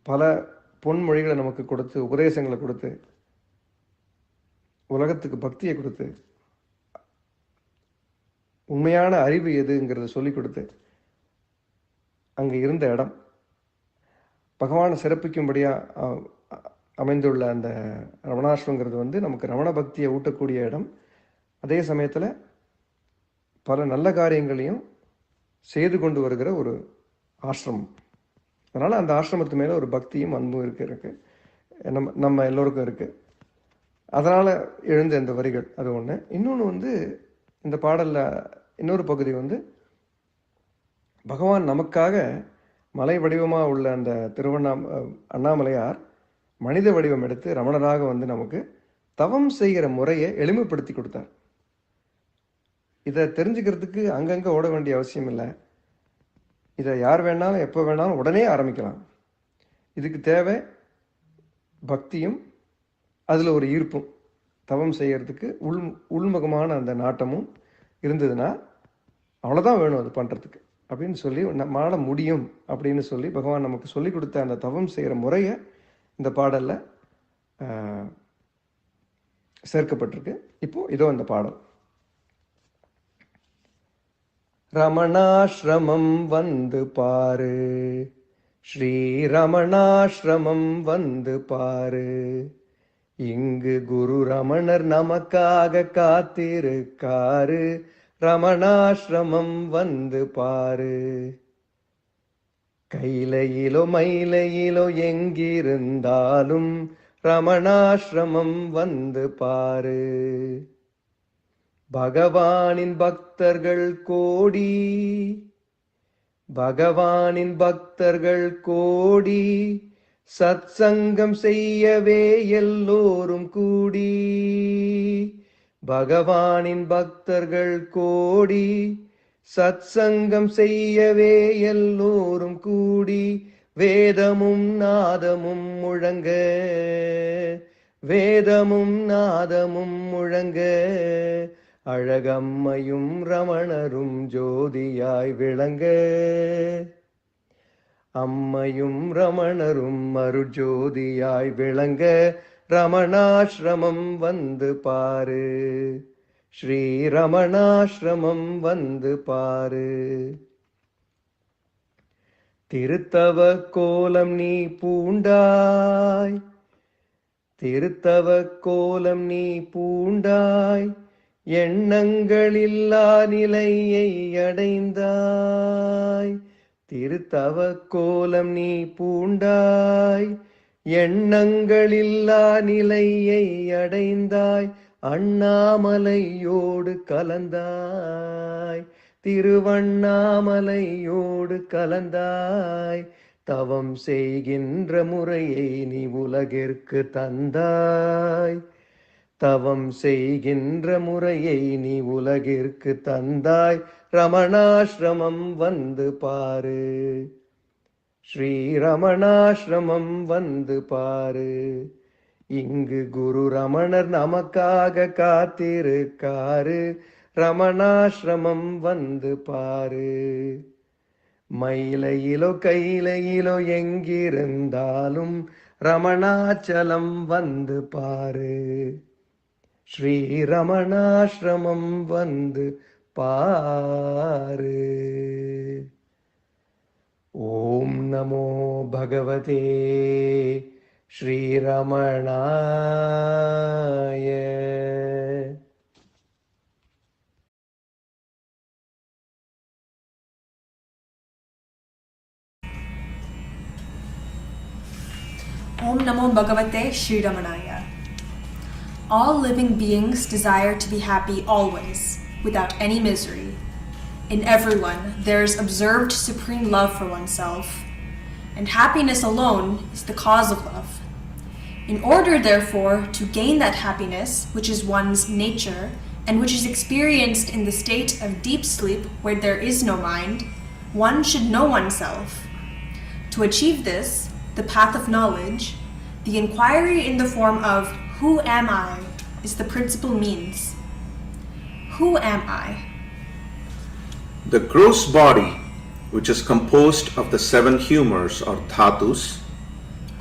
பல பொன்மொழிகளை நமக்கு கொடுத்து, உபதேசங்களை கொடுத்து, உலகத்துக்கு பக்தியை கொடுத்து, உண்மையான அறிவு எதுங்கிறத சொல்லிக் கொடுத்து அங்கே இருந்த இடம், பகவானை சிறப்பிக்கும்படியாக அமைந்துள்ள அந்த ரமணாசிரமங்கிறது நமக்கு ரமண பக்தியை ஊட்டக்கூடிய இடம். அதே சமயத்தில் பல நல்ல காரியங்களையும் செய்து கொண்டு வருகிற ஒரு ஆசிரமம். அதனால் அந்த ஆசிரமத்து மேலே ஒரு பக்தியும் அன்பும் இருக்கு நம்ம எல்லோருக்கும் இருக்குது. அதனால் எழுந்த இந்த வரிகள் அது ஒன்று. இன்னொன்று இந்த பாடலில் இன்னொரு பகுதி பகவான் நமக்காக மலை வடிவமாக உள்ள அந்த அண்ணாமலையார் மனித வடிவம் எடுத்து ரமணராக நமக்கு தவம் செய்கிற முறையை எளிமைப்படுத்தி கொடுத்தார். இதை தெரிஞ்சுக்கிறதுக்கு அங்கங்கே ஓட வேண்டிய அவசியம் இல்லை. இதை யார் வேணாலும் எப்போ வேணாலும் உடனே ஆரம்பிக்கலாம். இதுக்கு தேவை பக்தியும் அதில் ஒரு ஈர்ப்பும், தவம் செய்கிறதுக்கு உள்முகமான அந்த நாட்டமும் இருந்ததுன்னா அவ்வளோதான் வேணும் அது பண்ணுறதுக்கு அப்படின்னு சொல்லி, நம்மளால் முடியும் அப்படின்னு சொல்லி பகவான் நமக்கு சொல்லி கொடுத்த அந்த தவம் செய்கிற முறையை இந்த பாடலில் சேர்க்கப்பட்டிருக்கு. இப்போது இதோ இந்த பாடல். ரமணாஸ்ரமம் வந்து பாரு, ஸ்ரீ ரமணாஸ்ரமம் வந்து பாரு, இங்கு குரு ரமணர் நமக்காக காத்திருக்காரு, ரமணாஸ்ரமம் வந்து பாரு. கைலையிலோ மயிலையிலோ எங்கிருந்தாலும் ரமணாஸ்ரமம் வந்து பாரு. பகவானின் பக்தர்கள் கோடி, பகவானின் பக்தர்கள் கோடி சத்சங்கம் செய்யவே எல்லோரும் கூடி. பகவானின் பக்தர்கள் கோடி சத்சங்கம் செய்யவே எல்லோரும் கூடி. வேதமும் நாதமும் முழங்க, வேதமும் நாதமும் முழங்க, அழகம்மையும் ரமணரும் ஜோதியாய் விளங்க. அம்மையும் ரமணரும் அருஜோதியாய் விளங்க. ரமணாசிரமம் வந்து பாரு, ஸ்ரீ ரமணாசிரமம் வந்து பாரு. திருத்தவ கோலம் நீ பூண்டாய், திருத்தவ கோலம் நீ பூண்டாய், எண்ணங்களில்லா நிலையை அடைந்தாய். திருத்தவ கோலம் நீ பூண்டாய், எண்ணங்களில்லா நிலையை அடைந்தாய். அண்ணாமலையோடு கலந்தாய், திருவண்ணாமலையோடு கலந்தாய். தவம் செய்கின்ற முறையை நீ உலகிற்கு தந்தாய், தவம் செய்கின்ற முறையை நீ உலகிற்கு தந்தாய். ரமணாசிரமம் வந்து பாரு, ஸ்ரீ ரமணாசிரமம் வந்து பாரு. இங்கு குரு ரமணர் நமக்காக காத்திருக்காரு. ரமணாசிரமம் வந்து பாரு. மயிலையிலோ கையிலையிலோ எங்கிருந்தாலும் ரமணாச்சலம் வந்து பாரு. ஸ்ரீ ரமணாசிரமம் வந்து பாரு. ஓம் நமோ பகவதே ஸ்ரீரமணாய. Om Namo Bhagavate Sri Ramanaya. All living beings desire to be happy always, without any misery. In everyone, there is observed supreme love for oneself, and happiness alone is the cause of love. In order, therefore, to gain that happiness, which is one's nature, and which is experienced in the state of deep sleep where there is no mind, one should know oneself. To achieve this, the path of knowledge, the inquiry in the form of "Who am I?" is the principal means. Who am I? The gross body, which is composed of the 7 humors or dhatus,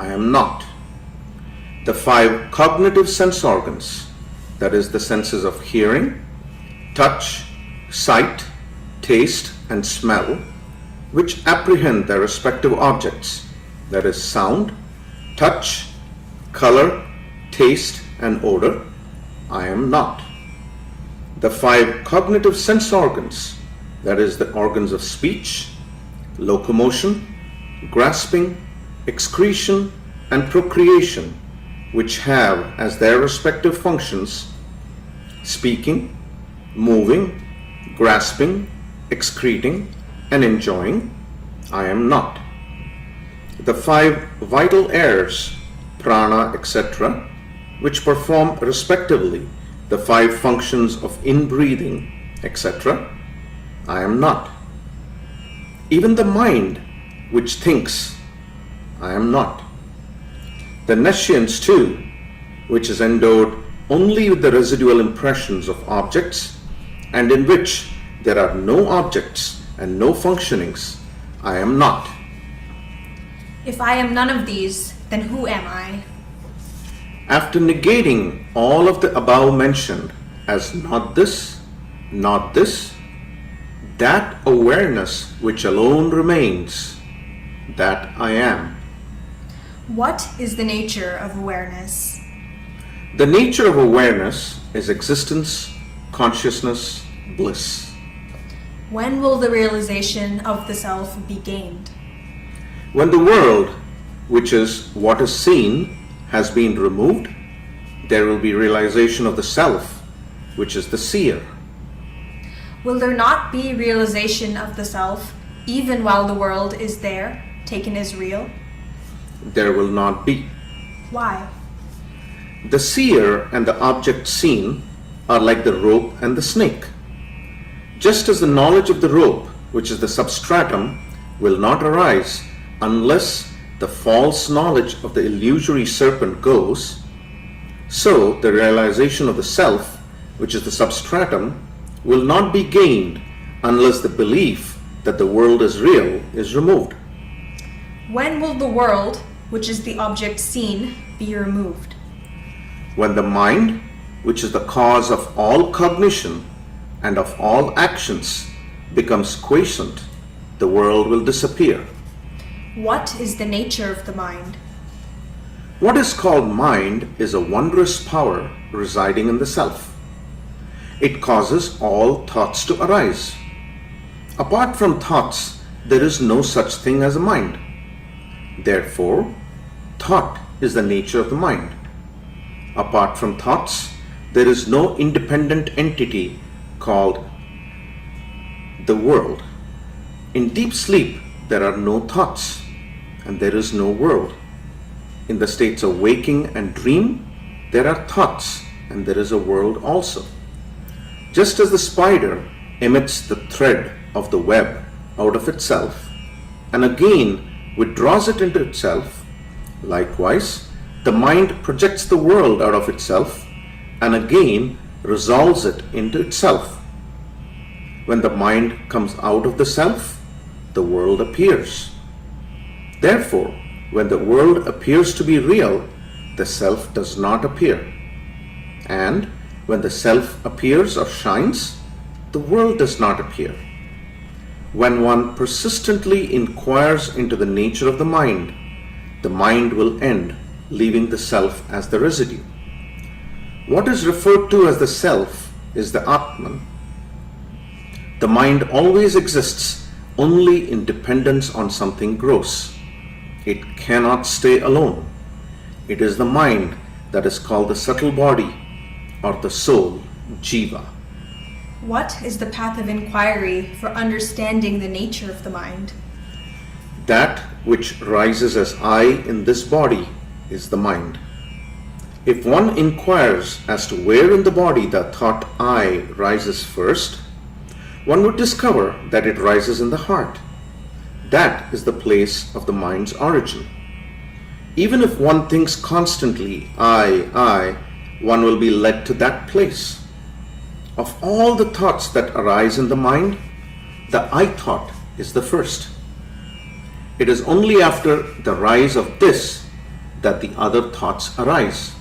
I am not. The 5 cognitive sense organs, that is the senses of hearing, touch, sight, taste, and smell, which apprehend their respective objects, that is sound, touch, color, taste, and odor, I am not. The 5 cognitive sense organs, that is the organs of speech, locomotion, grasping, excretion, and procreation, which have as their respective functions speaking, moving, grasping, excreting, and enjoying, I am not. The 5 vital airs, prana, etc., which perform respectively the 5 functions of inbreathing, etc., I am not. Even the mind which thinks, I am not. The nescience too, which is endowed only with the residual impressions of objects, and in which there are no objects and no functionings, I am not. If I am none of these, then who am I? After negating all of the above mentioned as not this, that awareness which alone remains, that I am. What is the nature of awareness? The nature of awareness is existence, consciousness, bliss. When will the realization of the self be gained? When the world, which is what is seen, has been removed, there will be realization of the self, which is the seer. Will there not be realization of the self even while the world is there, taken as real? There will not be. Why? The seer and the object seen are like the rope and the snake. Just as the knowledge of the rope, which is the substratum, will not arise unless the false knowledge of the illusory serpent goes, so the realization of the self, which is the substratum, will not be gained unless the belief that the world is real is removed. When will the world, which is the object seen, be removed? When the mind, which is the cause of all cognition and of all actions, becomes quiescent, the world will disappear. What is the nature of the mind? What is called mind is a wondrous power residing in the self. It causes all thoughts to arise. Apart from thoughts, there is no such thing as a mind. Therefore, thought is the nature of the mind. Apart from thoughts, there is no independent entity called the world. In deep sleep, there are no thoughts, and there is no world. In the states of waking and dream, there are thoughts, and there is a world also. Just as the spider emits the thread of the web out of itself, and again withdraws it into itself, likewise, the mind projects the world out of itself, and again resolves it into itself. When the mind comes out of the self, the world appears. Therefore, when the world appears to be real, the self does not appear. And when the self appears or shines, the world does not appear. When one persistently inquires into the nature of the mind will end, leaving the self as the residue. What is referred to as the self is the Atman. The mind always exists only in dependence on something gross. It cannot stay alone. It is the mind that is called the subtle body or the soul, Jiva. What is the path of inquiry for understanding the nature of the mind? That which rises as I in this body is the mind. If one inquires as to where in the body the thought I rises first, one would discover that it rises in the heart. That is the place of the mind's origin. Even if one thinks constantly, I, one will be led to that place. Of all the thoughts that arise in the mind, the I thought is the first. It is only after the rise of this that the other thoughts arise.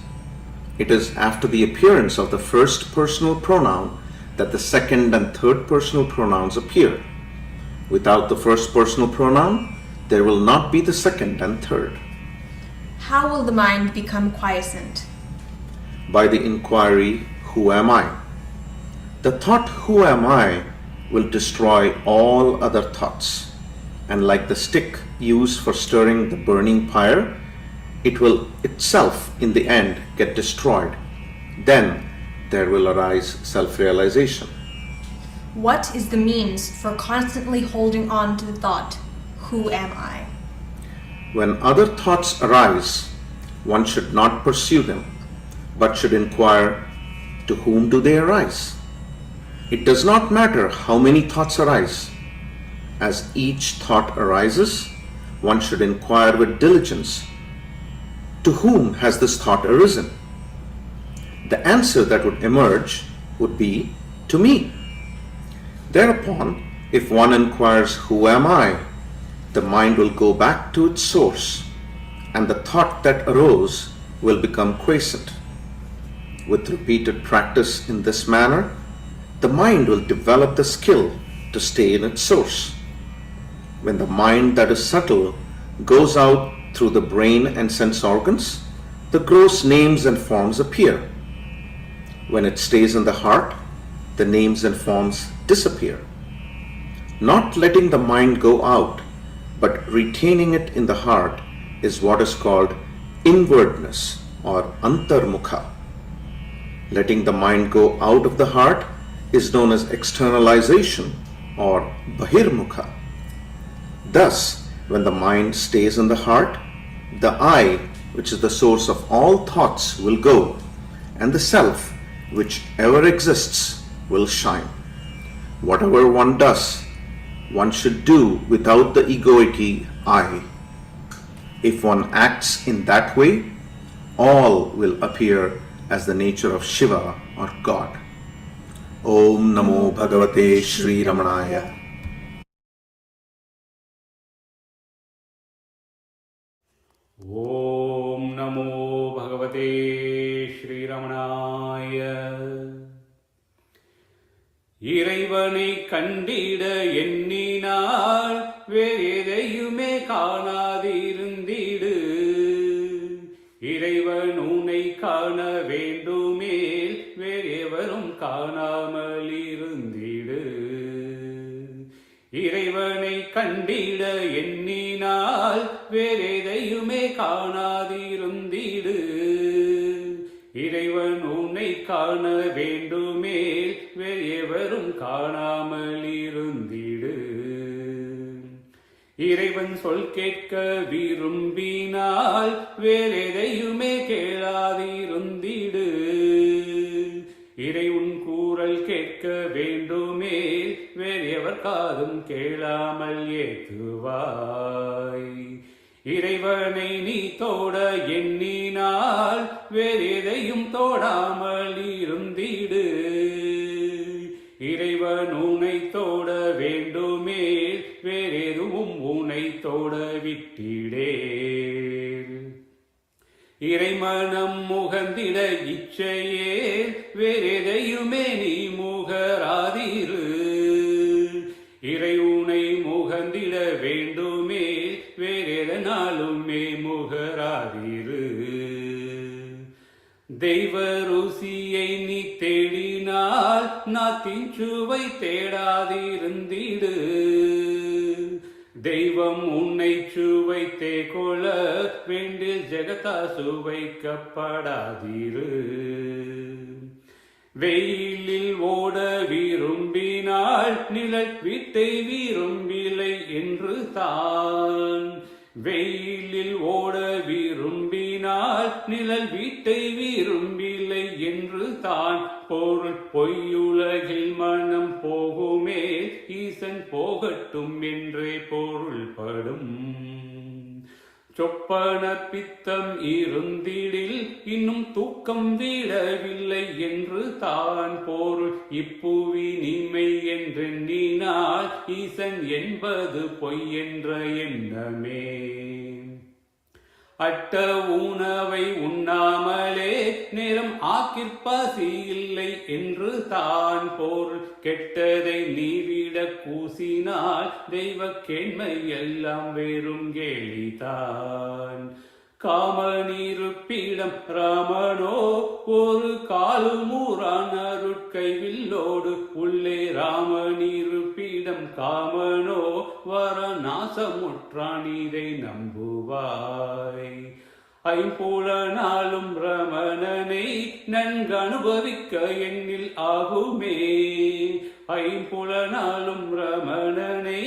It is after the appearance of the first personal pronoun that the second and third personal pronouns appear. Without the first personal pronoun, there will not be the second and third. How will the mind become quiescent? By the inquiry, who am I? The thought, who am I, will destroy all other thoughts. And like the stick used for stirring the burning pyre, it will itself in the end get destroyed. Then there will arise self-realization. What is the means for constantly holding on to the thought, who am I? When other thoughts arise, one should not pursue them, but should inquire, to whom do they arise? It does not matter how many thoughts arise. As each thought arises, one should inquire with diligence, to whom has this thought arisen? The answer that would emerge would be, to me. Thereupon, if one inquires, who am I? The mind will go back to its source, and the thought that arose will become quiescent. With repeated practice in this manner, the mind will develop the skill to stay in its source. When the mind that is subtle goes out through the brain and sense organs, the gross names and forms appear. When it stays in the heart, the names and forms disappear. Not letting the mind go out, but retaining it in the heart is what is called inwardness or antarmukha. Letting the mind go out of the heart is known as externalization or bahirmukha. Thus, when the mind stays in the heart, the I, which is the source of all thoughts, will go, and the self, which ever exists, will shine. Whatever one does, one should do without the egoic I. If one acts in that way, all will appear as the nature of Shiva or God. Om Namo Bhagavate Sri Ramanaya. ஓம் நமோ பகவதே ஸ்ரீரமணாய. இறைவனை கண்டிட எண்ணினால் வேறெதையுமே காணாதிருந்திடு. இறைவன் உன்னை காண வேண்டுமேல் வேறெவரும் காணாமல் இருந்திடு. இறைவனை கண்டிட எண்ணினால் வேறெதையுமே காணாதிருந்திடு. இறைவன் உன்னை காண வேண்டுமேல் வேறெவரும் காணாமல் இருந்திடு. இறைவன் சொல் கேட்க விரும்பினால் வேறெதையுமே கேளாதிருந்திடு. இறை உன் கூறல் கேட்க வேண்டுமேல் வேறெவர் காதும் கேளாமல் ஏத்துவாய். இறைவனை நீ தோட எண்ணினால் வேறெதையும் தோடாமல் இருந்திடு. இறைவன் உன்னை தோட வேண்டுமேல் வேறெதுவும் உன்னை தோட விட்டிடே. இறைமனம் முகந்திட இச்சையே வேறெதையுமே நீ முகராதிரு. இறை உனை முகந்திட வேண்டுமே வேறெதனாலுமே முகராதிரு. தெய்வ ருசியை நீ தேடினால் நாத்தின் சுவை தேடாதிருந்திடு. தெய்வம் உன்னை சுவைத்தே கொள்ள வேண்டில் ஜெகத்தா சுவைக்கப்படாதிரு. வெயிலில் ஓட விரும்பினால் நிழல் வீட்டை விரும்பிலை என்று தான். வெயிலில் ஓட விரும்பினால் நிழல் வீட்டை விரும்பிலை என்று தான். பொருள் பொய்யுலகில் மனம் போகுமே ஈசன் போகட்டும் என்றே பொருள்படும். சொப்பன பித்தம் இருந்திடில் இன்னும் தூக்கம் விடவில்லை என்று தான் பொருள். இப்புவி நீமை என்றெண்ணினால் ஈசன் என்பது பொய் என்ற எண்ணமே. அட்ட உணவை உண்ணாமலே நேரம் ஆக்கிற்பசி இல்லை என்று தான் பொருள். கெட்டதை நீவிட கூசினால் தெய்வ கேண்மை எல்லாம் வெறும் கேலிதான். காமனிருப்பிடம் ராமனோ ஒரு காலுமூரான் அருட்கைவில்லோடு உள்ளே. ராமனிருப்பிடம் காமனோ வரநாசமுற்றான் இதை நம்புவாய். ஐம்புலனாலும் ரமணனை நன்கு அனுபவிக்க எண்ணில் ஆகுமே. ஐம்புலனாலும் ரமணனை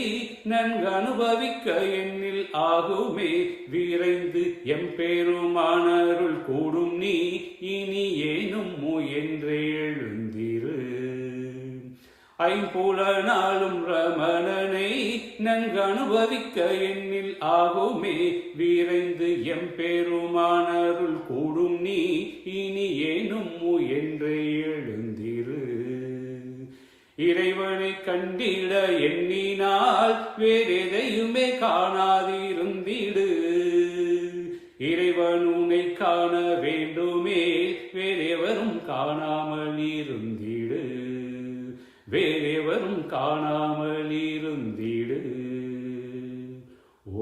நன்கு அனுபவிக்க எண்ணில் ஆகுமே. விரைந்து எம்பெருமானருள் கூடும் நீ இனி ஏனும் முயன்றே எழுந்திரு. ஐம்புலனாலும் ரமணனை நன்கு அனுபவிக்க எண்ணில் ஆகுமே. விரைந்து எம்பெருமானருள் கூடும் நீ இனி ஏனும் முயன்றே எழுந்திரு. இறைவனை கண்டிட எண்ணினால் வேறெதையுமே காணாதிருந்திடு. இறைவன் உன்னை காண வேண்டுமே வேறெவரும் காணாமல் இருந்திடு. வேறெவரும் காணாமல் இருந்திடு.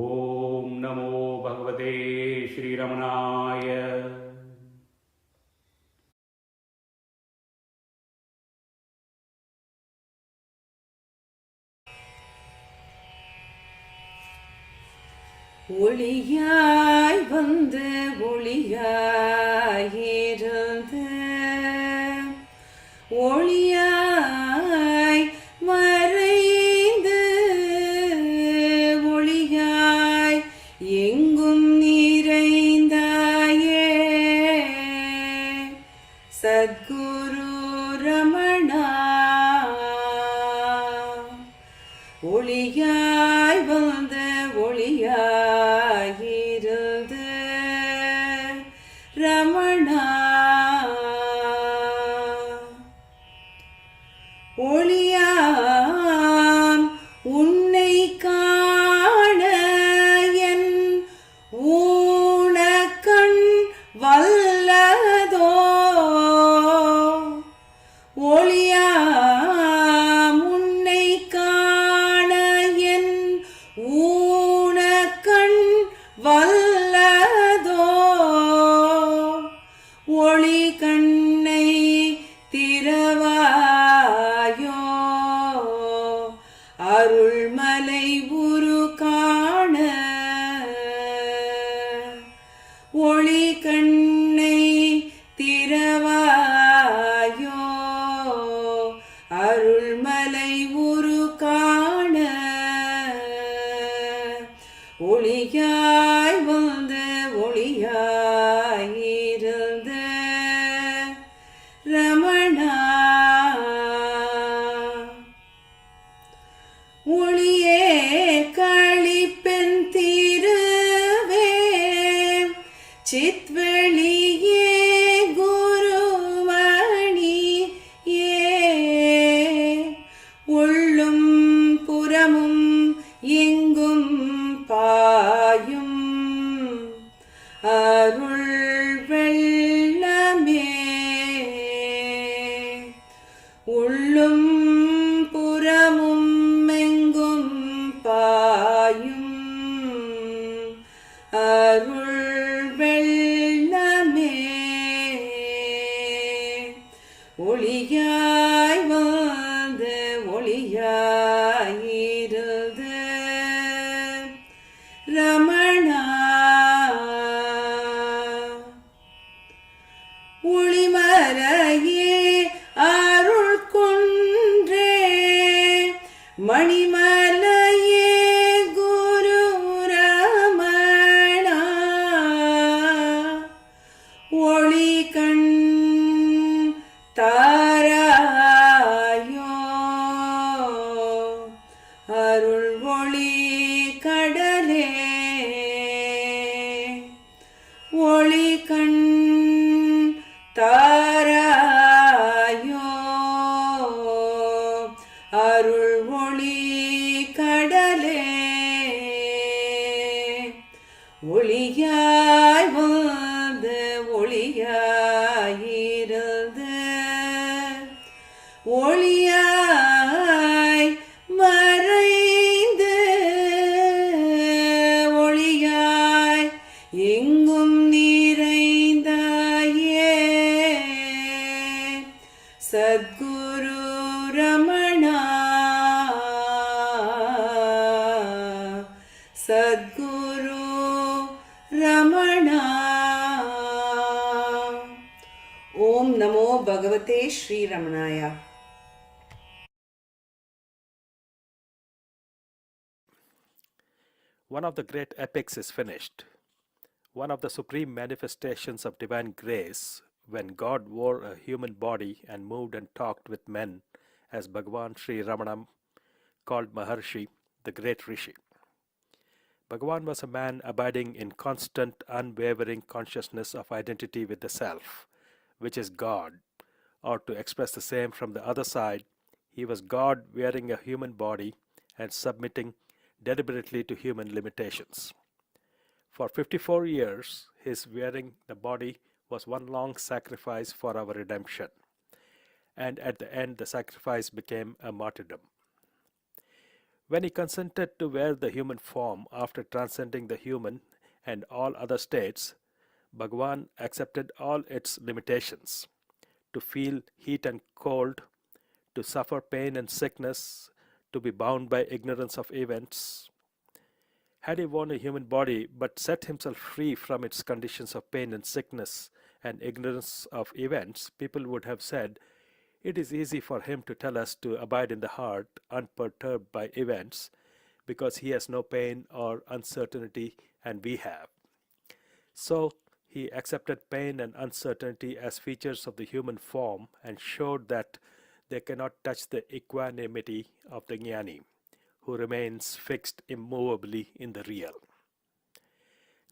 ஓம் நமோ பகவதே ஸ்ரீரமணாய. ஒளியாய் வந்து ஒளியாயிருந்து ஒளியாய் மறைந்து ஒளி எங்கும் நிறைந்தாயே சத்குரு ரமணா ஒளியாய் வந்த ஒளியாயிருந்து ரமணா ஒளியாம் உன்னை காண என் ஊனக்கண் வல்லதோ ஒளியாம் உன்னை காண என் ஊனக்கண் வல்லதோ ஒளி கண்ணை திறவாயோ அருள்மலை உரு காண ஒளி கண்ணை திறவாயோ அருள்மலை உரு காண ஒளியாய் வந்த ஒளியாயிருந்த ரமணா ஒளியே களிப்பெண் திருவே சித்வெளியே குருமணியே உள்ளும் புறமும் எங்கும் பாயும் அருள் வெள்ளமே உள்ளும் புறமும் எங்கும் பாயும் அருள் வெள்ளமே ஒளியாய் வந்த ஒளியாயிருந்த ரமணா ஒளிமறையே அருள் கொன்றே மணிமலையே குரு ரமணா ஒளி கண் தாராயோ அருள் ஒளி கடலே ஒளி கண் தாராயோ அருள் ஒளி கடலே ஒளியாய் வந்த ஒளியாயிருந்த ஒளியாய் மறைந்து ஒளியாய் எங்கும் நிறைந்தாயே சத்குரு ரமணா சத்குரு ரமணா ஓம் நமோ பகவதே Sri ரமணாய. One of the great epics is finished. One of the supreme manifestations of divine grace, when God wore a human body and moved and talked with men, as Bhagavan Sri Ramana called Maharshi, the great Rishi. Bhagavan was a man abiding in constant, unwavering consciousness of identity with the Self, which is God, or to express the same from the other side, he was God wearing a human body and submitting deliberately to human limitations. For 54 years, his wearing the body was one long sacrifice for our redemption, and at the end the sacrifice became a martyrdom. When he consented to wear the human form after transcending the human and all other states, Bhagavan accepted all its limitations, to feel heat and cold, to suffer pain and sickness, to be bound by ignorance of events. Had he worn a human body but set himself free from its conditions of pain and sickness and ignorance of events, people would have said, it is easy for him to tell us to abide in the heart, unperturbed by events, because he has no pain or uncertainty and we have. So he accepted pain and uncertainty as features of the human form and showed that they cannot touch the equanimity of the jnani, who remains fixed immovably in the real.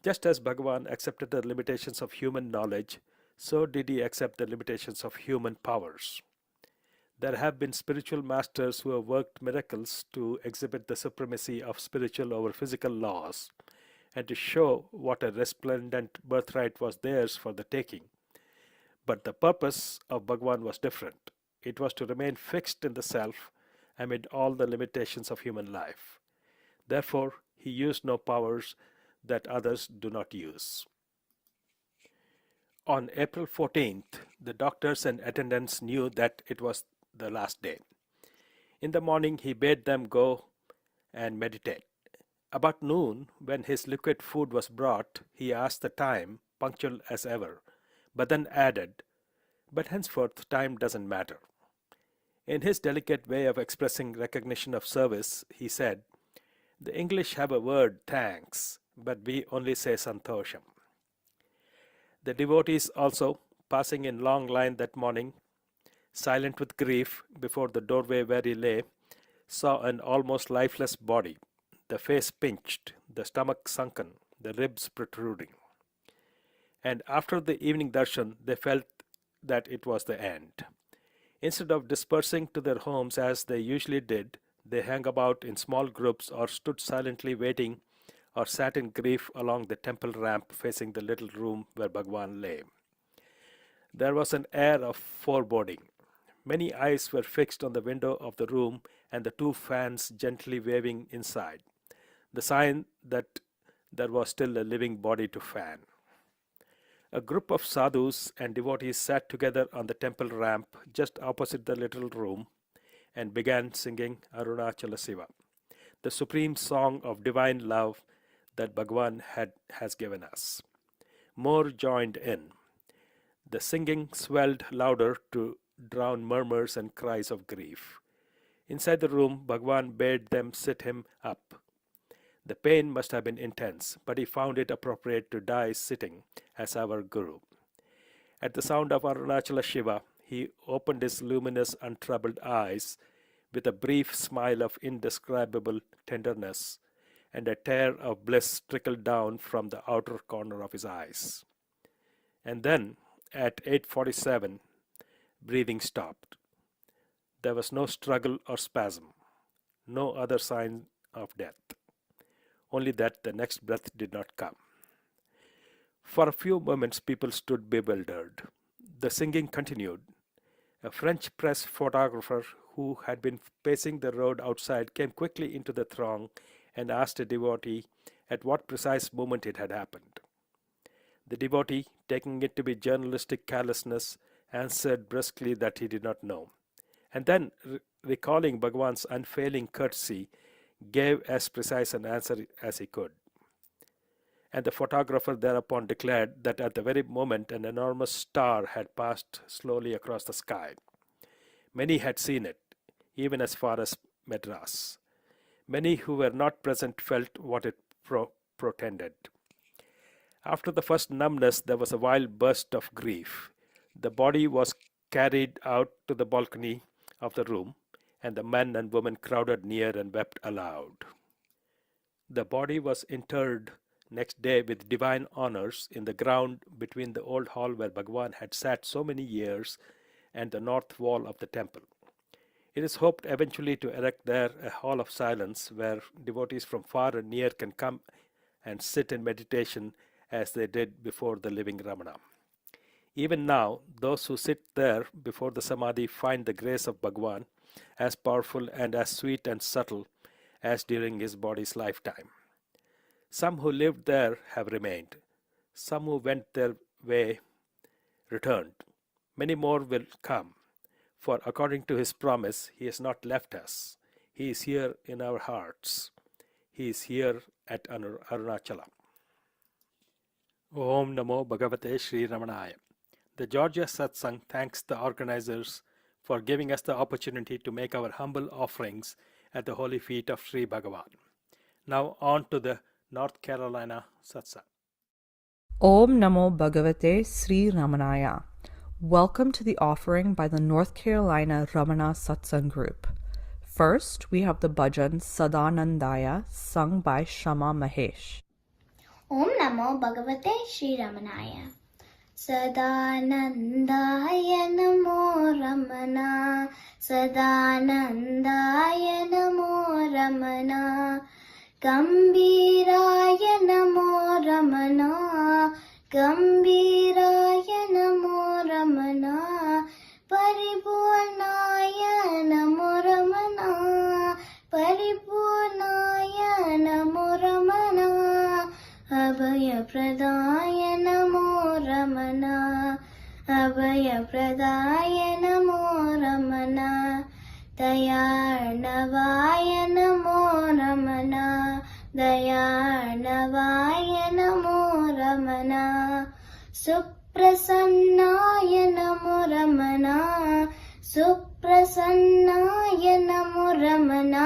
Just as Bhagavan accepted the limitations of human knowledge, so did he accept the limitations of human powers. There have been spiritual masters who have worked miracles to exhibit the supremacy of spiritual over physical laws and to show what a resplendent birthright was theirs for the taking. But the purpose of Bhagavan was different. It was to remain fixed in the self amid all the limitations of human life. Therefore, he used no powers that others do not use. On April 14th, the doctors and attendants knew that it was the last day. In the morning, he bade them go and meditate. About noon, when his liquid food was brought, he asked the time, punctual as ever, but then added, "But henceforth time doesn't matter." In his delicate way of expressing recognition of service, he said, "The English have a word, thanks, but we only say santosham." The devotees also, passing in long line that morning, silent with grief before the doorway where he lay, saw an almost lifeless body, the face pinched, the stomach sunken, the ribs protruding. And after the evening darshan, they felt that it was the end. Instead of dispersing to their homes as they usually did, they hung about in small groups or stood silently waiting or sat in grief along the temple ramp facing the little room where Bhagavan lay. There was an air of foreboding. Many eyes were fixed on the window of the room and the two fans gently waving inside, the sign that there was still a living body to fan. A group of sadhus and devotees sat together on the temple ramp just opposite the little room and began singing Arunachala Siva, the supreme song of divine love that Bhagavan has given us. More joined in. The singing swelled louder to drown murmurs and cries of grief. Inside the room, Bhagavan bade them sit him up. The pain must have been intense, but he found it appropriate to die sitting as our Guru. At the sound of Arunachala Shiva, he opened his luminous, untroubled eyes with a brief smile of indescribable tenderness, and a tear of bliss trickled down from the outer corner of his eyes. And then, at 8:47, breathing stopped. There was no struggle or spasm, no other sign of death, only that the next breath did not come. For a few moments, people stood bewildered. The singing continued. A French press photographer who had been pacing the road outside came quickly into the throng and asked a devotee at what precise moment it had happened. The devotee, taking it to be journalistic carelessness, answered briskly that he did not know, and then, recalling Bhagavan's unfailing courtesy, gave as precise an answer as he could. And the photographer thereupon declared that at the very moment an enormous star had passed slowly across the sky. Many had seen it, even as far as Madras. Many who were not present felt what it portended. After the first numbness, there was a wild burst of grief. The body was carried out to the balcony of the room, and the men and women crowded near and wept aloud. The body was interred next day with divine honors in the ground between the old hall where Bhagavan had sat so many years and the north wall of the temple. It is hoped eventually to erect there a hall of silence where devotees from far and near can come and sit in meditation as they did before the living Ramana. Even now, those who sit there before the Samadhi find the grace of Bhagavan as powerful and as sweet and subtle as during his body's lifetime. Some who lived there have remained. Some who went their way returned. Many more will come, for according to his promise, he has not left us. He is here in our hearts. He is here at Arunachala. Om Namo Bhagavate Sri Ramanaya. The Georgia Satsang thanks the organizers for giving us the opportunity to make our humble offerings at the holy feet of Sri Bhagavan. Now on to the North Carolina Satsang. Om Namo Bhagavate Sri Ramanaya. Welcome to the offering by the North Carolina Ramana Satsang Group. First, we have the bhajan Sadanandaya sung by Shama Mahesh. Om Namo Bhagavate Sri Ramanaya. Sadanandaya Namo Ramana. Sadanandaya Namo Ramana. Gambiraya Namo Ramana. Gambiraya Namo Ramana. Paripurnaya Namo Ramana. Paripurnaya Namo Ramana. Abhaya Pradaya Namo Ramana. Abhaya Pradaya Namo Ramana. Dayarnavaya Namo Ramana. Dayarnavaya Namo Ramana. Suprasannaya Namo Ramana. Suprasannaya Namo Ramana.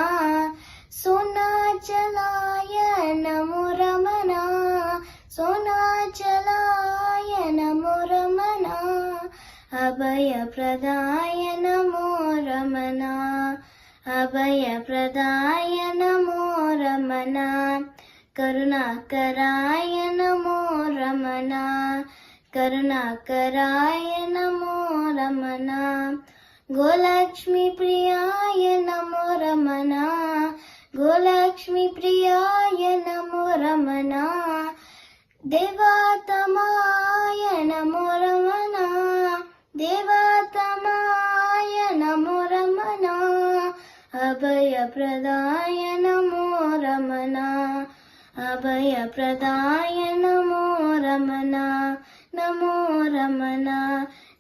Sonachalaya Namo Ramana. Sonachalaya Namo Ramana. Abhaya Pradaya Namo Ramana. Abhaya Pradaya Namo Ramana. Karunakaraya Namo Ramana. Karunakaraya Namo Ramana. Golakshmi Priyaya Namo Ramana. Golakshmi Priyaya Namo Ramana. Devatamaya Namo Ramana. Devatamaya Namo Ramana. Abhaya Pradaya Namo Ramana. Abhaya Pradaya Namo Ramana. Namo Ramana.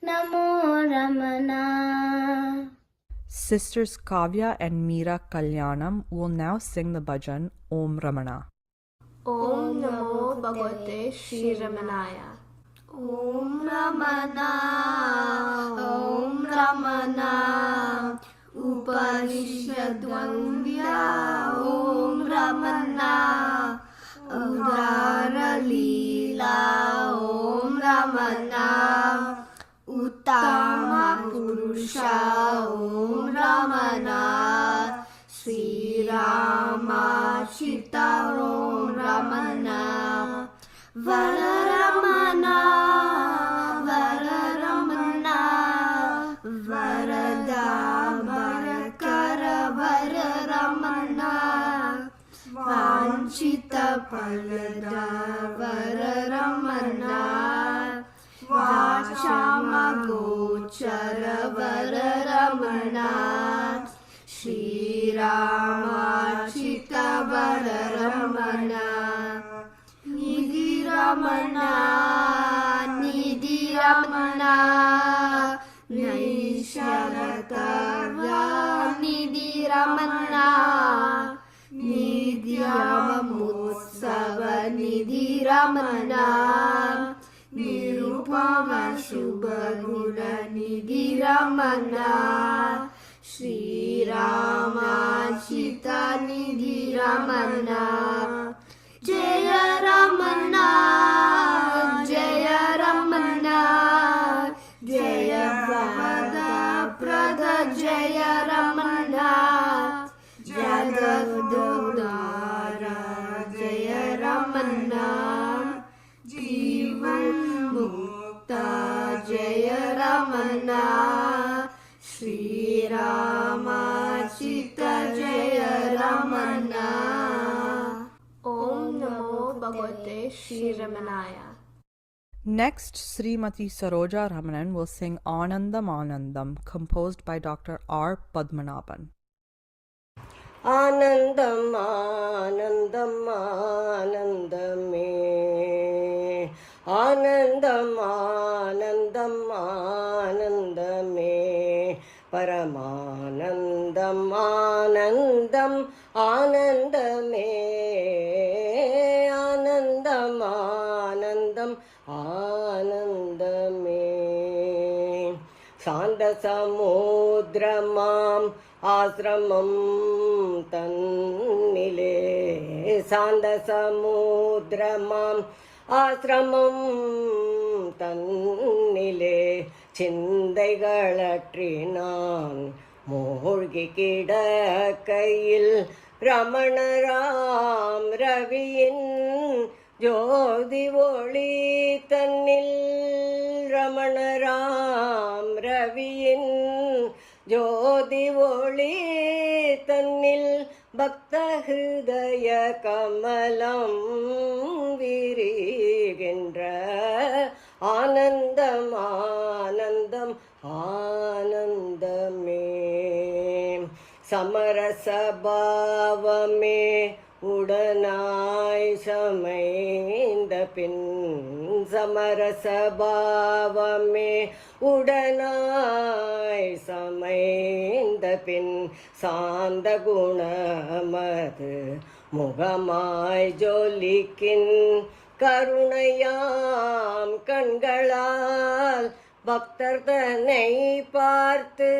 Namo Ramana. Sisters Kavya and Meera Kalyanam will now sing the bhajan Om Ramana. Om Namo Bhagavate Sri Ramanaya. Om Ramana. Om Ramana. Upanishadvandya. Om Ramana. Udara Leela. Om Ramana. Uttama Purusha. Om Ramana. Sri Rama Chita Om Ramana. Vara Ramana. Vara Ramana. Varada Barakara Vara Ramana. Vanchita Palada Vara Ramana. Vachama Gochara Vara Ramana. Shri Rama Chita Vara Ramana. Nidhi Ramana. Nidhi Ramana. Naisharatava Nidhi Ramana. Nidhyamamutsava Nidhi Ramana. Nirupama Shubhaguna Nidhi Ramana. Shri Rama Chita Nidhi Ramana. Jaya Ramana. Jaya Ramana. Jaya Vada Prada Jaya Ramana. Jagadodara Jaya Ramana. Jivan Mukta Jaya Ramana. Shri Rama Chita Jaya Ramana. Om Namo Bhagavate Sri Ramanaya. Next, Srimati Saroja Ramanan will sing Anandam Anandam, composed by Dr. R. Padmanabhan. Anandam Anandam Anandame. Anandam Anandam Anandame. Paramanandam Anandam Anandame. Anandam Anandam Anandame. Sanda Samudramam ஆசிரமம் தன்னிலே சாந்த சமுத்திரமாம் ஆசிரமம் தன்னிலே சிந்தைகளற்றினான் மூழ்கி கிடக்கையில் ரமணராம் ரவியின் ஜோதி ஒளி தன்னில் ரமணராம் ரவியின் ஜோதி ஒளி தன்னில் பக்த ஹிருதய கமலம் விரிகின்ற ஆனந்தம் ஆனந்தம் ஆனந்தமே சமரசபாவமே உடனாய் சமைந்த பின் சமரசபாவமே உடனாய் சமைந்த பின் சாந்த குணமது முகமாய் ஜொலிக்கின் கருணையாம் கண்களால் பக்தர் தன்னை பார்த்து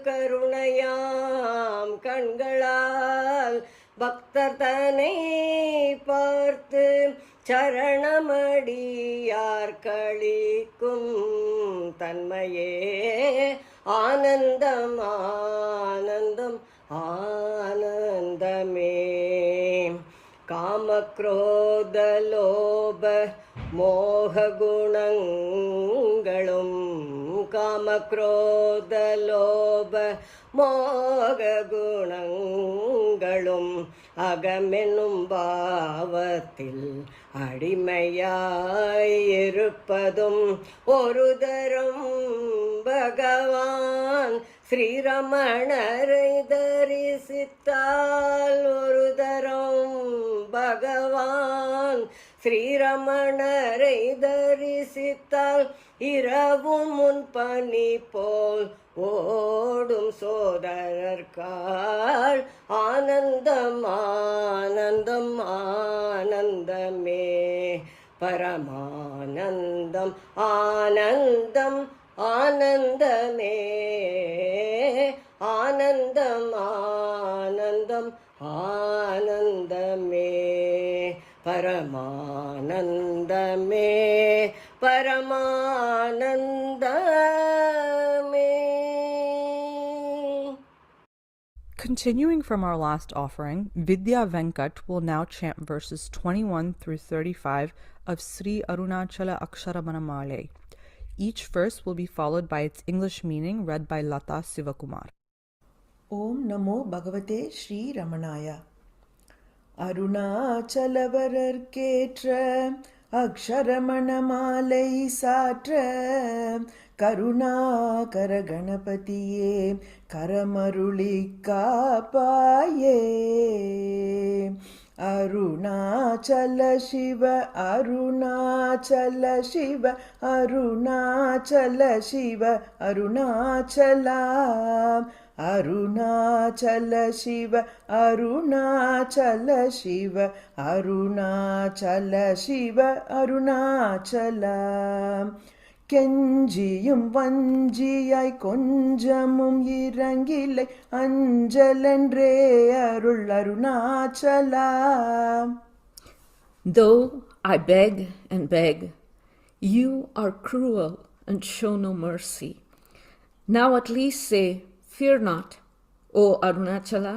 கருணையாம் கண்களால் பக்தர் தன்னை பார்த்து சரணமடியார் களிக்கும் தன்மையே ஆனந்தம் ஆனந்தம் ஆனந்தமே காமக்ரோத லோப மோக குணங்களும் காமக்ரோத லோப மோக குணங்களும் அகமெனும் பாவத்தில் அடிமையாய் இருப்பதும் ஒரு தரம் பகவான் ஸ்ரீரமணரை தரிசித்தால் ஒரு தரம் பகவான் ஸ்ரீரமணரை தரிசித்தால் இரவும் முன் பனி போல் ஓடும் சோதரர்காள் ஆனந்தம் ஆனந்தம் ஆனந்தமே பரமானந்தம் ஆனந்தம் ஆனந்தமே ஆனந்தம் ஆனந்தம் ஆனந்தமே பரமானந்தமே பரமானந்தமே. Continuing from our last offering, Vidya Venkat will now chant verses 21 through 35 of Sri Arunachala Aksharamanamale. Each verse will be followed by its English meaning read by Lata Sivakumar. Om Namo Bhagavate Shri Ramanaya. அருணாச்சலவரர்க்கேற்ற Aksharamanamalai சாற்ற Karunakara கணபதியே கரமருளி காப்பாயே. அருணாச்சல சிவ அருணாச்சல சிவ அருணாச்சல சிவ அருணாச்சலா அருணாச்சல சிவ அருணாச்சல சிவ அருணாச்சல சிவ அருணாச்சலா. கெஞ்சியும் வஞ்சியாய் கொஞ்சமும் இறங்கிலை அஞ்சலென்றே அருள் Arunachala. Though I beg and beg, you are cruel and show no mercy. Now at least say, fear not, O Arunachala.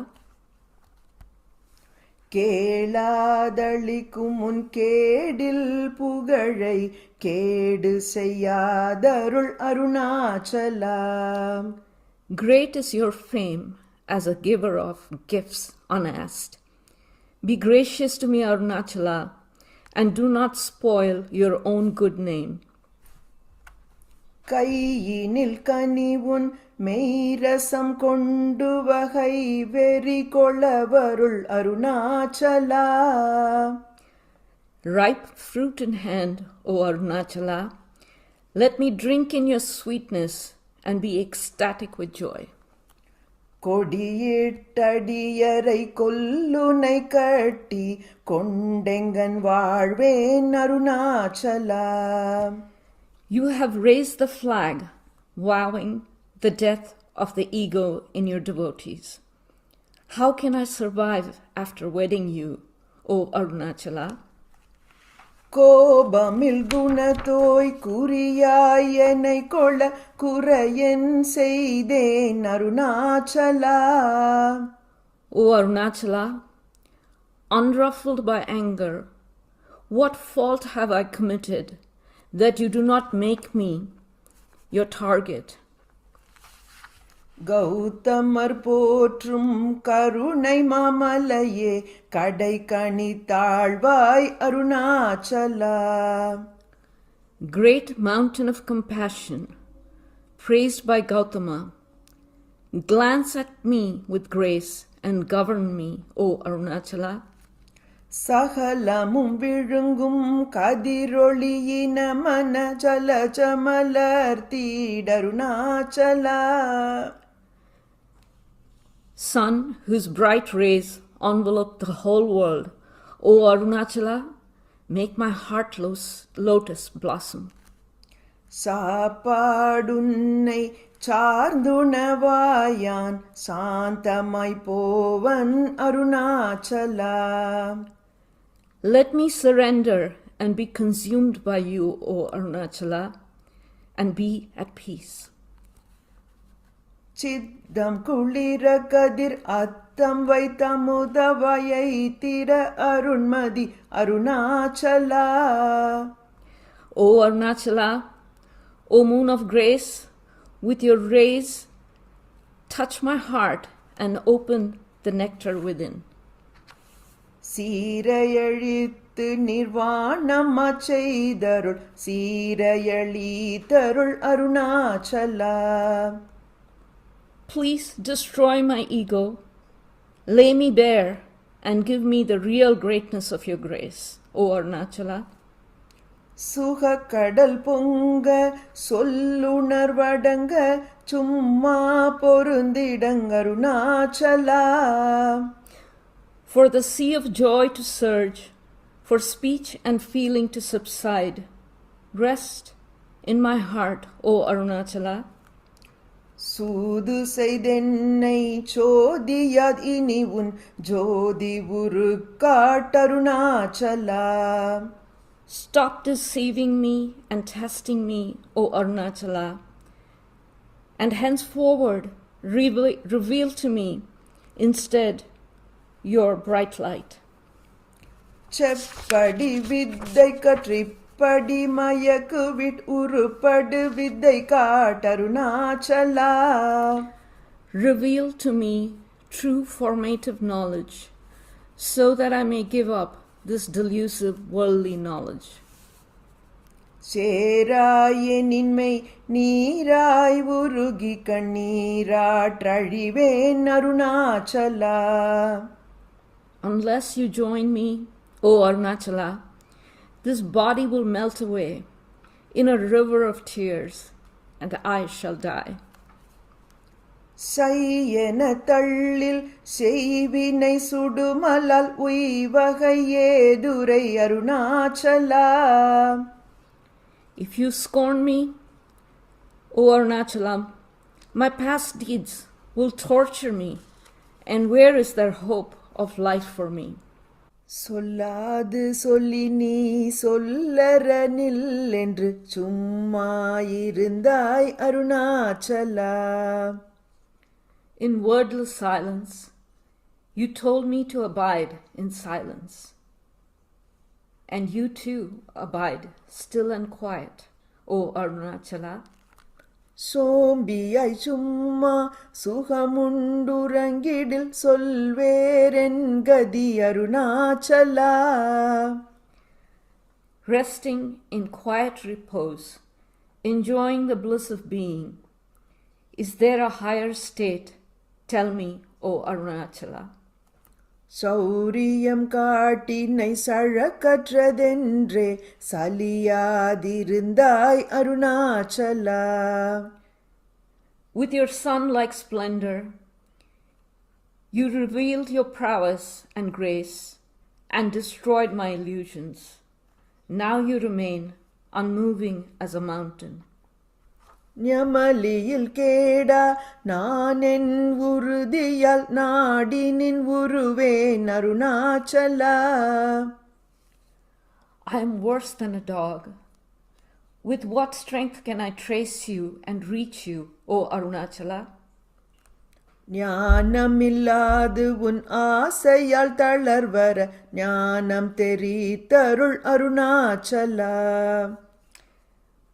கேளாதளிக்கும் உன் கேடில் புகழை கேடு செய்யாதருள் Arunachala. Great is your fame as a giver of gifts unasked. Be gracious to me, Arunachala, and do not spoil your own good name. கையினில் கனிவுன் மெய்ரசம் கொண்டு வகை வெறி கொளவருள் Arunachala. Ripe fruit in hand, O Arunachala, let me drink in your sweetness and be ecstatic with joy. கொடியிட்டடியரை கொல்லுனை கட்டி கொண்டெங்கன் வாழ்வேன் Arunachala. You have raised the flag, vowing the death of the ego in your devotees. How can I survive after wedding you, O Arunachala? கோபமில் குணத்தோய் குறியாய் என்னை கொள்ள குறையன் செய்தேன் Arunachala. O Arunachala, unruffled by anger, what fault have I committed that you do not make me your target? கௌதமர் போற்றும் கருணை மாமலையே கடை கணி தாழ்வாய் Arunachala. Great mountain of compassion, praised by Gautama, glance at me with grace and govern me, O Arunachala. சகலமும் விழுங்கும் கதிரொளியின மன ஜலஜமலர் தீடருணாச்சலா. Sun, whose bright rays envelope the whole world, O Arunachala, make my heart lotus blossom. சாப்பாடுன்னை சார்ந்துணவாயான் சாந்தமாய் போவன் Arunachala. Let me surrender and be consumed by you, O Arunachala, and be at peace. சித்தம் குளிர கதிர் அத்தம் வைத்தமுதவயை திர Arunmathi Arunachala. O Arunachala, O moon of grace, with your rays touch my heart and open the nectar within. சீரையழித்து நிர்வாணமா செய்தருள் சீரையழித்தருள் Arunachala. Please destroy my ego, lay me bare, and give me the real greatness of your grace, O Arunachala. சுக கடல் பொங்க சொல்லுணர்வடங்க சும்மா பொருந்திடங்க Arunachala. For the sea of joy to surge, for speech and feeling to subside, rest in my heart, O Arunachala. சூது செய்தென்னை சோதியாத் இனி உன் ஜோதி உரு காட்டருணாச்சலா. Stop deceiving me and testing me, O Arunachala, and henceforward reveal to me instead your bright light. செப்படி வித்தை கற்றிப்படி மயக்கு விட் உருப்படு வித்தை காட்டருணாச்சலா. Reveal to me true formative knowledge, so that I may give up this delusive worldly knowledge. சேராயே நின்மை நீராய் உருகி கண்ணீராற்றழிவேன் Arunachala. Unless you join me, O Arunachala, this body will melt away in a river of tears, and I shall die. சையென தள்ளில் செய்வினை சுடுமலால் உய்வகையே துரை Arunachala. If you scorn me, O Arunachalam, my past deeds will torture me, and where is there hope of life for me? சொல்லாது சொல்லி நீ சொல்லற நில்லென்று சும்மா இருந்தாய் Arunachala. In wordless silence, you told me to abide in silence. And you too abide still and quiet, O Arunachala. சோம்பியாய் சும்மா சுகமுண்டுறங்கிடில் சொல்வேரென் கதி Arunachala. Resting in quiet repose, enjoying the bliss of being, is there a higher state? Tell me, O Arunachala. Sowriyam காட்டினை சழக்கற்றதென்றே சலியாதிருந்தாய் Arunachala. With your sun-like splendor, you revealed your prowess and grace and destroyed my illusions. Now you remain unmoving as a mountain. ஞமலியில் Kheda நானென் உறுதியால் நாடினின் உருவேன் Arunachala. I am worse than a dog. With what strength can I trace you and reach you, O Arunachala? ஞானமில்லாது உன் ஆசையால் தளர்வர ஞானம் தெரித்தருள் Arunachala.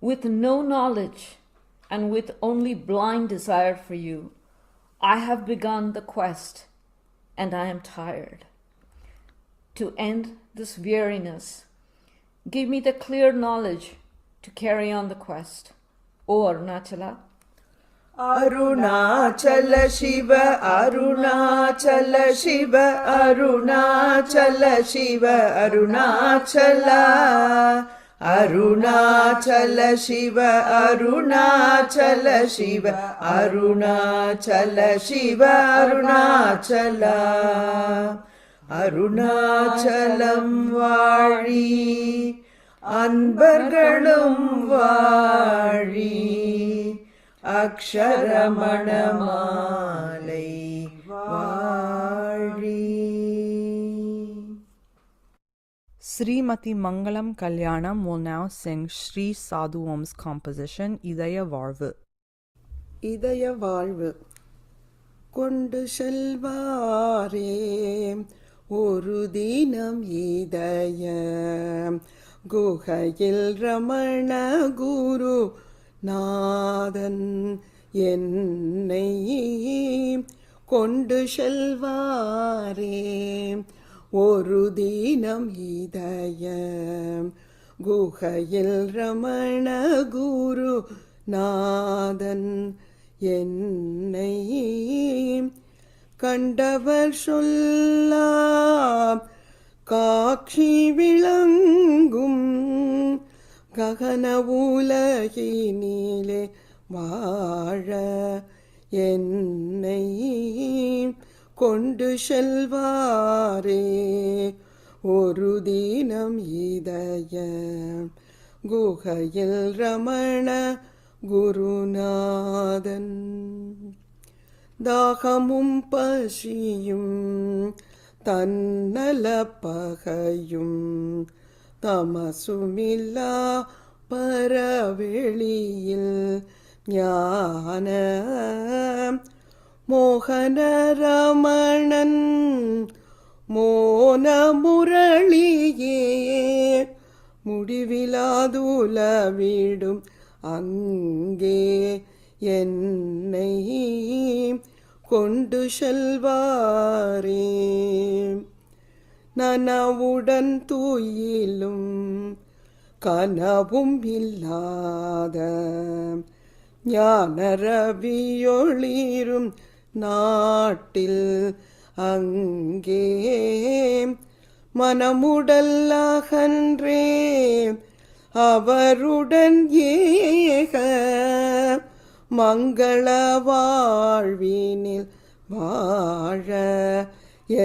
With no knowledge and with only blind desire for you, I have begun the quest and I am tired. To end this weariness, give me the clear knowledge to carry on the quest, O Arunachala. Arunachal சிவ அருணாச்சல சிவ அருணாச்சல சிவ அருணாச்சலா. அருணாச்சல சிவ அருணாச்சல சிவ அருணாச்சல சிவ அருணாச்சலா. அருணாச்சலம் வாழி அன்பர்களும் வாழி அக்ஷரமணமாலை வாழி. Srimati Mangalam Kalyanam will now sing Sri Sadhu Om's composition Idaya Varvu. இதய வாழ்வு கொண்டு செல்வாரே ஒரு தினம் இதய குகையில் ரமண குரு நாதன் என்னை கொண்டு செல்வாரே ஒரு தினம் இதய குகையில் ரமண குரு நாதன் என்னை கண்டவர் சொல்லாம் காட்சி விளங்கும் ககன உலகினிலே வாழ என்னை கொண்டு செல்வாரே ஒரு தினம் இதய குகையில் ரமண குருநாதன். தாகமும் பசியும் தன்னல பகையும் தமசுமில்லா பரவெளியில் ஞான மோகன ரமணன் மோன முரளியே முடிவிலாதுலவிடும் அங்கே என்னை கொண்டு செல்வாரே நனவுடன் தூயிலும் கனவும் இல்லாத ஞான ரவியொளிரும் நாட்டில் அங்கே மனமுடல் அகன்றே அவருடன் ஏக மங்கள வாழ்வினில் வாழ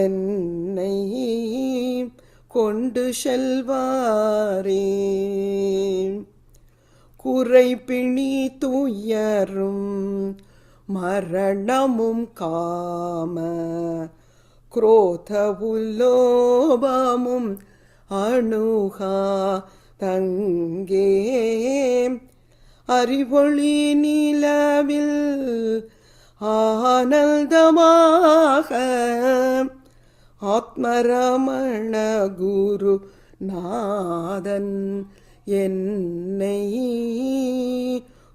என்னை கொண்டு செல்வாரே குறைபிணி துயரும் மரணமும் காம குரோத உல்லோபமும் அணுகா தங்கே அறிவொளி நிலவில் ஆனந்தமாக ஆத்மரமண குரு நாதன் என்னை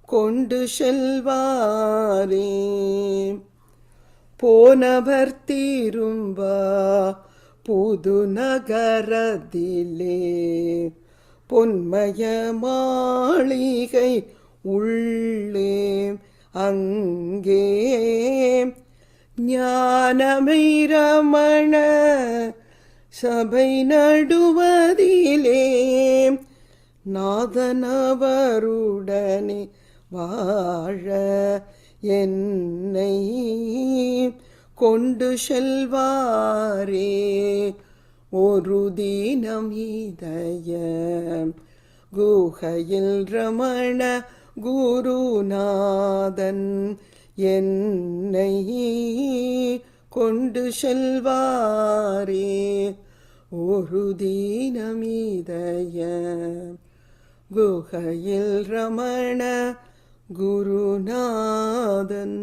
கொண்டு செல்வாரே போனவர் திரும்ப புது நகரத்திலே பொன்மய மாளிகை உள்ளே அங்கே ஞானமை ரமண சபை நடுவதிலே நாதனவருடனே வாழ என்னை கொண்டு செல்வாரே ஒரு தினம் இதய குகையில் ரமண குருநாதன் என்னை கொண்டு செல்வாரே ஒரு தீனமிதய குகையில் ரமண குருநாதன்.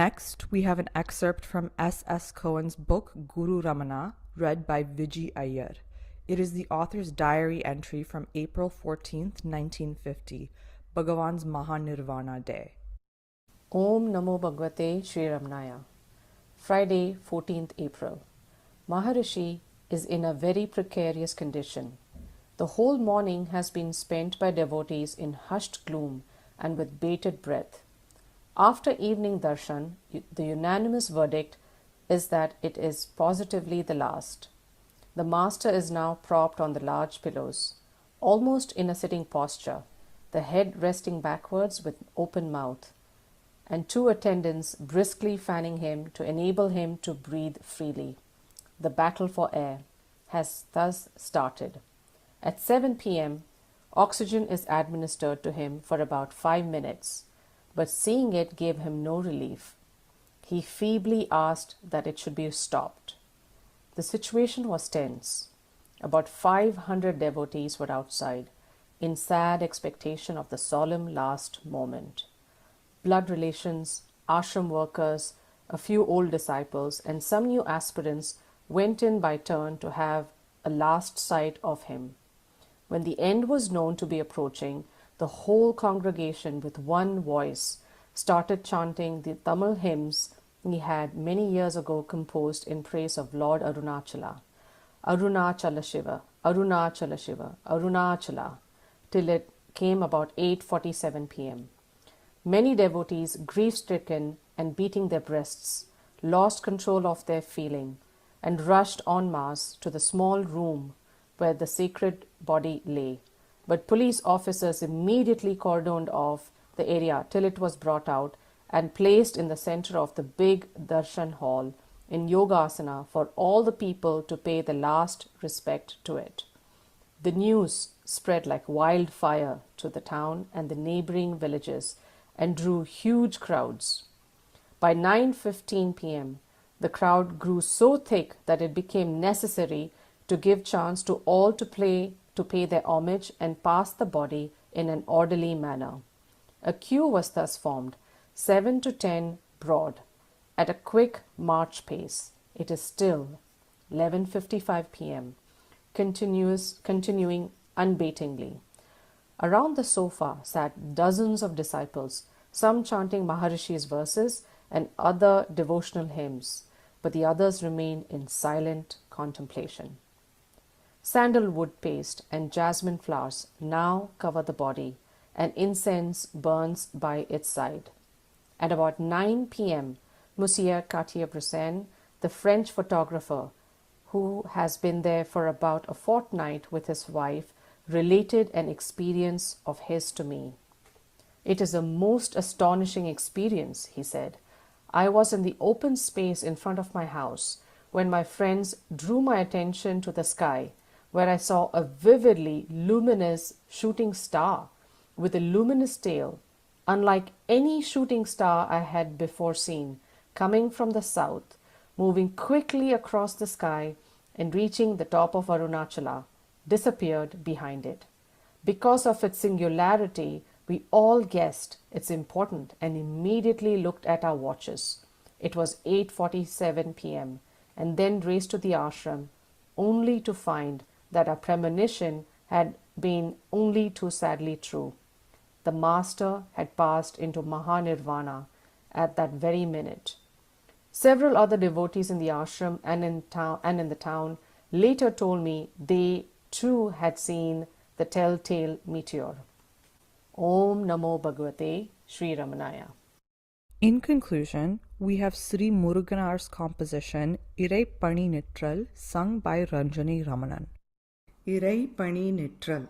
Next, we have an excerpt from S.S. Cohen's book Guru Ramana, read by Vijay Iyer. It is the author's diary entry from April 14th, 1950, Bhagavan's Mahanirvana Day. Om Namo Bhagavate Sri Ramanaya. Friday, 14th April. Maharishi is in a very precarious condition. The whole morning has been spent by devotees in hushed gloom and with bated breath. After evening darshan, the unanimous verdict is that it is positively the last. The master is now propped on the large pillows, almost in a sitting posture, the head resting backwards with open mouth, and two attendants briskly fanning him to enable him to breathe freely. The battle for air has thus started. At 7 p.m., oxygen is administered to him for about 5 minutes, but seeing it gave him no relief. He feebly asked that it should be stopped. The situation was tense. About 500 devotees were outside, in sad expectation of the solemn last moment. Blood relations, ashram workers, a few old disciples, and some new aspirants went in by turn to have a last sight of him. When the end was known to be approaching, the whole congregation with one voice started chanting the Tamil hymns he had many years ago composed in praise of Lord Arunachala. Arunachala Shiva, Arunachala Shiva, Arunachala, till it came about 8:47 p.m. Many devotees, grief-stricken and beating their breasts, lost control of their feeling and rushed en masse to the small room where the sacred body lay. But police officers immediately cordoned off the area till it was brought out and placed in the center of the big darshan hall in yogasana for all the people to pay the last respect to it. The news spread like wildfire to the town and the neighboring villages and drew huge crowds. By 9:15 p.m., the crowd grew so thick that it became necessary to give chance to all to pay their homage and pass the body in an orderly manner. A queue was thus formed, 7 to 10 broad, at a quick march pace. It is still 11:55 p.m., continuing unbatingly. Around the sofa sat dozens of disciples, some chanting Maharishi's verses and other devotional hymns, but the others remained in silent contemplation. Sandalwood paste and jasmine flowers now cover the body, and incense burns by its side. At about 9 p.m., Monsieur Cartier-Bresson, the French photographer, who has been there for about a fortnight with his wife, related an experience of his to me. "It is a most astonishing experience," he said. "I was in the open space in front of my house when my friends drew my attention to the sky, where I saw a vividly luminous shooting star with a luminous tail, unlike any shooting star I had before seen, coming from the south, moving quickly across the sky and reaching the top of Arunachala, disappeared behind it. Because of its singularity, we all guessed its importance and immediately looked at our watches. It was 8:47 p.m. and then raced to the ashram, only to find that our premonition had been only too sadly true. The master had passed into Mahanirvana at that very minute. Several other devotees in the ashram and in the town later told me they too had seen the telltale meteor. Om Namo Bhagavate Sri Ramanaya. In conclusion, we have Sri Muruganar's composition Irai Pani Nitral, sung by Ranjani Ramanan. இறை பணி நிற்றல்.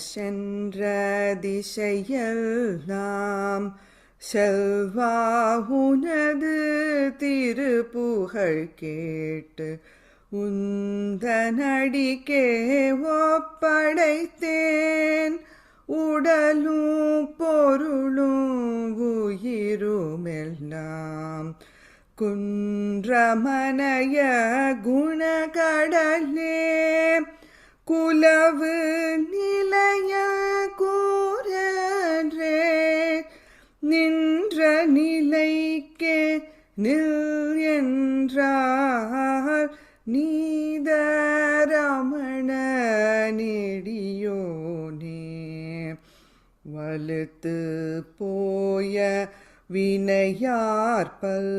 சென்ற திசையெல்லாம் செல்வா உனது திருப்புகழ் கேட்டு உந்தனடிக்கே ஒப்படைத்தேன் உடலும் பொருளும் உயிருமெல்லாம் குன்றமனைய குணகடலே குலவு நிலைய கூறே நின்ற நிலைக்கே நில் என்றார் நீதரமண நெடியோனே வலுத்து போய வினையார்பல்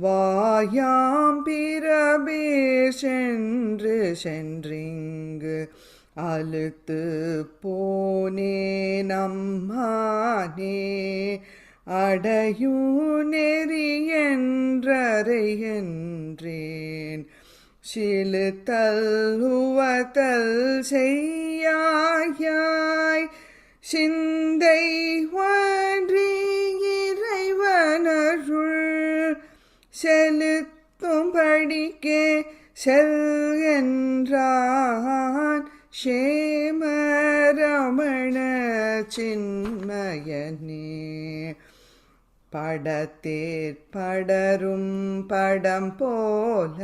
வாயாம் பிறபே சென்று சென்றிங்கு அலுத்து போனே நம்மானே அடையும் நெறி என்றேன் சிலுத்தல் உவத்தல் செய்யாய் சிந்தை ஒன்றி இறைவனருள் செலுத்தும் படிக்கே செல் என்றான் சேமரமண சின்மயனே படத்தேர் படரும் படம் போல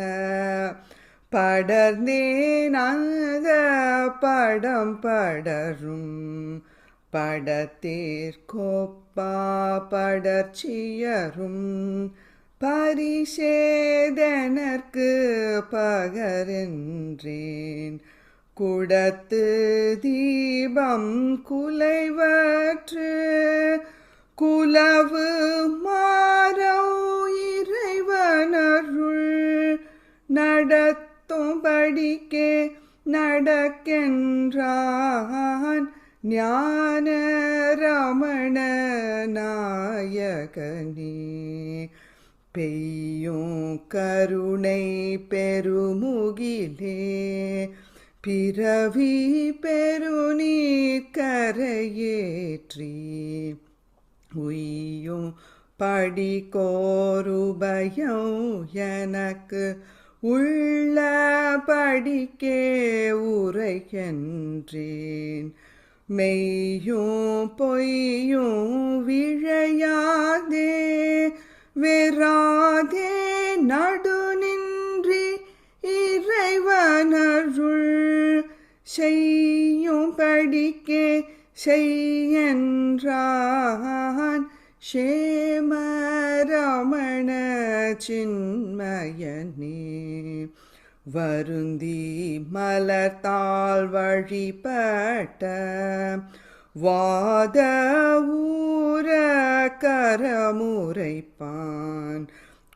படர்ந்தேனாத படம் படரும் படத்தேர் கோப்பா படர்ச்சியரும் பரிசேதனர்க்கு பகரென்றேன் குடத்து தீபம் குலைவற்று குலவு மாறோ இறைவனருள் நடத்தும் படிக்கே நடக்கின்றான் ஞான ரமண நாயகனே பெய்யும் கருணை பெருமுகிலே பிறவி பெருநீர் கரையேற்றி உய்யும் படிக்கோருபயம் எனக்கு உள்ள படிக்கே உரைக்கின்றேன் மெய்யும் பொய்யும் விழையாதே வெறாதே நடுநின்றி இறைவனருள் செய்யும் படிக்கே செய்யன்றான் சேமரமண சின்மயனே வருந்தி மலர்த்தாள் வழிபட்ட வாத ஊர கரமுரைப்பான்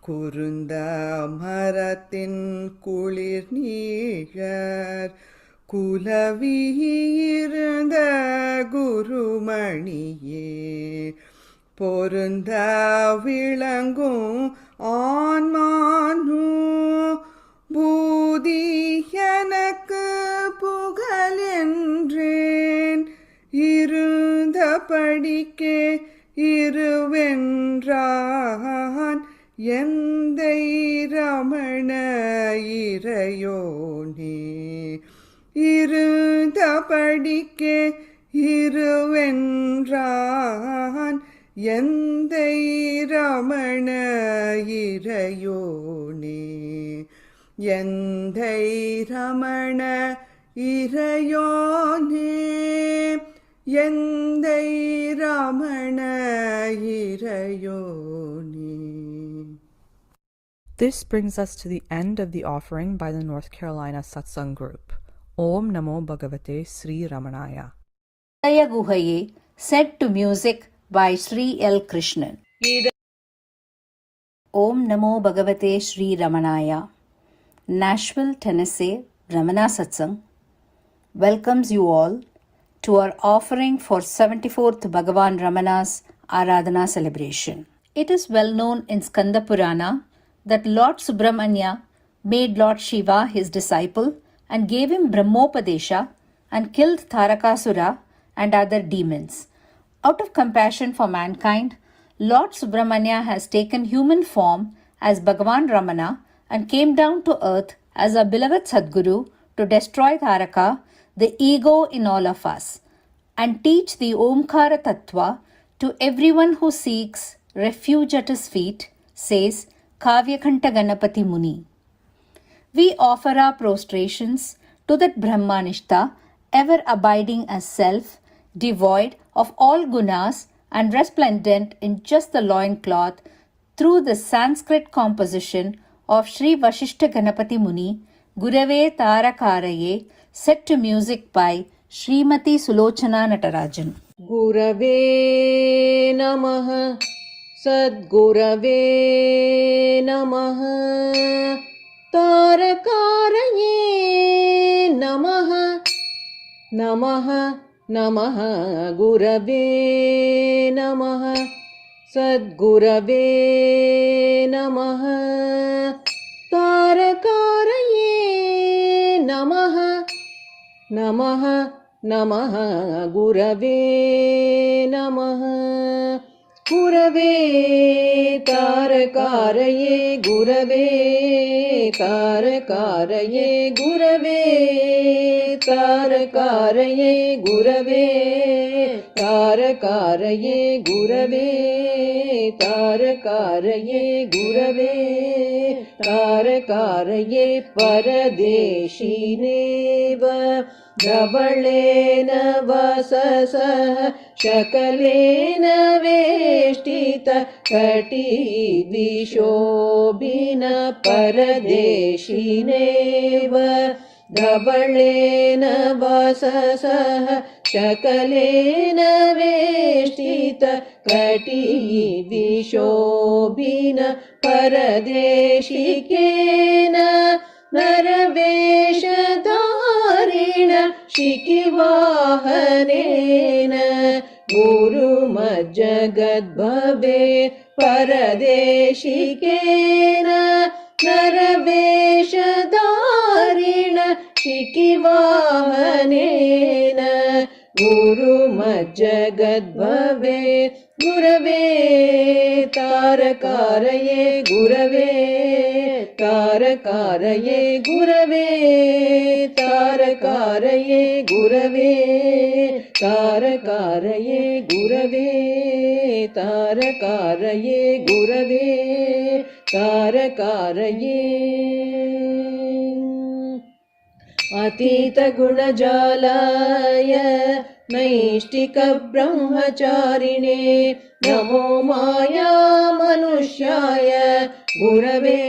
குருந்த மரத்தின் குளிர் நீழற் குலவியிருந்த குருமணியே பொருந்த விளங்கும் ஆன்மானு பூதி எனக்கு புகழென்றேன் இருந்த படிக்கே இருவென்றான் எந்தை ரமண இறையோனே இருந்த படிக்கே இருவென்றான் எந்தை ரமண இறையோனே எந்தை ரமண இறையோனே எந்தை Ramana இறையோனே. This brings us to the end of the offering by the North Carolina Satsang Group. Om Namo Bhagavate Sri Ramanaya. Guhaye, set to music by Sri L. Krishnan. Om Namo Bhagavate Sri Ramanaya. Nashville, Tennessee, Ramana Satsang welcomes you all to our offering for 74th Bhagavan Ramana's Aradhana celebration. It is well known in Skanda Purana that Lord Subramanya made Lord Shiva his disciple and gave him Brahmopadesha and killed Tarakasura and other demons. Out of compassion for mankind, Lord Subramanya has taken human form as Bhagavan Ramana and came down to earth as our beloved Sadguru to destroy Taraka, the ego in all of us, and teach the Omkara Tattva to everyone who seeks refuge at his feet, says Kavyakanta Ganapati Muni. We offer our prostrations to that Brahmanishta, ever abiding as self, devoid of all gunas and resplendent in just the loincloth, through the Sanskrit composition of Sri Vashishta Ganapati Muni, Gurave Tarakaraye, set to music by Srimati Sulochana Natarajan. Gurave Namaha Sadgurave Namaha Tarakaraye Namaha Namaha Namaha Gurave Namaha Sadgurave Namaha Tarakaraye Namaha Namaha Namaha Gurave Namaha Gurave Tarakaraye Gurave Tarakaraye Gurave Tarakaraye Gurave Tarakaraye Gurave Tarakaraye Gurave Tarakaraye Paradeshineva Dhavalena Vasasa Shakalena Veshtita Kati Vishobhina Paradeshineva Dhavalena Vasasa Shakalena Veshtita Kati Vishobhina Paradeshikena Naraveshadarina Shikivahanena Guru Majjagad Bhave Paradeshikena Naraveshadarina Shikivahanena Guru Majjagad Bhave Gurave Tarakaraye Gurave Tarakaraye Gurave Tarakaraye Gurave Tarakaraye Gurave Tarakaraye Gurave Tarakaraye Atita Gunajalaya Naishtika Brahmacharine Namo Maya Manushaya Gurave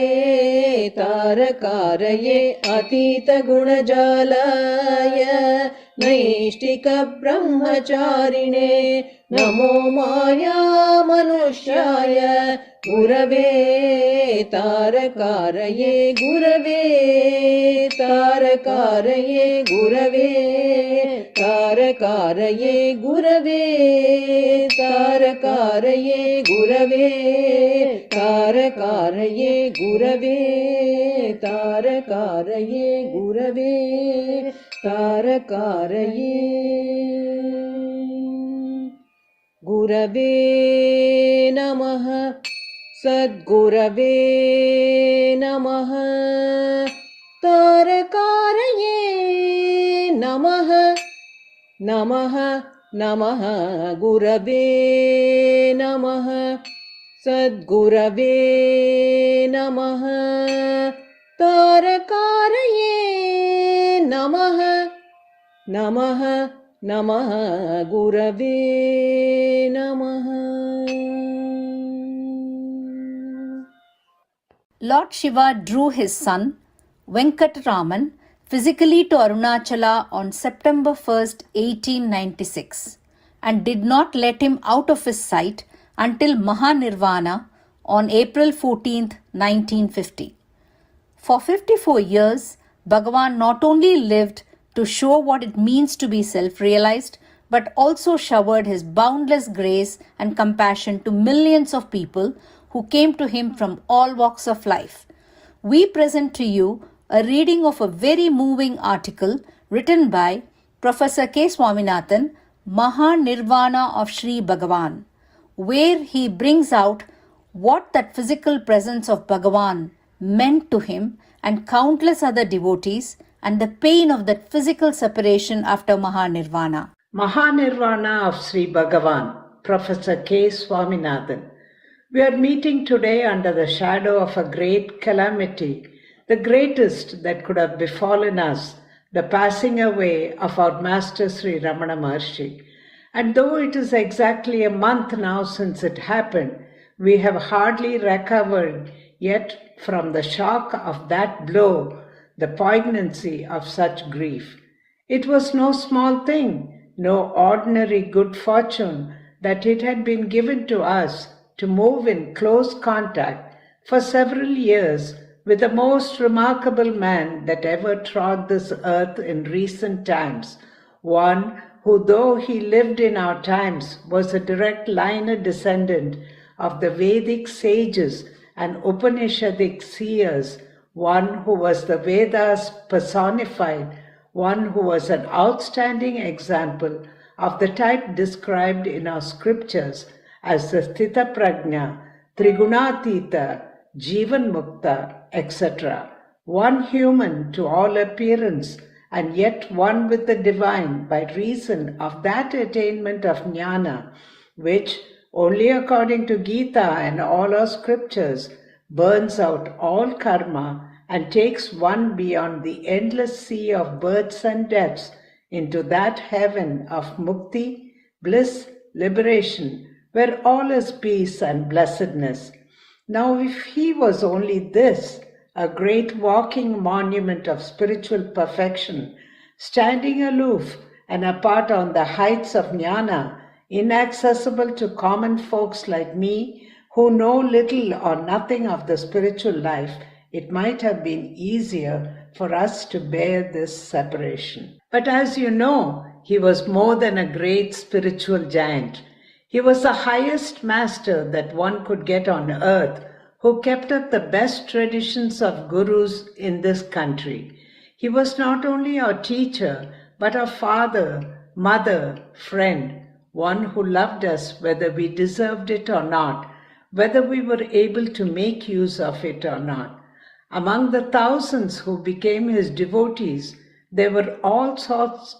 Tarakaraye Atita Gunajalaya Naishtika Brahmacharine Namo Maya Manushaya Gurave Tarakaraye Gurave Tarakaraye Gurave Tarakaraye Gurave Tarakaraye Gurave Tarakaraye Gurave Tarakaraye Gurave Tarakaraye Gurave Namaha Sadgurave Namaha Tarakaraye Namaha Namaha Namaha Gurave Namaha Sadgurave Namaha Tarakaraye Namaha Namaha Namaha Gurave Namaha. Lord Shiva drew his son, Venkataraman, physically to Arunachala on September 1st, 1896, and did not let him out of his sight until Mahanirvana on April 14th, 1950. For 54 years, Bhagavan not only lived to show what it means to be self-realized, but also showered his boundless grace and compassion to millions of people who came to him from all walks of life. We present to you a reading of a very moving article written by Professor K. Swaminathan, Mahanirvana of Sri Bhagavan, where he brings out what that physical presence of Bhagavan meant to him and countless other devotees, and the pain of that physical separation after Mahanirvana. Mahanirvana of Sri Bhagavan, Professor K. Swaminathan. We are meeting today under the shadow of a great calamity, the greatest that could have befallen us, the passing away of our Master Sri Ramana Maharshi. And though it is exactly a month now since it happened, we have hardly recovered yet from the shock of that blow, the poignancy of such grief. It was no small thing, no ordinary good fortune that it had been given to us to move in close contact for several years with the most remarkable man that ever trod this earth in recent times, one who, though he lived in our times, was a direct linear descendant of the Vedic sages and Upanishadic seers, one who was the Vedas personified, one who was an outstanding example of the type described in our scriptures as the Sthita Prajna, Trigunatita, Jivan Mukta, etc. One human to all appearance, and yet one with the divine by reason of that attainment of jnana, which, only according to Gita and all our scriptures, burns out all karma and takes one beyond the endless sea of births and deaths into that heaven of mukti, bliss, liberation, where all is peace and blessedness. Now, if he was only this, a great walking monument of spiritual perfection, standing aloof and apart on the heights of jnana, inaccessible to common folks like me who know little or nothing of the spiritual life, it might have been easier for us to bear this separation. But as you know, he was more than a great spiritual giant. He was the highest master that one could get on earth, who kept up the best traditions of gurus in this country. He was not only our teacher, but our father, mother, friend, one who loved us whether we deserved it or not, whether we were able to make use of it or not. Among the thousands who became his devotees, there were all sorts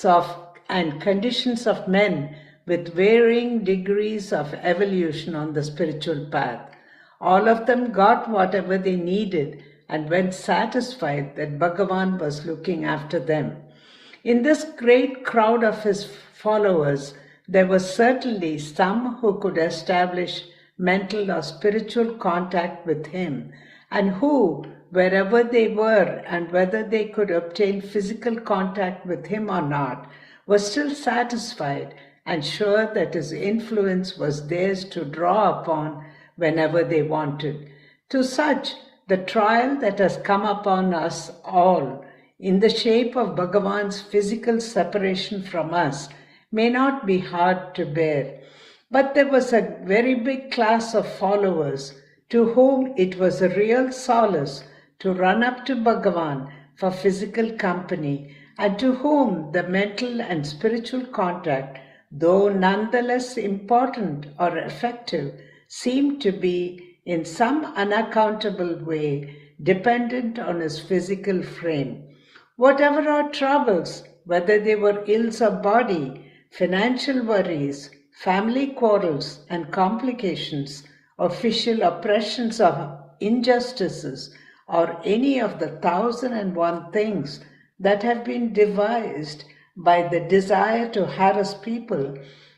of and conditions of men with varying degrees of evolution on the spiritual path. All of them got whatever they needed and went satisfied that Bhagavan was looking after them. In this great crowd of his followers, there were certainly some who could establish mental or spiritual contact with him, and who, wherever they were and whether they could obtain physical contact with him or not, were still satisfied and sure that his influence was theirs to draw upon whenever they wanted. To such, the trial that has come upon us all in the shape of Bhagavan's physical separation from us may not be hard to bear. But there was a very big class of followers to whom it was a real solace to run up to Bhagavan for physical company, and to whom the mental and spiritual contact, though nonetheless important or effective, seemed to be in some unaccountable way dependent on his physical frame. Whatever our troubles, whether they were ills of body, financial worries, family quarrels and complications, official oppressions or injustices, or any of the 1,001 things that have been devised by the desire to harass people,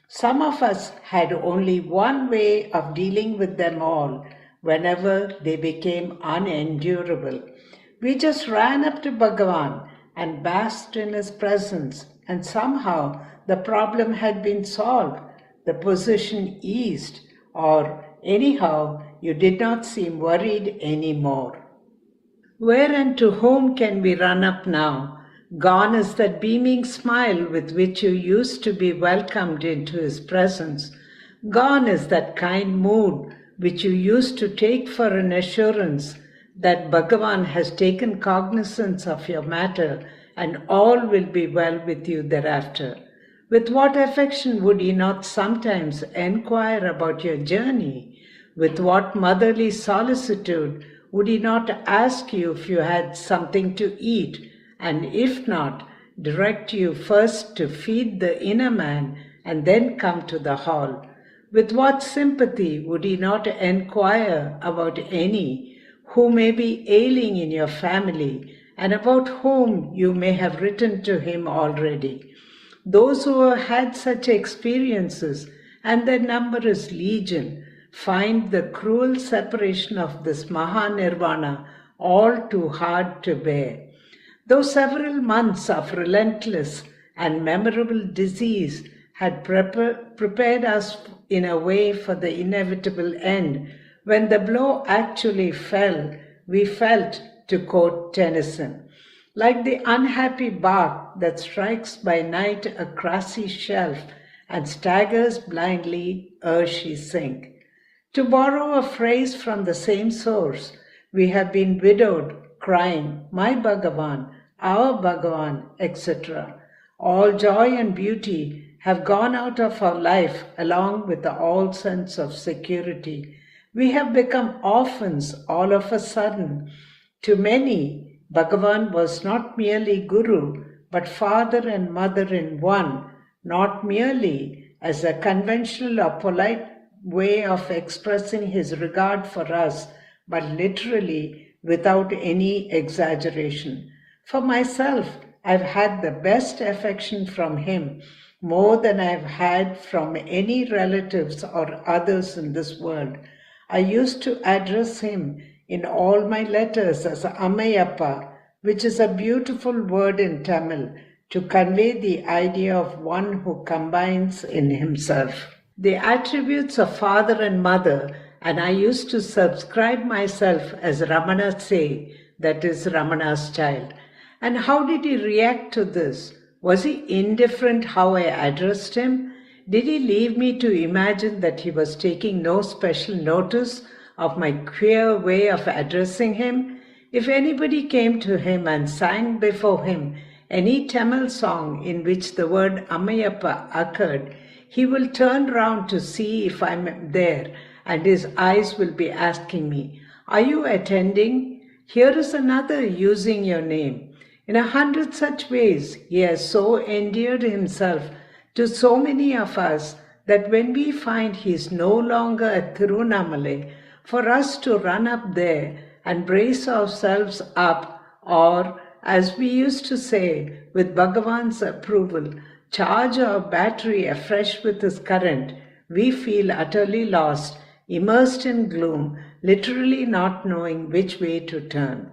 some of us had only one way of dealing with them all whenever they became unendurable. We just ran up to Bhagavan and basked in his presence, and somehow the problem had been solved, the position eased, or anyhow you did not seem worried anymore. Where and to whom can we run up now? Gone is that beaming smile with which you used to be welcomed into his presence. Gone is that kind mood which you used to take for an assurance that Bhagavan has taken cognizance of your matter and all will be well with you thereafter. With what affection would he not sometimes enquire about your journey? With what motherly solicitude would he not ask you if you had something to eat, and if not, direct you first to feed the inner man and then come to the hall? With what sympathy would he not enquire about any who may be ailing in your family and about whom you may have written to him already? Those who have had such experiences, and their number is legion, find the cruel separation of this Mahanirvana all too hard to bear. Though several months of relentless and memorable disease had prepared us in a way for the inevitable end, when the blow actually fell, we felt, to quote Tennyson, like the unhappy bark that strikes by night a grassy shelf and staggers blindly ere she sink. To borrow a phrase from the same source, we have been widowed, crying, "My Bhagavan, our Bhagavan," etc. All joy and beauty have gone out of our life along with all sense of security. We have become orphans all of a sudden. To many, Bhagavan was not merely Guru, but father and mother in one, not merely as a conventional or polite way of expressing his regard for us, but literally without any exaggeration. For myself, I've had the best affection from him, more than I've had from any relatives or others in this world. I used to address him in all my letters as Ammayappa, which is a beautiful word in Tamil to convey the idea of one who combines in himself the attributes of father and mother, and I used to subscribe myself as Ramana say, that is Ramana's child. And how did he react to this? Was he indifferent how I addressed him? Did he leave me to imagine that he was taking no special notice of my queer way of addressing him? If anybody came to him and sang before him any Tamil song in which the word Ammayappa occurred, he will turn round to see if I'm there, and his eyes will be asking me, "Are you attending? Here is another using your name." In 100 such ways, he has so endeared himself to so many of us that when we find he is no longer at Tirunamalai, for us to run up there and brace ourselves up, or, as we used to say, with Bhagavan's approval, charge our battery afresh with his current, we feel utterly lost, immersed in gloom, literally not knowing which way to turn.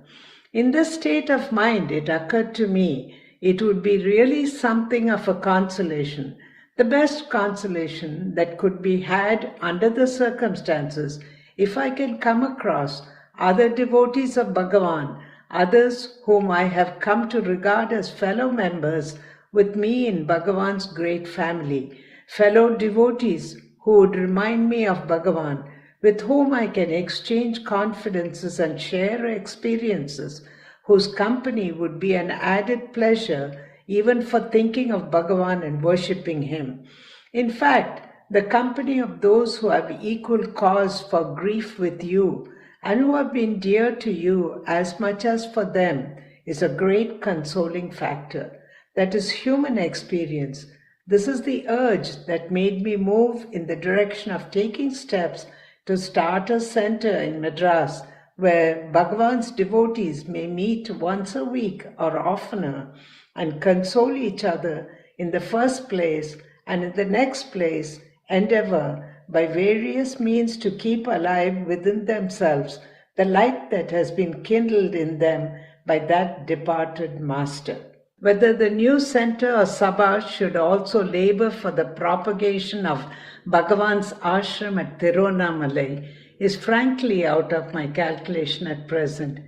In this state of mind, it occurred to me, it would be really something of a consolation, the best consolation that could be had under the circumstances, if I can come across other devotees of Bhagavan, others whom I have come to regard as fellow members with me in Bhagavan's great family, fellow devotees who would remind me of Bhagavan, with whom I can exchange confidences and share experiences, whose company would be an added pleasure even for thinking of Bhagavan and worshipping him. In fact, the company of those who have equal cause for grief with you and who have been dear to you as much as for them is a great consoling factor. That is human experience. This is the urge that made me move in the direction of taking steps to start a center in Madras where Bhagavan's devotees may meet once a week or oftener and console each other in the first place, and in the next place endeavor by various means to keep alive within themselves the light that has been kindled in them by that departed master. Whether the new center or Sabha should also labor for the propagation of Bhagavan's ashram at Tirunamalai is frankly out of my calculation at present.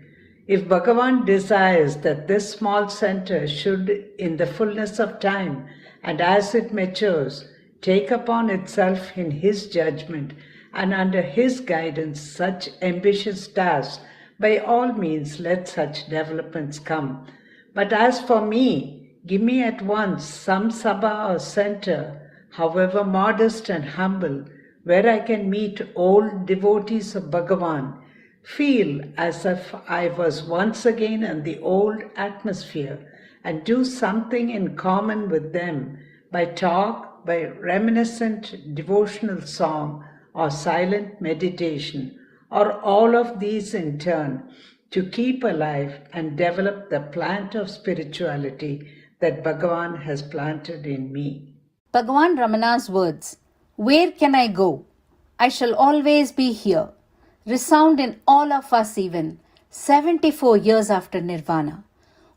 If Bhagavan desires that this small center should, in the fullness of time and as it matures, take upon itself in his judgment and under his guidance such ambitious tasks, by all means let such developments come. But as for me, give me at once some sabha or center, however modest and humble, where I can meet old devotees of Bhagavan, feel as if I was once again in the old atmosphere, and do something in common with them by talk, by reminiscent devotional song, or silent meditation, or all of these in turn, to keep alive and develop the plant of spirituality that Bhagavan has planted in me. Bhagavan Ramana's words, "Where can I go? I shall always be here," resound in all of us even 74 years after Nirvana.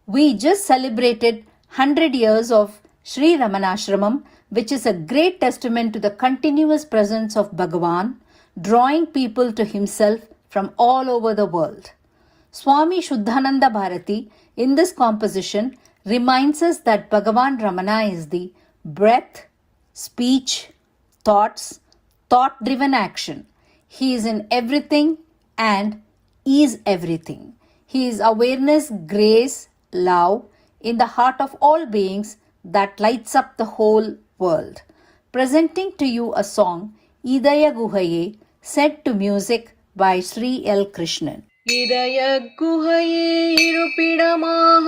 We just celebrated 100 years of Sri Ramanashramam, which is a great testament to the continuous presence of Bhagavan, drawing people to himself from all over the world. Swami Shuddhananda Bharati in this composition reminds us that Bhagavan Ramana is the breath, speech, thoughts, thought-driven action. He is in everything and is everything. He is awareness, grace, love in the heart of all beings that lights up the whole world. Presenting to you a song, Idaya Guhaye, set to music by Sri L. Krishnan. இதய குகையே இருப்பிடமாக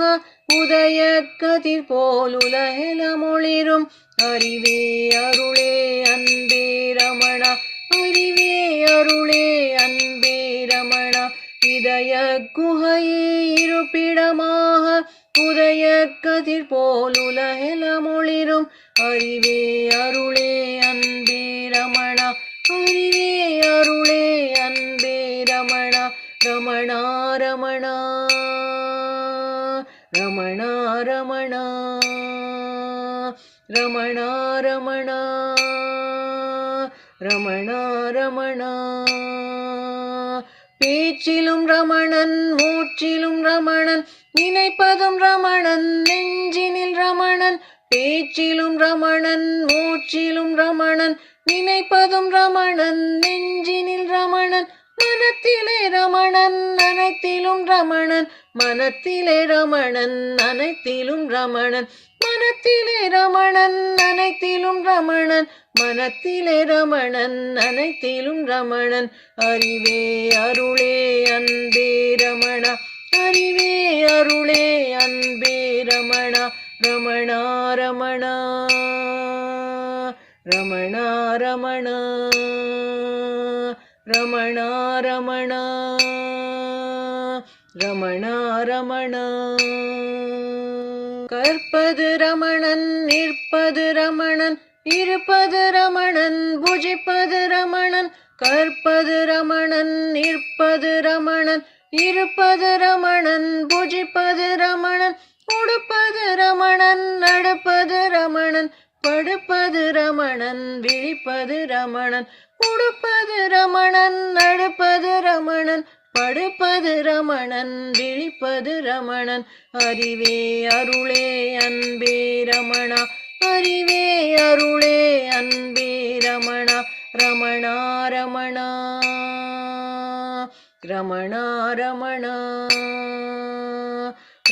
உதய கதிர் போல் உலகெல்லாம் ஒளிரும் அறிவே அருளே அன்பே ரமணா அறிவே அருளே அன்பே ரமணா இதய குகையே இருப்பிடமாக உதய கதிர் போல் உலகெல்லாம் ஒளிரும் அறிவே அருளே அன்பே ரமணா அறிவே அருளே அன்பே ரமணா ரமணா ரமணா ரமணா ரமணா ரமணா ரமணா ரமணா ரமணா பேச்சிலும் ரமணன் மூச்சிலும் ரமணன் நினைப்பதும் ரமணன் நெஞ்சினில் ரமணன் பேச்சிலும் ரமணன் மூச்சிலும் ரமணன் நினைப்பதும் ரமணன் நெஞ்சினில் ரமணன் மனத்திலே ரமணன் அனைத்திலும் ரமணன் மனத்திலே ரமணன் அனைத்திலும் ரமணன் மனத்திலே ரமணன் அனைத்திலும் ரமணன் மனத்திலே ரமணன் அனைத்திலும் ரமணன் அறிவே அருளே அன்பே ரமணா அறிவே அருளே அன்பே ரமணா ரமணா ரமணா ரமணா ரமணா ரமணா ரமணா ரமணா ரமணா கற்பது ரமணன் நிற்பது ரமணன் இருப்பது ரமணன் புஜிப்பது ரமணன் கற்பது ரமணன் நிற்பது ரமணன் இருப்பது ரமணன் புஜிப்பது ரமணன் உடுப்பது ரமணன் நடப்பது ரமணன் படுப்பது ரமணன் விழிப்பது ரமணன் உடுப்பது ரமணன் நடப்பது ரமணன் படுப்பது ரமணன் விழிப்பது ரமணன் அறிவே அருளே அன்பே ரமணா அறிவே அருளே அன்பே ரமணா ரமணா ரமணா ரமணா ரமணா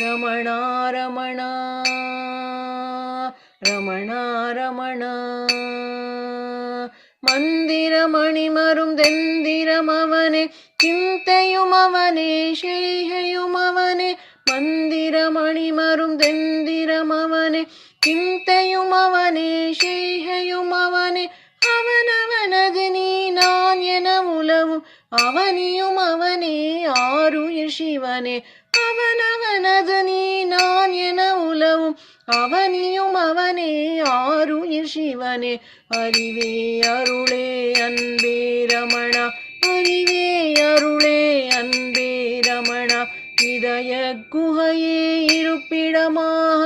ரமணா ரமணா ரமணா ரமணா மந்திரமணி மருந்தெந்திரம் அவனே சிந்தையும் அவனே செய்கையும் அவனே மந்திரமணி மருந்தெந்திரம் அவனே சிந்தையும் அவனே செய்கையும் அவனே அவனவனது நீ நான் என உலவும் அவனியும் அவனே ஆருயிர் சிவனே அவனவனது நீ நான் என உலவும் அவனியும் அவனே ஆருயிர் சிவனே அறிவே அருளே அன்பே ரமணா அறிவே அருளே அன்பே ரமணா இதய குகையே இருப்பிடமாக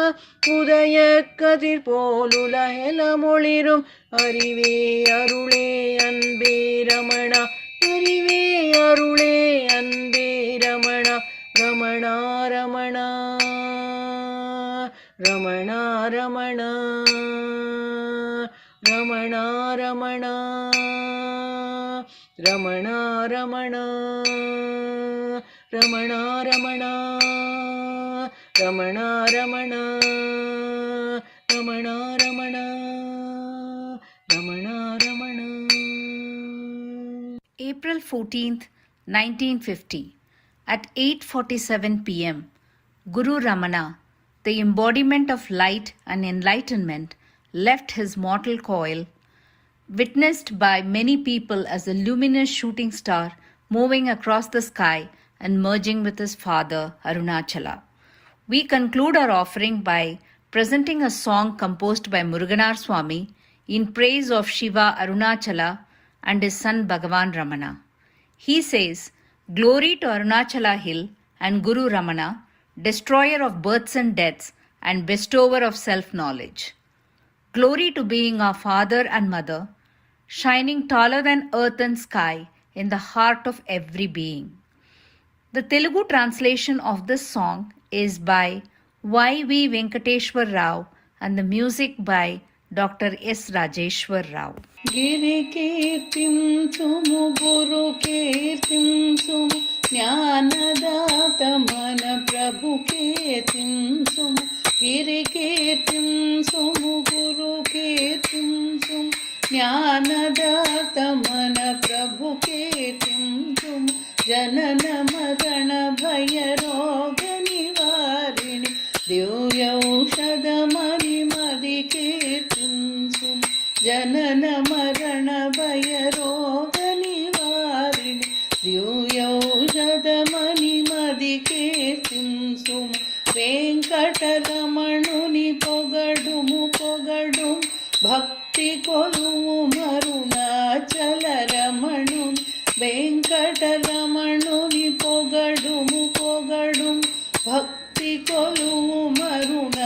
உதய கதிர் போல் உலகெல்லாம் ஒளிரும் அறிவே அருளே அன்பே ரமணா அறிவே அருளே அன்பே Ramana Ramana Ramana Ramana Ramana Ramana Ramana Ramana Ramana Ramana Ramana Ramana Ramana Ramana Ramana Ramana Ramana April 14th, 1950, at 8:47 p.m., Guru Ramana, the embodiment of light and enlightenment, left his mortal coil, witnessed by many people as a luminous shooting star moving across the sky and merging with his father, Arunachala. We conclude our offering by presenting a song composed by Muruganar Swami in praise of Shiva Arunachala and his son Bhagavan Ramana. He says, "Glory to Arunachala Hill and Guru Ramana, destroyer of births and deaths and bestower of self-knowledge. Glory to being our father and mother, shining taller than earth and sky in the heart of every being." The Telugu translation of this song is by Y.V. Venkateshwar Rao and the music by Dr. S. Rajeshwar Rao. Giri kirtim sumu guru kirtim sumu jnanadata mana prabhu kirtim sumu Giri kirtim sumu guru kirtim sumu jnanadata mana prabhu kirtim sumu Janana marana bhaya roga nivarini Divyaushadamani madikirtim sum Janana marana bhaya roga nivarini Divyaushadamani madikirtim sum Venkataramanuni pogadumu pogadum Bhakti kolumu marunachalaramanun వెంకటరమణుని పొగడుము పొగడుం భక్తి కొలువు మరుణాచలరమణుని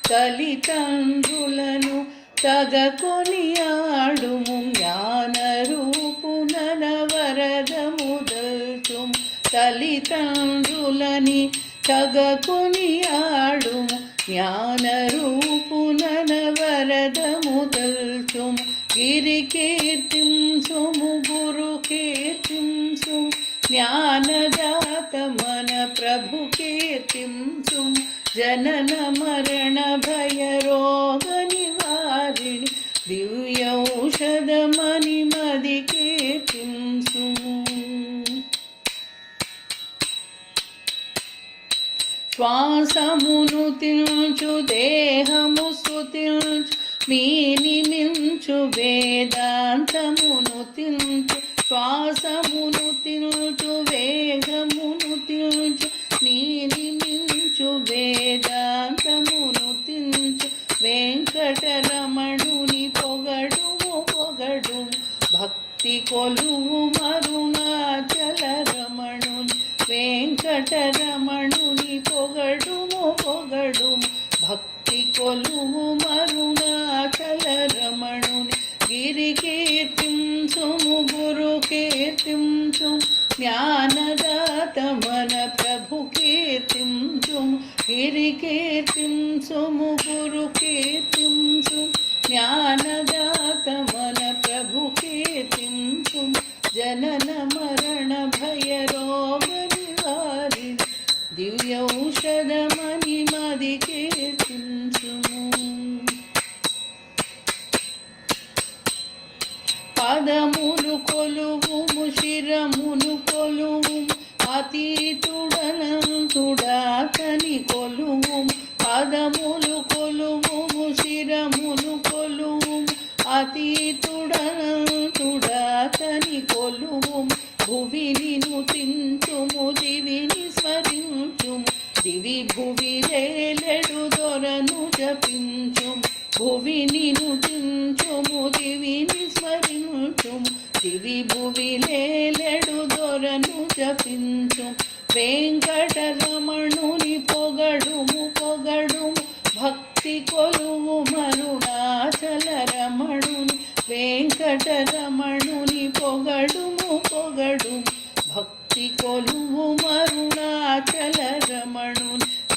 తల్లిదండ్రులను తగకొనియాడుము జ్ఞానరూపునన వరదముదల్చుం తల్లిదండ్రులని తగకొనియాడుము జ్ఞానరూపునన వరదముదల్చుం గిరి కీర్తిం సుము గురు కీర్తిం సుము జ్ఞానదాత మన ప్రభు కీర్తిం సుము జనన మరణ భయ రోగ నివారిణి దివ్యౌషధమని మది కీర్తిం సుము శ్వాసమును తిల్చు దేహము స్తుతిల్చు మీనిమించు వేదాంతమును తిల్చు శ్వాసమును తిల్చు వేగమును తిల్చు మీనిమించు వేదాంతమును తిల్చు వెంకటరమణుని పొగడుము పొగడుము భక్తి కొలువు మరుణాచలరమణుని వెంకటరమణుని పొగడుము పొగడుము భక్తి కొలువు మరుణాచలరమణుని గిరి కీర్తిం సుము గురు కీర్తిం సుము జ్ఞానదాత మన ప్రభు కీర్తిం సుము గిరి కీర్తిం సుము గురు కీర్తిం సుము జ్ఞానదాత మన ప్రభు కీర్తిం సుము జనన మరణ భయ రోగ నివారిణి దివ్యౌషధమని మది కీర్తిం సుము పదములు కొలువుము శిరమును కొలువుము అతీతుడనంతుడాతని కొలువుము పదములు కొలువుము శిరమును కొలువుము అతీతుడనంతుడాతని కొలువుము భువిని నుతించుము దివిని స్మరించుము దివి భువి లేలెడు దొరను జపించుము భువిని నుతించుము దివిని స్మరించుము దివి భువి లేలెడు దొరను జపించుము వెంకటరమణుని పొగడుము పొగడుము భక్తి కొలువు మరుణాచలరమణుని వెంకటరమణుని పొగడుము పొగడుము భక్తి కొలువు మరుణాచలరమణుని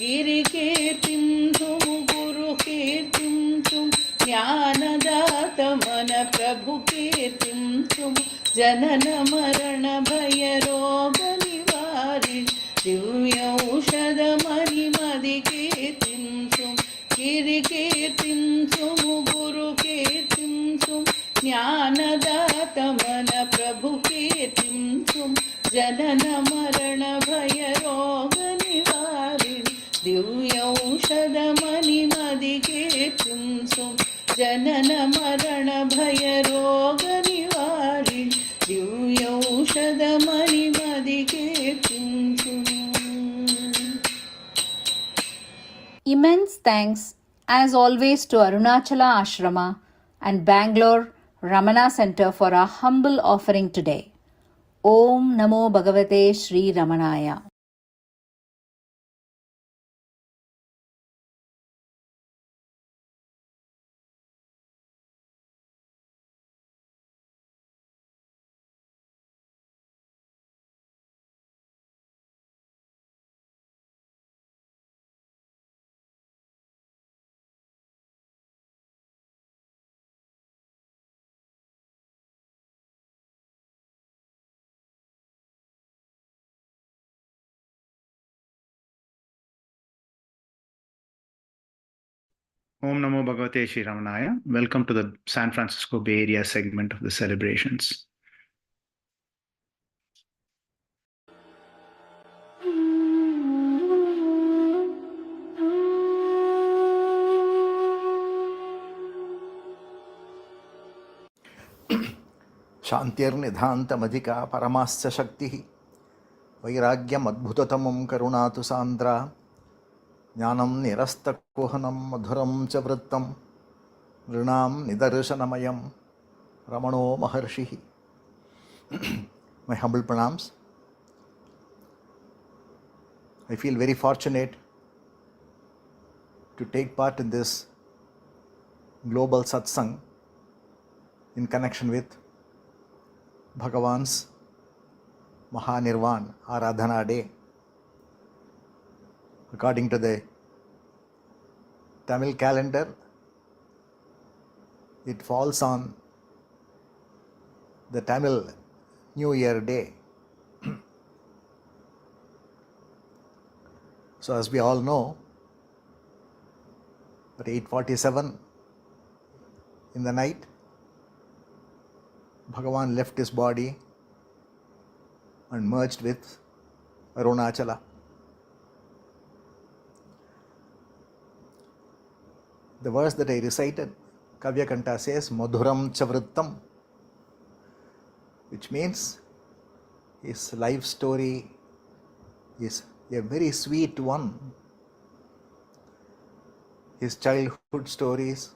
గిరి కీర్తిం సుము గురు కీర్తిం సుము జ్ఞానదాత మన ప్రభు కీర్తిం సుము జనన మరణ భయ రోగ నివారిణి దివ్యౌషధమని మది కీర్తిం సుము గిరి కీర్తిం సుము గురు కీర్తిం సుము జ్ఞానదాత మన ప్రభు కీర్తిం जनन मरण भय रोग निवारिणि दिव्यौषधमणिमदिकीर्तिं सुं जनन मरण भय रोग निवारिणि दिव्यौषधमणिमदिकीर्तिं सुं. Immense thanks, as always, to Arunachala Ashrama and Bangalore Ramana Center for our humble offering today. Om Namo Bhagavate Sri Ramanaya. Om Namo Bhagavate Sri Ramanaya. Welcome to the San Francisco Bay Area segment of the celebrations. शान्तिर्निधान्तमधिका परमास्य शक्तिः वैराग्यमद्भुततमं करुणातु सान्द्रा ज्ञानं निरस्तकुहनं मधुरं च वृत्तं नृणां निदर्शनमयं रमणो महर्षिः. My humble pranams. I feel very fortunate to take part in this global satsang in connection with Bhagavan's Mahanirvana Aradhana Day. According to the Tamil calendar, it falls on the Tamil New Year Day. So as we all know, at 8:47 in the night, Bhagavan left his body and merged with Arunachala. The verse that I recited, Kavya Kanta says, Madhuram Chavrittam, which means his life story is a very sweet one. His childhood stories,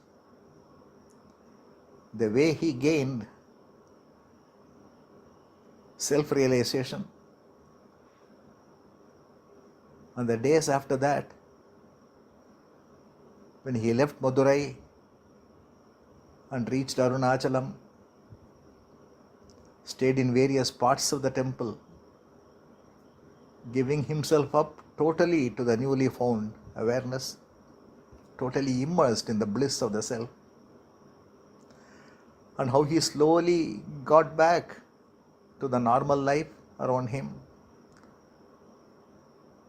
the way he gained self-realization, and the days after that, when he left Madurai and reached Arunachalam, stayed in various parts of the temple, giving himself up totally to the newly found awareness, totally immersed in the bliss of the self, and how he slowly got back to the normal life around him,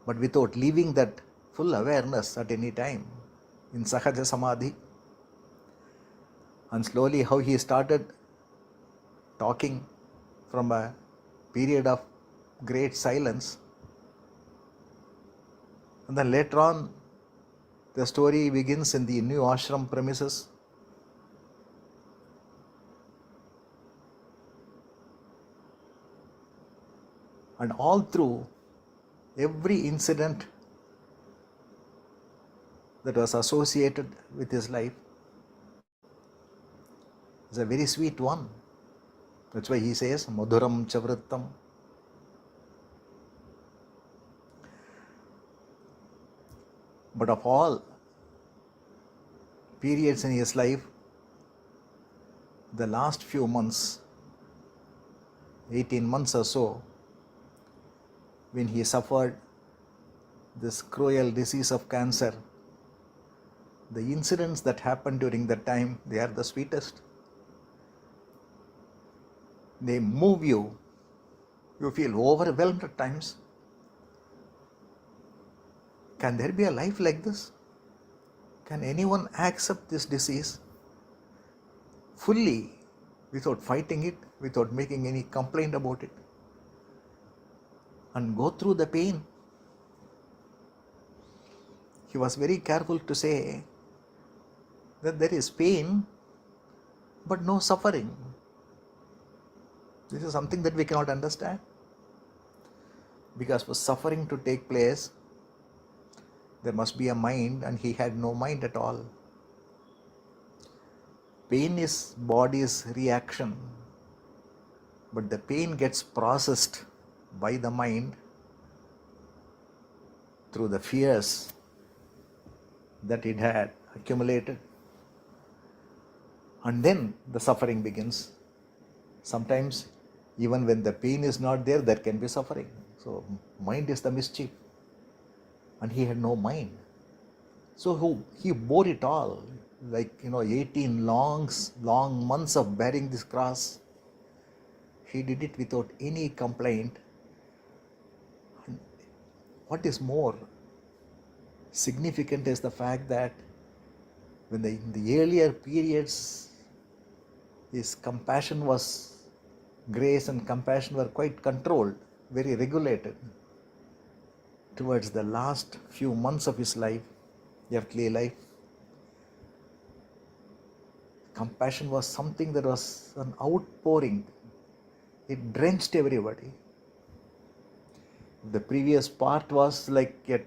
but without leaving that full awareness at any time, in Sahaja Samadhi. And slowly how he started talking from a period of great silence. And then later on, the story begins in the new ashram premises. And all through, every incident that was associated with his life is a very sweet one. That's why he says, Madhuram Chavrittam. But of all periods in his life, the last few months, 18 months or so, when he suffered this cruel disease of cancer, the incidents that happened during that time, they are the sweetest. They move you. You feel overwhelmed at times. Can there be a life like this? Can anyone accept this disease fully without fighting it, without making any complaint about it? and go through the pain. He was very careful to say that there is pain but no suffering. This is something that we cannot understand. Because for suffering to take place, there must be a mind, and he had no mind at all. Pain is body's reaction, but the pain gets processed by the mind through the fears that it had accumulated. And then the suffering begins. Sometimes even when the pain is not there, there can be suffering. So mind is the mischief. And he had no mind. So he bore it all. 18 long months of bearing this cross. He did it without any complaint. And what is more significant is the fact that when in the earlier periods, his compassion was, grace and compassion were quite controlled, very regulated. Towards the last few months of his life, earthly life, compassion was something that was an outpouring. It drenched everybody. The previous part was like a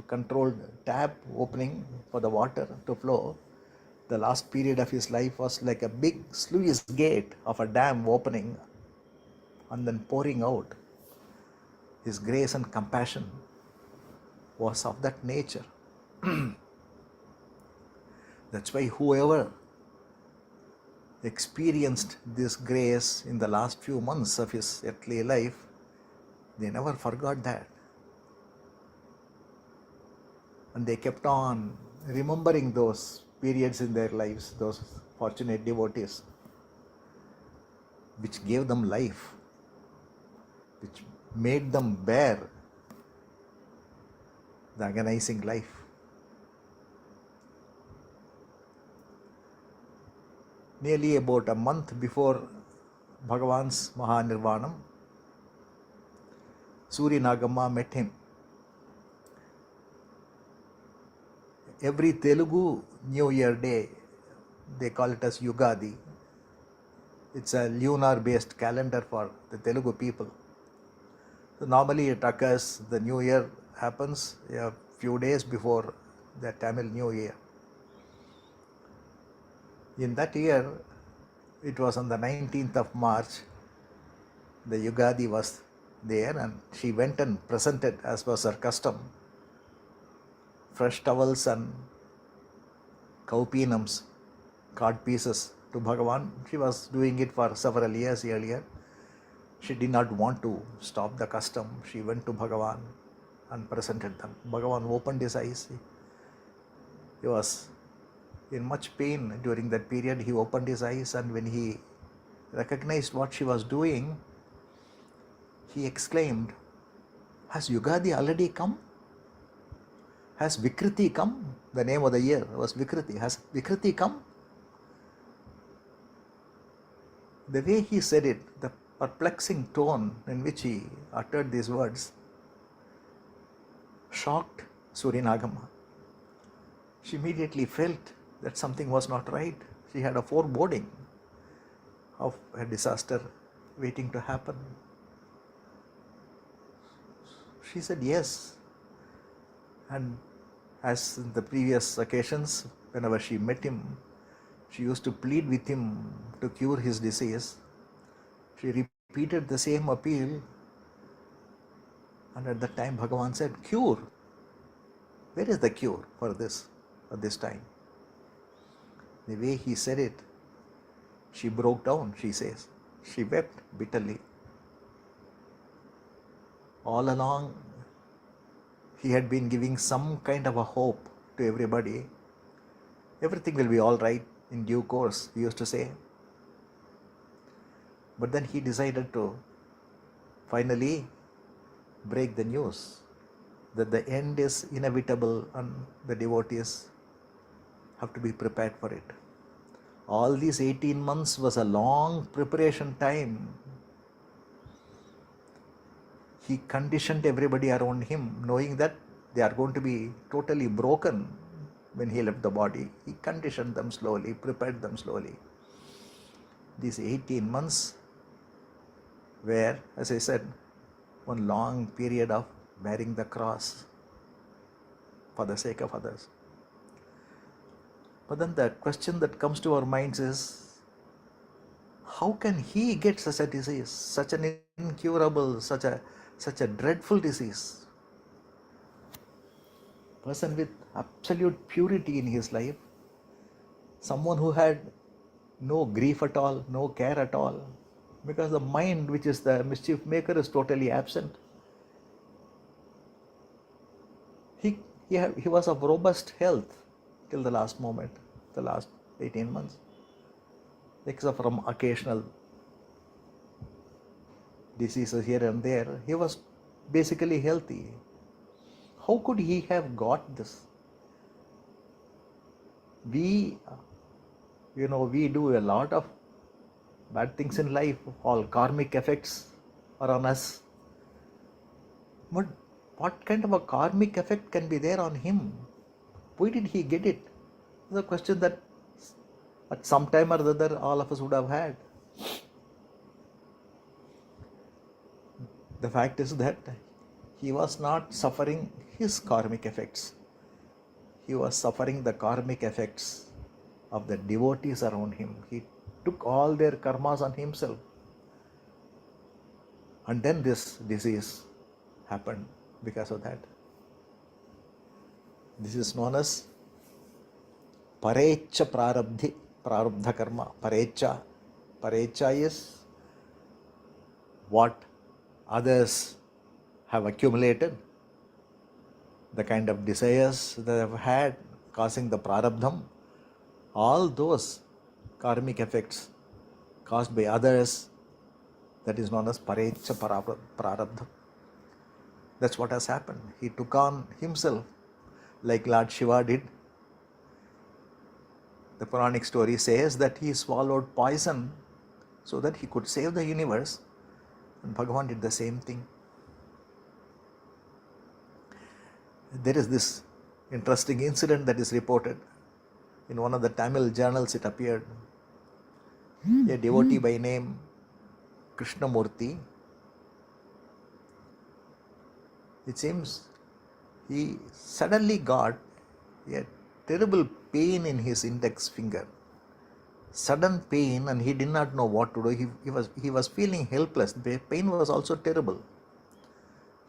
controlled tap opening for the water to flow. The last period of his life was like a big sluice gate of a dam opening and then pouring out. His grace and compassion was of that nature. That's why whoever experienced this grace in the last few months of his earthly life, they never forgot that. And they kept on remembering those periods in their lives, those fortunate devotees, which gave them life, which made them bear the agonizing life. Nearly about a month before Bhagavan's Mahanirvana, Suri Nagamma met him. Every Telugu New Year day, they call it as Yugadi. It's a lunar-based calendar for the Telugu people. So normally it occurs, the New Year happens a few days before the Tamil New Year. In that year, it was on the 19th of March, the Yugadi was there, and she went and presented, as was her custom, fresh towels and kaupinams, card pieces to Bhagavan. She was doing it for several years earlier. She did not want to stop the custom. She went to Bhagavan and presented them. Bhagavan opened his eyes. He was in much pain during that period. He opened his eyes, and when he recognized what she was doing, he exclaimed, "Has Yugadi already come? Has Vikriti come?" The name of the year was Vikriti. Has Vikriti come? The way he said it, the perplexing tone in which he uttered these words, shocked Suri Nagamma. She immediately felt that something was not right. She had a foreboding of a disaster waiting to happen. She said yes. And as in the previous occasions, whenever she met him, she used to plead with him to cure his disease. She repeated the same appeal, and at that time Bhagavan said, "Cure? Where is the cure for this at this time?" The way he said it, she broke down, she says. She wept bitterly. All along, he had been giving some kind of a hope to everybody. Everything will be all right in due course, he used to say. But then he decided to finally break the news that the end is inevitable and the devotees have to be prepared for it. All these 18 months was a long preparation time. he conditioned everybody around him, knowing that they are going to be totally broken when he left the body. He conditioned them slowly, prepared them slowly. These 18 months were, as I said, one long period of bearing the cross for the sake of others. But then the question that comes to our minds is, how can he get such a disease, such an incurable, such a dreadful disease? Person with absolute purity in his life, someone who had no grief at all, no care at all, because the mind, which is the mischief maker, is totally absent. He was of robust health till the last moment, the last 18 months, except from occasional diseases here and there. He was basically healthy. How could he have got this? We do a lot of bad things in life. All karmic effects are on us. But what kind of a karmic effect can be there on him? Why did he get it? It's a question that at some time or other all of us would have had. The fact is that he was not suffering his karmic effects. He was suffering the karmic effects of the devotees around him. He took all their karmas on himself. And then this disease happened because of that. This is known as Parecha Prarabdha Karma. Parecha is what others have accumulated, the kind of desires they have had, causing the prarabdham. All those karmic effects caused by others, that is known as Parecha Prarabdha. That's what has happened. He took on himself, like Lord Shiva did. The Puranic story says that he swallowed poison so that he could save the universe, and Bhagavan did the same thing. There is this interesting incident that is reported. In one of the Tamil journals it appeared. A devotee by name Krishnamurti, it seems he suddenly got a terrible pain in his index finger. Sudden pain, and he did not know what to do. He was feeling helpless. The pain was also terrible.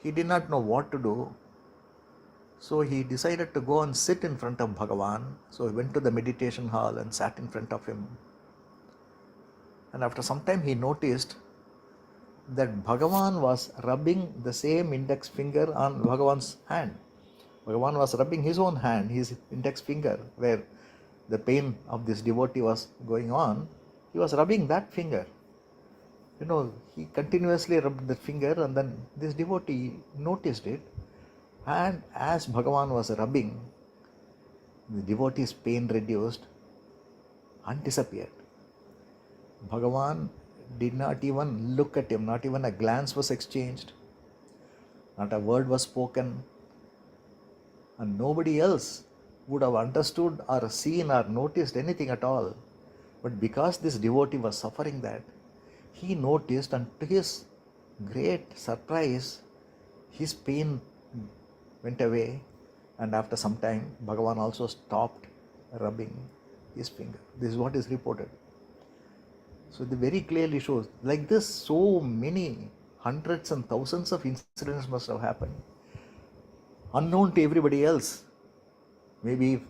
He did not know what to do. So he decided to go and sit in front of Bhagavan. So he went to the meditation hall and sat in front of him. And after some time he noticed that Bhagavan was rubbing the same index finger on Bhagavan's hand. Bhagavan was rubbing his own hand, his index finger, where the pain of this devotee was going on. He was rubbing that finger. He continuously rubbed the finger, and then this devotee noticed it. And as Bhagavan was rubbing, the devotee's pain reduced and disappeared. Bhagavan did not even look at him, not even a glance was exchanged, not a word was spoken, and nobody else would have understood or seen or noticed anything at all. But because this devotee was suffering that, he noticed, and to his great surprise, his pain went away, and after some time Bhagavan also stopped rubbing his finger. This is what is reported. So it very clearly shows, like this, so many hundreds and thousands of incidents must have happened, unknown to everybody else. Maybe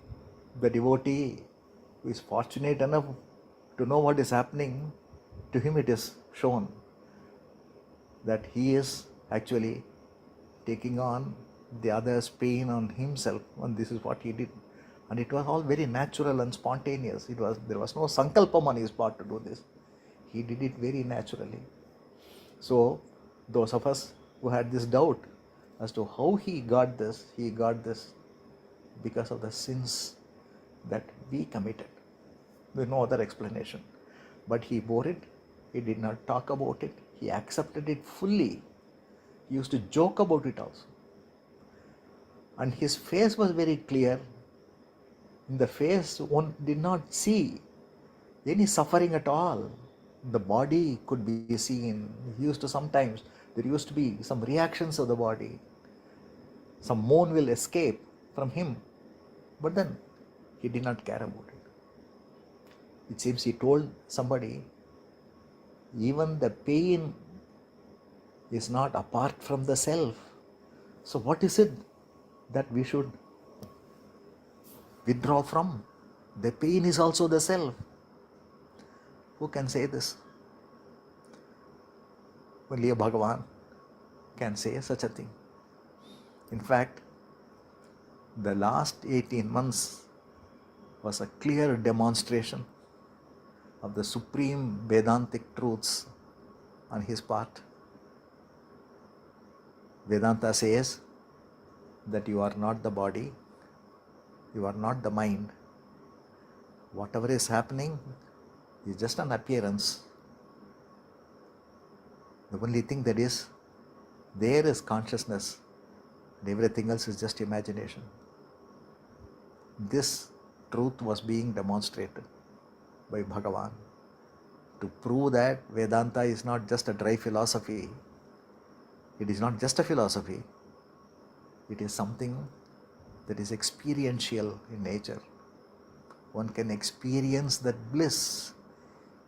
the devotee who is fortunate enough to know what is happening, to him it is shown that he is actually taking on the other's pain on himself, and this is what he did. And it was all very natural and spontaneous. There was no sankalpam on his part to do this. He did it very naturally. So those of us who had this doubt as to how he got this because of the sins that we committed. There is no other explanation. But he bore it. He did not talk about it. He accepted it fully. He used to joke about it also. And his face was very clear. In the face, one did not see any suffering at all. The body could be seen. He used to sometimes, there used to be some reactions of the body. Some moan will escape from him. But then he did not care about it. It seems he told somebody, even the pain is not apart from the self. So what is it that we should withdraw from? The pain is also the self. Who can say this? Only a Bhagavan can say such a thing. In fact, the last 18 months was a clear demonstration of the supreme Vedantic truths on his part. Vedanta says that you are not the body, you are not the mind. Whatever is happening is just an appearance. The only thing that is there is consciousness, and everything else is just imagination. This truth was being demonstrated by Bhagavan to prove that Vedanta is not just a dry philosophy. It is not just a philosophy. It is something that is experiential in nature. One can experience that bliss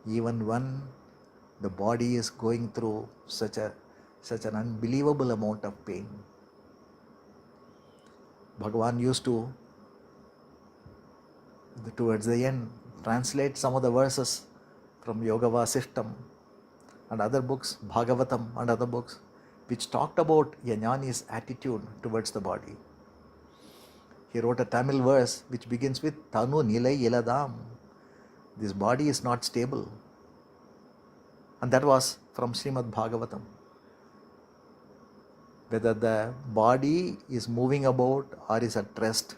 even when the body is going through such an unbelievable amount of pain. Bhagavan used to, towards the end, translate some of the verses from Yoga Vasishtam and other books, Bhagavatam and other books, which talked about a jnani's attitude towards the body. He wrote a Tamil verse which begins with Tanu Nilai Iladam. This body is not stable. And that was from Srimad Bhagavatam. Whether the body is moving about or is at rest,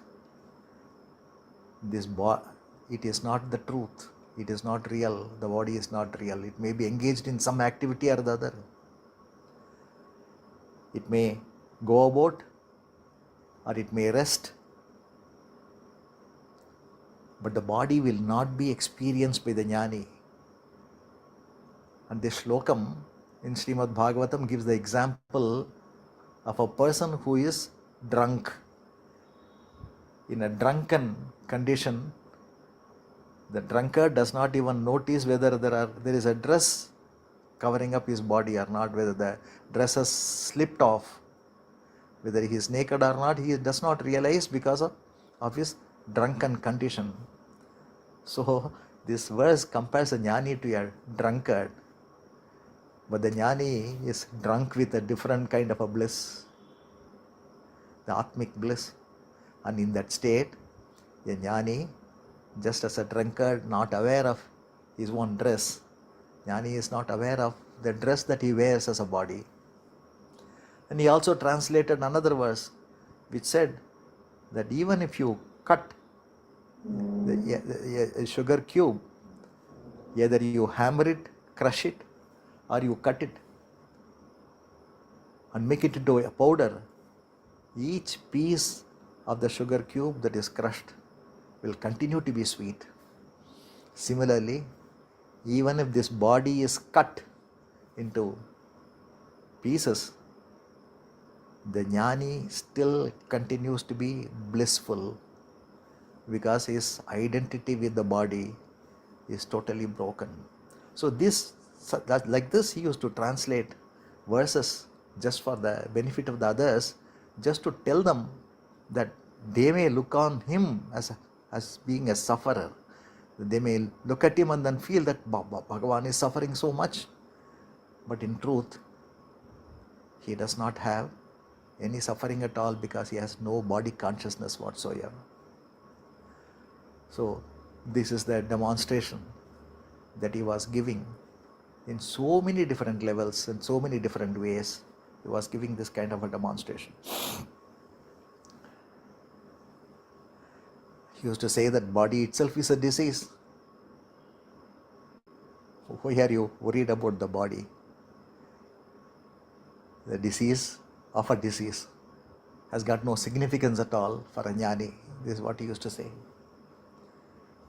it is not the truth. It is not real. The body is not real. It may be engaged in some activity or the other. It may go about or it may rest. But the body will not be experienced by the jnani. And this shlokam in Srimad Bhagavatam gives the example of a person who is drunk. In a drunken condition, the drunkard does not even notice whether there is a dress covering up his body or not, whether the dress has slipped off, whether he is naked or not, he does not realize because of his drunken condition. So this verse compares a jnani to a drunkard, but the jnani is drunk with a different kind of a bliss, the atmic bliss. And in that state, a jnani, just as a drunkard not aware of his own dress, jnani is not aware of the dress that he wears as a body. And he also translated another verse which said that even if you cut a sugar cube, either you hammer it, crush it, or you cut it and make it into a powder, each piece of the sugar cube that is crushed will continue to be sweet. Similarly, even if this body is cut into pieces, the jnani still continues to be blissful because his identity with the body is totally broken. So like this, he used to translate verses just for the benefit of the others, just to tell them that they may look on him as being a sufferer. They may look at him and then feel that Bhagavan is suffering so much. But in truth, he does not have any suffering at all because he has no body consciousness whatsoever. So this is the demonstration that he was giving in so many different levels and so many different ways. He was giving this kind of a demonstration. He used to say that body itself is a disease. Why are you worried about the body? The disease of a disease has got no significance at all for a jnani. This is what he used to say.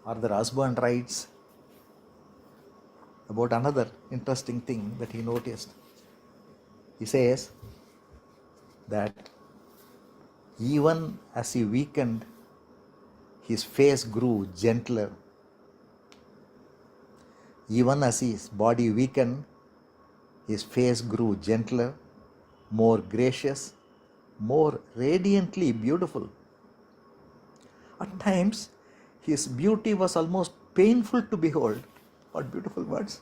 Or the husband writes about another interesting thing that he noticed. He says that even as he weakened, his face grew gentler. Even as his body weakened, his face grew gentler, more gracious, more radiantly beautiful. At times, his beauty was almost painful to behold. What beautiful words.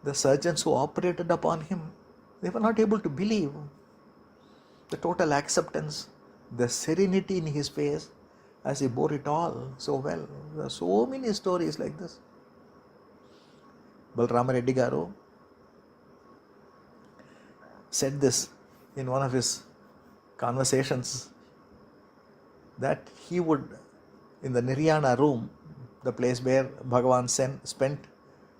The surgeons who operated upon him, they were not able to believe the total acceptance, the serenity in his face as he bore it all so well. There are so many stories like this. Balarama Reddy Garu said this in one of his conversations, that he would, in the Nirvana room, the place where Bhagavan spent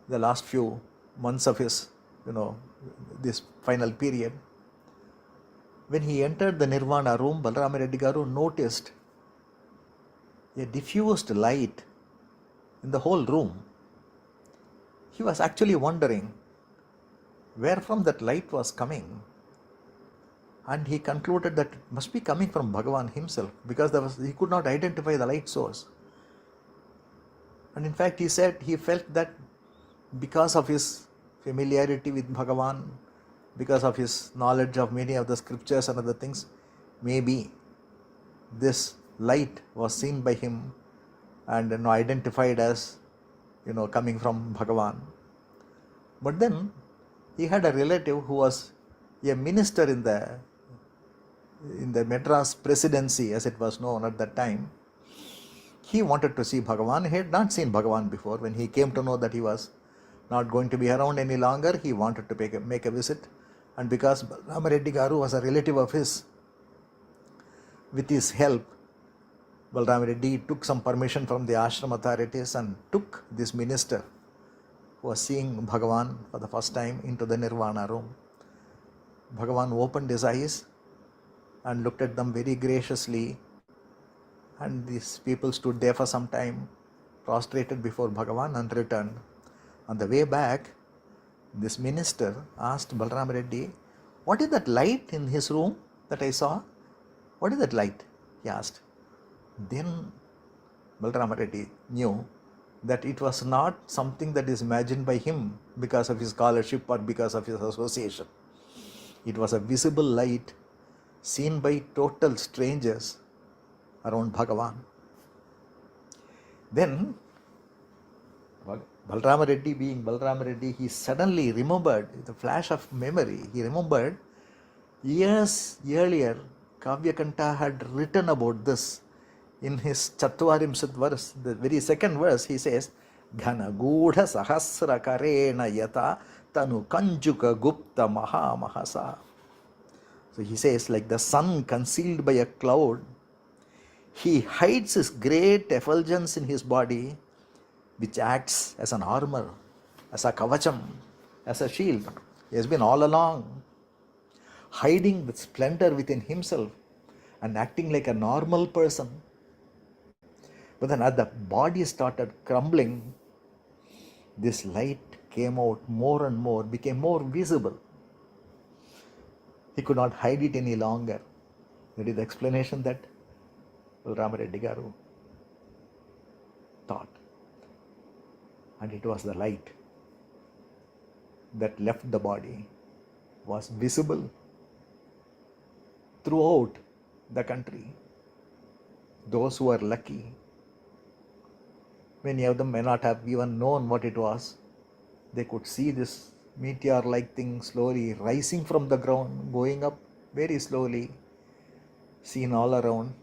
the last few months of his, this final period, when he entered the Nirvana room, Balarama Reddy Garu noticed a diffused light in the whole room. He was actually wondering where from that light was coming, and he concluded that it must be coming from Bhagavan himself, because he could not identify the light source. And in fact, he said he felt that because of his familiarity with Bhagavan, because of his knowledge of many of the scriptures and other things, maybe this light was seen by him and identified as coming from Bhagavan. But then he had a relative who was a minister in the Madras presidency, as it was known at that time. He wanted to see Bhagavan. He had not seen Bhagavan before. When he came to know that he was not going to be around any longer, he wanted to make a visit. And because Balarama Reddy Garu was a relative of his, with his help, Balarama Reddy took some permission from the ashram authorities and took this minister who was seeing Bhagavan for the first time into the Nirvana room. Bhagavan opened his eyes and looked at them very graciously, and these people stood there for some time, prostrated before Bhagavan, and returned. On the way back, this minister asked Balarama Reddy, "What is that light in his room that I saw? What is that light?" he asked. Then Balarama Reddy knew that it was not something that is imagined by him because of his scholarship or because of his association. It was a visible light seen by total strangers around Bhagavan. Then Balarama Reddy, being Balarama Reddy, he suddenly remembered, the flash of memory, he remembered years earlier Kavyakanta had written about this in his Chatvarimsat verse. The very second verse, he says, Ghana Gudha Sahasra Karena Yata Tanu Kanjuka Gupta Maha Mahasa. So he says, like the sun concealed by a cloud, he hides his great effulgence in his body, which acts as an armor, as a kavacham, as a shield. He has been all along hiding the splendor within himself and acting like a normal person. But then as the body started crumbling, this light came out more and more, became more visible. He could not hide it any longer. That is the explanation that Balarama Reddy Garu taught. And it was the light that left the body, was visible throughout the country. Those who were lucky, many of them may not have even known what it was. They could see this meteor-like thing slowly rising from the ground, going up very slowly, seen all around,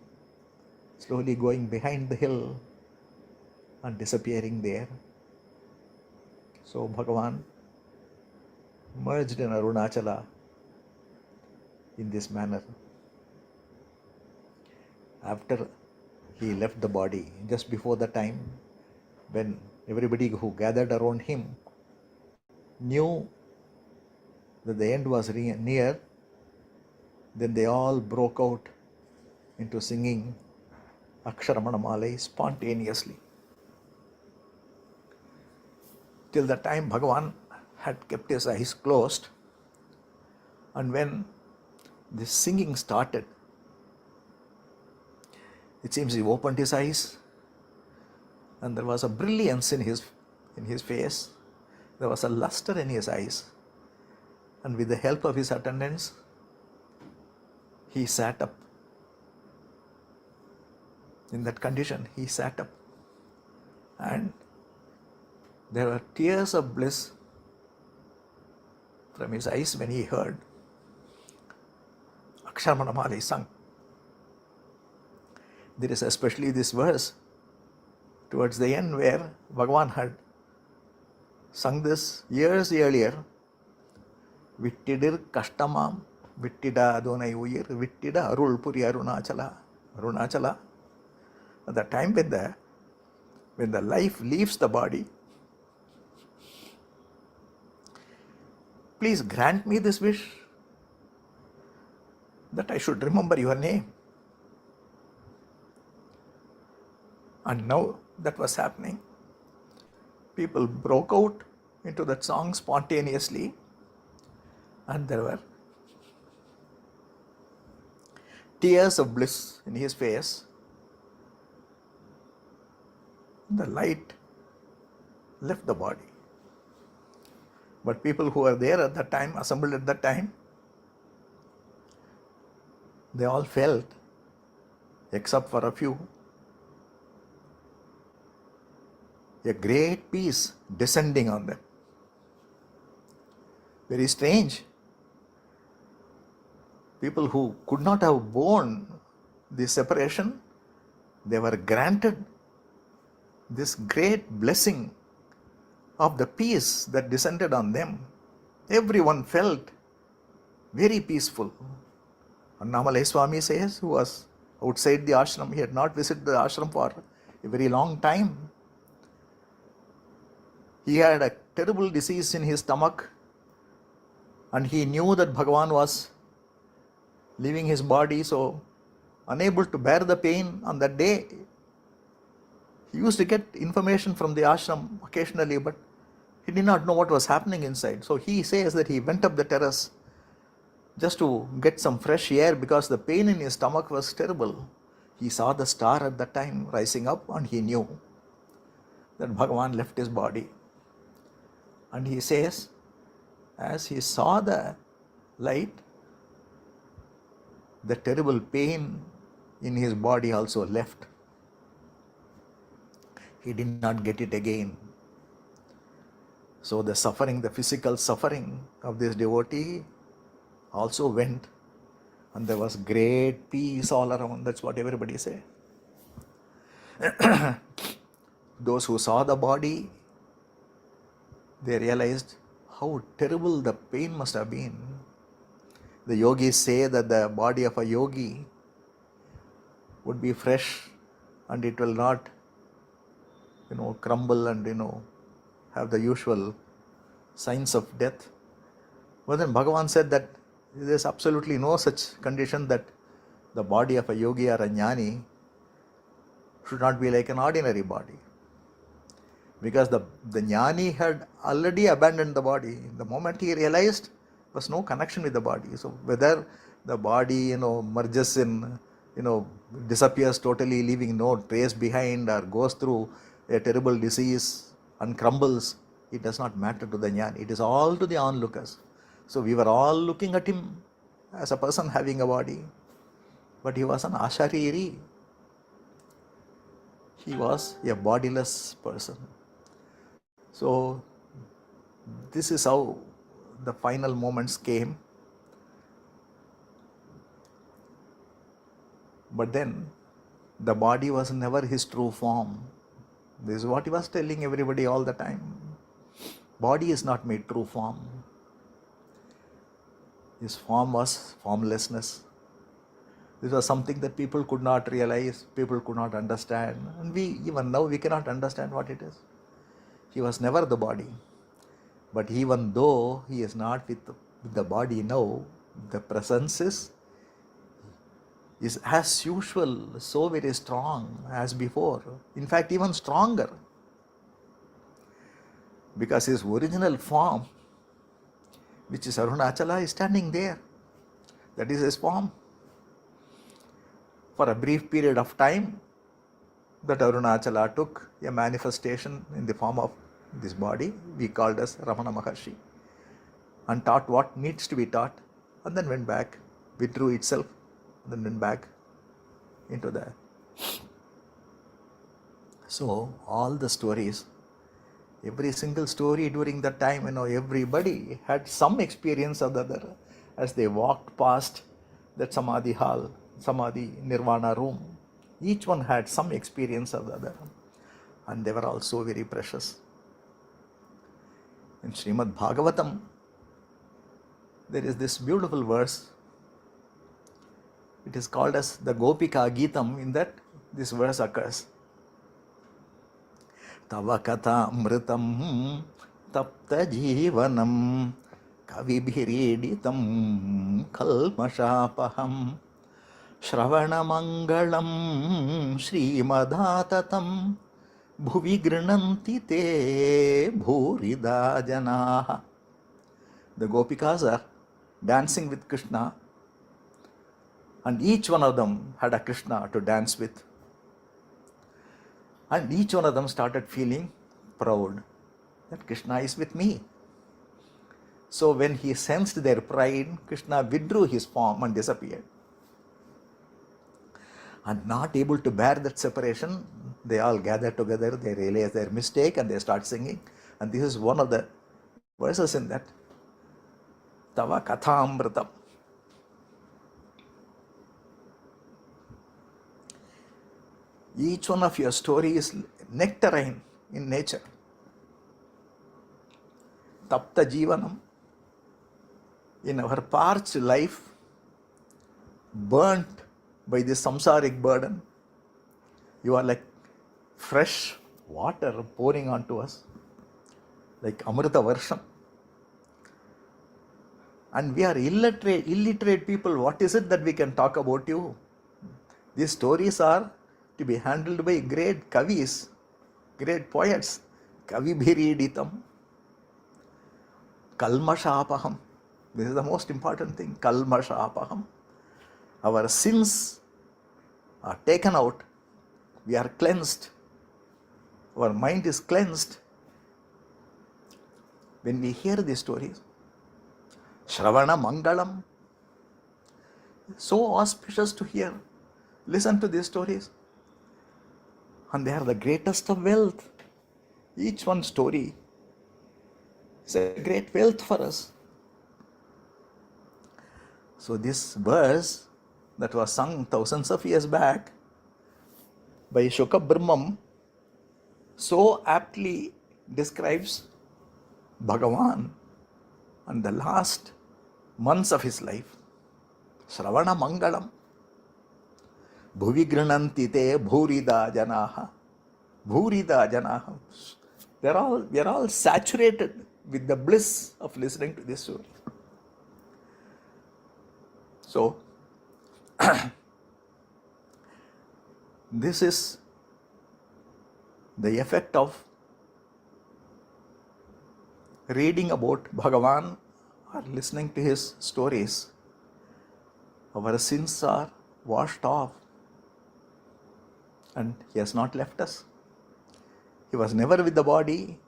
slowly going behind the hill and disappearing there. So Bhagavan merged in Arunachala in this manner. After he left the body, just before the time when everybody who gathered around him knew that the end was near, Then they all broke out into singing Aksharamana Malai spontaneously. Till the time Bhagavan had kept his eyes closed, and when this singing started, it seems he opened his eyes and there was a brilliance in his face. There was a luster in his eyes. And with the help of his attendants, he sat up. In that condition, he sat up. And there were tears of bliss from his eyes when he heard Aksharamana Malai sung. There is especially this verse towards the end where Bhagavan had sung this years earlier. Vittidir Kashtamam, Vittida Adonai Uyir, Vittida Arul Puri Arunachala. Arunachala. At the time when the life leaves the body, please grant me this wish that I should remember your name. And now that was happening. People broke out into that song spontaneously, and there were tears of bliss in his face. The light left the body. But people who were there at that time, assembled at that time, they all felt, except for a few, a great peace descending on them. Very strange. People who could not have borne this separation, they were granted this great blessing of the peace that descended on them. Everyone felt very peaceful. Annamalai Swami says, who was outside the ashram, he had not visited the ashram for a very long time. He had a terrible disease in his stomach, and he knew that Bhagavan was leaving his body, so unable to bear the pain on that day, he used to get information from the ashram occasionally, but he did not know what was happening inside. So he says that he went up the terrace just to get some fresh air because the pain in his stomach was terrible. He saw the star at that time rising up, and he knew that Bhagavan left his body. And he says, as he saw the light, the terrible pain in his body also left. He did not get it again. So the suffering, the physical suffering of this devotee also went, and there was great peace all around. That's what everybody say. Those who saw the body, they realized how terrible the pain must have been. The yogis say that the body of a yogi would be fresh and it will not, crumble and, have the usual signs of death. But then Bhagavan said that there is absolutely no such condition, that the body of a yogi or a jnani should not be like an ordinary body. Because the jnani had already abandoned the body. The moment he realized, there was no connection with the body. So whether the body, merges in, disappears totally, leaving no trace behind, or goes through a terrible disease and crumbles, it does not matter to the jnani. It is all to the onlookers. So we were all looking at him as a person having a body, but he was an ashariri. He was a bodiless person. So this is how the final moments came. But then the body was never his true form. This is what he was telling everybody all the time. Body is not made true form. His form was formlessness. This was something that people could not realize, people could not understand. And even now we cannot understand what it is. He was never the body. But even though he is not with the body now, the presence is is as usual so very strong as before. In fact, even stronger. Because his original form, which is Arunachala, is standing there. That is his form. For a brief period of time, that Arunachala took a manifestation in the form of this body, we called as Ramana Maharshi, and taught what needs to be taught, and then went back, withdrew itself, and then went back into the... So, all the stories, every single story during that time, everybody had some experience of the other as they walked past that Samadhi hall, Samadhi Nirvana room. Each one had some experience of the other, and they were all so very precious. In Srimad Bhagavatam, there is this beautiful verse. It is called as the Gopika Geetam. In that, this verse occurs. Tava katha amritam tapta jivanam kavibhiriditam kalmashapaham Shravana Mangalam Srimadatam Bhuvi Grinanti Te Bhurida Janaha. The Gopikas are dancing with Krishna, and each one of them had a Krishna to dance with. And each one of them started feeling proud that Krishna is with me. So when he sensed their pride, Krishna withdrew his form and disappeared. And not able to bear that separation, they all gather together, they realize their mistake, and they start singing. And this is one of the verses in that. Tava kathamritam. Each one of your story is nectarine in nature. Tapta jivanam. In our parched life, burnt by this samsaric burden, you are like fresh water pouring onto us, like Amrita Varsham. And we are illiterate people. What is it that we can talk about you? These stories are to be handled by great kavis, great poets. Kavibhiriditam, kalmashapaham. This is the most important thing. Kalmashapaham. Our sins are taken out. We are cleansed. Our mind is cleansed when we hear these stories. Shravana Mangalam. So auspicious to hear. Listen to these stories. And they are the greatest of wealth. Each one story is a great wealth for us. So this verse that was sung thousands of years back by Shuka Brahmam so aptly describes Bhagavan and the last months of his life. Shravana Mangalam. Bhuvi Grinanti Te Bhurida Janaha. Bhurida Janaha. We are all saturated with the bliss of listening to this story. So, this is the effect of reading about Bhagavan or listening to his stories. Our sins are washed off, and he has not left us. He was never with the body.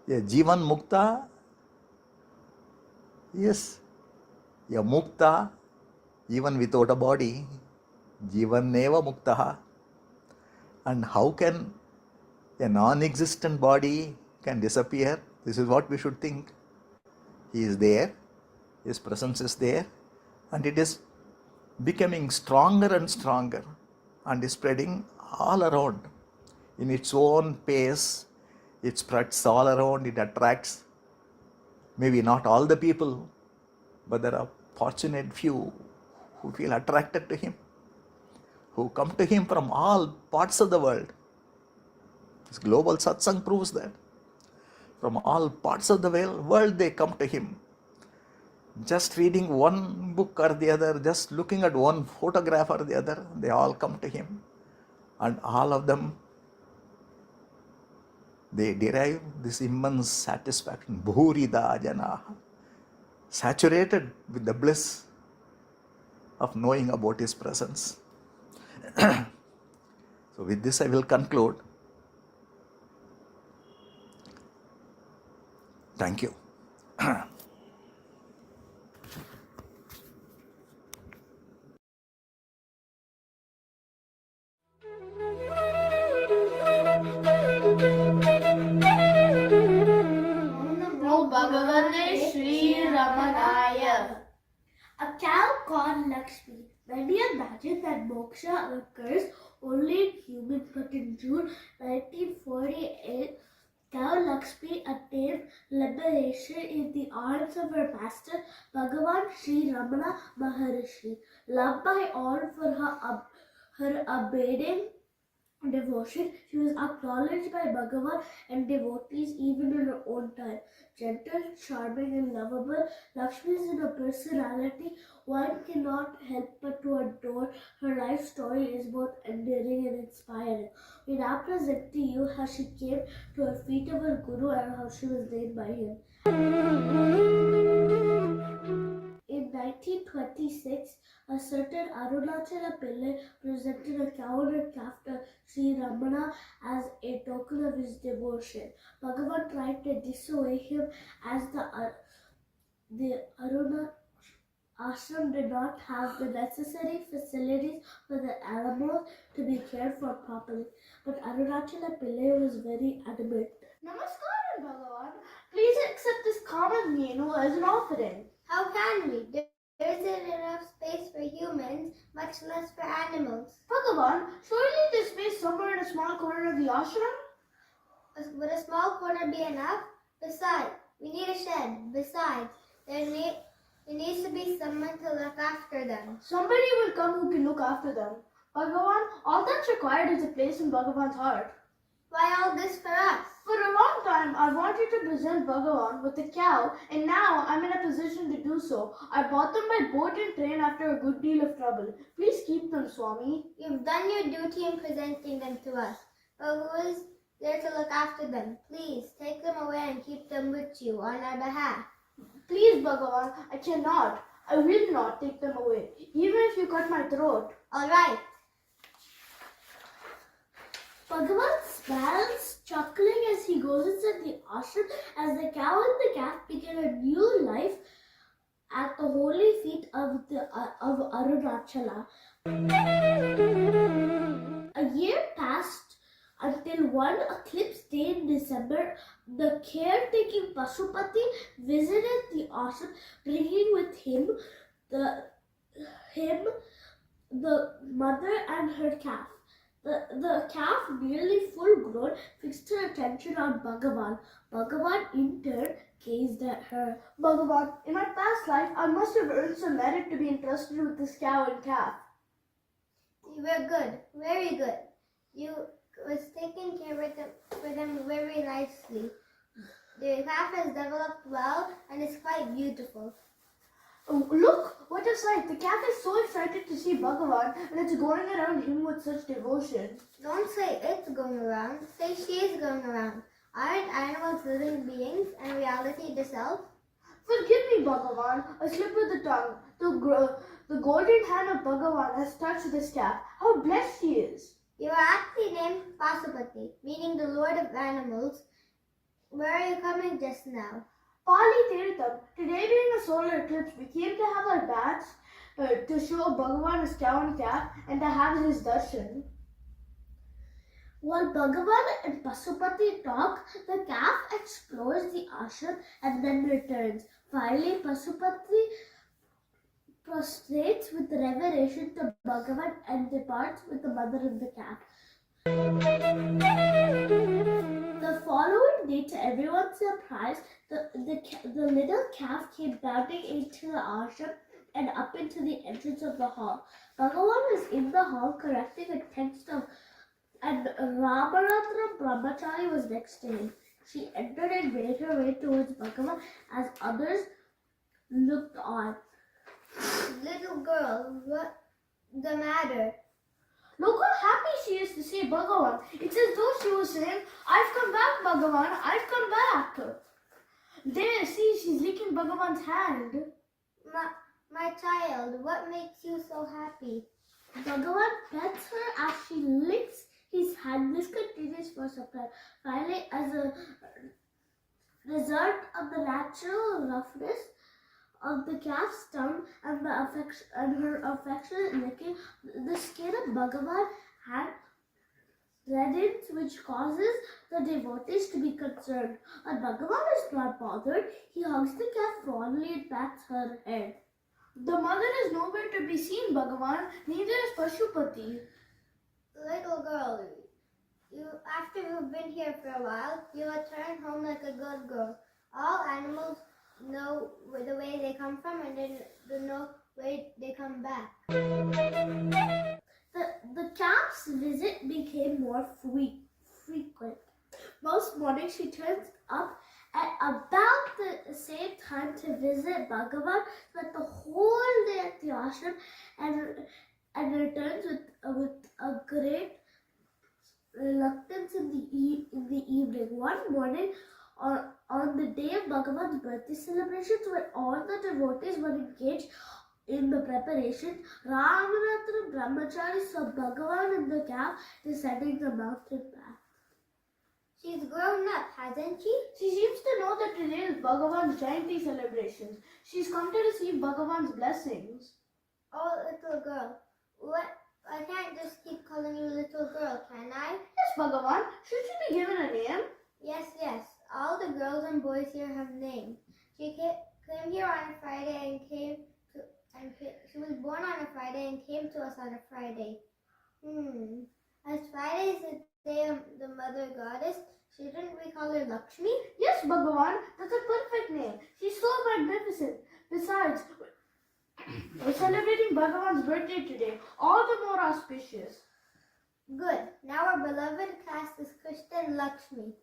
A Jivan Mukta, yes, a Mukta, even without a body, Jivan Neva Muktaha. And how can a non-existent body can disappear? This is what we should think. He is there, his presence is there, and it is becoming stronger and stronger, and is spreading all around. In its own pace, it spreads all around, it attracts maybe not all the people, but there are fortunate few who feel attracted to him, who come to him from all parts of the world. This global satsang proves that. From all parts of the world they come to him. just reading one book or the other, just looking at one photograph or the other, they all come to him. And all of them, they derive this immense satisfaction. Bhurida janaha, saturated with the bliss of knowing about his presence. So with this I will conclude. Thank you. Namo Bhagavane Sri Ramanaya. A cow called Lakshmi. Many imagine that moksha occurs only in humans, but in June 1948, cow Lakshmi attained liberation in the arms of her master, Bhagavan Sri Ramana Maharshi. Loved by all for her abiding devotion, she was acknowledged by Bhagavan and devotees even in her own time. Gentle, charming and lovable, Lakshmi is in her personality. One cannot help but to adore. Her life story is both endearing and inspiring. We now present to you how she came to her feet of her Guru and how she was named by him. In 1926, a certain Arunachala Pillai presented a cow and a calf to Sri Ramana as a token of his devotion. Bhagavan tried to dissuade him as the Aruna ashram did not have the necessary facilities for the animals to be cared for properly. But Arunachala Pillai was very adamant. Namaskar, Bhagavan. Please accept this common menu as an offering. How can we? There isn't enough space for humans, much less for animals. Bhagavan, surely there's space somewhere in a small corner of the ashram? Would a small corner be enough? Besides, we need a shed. Besides, there needs to be someone to look after them. Somebody will come who can look after them. Bhagavan, all that's required is a place in Bhagavan's heart. Why all this for us? For a long time, I wanted to present Bhagavan with a cow, and now I'm in a position to do so. I bought them by boat and train after a good deal of trouble. Please keep them, Swami. You've done your duty in presenting them to us. But who is there to look after them? Please, take them away and keep them with you on our behalf. Please, Bhagavan, I cannot. I will not take them away, even if you cut my throat. All right. Bhagavan smiles, chuckling as he goes inside the ashram as the cow and the calf begin a new life at the holy feet of Arunachala. A year passed until one eclipse day in December. The caretaking Pasupati visited the ashram, bringing with him the mother and her calf. The calf, nearly full grown, fixed her attention on Bhagavan. Bhagavan, in turn, gazed at her. Bhagavan, in my past life, I must have earned some merit to be entrusted with this cow and calf. You were good, very good. You was taking care of them very nicely. The calf has developed well and is quite beautiful. Oh, look, what a sight! The calf is so excited to see Bhagavan and it's going around him with such devotion. Don't say it's going around, say she is going around. Aren't animals living beings and reality the self? Forgive me, Bhagavan, a slip of the tongue. The golden hand of Bhagavan has touched this calf. How blessed he is! You are actually named Pasupati, meaning the Lord of Animals. Where are you coming just now? Pali Tirtham. Today being a solar eclipse, we came to have our baths to show Bhagavan his cow and calf and to have his darshan. While Bhagavan and Pasupati talk, the calf explores the ashram and then returns. Finally, Pasupati prostrates with reveration to Bhagavan and departs with the mother and the calf. The following day, to everyone's surprise, the little calf came bounding into the ashram and up into the entrance of the hall. Bhagavan was in the hall correcting a text and Ramaratra Brahmachari was next to him. She entered and made her way towards Bhagavan as others looked on. Little girl, what's the matter? Look how happy she is to see Bhagavan. It's as though she was saying, I've come back, Bhagavan, I've come back. There, see, she's licking Bhagavan's hand. My child, what makes you so happy? Bhagavan pets her as she licks his hand. This continues for some time. Finally, as a result of the natural roughness of the calf's tongue and her affectionate licking, the skin of Bhagavan had reddens, which causes the devotees to be concerned. But Bhagavan is not bothered. He hugs the calf fondly and pats her head. The mother is nowhere to be seen, Bhagavan. Neither is Pashupati. Little girl, after you've been here for a while, you return home like a good girl. All animals know the way they come from and then know where they come back. The calf's visit became more frequent. Most mornings she turns up at about the same time to visit Bhagavan, spent the whole day at the ashram and returns with a great reluctance in the evening. One morning, on the day of Bhagavan's birthday celebrations, when all the devotees were engaged in the preparation, Ramana Brahmachari saw Bhagavan and the calf descending the mountain path. She's grown up, hasn't she? She seems to know that today is Bhagavan's Chanting celebrations. She's come to receive Bhagavan's blessings. Oh, little girl, I can't just keep calling you little girl, can I? Yes, Bhagavan. Should she be given a name? Yes. All the girls and boys here have names. She came here on a Friday she was born on a Friday and came to us on a Friday. As Friday is the day of the Mother Goddess, shouldn't we call her Lakshmi? Yes, Bhagavan. That's a perfect name. She's so magnificent. Besides, we're celebrating Bhagavan's birthday today. All the more auspicious. Good. Now our beloved caste is Krishna Lakshmi.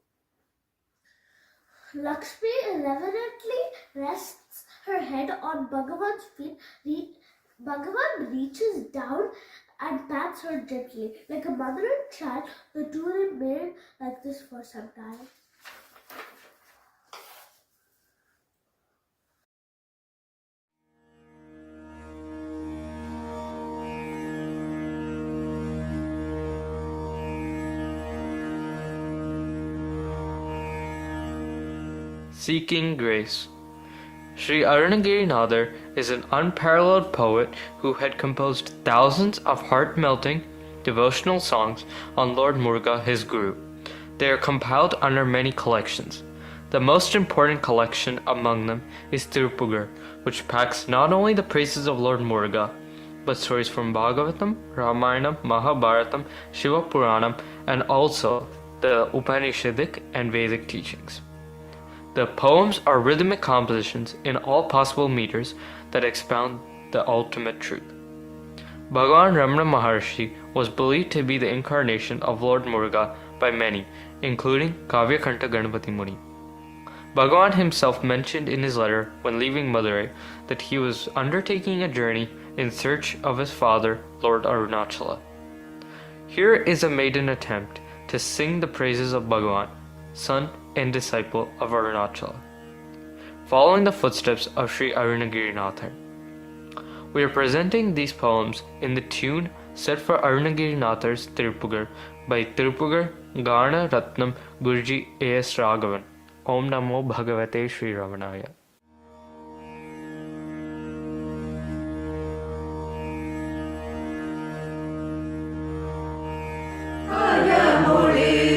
Lakshmi reverently rests her head on Bhagavan's feet. Bhagavan reaches down and pats her gently. Like a mother and child, the two remain like this for some time. Seeking Grace. Sri Arunagirinathar is an unparalleled poet who had composed thousands of heart-melting devotional songs on Lord Muruga, his guru. They are compiled under many collections. The most important collection among them is Tirupugar, which packs not only the praises of Lord Muruga, but stories from Bhagavatam, Ramayana, Mahabharatam, Shiva Puranam, and also the Upanishadic and Vedic teachings. The poems are rhythmic compositions in all possible meters that expound the ultimate truth. Bhagavan Ramana Maharshi was believed to be the incarnation of Lord Muruga by many, including Kavyakanta Ganapati Muni. Bhagavan himself mentioned in his letter when leaving Madurai that he was undertaking a journey in search of his father, Lord Arunachala. Here is a maiden attempt to sing the praises of Bhagavan, son and disciple of Arunachala, following the footsteps of Sri Arunagirinathar. We are presenting these poems in the tune set for Arunagirinathar's Tirupugar by Tirupugar Gana Ratnam Guruji A.S. Raghavan. Om Namo Bhagavate Sri Ramanaya. Arunaya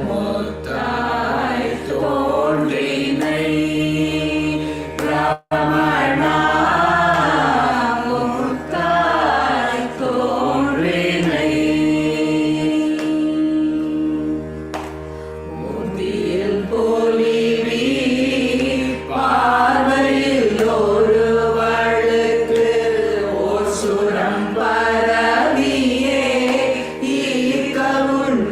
முத்தாய் தோன்றினை Ramana முத்தாய் தோன்றினை முதியில் பொலிவி பார்வையில் ஒருவளுக்கு ஓர் சுரம் பரவியே ஈர்க்கவும்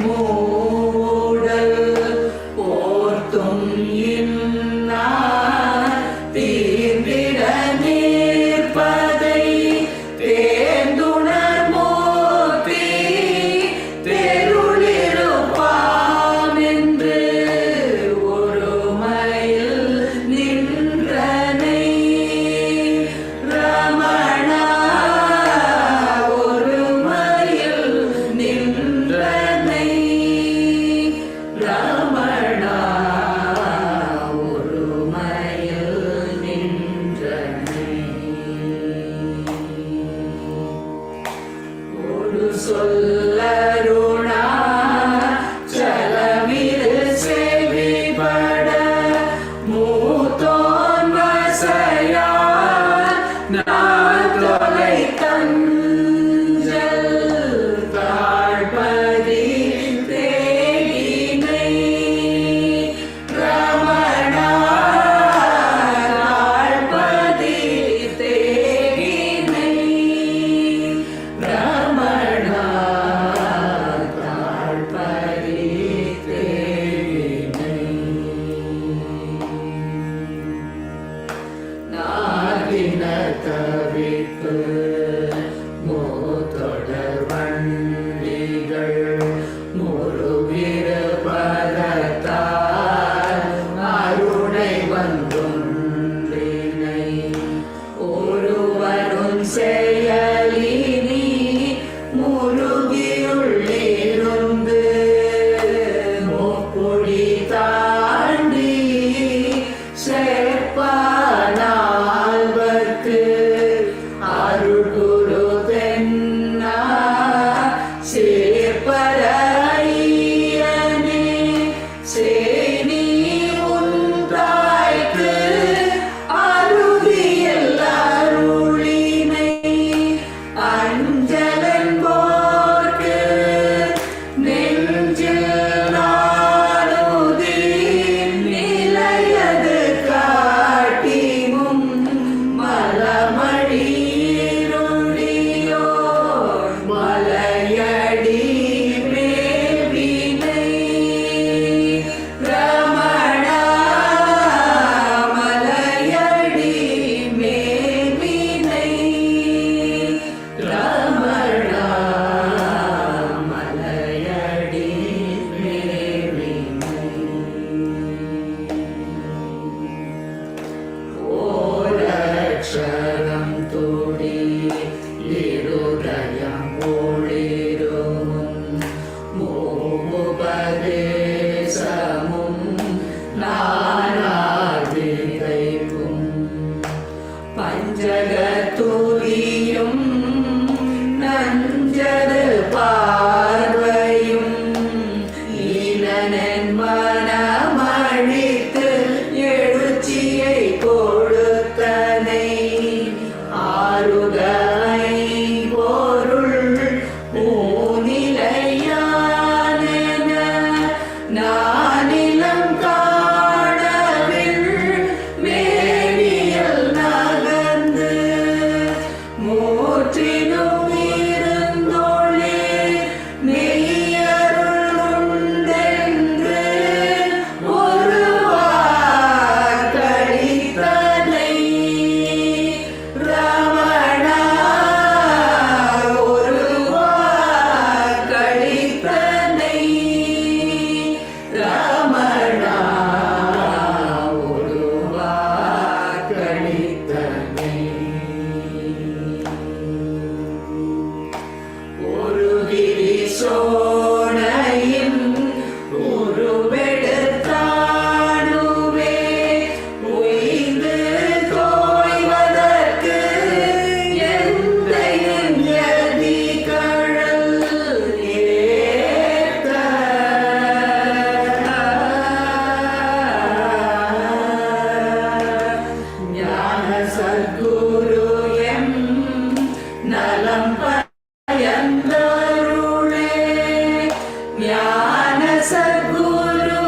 Sadhguru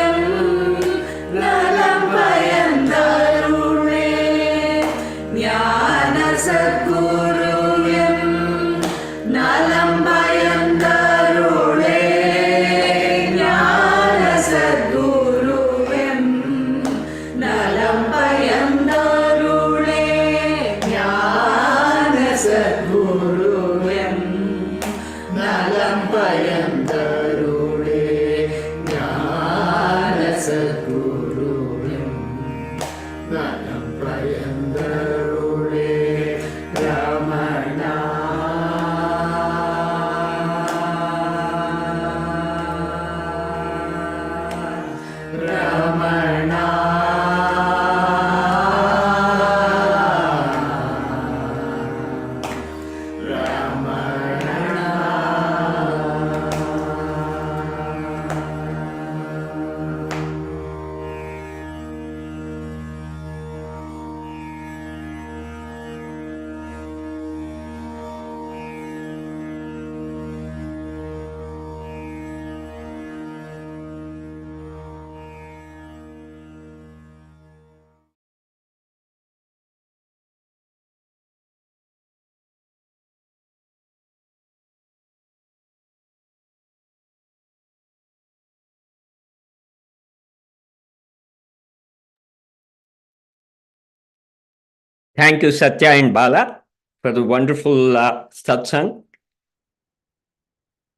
M நலம் பயந்தருளே ஞான Sadhguru M நலம் பயந்தருளே ஞான Sadhguru M நலம் பயந்தருளே ஞான Sadhguru M நலம் பயந்தருளே ஞான சத்குரு எம் நலம் பயந்தருளே Ramana Ramana Thank you, Satya and Bala, for the wonderful satsang.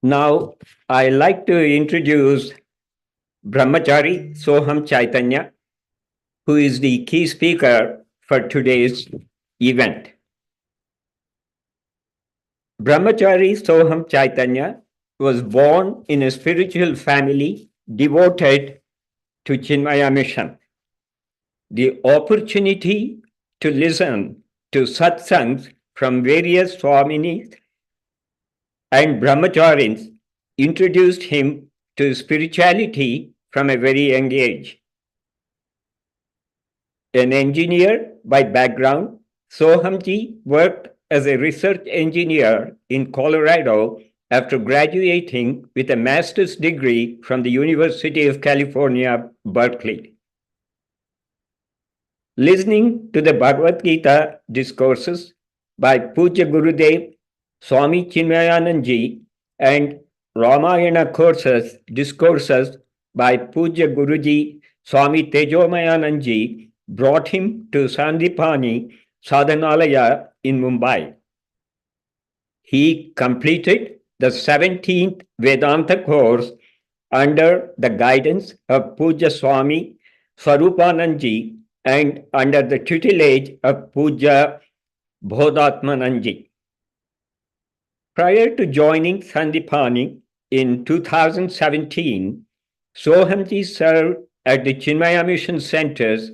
Now, I like to introduce Brahmachari Soham Chaitanya, who is the key speaker for today's event. Brahmachari Soham Chaitanya was born in a spiritual family devoted to Chinmaya mission. The opportunity to listen to satsangs from various Swaminis and Brahmacharis introduced him to spirituality from a very young age. An engineer by background, Sohamji worked as a research engineer in Colorado after graduating with a master's degree from the University of California, Berkeley. Listening to the Bhagavad Gita discourses by Puja Gurudev, Swami Chinmayanandji, and Ramayana discourses by Puja Guruji, Swami Tejomayanandji, brought him to Sandipani Sadhanalaya in Mumbai. He completed the 17th Vedanta course under the guidance of Puja Swami Swarupanandji and under the tutelage of Puja Bodhatmanandji. Prior to joining Sandipani in 2017, Sohamji served at the Chinmaya Mission Centers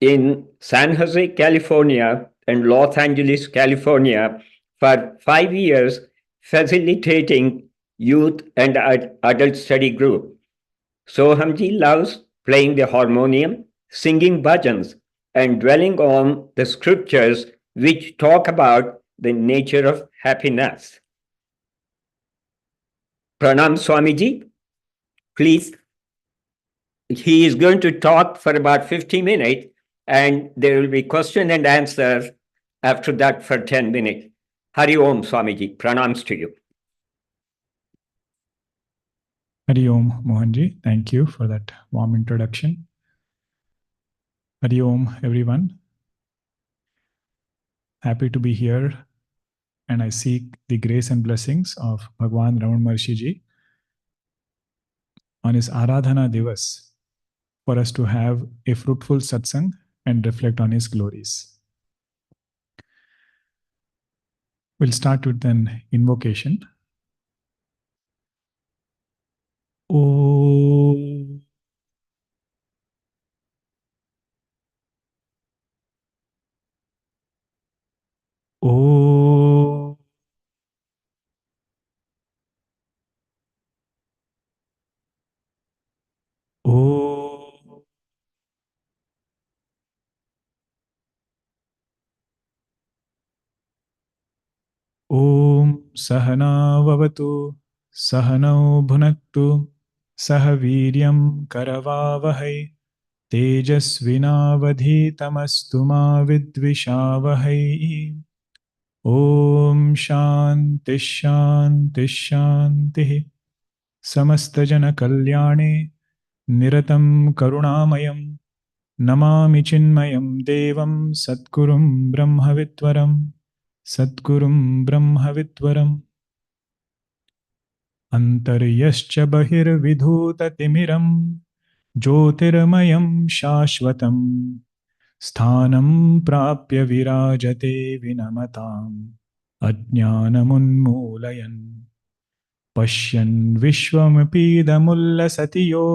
in San Jose, California and Los Angeles, California for 5 years, facilitating youth and adult study group. Sohamji loves playing the harmonium, singing bhajans, and dwelling on the scriptures which talk about the nature of happiness. Pranam Swamiji, please. He is going to talk for about 50 minutes, and there will be question and answer after that for 10 minutes. Hari Om Swamiji, pranams to you. Hari Om Mohanji, thank you for that warm introduction. Hari Om everyone. Happy to be here, and I seek the grace and blessings of Bhagavan Ramana Maharshi ji on his Aradhana Divas for us to have a fruitful satsang and reflect on his glories. We'll start with an invocation. Om. Om. Om. Om Sahana Vavatu Sahanau Bhunaktu सह वीर्यं करवावहै तेजस्विनावधीतमस्तु मा विद्विषावहै ॐ शान्तिः शान्तिः शान्तिः समस्तजनकल्याणे निरतं करुणामयं नमामि चिन्मयं देवं सद्गुरुं ब्रह्मविद्वरम् अन्तर्यश्च बहिर्विधूततिमिरं ज्योतिर्मयं शाश्वतं स्थानं प्राप्य विराजते विनमताम् अज्ञानमुन्मूलयन् पश्यन् विश्वमिपीदमुल्लसति यो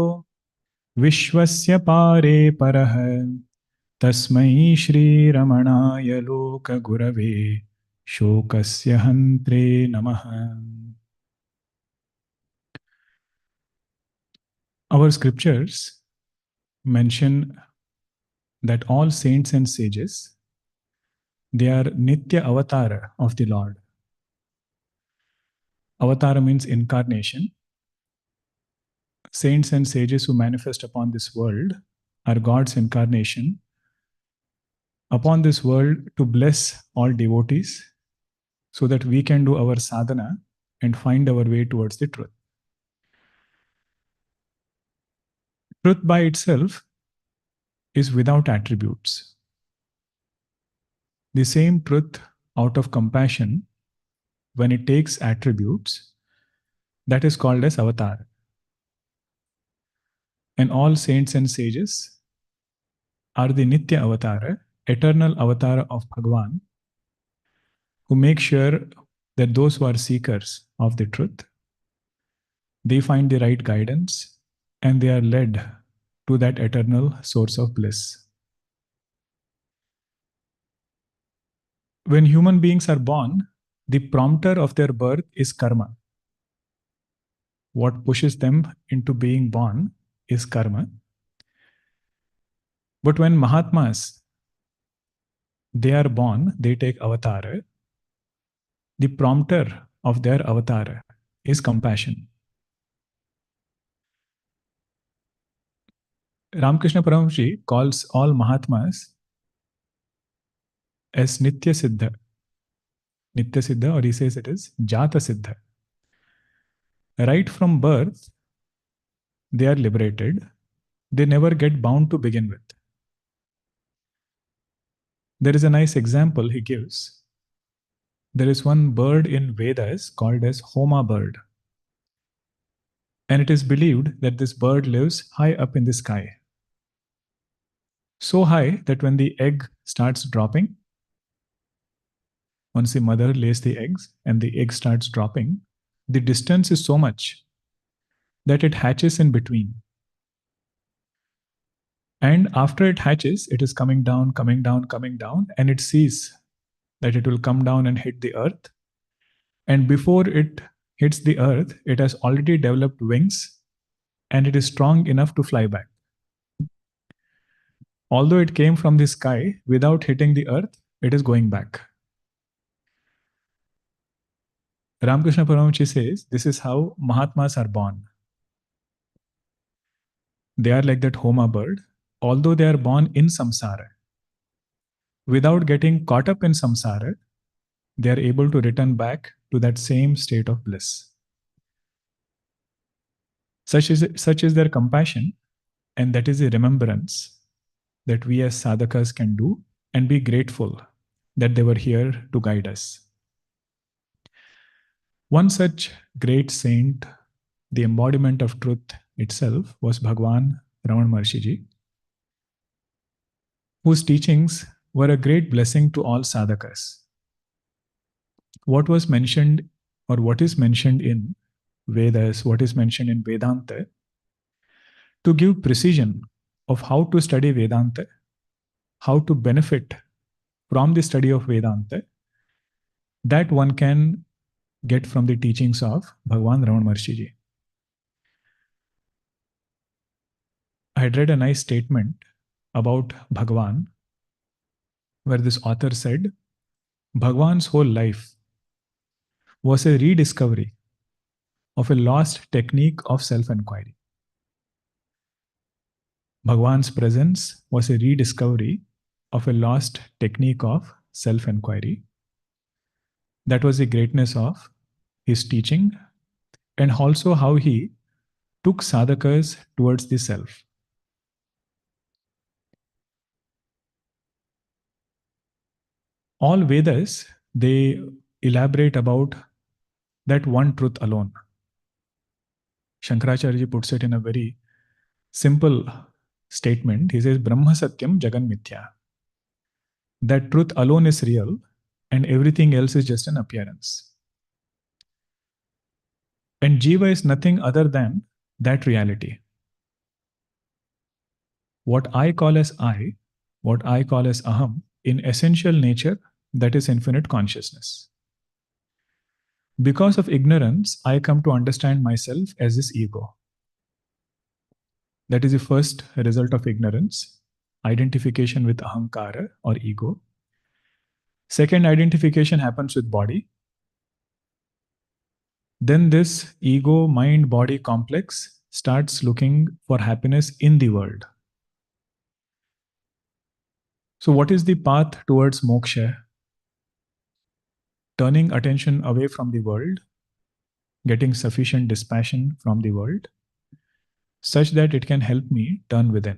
विश्वस्य पारे परः तस्मै श्रीरमणाय लोकगुरवे शोकस्य हन्त्रे नमः. Our scriptures mention that all saints and sages, they are Nitya Avatara of the Lord. Avatara means incarnation. Saints and sages who manifest upon this world are God's incarnation upon this world to bless all devotees so that we can do our sadhana and find our way towards the truth. Truth by itself is without attributes. The same truth out of compassion, when it takes attributes, that is called as avatar. And all saints and sages are the Nitya Avatara, eternal Avatara of Bhagavan, who make sure that those who are seekers of the truth, they find the right guidance and they are led to that eternal source of bliss. When human beings are born, the prompter of their birth is karma. What pushes them into being born is karma. But when Mahatmas, they are born, they take avatara, the prompter of their avatara is compassion. Ramakrishna Paramahamsa calls all Mahatmas as Nitya Siddha. Nitya Siddha, or he says it is Jata Siddha. Right from birth, they are liberated. They never get bound to begin with. There is a nice example he gives. There is one bird in Vedas called as Homa bird. And it is believed that this bird lives high up in the sky. So high that when the egg starts dropping, once the mother lays the eggs and the egg starts dropping, the distance is so much that it hatches in between. And after it hatches, it is coming down, and it sees that it will come down and hit the earth. And before it hits the earth, it has already developed wings and it is strong enough to fly back. Although it came from the sky, without hitting the earth, it is going back. Ramakrishna Paramahamsa says, this is how Mahatmas are born. They are like that Homa bird, although they are born in samsara. Without getting caught up in samsara, they are able to return back to that same state of bliss. Such is their compassion, and that is a remembrance that we as sadhakas can do and be grateful that they were here to guide us. One such great saint, the embodiment of truth itself, was Bhagavan Ramana Maharshi ji, whose teachings were a great blessing to all sadhakas. What was mentioned, or what is mentioned in Vedas, what is mentioned in Vedanta, to give precision of how to study Vedanta, how to benefit from the study of Vedanta, that one can get from the teachings of Bhagavan Ramana Maharshi ji. I had read a nice statement about Bhagavan, where this author said, Bhagavan's whole life was a rediscovery of a lost technique of self-inquiry. Bhagavan's presence was a rediscovery of a lost technique of self-enquiry. That was the greatness of his teaching, and also how he took sadhakas towards the self. All Vedas, they elaborate about that one truth alone. Shankaracharya puts it in a very simple statement. He says, Brahma Satyam Jagan Mithya. That truth alone is real and everything else is just an appearance. And Jiva is nothing other than that reality. What I call as I, what I call as Aham, in essential nature, that is infinite consciousness. Because of ignorance, I come to understand myself as this ego. That is the first result of ignorance, identification with ahankara or ego. Second, identification happens with body. Then this ego, mind, body complex starts looking for happiness in the world. So what is the path towards moksha? Turning attention away from the world, getting sufficient dispassion from the world, such that it can help me turn within.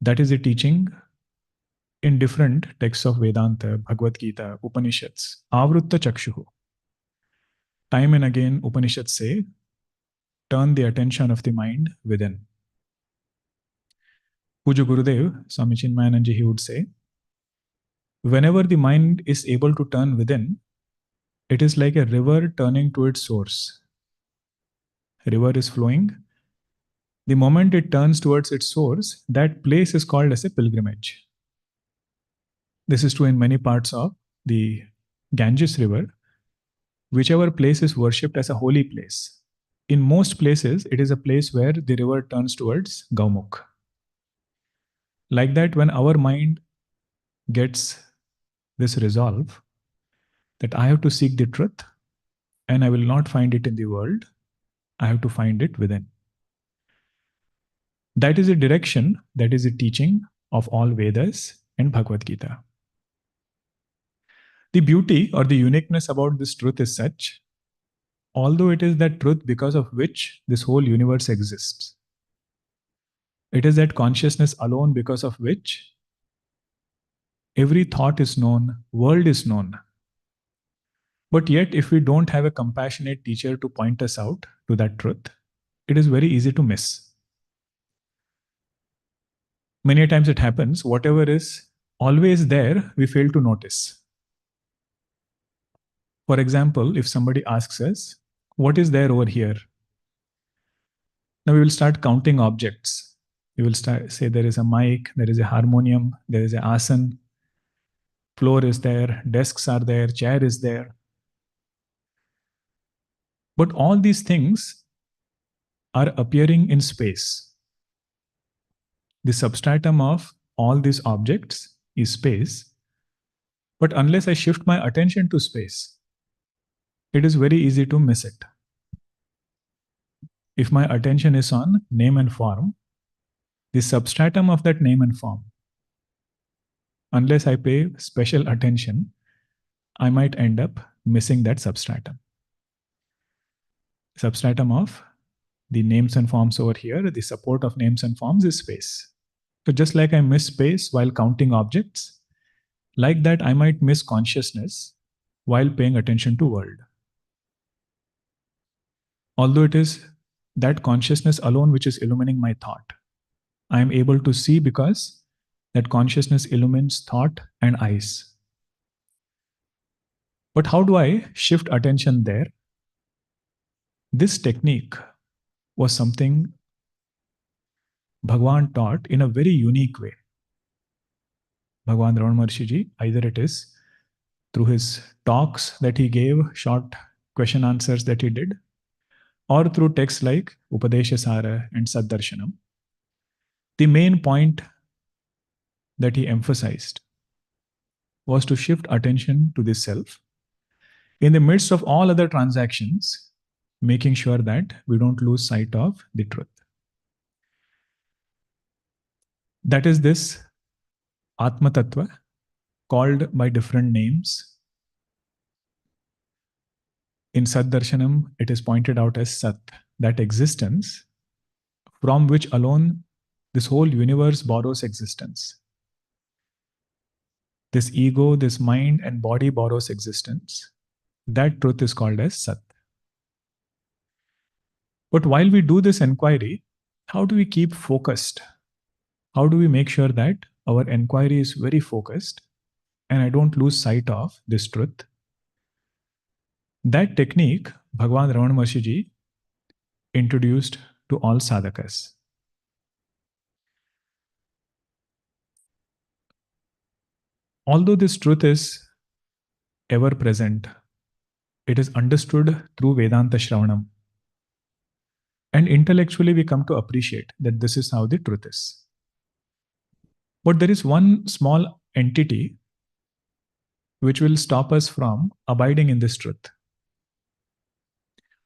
That is the teaching in different texts of Vedanta, Bhagavad Gita, Upanishads. Avrutta Chakshuhu. Time and again, Upanishads say, turn the attention of the mind within. Puja Gurudev, Swami Chinmayananji, he would say, whenever the mind is able to turn within, it is like a river turning to its source. A river is flowing. The moment it turns towards its source, that place is called as a pilgrimage. This is true in many parts of the Ganges River. Whichever place is worshipped as a holy place. In most places, it is a place where the river turns towards Gaumukh. Like that, when our mind gets this resolve that I have to seek the truth and I will not find it in the world, I have to find it within. That is a direction, that is a teaching of all Vedas and Bhagavad Gita. The beauty or the uniqueness about this truth is such, although it is that truth because of which this whole universe exists, it is that consciousness alone because of which every thought is known, world is known. But yet, if we don't have a compassionate teacher to point us out to that truth, it is very easy to miss. Many times it happens, whatever is always there, we fail to notice. For example, if somebody asks us, what is there over here? Now we will start counting objects. We will say there is a mic, there is a harmonium, there is an asan, floor is there, desks are there, chair is there. But all these things are appearing in space. The substratum of all these objects is space. But unless I shift my attention to space, it is very easy to miss it. If my attention is on name and form, the substratum of that name and form, unless I pay special attention, I might end up missing that substratum. Substratum of the names and forms over here, the support of names and forms is space. So just like I miss space while counting objects, like that I might miss consciousness while paying attention to world. Although it is that consciousness alone which is illumining my thought, I am able to see because that consciousness illumines thought and eyes. But how do I shift attention there? This technique was something Bhagavan taught in a very unique way. Bhagavan Ramana Maharshi ji, either it is through his talks that he gave, short question answers that he did, or through texts like Upadesha Sara and Saddarshanam, the main point that he emphasized was to shift attention to the self in the midst of all other transactions, making sure that we don't lose sight of the truth. That is this Atma Tattva, called by different names. In Sat Darshanam, it is pointed out as Sat, that existence from which alone this whole universe borrows existence. This ego, this mind and body borrows existence. That truth is called as Sat. But while we do this inquiry, how do we keep focused? How do we make sure that our inquiry is very focused and I don't lose sight of this truth? That technique, Bhagavan Ramana Maharshi ji introduced to all sadhakas. Although this truth is ever present, it is understood through Vedanta Shravanam. And intellectually, we come to appreciate that this is how the truth is. But there is one small entity which will stop us from abiding in this truth.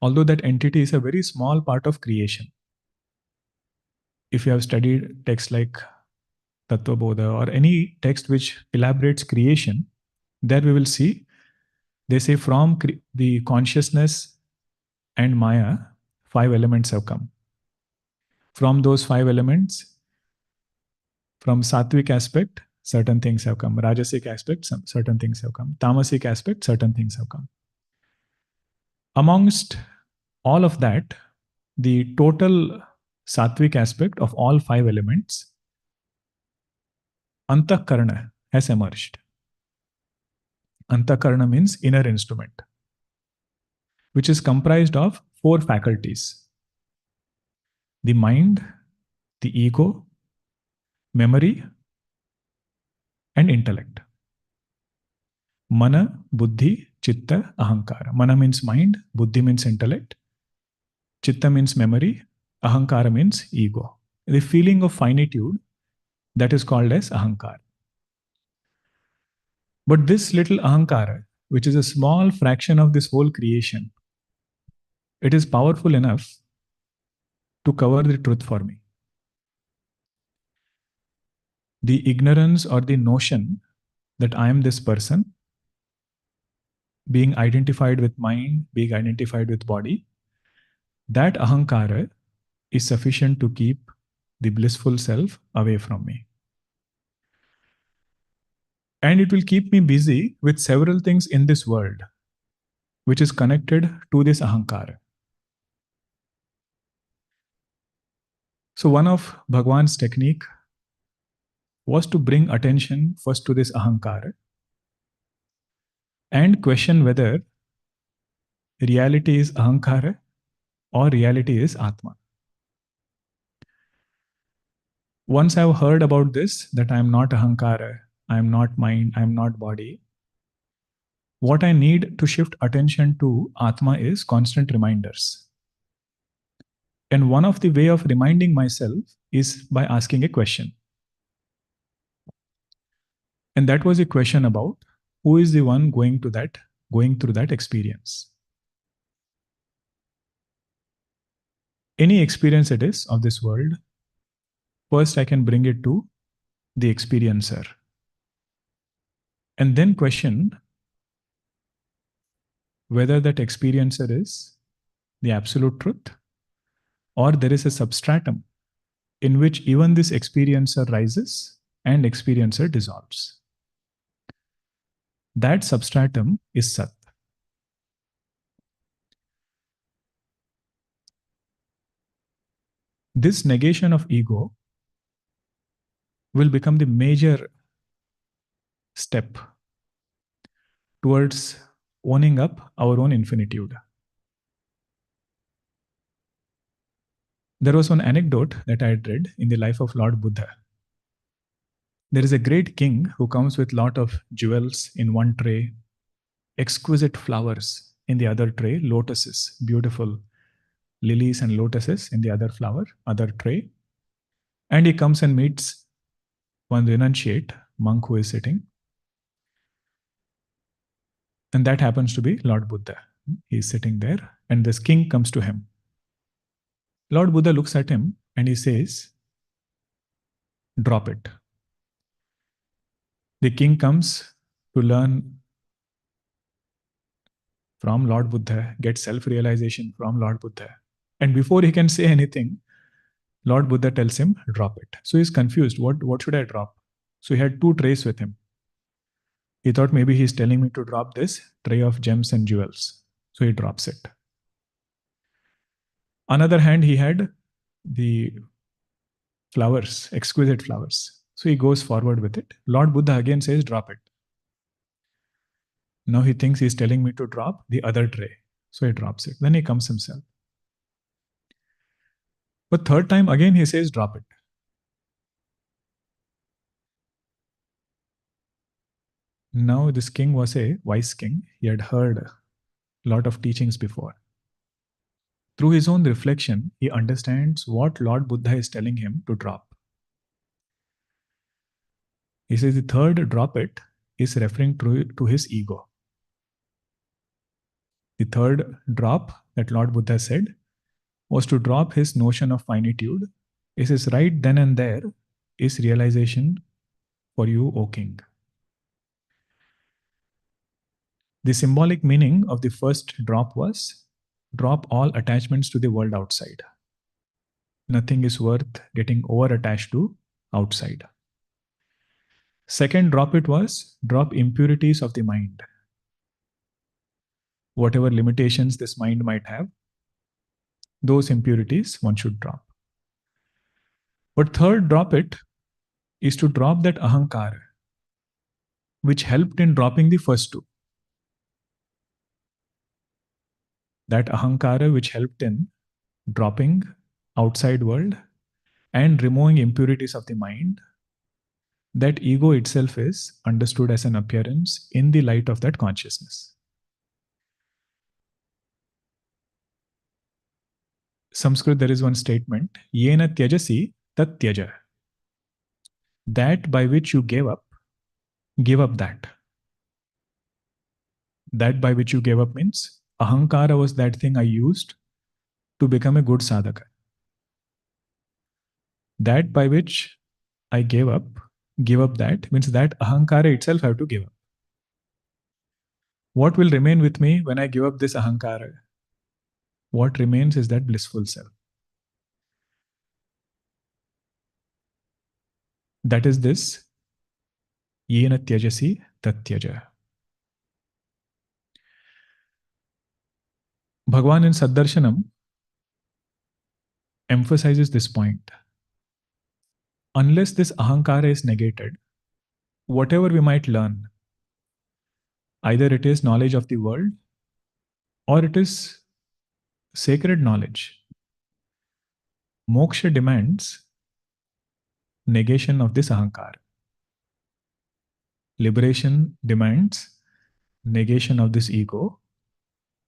Although that entity is a very small part of creation. If you have studied texts like Tattva Bodha or any text which elaborates creation, there we will see, they say from the consciousness and Maya, 5 elements have come. From those 5 elements, from Sattvic aspect, certain things have come. Rajasic aspect, certain things have come. Tamasic aspect, certain things have come. Amongst all of that, the total Sattvic aspect of all 5 elements, Antakarana has emerged. Antakarana means inner instrument, which is comprised of 4 faculties. The mind, the ego, memory, and intellect. Mana, Buddhi, Chitta, Ahankara. Mana means mind, Buddhi means intellect, Chitta means memory, Ahankara means ego. The feeling of finitude, that is called as Ahankara. But this little Ahankara, which is a small fraction of this whole creation, it is powerful enough to cover the truth for me. The ignorance or the notion that I am this person, being identified with mind, being identified with body, that Ahankara is sufficient to keep the blissful self away from me. And it will keep me busy with several things in this world, which is connected to this Ahankara. So one of Bhagavan's technique was to bring attention first to this Ahankara and question whether reality is Ahankara or reality is Atma. Once I've heard about this, that I am not Ahankara, I am not mind, I am not body, what I need to shift attention to Atma is constant reminders. And one of the way of reminding myself is by asking a question. And that was a question about who is the one going through that experience. Any experience it is of this world, first I can bring it to the experiencer. And then question whether that experiencer is the absolute truth or there is a substratum in which even this experiencer rises and experiencer dissolves. That substratum is Sat. This negation of ego will become the major step towards owning up our own infinitude. There was one anecdote that I had read in the life of Lord Buddha. There is a great king who comes with a lot of jewels in one tray, exquisite flowers in the other tray, lotuses, beautiful lilies and lotuses in the other tray. And he comes and meets one renunciate monk who is sitting. And that happens to be Lord Buddha. He is sitting there and this king comes to him. Lord Buddha looks at him and he says, drop it. The king comes to learn from Lord Buddha, get self-realization from Lord Buddha. And before he can say anything, Lord Buddha tells him, drop it. So he's confused. What should I drop? So he had 2 trays with him. He thought maybe he's telling me to drop this tray of gems and jewels. So he drops it. Another hand, he had the flowers, exquisite flowers. So he goes forward with it. Lord Buddha again says, drop it. Now he thinks he's telling me to drop the other tray. So he drops it. Then he comes himself. But third time again he says, drop it. Now this king was a wise king. He had heard a lot of teachings before. Through his own reflection, he understands what Lord Buddha is telling him to drop. He says the third drop it is referring to his ego. The third drop that Lord Buddha said was to drop his notion of finitude. He says right then and there is realization for you, O king. The symbolic meaning of the first drop was drop all attachments to the world outside. Nothing is worth getting over-attached to outside. Second drop it was drop impurities of the mind. Whatever limitations this mind might have, those impurities one should drop. But third drop it is to drop that ahankara, which helped in dropping the first 2. That ahankara which helped in dropping outside world and removing impurities of the mind, that ego itself is understood as an appearance in the light of that consciousness. Sanskrit, there is one statement, Yena tyajasi tat tyaja. That by which you give up that. That by which you gave up means ahankara was that thing I used to become a good sadhaka. That by which I give up that means that ahankara itself I have to give up. What will remain with me when I give up this ahankara? What remains is that blissful self. That is this Yena tyajasi tat tyaja. Bhagavan in Saddarshanam emphasizes this point. Unless this ahankara is negated, whatever we might learn, either it is knowledge of the world or it is sacred knowledge. Moksha demands negation of this ahankara. Liberation demands negation of this ego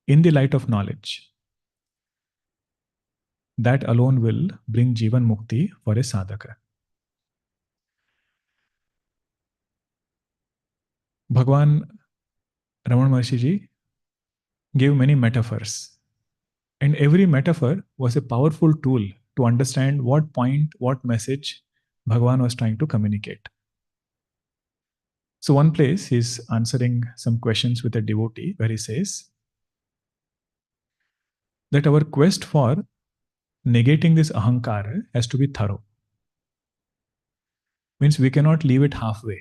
in the light of knowledge. That alone will bring Jivan Mukti for a sadhaka. Bhagavan Ramana Maharshi ji gave many metaphors. And every metaphor was a powerful tool to understand what point, what message Bhagavan was trying to communicate. So one place he's answering some questions with a devotee where he says that our quest for negating this ahankara has to be thorough. Means we cannot leave it halfway.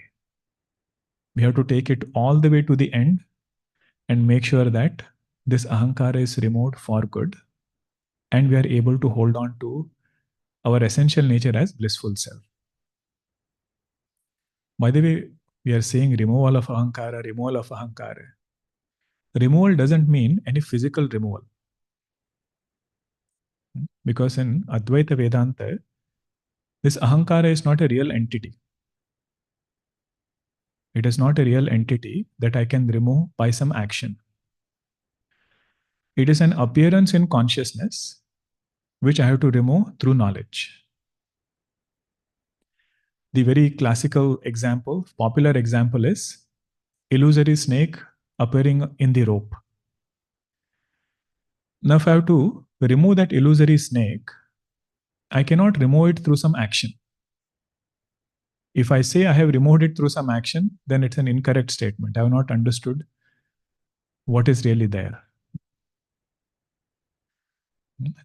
We have to take it all the way to the end and make sure that this ahankara is removed for good and we are able to hold on to our essential nature as blissful self. By the way, we are saying removal of ahankara, removal of ahankara. Removal doesn't mean any physical removal. Because in Advaita Vedanta, this ahankara is not a real entity. It is not a real entity that I can remove by some action. It is an appearance in consciousness which I have to remove through knowledge. The very classical example, popular example is illusory snake appearing in the rope. Now if I have to remove that illusory snake, I cannot remove it through some action. If I say I have removed it through some action, then it's an incorrect statement. I have not understood what is really there.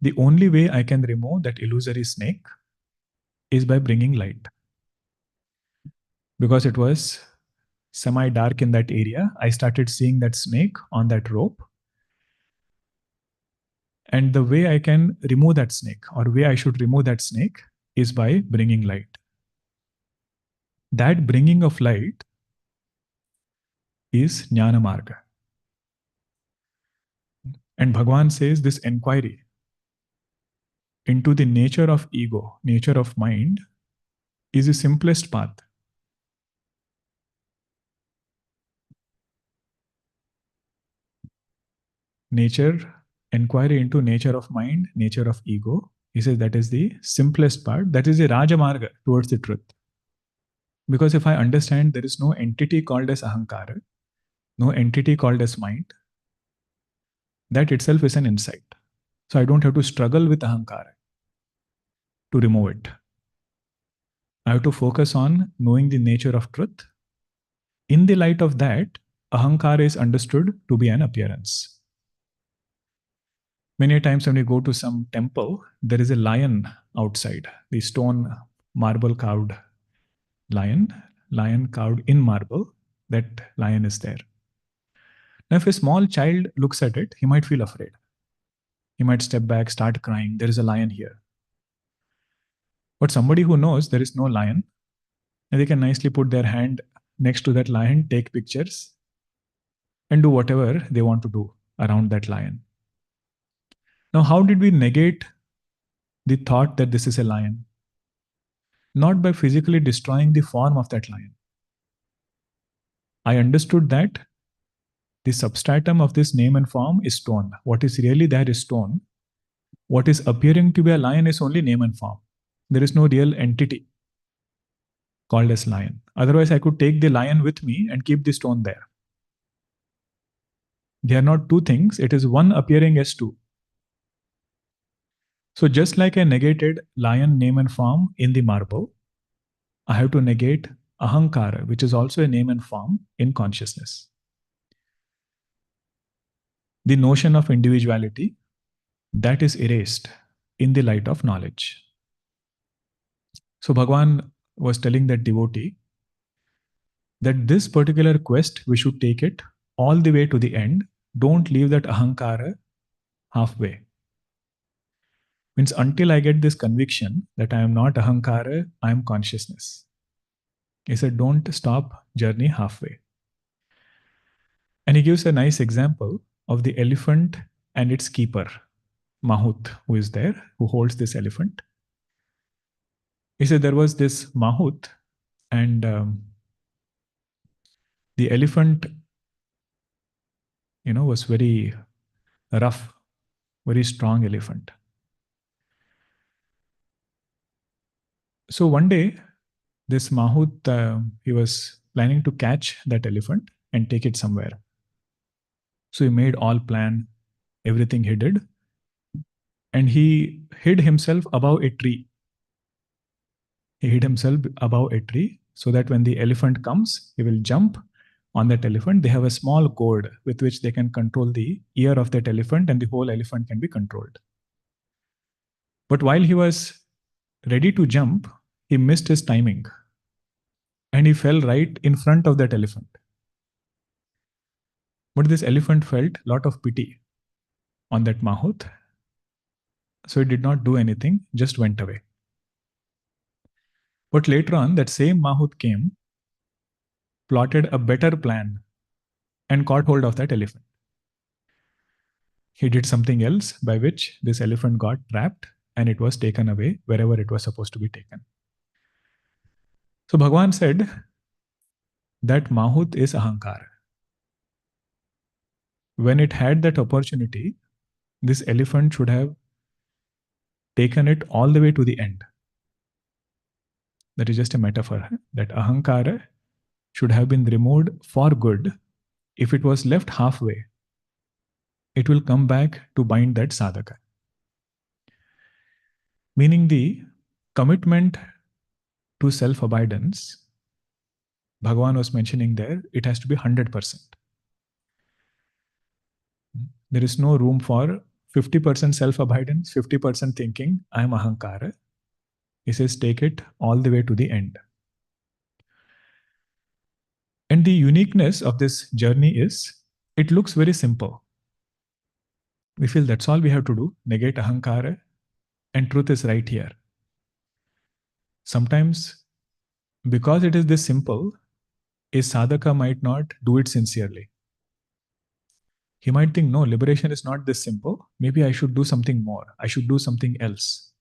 The only way I can remove that illusory snake is by bringing light. Because it was semi-dark in that area, I started seeing that snake on that rope. And the way I can remove that snake, or way I should remove that snake, is by bringing light. That bringing of light is Jnana Marga. And Bhagavan says this inquiry into the nature of ego, nature of mind, is the simplest path. Inquiry into nature of mind, nature of ego, he says that is the simplest part. That is the Raja Marga towards the truth. Because if I understand there is no entity called as Ahankara, no entity called as mind, that itself is an insight. So I don't have to struggle with Ahankara to remove it. I have to focus on knowing the nature of truth. In the light of that, Ahankara is understood to be an appearance. Many times when we go to some temple, there is a lion outside, the stone marble carved lion carved in marble, that lion is there. Now, if a small child looks at it, he might feel afraid. He might step back, start crying, there is a lion here. But somebody who knows there is no lion, and they can nicely put their hand next to that lion, take pictures, and do whatever they want to do around that lion. Now, how did we negate the thought that this is a lion? Not by physically destroying the form of that lion. I understood that the substratum of this name and form is stone. What is really there is stone. What is appearing to be a lion is only name and form. There is no real entity called as lion. Otherwise, I could take the lion with me and keep the stone there. They are not two things. It is one appearing as two. So just like I negated lion name and form in the marble, I have to negate Ahankara, which is also a name and form in consciousness. The notion of individuality, that is erased in the light of knowledge. So Bhagavan was telling that devotee that this particular quest, we should take it all the way to the end. Don't leave that Ahankara halfway. Means until I get this conviction that I am not Ahankara, I am consciousness. He said, don't stop journey halfway. And he gives a nice example of the elephant and its keeper, Mahut, who is there, who holds this elephant. He said there was this Mahut, and the elephant, was very rough, very strong elephant. So one day, this Mahut, he was planning to catch that elephant and take it somewhere. So he made all plan, everything he did, and he hid himself above a tree. He hid himself above a tree so that when the elephant comes, he will jump on that elephant. They have a small cord with which they can control the ear of that elephant, and the whole elephant can be controlled. But while he was ready to jump, he missed his timing and he fell right in front of that elephant. But this elephant felt a lot of pity on that Mahut. So he did not do anything, just went away. But later on, that same Mahut came, plotted a better plan, and caught hold of that elephant. He did something else by which this elephant got trapped and it was taken away wherever it was supposed to be taken. So Bhagavan said that Mahut is Ahankara. When it had that opportunity, this elephant should have taken it all the way to the end. That is just a metaphor. That Ahankara should have been removed for good. If it was left halfway, it will come back to bind that sadhaka. Meaning the commitment to self-abidance, Bhagavan was mentioning there, it has to be 100%. There is no room for 50% self-abidance, 50% thinking, I am ahankara. He says, take it all the way to the end. And the uniqueness of this journey is, it looks very simple. We feel that's all we have to do, negate ahankara, and truth is right here. Sometimes, because it is this simple, a sadhaka might not do it sincerely. He might think, no, liberation is not this simple. Maybe I should do something more. I should do something else,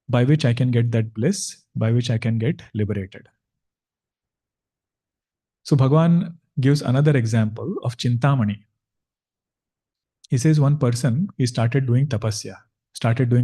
by which I can get that bliss, by which I can get liberated. So Bhagavan gives another example of Chintamani. He says one person, he started doing tapasya, started doing